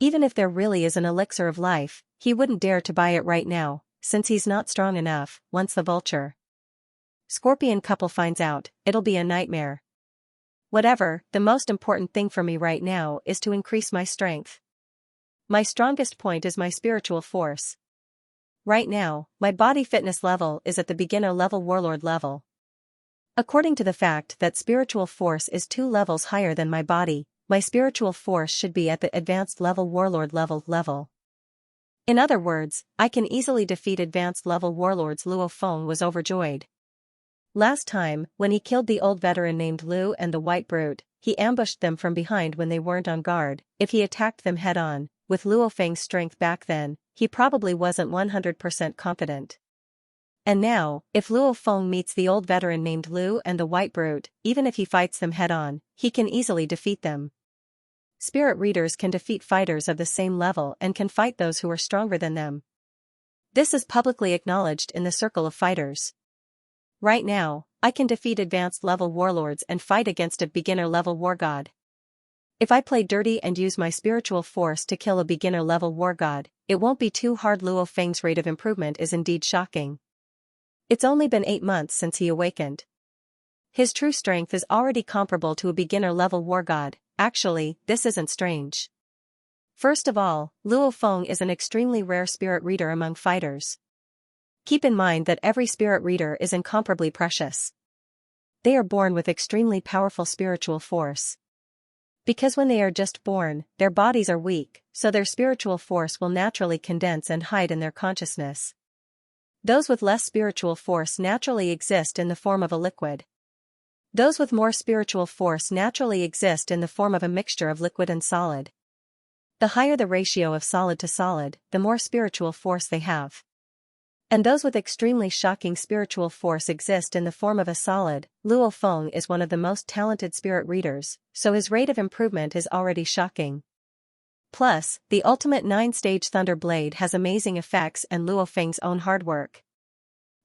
Even if there really is an elixir of life, he wouldn't dare to buy it right now, since he's not strong enough. Once the vulture Scorpion couple finds out, it'll be a nightmare. Whatever, the most important thing for me right now is to increase my strength. My strongest point is my spiritual force. Right now, my body fitness level is at the beginner level warlord level. According to the fact that spiritual force is 2 levels higher than my body, my spiritual force should be at the advanced level warlord level. In other words, I can easily defeat advanced level warlords. Luo Feng was overjoyed. Last time, when he killed the old veteran named Lu and the White Brute, he ambushed them from behind when they weren't on guard. If he attacked them head-on, with Luo Feng's strength back then, he probably wasn't 100% confident. And now, if Luo Feng meets the old veteran named Lu and the White Brute, even if he fights them head-on, he can easily defeat them. Spirit readers can defeat fighters of the same level and can fight those who are stronger than them. This is publicly acknowledged in the circle of fighters. Right now, I can defeat advanced level warlords and fight against a beginner level war god. If I play dirty and use my spiritual force to kill a beginner level war god, it won't be too hard. Luo Feng's rate of improvement is indeed shocking. It's only been 8 months since he awakened. His true strength is already comparable to a beginner-level war god. Actually, this isn't strange. First of all, Luo Feng is an extremely rare spirit reader among fighters. Keep in mind that every spirit reader is incomparably precious. They are born with extremely powerful spiritual force. Because when they are just born, their bodies are weak, so their spiritual force will naturally condense and hide in their consciousness. Those with less spiritual force naturally exist in the form of a liquid. Those with more spiritual force naturally exist in the form of a mixture of liquid and solid. The higher the ratio of solid to solid, the more spiritual force they have. And those with extremely shocking spiritual force exist in the form of a solid. Luo Feng is one of the most talented spirit readers, so his rate of improvement is already shocking. Plus, the ultimate 9-stage Thunder Blade has amazing effects and Luo Feng's own hard work.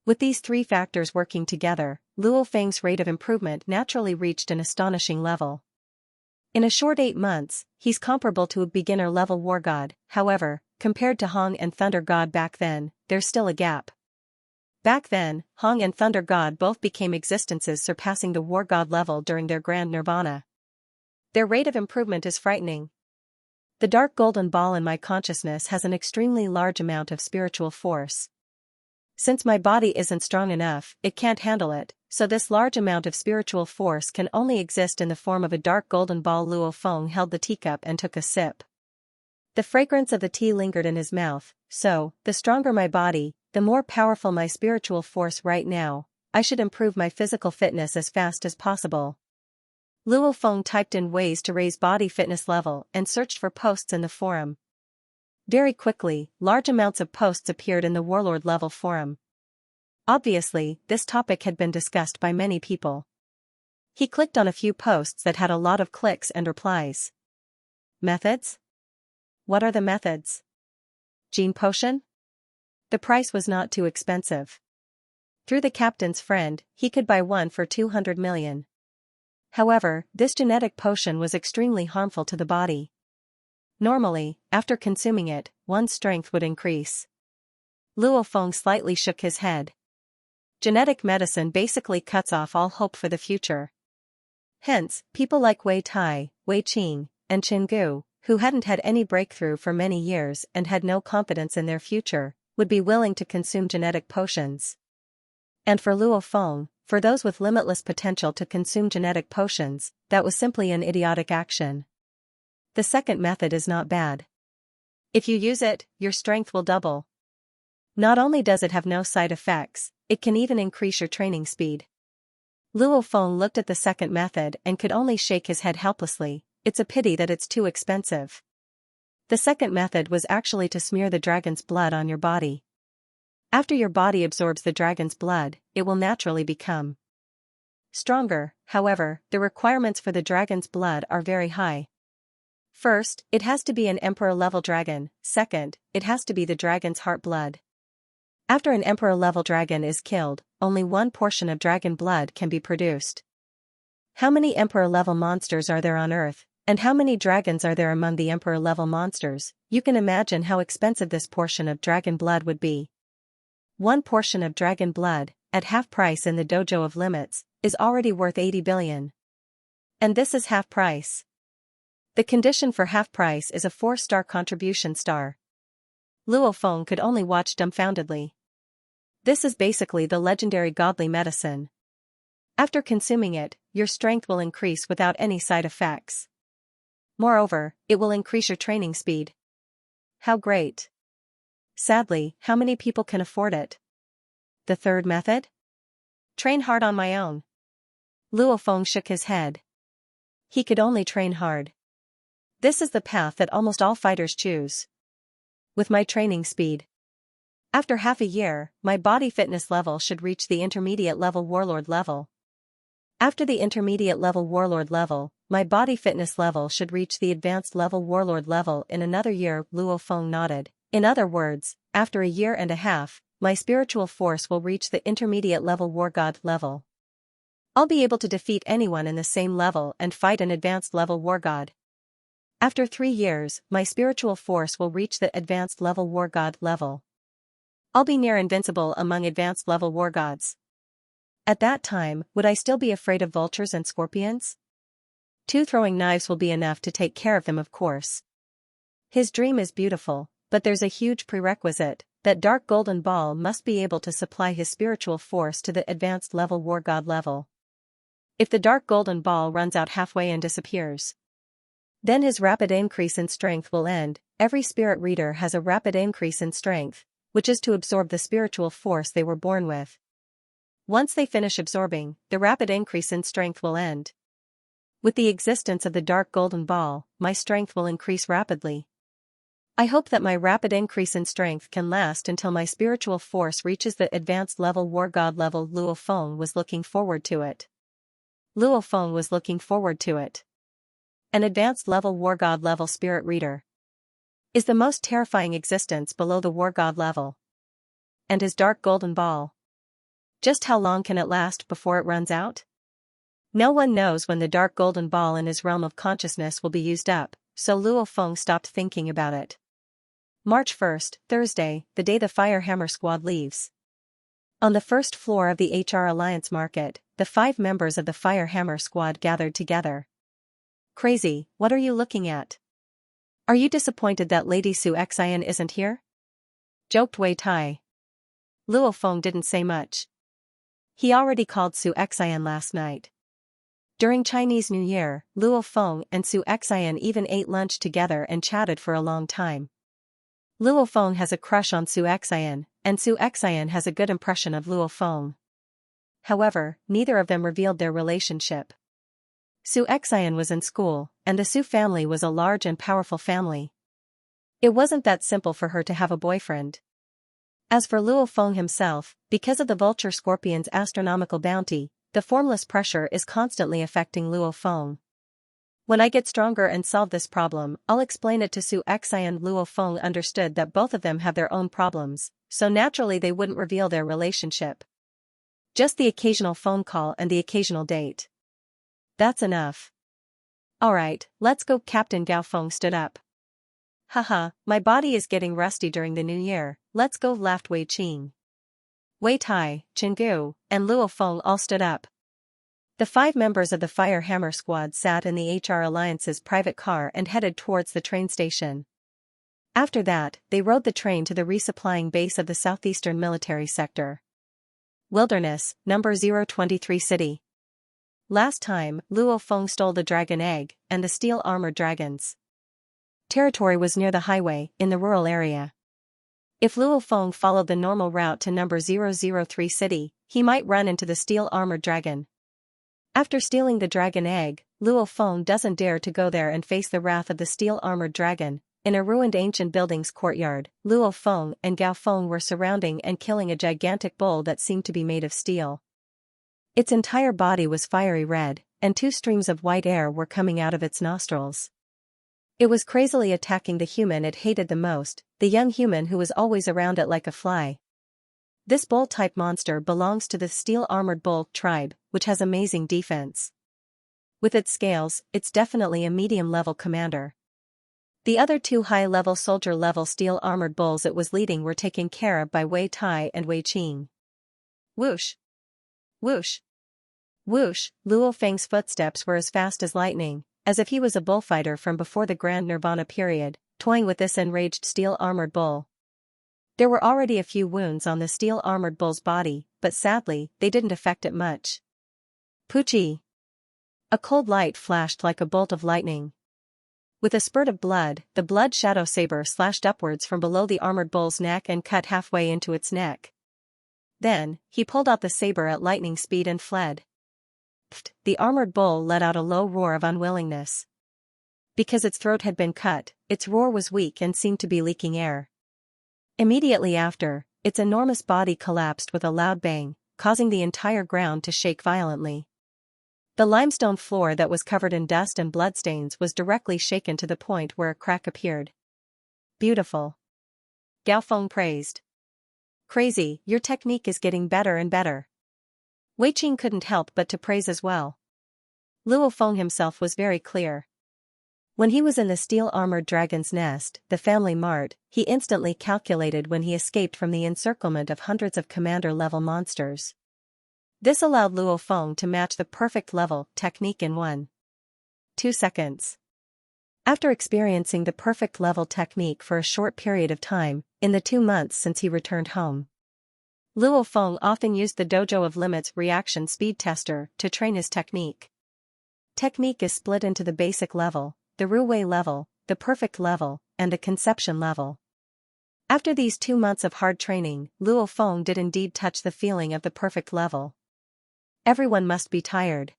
With these 3 factors working together, Luo Feng's rate of improvement naturally reached an astonishing level. In a short 8 months, he's comparable to a beginner-level war god. However, compared to Hong and Thunder God back then, there's still a gap. Back then, Hong and Thunder God both became existences surpassing the war god level during their grand nirvana. Their rate of improvement is frightening. The dark golden ball in my consciousness has an extremely large amount of spiritual force. Since my body isn't strong enough, it can't handle it, so this large amount of spiritual force can only exist in the form of a dark golden ball. Luo Feng held the teacup and took a sip. The fragrance of the tea lingered in his mouth, so, the stronger my body, the more powerful my spiritual force right now. I should improve my physical fitness as fast as possible. Luo Feng typed in ways to raise body fitness level and searched for posts in the forum. Very quickly, large amounts of posts appeared in the warlord level forum. Obviously, this topic had been discussed by many people. He clicked on a few posts that had a lot of clicks and replies. Methods? What are the methods? Gene potion? The price was not too expensive. Through the captain's friend, he could buy one for 200 million. However, this genetic potion was extremely harmful to the body. Normally, after consuming it, one's strength would increase. Luo Feng slightly shook his head. Genetic medicine basically cuts off all hope for the future. Hence, people like Wei Tai, Wei Qing, and Qin Gu, who hadn't had any breakthrough for many years and had no confidence in their future, would be willing to consume genetic potions. And for Luo Feng, for those with limitless potential to consume genetic potions, that was simply an idiotic action. The second method is not bad. If you use it, your strength will double. Not only does it have no side effects, it can even increase your training speed. Luo Feng looked at the second method and could only shake his head helplessly. It's a pity that it's too expensive. The second method was actually to smear the dragon's blood on your body. After your body absorbs the dragon's blood, it will naturally become stronger. However, the requirements for the dragon's blood are very high. First, it has to be an emperor-level dragon. Second, it has to be the dragon's heart blood. After an emperor-level dragon is killed, only one portion of dragon blood can be produced. How many emperor-level monsters are there on Earth, and how many dragons are there among the emperor-level monsters? You can imagine how expensive this portion of dragon blood would be. One portion of dragon blood, at half price in the dojo of limits, is already worth 80 billion. And this is half price. The condition for half price is a 4-star contribution star. Luo Feng could only watch dumbfoundedly. This is basically the legendary godly medicine. After consuming it, your strength will increase without any side effects. Moreover, it will increase your training speed. How great! Sadly, how many people can afford it? The third method? Train hard on my own. Luo Feng shook his head. He could only train hard. This is the path that almost all fighters choose. With my training speed. After half a year, my body fitness level should reach the intermediate level warlord level. After the intermediate level warlord level, my body fitness level should reach the advanced level warlord level in another year. Luo Feng nodded. In other words, after a year and a half, my spiritual force will reach the intermediate level war god level. I'll be able to defeat anyone in the same level and fight an advanced level war god. After 3 years, my spiritual force will reach the advanced level war god level. I'll be near invincible among advanced level war gods. At that time, would I still be afraid of vultures and scorpions? 2 throwing knives will be enough to take care of them, of course. His dream is beautiful, but there's a huge prerequisite. That dark golden ball must be able to supply his spiritual force to the advanced level war god level. If the dark golden ball runs out halfway and disappears, then his rapid increase in strength will end. Every spirit reader has a rapid increase in strength, which is to absorb the spiritual force they were born with. Once they finish absorbing, the rapid increase in strength will end. With the existence of the dark golden ball, my strength will increase rapidly. I hope that my rapid increase in strength can last until my spiritual force reaches the advanced level war god level. Luo Feng was looking forward to it. Luo Feng was looking forward to it. An advanced level war god level spirit reader is the most terrifying existence below the war god level. And his dark golden ball. Just how long can it last before it runs out? No one knows when the dark golden ball in his realm of consciousness will be used up, so Luo Feng stopped thinking about it. March 1st, Thursday, the day the Firehammer Squad leaves. On the first floor of the HR Alliance Market, the 5 members of the Firehammer Squad gathered together. Crazy, what are you looking at? Are you disappointed that Lady Xianxia isn't here? Joked Wei Tai. Luo Feng didn't say much. He already called Xianxia last night. During Chinese New Year, Luo Feng and Xianxia even ate lunch together and chatted for a long time. Luo Feng has a crush on Xianxia, and Xianxia has a good impression of Luo Feng. However, neither of them revealed their relationship. Xianxia was in school, and the Su family was a large and powerful family. It wasn't that simple for her to have a boyfriend. As for Luo Feng himself, because of the vulture scorpion's astronomical bounty, the formless pressure is constantly affecting Luo Feng. When I get stronger and solve this problem, I'll explain it to Xianxia. And Luo Feng understood that both of them have their own problems, so naturally they wouldn't reveal their relationship. Just the occasional phone call and the occasional date. That's enough. Alright, let's go. Captain Gao Feng stood up. Haha, my body is getting rusty during the new year, let's go, laughed Wei Qing. Wei Tai, Gu, and Luo Feng all stood up. The 5 members of the Fire Hammer Squad sat in the HR Alliance's private car and headed towards the train station. After that, they rode the train to the resupplying base of the southeastern military sector. Wilderness, number 023 City. Last time, Luo Feng stole the dragon egg and the steel-armored dragons. Territory was near the highway, in the rural area. If Luo Feng followed the normal route to number 003 City, he might run into the steel-armored dragon. After stealing the dragon egg, Luo Feng doesn't dare to go there and face the wrath of the steel-armored dragon. In a ruined ancient building's courtyard, Luo Feng and Gao Feng were surrounding and killing a gigantic bull that seemed to be made of steel. Its entire body was fiery red, and 2 streams of white air were coming out of its nostrils. It was crazily attacking the human it hated the most, the young human who was always around it like a fly. This bull-type monster belongs to the steel-armored bull tribe, which has amazing defense. With its scales, it's definitely a medium-level commander. The other 2 high-level soldier-level steel-armored bulls it was leading were taken care of by Wei Tai and Wei Qing. Whoosh! Whoosh! Whoosh! Luo Feng's footsteps were as fast as lightning, as if he was a bullfighter from before the Grand Nirvana period, toying with this enraged steel-armored bull. There were already a few wounds on the steel-armored bull's body, but sadly, they didn't affect it much. Poochie! A cold light flashed like a bolt of lightning. With a spurt of blood, the blood shadow saber slashed upwards from below the armored bull's neck and cut halfway into its neck. Then, he pulled out the saber at lightning speed and fled. Pfft! The armored bull let out a low roar of unwillingness. Because its throat had been cut, its roar was weak and seemed to be leaking air. Immediately after, its enormous body collapsed with a loud bang, causing the entire ground to shake violently. The limestone floor that was covered in dust and bloodstains was directly shaken to the point where a crack appeared. Beautiful. Gao Feng praised. Crazy, your technique is getting better and better. Wei Qing couldn't help but to praise as well. Luo Feng himself was very clear. When he was in the steel-armored dragon's nest, the family mart, he instantly calculated when he escaped from the encirclement of hundreds of commander-level monsters. This allowed Luo Feng to match the perfect level technique in 1.2 seconds. After experiencing the perfect level technique for a short period of time, in the 2 months since he returned home, Luo Feng often used the Dojo of Limit's reaction speed tester to train his technique. Technique is split into the basic level, the Ruwei level, the perfect level, and the conception level. After these 2 months of hard training, Luo Feng did indeed touch the feeling of the perfect level. Everyone must be tired.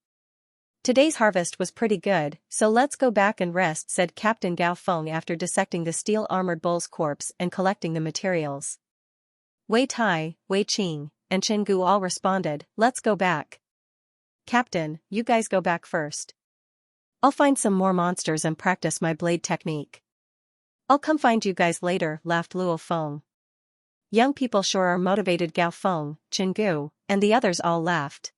Today's harvest was pretty good, so let's go back and rest, said Captain Gao Feng after dissecting the steel-armored bull's corpse and collecting the materials. Wei Tai, Wei Qing, and Chen Gu all responded, let's go back. Captain, you guys go back first. I'll find some more monsters and practice my blade technique. I'll come find you guys later, laughed Luo Feng. Young people sure are motivated. Gao Feng, Chen Gu, and the others all laughed.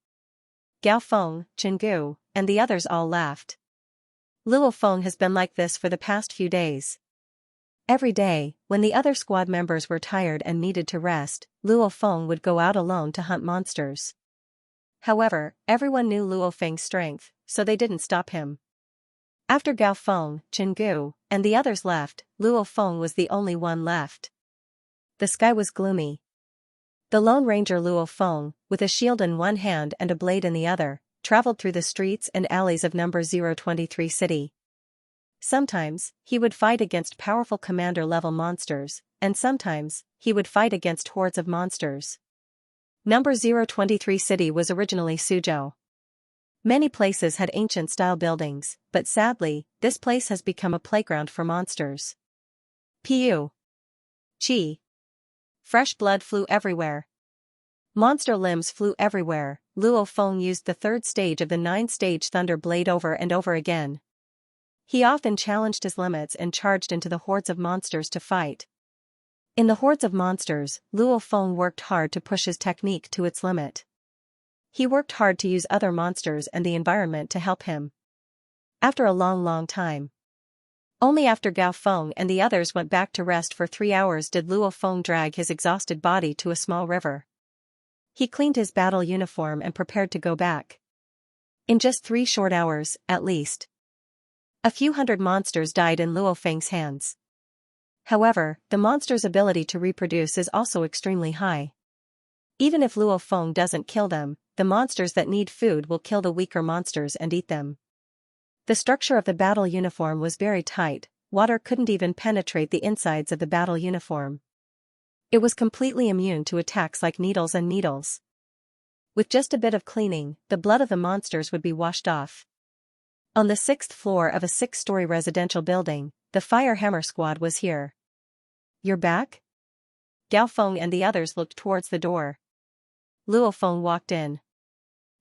Gao Feng, Chen Gu, and the others all laughed. Luo Feng has been like this for the past few days. Every day, when the other squad members were tired and needed to rest, Luo Feng would go out alone to hunt monsters. However, everyone knew Luo Feng's strength, so they didn't stop him. After Gao Feng, Chen Gu, and the others left, Luo Feng was the only one left. The sky was gloomy. The Lone Ranger Luo Feng, with a shield in one hand and a blade in the other, traveled through the streets and alleys of number 023 City. Sometimes, he would fight against powerful commander-level monsters, and sometimes, he would fight against hordes of monsters. Number 023 City was originally Suzhou. Many places had ancient-style buildings, but sadly, this place has become a playground for monsters. Piu. Chi. Fresh blood flew everywhere. Monster limbs flew everywhere. Luo Feng used the 3rd stage of the 9-stage Thunder Blade over and over again. He often challenged his limits and charged into the hordes of monsters to fight. In the hordes of monsters, Luo Feng worked hard to push his technique to its limit. He worked hard to use other monsters and the environment to help him. After a long time. Only after Gao Feng and the others went back to rest for 3 hours did Luo Feng drag his exhausted body to a small river. He cleaned his battle uniform and prepared to go back. In just 3 short hours, at least, a few hundred monsters died in Luo Feng's hands. However, the monster's ability to reproduce is also extremely high. Even if Luo Feng doesn't kill them, the monsters that need food will kill the weaker monsters and eat them. The structure of the battle uniform was very tight, water couldn't even penetrate the insides of the battle uniform. It was completely immune to attacks like needles and needles. With just a bit of cleaning, the blood of the monsters would be washed off. On the 6th floor of a 6-story residential building, the Fire Hammer Squad was here. "You're back?" Gao Feng and the others looked towards the door. Luo Feng walked in.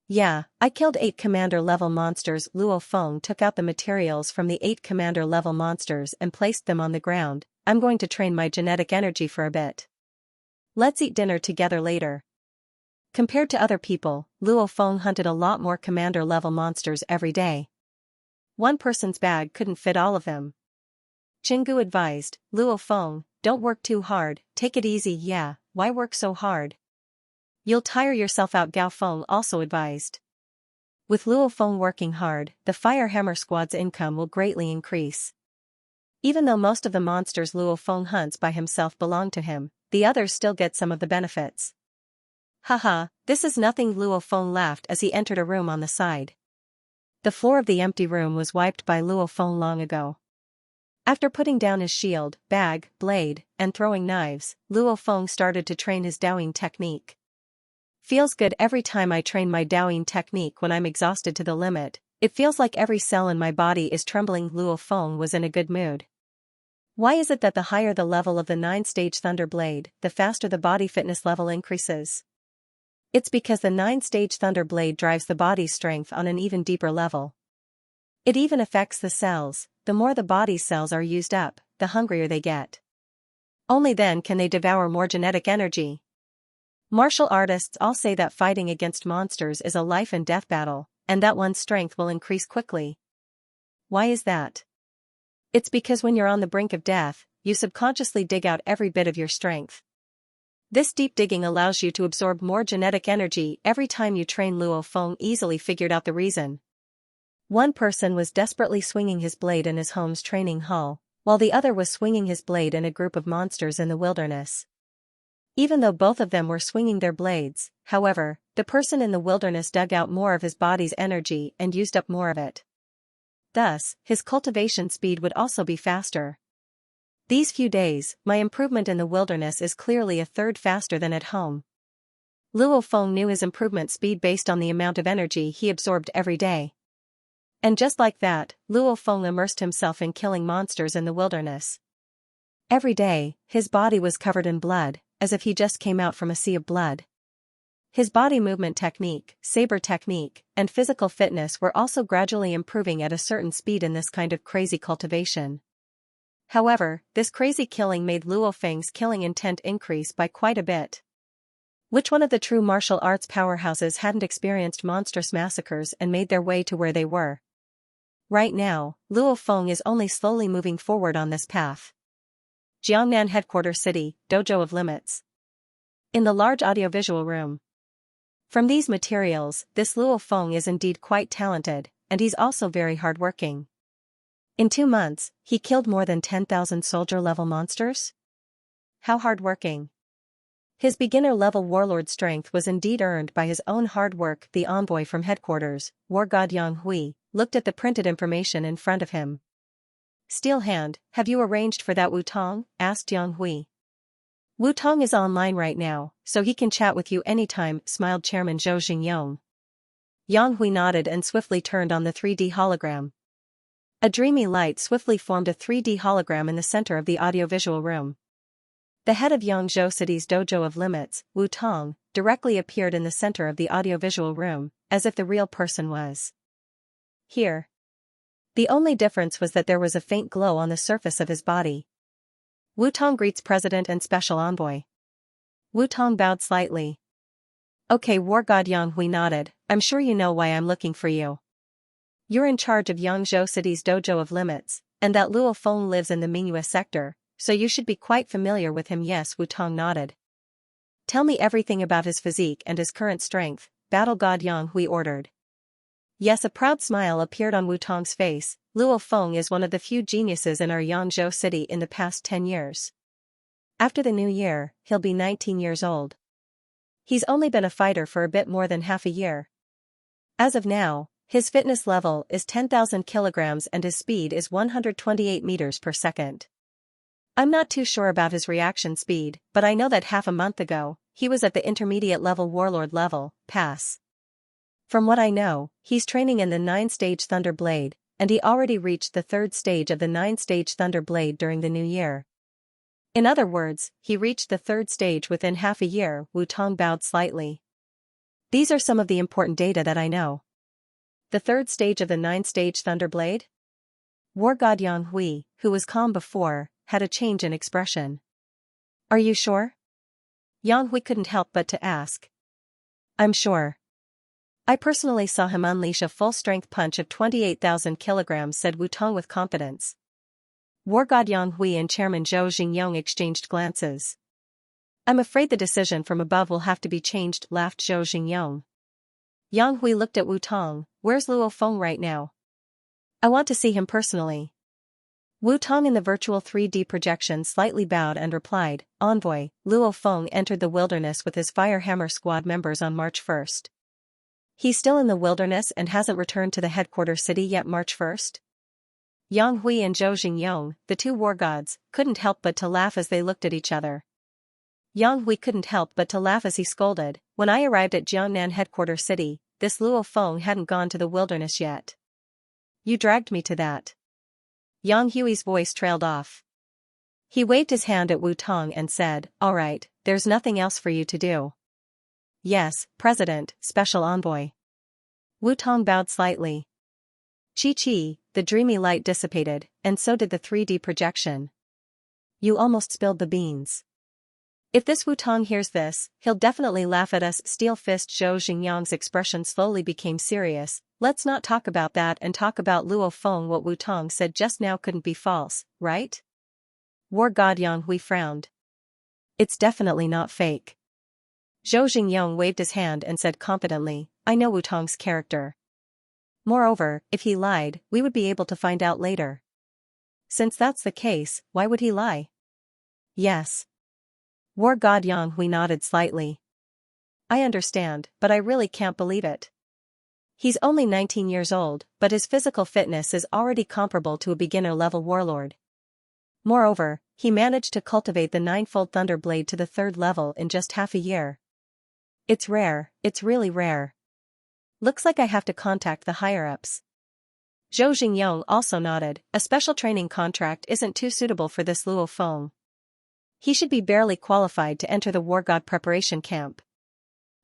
"Yeah, I killed 8 commander-level monsters." Luo Feng took out the materials from the 8 commander-level monsters and placed them on the ground. "I'm going to train my genetic energy for a bit. Let's eat dinner together later." Compared to other people, Luo Feng hunted a lot more commander-level monsters every day. One person's bag couldn't fit all of them. Chingu advised, "Luo Feng, don't work too hard, take it easy." "Yeah, why work so hard? You'll tire yourself out." Gao Feng also advised. With Luo Feng working hard, the Fire Hammer Squad's income will greatly increase. Even though most of the monsters Luo Feng hunts by himself belong to him, the others still get some of the benefits. "Haha, this is nothing." Luo Feng laughed as he entered a room on the side. The floor of the empty room was wiped by Luo Feng long ago. After putting down his shield, bag, blade, and throwing knives, Luo Feng started to train his Daoing technique. "Feels good every time I train my Daoing technique. When I'm exhausted to the limit, it feels like every cell in my body is trembling." Luo Feng was in a good mood. Why is it that the higher the level of the 9-stage Thunder Blade, the faster the body fitness level increases? It's because the 9-stage Thunder Blade drives the body's strength on an even deeper level. It even affects the cells. The more the body's cells are used up, the hungrier they get. Only then can they devour more genetic energy. Martial artists all say that fighting against monsters is a life and death battle, and that one's strength will increase quickly. Why is that? It's because when you're on the brink of death, you subconsciously dig out every bit of your strength. This deep digging allows you to absorb more genetic energy every time you train. Luo Feng easily figured out the reason. One person was desperately swinging his blade in his home's training hall, while the other was swinging his blade in a group of monsters in the wilderness. Even though both of them were swinging their blades, however, the person in the wilderness dug out more of his body's energy and used up more of it. Thus, his cultivation speed would also be faster. These few days, my improvement in the wilderness is clearly a third faster than at home. Luo Feng knew his improvement speed based on the amount of energy he absorbed every day. And just like that, Luo Feng immersed himself in killing monsters in the wilderness. Every day, his body was covered in blood, as if he just came out from a sea of blood. His body movement technique, saber technique, and physical fitness were also gradually improving at a certain speed in this kind of crazy cultivation. However, this crazy killing made Luo Feng's killing intent increase by quite a bit. Which one of the true martial arts powerhouses hadn't experienced monstrous massacres and made their way to where they were? Right now, Luo Feng is only slowly moving forward on this path. Jiangnan Headquarters City, Dojo of Limits. In the large audiovisual room. From these materials, this Luo Feng is indeed quite talented, and he's also very hardworking. In 2 months, he killed more than 10,000 soldier-level monsters? How hardworking. His beginner-level warlord strength was indeed earned by his own hard work. The envoy from headquarters, War God Yang Hui, looked at the printed information in front of him. "Steel Hand, have you arranged for that Wu Tong?" asked Yang Hui. "Wu Tong is online right now, so he can chat with you anytime," smiled Chairman Zhou Xingyong. Yang Hui nodded and swiftly turned on the 3D hologram. A dreamy light swiftly formed a 3D hologram in the center of the audiovisual room. The head of Yangzhou City's Dojo of Limits, Wu Tong, directly appeared in the center of the audiovisual room, as if the real person was here. The only difference was that there was a faint glow on the surface of his body. Wu Tong greets President and Special Envoy. Wu Tong bowed slightly. "Okay." War God Yang Hui nodded. "I'm sure you know why I'm looking for you. You're in charge of Yangzhou City's Dojo of Limits, and that Luo Feng lives in the Mingyue sector, so you should be quite familiar with him." "Yes." Wu Tong nodded. Tell me everything about his physique and his current strength, Battle God Yang Hui ordered. Yes, a proud smile appeared on Wu Tong's face. Luo Feng is one of the few geniuses in our Yangzhou city in the past 10 years. After the new year, he'll be 19 years old. He's only been a fighter for a bit more than half a year. As of now, his fitness level is 10,000 kilograms and his speed is 128 meters per second. I'm not too sure about his reaction speed, but I know that half a month ago, he was at the intermediate level warlord level, pass. From what I know, he's training in the 9-stage Thunder Blade, and he already reached the 3rd stage of the 9-stage Thunder Blade during the new year. In other words, he reached the 3rd stage within half a year. Wu Tong bowed slightly. These are some of the important data that I know. The 3rd stage of the 9-stage Thunder Blade? War God Yang Hui, who was calm before, had a change in expression. Are you sure? Yang Hui couldn't help but to ask. I'm sure. I personally saw him unleash a full-strength punch of 28,000 kilograms, said Wu Tong with confidence. War God Yang Hui and Chairman Zhou Xingyong exchanged glances. I'm afraid the decision from above will have to be changed, laughed Zhou Xingyong. Yang Hui looked at Wu Tong. Where's Luo Feng right now? I want to see him personally. Wu Tong in the virtual 3D projection slightly bowed and replied, Envoy, Luo Feng entered the wilderness with his Firehammer squad members on March 1st. He's still in the wilderness and hasn't returned to the headquarters city yet. March 1st? Yang Hui and Zhou Xingyong, the two war gods, couldn't help but to laugh as they looked at each other. Yang Hui couldn't help but to laugh as he scolded, When I arrived at Jiangnan headquarters city, this Luo Feng hadn't gone to the wilderness yet. You dragged me to that. Yang Hui's voice trailed off. He waved his hand at Wu Tong and said, All right, there's nothing else for you to do. Yes, President, Special Envoy. Wu Tong bowed slightly. Chi-chi, the dreamy light dissipated, and so did the 3D projection. You almost spilled the beans. If this Wu Tong hears this, he'll definitely laugh at us. Steel Fist Zhou Xingyang's expression slowly became serious. Let's not talk about that and talk about Luo Feng. What Wu Tong said just now couldn't be false, right? War God Yang Hui frowned. It's definitely not fake. Zhou Xingyang waved his hand and said confidently, I know Wu Tong's character. Moreover, if he lied, we would be able to find out later. Since that's the case, why would he lie? Yes. War God Yang Hui nodded slightly. I understand, but I really can't believe it. He's only 19 years old, but his physical fitness is already comparable to a beginner-level warlord. Moreover, he managed to cultivate the 9-fold Thunder Blade to the 3rd level in just half a year. It's rare, it's really rare. Looks like I have to contact the higher-ups. Zhou Xingyong also nodded. A special training contract isn't too suitable for this Luo Feng. He should be barely qualified to enter the War God preparation camp.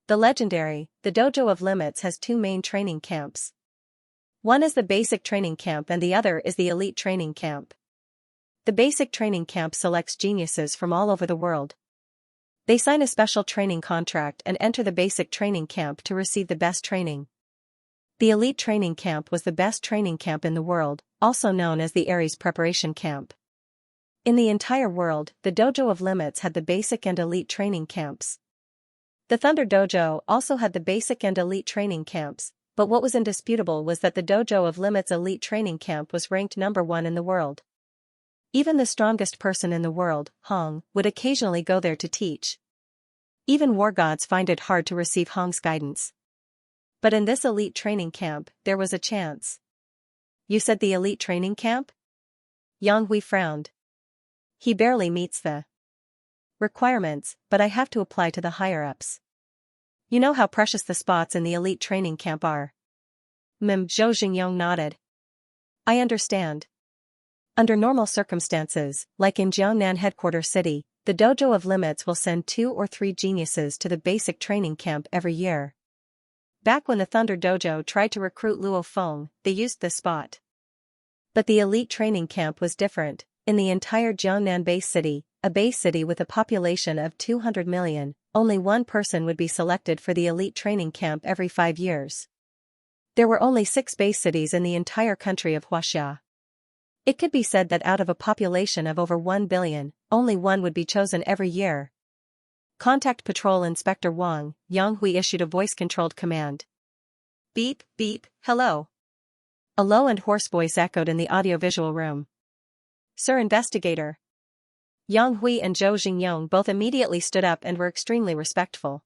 The Dojo of Limits has 2 main training camps. One is the basic training camp and the other is the elite training camp. The basic training camp selects geniuses from all over the world. They sign a special training contract and enter the basic training camp to receive the best training. The elite training camp was the best training camp in the world, also known as the Ares preparation camp. In the entire world, the Dojo of Limits had the basic and elite training camps. The Thunder Dojo also had the basic and elite training camps, but what was indisputable was that the Dojo of Limits elite training camp was ranked number 1 in the world. Even the strongest person in the world, Hong, would occasionally go there to teach. Even war gods find it hard to receive Hong's guidance. But in this elite training camp, there was a chance. You said the elite training camp? Yang Hui frowned. He barely meets the requirements, but I have to apply to the higher-ups. You know how precious the spots in the elite training camp are. Zhou Xingyong nodded. I understand. Under normal circumstances, like in Jiangnan headquarters city, the Dojo of Limits will send 2 or 3 geniuses to the basic training camp every year. Back when the Thunder Dojo tried to recruit Luo Feng, they used this spot. But the elite training camp was different. In the entire Jiangnan base city, a base city with a population of 200 million, only 1 person would be selected for the elite training camp every 5 years. There were only 6 base cities in the entire country of Huaxia. It could be said that out of a population of over 1 billion, only 1 would be chosen every year. Contact Patrol Inspector Wang, Yang Hui issued a voice-controlled command. Beep, beep, hello. A low and hoarse voice echoed in the audiovisual room. Sir Investigator. Yang Hui and Zhou Xingyong both immediately stood up and were extremely respectful.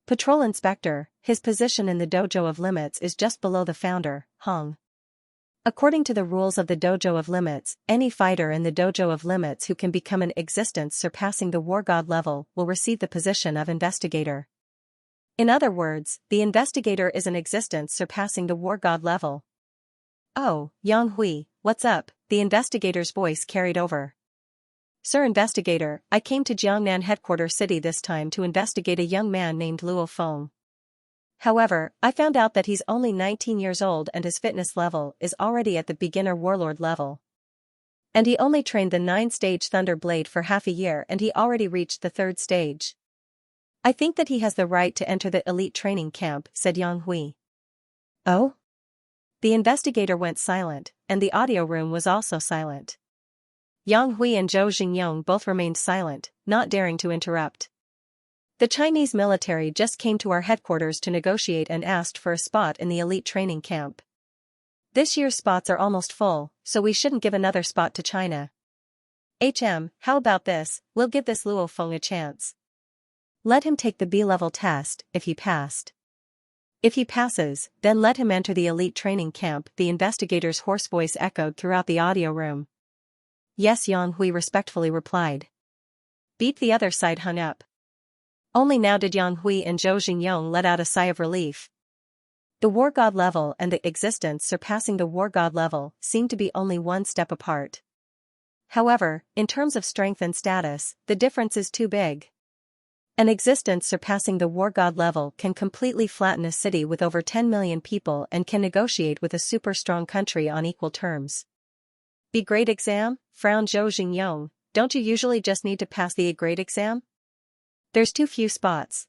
Patrol Inspector, his position in the Dojo of Limits is just below the founder, Hong. According to the rules of the Dojo of Limits, any fighter in the Dojo of Limits who can become an existence surpassing the War God level will receive the position of Investigator. In other words, the Investigator is an existence surpassing the War God level. Oh, Yang Hui, what's up? The Investigator's voice carried over. Sir Investigator, I came to Jiangnan headquarters city this time to investigate a young man named Luo Feng. However, I found out that he's only 19 years old and his fitness level is already at the beginner warlord level. And he only trained the 9-stage Thunder Blade for half a year and he already reached the 3rd stage. I think that he has the right to enter the elite training camp, said Yang Hui. Oh? The Investigator went silent, and the audio room was also silent. Yang Hui and Zhou Xingyong both remained silent, not daring to interrupt. The Chinese military just came to our headquarters to negotiate and asked for a spot in the elite training camp. This year's spots are almost full, so we shouldn't give another spot to China. How about this, we'll give this Luo Feng a chance. Let him take the B-level test, if he passed. If he passes, then let him enter the elite training camp, the Investigator's hoarse voice echoed throughout the audio room. Yes, Yang Hui respectfully replied. Beat. The other side hung up. Only now did Yang Hui and Zhou Xingyong let out a sigh of relief. The War God level and the existence surpassing the War God level seemed to be only one step apart. However, in terms of strength and status, the difference is too big. An existence surpassing the War God level can completely flatten a city with over 10 million people and can negotiate with a super strong country on equal terms. B-grade exam? Frowned Zhou Xingyong, don't you usually just need to pass the A-grade exam? There's too few spots.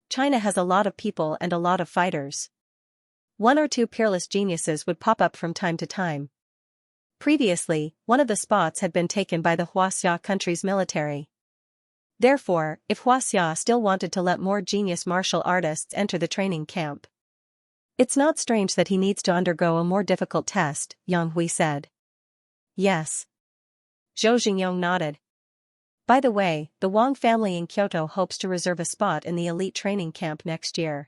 China has a lot of people and a lot of fighters. 1 or 2 peerless geniuses would pop up from time to time. Previously, one of the spots had been taken by the Huaxia country's military. Therefore, if Huaxia still wanted to let more genius martial artists enter the training camp, it's not strange that he needs to undergo a more difficult test, Yang Hui said. Yes. Zhou Xingyong nodded. By the way, the Wang family in Kyoto hopes to reserve a spot in the elite training camp next year.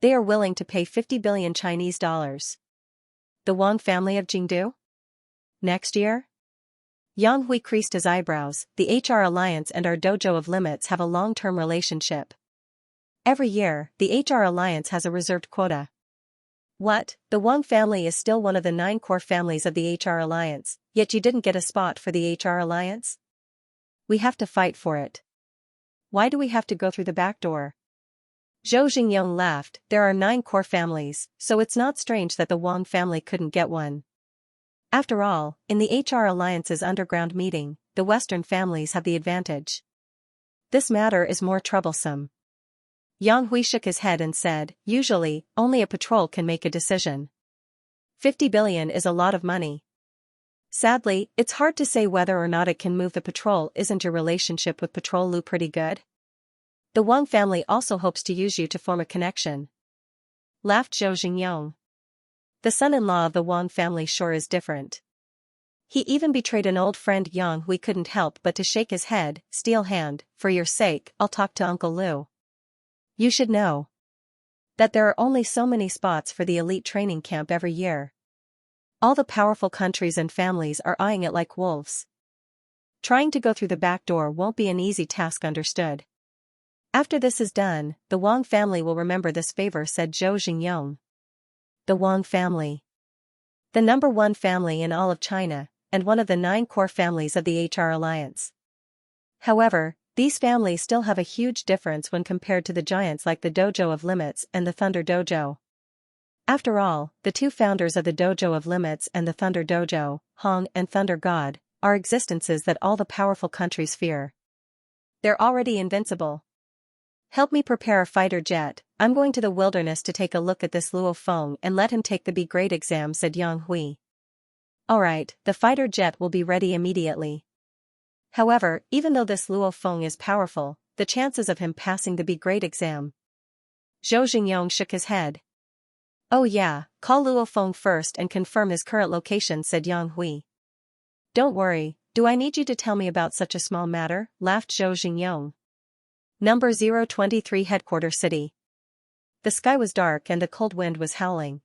They are willing to pay 50 billion Chinese dollars. The Wang family of Jingdu? Next year? Yang Hui creased his eyebrows. The HR Alliance and our Dojo of Limits have a long-term relationship. Every year, the HR Alliance has a reserved quota. What? The Wang family is still one of the 9 core families of the HR Alliance, yet you didn't get a spot for the HR Alliance? We have to fight for it. Why do we have to go through the back door? Zhou Xingyong laughed. There are 9 core families, so it's not strange that the Wang family couldn't get one. After all, in the HR Alliance's underground meeting, the Western families have the advantage. This matter is more troublesome. Yang Hui shook his head and said, usually, only a patrol can make a decision. 50 billion is a lot of money. Sadly, it's hard to say whether or not it can move the patrol. Isn't your relationship with Patrol Lu pretty good? The Wang family also hopes to use you to form a connection. Laughed Zhou Xingyong. The son-in-law of the Wang family sure is different. He even betrayed an old friend. Yang Hui couldn't help but to shake his head. Steel hand, for your sake, I'll talk to Uncle Lu. You should know that there are only so many spots for the elite training camp every year. All the powerful countries and families are eyeing it like wolves. Trying to go through the back door won't be an easy task, understood. After this is done, the Wang family will remember this favor, said Zhou Xingyong. The Wang family. The #1 family in all of China, and one of the 9 core families of the HR Alliance. However, these families still have a huge difference when compared to the giants like the Dojo of Limits and the Thunder Dojo. After all, the 2 founders of the Dojo of Limits and the Thunder Dojo, Hong and Thunder God, are existences that all the powerful countries fear. They're already invincible. Help me prepare a fighter jet. I'm going to the wilderness to take a look at this Luo Feng and let him take the B-grade exam, said Yang Hui. Alright, the fighter jet will be ready immediately. However, even though this Luo Feng is powerful, the chances of him passing the B-grade exam. Zhou Jingyong shook his head. Oh yeah, call Luo Feng first and confirm his current location, said Yang Hui. Don't worry, do I need you to tell me about such a small matter, laughed Zhou Jingyong. Number 023 Headquarters City. The sky was dark and the cold wind was howling.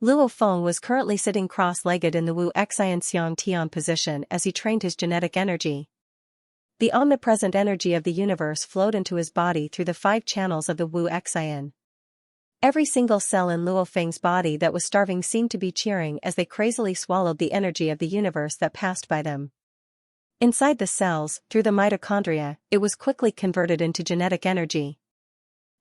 Luo Feng was currently sitting cross-legged in the Wu Xian Xiang Tian position as he trained his genetic energy. The omnipresent energy of the universe flowed into his body through the 5 channels of the Wu Xian. Every single cell in Luo Feng's body that was starving seemed to be cheering as they crazily swallowed the energy of the universe that passed by them. Inside the cells, through the mitochondria, it was quickly converted into genetic energy.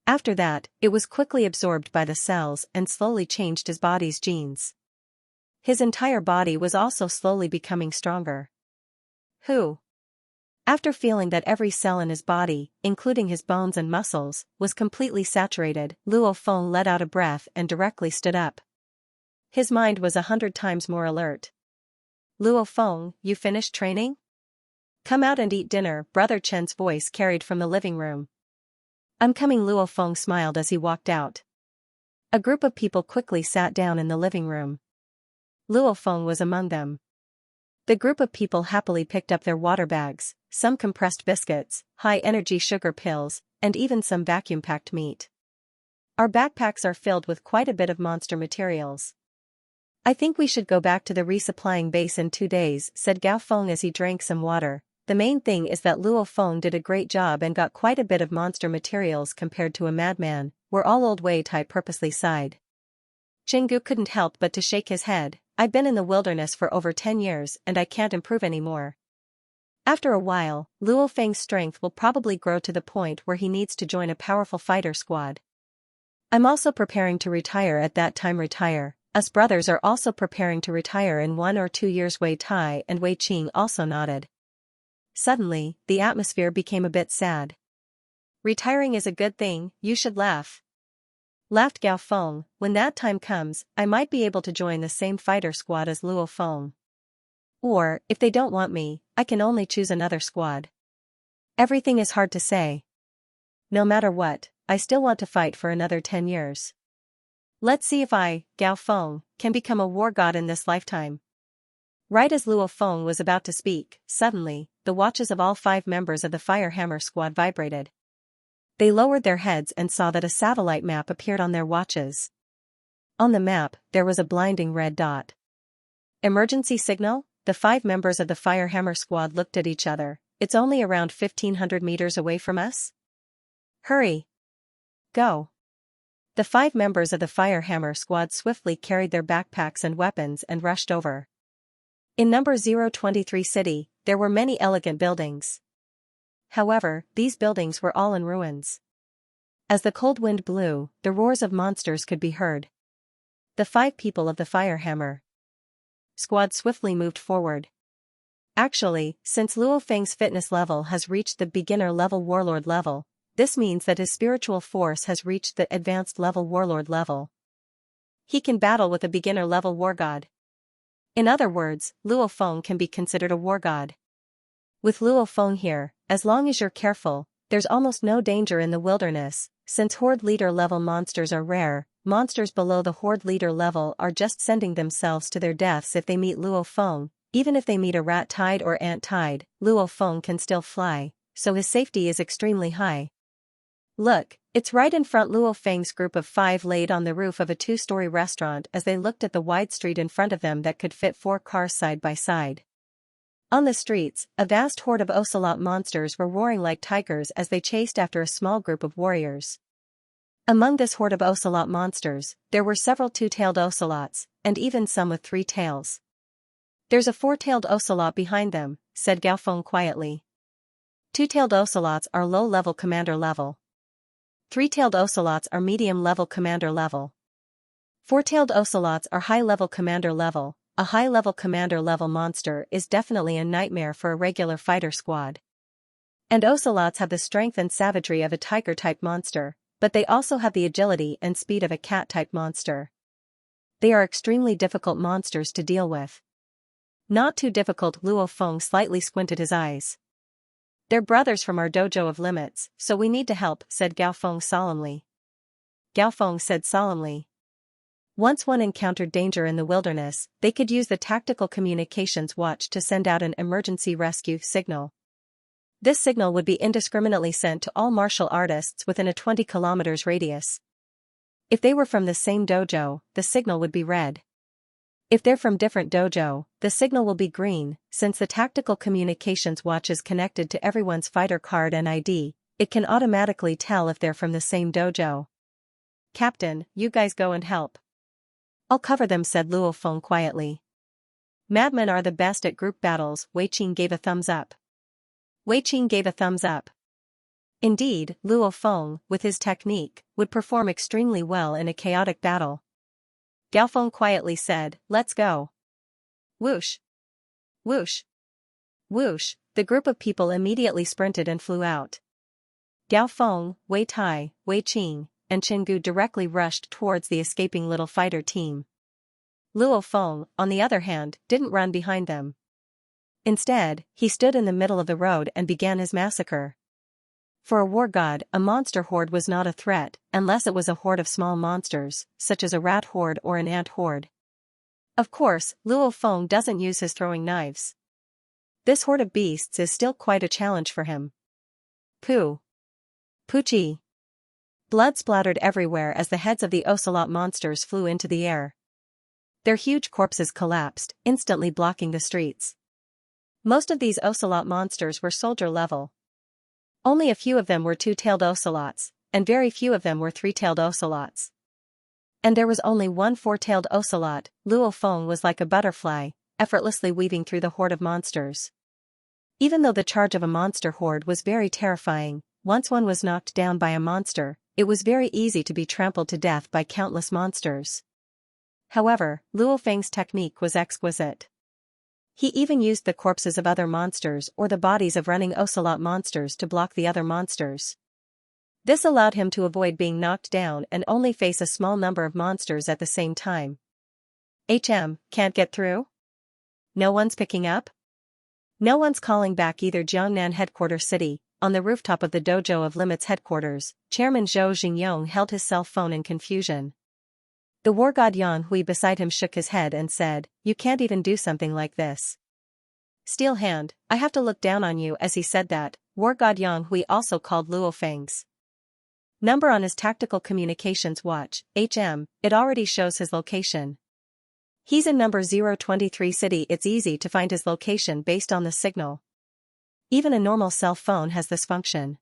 After that, it was quickly absorbed by the cells and slowly changed his body's genes. His entire body was also slowly becoming stronger. After feeling that every cell in his body, including his bones and muscles, was completely saturated, Luo Feng let out a breath and directly stood up. His mind was 100 times more alert. Luo Feng, you finished training? Come out and eat dinner, Brother Chen's voice carried from the living room. I'm coming, Luo Feng smiled as he walked out. A group of people quickly sat down in the living room. Luo Feng was among them. The group of people happily picked up their water bags, some compressed biscuits, high-energy sugar pills, and even some vacuum-packed meat. Our backpacks are filled with quite a bit of monster materials. I think we should go back to the resupplying base in 2 days, said Gao Feng as he drank some water. The main thing is that Luo Feng did a great job and got quite a bit of monster materials compared to a madman, where all old Wei Tai purposely sighed. Jinggu couldn't help but to shake his head. I've been in the wilderness for over 10 years and I can't improve anymore. After a while, Luo Feng's strength will probably grow to the point where he needs to join a powerful fighter squad. I'm also preparing to retire at that time. Retire. Us brothers are also preparing to retire in 1 or 2 years. Wei Tai and Wei Qing also nodded. Suddenly, the atmosphere became a bit sad. Retiring is a good thing, you should laugh. Laughed Gao Feng, when that time comes, I might be able to join the same fighter squad as Luo Feng. Or, if they don't want me, I can only choose another squad. Everything is hard to say. No matter what, I still want to fight for another 10 years. Let's see if I, Gao Feng, can become a war god in this lifetime. Right as Luo Feng was about to speak, suddenly, the watches of all 5 members of the Firehammer squad vibrated. They lowered their heads and saw that a satellite map appeared on their watches. On the map, there was a blinding red dot. Emergency signal? The 5 members of the Firehammer squad looked at each other. It's only around 1,500 meters away from us? Hurry! Go! The 5 members of the Firehammer squad swiftly carried their backpacks and weapons and rushed over. In number 023 city, there were many elegant buildings. However, these buildings were all in ruins. As the cold wind blew, the roars of monsters could be heard. The 5 people of the Firehammer squad swiftly moved forward. Actually, since Luo Feng's fitness level has reached the beginner level warlord level, this means that his spiritual force has reached the advanced level warlord level. He can battle with a beginner level war god. In other words, Luo Feng can be considered a war god. With Luo Feng here, as long as you're careful, there's almost no danger in the wilderness. Since Horde Leader level monsters are rare, monsters below the Horde Leader level are just sending themselves to their deaths if they meet Luo Feng. Even if they meet a rat tide or ant tide, Luo Feng can still fly, so his safety is extremely high. Look, it's right in front. Luo Feng's group of 5 laid on the roof of a 2-story restaurant as they looked at the wide street in front of them that could fit 4 cars side by side. On the streets, a vast horde of ocelot monsters were roaring like tigers as they chased after a small group of warriors. Among this horde of ocelot monsters, there were several 2-tailed ocelots, and even some with 3 tails. There's a 4-tailed ocelot behind them, said Gao Feng quietly. 2-tailed ocelots are low-level commander level. 3-tailed ocelots are medium-level commander level. 4-tailed ocelots are high-level commander level. A high-level commander level monster is definitely a nightmare for a regular fighter squad. And ocelots have the strength and savagery of a tiger-type monster, but they also have the agility and speed of a cat-type monster. They are extremely difficult monsters to deal with. Not too difficult. Luo Feng slightly squinted his eyes. They're brothers from our dojo of limits, so we need to help, said Gao Feng solemnly. Gao Feng said solemnly. Once one encountered danger in the wilderness, they could use the tactical communications watch to send out an emergency rescue signal. This signal would be indiscriminately sent to all martial artists within a 20 kilometers radius. If they were from the same dojo, the signal would be red. If they're from different dojo, the signal will be green. Since the tactical communications watch is connected to everyone's fighter card and ID, it can automatically tell if they're from the same dojo. Captain, you guys go and help. I'll cover them, said Luo Feng quietly. Madmen are the best at group battles, Wei Qing gave a thumbs up. Wei Qing gave a thumbs up. Indeed, Luo Feng, with his technique, would perform extremely well in a chaotic battle. Gao Feng quietly said, let's go. Whoosh. Whoosh. Whoosh, the group of people immediately sprinted and flew out. Gao Feng, Wei Tai, Wei Qing, and Chingu directly rushed towards the escaping little fighter team. Luo Feng, on the other hand, didn't run behind them. Instead, he stood in the middle of the road and began his massacre. For a war god, a monster horde was not a threat, unless it was a horde of small monsters, such as a rat horde or an ant horde. Of course, Luo Feng doesn't use his throwing knives. This horde of beasts is still quite a challenge for him. Pooh. Poochie. Blood splattered everywhere as the heads of the ocelot monsters flew into the air. Their huge corpses collapsed, instantly blocking the streets. Most of these ocelot monsters were soldier level. Only a few of them were two-tailed ocelots, and very few of them were three-tailed ocelots. And there was only one four-tailed ocelot. Luo Feng was like a butterfly, effortlessly weaving through the horde of monsters. Even though the charge of a monster horde was very terrifying, once one was knocked down by a monster, it was very easy to be trampled to death by countless monsters. However, Luo Feng's technique was exquisite. He even used the corpses of other monsters or the bodies of running ocelot monsters to block the other monsters. This allowed him to avoid being knocked down and only face a small number of monsters at the same time. Can't get through? No one's picking up? No one's calling back either. Jiangnan headquarters city, on the rooftop of the Dojo of Limits headquarters, Chairman Zhou Xingyong held his cell phone in confusion. The war god Yan Hui beside him shook his head and said, you can't even do something like this. Steel hand, I have to look down on you. As he said that, war god Yang Hui also called Luo Feng's number on his tactical communications watch, it already shows his location. He's in number 023 city. It's easy to find his location based on the signal. Even a normal cell phone has this function.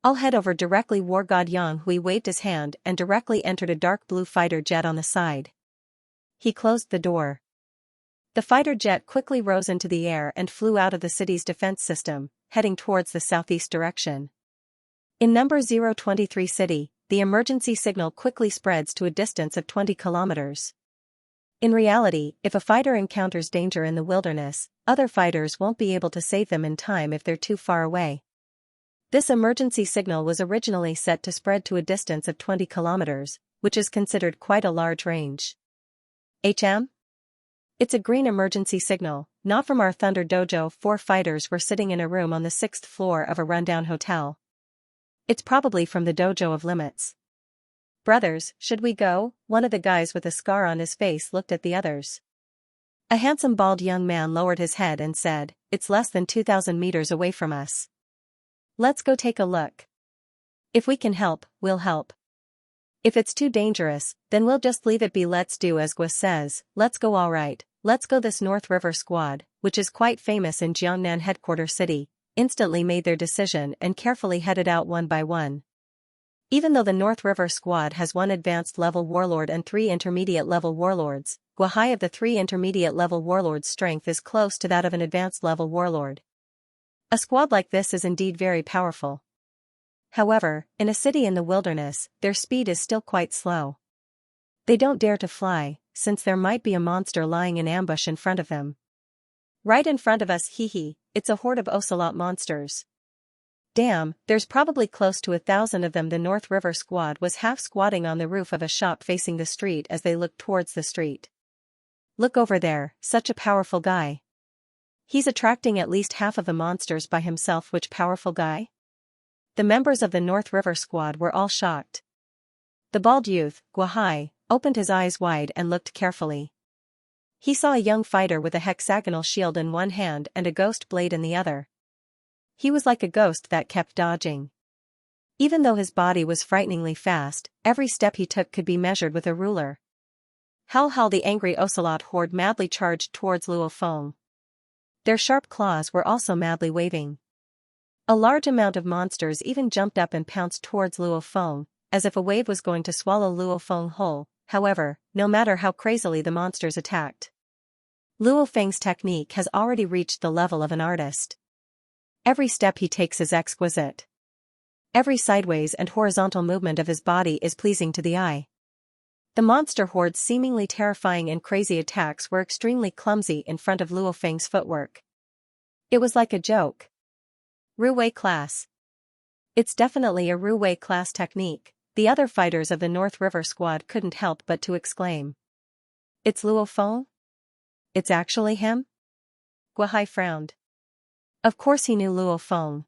I'll head over directly. War god Yang Hui waved his hand and directly entered a dark blue fighter jet on the side. He closed the door. The fighter jet quickly rose into the air and flew out of the city's defense system, heading towards the southeast direction. In number 023 city, the emergency signal quickly spreads to a distance of 20 kilometers. In reality, if a fighter encounters danger in the wilderness, other fighters won't be able to save them in time if they're too far away. This emergency signal was originally set to spread to a distance of 20 kilometers, which is considered quite a large range. It's a green emergency signal, not from our Thunder Dojo. 4 fighters were sitting in a room on the 6th floor of a rundown hotel. It's probably from the Dojo of Limits. Brothers, should we go? One of the guys with a scar on his face looked at the others. A handsome bald young man lowered his head and said, it's less than 2,000 meters away from us. Let's go take a look. If we can help, we'll help. If it's too dangerous, then we'll just leave it be. Let's do as Gua says. Let's go. Alright, let's go. This North River squad, which is quite famous in Jiangnan headquarters city, instantly made their decision and carefully headed out one by one. Even though the North River squad has 1 advanced level warlord and 3 intermediate level warlords, Gua high of the 3 intermediate level warlords' strength is close to that of an advanced level warlord. A squad like this is indeed very powerful. However, in a city in the wilderness, their speed is still quite slow. They don't dare to fly, since there might be a monster lying in ambush in front of them. Right in front of us, it's a horde of ocelot monsters. Damn, there's probably close to 1,000 of them. The North River squad was half squatting on the roof of a shop facing the street as they looked towards the street. Look over there, such a powerful guy. He's attracting at least half of the monsters by himself. Which powerful guy? The members of the North River Squad were all shocked. The bald youth, Guahai, opened his eyes wide and looked carefully. He saw a young fighter with a hexagonal shield in one hand and a ghost blade in the other. He was like a ghost that kept dodging. Even though his body was frighteningly fast, every step he took could be measured with a ruler. Hal the angry ocelot horde madly charged towards Luo Feng. Their sharp claws were also madly waving. A large amount of monsters even jumped up and pounced towards Luo Feng, as if a wave was going to swallow Luo Feng whole. However, no matter how crazily the monsters attacked, Luo Feng's technique has already reached the level of an artist. Every step he takes is exquisite. Every sideways and horizontal movement of his body is pleasing to the eye. The monster horde's seemingly terrifying and crazy attacks were extremely clumsy in front of Luo Feng's footwork. It was like a joke. Ruwei class. It's definitely a Ruwei class technique, the other fighters of the North River Squad couldn't help but to exclaim. It's Luo Feng? It's actually him? Guahai frowned. Of course he knew Luo Feng.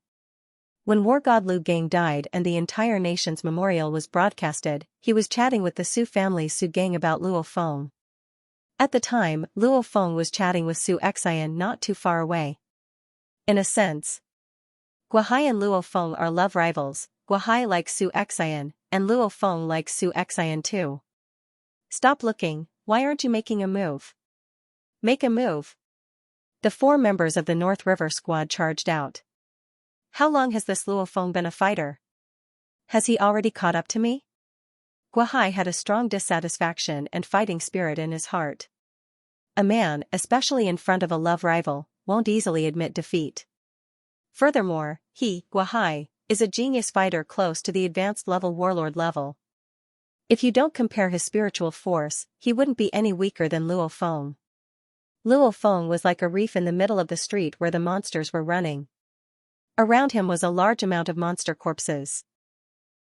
When War God Lu Gang died and the entire nation's memorial was broadcasted, he was chatting with the Su family's Su Gang about Luo Feng. At the time, Luo Feng was chatting with Su Xian not too far away. In a sense, Guahai and Luo Feng are love rivals. Guahai likes Su Xian, and Luo Feng likes Su Xian too. Stop looking, why aren't you making a move? Make a move. The 4 members of the North River Squad charged out. How long has this Luo Feng been a fighter? Has he already caught up to me? Guahai had a strong dissatisfaction and fighting spirit in his heart. A man, especially in front of a love rival, won't easily admit defeat. Furthermore, he, Guahai, is a genius fighter close to the advanced level warlord level. If you don't compare his spiritual force, he wouldn't be any weaker than Luo Feng. Luo Feng was like a reef in the middle of the street where the monsters were running. Around him was a large amount of monster corpses.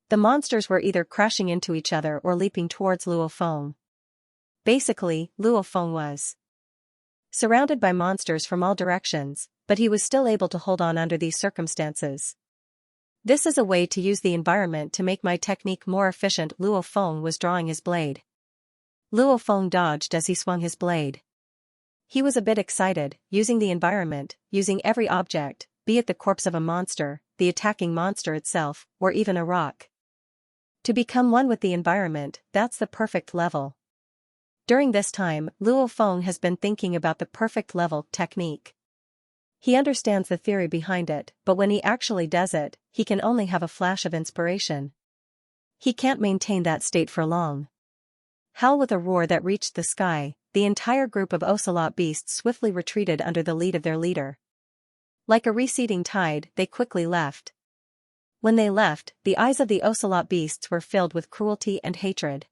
The monsters were either crashing into each other or leaping towards Luo Feng. Basically, Luo Feng was surrounded by monsters from all directions, but he was still able to hold on under these circumstances. This is a way to use the environment to make my technique more efficient. Luo Feng was drawing his blade. Luo Feng dodged as he swung his blade. He was a bit excited, using the environment, using every object, be it the corpse of a monster, the attacking monster itself, or even a rock. To become one with the environment, that's the perfect level. During this time, Luo Feng has been thinking about the perfect level technique. He understands the theory behind it, but when he actually does it, he can only have a flash of inspiration. He can't maintain that state for long. Howl with a roar that reached the sky, the entire group of ocelot beasts swiftly retreated under the lead of their leader. Like a receding tide, they quickly left. When they left, the eyes of the ocelot beasts were filled with cruelty and hatred.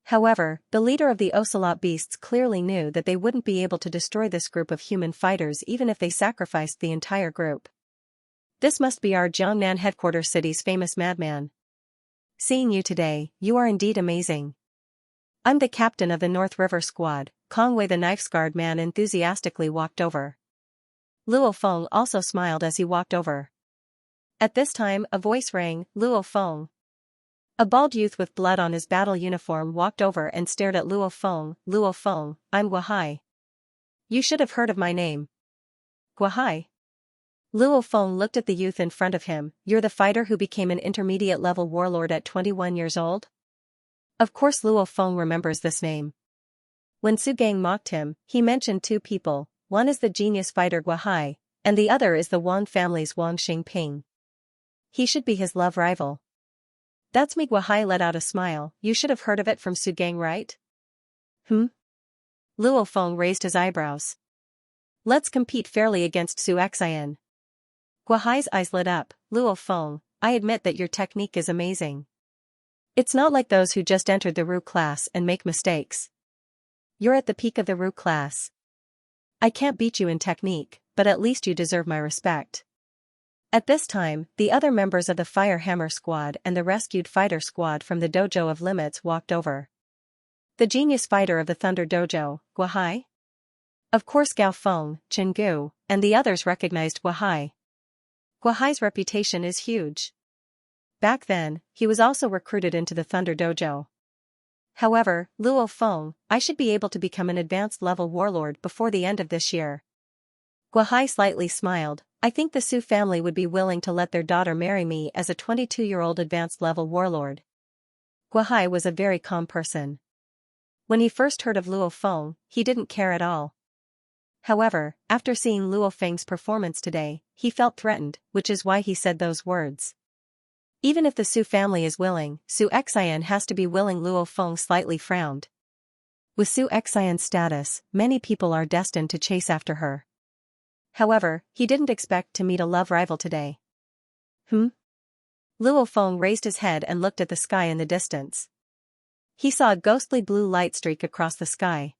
However, the leader of the ocelot beasts clearly knew that they wouldn't be able to destroy this group of human fighters even if they sacrificed the entire group. This must be our Jiangnan headquarters city's famous madman. Seeing you today, you are indeed amazing. I'm the captain of the North River Squad. Kongwei the knife-scarred man enthusiastically walked over. Luo Feng also smiled as he walked over. At this time, a voice rang, Luo Feng. A bald youth with blood on his battle uniform walked over and stared at Luo Feng. Luo Feng, I'm Guahai. You should have heard of my name. Guahai. Luo Feng looked at the youth in front of him. You're the fighter who became an intermediate-level warlord at 21 years old? Of course Luo Feng remembers this name. When Su Gang mocked him, he mentioned 2 people. One is the genius fighter Guahai, and the other is the Wang family's Wang Xingping. He should be his love rival. That's me. Guahai let out a smile. You should have heard of it from Su Gang, right? Luo Feng raised his eyebrows. Let's compete fairly against Su Xian. Guahai's eyes lit up. Luo Feng, I admit that your technique is amazing. It's not like those who just entered the Ru class and make mistakes. You're at the peak of the Ru class. I can't beat you in technique, but at least you deserve my respect. At this time, the other members of the Fire Hammer Squad and the rescued fighter squad from the Dojo of Limits walked over. The genius fighter of the Thunder Dojo, Guahai? Of course Gao Feng, Chen Gu, and the others recognized Guahai. Guahai's reputation is huge. Back then, he was also recruited into the Thunder Dojo. However, Luo Feng, I should be able to become an advanced level warlord before the end of this year. Guahai slightly smiled. I think the Su family would be willing to let their daughter marry me as a 22-year-old advanced level warlord. Guahai was a very calm person. When he first heard of Luo Feng, he didn't care at all. However, after seeing Luo Feng's performance today, he felt threatened, which is why he said those words. Even if the Su family is willing, Su Xian has to be willing. Luo Feng slightly frowned. With Su Xian's status, many people are destined to chase after her. However, he didn't expect to meet a love rival today. Luo Feng raised his head and looked at the sky in the distance. He saw a ghostly blue light streak across the sky.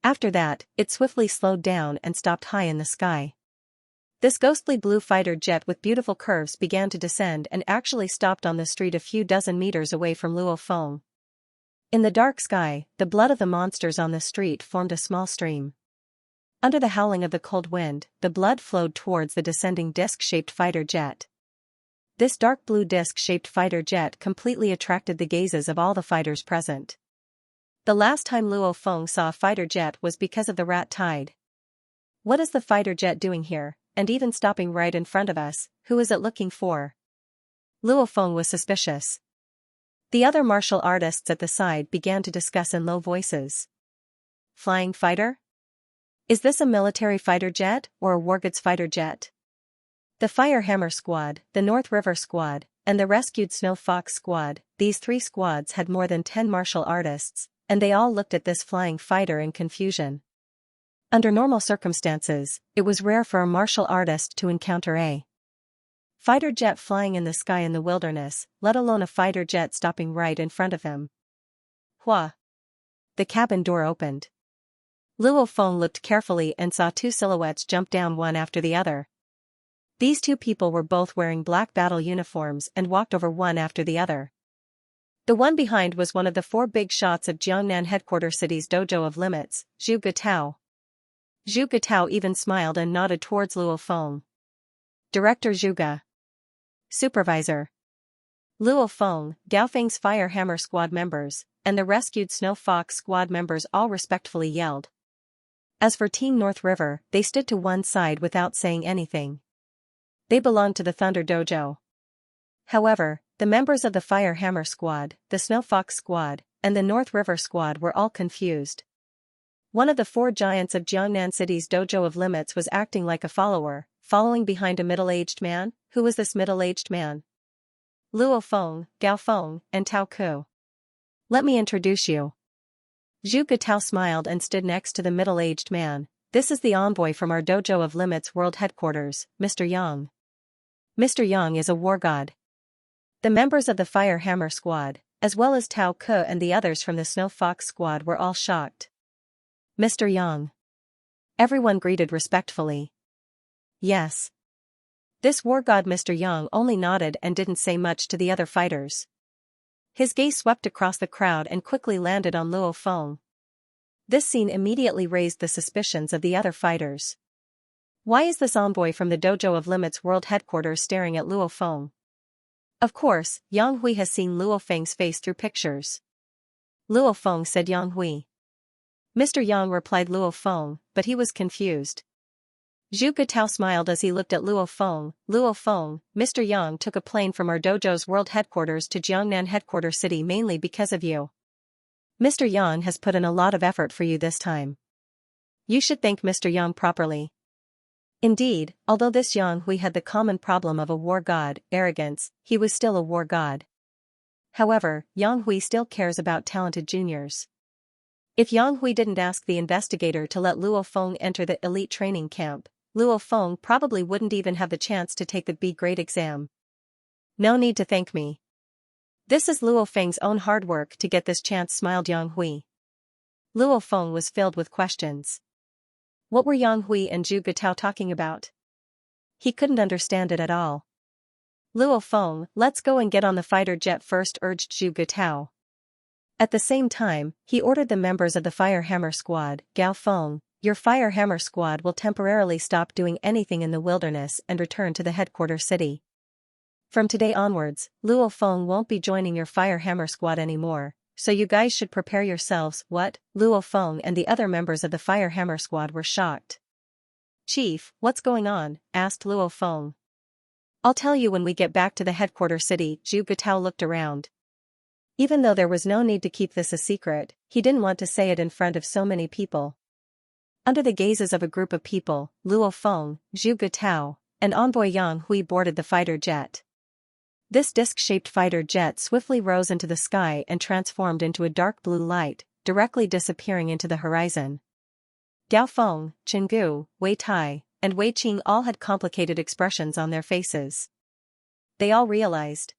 After that, it swiftly slowed down and stopped high in the sky. This ghostly blue fighter jet with beautiful curves began to descend and actually stopped on the street a few dozen meters away from Luo Feng. In the dark sky, the blood of the monsters on the street formed a small stream. Under the howling of the cold wind, the blood flowed towards the descending disc-shaped fighter jet. This dark blue disc-shaped fighter jet completely attracted the gazes of all the fighters present. The last time Luo Feng saw a fighter jet was because of the rat tide. What is the fighter jet doing here, and even stopping right in front of us? Who is it looking for? Luo Feng was suspicious. The other martial artists at the side began to discuss in low voices. Flying fighter? Is this a military fighter jet or a wargoods fighter jet? The Fire Hammer Squad, the North River Squad, and the rescued Snow Fox Squad, these three squads had more than 10 martial artists, and they all looked at this flying fighter in confusion. Under normal circumstances, it was rare for a martial artist to encounter a fighter jet flying in the sky in the wilderness, let alone a fighter jet stopping right in front of him. Hua! The cabin door opened. Luo Feng looked carefully and saw two silhouettes jump down one after the other. These two people were both wearing black battle uniforms and walked over one after the other. The one behind was one of the four big shots of Jiangnan headquarters city's Dojo of Limits, Zhu Getao. Zhu Getao even smiled and nodded towards Luo Feng. Director Zhuge. Supervisor. Luo Feng, Gao Feng's Fire Hammer Squad members, and the rescued Snow Fox Squad members all respectfully yelled. As for Team North River, they stood to one side without saying anything. They belonged to the Thunder Dojo. However, the members of the Fire Hammer Squad, the Snow Fox Squad, and the North River Squad were all confused. One of the four giants of Jiangnan City's Dojo of Limits was acting like a follower, following behind a middle-aged man. Who was this middle-aged man? Luo Feng, Gao Feng, and Tao Ku. Let me introduce you. Zhu Getao smiled and stood next to the middle-aged man. This is the envoy from our Dojo of Limits World Headquarters, Mr. Yang. Mr. Yang is a war god. The members of the Fire Hammer Squad, as well as Tao Ku and the others from the Snow Fox Squad were all shocked. Mr. Yang. Everyone greeted respectfully. Yes. This war god Mr. Yang only nodded and didn't say much to the other fighters. His gaze swept across the crowd and quickly landed on Luo Feng. This scene immediately raised the suspicions of the other fighters. Why is this envoy from the Dojo of Limits World Headquarters staring at Luo Feng? Of course, Yang Hui has seen Luo Feng's face through pictures. Luo Feng said Yang Hui. Mr. Yang replied Luo Feng, but he was confused. Zhu Getao smiled as he looked at Luo Feng. Luo Feng, Mr. Yang took a plane from our dojo's world headquarters to Jiangnan headquarters city mainly because of you. Mr. Yang has put in a lot of effort for you this time. You should thank Mr. Yang properly. Indeed, although this Yang Hui had the common problem of a war god, arrogance, he was still a war god. However, Yang Hui still cares about talented juniors. If Yang Hui didn't ask the investigator to let Luo Feng enter the elite training camp, Luo Feng probably wouldn't even have the chance to take the B-grade exam. No need to thank me. This is Luo Feng's own hard work to get this chance, smiled Yang Hui. Luo Feng was filled with questions. What were Yang Hui and Zhu Getao talking about? He couldn't understand it at all. Luo Feng, let's go and get on the fighter jet first, urged Zhu Getao. At the same time, he ordered the members of the Fire Hammer Squad, Gao Feng, your Fire Hammer squad will temporarily stop doing anything in the wilderness and return to the headquarters city. From today onwards, Luo Feng won't be joining your Fire Hammer squad anymore, so you guys should prepare yourselves." "What?" Luo Feng and the other members of the Fire Hammer squad were shocked. "Chief, what's going on?" asked Luo Feng. "I'll tell you when we get back to the headquarters city." Zhu Getao looked around. Even though there was no need to keep this a secret, he didn't want to say it in front of so many people. Under the gazes of a group of people, Luo Feng, Zhu Getao, and envoy Yang Hui boarded the fighter jet. This disc-shaped fighter jet swiftly rose into the sky and transformed into a dark blue light, directly disappearing into the horizon. Gao Feng, Chen Gu, Wei Tai, and Wei Qing all had complicated expressions on their faces. They all realized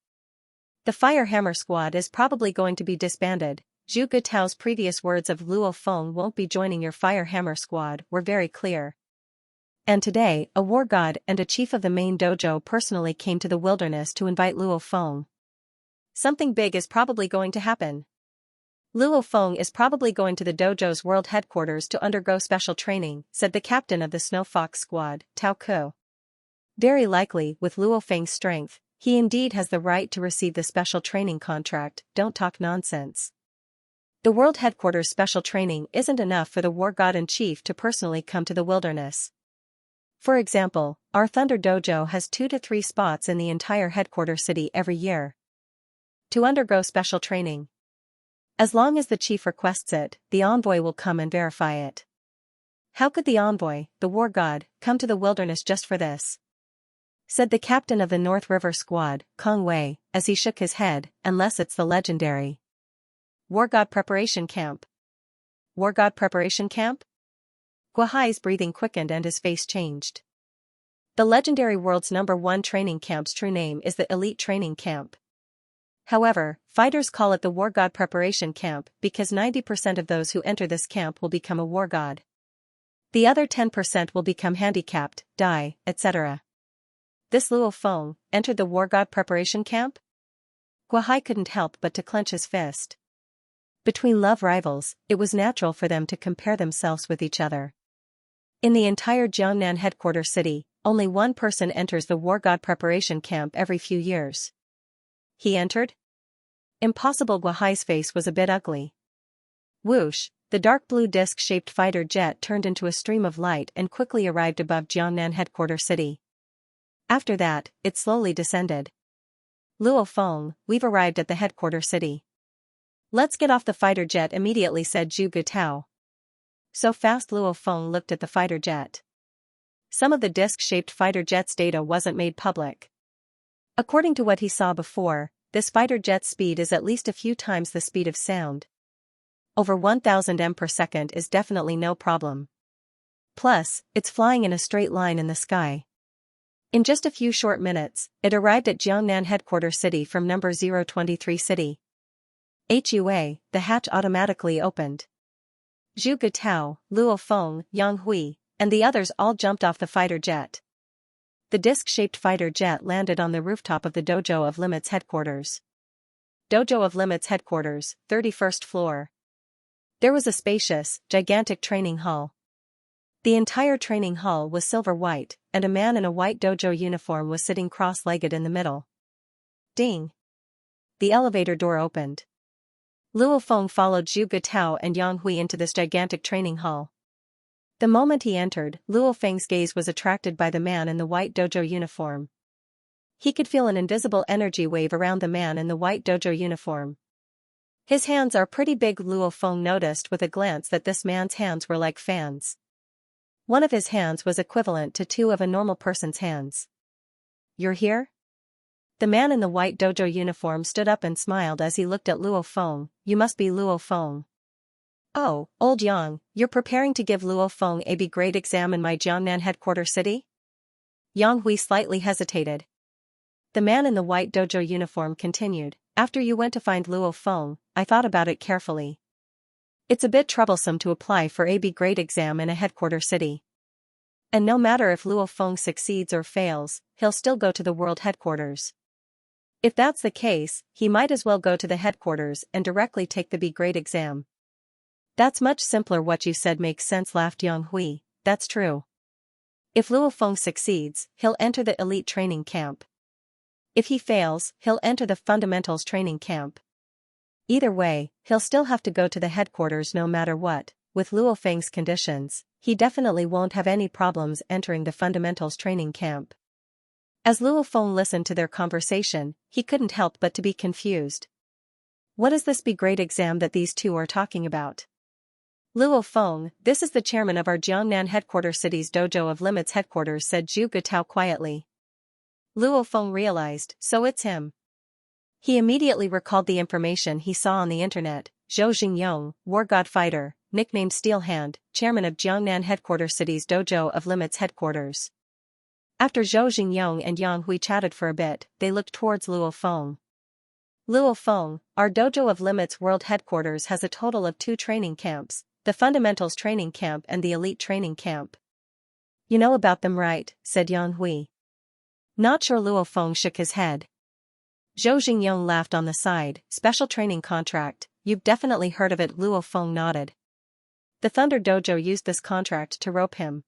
the Fire Hammer squad is probably going to be disbanded. Zhu Getao's previous words of "Luo Feng won't be joining your Fire Hammer squad" were very clear. And today, a war god and a chief of the main dojo personally came to the wilderness to invite Luo Feng. Something big is probably going to happen. "Luo Feng is probably going to the dojo's world headquarters to undergo special training," said the captain of the Snow Fox squad, Tao Ku. "Very likely, with Luo Feng's strength, he indeed has the right to receive the special training contract." "Don't talk nonsense. The world headquarters special training isn't enough for the war god and chief to personally come to the wilderness. For example, our Thunder Dojo has 2 to 3 spots in the entire headquarters city every year to undergo special training. As long as the chief requests it, the envoy will come and verify it." "How could the envoy, the war god, come to the wilderness just for this?" said the captain of the North River squad, Kong Wei, as he shook his head, "unless it's the legendary War God Preparation Camp." "War God Preparation Camp?" Guahai's breathing quickened and his face changed. The legendary world's #1 training camp's true name is the Elite Training Camp. However, fighters call it the War God Preparation Camp because 90% of those who enter this camp will become a war god. The other 10% will become handicapped, die, etc. This Luo Feng entered the War God Preparation Camp? Guahai couldn't help but to clench his fist. Between love rivals, it was natural for them to compare themselves with each other. In the entire Jiangnan headquarters city, only one person enters the War God Preparation Camp every few years. He entered? Impossible. Guahai's face was a bit ugly. Whoosh, the dark blue disc-shaped fighter jet turned into a stream of light and quickly arrived above Jiangnan headquarters city. After that, it slowly descended. "Luo Feng, we've arrived at the headquarters city. Let's get off the fighter jet immediately," said Zhu Getao. So fast. Luo Feng looked at the fighter jet. Some of the disc-shaped fighter jet's data wasn't made public. According to what he saw before, this fighter jet's speed is at least a few times the speed of sound. Over 1000 m per second is definitely no problem. Plus, it's flying in a straight line in the sky. In just a few short minutes, it arrived at Jiangnan headquarters city from number 023 city. HUA, the hatch automatically opened. Zhu Getao, Luo Feng, Yang Hui, and the others all jumped off the fighter jet. The disc-shaped fighter jet landed on the rooftop of the Dojo of Limit's headquarters. Dojo of Limit's headquarters, 31st floor. There was a spacious, gigantic training hall. The entire training hall was silver-white, and a man in a white dojo uniform was sitting cross-legged in the middle. Ding! The elevator door opened. Luo Feng followed Zhu Getao and Yang Hui into this gigantic training hall. The moment he entered, Luo Feng's gaze was attracted by the man in the white dojo uniform. He could feel an invisible energy wave around the man in the white dojo uniform. "His hands are pretty big." Luo Feng noticed with a glance that this man's hands were like fans. One of his hands was equivalent to 2 of a normal person's hands. "You're here?" The man in the white dojo uniform stood up and smiled as he looked at Luo Feng. "You must be Luo Feng." "Oh, old Yang, you're preparing to give Luo Feng a B grade exam in my Jiangnan headquarters city?" Yang Hui slightly hesitated. The man in the white dojo uniform continued, "After you went to find Luo Feng, I thought about it carefully. It's a bit troublesome to apply for a B grade exam in a headquarters city. And no matter if Luo Feng succeeds or fails, he'll still go to the world headquarters. If that's the case, he might as well go to the headquarters and directly take the B grade exam. That's much simpler. What you said makes sense, laughed Yang Hui. That's true. If Luo Feng succeeds, he'll enter the elite training camp. If he fails, he'll enter the fundamentals training camp. Either way, he'll still have to go to the headquarters no matter what. With Luo Feng's conditions, he definitely won't have any problems entering the fundamentals training camp. As Luo Feng listened to their conversation, he couldn't help but to be confused. What is this big great exam that these two are talking about? Luo Feng, this is the chairman of our Jiangnan headquarters city's dojo of limits headquarters, said Zhu Getao quietly. Luo Feng realized, so it's him. He immediately recalled the information he saw on the internet. Zhou Xingyong, war god fighter, nicknamed Steel Hand, chairman of Jiangnan headquarters city's dojo of limits headquarters. After Zhou Xingyong and Yang Hui chatted for a bit, they looked towards Luo Feng. Luo Feng, our dojo of limits world headquarters has a total of 2 training camps, the fundamentals training camp and the elite training camp. You know about them, right? Said Yang Hui. Not sure. Luo Feng shook his head. Zhou Xingyong laughed on the side. Special training contract, you've definitely heard of it. Luo Feng nodded. The Thunder Dojo used this contract to rope him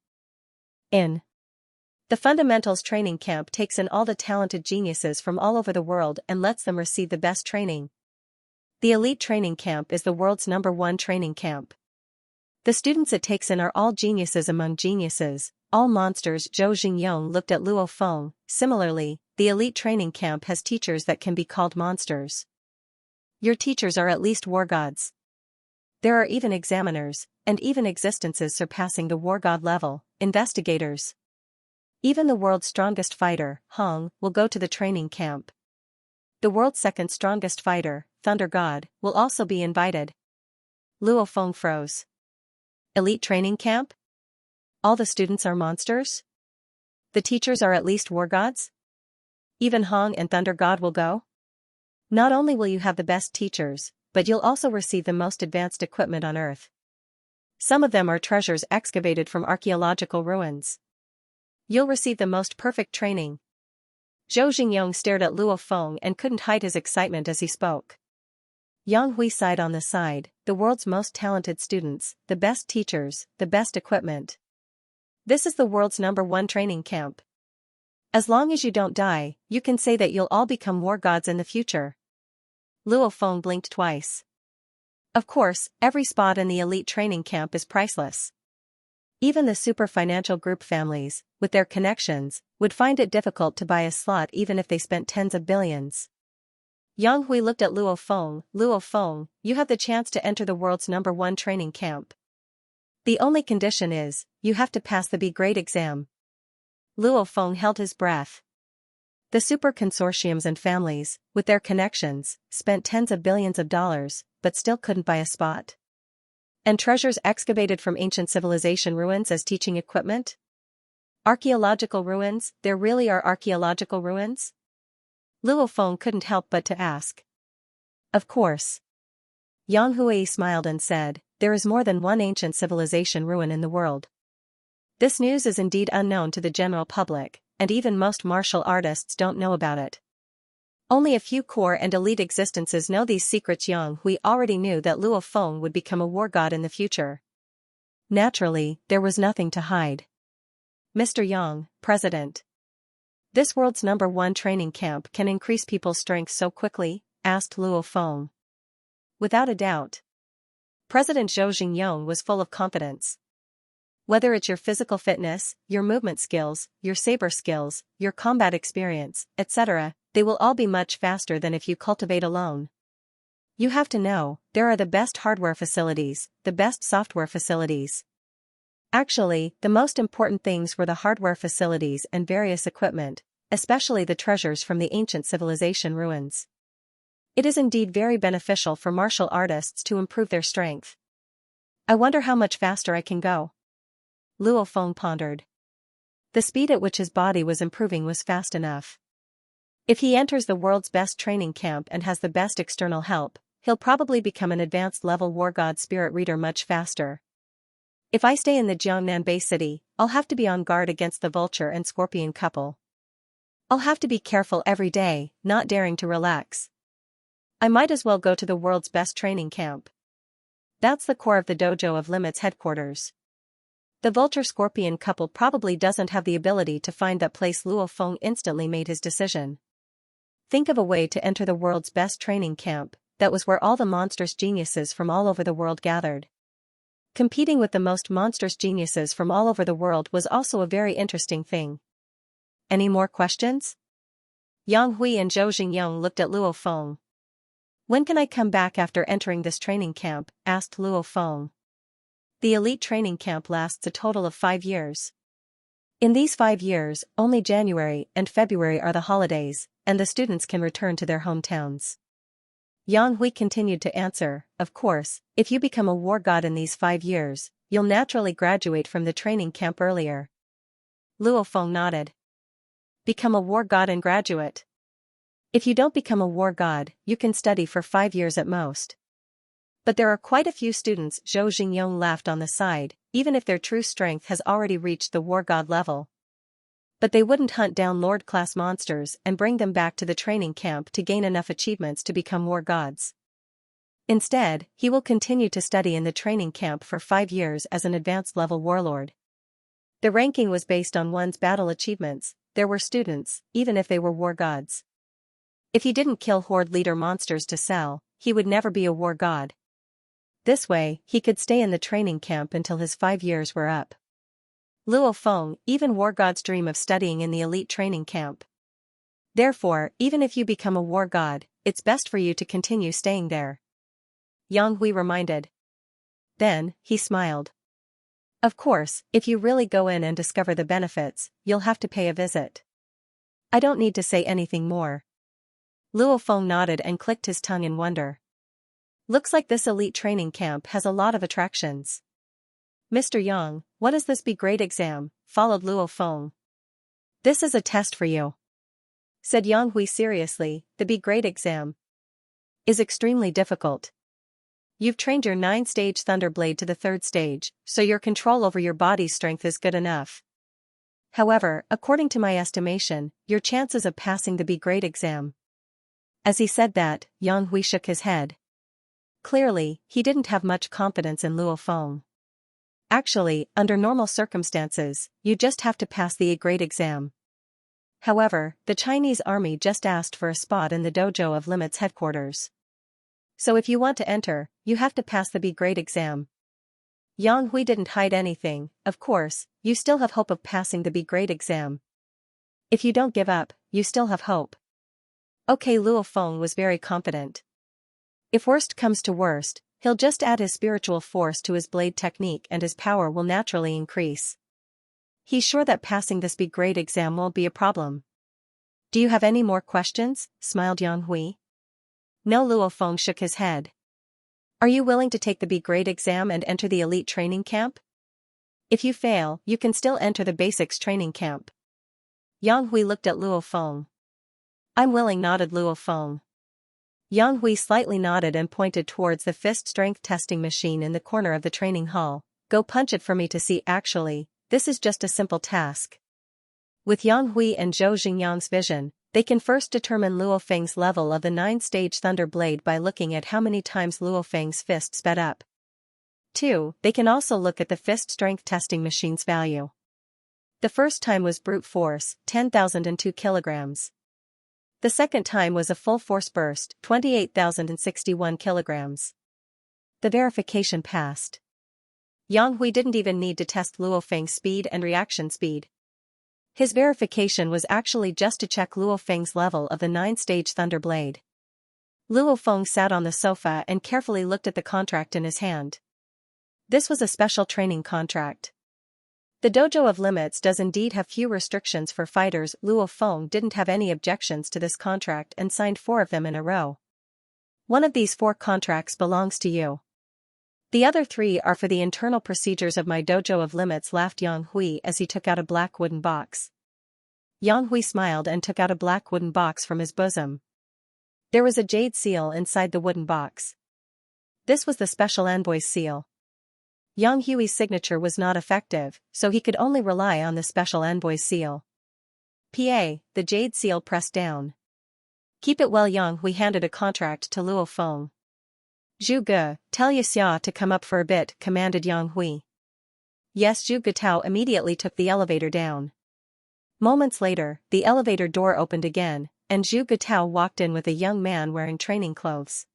in. The fundamentals training camp takes in all the talented geniuses from all over the world and lets them receive the best training. The elite training camp is the world's #1 training camp. The students it takes in are all geniuses among geniuses, all monsters. Zhou Xingyong looked at Luo Feng. Similarly, the elite training camp has teachers that can be called monsters. Your teachers are at least war gods. There are even examiners, and even existences surpassing the war god level, investigators. Even the world's strongest fighter, Hong, will go to the training camp. The world's second strongest fighter, Thunder God, will also be invited. Luo Feng froze. Elite training camp? All the students are monsters? The teachers are at least war gods? Even Hong and Thunder God will go? Not only will you have the best teachers, but you'll also receive the most advanced equipment on Earth. Some of them are treasures excavated from archaeological ruins. You'll receive the most perfect training. Zhou Xingyong stared at Luo Feng and couldn't hide his excitement as he spoke. Yang Hui sighed on the side. The world's most talented students, the best teachers, the best equipment. This is the world's #1 training camp. As long as you don't die, you can say that you'll all become war gods in the future. Luo Feng blinked twice. Of course, every spot in the elite training camp is priceless. Even the super financial group families, with their connections, would find it difficult to buy a slot even if they spent tens of billions. Yang Hui looked at Luo Feng. Luo Feng, you have the chance to enter the world's #1 training camp. The only condition is, you have to pass the Be Great exam. Luo Feng held his breath. The super consortiums and families, with their connections, spent tens of billions of dollars, but still couldn't buy a spot. And treasures excavated from ancient civilization ruins as teaching equipment? Archaeological ruins, there really are archaeological ruins? Luo Feng couldn't help but to ask. Of course. Yang Hui smiled and said, there is more than one ancient civilization ruin in the world. This news is indeed unknown to the general public, and even most martial artists don't know about it. Only a few core and elite existences know these secrets. Yang Hui already knew that Luo Feng would become a war god in the future. Naturally, there was nothing to hide. Mr. Yang, President. This world's #1 training camp can increase people's strength so quickly? Asked Luo Feng. Without a doubt. President Zhou Xingyong was full of confidence. Whether it's your physical fitness, your movement skills, your saber skills, your combat experience, etc., they will all be much faster than if you cultivate alone. You have to know, there are the best hardware facilities, the best software facilities. Actually, the most important things were the hardware facilities and various equipment, especially the treasures from the ancient civilization ruins. It is indeed very beneficial for martial artists to improve their strength. I wonder how much faster I can go. Luo Feng pondered. The speed at which his body was improving was fast enough. If he enters the world's best training camp and has the best external help, he'll probably become an advanced level war god spirit reader much faster. If I stay in the Jiangnan Bay City, I'll have to be on guard against the vulture and scorpion couple. I'll have to be careful every day, not daring to relax. I might as well go to the world's best training camp. That's the core of the Dojo of Limit's headquarters. The Vulture-Scorpion couple probably doesn't have the ability to find that place. Luo Feng instantly made his decision. Think of a way to enter the world's best training camp. That was where all the monstrous geniuses from all over the world gathered. Competing with the most monstrous geniuses from all over the world was also a very interesting thing. Any more questions? Yang Hui and Zhou Xingyong looked at Luo Feng. When can I come back after entering this training camp? Asked Luo Feng. The elite training camp lasts a total of 5 years. In these 5 years, only January and February are the holidays, and the students can return to their hometowns. Yang Hui continued to answer, of course, if you become a war god in these 5 years, you'll naturally graduate from the training camp earlier. Luo Feng nodded. Become a war god and graduate. If you don't become a war god, you can study for 5 years at most. But there are quite a few students. Zhou Xingyong laughed on the side, even if their true strength has already reached the war god level. But they wouldn't hunt down Lord-class monsters and bring them back to the training camp to gain enough achievements to become war gods. Instead, he will continue to study in the training camp for 5 years as an advanced level warlord. The ranking was based on one's battle achievements. There were students, even if they were war gods. If he didn't kill horde leader monsters to sell, he would never be a war god. This way, he could stay in the training camp until his 5 years were up. Luo Feng, even war gods dream of studying in the elite training camp. Therefore, even if you become a war god, it's best for you to continue staying there. Yang Hui reminded. Then, he smiled. Of course, if you really go in and discover the benefits, you'll have to pay a visit. I don't need to say anything more. Luo Feng nodded and clicked his tongue in wonder. Looks like this elite training camp has a lot of attractions. Mr. Yang, what is this B-grade exam? Followed Luo Feng. This is a test for you, said Yang Hui seriously. The B-grade exam is extremely difficult. You've trained your 9-stage Thunderblade to the 3rd stage, so your control over your body's strength is good enough. However, according to my estimation, your chances of passing the B-grade exam. As he said that, Yang Hui shook his head. Clearly, he didn't have much confidence in Luo Feng. Actually, under normal circumstances, you just have to pass the A-grade exam. However, the Chinese army just asked for a spot in the Dojo of Limit's headquarters. So if you want to enter, you have to pass the B-grade exam. Yang Hui didn't hide anything. Of course, you still have hope of passing the B-grade exam. If you don't give up, you still have hope. Okay, Luo Feng was very confident. If worst comes to worst, he'll just add his spiritual force to his blade technique and his power will naturally increase. He's sure that passing this B-grade exam won't be a problem. Do you have any more questions? Smiled Yang Hui. No, Luo Feng shook his head. Are you willing to take the B-grade exam and enter the elite training camp? If you fail, you can still enter the basics training camp. Yang Hui looked at Luo Feng. I'm willing, nodded Luo Feng. Yang Hui slightly nodded and pointed towards the fist strength testing machine in the corner of the training hall. Go punch it for me to see. Actually, this is just a simple task. With Yang Hui and Zhou Xingyang's vision, they can first determine Luo Feng's level of the 9-stage Thunder Blade by looking at how many times Luo Feng's fist sped up. 2. They can also look at the fist strength testing machine's value. The first time was brute force, 10,002 kilograms. The second time was a full force burst, 28,061 kilograms. The verification passed. Yang Hui didn't even need to test Luo Feng's speed and reaction speed. His verification was actually just to check Luo Feng's level of the 9-stage Thunder Blade. Luo Feng sat on the sofa and carefully looked at the contract in his hand. This was a special training contract. The Dojo of Limits does indeed have few restrictions for fighters. Luo Feng didn't have any objections to this contract and signed 4 of them in a row. One of these 4 contracts belongs to you. The other 3 are for the internal procedures of my Dojo of Limits, laughed Yang Hui as he took out a black wooden box. Yang Hui smiled and took out a black wooden box from his bosom. There was a jade seal inside the wooden box. This was the special envoy's seal. Yang Hui's signature was not effective, so he could only rely on the special envoy's seal. PA, the jade seal pressed down. Keep it well. Yang Hui handed a contract to Luo Feng. Zhu Ge, tell Xianxia to come up for a bit, commanded Yang Hui. Yes, Zhu Getao immediately took the elevator down. Moments later, the elevator door opened again, and Zhu Getao walked in with a young man wearing training clothes.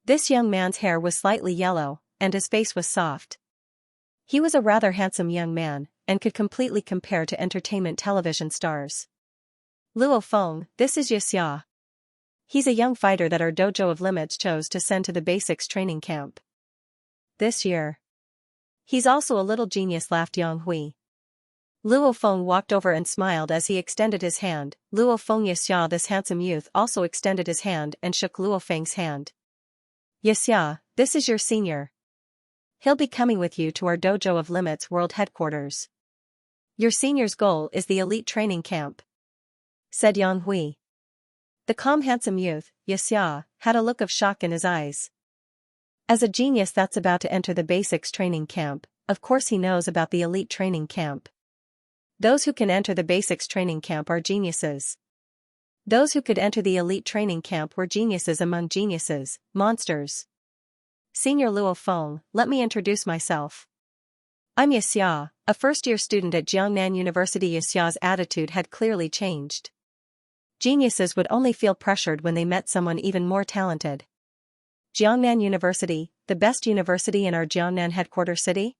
This young man's hair was slightly yellow, and his face was soft. He was a rather handsome young man, and could completely compare to entertainment television stars. Luo Feng, this is Xianxia. He's a young fighter that our dojo of limits chose to send to the basics training camp this year. He's also a little genius, laughed Yang Hui. Luo Feng walked over and smiled as he extended his hand. Luo Feng Xianxia, this handsome youth, also extended his hand and shook Luo Feng's hand. Xianxia, this is your senior. He'll be coming with you to our dojo of limits world headquarters. Your senior's goal is the elite training camp, said Yang Hui. The calm handsome youth, Xianxia, had a look of shock in his eyes. As a genius that's about to enter the basics training camp, of course he knows about the elite training camp. Those who can enter the basics training camp are geniuses. Those who could enter the elite training camp were geniuses among geniuses, monsters. Senior Luo Feng, let me introduce myself. I'm Xianxia, a first-year student at Jiangnan University. Xianxia's attitude had clearly changed. Geniuses would only feel pressured when they met someone even more talented. Jiangnan University, the best university in our Jiangnan headquarters city?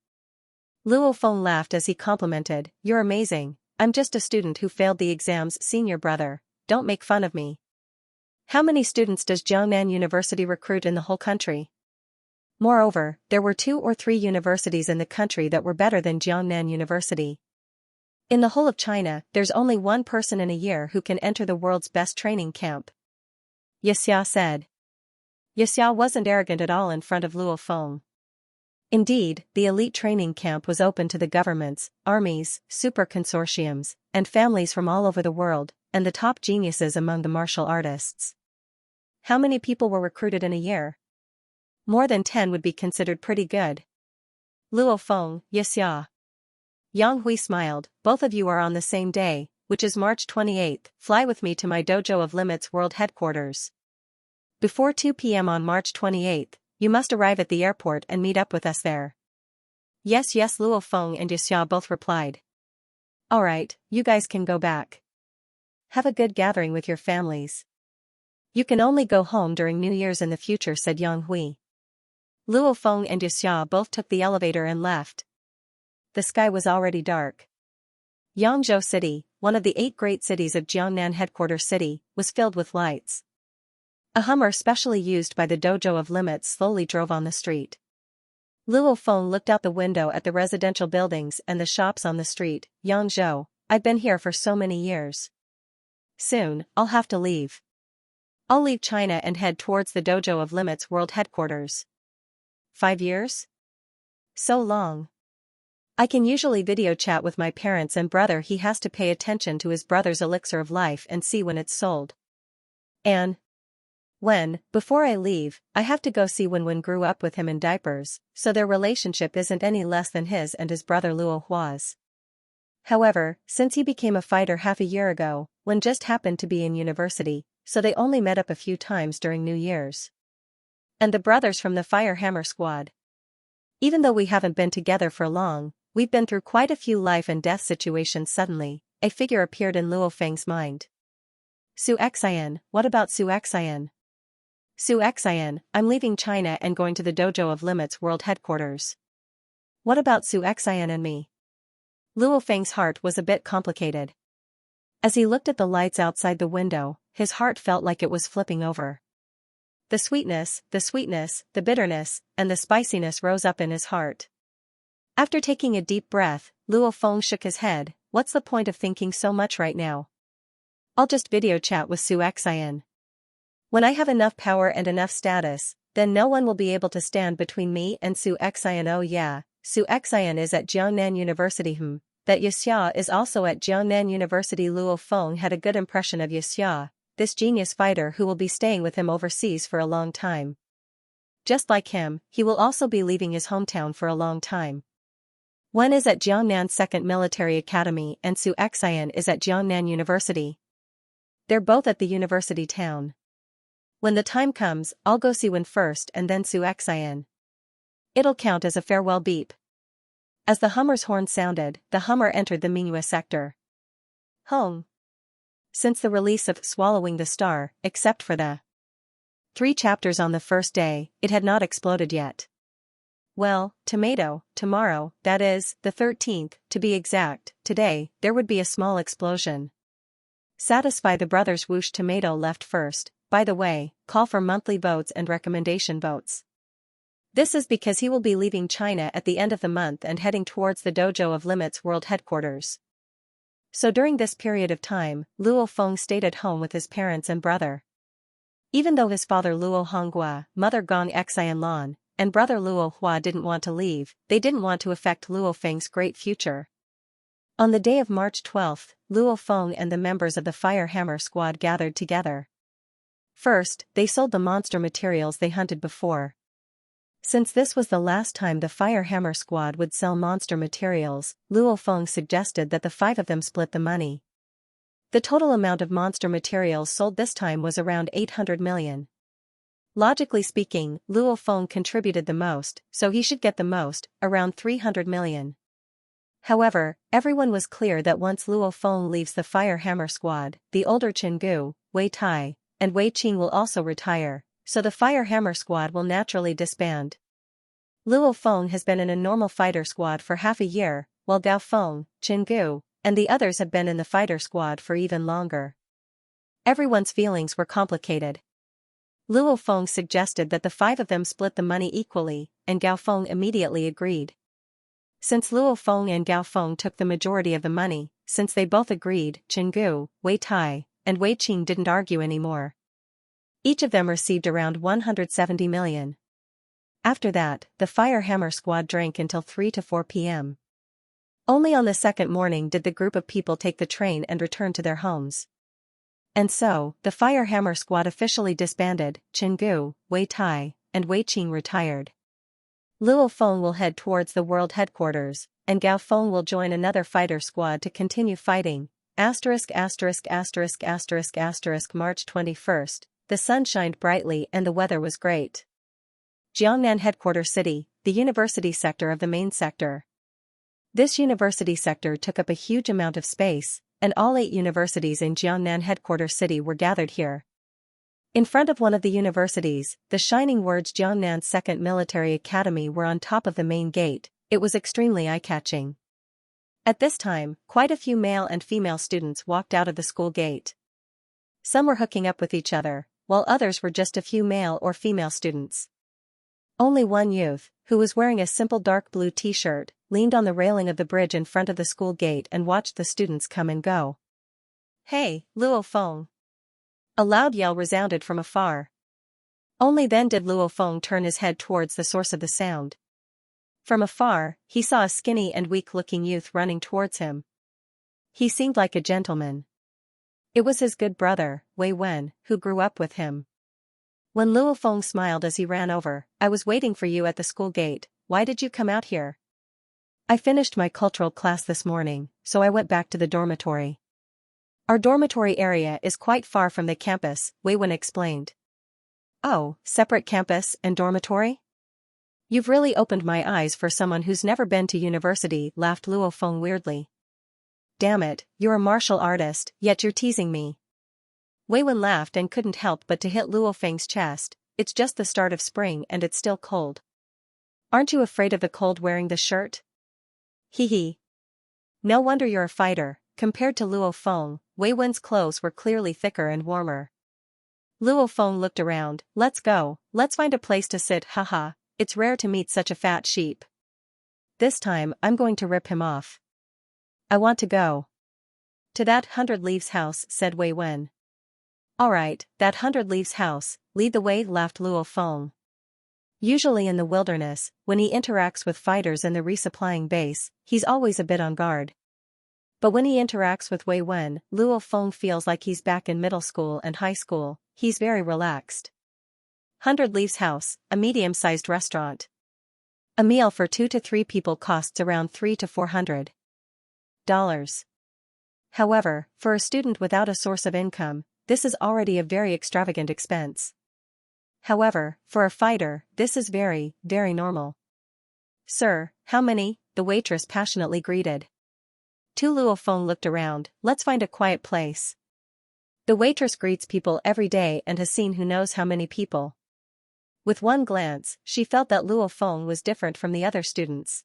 Luo Feng laughed as he complimented, you're amazing, I'm just a student who failed the exams. Senior brother, don't make fun of me. How many students does Jiangnan University recruit in the whole country? Moreover, there were 2 or 3 universities in the country that were better than Jiangnan University. In the whole of China, there's only one person in a year who can enter the world's best training camp. Xianxia said. Xianxia wasn't arrogant at all in front of Luo Feng. Indeed, the elite training camp was open to the governments, armies, super consortiums, and families from all over the world, and the top geniuses among the martial artists. How many people were recruited in a year? More than 10 would be considered pretty good. Luo Feng, Xianxia. Yang Hui smiled, both of you are on the same day, which is March 28th, fly with me to my dojo of limits world headquarters. Before 2 p.m. on March 28th, you must arrive at the airport and meet up with us there. Yes, Luo Feng and Xianxia both replied. Alright, you guys can go back. Have a good gathering with your families. You can only go home during New Year's in the future, said Yang Hui. Luo Feng and Xianxia both took the elevator and left. The sky was already dark. Yangzhou City, one of the 8 great cities of Jiangnan headquarters city, was filled with lights. A Hummer specially used by the dojo of limits slowly drove on the street. Luo Feng looked out the window at the residential buildings and the shops on the street. Yangzhou, I've been here for so many years. Soon, I'll have to leave. I'll leave China and head towards the dojo of limits world headquarters. 5 years? So long. I can usually video chat with my parents and brother. He has to pay attention to his brother's elixir of life and see when it's sold. And before I leave, I have to go see Wen grew up with him in diapers, so their relationship isn't any less than his and his brother Luo Hua's. However, since he became a fighter half a year ago, Wen just happened to be in university, so they only met up a few times during New Year's. And the brothers from the Fire Hammer squad. Even though we haven't been together for long, we've been through quite a few life and death situations. Suddenly, a figure appeared in Luo Feng's mind. Xianxia, what about Xianxia? Xianxia, I'm leaving China and going to the dojo of limits world headquarters. What about Xianxia and me? Luo Feng's heart was a bit complicated. As he looked at the lights outside the window, his heart felt like it was flipping over. The sweetness, the bitterness, and the spiciness rose up in his heart. After taking a deep breath, Luo Feng shook his head. What's the point of thinking so much right now? I'll just video chat with Xianxia. When I have enough power and enough status, then no one will be able to stand between me and Xianxia. Oh yeah, Xianxia is at Jiangnan University. That Xianxia is also at Jiangnan University. Luo Feng had a good impression of Xianxia, this genius fighter who will be staying with him overseas for a long time. Just like him, he will also be leaving his hometown for a long time. Wen is at Jiangnan Second Military Academy and Xianxia is at Jiangnan University. They're both at the university town. When the time comes, I'll go see Wen first and then Xianxia. It'll count as a farewell beep. As the Hummer's horn sounded, the Hummer entered the Mingyue sector. Home. Since the release of Swallowing the Star, except for the 3 chapters on the first day, it had not exploded yet. Well, tomorrow, that is, the 13th, to be exact, today, there would be a small explosion. Satisfy the brothers Whoosh Tomato left first, by the way, call for monthly votes and recommendation votes. This is because he will be leaving China at the end of the month and heading towards the Dojo of Limit's world headquarters. So during this period of time, Luo Feng stayed at home with his parents and brother. Even though his father Luo Honghua, mother Gong Xian Lan, and brother Luo Hua didn't want to leave, they didn't want to affect Luo Feng's great future. On the day of March 12th, Luo Feng and the members of the Fire Hammer Squad gathered together. First, they sold the monster materials they hunted before. Since this was the last time the Fire Hammer Squad would sell monster materials, Luo Feng suggested that the 5 of them split the money. The total amount of monster materials sold this time was around 800 million. Logically speaking, Luo Feng contributed the most, so he should get the most, around 300 million. However, everyone was clear that once Luo Feng leaves the Fire Hammer Squad, the older Chen Gu, Wei Tai, and Wei Qing will also retire, so the Fire Hammer Squad will naturally disband. Luo Feng has been in a normal fighter squad for half a year, while Gao Feng, Chen Gu, and the others have been in the fighter squad for even longer. Everyone's feelings were complicated. Luo Feng suggested that the 5 of them split the money equally, and Gao Feng immediately agreed. Since Luo Feng and Gao Feng took the majority of the money, since they both agreed, Chen Gu, Wei Tai, and Wei Qing didn't argue anymore. Each of them received around 170 million. After that, the Fire Hammer Squad drank until 3 to 4 p.m. Only on the second morning did the group of people take the train and return to their homes. And so, the Fire Hammer Squad officially disbanded, Chen Gu, Wei Tai, and Wei Qing retired. Luo Feng will head towards the world headquarters, and Gao Feng will join another fighter squad to continue fighting. March 21st, the sun shined brightly and the weather was great. Jiangnan Headquarters City, the university sector of the main sector. This university sector took up a huge amount of space, and all 8 universities in Jiangnan Headquarters City were gathered here. In front of one of the universities, the shining words Jiangnan Second Military Academy were on top of the main gate. It was extremely eye-catching. At this time, quite a few male and female students walked out of the school gate. Some were hooking up with each other, while others were just a few male or female students. Only one youth, who was wearing a simple dark blue t-shirt, leaned on the railing of the bridge in front of the school gate and watched the students come and go. "Hey, Luo Feng!" A loud yell resounded from afar. Only then did Luo Feng turn his head towards the source of the sound. From afar, he saw a skinny and weak-looking youth running towards him. He seemed like a gentleman. It was his good brother, Wei Wen, who grew up with him. When Luo Feng smiled as he ran over, "I was waiting for you at the school gate. Why did you come out here?" "I finished my cultural class this morning, so I went back to the dormitory." "Our dormitory area is quite far from the campus," Wei Wen explained. "Oh, separate campus and dormitory? You've really opened my eyes for someone who's never been to university," laughed Luo Feng weirdly. "Damn it, you're a martial artist, yet you're teasing me." Wei Wen laughed and couldn't help but to hit Luo Feng's chest. "It's just the start of spring and it's still cold. Aren't you afraid of the cold wearing the shirt?" "Hee hee. No wonder you're a fighter." Compared to Luo Feng, Wei Wen's clothes were clearly thicker and warmer. Luo Feng looked around. "Let's go, let's find a place to sit, haha, it's rare to meet such a fat sheep. This time I'm going to rip him off. I want to go to that 100 Leaves house," said Wei Wen. "Alright, that 100 Leaves house, lead the way," laughed Luo Feng. Usually in the wilderness, when he interacts with fighters in the resupplying base, he's always a bit on guard. But when he interacts with Wei Wen, Luo Feng feels like he's back in middle school and high school. He's very relaxed. 100 Leaves house, a medium-sized restaurant. A meal for 2 to 3 people costs around $300 to $400. However, for a student without a source of income, this is already a very extravagant expense. However, for a fighter, this is very, very normal. "Sir, how many?" the waitress passionately greeted. Tu Luofeng looked around. "Let's find a quiet place." The waitress greets people every day and has seen who knows how many people. With one glance, she felt that Luofeng was different from the other students.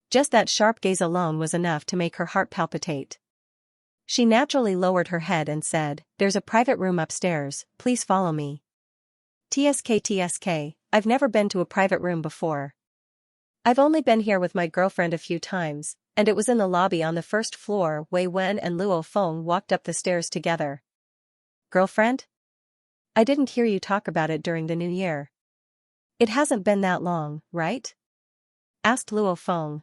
Just that sharp gaze alone was enough to make her heart palpitate. She naturally lowered her head and said, "There's a private room upstairs, please follow me." TSK, I've never been to a private room before. I've only been here with my girlfriend a few times, and it was in the lobby on the first floor. Wei Wen and Luo Feng walked up the stairs together. "Girlfriend? I didn't hear you talk about it during the New Year." "It hasn't been that long, right?" asked Luo Feng.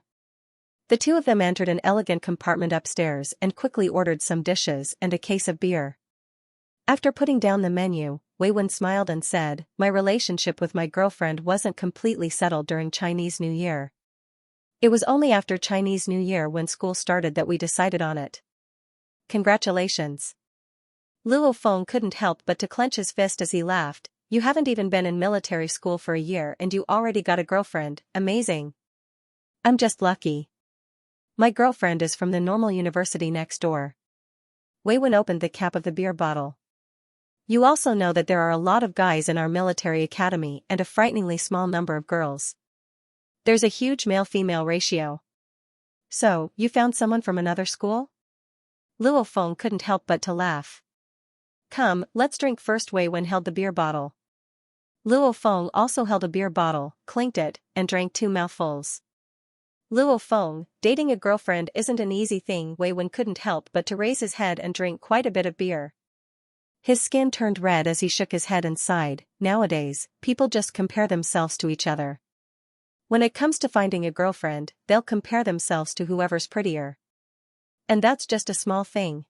The two of them entered an elegant compartment upstairs and quickly ordered some dishes and a case of beer. After putting down the menu, Wei Wen smiled and said, "My relationship with my girlfriend wasn't completely settled during Chinese New Year. It was only after Chinese New Year when school started that we decided on it." "Congratulations." Luo Feng couldn't help but to clench his fist as he laughed. "You haven't even been in military school for a year and you already got a girlfriend, amazing." "I'm just lucky. My girlfriend is from the normal university next door." Wei Wen opened the cap of the beer bottle. "You also know that there are a lot of guys in our military academy and a frighteningly small number of girls. There's a huge male-female ratio." "So, you found someone from another school?" Luo Feng couldn't help but to laugh. "Come, let's drink first." Wei Wen held the beer bottle. Luo Feng also held a beer bottle, clinked it, and drank 2 mouthfuls. Luo Feng, dating a girlfriend isn't an easy thing. Wei Wen couldn't help but to raise his head and drink quite a bit of beer. His skin turned red as he shook his head and sighed. Nowadays, people just compare themselves to each other. When it comes to finding a girlfriend, they'll compare themselves to whoever's prettier. And that's just a small thing.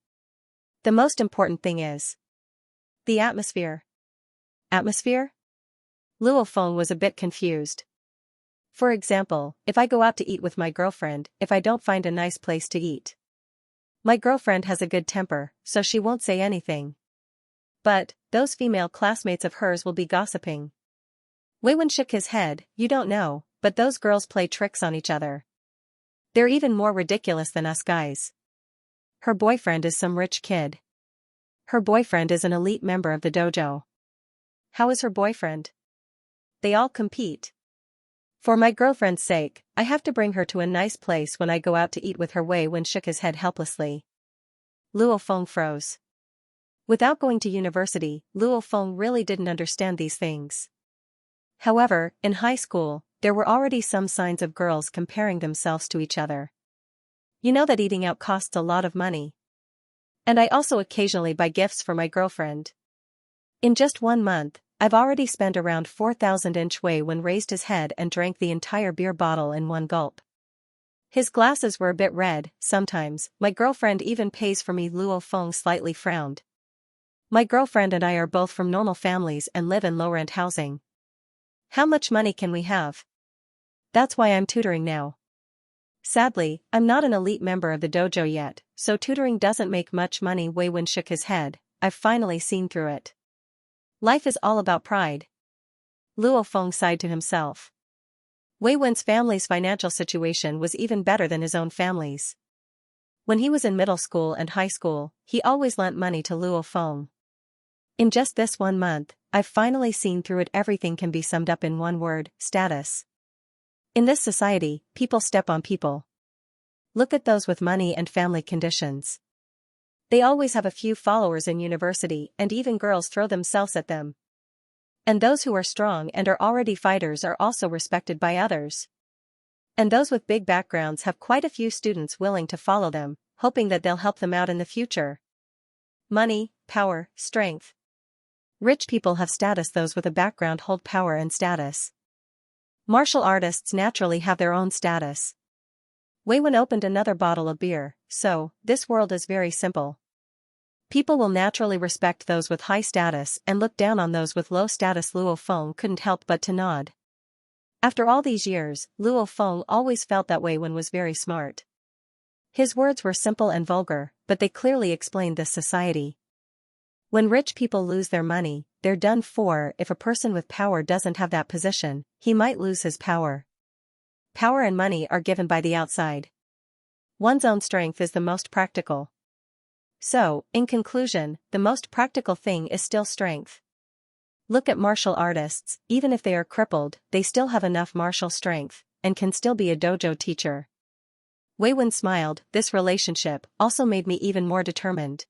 The most important thing is the atmosphere. Atmosphere? Luo Feng was a bit confused. For example, if I go out to eat with my girlfriend, if I don't find a nice place to eat. My girlfriend has a good temper, so she won't say anything. But, those female classmates of hers will be gossiping. Wei Wen shook his head. "You don't know, but those girls play tricks on each other. They're even more ridiculous than us guys. Her boyfriend is some rich kid. Her boyfriend is an elite member of the dojo." "How is her boyfriend?" "They all compete. For my girlfriend's sake, I have to bring her to a nice place when I go out to eat with her." Wei Wen shook his head helplessly. Luo Feng froze. Without going to university, Luo Feng really didn't understand these things. However, in high school, there were already some signs of girls comparing themselves to each other. "You know that eating out costs a lot of money. And I also occasionally buy gifts for my girlfriend. In just 1 month, I've already spent around 4,000." Wei Wen raised his head and drank the entire beer bottle in one gulp. His glasses were a bit red. "Sometimes, my girlfriend even pays for me." Luo Feng slightly frowned. "My girlfriend and I are both from normal families and live in low-rent housing. How much money can we have? That's why I'm tutoring now. Sadly, I'm not an elite member of the dojo yet, so tutoring doesn't make much money." Wei Wen shook his head. "I've finally seen through it. Life is all about pride." Luo Feng sighed to himself. Wei Wen's family's financial situation was even better than his own family's. When he was in middle school and high school, he always lent money to Luo Feng. "In just this 1 month, I've finally seen through it." Everything can be summed up in one word: status. In this society, people step on people. Look at those with money and family conditions. They always have a few followers in university, and even girls throw themselves at them. And those who are strong and are already fighters are also respected by others. And those with big backgrounds have quite a few students willing to follow them, hoping that they'll help them out in the future. Money, power, strength. Rich people have status. Those with a background hold power and status. Martial artists naturally have their own status. Wei Wen opened another bottle of beer. "So, this world is very simple. People will naturally respect those with high status and look down on those with low status." Luo Feng couldn't help but to nod. After all these years, Luo Feng always felt that Wei Wen was very smart. His words were simple and vulgar, but they clearly explained this society. When rich people lose their money, they're done for. If a person with power doesn't have that position, he might lose his power. Power and money are given by the outside. One's own strength is the most practical. So, in conclusion, the most practical thing is still strength. Look at martial artists, even if they are crippled, they still have enough martial strength, and can still be a dojo teacher. Wei Wen smiled. This relationship also made me even more determined.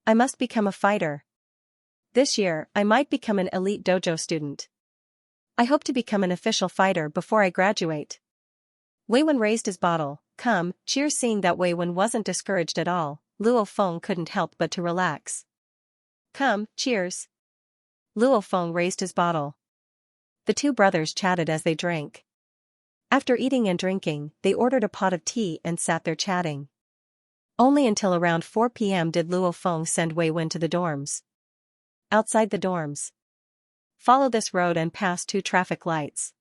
I must become a fighter. This year, I might become an elite dojo student. I hope to become an official fighter before I graduate. Wei Wen raised his bottle. Come, cheers. Seeing that Wei Wen wasn't discouraged at all, Luo Feng couldn't help but to relax. Come, cheers. Luo Feng raised his bottle. The two brothers chatted as they drank. After eating and drinking, they ordered a pot of tea and sat there chatting. Only until around 4 p.m. did Luo Feng send Wei Wen to the dorms. Outside the dorms. Follow this road and pass 2 traffic lights.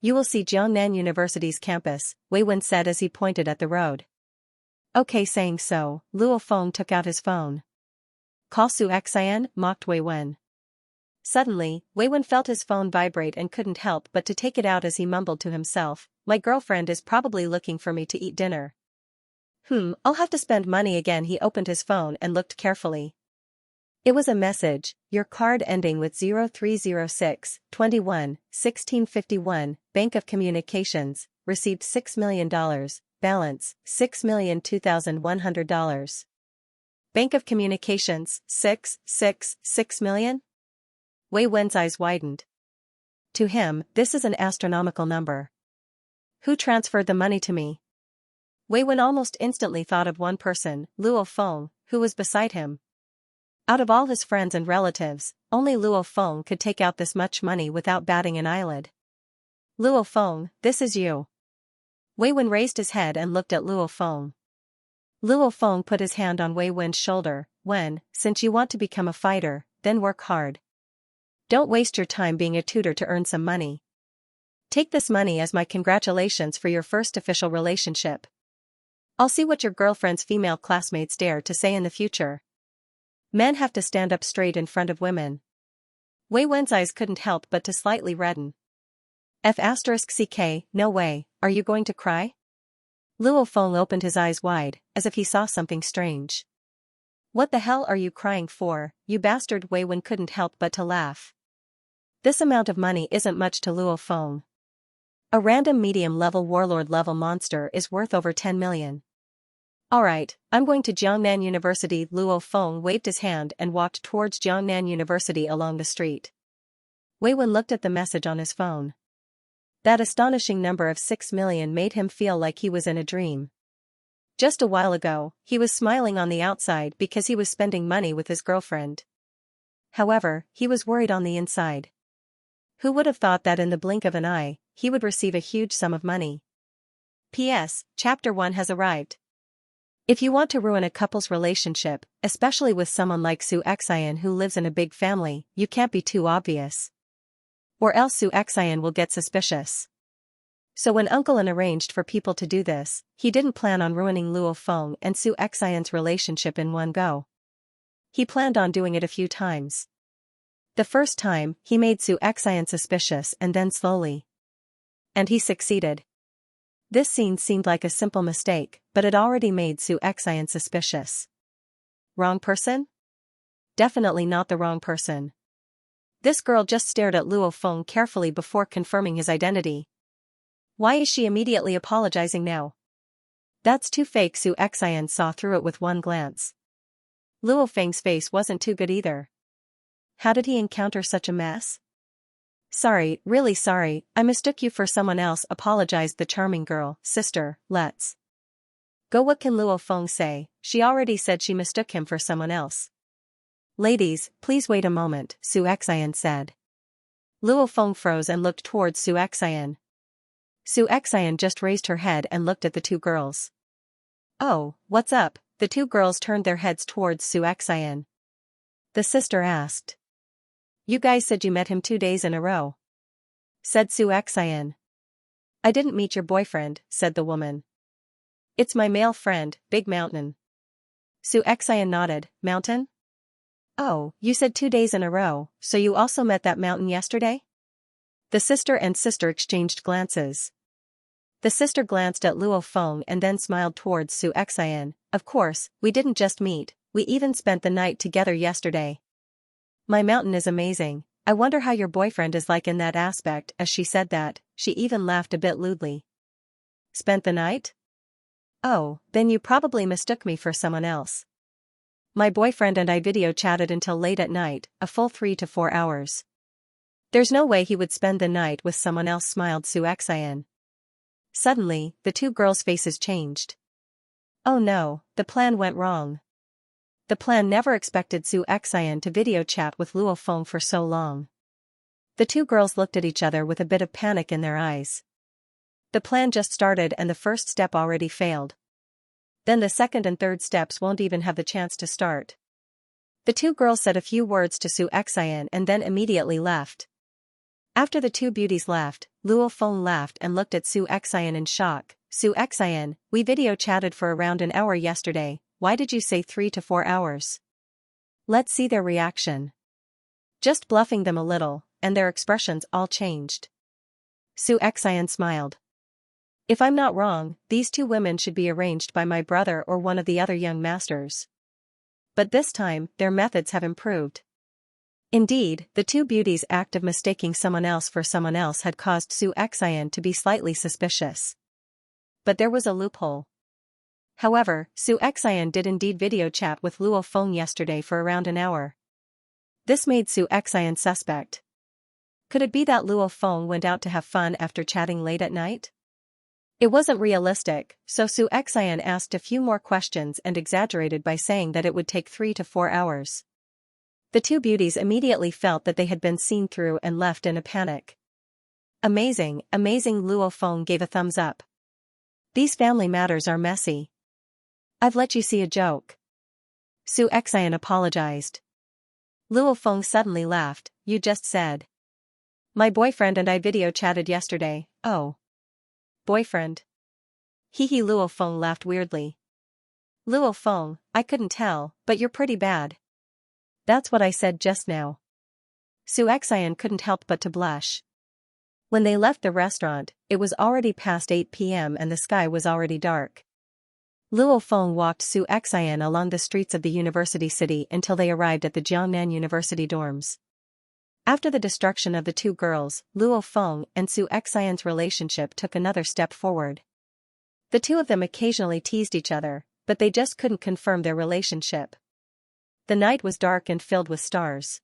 You will see Jiangnan University's campus, Wei Wen said as he pointed at the road. Okay, saying so, Luo Feng took out his phone. Call Xianxia, mocked Wei Wen. Suddenly, Wei Wen felt his phone vibrate and couldn't help but to take it out as he mumbled to himself, my girlfriend is probably looking for me to eat dinner. I'll have to spend money again. He opened his phone and looked carefully. It was a message, your card ending with 0306, 21, 1651, Bank of Communications, received $6 million, balance, $6,002,100. Bank of Communications, 6 million? Wei Wen's eyes widened. To him, this is an astronomical number. Who transferred the money to me? Wei Wen almost instantly thought of one person, Luo Feng, who was beside him. Out of all his friends and relatives, only Luo Feng could take out this much money without batting an eyelid. Luo Feng, this is you. Wei Wen raised his head and looked at Luo Feng. Luo Feng put his hand on Wei Wen's shoulder. Since you want to become a fighter, then work hard. Don't waste your time being a tutor to earn some money. Take this money as my congratulations for your first official relationship. I'll see what your girlfriend's female classmates dare to say in the future. Men have to stand up straight in front of women. Wei Wen's eyes couldn't help but to slightly redden. F***ck, no way, are you going to cry? Luo Feng opened his eyes wide, as if he saw something strange. What the hell are you crying for, you bastard? Wei Wen couldn't help but to laugh. This amount of money isn't much to Luo Feng. A random medium-level warlord-level monster is worth over 10 million. Alright, I'm going to Jiangnan University. Luo Feng waved his hand and walked towards Jiangnan University along the street. Wei Wen looked at the message on his phone. That astonishing number of 6 million made him feel like he was in a dream. Just a while ago, he was smiling on the outside because he was spending money with his girlfriend. However, he was worried on the inside. Who would have thought that in the blink of an eye, he would receive a huge sum of money? P.S. Chapter 1 has arrived. If you want to ruin a couple's relationship, especially with someone like Xianxia who lives in a big family, you can't be too obvious. Or else Xianxia will get suspicious. So when Uncle An arranged for people to do this, he didn't plan on ruining Luo Feng and Xianxia's relationship in one go. He planned on doing it a few times. The first time, he made Xianxia suspicious and then slowly. And he succeeded. This scene seemed like a simple mistake, but it already made Xianxia suspicious. Wrong person? Definitely not the wrong person. This girl just stared at Luo Feng carefully before confirming his identity. Why is she immediately apologizing now? That's too fake. Xianxia saw through it with one glance. Luo Feng's face wasn't too good either. How did he encounter such a mess? Sorry, really sorry, I mistook you for someone else, apologized the charming girl. Sister, let's go. What can Luo Feng say? She already said she mistook him for someone else. Ladies, please wait a moment, Xianxia said. Luo Feng froze and looked towards Xianxia. Xianxia just raised her head and looked at the two girls. Oh, what's up? The two girls turned their heads towards Xianxia. The sister asked. You guys said you met him 2 days in a row, said Xianxia. I didn't meet your boyfriend, said the woman. It's my male friend, Big Mountain. Xianxia nodded. Mountain? Oh, you said 2 days in a row, so you also met that mountain yesterday? The sister and sister exchanged glances. The sister glanced at Luo Feng and then smiled towards Su Xian. Of course, we didn't just meet, we even spent the night together yesterday. My mountain is amazing. I wonder how your boyfriend is like in that aspect. As she said that, she even laughed a bit lewdly. Spent the night? Oh, then you probably mistook me for someone else. My boyfriend and I video chatted until late at night, a full 3 to 4 hours. There's no way he would spend the night with someone else, smiled Su Xian. Suddenly, the two girls' faces changed. Oh no, the plan went wrong. The plan never expected Su Xian to video chat with Luo Feng for so long. The two girls looked at each other with a bit of panic in their eyes. The plan just started and the first step already failed. Then the second and third steps won't even have the chance to start. The two girls said a few words to Su Xian and then immediately left. After the two beauties left, Luo Feng laughed and looked at Su Xian in shock. Su Xian, we video chatted for around an hour yesterday, why did you say 3 to 4 hours? Let's see their reaction. Just bluffing them a little, and their expressions all changed. Su Xian smiled. If I'm not wrong, these two women should be arranged by my brother or one of the other young masters. But this time, their methods have improved. Indeed, the two beauties' act of mistaking someone else for someone else had caused Su Xian to be slightly suspicious. But there was a loophole. However, Su Xian did indeed video chat with Luo Feng yesterday for around an hour. This made Su Xian suspect. Could it be that Luo Feng went out to have fun after chatting late at night? It wasn't realistic, so Su Xian asked a few more questions and exaggerated by saying that it would take 3 to 4 hours. The two beauties immediately felt that they had been seen through and left in a panic. Amazing, amazing, Luo Feng gave a thumbs up. These family matters are messy. I've let you see a joke. Su Xian apologized. Luo Feng suddenly laughed, you just said. My boyfriend and I video chatted yesterday, oh. Boyfriend? Hee, Luo Feng laughed weirdly. Luo Feng, I couldn't tell, but you're pretty bad. That's what I said just now. Su Xian couldn't help but to blush. When they left the restaurant, it was already past 8 p.m. and the sky was already dark. Luo Feng walked Su Xian along the streets of the university city until they arrived at the Jiangnan University dorms. After the destruction of the two girls, Luo Feng and Su Xian's relationship took another step forward. The two of them occasionally teased each other, but they just couldn't confirm their relationship. The night was dark and filled with stars.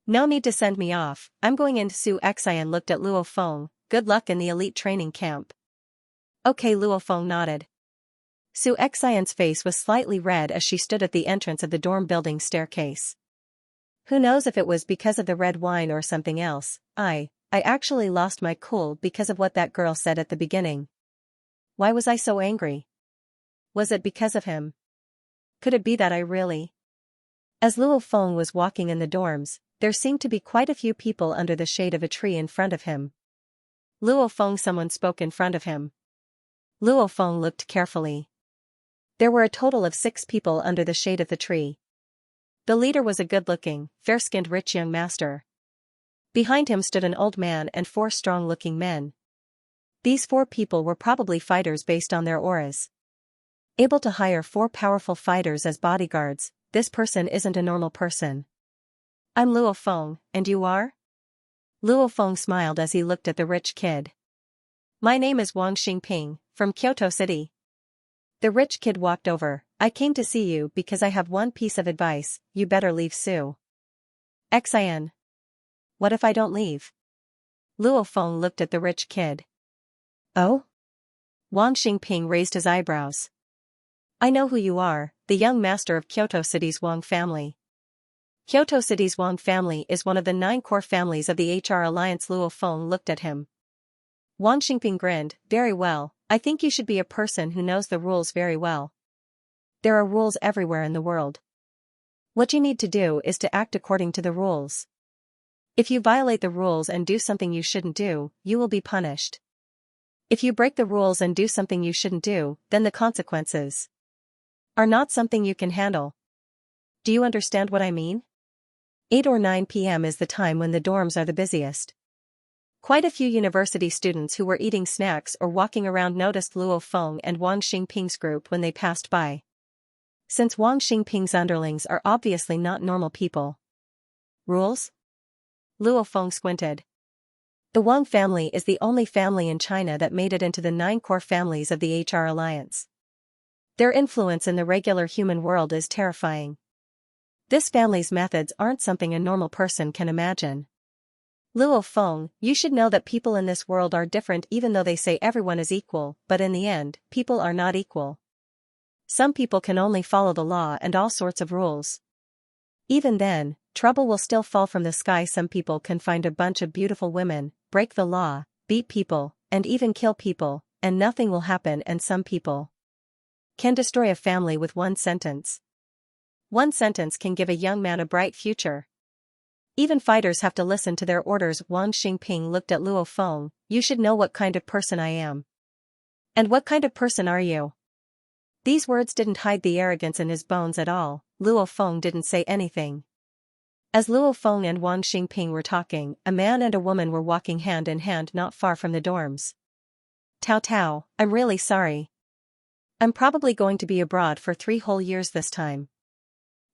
No need to send me off, I'm going in. Su Xian looked at Luo Feng, good luck in the elite training camp. Okay, Luo Feng nodded. Su Xian's face was slightly red as she stood at the entrance of the dorm building staircase. Who knows if it was because of the red wine or something else, I actually lost my cool because of what that girl said at the beginning. Why was I so angry? Was it because of him? Could it be that I really... As Luo Feng was walking in the dorms, there seemed to be quite a few people under the shade of a tree in front of him. Luo Feng, someone spoke in front of him. Luo Feng looked carefully. There were a total of 6 people under the shade of the tree. The leader was a good-looking, fair-skinned rich young master. Behind him stood an old man and 4 strong-looking men. These 4 people were probably fighters based on their auras. Able to hire 4 powerful fighters as bodyguards, this person isn't a normal person. I'm Luo Feng, and you are? Luo Feng smiled as he looked at the rich kid. My name is Wang Xingping, from Kyoto City. The rich kid walked over. I came to see you because I have one piece of advice, you better leave Su Xian. What if I don't leave? Luo Feng looked at the rich kid. Oh? Wang Xingping raised his eyebrows. I know who you are, the young master of Kyoto City's Wang family. Kyoto City's Wang family is one of the 9 core families of the HR Alliance. Luo Feng looked at him. Wang Xingping grinned, very well, I think you should be a person who knows the rules very well. There are rules everywhere in the world. What you need to do is to act according to the rules. If you violate the rules and do something you shouldn't do, you will be punished. If you break the rules and do something you shouldn't do, then the consequences are not something you can handle. Do you understand what I mean? 8 or 9 p.m. is the time when the dorms are the busiest. Quite a few university students who were eating snacks or walking around noticed Luo Feng and Wang Xingping's group when they passed by. Since Wang Xingping's underlings are obviously not normal people. Rules? Luo Feng squinted. The Wang family is the only family in China that made it into the 9 core families of the HR Alliance. Their influence in the regular human world is terrifying. This family's methods aren't something a normal person can imagine. Luo Feng, you should know that people in this world are different even though they say everyone is equal, but in the end, people are not equal. Some people can only follow the law and all sorts of rules. Even then, trouble will still fall from the sky. Some people can find a bunch of beautiful women, break the law, beat people, and even kill people, and nothing will happen. And some people can destroy a family with one sentence. One sentence can give a young man a bright future. Even fighters have to listen to their orders. Wang Xingping looked at Luo Feng. You should know what kind of person I am. And what kind of person are you? These words didn't hide the arrogance in his bones at all. Luo Feng didn't say anything. As Luo Feng and Wang Xingping were talking, a man and a woman were walking hand in hand not far from the dorms. Tao Tao, I'm really sorry. I'm probably going to be abroad for 3 whole years this time.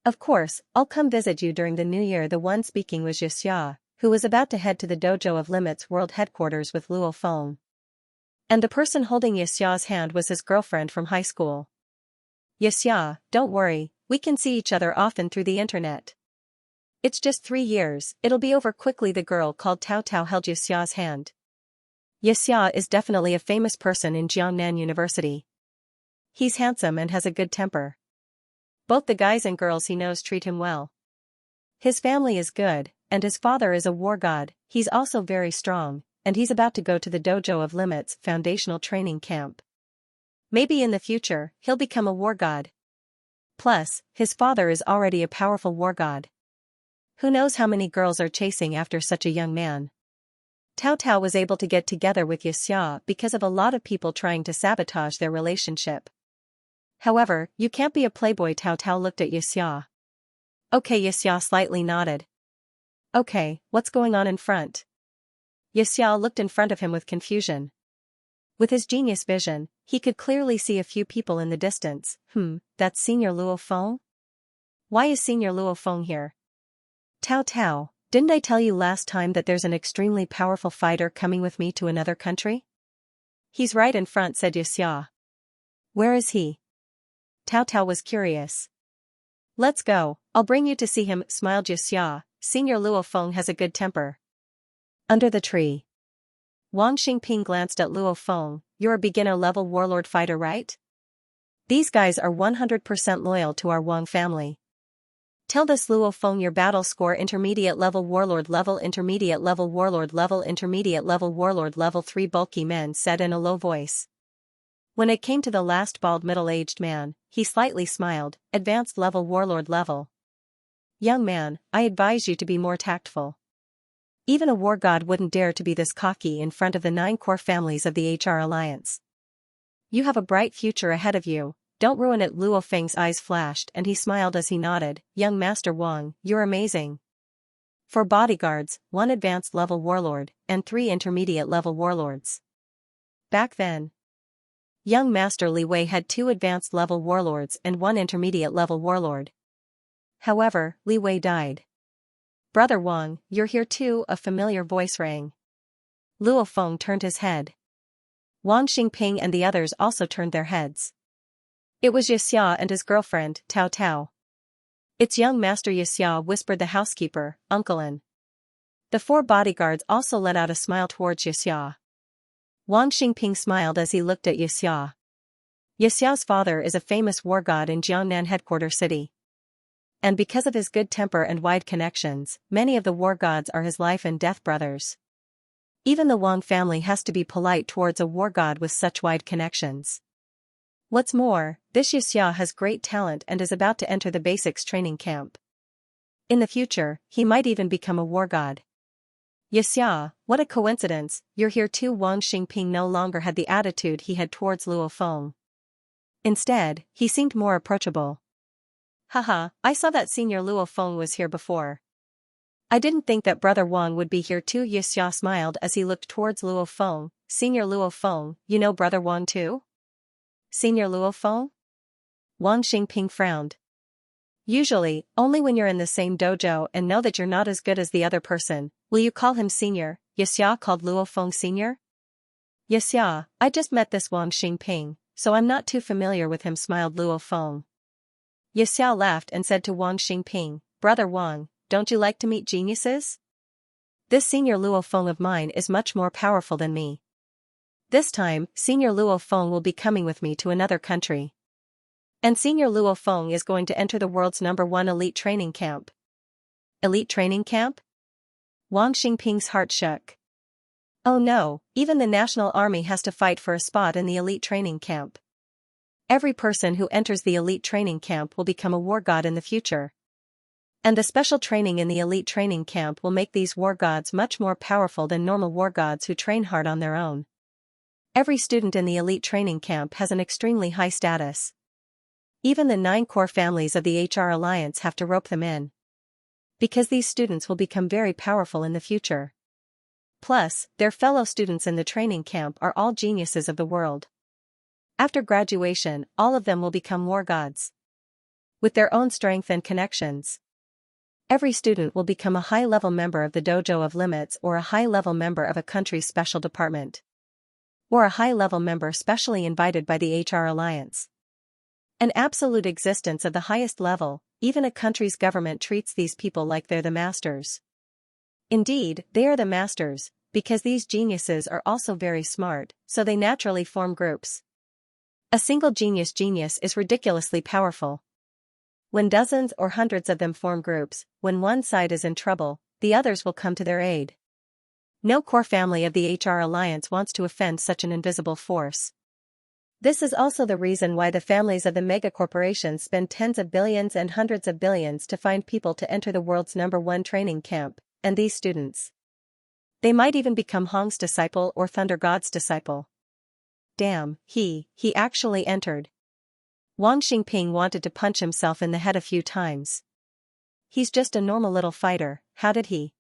Of course, I'll come visit you during the new year. The one speaking was Xianxia, who was about to head to the dojo of Limit's world headquarters with Luo Feng. And the person holding Xianxia's hand was his girlfriend from high school. Xianxia, don't worry, we can see each other often through the internet. It's just 3 years, it'll be over quickly. The girl called Tao Tao held Xianxia's hand. Xianxia is definitely a famous person in Jiangnan University. He's handsome and has a good temper. Both the guys and girls he knows treat him well. His family is good, and his father is a war god. He's also very strong, and he's about to go to the dojo of Limit's foundational training camp. Maybe in the future, he'll become a war god. Plus, his father is already a powerful war god. Who knows how many girls are chasing after such a young man. Tao Tao was able to get together with Xianxia because of a lot of people trying to sabotage their relationship. However, you can't be a playboy. Tao Tao looked at Xianxia. Okay, Xianxia slightly nodded. Okay, what's going on in front? Xianxia looked in front of him with confusion. With his genius vision, he could clearly see a few people in the distance. That's Senior Luo Feng? Why is Senior Luo Feng here? Tao Tao, didn't I tell you last time that there's an extremely powerful fighter coming with me to another country? He's right in front, said Xianxia. Where is he? Tao Tao was curious. Let's go, I'll bring you to see him, smiled Xianxia. Senior Luo Feng has a good temper. Under the tree. Wang Xingping glanced at Luo Feng. You're a beginner-level warlord fighter, right? These guys are 100% loyal to our Wang family. Tell this Luo Feng your battle score: intermediate-level warlord level, intermediate-level warlord level, intermediate-level warlord level 3. Bulky men said in a low voice. When it came to the last bald middle-aged man, he slightly smiled. Advanced level warlord level. Young man, I advise you to be more tactful. Even a war god wouldn't dare to be this cocky in front of the 9 core families of the HR Alliance. You have a bright future ahead of you, don't ruin it. Luo Feng's eyes flashed and he smiled as he nodded. Young Master Wang, you're amazing. 4 bodyguards, 1 advanced level warlord, and 3 intermediate level warlords. Back then, young Master Li Wei had 2 advanced level warlords and 1 intermediate level warlord. However, Li Wei died. Brother Wang, you're here too, a familiar voice rang. Luo Feng turned his head. Wang Xingping and the others also turned their heads. It was Xianxia and his girlfriend, Tao Tao. It's young Master Xianxia, whispered the housekeeper, Uncle An. The 4 bodyguards also let out a smile towards Xianxia. Wang Xingping smiled as he looked at Xianxia. Xiao's father is a famous war god in Jiangnan headquarter city. And because of his good temper and wide connections, many of the war gods are his life and death brothers. Even the Wang family has to be polite towards a war god with such wide connections. What's more, this Xianxia has great talent and is about to enter the basics training camp. In the future, he might even become a war god. Xianxia, what a coincidence, you're here too. Wang Xingping no longer had the attitude he had towards Luo Feng. Instead, he seemed more approachable. Haha, I saw that Senior Luo Feng was here before. I didn't think that Brother Wang would be here too. Xianxia smiled as he looked towards Luo Feng. Senior Luo Feng, you know Brother Wang too? Senior Luo Feng? Wang Xingping frowned. Usually, only when you're in the same dojo and know that you're not as good as the other person, will you call him senior. Xianxia called Luo Feng senior? Xianxia, I just met this Wang Xingping, so I'm not too familiar with him, smiled Luo Feng. Xianxia laughed and said to Wang Xingping, Brother Wang, don't you like to meet geniuses? This Senior Luo Feng of mine is much more powerful than me. This time, Senior Luo Feng will be coming with me to another country. And Senior Luo Feng is going to enter the world's #1 elite training camp. Elite training camp? Wang Xingping's heart shook. Oh no, even the National Army has to fight for a spot in the elite training camp. Every person who enters the elite training camp will become a war god in the future. And the special training in the elite training camp will make these war gods much more powerful than normal war gods who train hard on their own. Every student in the elite training camp has an extremely high status. Even the 9 core families of the HR Alliance have to rope them in. Because these students will become very powerful in the future. Plus, their fellow students in the training camp are all geniuses of the world. After graduation, all of them will become war gods. With their own strength and connections. Every student will become a high-level member of the Dojo of Limits or a high-level member of a country's special department. Or a high-level member specially invited by the HR Alliance. An absolute existence of the highest level, even a country's government treats these people like they're the masters. Indeed, they are the masters, because these geniuses are also very smart, so they naturally form groups. A single genius is ridiculously powerful. When dozens or hundreds of them form groups, when one side is in trouble, the others will come to their aid. No core family of the HR Alliance wants to offend such an invisible force. This is also the reason why the families of the megacorporations spend tens of billions and hundreds of billions to find people to enter the world's #1 training camp, and these students. They might even become Hong's disciple or Thunder God's disciple. Damn, he actually entered. Wang Xingping wanted to punch himself in the head a few times. He's just a normal little fighter, how did he?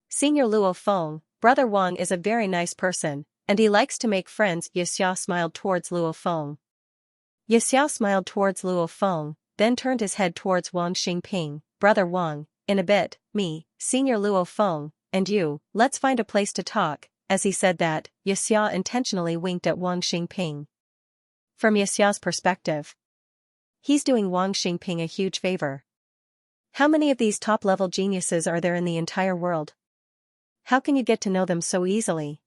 Senior Luo Feng, Brother Wang is a very nice person, and he likes to make friends. Xianxia smiled towards Luo Feng. Xianxia smiled towards Luo Feng, then turned his head towards Wang Xingping. Brother Wang, in a bit, me, Senior Luo Feng, and you, let's find a place to talk. As he said that, Xianxia intentionally winked at Wang Xingping. From Xiaxia's perspective, he's doing Wang Xingping a huge favor. How many of these top-level geniuses are there in the entire world? How can you get to know them so easily?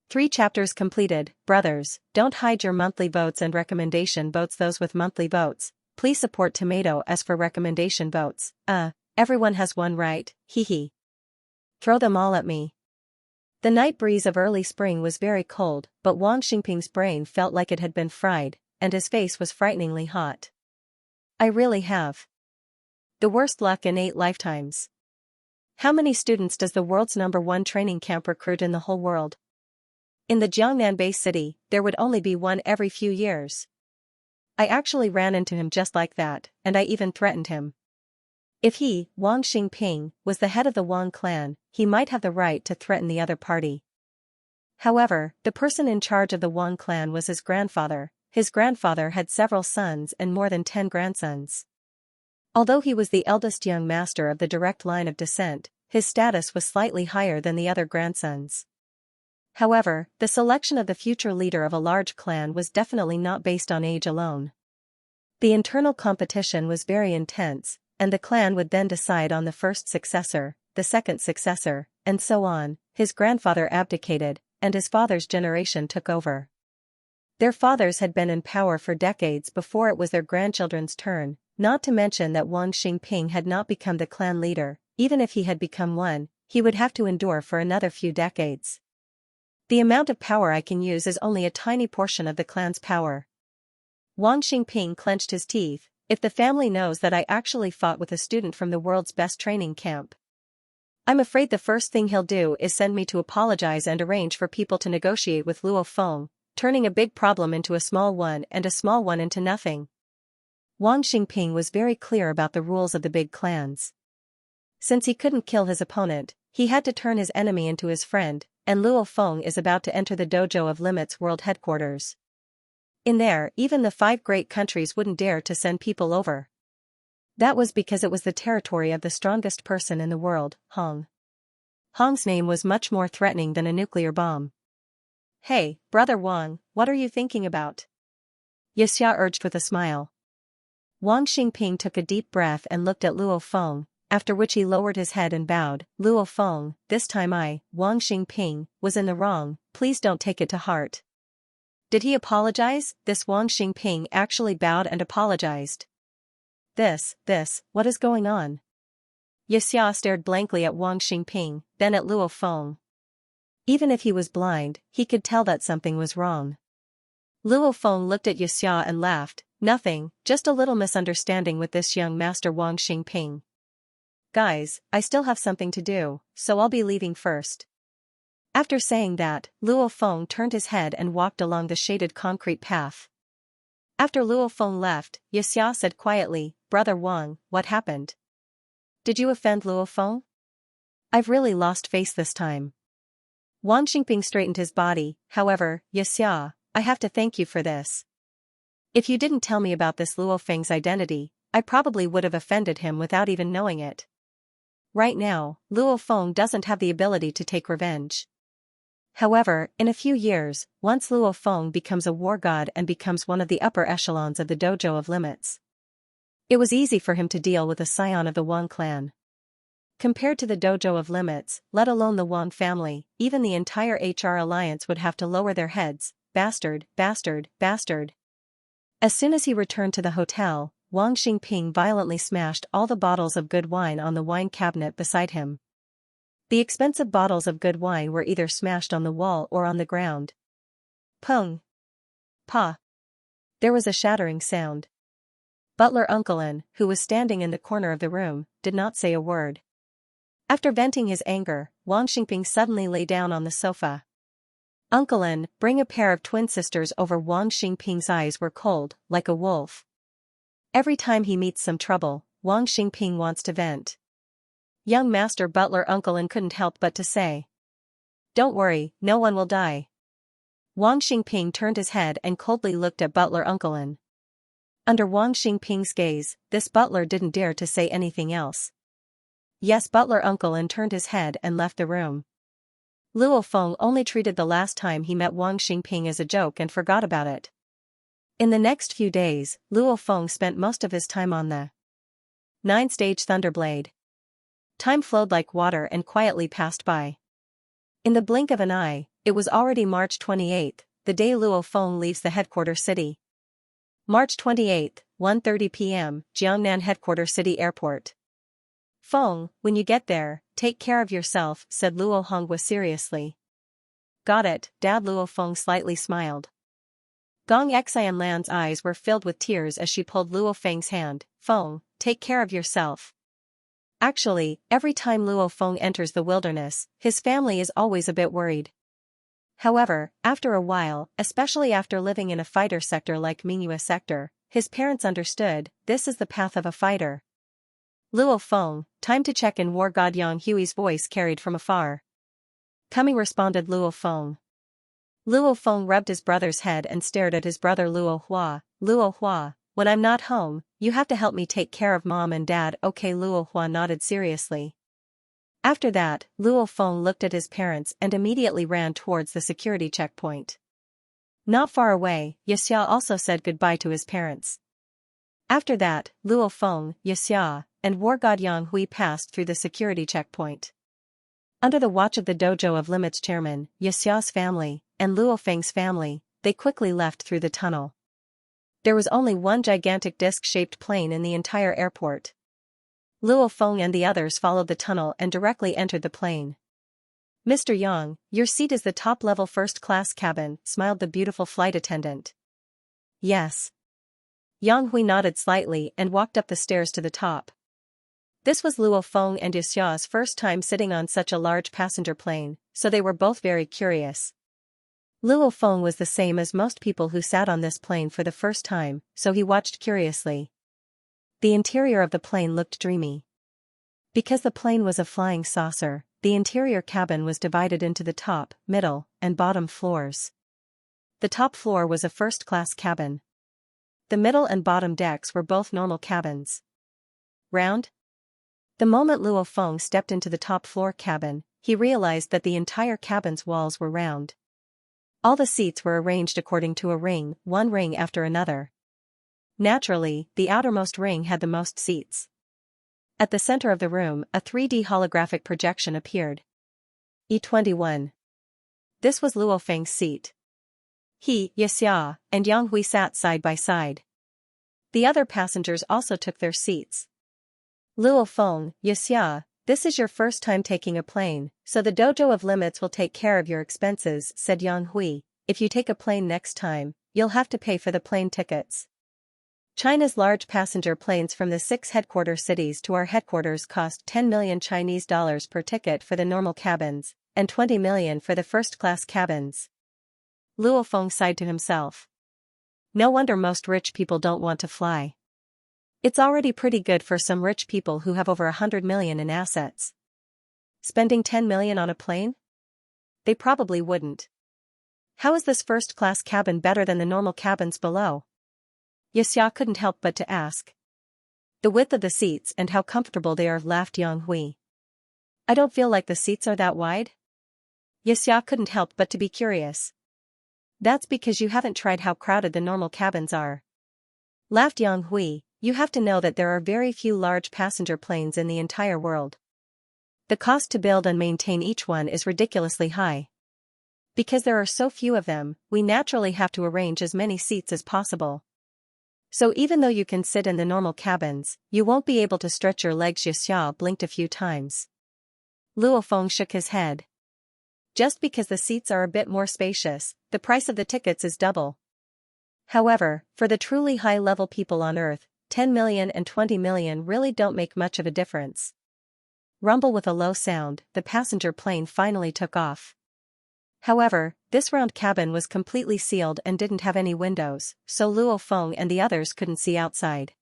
3 chapters completed. Brothers, don't hide your monthly votes and recommendation votes. Those with monthly votes, please support Tomato as for recommendation votes. Everyone has one right, hee. Throw them all at me. The night breeze of early spring was very cold, but Wang Xingping's brain felt like it had been fried, and his face was frighteningly hot. I really have the worst luck in 8 lifetimes. How many students does the world's #1 training camp recruit in the whole world? In the Jiangnan Bay City, there would only be one every few years. I actually ran into him just like that, and I even threatened him. If he, Wang Xingping, was the head of the Wang clan, he might have the right to threaten the other party. However, the person in charge of the Wang clan was his grandfather. His grandfather had several sons and more than 10 grandsons. Although he was the eldest young master of the direct line of descent, his status was slightly higher than the other grandsons. However, the selection of the future leader of a large clan was definitely not based on age alone. The internal competition was very intense, and the clan would then decide on the first successor, the second successor, and so on. His grandfather abdicated, and his father's generation took over. Their fathers had been in power for decades before it was their grandchildren's turn, not to mention that Wang Xingping had not become the clan leader. Even if he had become one, he would have to endure for another few decades. The amount of power I can use is only a tiny portion of the clan's power. Wang Xingping clenched his teeth. If the family knows that I actually fought with a student from the world's best training camp, I'm afraid the first thing he'll do is send me to apologize and arrange for people to negotiate with Luo Feng, turning a big problem into a small one and a small one into nothing. Wang Xingping was very clear about the rules of the big clans. Since he couldn't kill his opponent, he had to turn his enemy into his friend, and Luo Feng is about to enter the Dojo of Limits World Headquarters. In there, even the 5 great countries wouldn't dare to send people over. That was because it was the territory of the strongest person in the world, Hong. Hong's name was much more threatening than a nuclear bomb. "Hey, Brother Wang, what are you thinking about?" Xianxia urged with a smile. Wang Xingping took a deep breath and looked at Luo Feng, after which he lowered his head and bowed. "Luo Feng, this time I, Wang Xingping, was in the wrong, please don't take it to heart." Did he apologize? This Wang Xingping actually bowed and apologized. What is going on? Xianxia stared blankly at Wang Xingping, then at Luo Feng. Even if he was blind, he could tell that something was wrong. Luo Feng looked at Xianxia and laughed. "Nothing, just a little misunderstanding with this young master Wang Xingping. Guys, I still have something to do, so I'll be leaving first." After saying that, Luo Feng turned his head and walked along the shaded concrete path. After Luo Feng left, Xianxia said quietly, "Brother Wang, what happened? Did you offend Luo Feng? I've really lost face this time." Wang Xingping straightened his body. "However, Xianxia, I have to thank you for this. If you didn't tell me about this Luo Feng's identity, I probably would have offended him without even knowing it. Right now, Luo Feng doesn't have the ability to take revenge. However, in a few years, once Luo Feng becomes a war god and becomes one of the upper echelons of the Dojo of Limits, it was easy for him to deal with a scion of the Wang clan. Compared to the Dojo of Limits, let alone the Wang family, even the entire HR alliance would have to lower their heads. Bastard, bastard, bastard." As soon as he returned to the hotel, Wang Xingping violently smashed all the bottles of good wine on the wine cabinet beside him. The expensive bottles of good wine were either smashed on the wall or on the ground. Pung! Pa! There was a shattering sound. Butler Uncle An, who was standing in the corner of the room, did not say a word. After venting his anger, Wang Xingping suddenly lay down on the sofa. "Uncle An, bring a pair of twin sisters over." Wang Xingping's eyes were cold, like a wolf. Every time he meets some trouble, Wang Xingping wants to vent. Young Master Butler Uncle An couldn't help but to say, "Don't worry, no one will die." Wang Xingping turned his head and coldly looked at Butler Uncle An. Under Wang Xingping's gaze, this butler didn't dare to say anything else. Yes, Butler Uncle An turned his head and left the room. Luo Feng only treated the last time he met Wang Xingping as a joke and forgot about it. In the next few days, Luo Feng spent most of his time on the 9-stage Thunderblade. Time flowed like water and quietly passed by. In the blink of an eye, it was already March 28th, the day Luo Feng leaves the headquarters city. March 28th, 1:30 p.m., Jiangnan Headquarters City Airport. "Feng, when you get there, take care of yourself," said Luo Hongwa seriously. "Got it, Dad." Luo Feng slightly smiled. Gong Xianlan's eyes were filled with tears as she pulled Luo Feng's hand. "Feng, take care of yourself." Actually, every time Luo Feng enters the wilderness, his family is always a bit worried. However, after a while, especially after living in a fighter sector like Mingyue sector, his parents understood, this is the path of a fighter. "Luo Feng, time to check in." War God Yang Hui's voice carried from afar. "Coming," responded Luo Feng. Luo Feng rubbed his brother's head and stared at his brother Luo Hua. "Luo Hua, when I'm not home, you have to help me take care of Mom and Dad." "Okay." Luo Hua nodded seriously. After that, Luo Feng looked at his parents and immediately ran towards the security checkpoint. Not far away, Xianxia also said goodbye to his parents. After that, Luo Feng, Xianxia, and War God Yang Hui passed through the security checkpoint. Under the watch of the Dojo of Limits chairman, Xiaxia's family, and Luo Feng's family, they quickly left through the tunnel. There was only one gigantic disc-shaped plane in the entire airport. Luo Feng and the others followed the tunnel and directly entered the plane. "Mr. Yang, your seat is the top-level first-class cabin," smiled the beautiful flight attendant. "Yes." Yang Hui nodded slightly and walked up the stairs to the top. This was Luo Feng and Xiaxia's first time sitting on such a large passenger plane, so they were both very curious. Luo Feng was the same as most people who sat on this plane for the first time, so he watched curiously. The interior of the plane looked dreamy. Because the plane was a flying saucer, the interior cabin was divided into the top, middle, and bottom floors. The top floor was a first-class cabin. The middle and bottom decks were both normal cabins. Round? The moment Luo Feng stepped into the top floor cabin, he realized that the entire cabin's walls were round. All the seats were arranged according to a ring, one ring after another. Naturally, the outermost ring had the most seats. At the center of the room, a 3D holographic projection appeared. E21. This was Luo Feng's seat. He, Xianxia, and Yang Hui sat side by side. The other passengers also took their seats. Luo Feng, Xianxia, this is your first time taking a plane, so the Dojo of Limits will take care of your expenses, said Yang Hui. If you take a plane next time, you'll have to pay for the plane tickets. China's large passenger planes from the 6 headquarter cities to our headquarters cost 10 million Chinese dollars per ticket for the normal cabins, and 20 million for the first-class cabins. Luo Feng sighed to himself. No wonder most rich people don't want to fly. It's already pretty good for some rich people who have over 100 million in assets. Spending 10 million on a plane? They probably wouldn't. How is this first-class cabin better than the normal cabins below? Xianxia couldn't help but to ask. The width of the seats and how comfortable they are, laughed Yang Hui. I don't feel like the seats are that wide. Xianxia couldn't help but to be curious. That's because you haven't tried how crowded the normal cabins are. Laughed Yang Hui. You have to know that there are very few large passenger planes in the entire world. The cost to build and maintain each one is ridiculously high. Because there are so few of them, we naturally have to arrange as many seats as possible. So even though you can sit in the normal cabins, you won't be able to stretch your legs. Xianxia blinked a few times. Luo Feng shook his head. Just because the seats are a bit more spacious, the price of the tickets is double. However, for the truly high-level people on Earth, 10 million and 20 million really don't make much of a difference. Rumble with a low sound, the passenger plane finally took off. However, this round cabin was completely sealed and didn't have any windows, so Luo Feng and the others couldn't see outside.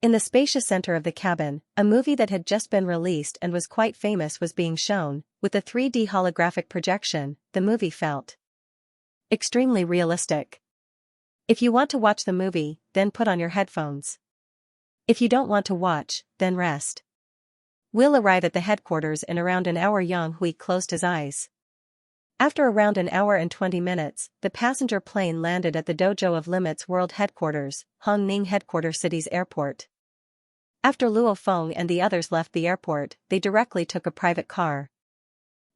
In the spacious center of the cabin, a movie that had just been released and was quite famous was being shown. With a 3D holographic projection, the movie felt extremely realistic. If you want to watch the movie, then put on your headphones. If you don't want to watch, then rest. We'll arrive at the headquarters in around an hour. Yang Hui closed his eyes. After around an hour and 20 minutes, the passenger plane landed at the Dojo of Limits World Headquarters, Hongning Headquarter City's airport. After Luo Feng and the others left the airport, they directly took a private car.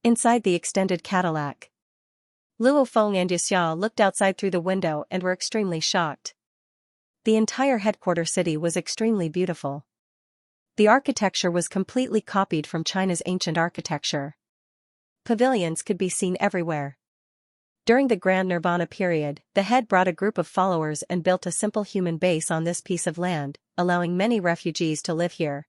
Inside the extended Cadillac, Luo Feng and Xianxia looked outside through the window and were extremely shocked. The entire headquarter city was extremely beautiful. The architecture was completely copied from China's ancient architecture. Pavilions could be seen everywhere. During the Grand Nirvana period, the head brought a group of followers and built a simple human base on this piece of land, allowing many refugees to live here.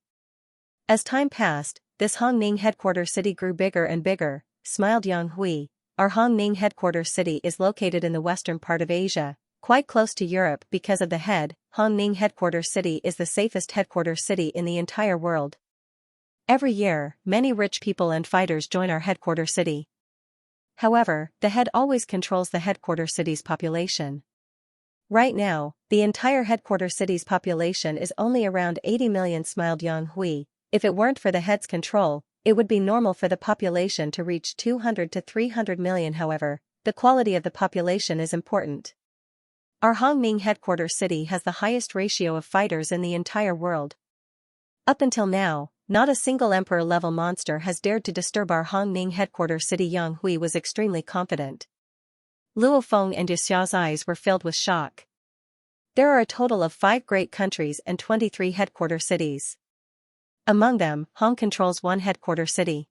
As time passed, this Hongning headquarter city grew bigger and bigger, smiled Yang Hui. Our Hongning headquarter city is located in the western part of Asia, quite close to Europe. Because of the head, Hongning headquarter city is the safest headquarter city in the entire world. Every year, many rich people and fighters join our headquarter city. However, the head always controls the headquarter city's population. Right now, the entire headquarter city's population is only around 80 million, smiled Yang Hui. If it weren't for the head's control, it would be normal for the population to reach 200 to 300 million. However, the quality of the population is important. Our Hongning headquarter city has the highest ratio of fighters in the entire world. Up until now, not a single emperor-level monster has dared to disturb our Hongning headquarter city. Yang Hui was extremely confident. Luo Feng and Xiao's eyes were filled with shock. There are a total of 5 great countries and 23 headquarter cities. Among them, Hong controls 1 headquarter city.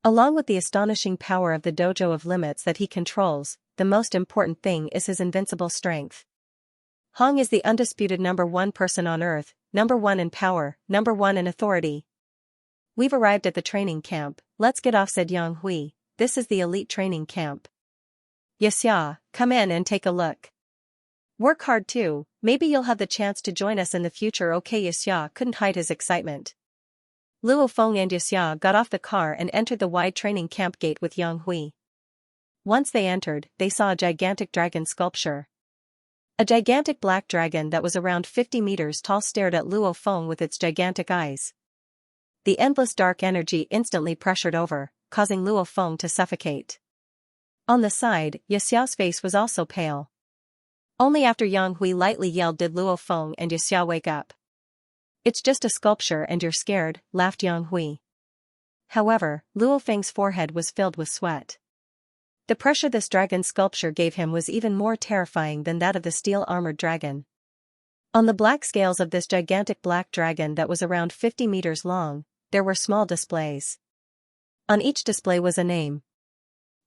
Along with the astonishing power of the Dojo of Limits that he controls, the most important thing is his invincible strength. Hong is the undisputed number 1 person on Earth, number 1 in power, number 1 in authority. We've arrived at the training camp, let's get off, said Yang Hui. This is the elite training camp. Xianxia, come in and take a look. Work hard too, maybe you'll have the chance to join us in the future. Okay, Xianxia couldn't hide his excitement. Luo Feng and Xianxia got off the car and entered the wide training camp gate with Yang Hui. Once they entered, they saw a gigantic dragon sculpture. A gigantic black dragon that was around 50 meters tall stared at Luo Feng with its gigantic eyes. The endless dark energy instantly pressured over, causing Luo Feng to suffocate. On the side, Xiao's face was also pale. Only after Yang Hui lightly yelled did Luo Feng and Xiao wake up. "It's just a sculpture and you're scared," laughed Yang Hui. However, Luo Feng's forehead was filled with sweat. The pressure this dragon sculpture gave him was even more terrifying than that of the steel-armored dragon. On the black scales of this gigantic black dragon that was around 50 meters long, there were small displays. On each display was a name.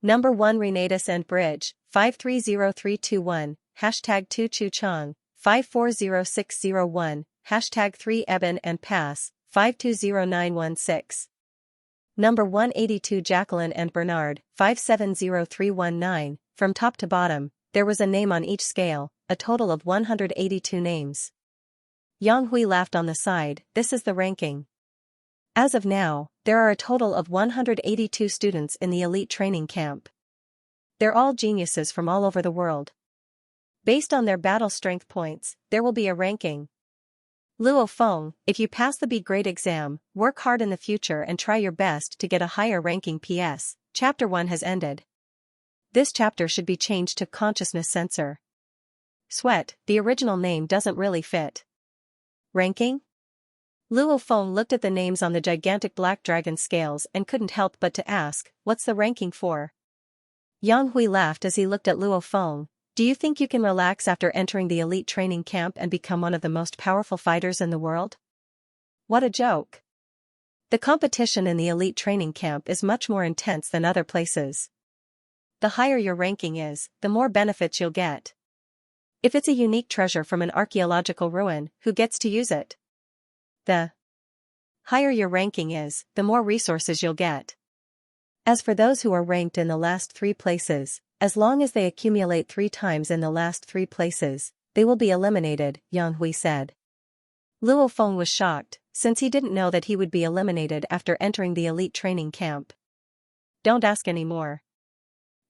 Number 1 Renatus and Bridge, 530321, hashtag 2 Chu Chang, 540601, hashtag 3 Eben and Pass, 520916. Number 182 Jacqueline and Bernard, 570319, from top to bottom, there was a name on each scale, a total of 182 names. Yang Hui laughed on the side, "This is the ranking. As of now, there are a total of 182 students in the elite training camp. They're all geniuses from all over the world. Based on their battle strength points, there will be a ranking. Luo Feng, if you pass the B-grade exam, work hard in the future and try your best to get a higher ranking. PS, Chapter 1 has ended. This chapter should be changed to Consciousness Sensor. Sweat, the original name doesn't really fit. Ranking? Luo Feng looked at the names on the gigantic black dragon scales and couldn't help but to ask, what's the ranking for? Yang Hui laughed as he looked at Luo Feng. Do you think you can relax after entering the elite training camp and become one of the most powerful fighters in the world? What a joke. The competition in the elite training camp is much more intense than other places. The higher your ranking is, the more benefits you'll get. If it's a unique treasure from an archaeological ruin, who gets to use it? The higher your ranking is, the more resources you'll get. As for those who are ranked in the last 3 places, as long as they accumulate 3 times in the last 3 places, they will be eliminated, Yang Hui said. Luo Feng was shocked, since he didn't know that he would be eliminated after entering the elite training camp. Don't ask any more.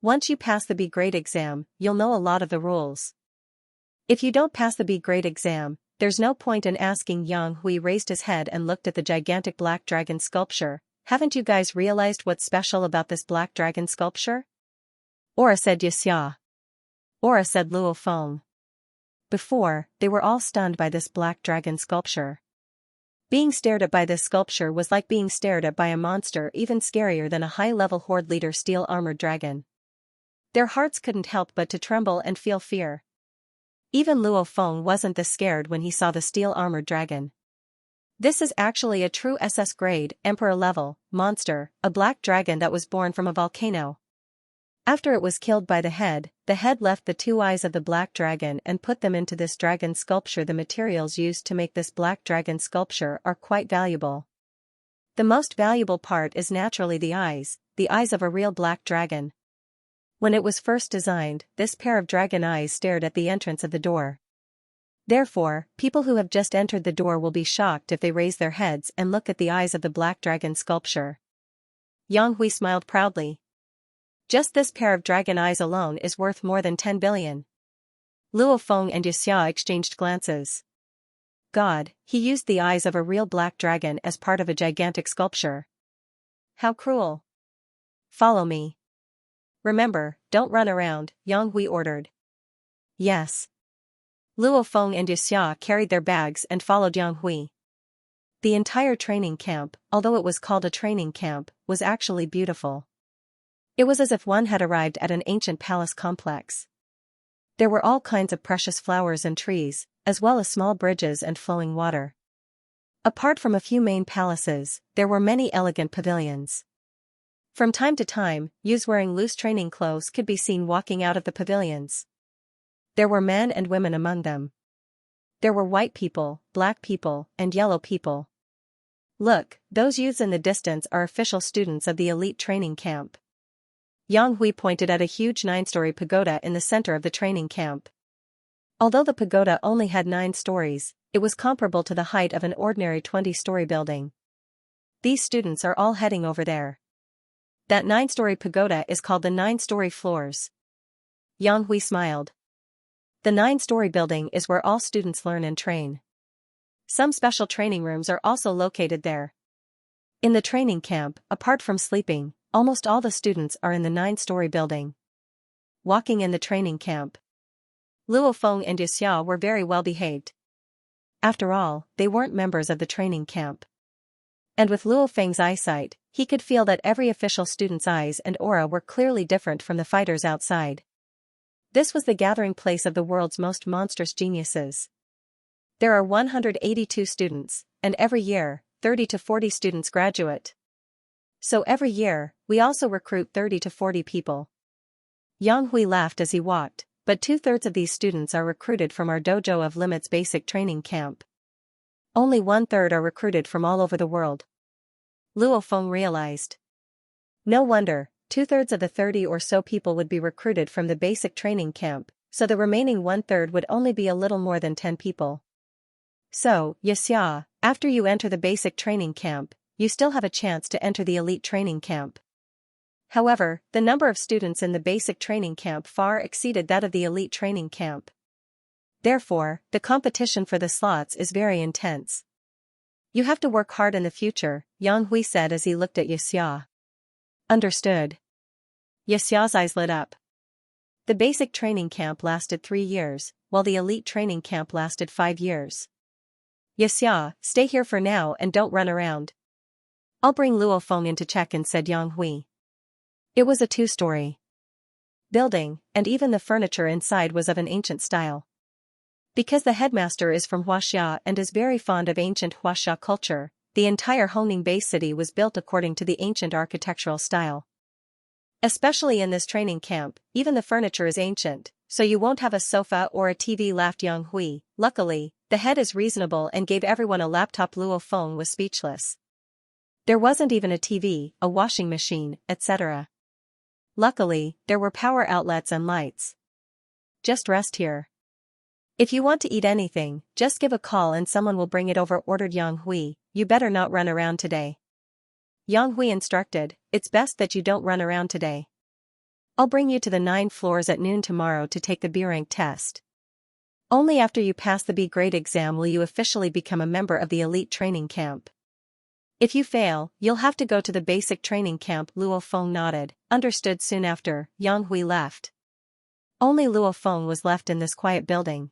Once you pass the B-grade exam, you'll know a lot of the rules. If you don't pass the B-grade exam, there's no point in asking. Yang Hui raised his head and looked at the gigantic black dragon sculpture. Haven't you guys realized what's special about this black dragon sculpture? Ora said Xianxia. Ora said Luo Feng. Before, they were all stunned by this black dragon sculpture. Being stared at by this sculpture was like being stared at by a monster, even scarier than a high-level horde leader steel-armored dragon. Their hearts couldn't help but to tremble and feel fear. Even Luo Feng wasn't this scared when he saw the steel-armored dragon. This is actually a true SS grade, Emperor level, monster, a black dragon that was born from a volcano. After it was killed by the head left the 2 eyes of the black dragon and put them into this dragon sculpture. The materials used to make this black dragon sculpture are quite valuable. The most valuable part is naturally the eyes of a real black dragon. When it was first designed, this pair of dragon eyes stared at the entrance of the door. Therefore, people who have just entered the door will be shocked if they raise their heads and look at the eyes of the black dragon sculpture. Yang Hui smiled proudly. Just this pair of dragon eyes alone is worth more than 10 billion. Luo Feng and Xianxia exchanged glances. God, he used the eyes of a real black dragon as part of a gigantic sculpture. How cruel. Follow me. Remember, don't run around, Yang Hui ordered. Yes. Luo Feng and Xianxia carried their bags and followed Yang Hui. The entire training camp, although it was called a training camp, was actually beautiful. It was as if one had arrived at an ancient palace complex. There were all kinds of precious flowers and trees, as well as small bridges and flowing water. Apart from a few main palaces, there were many elegant pavilions. From time to time, youths wearing loose training clothes could be seen walking out of the pavilions. There were men and women among them. There were white people, black people, and yellow people. Look, those youths in the distance are official students of the elite training camp. Yang Hui pointed at a huge 9-story pagoda in the center of the training camp. Although the pagoda only had 9 stories, it was comparable to the height of an ordinary 20-story building. These students are all heading over there. That 9-story pagoda is called the 9-story floors. Yang Hui smiled. The 9-story building is where all students learn and train. Some special training rooms are also located there. In the training camp, apart from sleeping, almost all the students are in the 9-story building. Walking in the training camp, Luo Feng and Xianxia were very well behaved. After all, they weren't members of the training camp. And with Luo Feng's eyesight, he could feel that every official student's eyes and aura were clearly different from the fighters outside. This was the gathering place of the world's most monstrous geniuses. There are 182 students, and every year, 30 to 40 students graduate. So every year, we also recruit 30 to 40 people. Yang Hui laughed as he walked, but 2/3 of these students are recruited from our Dojo of Limits basic training camp. Only 1/3 are recruited from all over the world. Luo Feng realized. No wonder, 2/3 of the 30 or so people would be recruited from the basic training camp, so the remaining 1/3 would only be a little more than 10 people. So, Xianxia, after you enter the basic training camp, you still have a chance to enter the elite training camp. However, the number of students in the basic training camp far exceeded that of the elite training camp. Therefore, the competition for the slots is very intense. You have to work hard in the future, Yang Hui said as he looked at Xianxia. Understood. Xianxia's eyes lit up. The basic training camp lasted 3 years, while the elite training camp lasted 5 years. Xianxia, stay here for now and don't run around. I'll bring Luo Feng in to check in, said Yang Hui. It was a 2-story building, and even the furniture inside was of an ancient style. Because the headmaster is from Huaxia and is very fond of ancient Huaxia culture, the entire Hongning Bay city was built according to the ancient architectural style. Especially in this training camp, even the furniture is ancient, so you won't have a sofa or a TV, laughed Yang Hui. Luckily, the head is reasonable and gave everyone a laptop. Luo Feng was speechless. There wasn't even a TV, a washing machine, etc. Luckily, there were power outlets and lights. Just rest here. If you want to eat anything, just give a call and someone will bring it over, ordered Yang Hui. You better not run around today. Yang Hui instructed, it's best that you don't run around today. I'll bring you to the 9 floors at noon tomorrow to take the B rank test. Only after you pass the B grade exam will you officially become a member of the elite training camp. If you fail, you'll have to go to the basic training camp. Luo Feng nodded. Understood. Soon after, Yang Hui left. Only Luo Feng was left in this quiet building.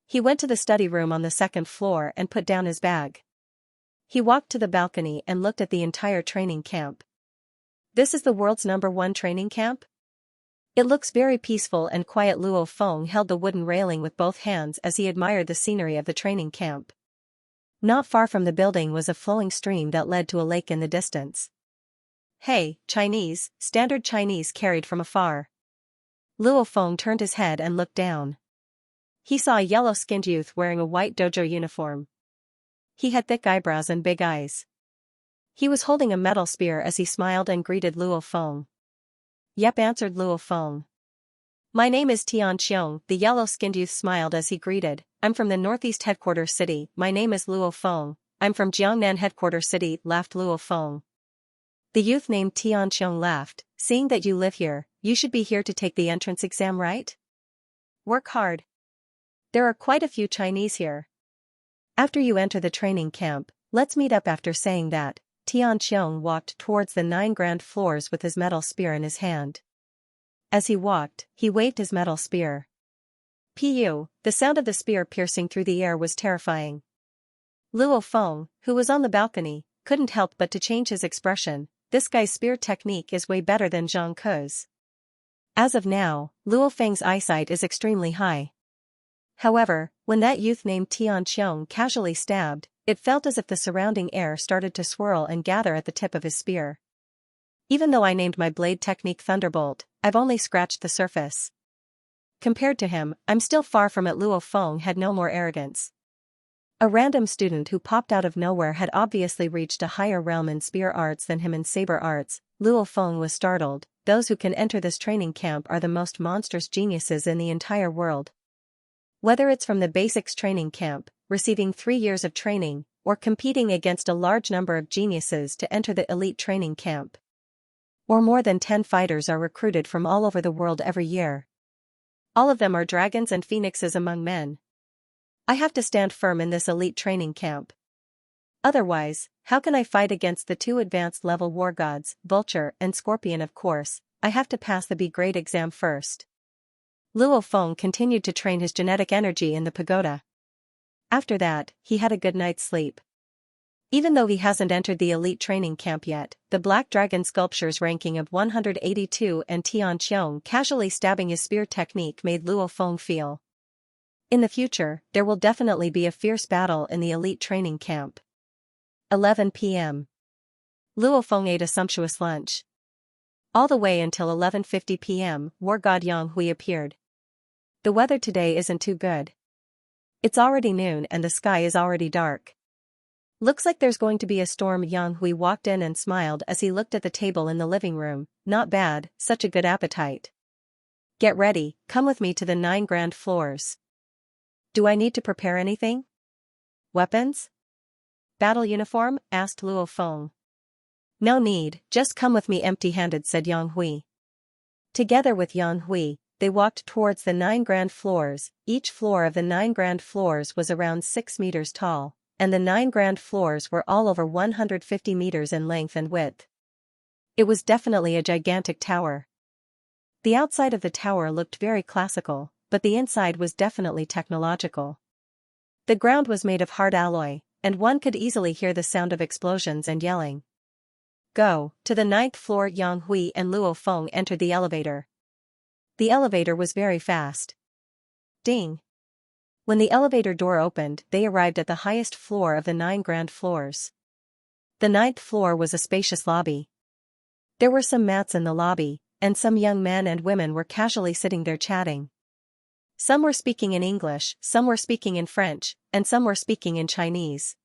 He went to the study room on the 2nd floor and put down his bag. He walked to the balcony and looked at the entire training camp. This is the world's #1 training camp? It looks very peaceful and quiet. Luo Feng held the wooden railing with both hands as he admired the scenery of the training camp. Not far from the building was a flowing stream that led to a lake in the distance. Hey, Chinese, standard Chinese carried from afar. Luo Feng turned his head and looked down. He saw a yellow-skinned youth wearing a white dojo uniform. He had thick eyebrows and big eyes. He was holding a metal spear as he smiled and greeted Luo Feng. Yep, answered Luo Feng. My name is Xianxia. The yellow-skinned youth smiled as he greeted. I'm from the northeast headquarters city. My name is Luo Feng. I'm from Jiangnan headquarters city, laughed Luo Feng. The youth named Xianxia laughed. Seeing that you live here, you should be here to take the entrance exam, right? Work hard. There are quite a few Chinese here. After you enter the training camp, let's meet up. After saying that, Xianxia walked towards the 9 grand floors with his metal spear in his hand. As he walked, he waved his metal spear. Pu, the sound of the spear piercing through the air was terrifying. Luo Feng, who was on the balcony, couldn't help but to change his expression. This guy's spear technique is way better than Zhang Ke's. As of now, Luo Feng's eyesight is extremely high. However, when that youth named Xianxia casually stabbed, it felt as if the surrounding air started to swirl and gather at the tip of his spear. Even though I named my blade technique Thunderbolt, I've only scratched the surface. Compared to him, I'm still far from it. Luo Feng had no more arrogance. A random student who popped out of nowhere had obviously reached a higher realm in spear arts than him in saber arts. Luo Feng was startled. Those who can enter this training camp are the most monstrous geniuses in the entire world. Whether it's from the basics training camp, receiving 3 years of training, or competing against a large number of geniuses to enter the elite training camp. Or more than 10 fighters are recruited from all over the world every year. All of them are dragons and phoenixes among men. I have to stand firm in this elite training camp. Otherwise, how can I fight against the 2 advanced level war gods, Vulture and Scorpion? Of course, I have to pass the B-grade exam first. Luo Feng continued to train his genetic energy in the pagoda. After that, he had a good night's sleep. Even though he hasn't entered the elite training camp yet, the Black Dragon sculpture's ranking of 182 and Tian Xiong casually stabbing his spear technique made Luo Feng feel. In the future, there will definitely be a fierce battle in the elite training camp. 11 p.m. Luo Feng ate a sumptuous lunch. All the way until 11:50 p.m., war god Yang Hui appeared. The weather today isn't too good. It's already noon and the sky is already dark. Looks like there's going to be a storm. Yang Hui walked in and smiled as he looked at the table in the living room. Not bad, such a good appetite. Get ready, come with me to the 9 grand floors. Do I need to prepare anything? Weapons? Battle uniform? Asked Luo Feng. No need, just come with me empty-handed, said Yang Hui. Together with Yang Hui, they walked towards the 9 grand floors. Each floor of the 9 grand floors was around 6 meters tall, and the 9 grand floors were all over 150 meters in length and width. It was definitely a gigantic tower. The outside of the tower looked very classical, but the inside was definitely technological. The ground was made of hard alloy, and one could easily hear the sound of explosions and yelling. Go to the 9th floor. Yang Hui and Luo Feng entered the elevator. The elevator was very fast. Ding! When the elevator door opened, they arrived at the highest floor of the 9 grand floors. The 9th floor was a spacious lobby. There were some mats in the lobby, and some young men and women were casually sitting there chatting. Some were speaking in English, some were speaking in French, and some were speaking in Chinese.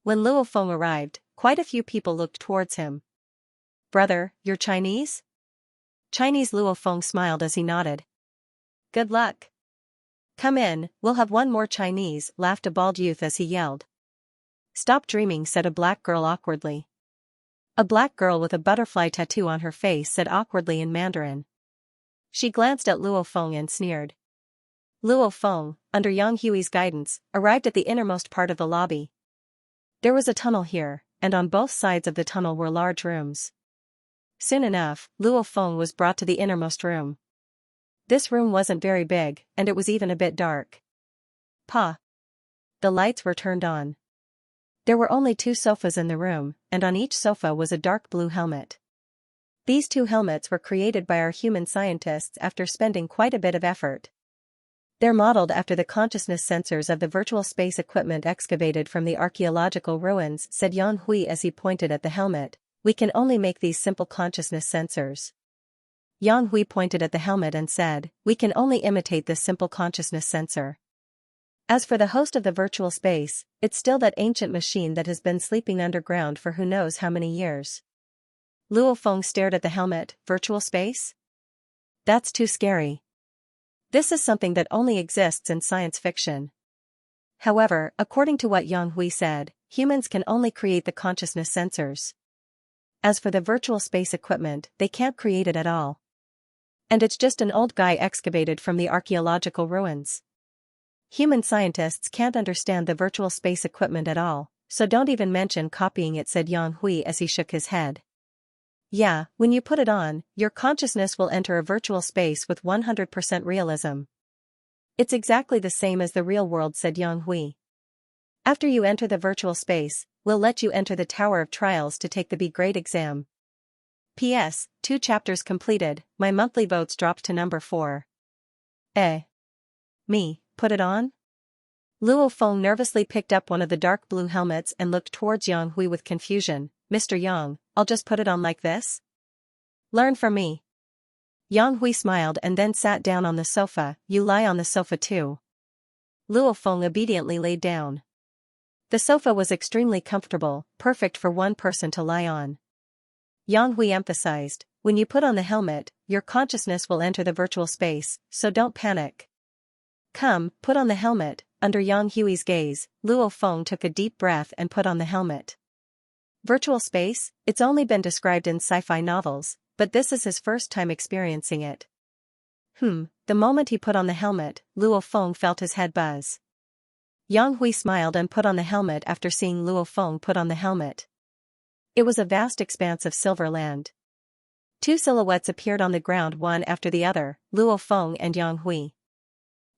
When Luo Feng arrived, quite a few people looked towards him. Brother, you're Chinese? Chinese. Luo Feng smiled as he nodded. Good luck. Come in, we'll have one more Chinese, laughed a bald youth as he yelled. Stop dreaming, said a black girl awkwardly. A black girl with a butterfly tattoo on her face said awkwardly in Mandarin. She glanced at Luo Feng and sneered. Luo Feng, under Yang Hui's guidance, arrived at the innermost part of the lobby. There was a tunnel here, and on both sides of the tunnel were large rooms. Soon enough, Luo Feng was brought to the innermost room. This room wasn't very big, and it was even a bit dark. Pa! The lights were turned on. There were only 2 sofas in the room, and on each sofa was a dark blue helmet. These 2 helmets were created by our human scientists after spending quite a bit of effort. They're modeled after the consciousness sensors of the virtual space equipment excavated from the archaeological ruins, said Yang Hui as he pointed at the helmet. We can only make these simple consciousness sensors. Yang Hui pointed at the helmet and said, we can only imitate this simple consciousness sensor. As for the host of the virtual space, it's still that ancient machine that has been sleeping underground for who knows how many years. Luo Feng stared at the helmet. Virtual space? That's too scary. This is something that only exists in science fiction. However, according to what Yang Hui said, humans can only create the consciousness sensors. As for the virtual space equipment, they can't create it at all. And it's just an old guy excavated from the archaeological ruins. Human scientists can't understand the virtual space equipment at all, so don't even mention copying it, said Yang Hui as he shook his head. Yeah, when you put it on, your consciousness will enter a virtual space with 100% realism. It's exactly the same as the real world, said Yang Hui. After you enter the virtual space, we'll let you enter the Tower of Trials to take the B-grade exam. P.S. 2 chapters completed, my monthly votes dropped to number 4. Me, put it on? Luo Feng nervously picked up one of the dark blue helmets and looked towards Yang Hui with confusion. Mr. Yang, I'll just put it on like this? Learn from me. Yang Hui smiled and then sat down on the sofa. You lie on the sofa too. Luo Feng obediently laid down. The sofa was extremely comfortable, perfect for one person to lie on. Yang Hui emphasized, when you put on the helmet, your consciousness will enter the virtual space, so don't panic. Come, put on the helmet. Under Yang Hui's gaze, Luo Feng took a deep breath and put on the helmet. Virtual space? It's only been described in sci-fi novels, but this is his first time experiencing it. The moment he put on the helmet, Luo Feng felt his head buzz. Yang Hui smiled and put on the helmet after seeing Luo Feng put on the helmet. It was a vast expanse of silver land. Two silhouettes appeared on the ground one after the other, Luo Feng and Yang Hui.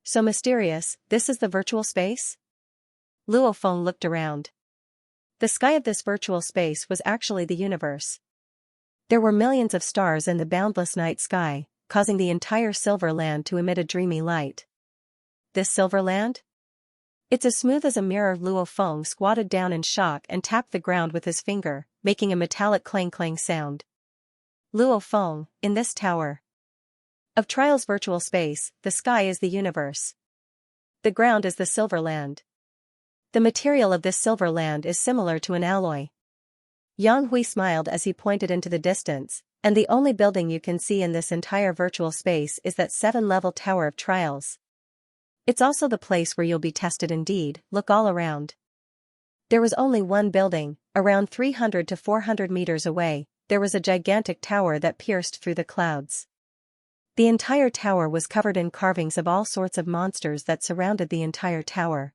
So mysterious, this is the virtual space? Luo Feng looked around. The sky of this virtual space was actually the universe. There were millions of stars in the boundless night sky, causing the entire silver land to emit a dreamy light. This silver land? It's as smooth as a mirror. Luo Feng squatted down in shock and tapped the ground with his finger, making a metallic clang-clang sound. Luo Feng, in this tower of Trials virtual space, the sky is the universe. The ground is the silver land. The material of this silver land is similar to an alloy. Yang Hui smiled as he pointed into the distance, and the only building you can see in this entire virtual space is that 7-level Tower of Trials. It's also the place where you'll be tested indeed. Look all around. There was only one building, around 300 to 400 meters away, there was a gigantic tower that pierced through the clouds. The entire tower was covered in carvings of all sorts of monsters that surrounded the entire tower.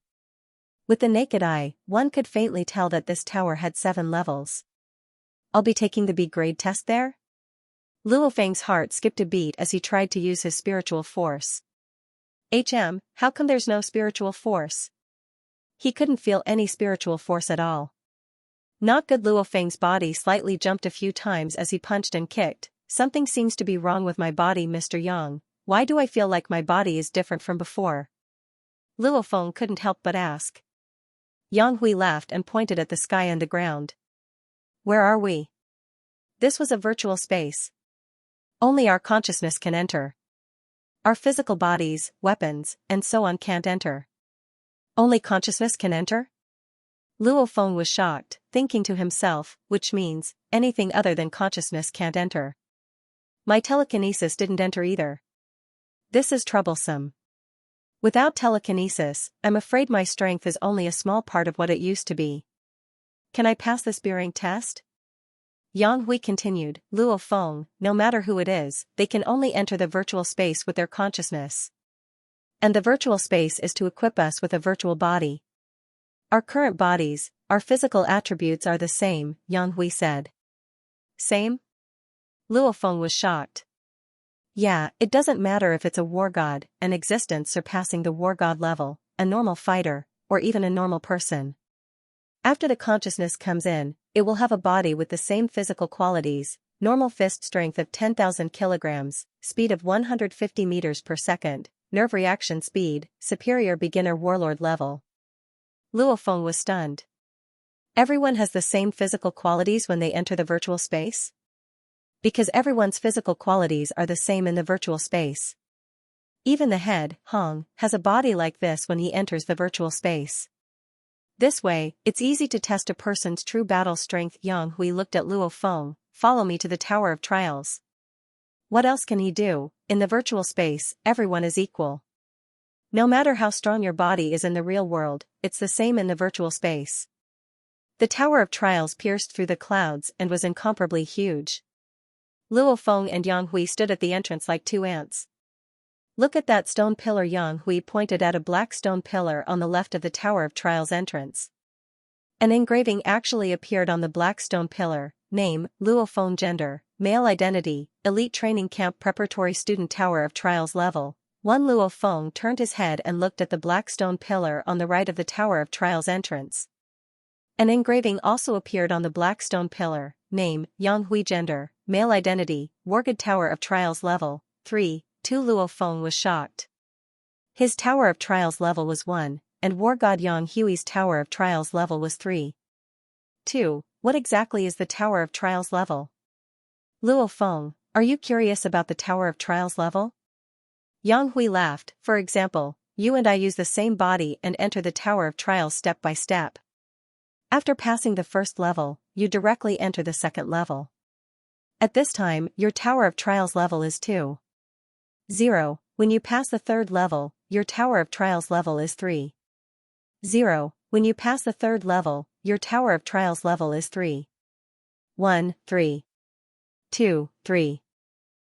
With the naked eye, one could faintly tell that this tower had 7 levels. I'll be taking the B grade test there? Luo Feng's heart skipped a beat as he tried to use his spiritual force. How come there's no spiritual force? He couldn't feel any spiritual force at all. Not good. Luo Feng's body slightly jumped a few times as he punched and kicked. Something seems to be wrong with my body, Mr. Yang. Why do I feel like my body is different from before? Luo Feng couldn't help but ask. Yang Hui laughed and pointed at the sky and the ground. Where are we? This was a virtual space. Only our consciousness can enter. Our physical bodies, weapons, and so on can't enter. Only consciousness can enter? Luo Feng was shocked, thinking to himself, which means, anything other than consciousness can't enter. My telekinesis didn't enter either. This is troublesome. Without telekinesis, I'm afraid my strength is only a small part of what it used to be. Can I pass this bearing test? Yang Hui continued, Luo Feng, no matter who it is, they can only enter the virtual space with their consciousness. And the virtual space is to equip us with a virtual body. Our current bodies, our physical attributes are the same, Yang Hui said. Same? Luo Feng was shocked. Yeah, it doesn't matter if it's a war god, an existence surpassing the war god level, a normal fighter, or even a normal person. After the consciousness comes in, it will have a body with the same physical qualities, normal fist strength of 10,000 kilograms, speed of 150 meters per second, nerve reaction speed, superior beginner warlord level. Luo Feng was stunned. Everyone has the same physical qualities when they enter the virtual space? Because everyone's physical qualities are the same in the virtual space. Even the head, Hong, has a body like this when he enters the virtual space. This way, it's easy to test a person's true battle strength. Yang Hui looked at Luo Feng. Follow me to the Tower of Trials. What else can he do? In the virtual space, everyone is equal. No matter how strong your body is in the real world, it's the same in the virtual space. The Tower of Trials pierced through the clouds and was incomparably huge. Luo Feng and Yang Hui stood at the entrance like two ants. Look at that stone pillar. Yang Hui pointed at a black stone pillar on the left of the Tower of Trials entrance. An engraving actually appeared on the black stone pillar. Name, Luo Feng. Gender, male. Identity, elite training camp preparatory student. Tower of Trials level 1. Luo Feng turned his head and looked at the black stone pillar on the right of the Tower of Trials entrance. An engraving also appeared on the black stone pillar. Name, Yang Hui. Gender, male. Identity, Wargod. Tower of Trials level 3. 2. Luo Feng was shocked. His Tower of Trials level was 1, and War God Yang Hui's Tower of Trials level was 3. 2. What exactly is the Tower of Trials level? Luo Feng, are you curious about the Tower of Trials level? Yang Hui laughed. For example, you and I use the same body and enter the Tower of Trials step by step. After passing the first level, you directly enter the second level. At this time, your Tower of Trials level is 2. 0. When you pass the third level, your Tower of Trials level is 3. 0. When you pass the third level, your Tower of Trials level is 3. 1, 3. 2, 3.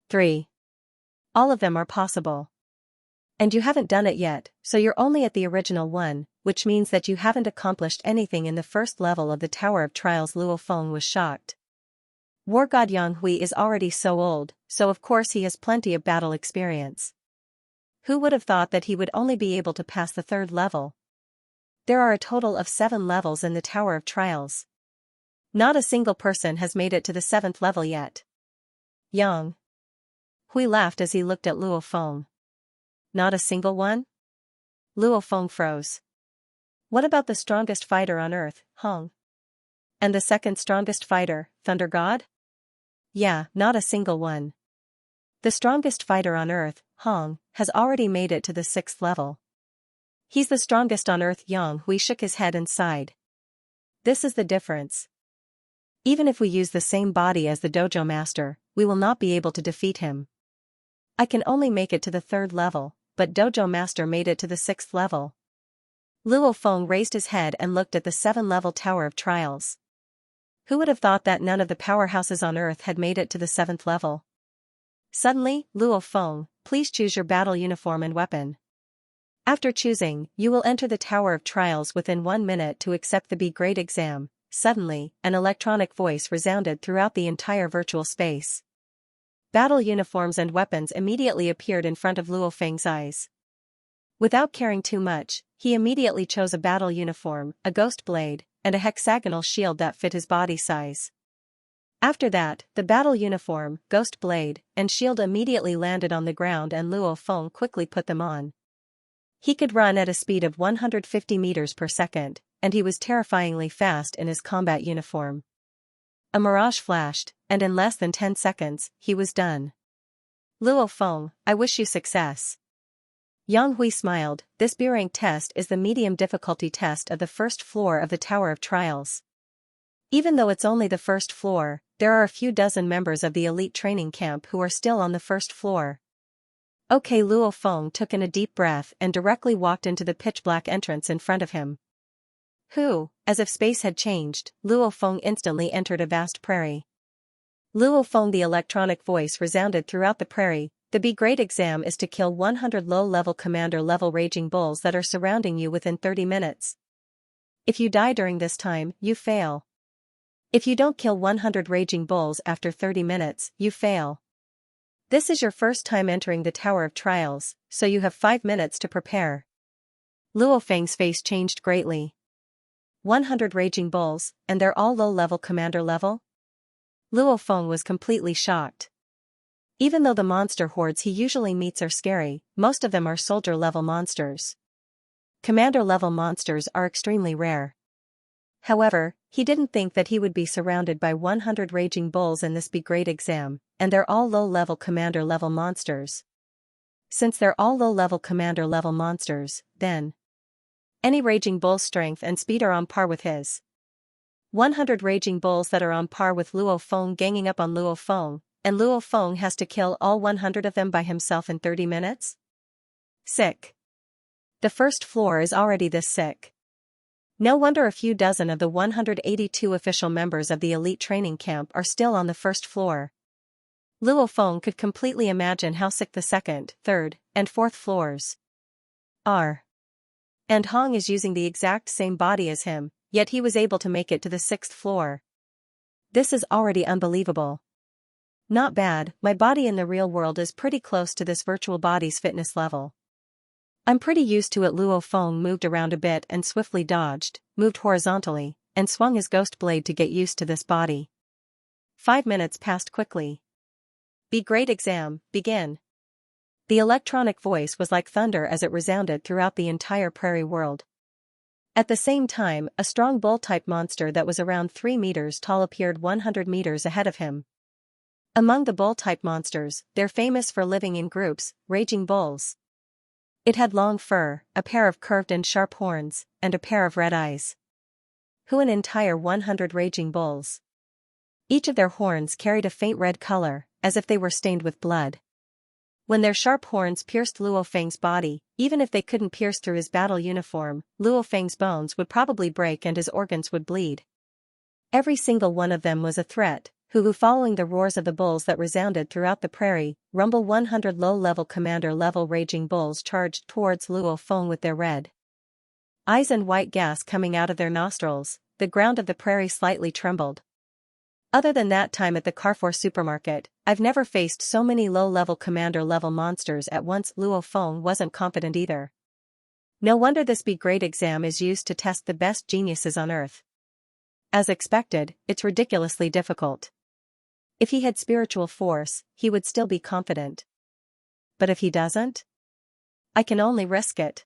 3. All of them are possible. And you haven't done it yet, so you're only at the original one, which means that you haven't accomplished anything in the first level of the Tower of Trials. Luo Feng was shocked. War God Yang Hui is already so old, so of course he has plenty of battle experience. Who would have thought that he would only be able to pass the third level? There are a total of 7 levels in the Tower of Trials. Not a single person has made it to the 7th level yet. Yang Hui laughed as he looked at Luo Feng. Not a single one? Luo Feng froze. What about the strongest fighter on earth, Hong? And the second strongest fighter, Thunder God? Yeah, not a single one. The strongest fighter on earth, Hong, has already made it to the 6th level. He's the strongest on earth. Yang Hui shook his head and sighed. This is the difference. Even if we use the same body as the dojo master, we will not be able to defeat him. I can only make it to the 3rd level, but dojo master made it to the 6th level. Luo Feng raised his head and looked at the 7-level Tower of Trials. Who would have thought that none of the powerhouses on earth had made it to the 7th level? Suddenly, Luo Feng, please choose your battle uniform and weapon. After choosing, you will enter the Tower of Trials within 1 minute to accept the B-grade exam. Suddenly, an electronic voice resounded throughout the entire virtual space. Battle uniforms and weapons immediately appeared in front of Luo Feng's eyes. Without caring too much, he immediately chose a battle uniform, a ghost blade, and a hexagonal shield that fit his body size. After that, the battle uniform, ghost blade, and shield immediately landed on the ground and Luo Feng quickly put them on. He could run at a speed of 150 meters per second, and he was terrifyingly fast in his combat uniform. A mirage flashed, and in less than 10 seconds, he was done. Luo Feng, I wish you success. Yang Hui smiled. This B-rank test is the medium difficulty test of the 1st floor of the Tower of Trials. Even though it's only the 1st floor, there are a few dozen members of the elite training camp who are still on the 1st floor. Okay, Luo Feng took in a deep breath and directly walked into the pitch-black entrance in front of him. As if space had changed, Luo Feng instantly entered a vast prairie. Luo Feng, the electronic voice resounded throughout the prairie. The B-grade exam is to kill 100 low-level commander-level raging bulls that are surrounding you within 30 minutes. If you die during this time, you fail. If you don't kill 100 raging bulls after 30 minutes, you fail. This is your first time entering the Tower of Trials, so you have 5 minutes to prepare. Luo Feng's face changed greatly. 100 raging bulls, and they're all low-level commander level? Luo Feng was completely shocked. Even though the monster hordes he usually meets are scary, most of them are soldier-level monsters. Commander-level monsters are extremely rare. However, he didn't think that he would be surrounded by 100 raging bulls in this B-grade exam, and they're all low-level commander-level monsters. Since they're all low-level commander-level monsters, then any raging bull's strength and speed are on par with his. 100 raging bulls that are on par with Luo Feng ganging up on Luo Feng, and Luo Feng has to kill all 100 of them by himself in 30 minutes? Sick. The 1st floor is already this sick. No wonder a few dozen of the 182 official members of the elite training camp are still on the 1st floor. Luo Feng could completely imagine how sick the 2nd, 3rd, and 4th floors are. And Hong is using the exact same body as him, yet he was able to make it to the 6th floor. This is already unbelievable. Not bad, my body in the real world is pretty close to this virtual body's fitness level. I'm pretty used to it. Luo Feng moved around a bit and swiftly dodged, moved horizontally, and swung his ghost blade to get used to this body. 5 minutes passed quickly. B-grade exam, begin. The electronic voice was like thunder as it resounded throughout the entire prairie world. At the same time, a strong bull-type monster that was around 3 meters tall appeared 100 meters ahead of him. Among the bull-type monsters, they're famous for living in groups, raging bulls. It had long fur, a pair of curved and sharp horns, and a pair of red eyes. An entire 100 raging bulls. Each of their horns carried a faint red color, as if they were stained with blood. When their sharp horns pierced Luo Feng's body, even if they couldn't pierce through his battle uniform, Luo Feng's bones would probably break and his organs would bleed. Every single one of them was a threat. Who following the roars of the bulls that resounded throughout the prairie, Rumble 100 low-level commander-level raging bulls charged towards Luo Feng with their red eyes and white gas coming out of their nostrils. The ground of the prairie slightly trembled. Other than that time at the Carrefour supermarket, I've never faced so many low-level commander-level monsters at once. Luo Feng wasn't confident either. No wonder this B-grade exam is used to test the best geniuses on Earth. As expected, it's ridiculously difficult. If he had spiritual force, he would still be confident. But if he doesn't? I can only risk it.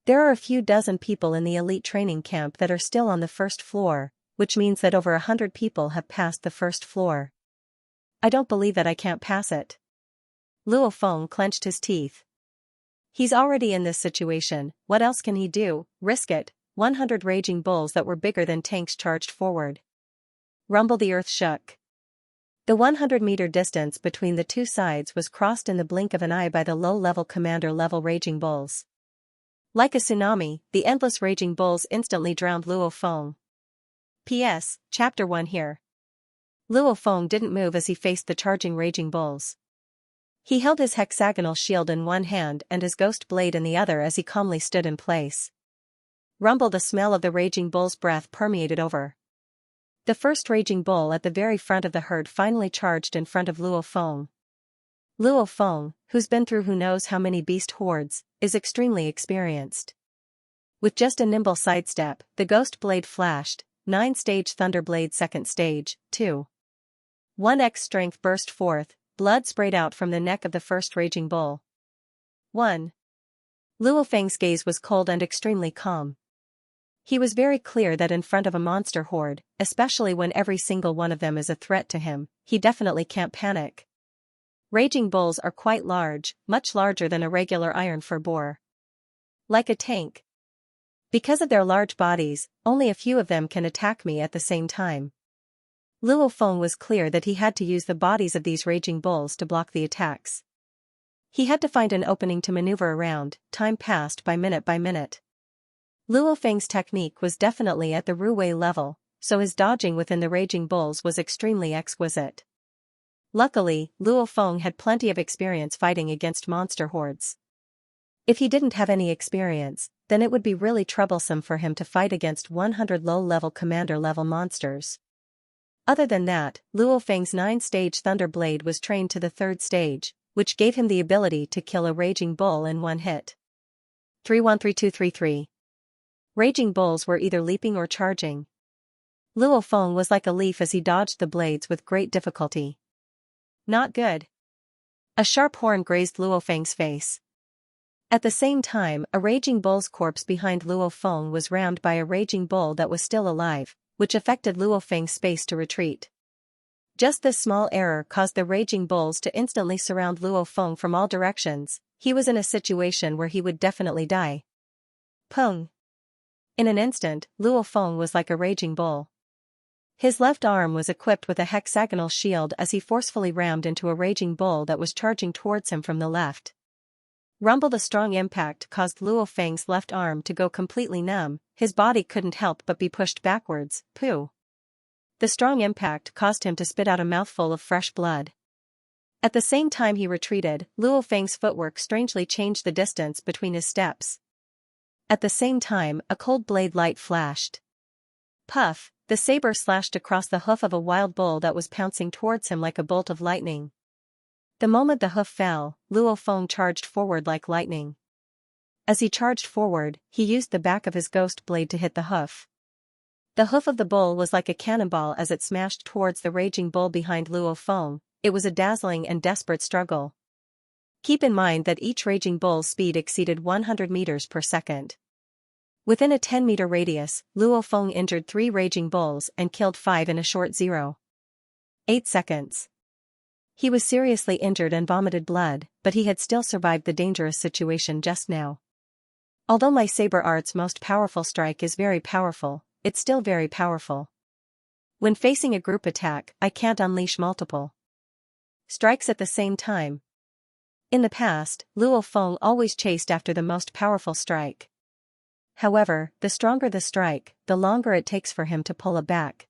There are a few dozen people in the elite training camp that are still on the first floor, which means that over 100 people have passed the first floor. I don't believe that I can't pass it. Luo Feng clenched his teeth. He's already in this situation, what else can he do? Risk it. 100 raging bulls that were bigger than tanks charged forward. Rumble, the earth shook. The 100-meter distance between the two sides was crossed in the blink of an eye by the low-level commander-level raging bulls. Like a tsunami, the endless raging bulls instantly drowned Luo Feng. P.S. Chapter 1 here. Luo Feng didn't move as he faced the charging raging bulls. He held his hexagonal shield in one hand and his ghost blade in the other as he calmly stood in place. Rumble, the smell of the raging bull's breath permeated over. The first raging bull at the very front of the herd finally charged in front of Luo Feng. Luo Feng, who's been through who knows how many beast hordes, is extremely experienced. With just a nimble sidestep, the ghost blade flashed, 9-stage thunder blade 2nd stage, 2. 1x strength burst forth, blood sprayed out from the neck of the first raging bull. 1. Luo Feng's gaze was cold and extremely calm. He was very clear that in front of a monster horde, especially when every single one of them is a threat to him, he definitely can't panic. Raging bulls are quite large, much larger than a regular iron fur boar. Like a tank. Because of their large bodies, only a few of them can attack me at the same time. Luo Feng was clear that he had to use the bodies of these raging bulls to block the attacks. He had to find an opening to maneuver around. Time passed by minute. Luo Feng's technique was definitely at the Ruwei level, so his dodging within the raging bulls was extremely exquisite. Luckily, Luo Feng had plenty of experience fighting against monster hordes. If he didn't have any experience, then it would be really troublesome for him to fight against 100 low-level commander-level monsters. Other than that, Luo Feng's 9-stage Thunder Blade was trained to the 3rd stage, which gave him the ability to kill a raging bull in one hit. 313233. Raging bulls were either leaping or charging. Luo Feng was like a leaf as he dodged the blades with great difficulty. Not good. A sharp horn grazed Luo Feng's face. At the same time, a raging bull's corpse behind Luo Feng was rammed by a raging bull that was still alive, which affected Luo Feng's space to retreat. Just this small error caused the raging bulls to instantly surround Luo Feng from all directions. He was in a situation where he would definitely die. Pung. In an instant, Luo Feng was like a raging bull. His left arm was equipped with a hexagonal shield as he forcefully rammed into a raging bull that was charging towards him from the left. Rumble, the strong impact caused Luo Feng's left arm to go completely numb, his body couldn't help but be pushed backwards. Pooh. The strong impact caused him to spit out a mouthful of fresh blood. At the same time he retreated, Luo Feng's footwork strangely changed the distance between his steps. At the same time, a cold blade light flashed. Puff, the saber slashed across the hoof of a wild bull that was pouncing towards him like a bolt of lightning. The moment the hoof fell, Luo Feng charged forward like lightning. As he charged forward, he used the back of his ghost blade to hit the hoof. The hoof of the bull was like a cannonball as it smashed towards the raging bull behind Luo Feng. It was a dazzling and desperate struggle. Keep in mind that each raging bull's speed exceeded 100 meters per second. Within a 10-meter radius, Luo Feng injured 3 raging bulls and killed 5 in a short 0.8 seconds. He was seriously injured and vomited blood, but he had still survived the dangerous situation just now. Although my saber art's most powerful strike is very powerful, it's still very powerful. When facing a group attack, I can't unleash multiple strikes at the same time. In the past, Luo Feng always chased after the most powerful strike. However, the stronger the strike, the longer it takes for him to pull it back.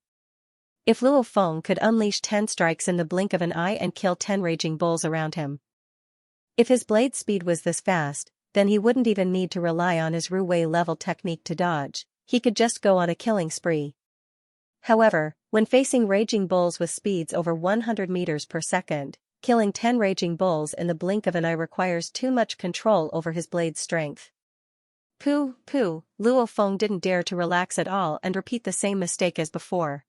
If Luo Feng could unleash 10 strikes in the blink of an eye and kill 10 raging bulls around him. If his blade speed was this fast, then he wouldn't even need to rely on his Ru-Wei level technique to dodge, he could just go on a killing spree. However, when facing raging bulls with speeds over 100 meters per second, killing 10 raging bulls in the blink of an eye requires too much control over his blade's strength. Luo Feng didn't dare to relax at all and repeat the same mistake as before.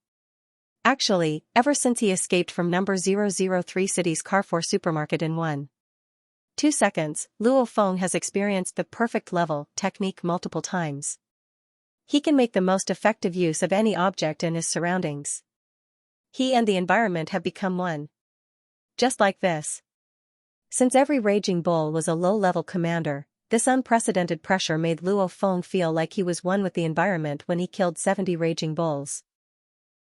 Actually, ever since he escaped from number 003 City's Carrefour supermarket in 1.2 seconds, Luo Feng has experienced the perfect level technique multiple times. He can make the most effective use of any object in his surroundings. He and the environment have become one. Just like this. Since every raging bull was a low-level commander, this unprecedented pressure made Luo Feng feel like he was one with the environment when he killed 70 raging bulls.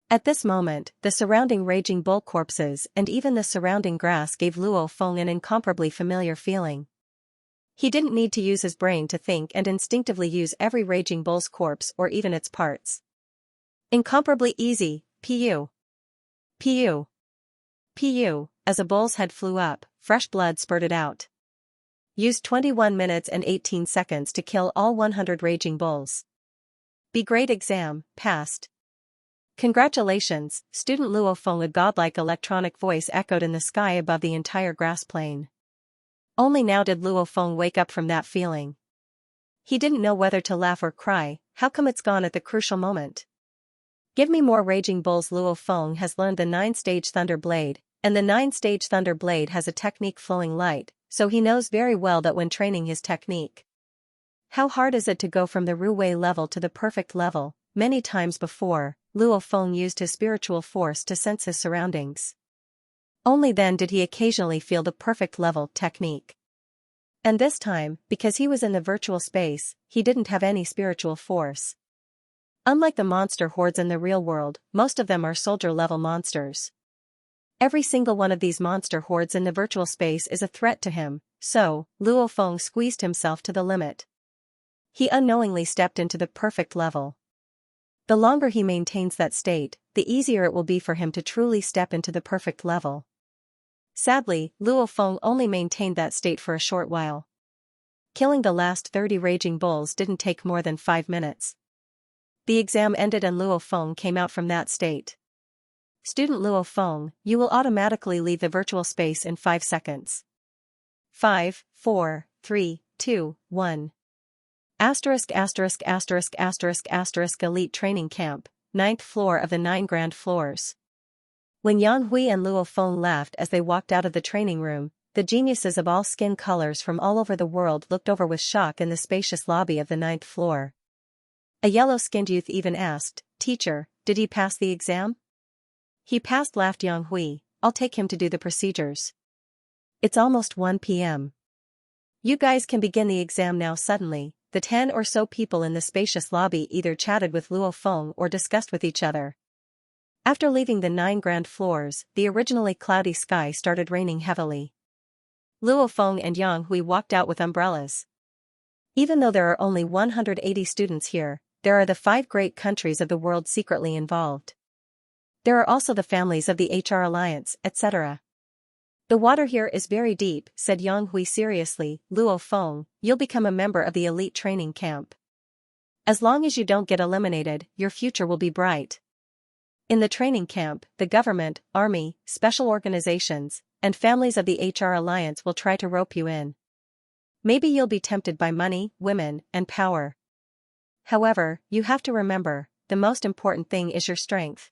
At this moment, the surrounding raging bull corpses and even the surrounding grass gave Luo Feng an incomparably familiar feeling. He didn't need to use his brain to think and instinctively use every raging bull's corpse or even its parts. Incomparably easy, pu. As a bull's head flew up, fresh blood spurted out. Used 21 minutes and 18 seconds to kill all 100 raging bulls. Be great exam, passed. Congratulations, student Luo Feng. A godlike electronic voice echoed in the sky above the entire grass plain. Only now did Luo Feng wake up from that feeling. He didn't know whether to laugh or cry. How come it's gone at the crucial moment? Give me more raging bulls. Luo Feng has learned the 9-stage Thunder Blade, and the 9-stage Thunder Blade has a technique flowing light, so he knows very well that when training his technique. How hard is it to go from the Ru-Wei level to the perfect level? Many times before, Luo Feng used his spiritual force to sense his surroundings. Only then did he occasionally feel the perfect level technique. And this time, because he was in the virtual space, he didn't have any spiritual force. Unlike the monster hordes in the real world, most of them are soldier-level monsters. Every single one of these monster hordes in the virtual space is a threat to him, so, Luo Feng squeezed himself to the limit. He unknowingly stepped into the perfect level. The longer he maintains that state, the easier it will be for him to truly step into the perfect level. Sadly, Luo Feng only maintained that state for a short while. Killing the last 30 raging bulls didn't take more than 5 minutes. The exam ended and Luo Feng came out from that state. Student Luo Feng, you will automatically leave the virtual space in 5 seconds. 5, 4, 3, 2, 1. ******** Elite Training Camp, 9th floor of the 9 Grand Floors. When Yang Hui and Luo Feng laughed as they walked out of the training room, the geniuses of all skin colors from all over the world looked over with shock in the spacious lobby of the 9th floor. A yellow-skinned youth even asked, "Teacher, did he pass the exam?" "He passed," laughed Yang Hui. "I'll take him to do the procedures." It's almost 1 p.m. You guys can begin the exam now. Suddenly, the 10 or so people in the spacious lobby either chatted with Luo Feng or discussed with each other. After leaving the 9 grand floors, the originally cloudy sky started raining heavily. Luo Feng and Yang Hui walked out with umbrellas. Even though there are only 180 students here, there are the 5 great countries of the world secretly involved. There are also the families of the HR Alliance, etc. "The water here is very deep," said Yang Hui seriously. "Luo Feng, you'll become a member of the elite training camp. As long as you don't get eliminated, your future will be bright. In the training camp, the government, army, special organizations, and families of the HR Alliance will try to rope you in. Maybe you'll be tempted by money, women, and power. However, you have to remember, the most important thing is your strength.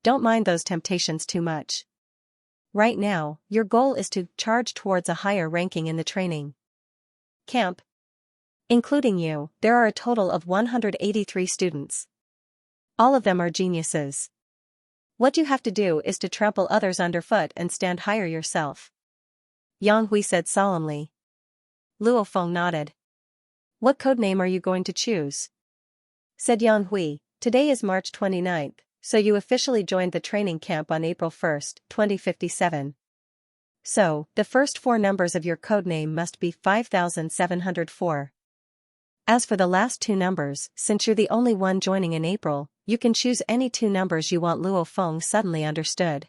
Don't mind those temptations too much. Right now, your goal is to charge towards a higher ranking in the training camp. Including you, there are a total of 183 students. All of them are geniuses. What you have to do is to trample others underfoot and stand higher yourself," Yang Hui said solemnly. Luo Feng nodded. "What code name are you going to choose?" said Yang Hui. "Today is March 29th, so you officially joined the training camp on April 1st, 2057. So, the first four numbers of your codename must be 5704. As for the last two numbers, since you're the only one joining in April, you can choose any two numbers you want. Luo Feng suddenly understood.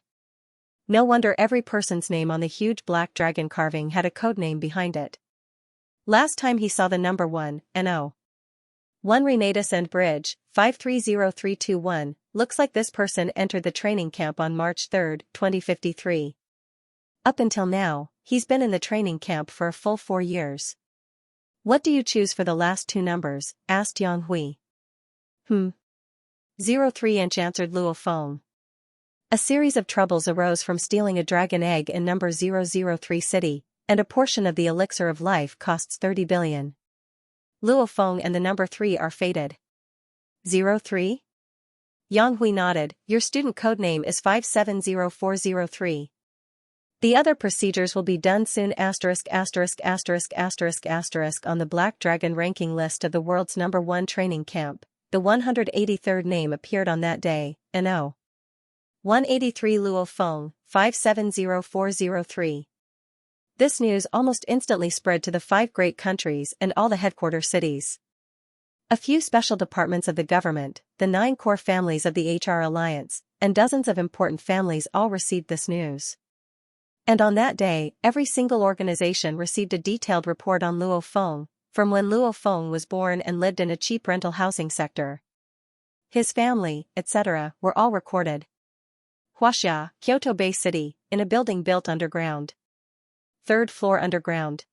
No wonder every person's name on the huge black dragon carving had a codename behind it. Last time he saw the number 1, and 1 Renatus and Bridge, 530321, looks like this person entered the training camp on March 3, 2053. Up until now, he's been in the training camp for a full 4 years. What do you choose for the last two numbers? Asked Yang Hui. 03-inch, answered Luo Feng. A series of troubles arose from stealing a dragon egg in number 003 city, and a portion of the elixir of life costs 30 billion. Luo Feng and the number 3 are fated. 03? Yang Hui nodded. Your student codename is 570403. The other procedures will be done soon. *********** On the Black Dragon ranking list of the world's number 1 training camp, the 183rd name appeared on that day, and 183 Luo Feng, 570403. This news almost instantly spread to the 5 great countries and all the headquarter cities. A few special departments of the government, the 9 core families of the HR Alliance, and dozens of important families all received this news. And on that day, every single organization received a detailed report on Luo Feng, from when Luo Feng was born and lived in a cheap rental housing sector. His family, etc., were all recorded. Xianxia, Kyoto Bay City, in a building built underground. 3rd floor underground.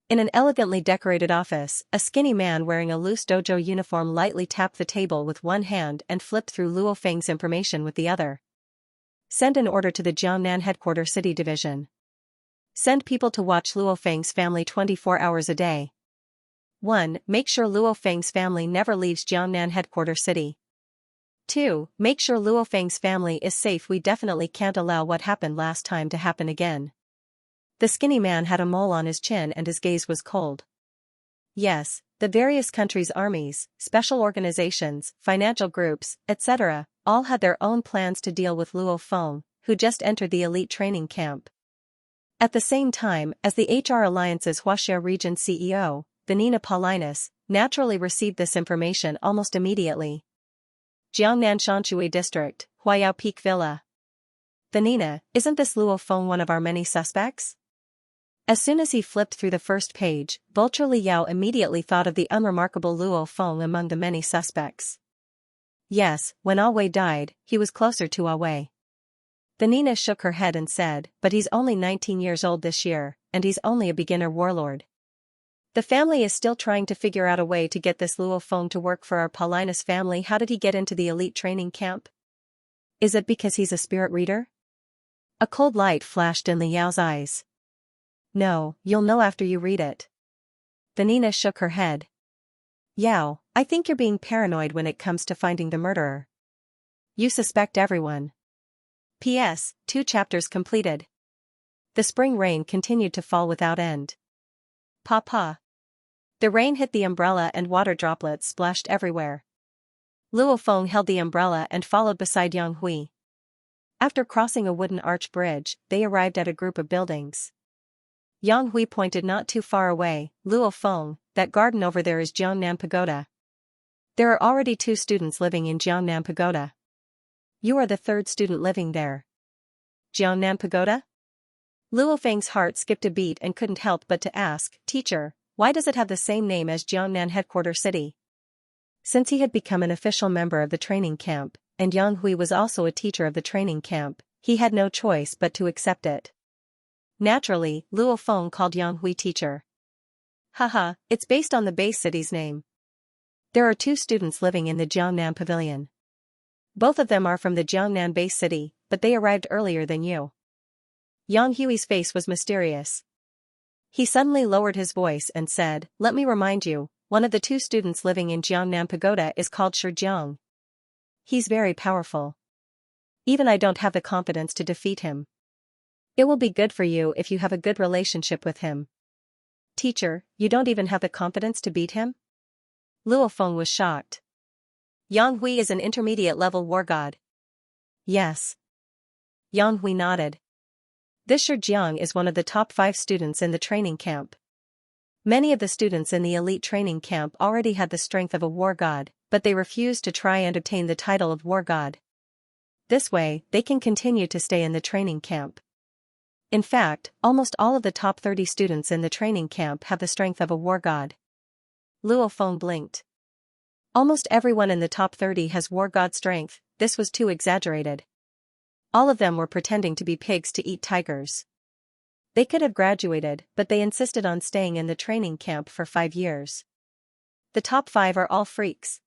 In an elegantly decorated office, a skinny man wearing a loose dojo uniform lightly tapped the table with one hand and flipped through Luo Feng's information with the other. Send an order to the Jiangnan Headquarter City Division. Send people to watch Luo Feng's family 24 hours a day. 1. Make sure Luo Feng's family never leaves Jiangnan Headquarter City. 2. Make sure Luo Feng's family is safe. We definitely can't allow what happened last time to happen again. The skinny man had a mole on his chin and his gaze was cold. Yes, the various countries' armies, special organizations, financial groups, etc., all had their own plans to deal with Luo Feng, who just entered the elite training camp. At the same time, as the HR Alliance's Xianxia region CEO, Benina Paulinus, naturally received this information almost immediately. Jiangnan Shanshui District, Huayao Peak Villa. Benina, isn't this Luo Feng one of our many suspects? As soon as he flipped through the first page, Vulture Li Yao immediately thought of the unremarkable Luo Feng among the many suspects. Yes, when Awei died, he was closer to Awei. Benina shook her head and said, but he's only 19 years old this year, and he's only a beginner warlord. The family is still trying to figure out a way to get this Luo Feng to work for our Paulinus family. How did he get into the elite training camp? Is it because he's a spirit reader? A cold light flashed in Li Yao's eyes. No, you'll know after you read it. Benina shook her head. Yao, I think you're being paranoid when it comes to finding the murderer. You suspect everyone. P.S. 2 chapters completed. The spring rain continued to fall without end. Papa. The rain hit the umbrella and water droplets splashed everywhere. Luo Feng held the umbrella and followed beside Yang Hui. After crossing a wooden arch bridge, they arrived at a group of buildings. Yang Hui pointed not too far away. Luo Feng, that garden over there is Jiangnan Pagoda. There are already 2 students living in Jiangnan Pagoda. You are the 3rd student living there. Jiangnan Pagoda? Luo Feng's heart skipped a beat and couldn't help but to ask, Teacher, why does it have the same name as Jiangnan Headquarter City? Since he had become an official member of the training camp, and Yang Hui was also a teacher of the training camp, he had no choice but to accept it. Naturally, Luo Feng called Yang Hui teacher. Haha, it's based on the base city's name. There are 2 students living in the Jiangnan Pavilion. Both of them are from the Jiangnan base city, but they arrived earlier than you. Yang Hui's face was mysterious. He suddenly lowered his voice and said, Let me remind you, one of the 2 students living in Jiangnan Pagoda is called Shijiang. He's very powerful. Even I don't have the confidence to defeat him. It will be good for you if you have a good relationship with him. Teacher, you don't even have the confidence to beat him? Luo Feng was shocked. Yang Hui is an intermediate level war god. Yes. Yang Hui nodded. This Shijiang is one of the top 5 students in the training camp. Many of the students in the elite training camp already had the strength of a war god, but they refused to try and obtain the title of war god. This way, they can continue to stay in the training camp. In fact, almost all of the top 30 students in the training camp have the strength of a war god. Luo Feng blinked. Almost everyone in the top 30 has war god strength. This was too exaggerated. All of them were pretending to be pigs to eat tigers. They could have graduated, but they insisted on staying in the training camp for 5 years. The top 5 are all freaks.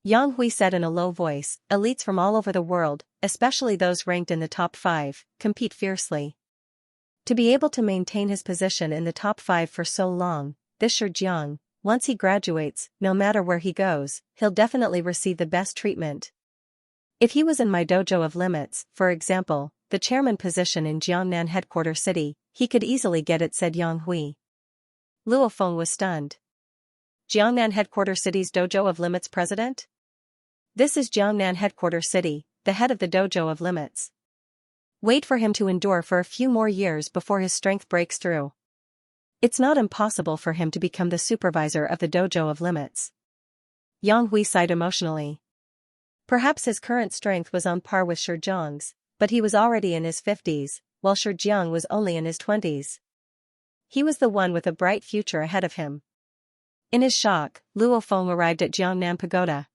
Yang Hui said in a low voice, elites from all over the world, especially those ranked in the top 5, compete fiercely. To be able to maintain his position in the top 5 for so long, this Shijiang, once he graduates, no matter where he goes, he'll definitely receive the best treatment. If he was in my dojo of limits, for example, the chairman position in Jiangnan headquarters city, he could easily get it, said Yang Hui. Luo Feng was stunned. Jiangnan headquarters city's dojo of limits president? This is Jiangnan headquarters city, the head of the dojo of limits. Wait for him to endure for a few more years before his strength breaks through. It's not impossible for him to become the supervisor of the dojo of limits. Yang Hui sighed emotionally. Perhaps his current strength was on par with Shijiang's, but he was already in his 50s, while Shijiang was only in his 20s. He was the one with a bright future ahead of him. In his shock, Luo Feng arrived at Jiangnan Pagoda.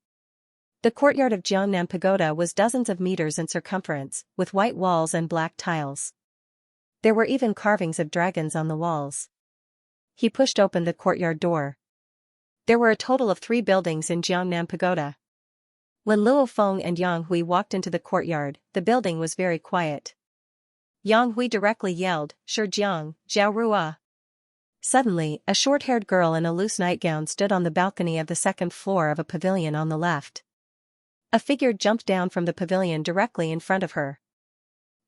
The courtyard of Jiangnan Pagoda was dozens of meters in circumference, with white walls and black tiles. There were even carvings of dragons on the walls. He pushed open the courtyard door. There were a total of 3 buildings in Jiangnan Pagoda. When Luo Feng and Yang Hui walked into the courtyard, the building was very quiet. Yang Hui directly yelled, Shijiang, Zhao Rua. Suddenly, a short-haired girl in a loose nightgown stood on the balcony of the 2nd floor of a pavilion on the left. A figure jumped down from the pavilion directly in front of her.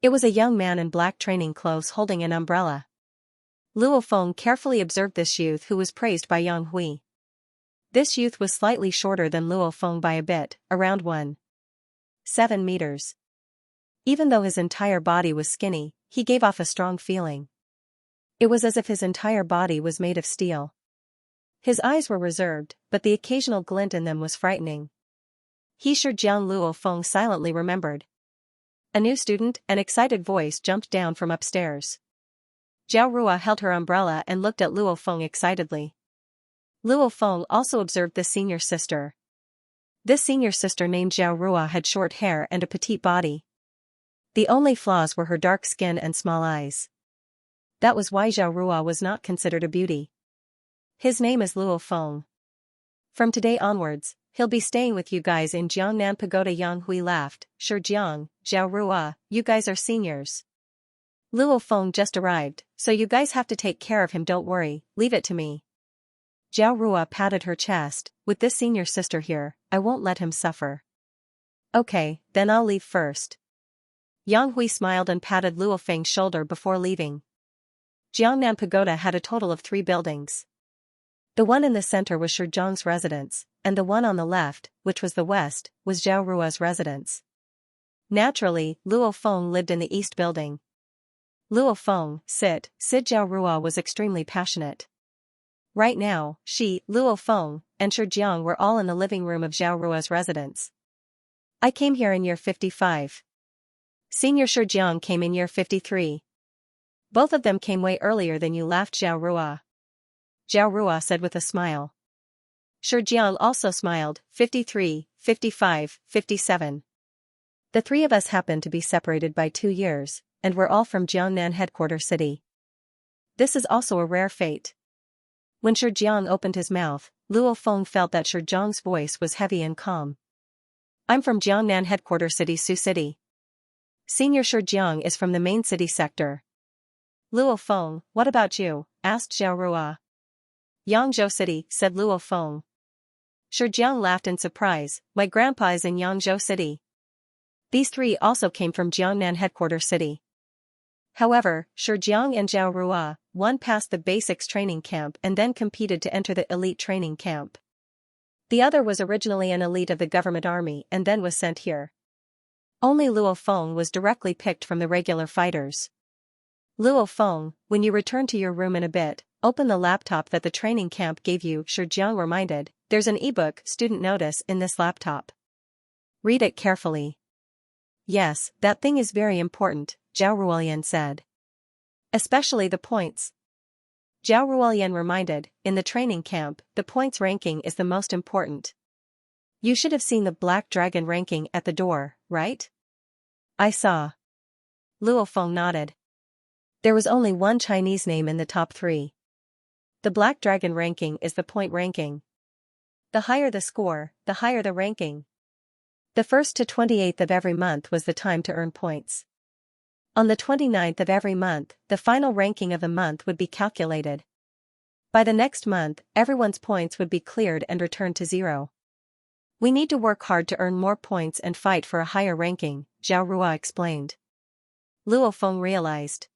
It was a young man in black training clothes holding an umbrella. Luo Feng carefully observed this youth who was praised by Yang Hui. This youth was slightly shorter than Luo Feng by a bit, around 1.7 meters. Even though his entire body was skinny, he gave off a strong feeling. It was as if his entire body was made of steel. His eyes were reserved, but the occasional glint in them was frightening. He Shijiang Luo Feng silently remembered. A new student, an excited voice jumped down from upstairs. Zhao Rua held her umbrella and looked at Luo Feng excitedly. Luo Feng also observed the senior sister. This senior sister named Zhao Rua had short hair and a petite body. The only flaws were her dark skin and small eyes. That was why Zhao Rua was not considered a beauty. His name is Luo Feng. From today onwards, he'll be staying with you guys in Jiangnan Pagoda. Yang Hui laughed. Shijiang, Zhao Rua, you guys are seniors. Luo Feng just arrived, so you guys have to take care of him. Don't worry, leave it to me. Zhao Rua patted her chest. With this senior sister here, I won't let him suffer. Okay, then I'll leave first. Yang Hui smiled and patted Luo Feng's shoulder before leaving. Jiangnan Pagoda had a total of 3 buildings. The one in the center was Shijiang's residence, and the one on the left, which was the west, was Zhao Rua's residence. Naturally, Luo Feng lived in the east building. Luo Feng, Sid Zhao Rua was extremely passionate. Right now, she, Luo Feng, and Shijiang were all in the living room of Zhao Rua's residence. I came here in year 55. Senior Shijiang came in year 53. Both of them came way earlier than you, laughed Zhao Rua. Zhao Rua said with a smile. Shijiang also smiled, 53, 55, 57. The 3 of us happened to be separated by 2 years, and we're all from Jiangnan headquarters city. This is also a rare fate. When Shijiang opened his mouth, Luo Feng felt that Shijiang's voice was heavy and calm. I'm from Jiangnan headquarters city, Su City. Senior Shijiang is from the main city sector. Luo Feng, what about you? Asked Zhao Rua. Yangzhou City, said Luo Feng. Shijiang laughed in surprise. My grandpa is in Yangzhou City. These 3 also came from Jiangnan headquarters city. However, Shijiang and Zhao Rua, one passed the basics training camp and then competed to enter the elite training camp. The other was originally an elite of the government army and then was sent here. Only Luo Feng was directly picked from the regular fighters. Luo Feng, when you return to your room in a bit, open the laptop that the training camp gave you, Shi Jiang reminded. There's an ebook student notice in this laptop. Read it carefully. Yes, that thing is very important, Zhao Ruolian said. Especially the points. Zhao Ruolian reminded, in the training camp, the points ranking is the most important. You should have seen the Black Dragon ranking at the door, right? I saw. Luo Feng nodded. There was only one Chinese name in the top 3. The Black Dragon ranking is the point ranking. The higher the score, the higher the ranking. The 1st to 28th of every month was the time to earn points. On the 29th of every month, the final ranking of the month would be calculated. By the next month, everyone's points would be cleared and returned to 0. We need to work hard to earn more points and fight for a higher ranking, Zhao Rua explained. Luo Feng realized.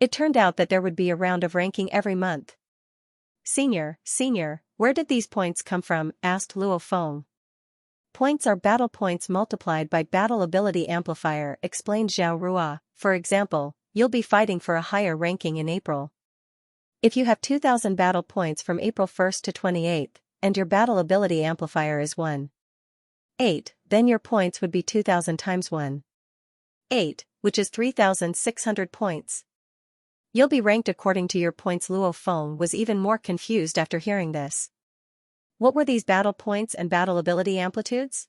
It turned out that there would be a round of ranking every month. Senior, where did these points come from? Asked Luo Feng. Points are battle points multiplied by battle ability amplifier, explained Zhao Rua. For example, you'll be fighting for a higher ranking in April. If you have 2,000 battle points from April 1st to 28th, and your battle ability amplifier is 1.8, then your points would be 2,000 times 1.8, which is 3,600 points. You'll be ranked according to your points. Luo Feng was even more confused after hearing this. What were these battle points and battle ability amplitudes?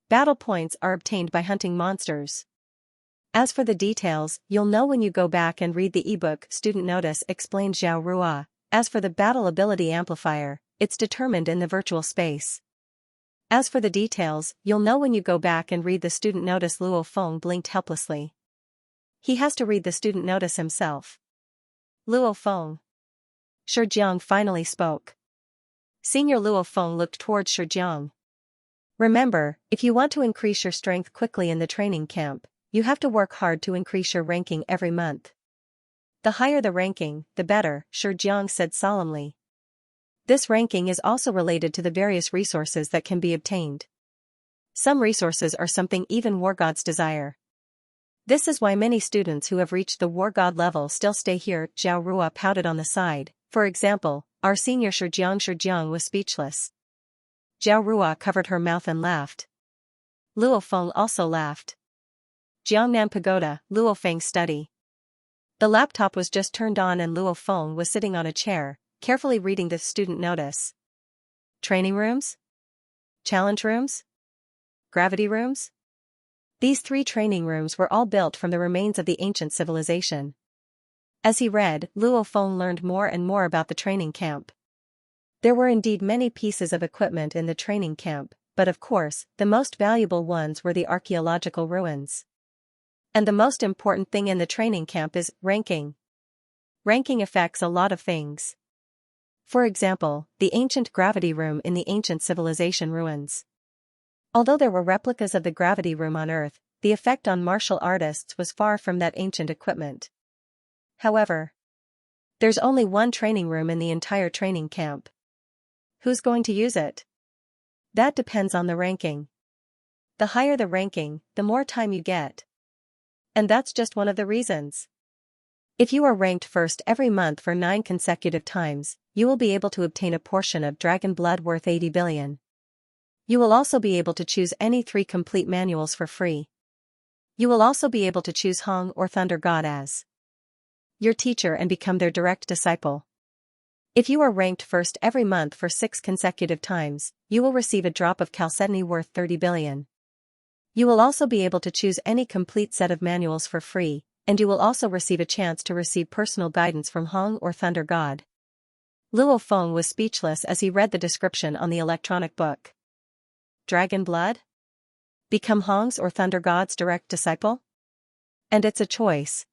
Battle points are obtained by hunting monsters. As for the details, you'll know when you go back and read the ebook student notice, explained Zhao Rua. As for the battle ability amplifier, it's determined in the virtual space. As for the details, you'll know when you go back and read the student notice. Luo Feng blinked helplessly. He has to read the student notice himself. Luo Feng. Shi Jiang finally spoke. Senior Luo Feng looked towards Shi Jiang. Remember, if you want to increase your strength quickly in the training camp, you have to work hard to increase your ranking every month. The higher the ranking, the better, Shi Jiang said solemnly. This ranking is also related to the various resources that can be obtained. Some resources are something even war gods desire. This is why many students who have reached the war god level still stay here. Zhao Rua pouted on the side. For example, our senior Shi Jiang was speechless. Zhao Rua covered her mouth and laughed. Luo Feng also laughed. Jiangnan Pagoda, Luo Feng's study. The laptop was just turned on and Luo Feng was sitting on a chair, carefully reading the student notice. Training rooms? Challenge rooms? Gravity rooms? These 3 training rooms were all built from the remains of the ancient civilization. As he read, Luo Feng learned more and more about the training camp. There were indeed many pieces of equipment in the training camp, but of course, the most valuable ones were the archaeological ruins. And the most important thing in the training camp is ranking. Ranking affects a lot of things. For example, the ancient gravity room in the ancient civilization ruins. Although there were replicas of the gravity room on Earth, the effect on martial artists was far from that ancient equipment. However, there's only one training room in the entire training camp. Who's going to use it? That depends on the ranking. The higher the ranking, the more time you get. And that's just one of the reasons. If you are ranked first every month for 9 consecutive times, you will be able to obtain a portion of dragon blood worth 80 billion. You will also be able to choose any 3 complete manuals for free. You will also be able to choose Hong or Thunder God as your teacher and become their direct disciple. If you are ranked first every month for 6 consecutive times, you will receive a drop of chalcedony worth 30 billion. You will also be able to choose any complete set of manuals for free, and you will also receive a chance to receive personal guidance from Hong or Thunder God. Luo Feng was speechless as he read the description on the electronic book. Dragon blood? Become Hong's or Thunder God's direct disciple? And it's a choice.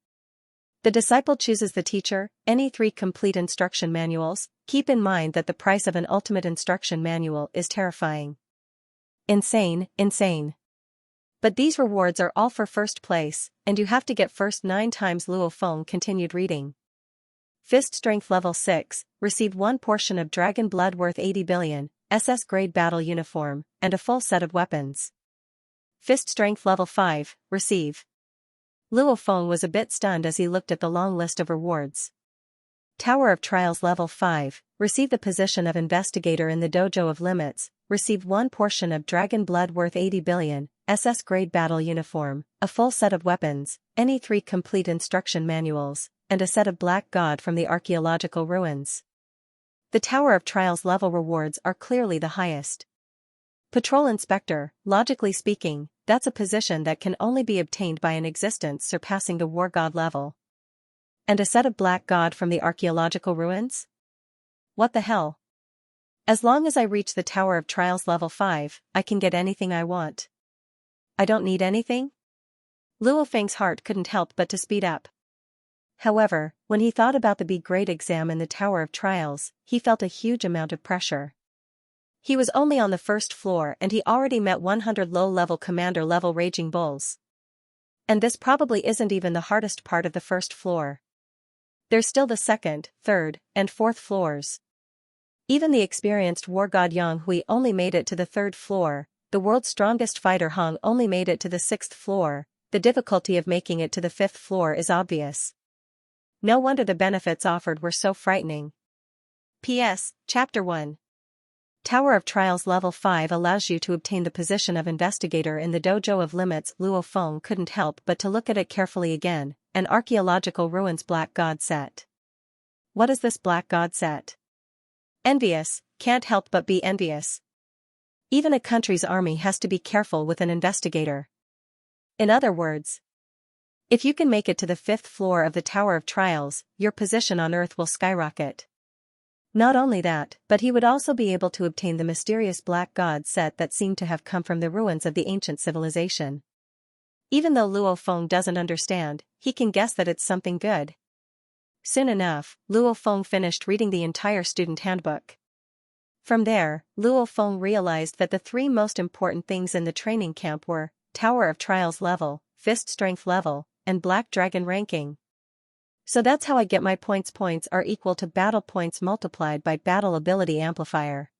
The disciple chooses the teacher, any 3 complete instruction manuals. Keep in mind that the price of an ultimate instruction manual is terrifying. Insane. But these rewards are all for first place, and you have to get first 9 times. Luo Feng continued reading. Fist Strength Level 6, receive 1 portion of Dragon Blood worth 80 billion, SS Grade Battle Uniform, and a full set of weapons. Fist Strength Level 5, receive Luo Feng was a bit stunned as he looked at the long list of rewards. Tower of Trials Level 5, receive the position of investigator in the Dojo of Limits, receive one portion of dragon blood worth 80 billion, SS grade battle uniform, a full set of weapons, any 3 complete instruction manuals, and a set of Black God from the archaeological ruins. The Tower of Trials level rewards are clearly the highest. Patrol Inspector, logically speaking, that's a position that can only be obtained by an existence surpassing the War God level. And a set of Black God from the archaeological ruins? What the hell? As long as I reach the Tower of Trials level 5, I can get anything I want. I don't need anything? Luo Feng's heart couldn't help but to speed up. However, when he thought about the B-grade exam in the Tower of Trials, he felt a huge amount of pressure. He was only on the first floor and he already met 100 low-level commander-level Raging Bulls. And this probably isn't even the hardest part of the first floor. There's still the second, third, and fourth floors. Even the experienced war god Yang Hui only made it to the third floor, the world's strongest fighter Hong only made it to the sixth floor, the difficulty of making it to the fifth floor is obvious. No wonder the benefits offered were so frightening. P.S. Chapter 1. Tower of Trials Level 5 allows you to obtain the position of investigator in the Dojo of Limits. Luo Feng couldn't help but to look at it carefully again, an archaeological ruins Black God set. What is this Black God set? Envious, can't help but be envious. Even a country's army has to be careful with an investigator. In other words, if you can make it to the fifth floor of the Tower of Trials, your position on Earth will skyrocket. Not only that, but he would also be able to obtain the mysterious Black God set that seemed to have come from the ruins of the ancient civilization. Even though Luo Feng doesn't understand, he can guess that it's something good. Soon enough, Luo Feng finished reading the entire student handbook. From there, Luo Feng realized that the 3 most important things in the training camp were Tower of Trials level, Fist Strength level, and Black Dragon ranking. So that's how I get my points. Points are equal to battle points multiplied by battle ability amplifier.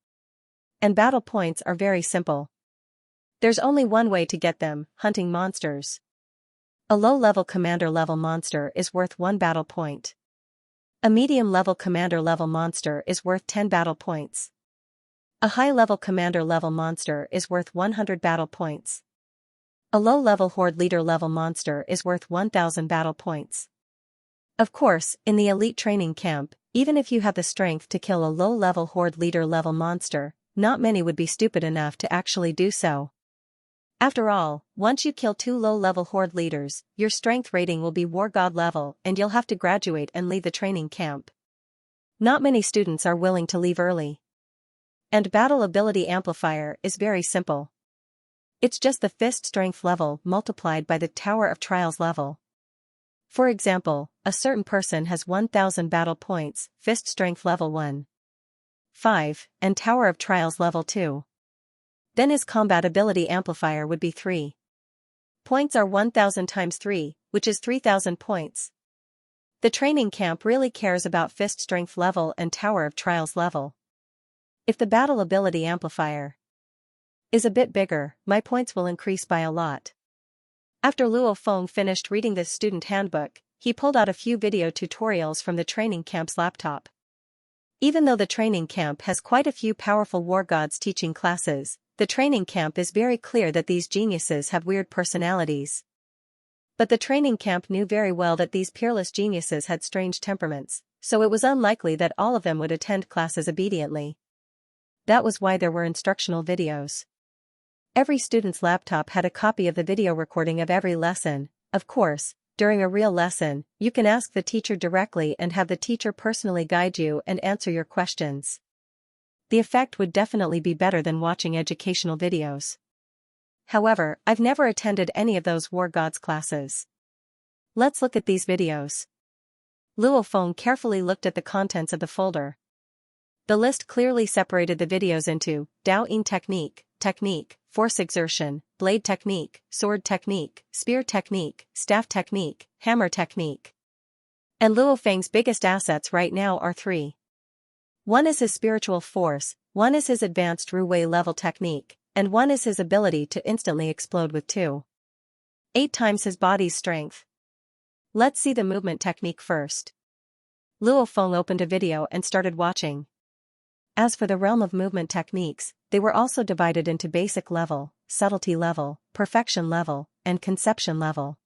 And battle points are very simple. There's only one way to get them, hunting monsters. A low-level commander-level monster is worth 1 battle point. A medium-level commander-level monster is worth 10 battle points. A high-level commander-level monster is worth 100 battle points. A low-level horde leader-level monster is worth 1,000 battle points. Of course, in the elite training camp, even if you have the strength to kill a low-level horde leader-level monster, not many would be stupid enough to actually do so. After all, once you kill 2 low-level horde leaders, your strength rating will be war god level and you'll have to graduate and leave the training camp. Not many students are willing to leave early. And battle ability amplifier is very simple. It's just the fist strength level multiplied by the Tower of Trials level. For example, a certain person has 1,000 battle points, fist strength level 1. 5, and Tower of Trials level 2. Then his combat ability amplifier would be 3. Points are 1,000 times 3, which is 3,000 points. The training camp really cares about fist strength level and Tower of Trials level. If the battle ability amplifier is a bit bigger, my points will increase by a lot. After Luo Feng finished reading this student handbook, he pulled out a few video tutorials from the training camp's laptop. Even though the training camp has quite a few powerful war gods teaching classes, the training camp is very clear that these geniuses have weird personalities. But the training camp knew very well that these peerless geniuses had strange temperaments, so it was unlikely that all of them would attend classes obediently. That was why there were instructional videos. Every student's laptop had a copy of the video recording of every lesson. Of course, during a real lesson, you can ask the teacher directly and have the teacher personally guide you and answer your questions. The effect would definitely be better than watching educational videos. However, I've never attended any of those war gods classes. Let's look at these videos. Luo Feng carefully looked at the contents of the folder. The list clearly separated the videos into Dao Yin technique, force exertion, blade technique, sword technique, spear technique, staff technique, hammer technique. And Luo Feng's biggest assets right now are 3. One is his spiritual force, one is his advanced Ru Wei level technique, and one is his ability to instantly explode with 2. 8 times his body's strength. Let's see the movement technique first. Luo Feng opened a video and started watching. As for the realm of movement techniques, they were also divided into basic level, subtlety level, perfection level, and conception level.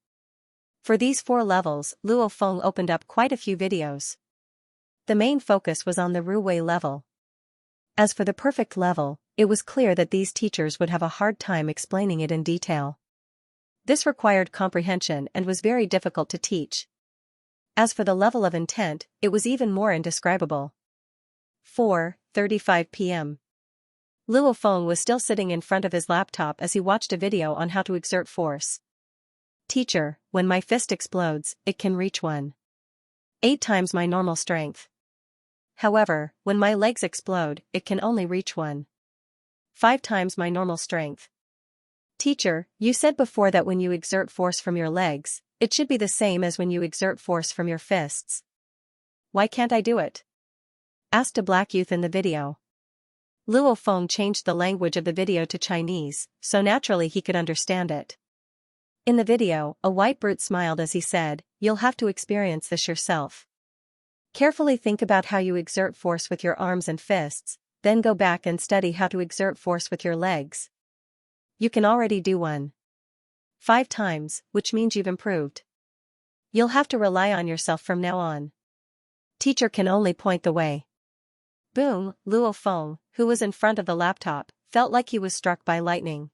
For these 4 levels, Luo Feng opened up quite a few videos. The main focus was on the Ruwei level. As for the perfect level, it was clear that these teachers would have a hard time explaining it in detail. This required comprehension and was very difficult to teach. As for the level of intent, it was even more indescribable. 4:35 p.m. Luo Feng was still sitting in front of his laptop as he watched a video on how to exert force. Teacher, when my fist explodes, it can reach 1.8 times my normal strength. However, when my legs explode, it can only reach 1.5 times my normal strength. Teacher, you said before that when you exert force from your legs, it should be the same as when you exert force from your fists. Why can't I do it? Asked a black youth in the video. Luo Feng changed the language of the video to Chinese, so naturally he could understand it. In the video, a white brute smiled as he said, "You'll have to experience this yourself. Carefully think about how you exert force with your arms and fists, then go back and study how to exert force with your legs. You can already do 1.5 times, which means you've improved. You'll have to rely on yourself from now on. Teacher can only point the way." Boom, Luo Feng, who was in front of the laptop, felt like he was struck by lightning.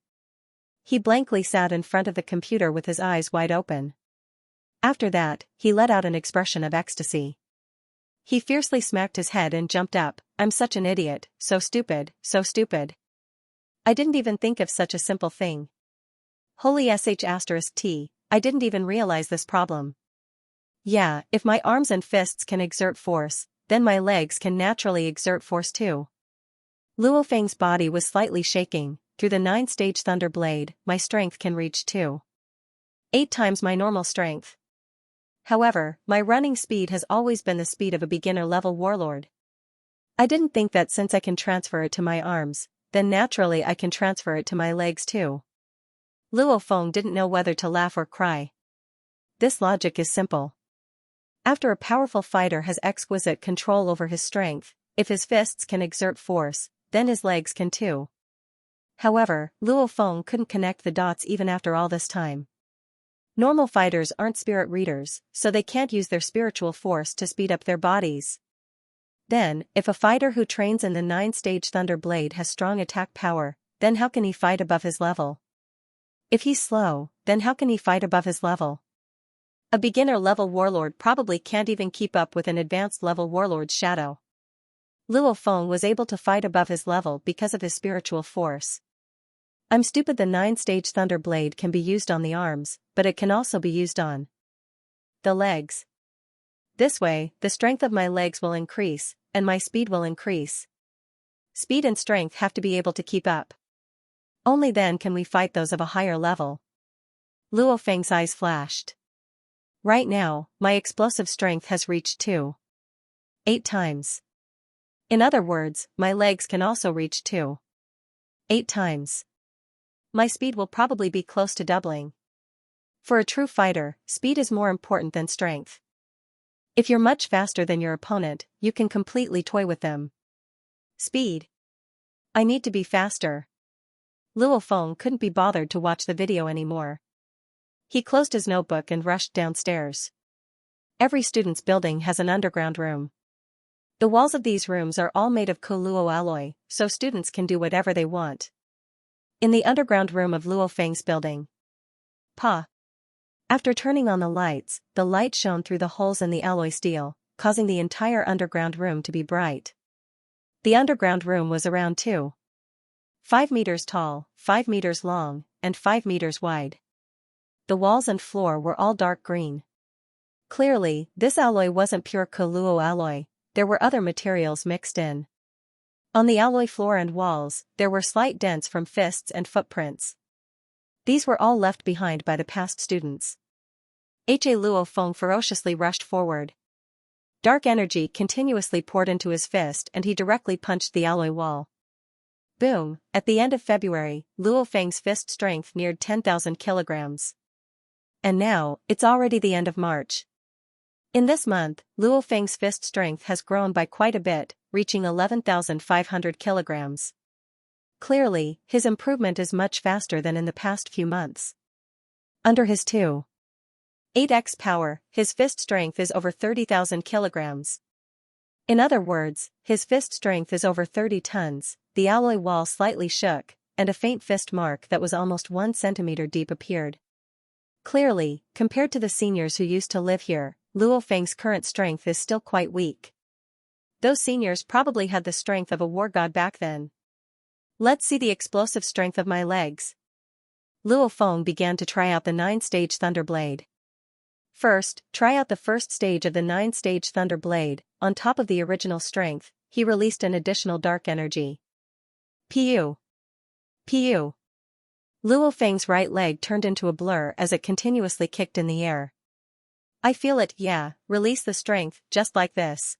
He blankly sat in front of the computer with his eyes wide open. After that, he let out an expression of ecstasy. He fiercely smacked his head and jumped up. "I'm such an idiot, so stupid, so stupid. I didn't even think of such a simple thing. Holy sh*t, I didn't even realize this problem. Yeah, if my arms and fists can exert force, then my legs can naturally exert force too." Luo Feng's body was slightly shaking. "Through the 9-stage thunder blade, my strength can reach 2.8 times my normal strength. However, my running speed has always been the speed of a beginner-level warlord. I didn't think that since I can transfer it to my arms, then naturally I can transfer it to my legs too." Luo Feng didn't know whether to laugh or cry. This logic is simple. After a powerful fighter has exquisite control over his strength, if his fists can exert force, then his legs can too. However, Luo Feng couldn't connect the dots even after all this time. Normal fighters aren't spirit readers, so they can't use their spiritual force to speed up their bodies. Then, if a fighter who trains in the 9-stage Thunder Blade has strong attack power, then how can he fight above his level? If he's slow, then how can he fight above his level? A beginner-level warlord probably can't even keep up with an advanced-level warlord's shadow. Luo Feng was able to fight above his level because of his spiritual force. I'm stupid. The 9-stage Thunder Blade can be used on the arms, but it can also be used on the legs. This way, the strength of my legs will increase, and my speed will increase. Speed and strength have to be able to keep up. Only then can we fight those of a higher level. Luo Feng's eyes flashed. Right now, my explosive strength has reached 2.8 times. In other words, my legs can also reach 2.8 times. My speed will probably be close to doubling. For a true fighter, speed is more important than strength. If you're much faster than your opponent, you can completely toy with them. Speed. I need to be faster. Luo Feng couldn't be bothered to watch the video anymore. He closed his notebook and rushed downstairs. Every student's building has an underground room. The walls of these rooms are all made of Luo alloy, so students can do whatever they want. In the underground room of Luo Feng's building. After turning on the lights, the light shone through the holes in the alloy steel, causing the entire underground room to be bright. The underground room was around 2.5 meters tall, 5 meters long, and 5 meters wide. The walls and floor were all dark green. Clearly, this alloy wasn't pure Luo alloy, there were other materials mixed in. On the alloy floor and walls, there were slight dents from fists and footprints. These were all left behind by the past students. Luo Feng ferociously rushed forward. Dark energy continuously poured into his fist and he directly punched the alloy wall. Boom! At the end of February, Luo Feng's fist strength neared 10,000 kilograms. And now, it's already the end of March. In this month, Luo Feng's fist strength has grown by quite a bit, reaching 11,500 kilograms. Clearly, his improvement is much faster than in the past few months. Under his 2.8x power, his fist strength is over 30,000 kilograms. In other words, his fist strength is over 30 tons, the alloy wall slightly shook, and a faint fist mark that was almost 1 centimeter deep appeared. Clearly, compared to the seniors who used to live here, Luo Feng's current strength is still quite weak. Those seniors probably had the strength of a war god back then. Let's see the explosive strength of my legs. Luo Feng began to try out the 9-stage Thunder Blade. First, try out the first stage of the 9-stage Thunder Blade. On top of the original strength, he released an additional dark energy. Piu! Piu! Luo Feng's right leg turned into a blur as it continuously kicked in the air. I feel it, yeah, release the strength, just like this.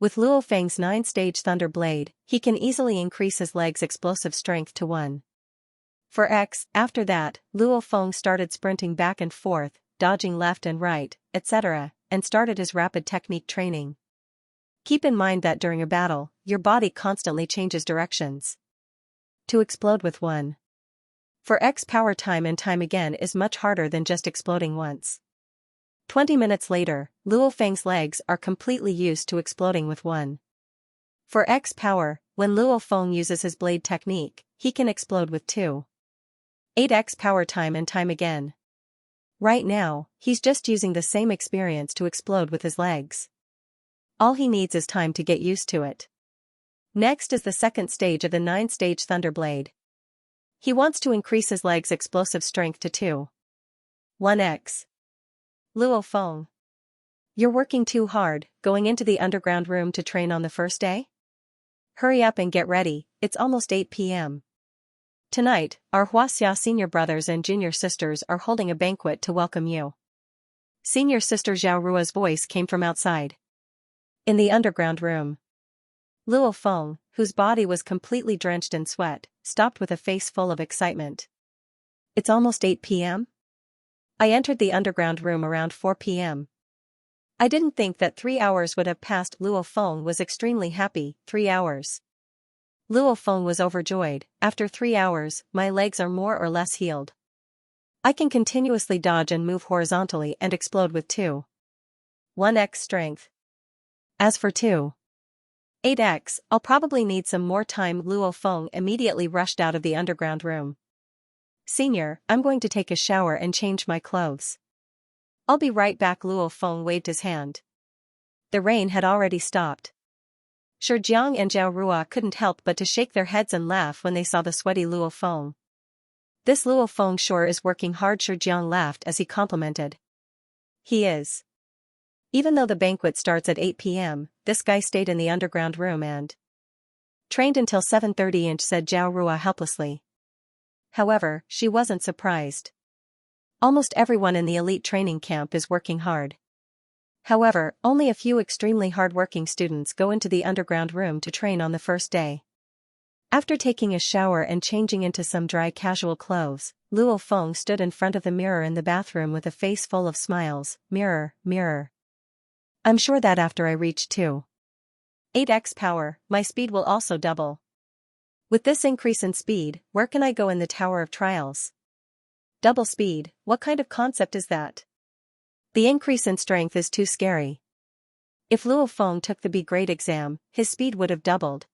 With Luo Feng's 9-stage Thunder Blade, he can easily increase his leg's explosive strength to 1. For X, after that, Luo Feng started sprinting back and forth, dodging left and right, etc., and started his rapid technique training. Keep in mind that during a battle, your body constantly changes directions. To explode with 1. For X power time and time again is much harder than just exploding once. 20 minutes later, Luo Feng's legs are completely used to exploding with 1. For X power, when Luo Feng uses his blade technique, he can explode with 2.8x power time and time again. Right now, he's just using the same experience to explode with his legs. All he needs is time to get used to it. Next is the second stage of the 9-stage Thunder Blade. He wants to increase his legs' explosive strength to 2.1x. Luo Feng. You're working too hard, going into the underground room to train on the first day? Hurry up and get ready, it's almost 8 p.m. Tonight, our Xianxia senior brothers and junior sisters are holding a banquet to welcome you. Senior sister Zhao Rua's voice came from outside. In the underground room. Luo Feng, whose body was completely drenched in sweat, stopped with a face full of excitement. It's almost 8 p.m.? I entered the underground room around 4 p.m. I didn't think that 3 hours would have passed. Luo Feng was extremely happy. 3 hours. Luo Feng was overjoyed. After 3 hours, my legs are more or less healed. I can continuously dodge and move horizontally and explode with 2.1x strength. As for 2.8x, I'll probably need some more time. Luo Feng immediately rushed out of the underground room. Senior, I'm going to take a shower and change my clothes. I'll be right back. Luo Feng waved his hand. The rain had already stopped. Shijiang and Zhao Rua couldn't help but to shake their heads and laugh when they saw the sweaty Luo Feng. This Luo Feng sure is working hard. Shijiang laughed as he complimented. He is. Even though the banquet starts at 8 p.m., this guy stayed in the underground room and trained until 7:30, said Zhao Rua helplessly. However, she wasn't surprised. Almost everyone in the elite training camp is working hard. However, only a few extremely hard-working students go into the underground room to train on the first day. After taking a shower and changing into some dry casual clothes, Luo Feng stood in front of the mirror in the bathroom with a face full of smiles. Mirror, mirror. I'm sure that after I reach 2.8x power, my speed will also double. With this increase in speed, where can I go in the Tower of Trials? Double speed, what kind of concept is that? The increase in strength is too scary. If Luo Feng took the B grade exam, his speed would have doubled.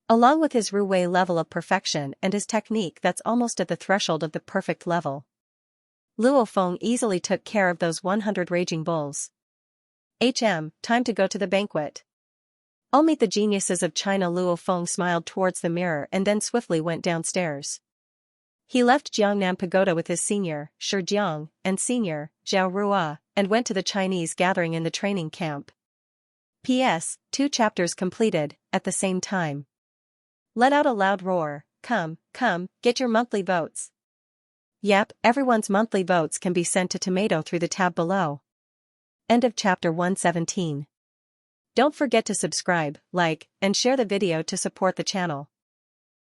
Along with his Ruwei level of perfection and his technique that's almost at the threshold of the perfect level. Luo Feng easily took care of those 100 raging bulls. Time to go to the banquet. I'll meet the geniuses of China. Luo Feng smiled towards the mirror and then swiftly went downstairs. He left Jiangnam Pagoda with his senior, Shijiang, and senior, Zhao Rua, and went to the Chinese gathering in the training camp. P.S. 2 chapters completed, at the same time. Let out a loud roar, come, get your monthly votes. Yep, everyone's monthly votes can be sent to Tomato through the tab below. End of chapter 117. Don't forget to subscribe, like, and share the video to support the channel.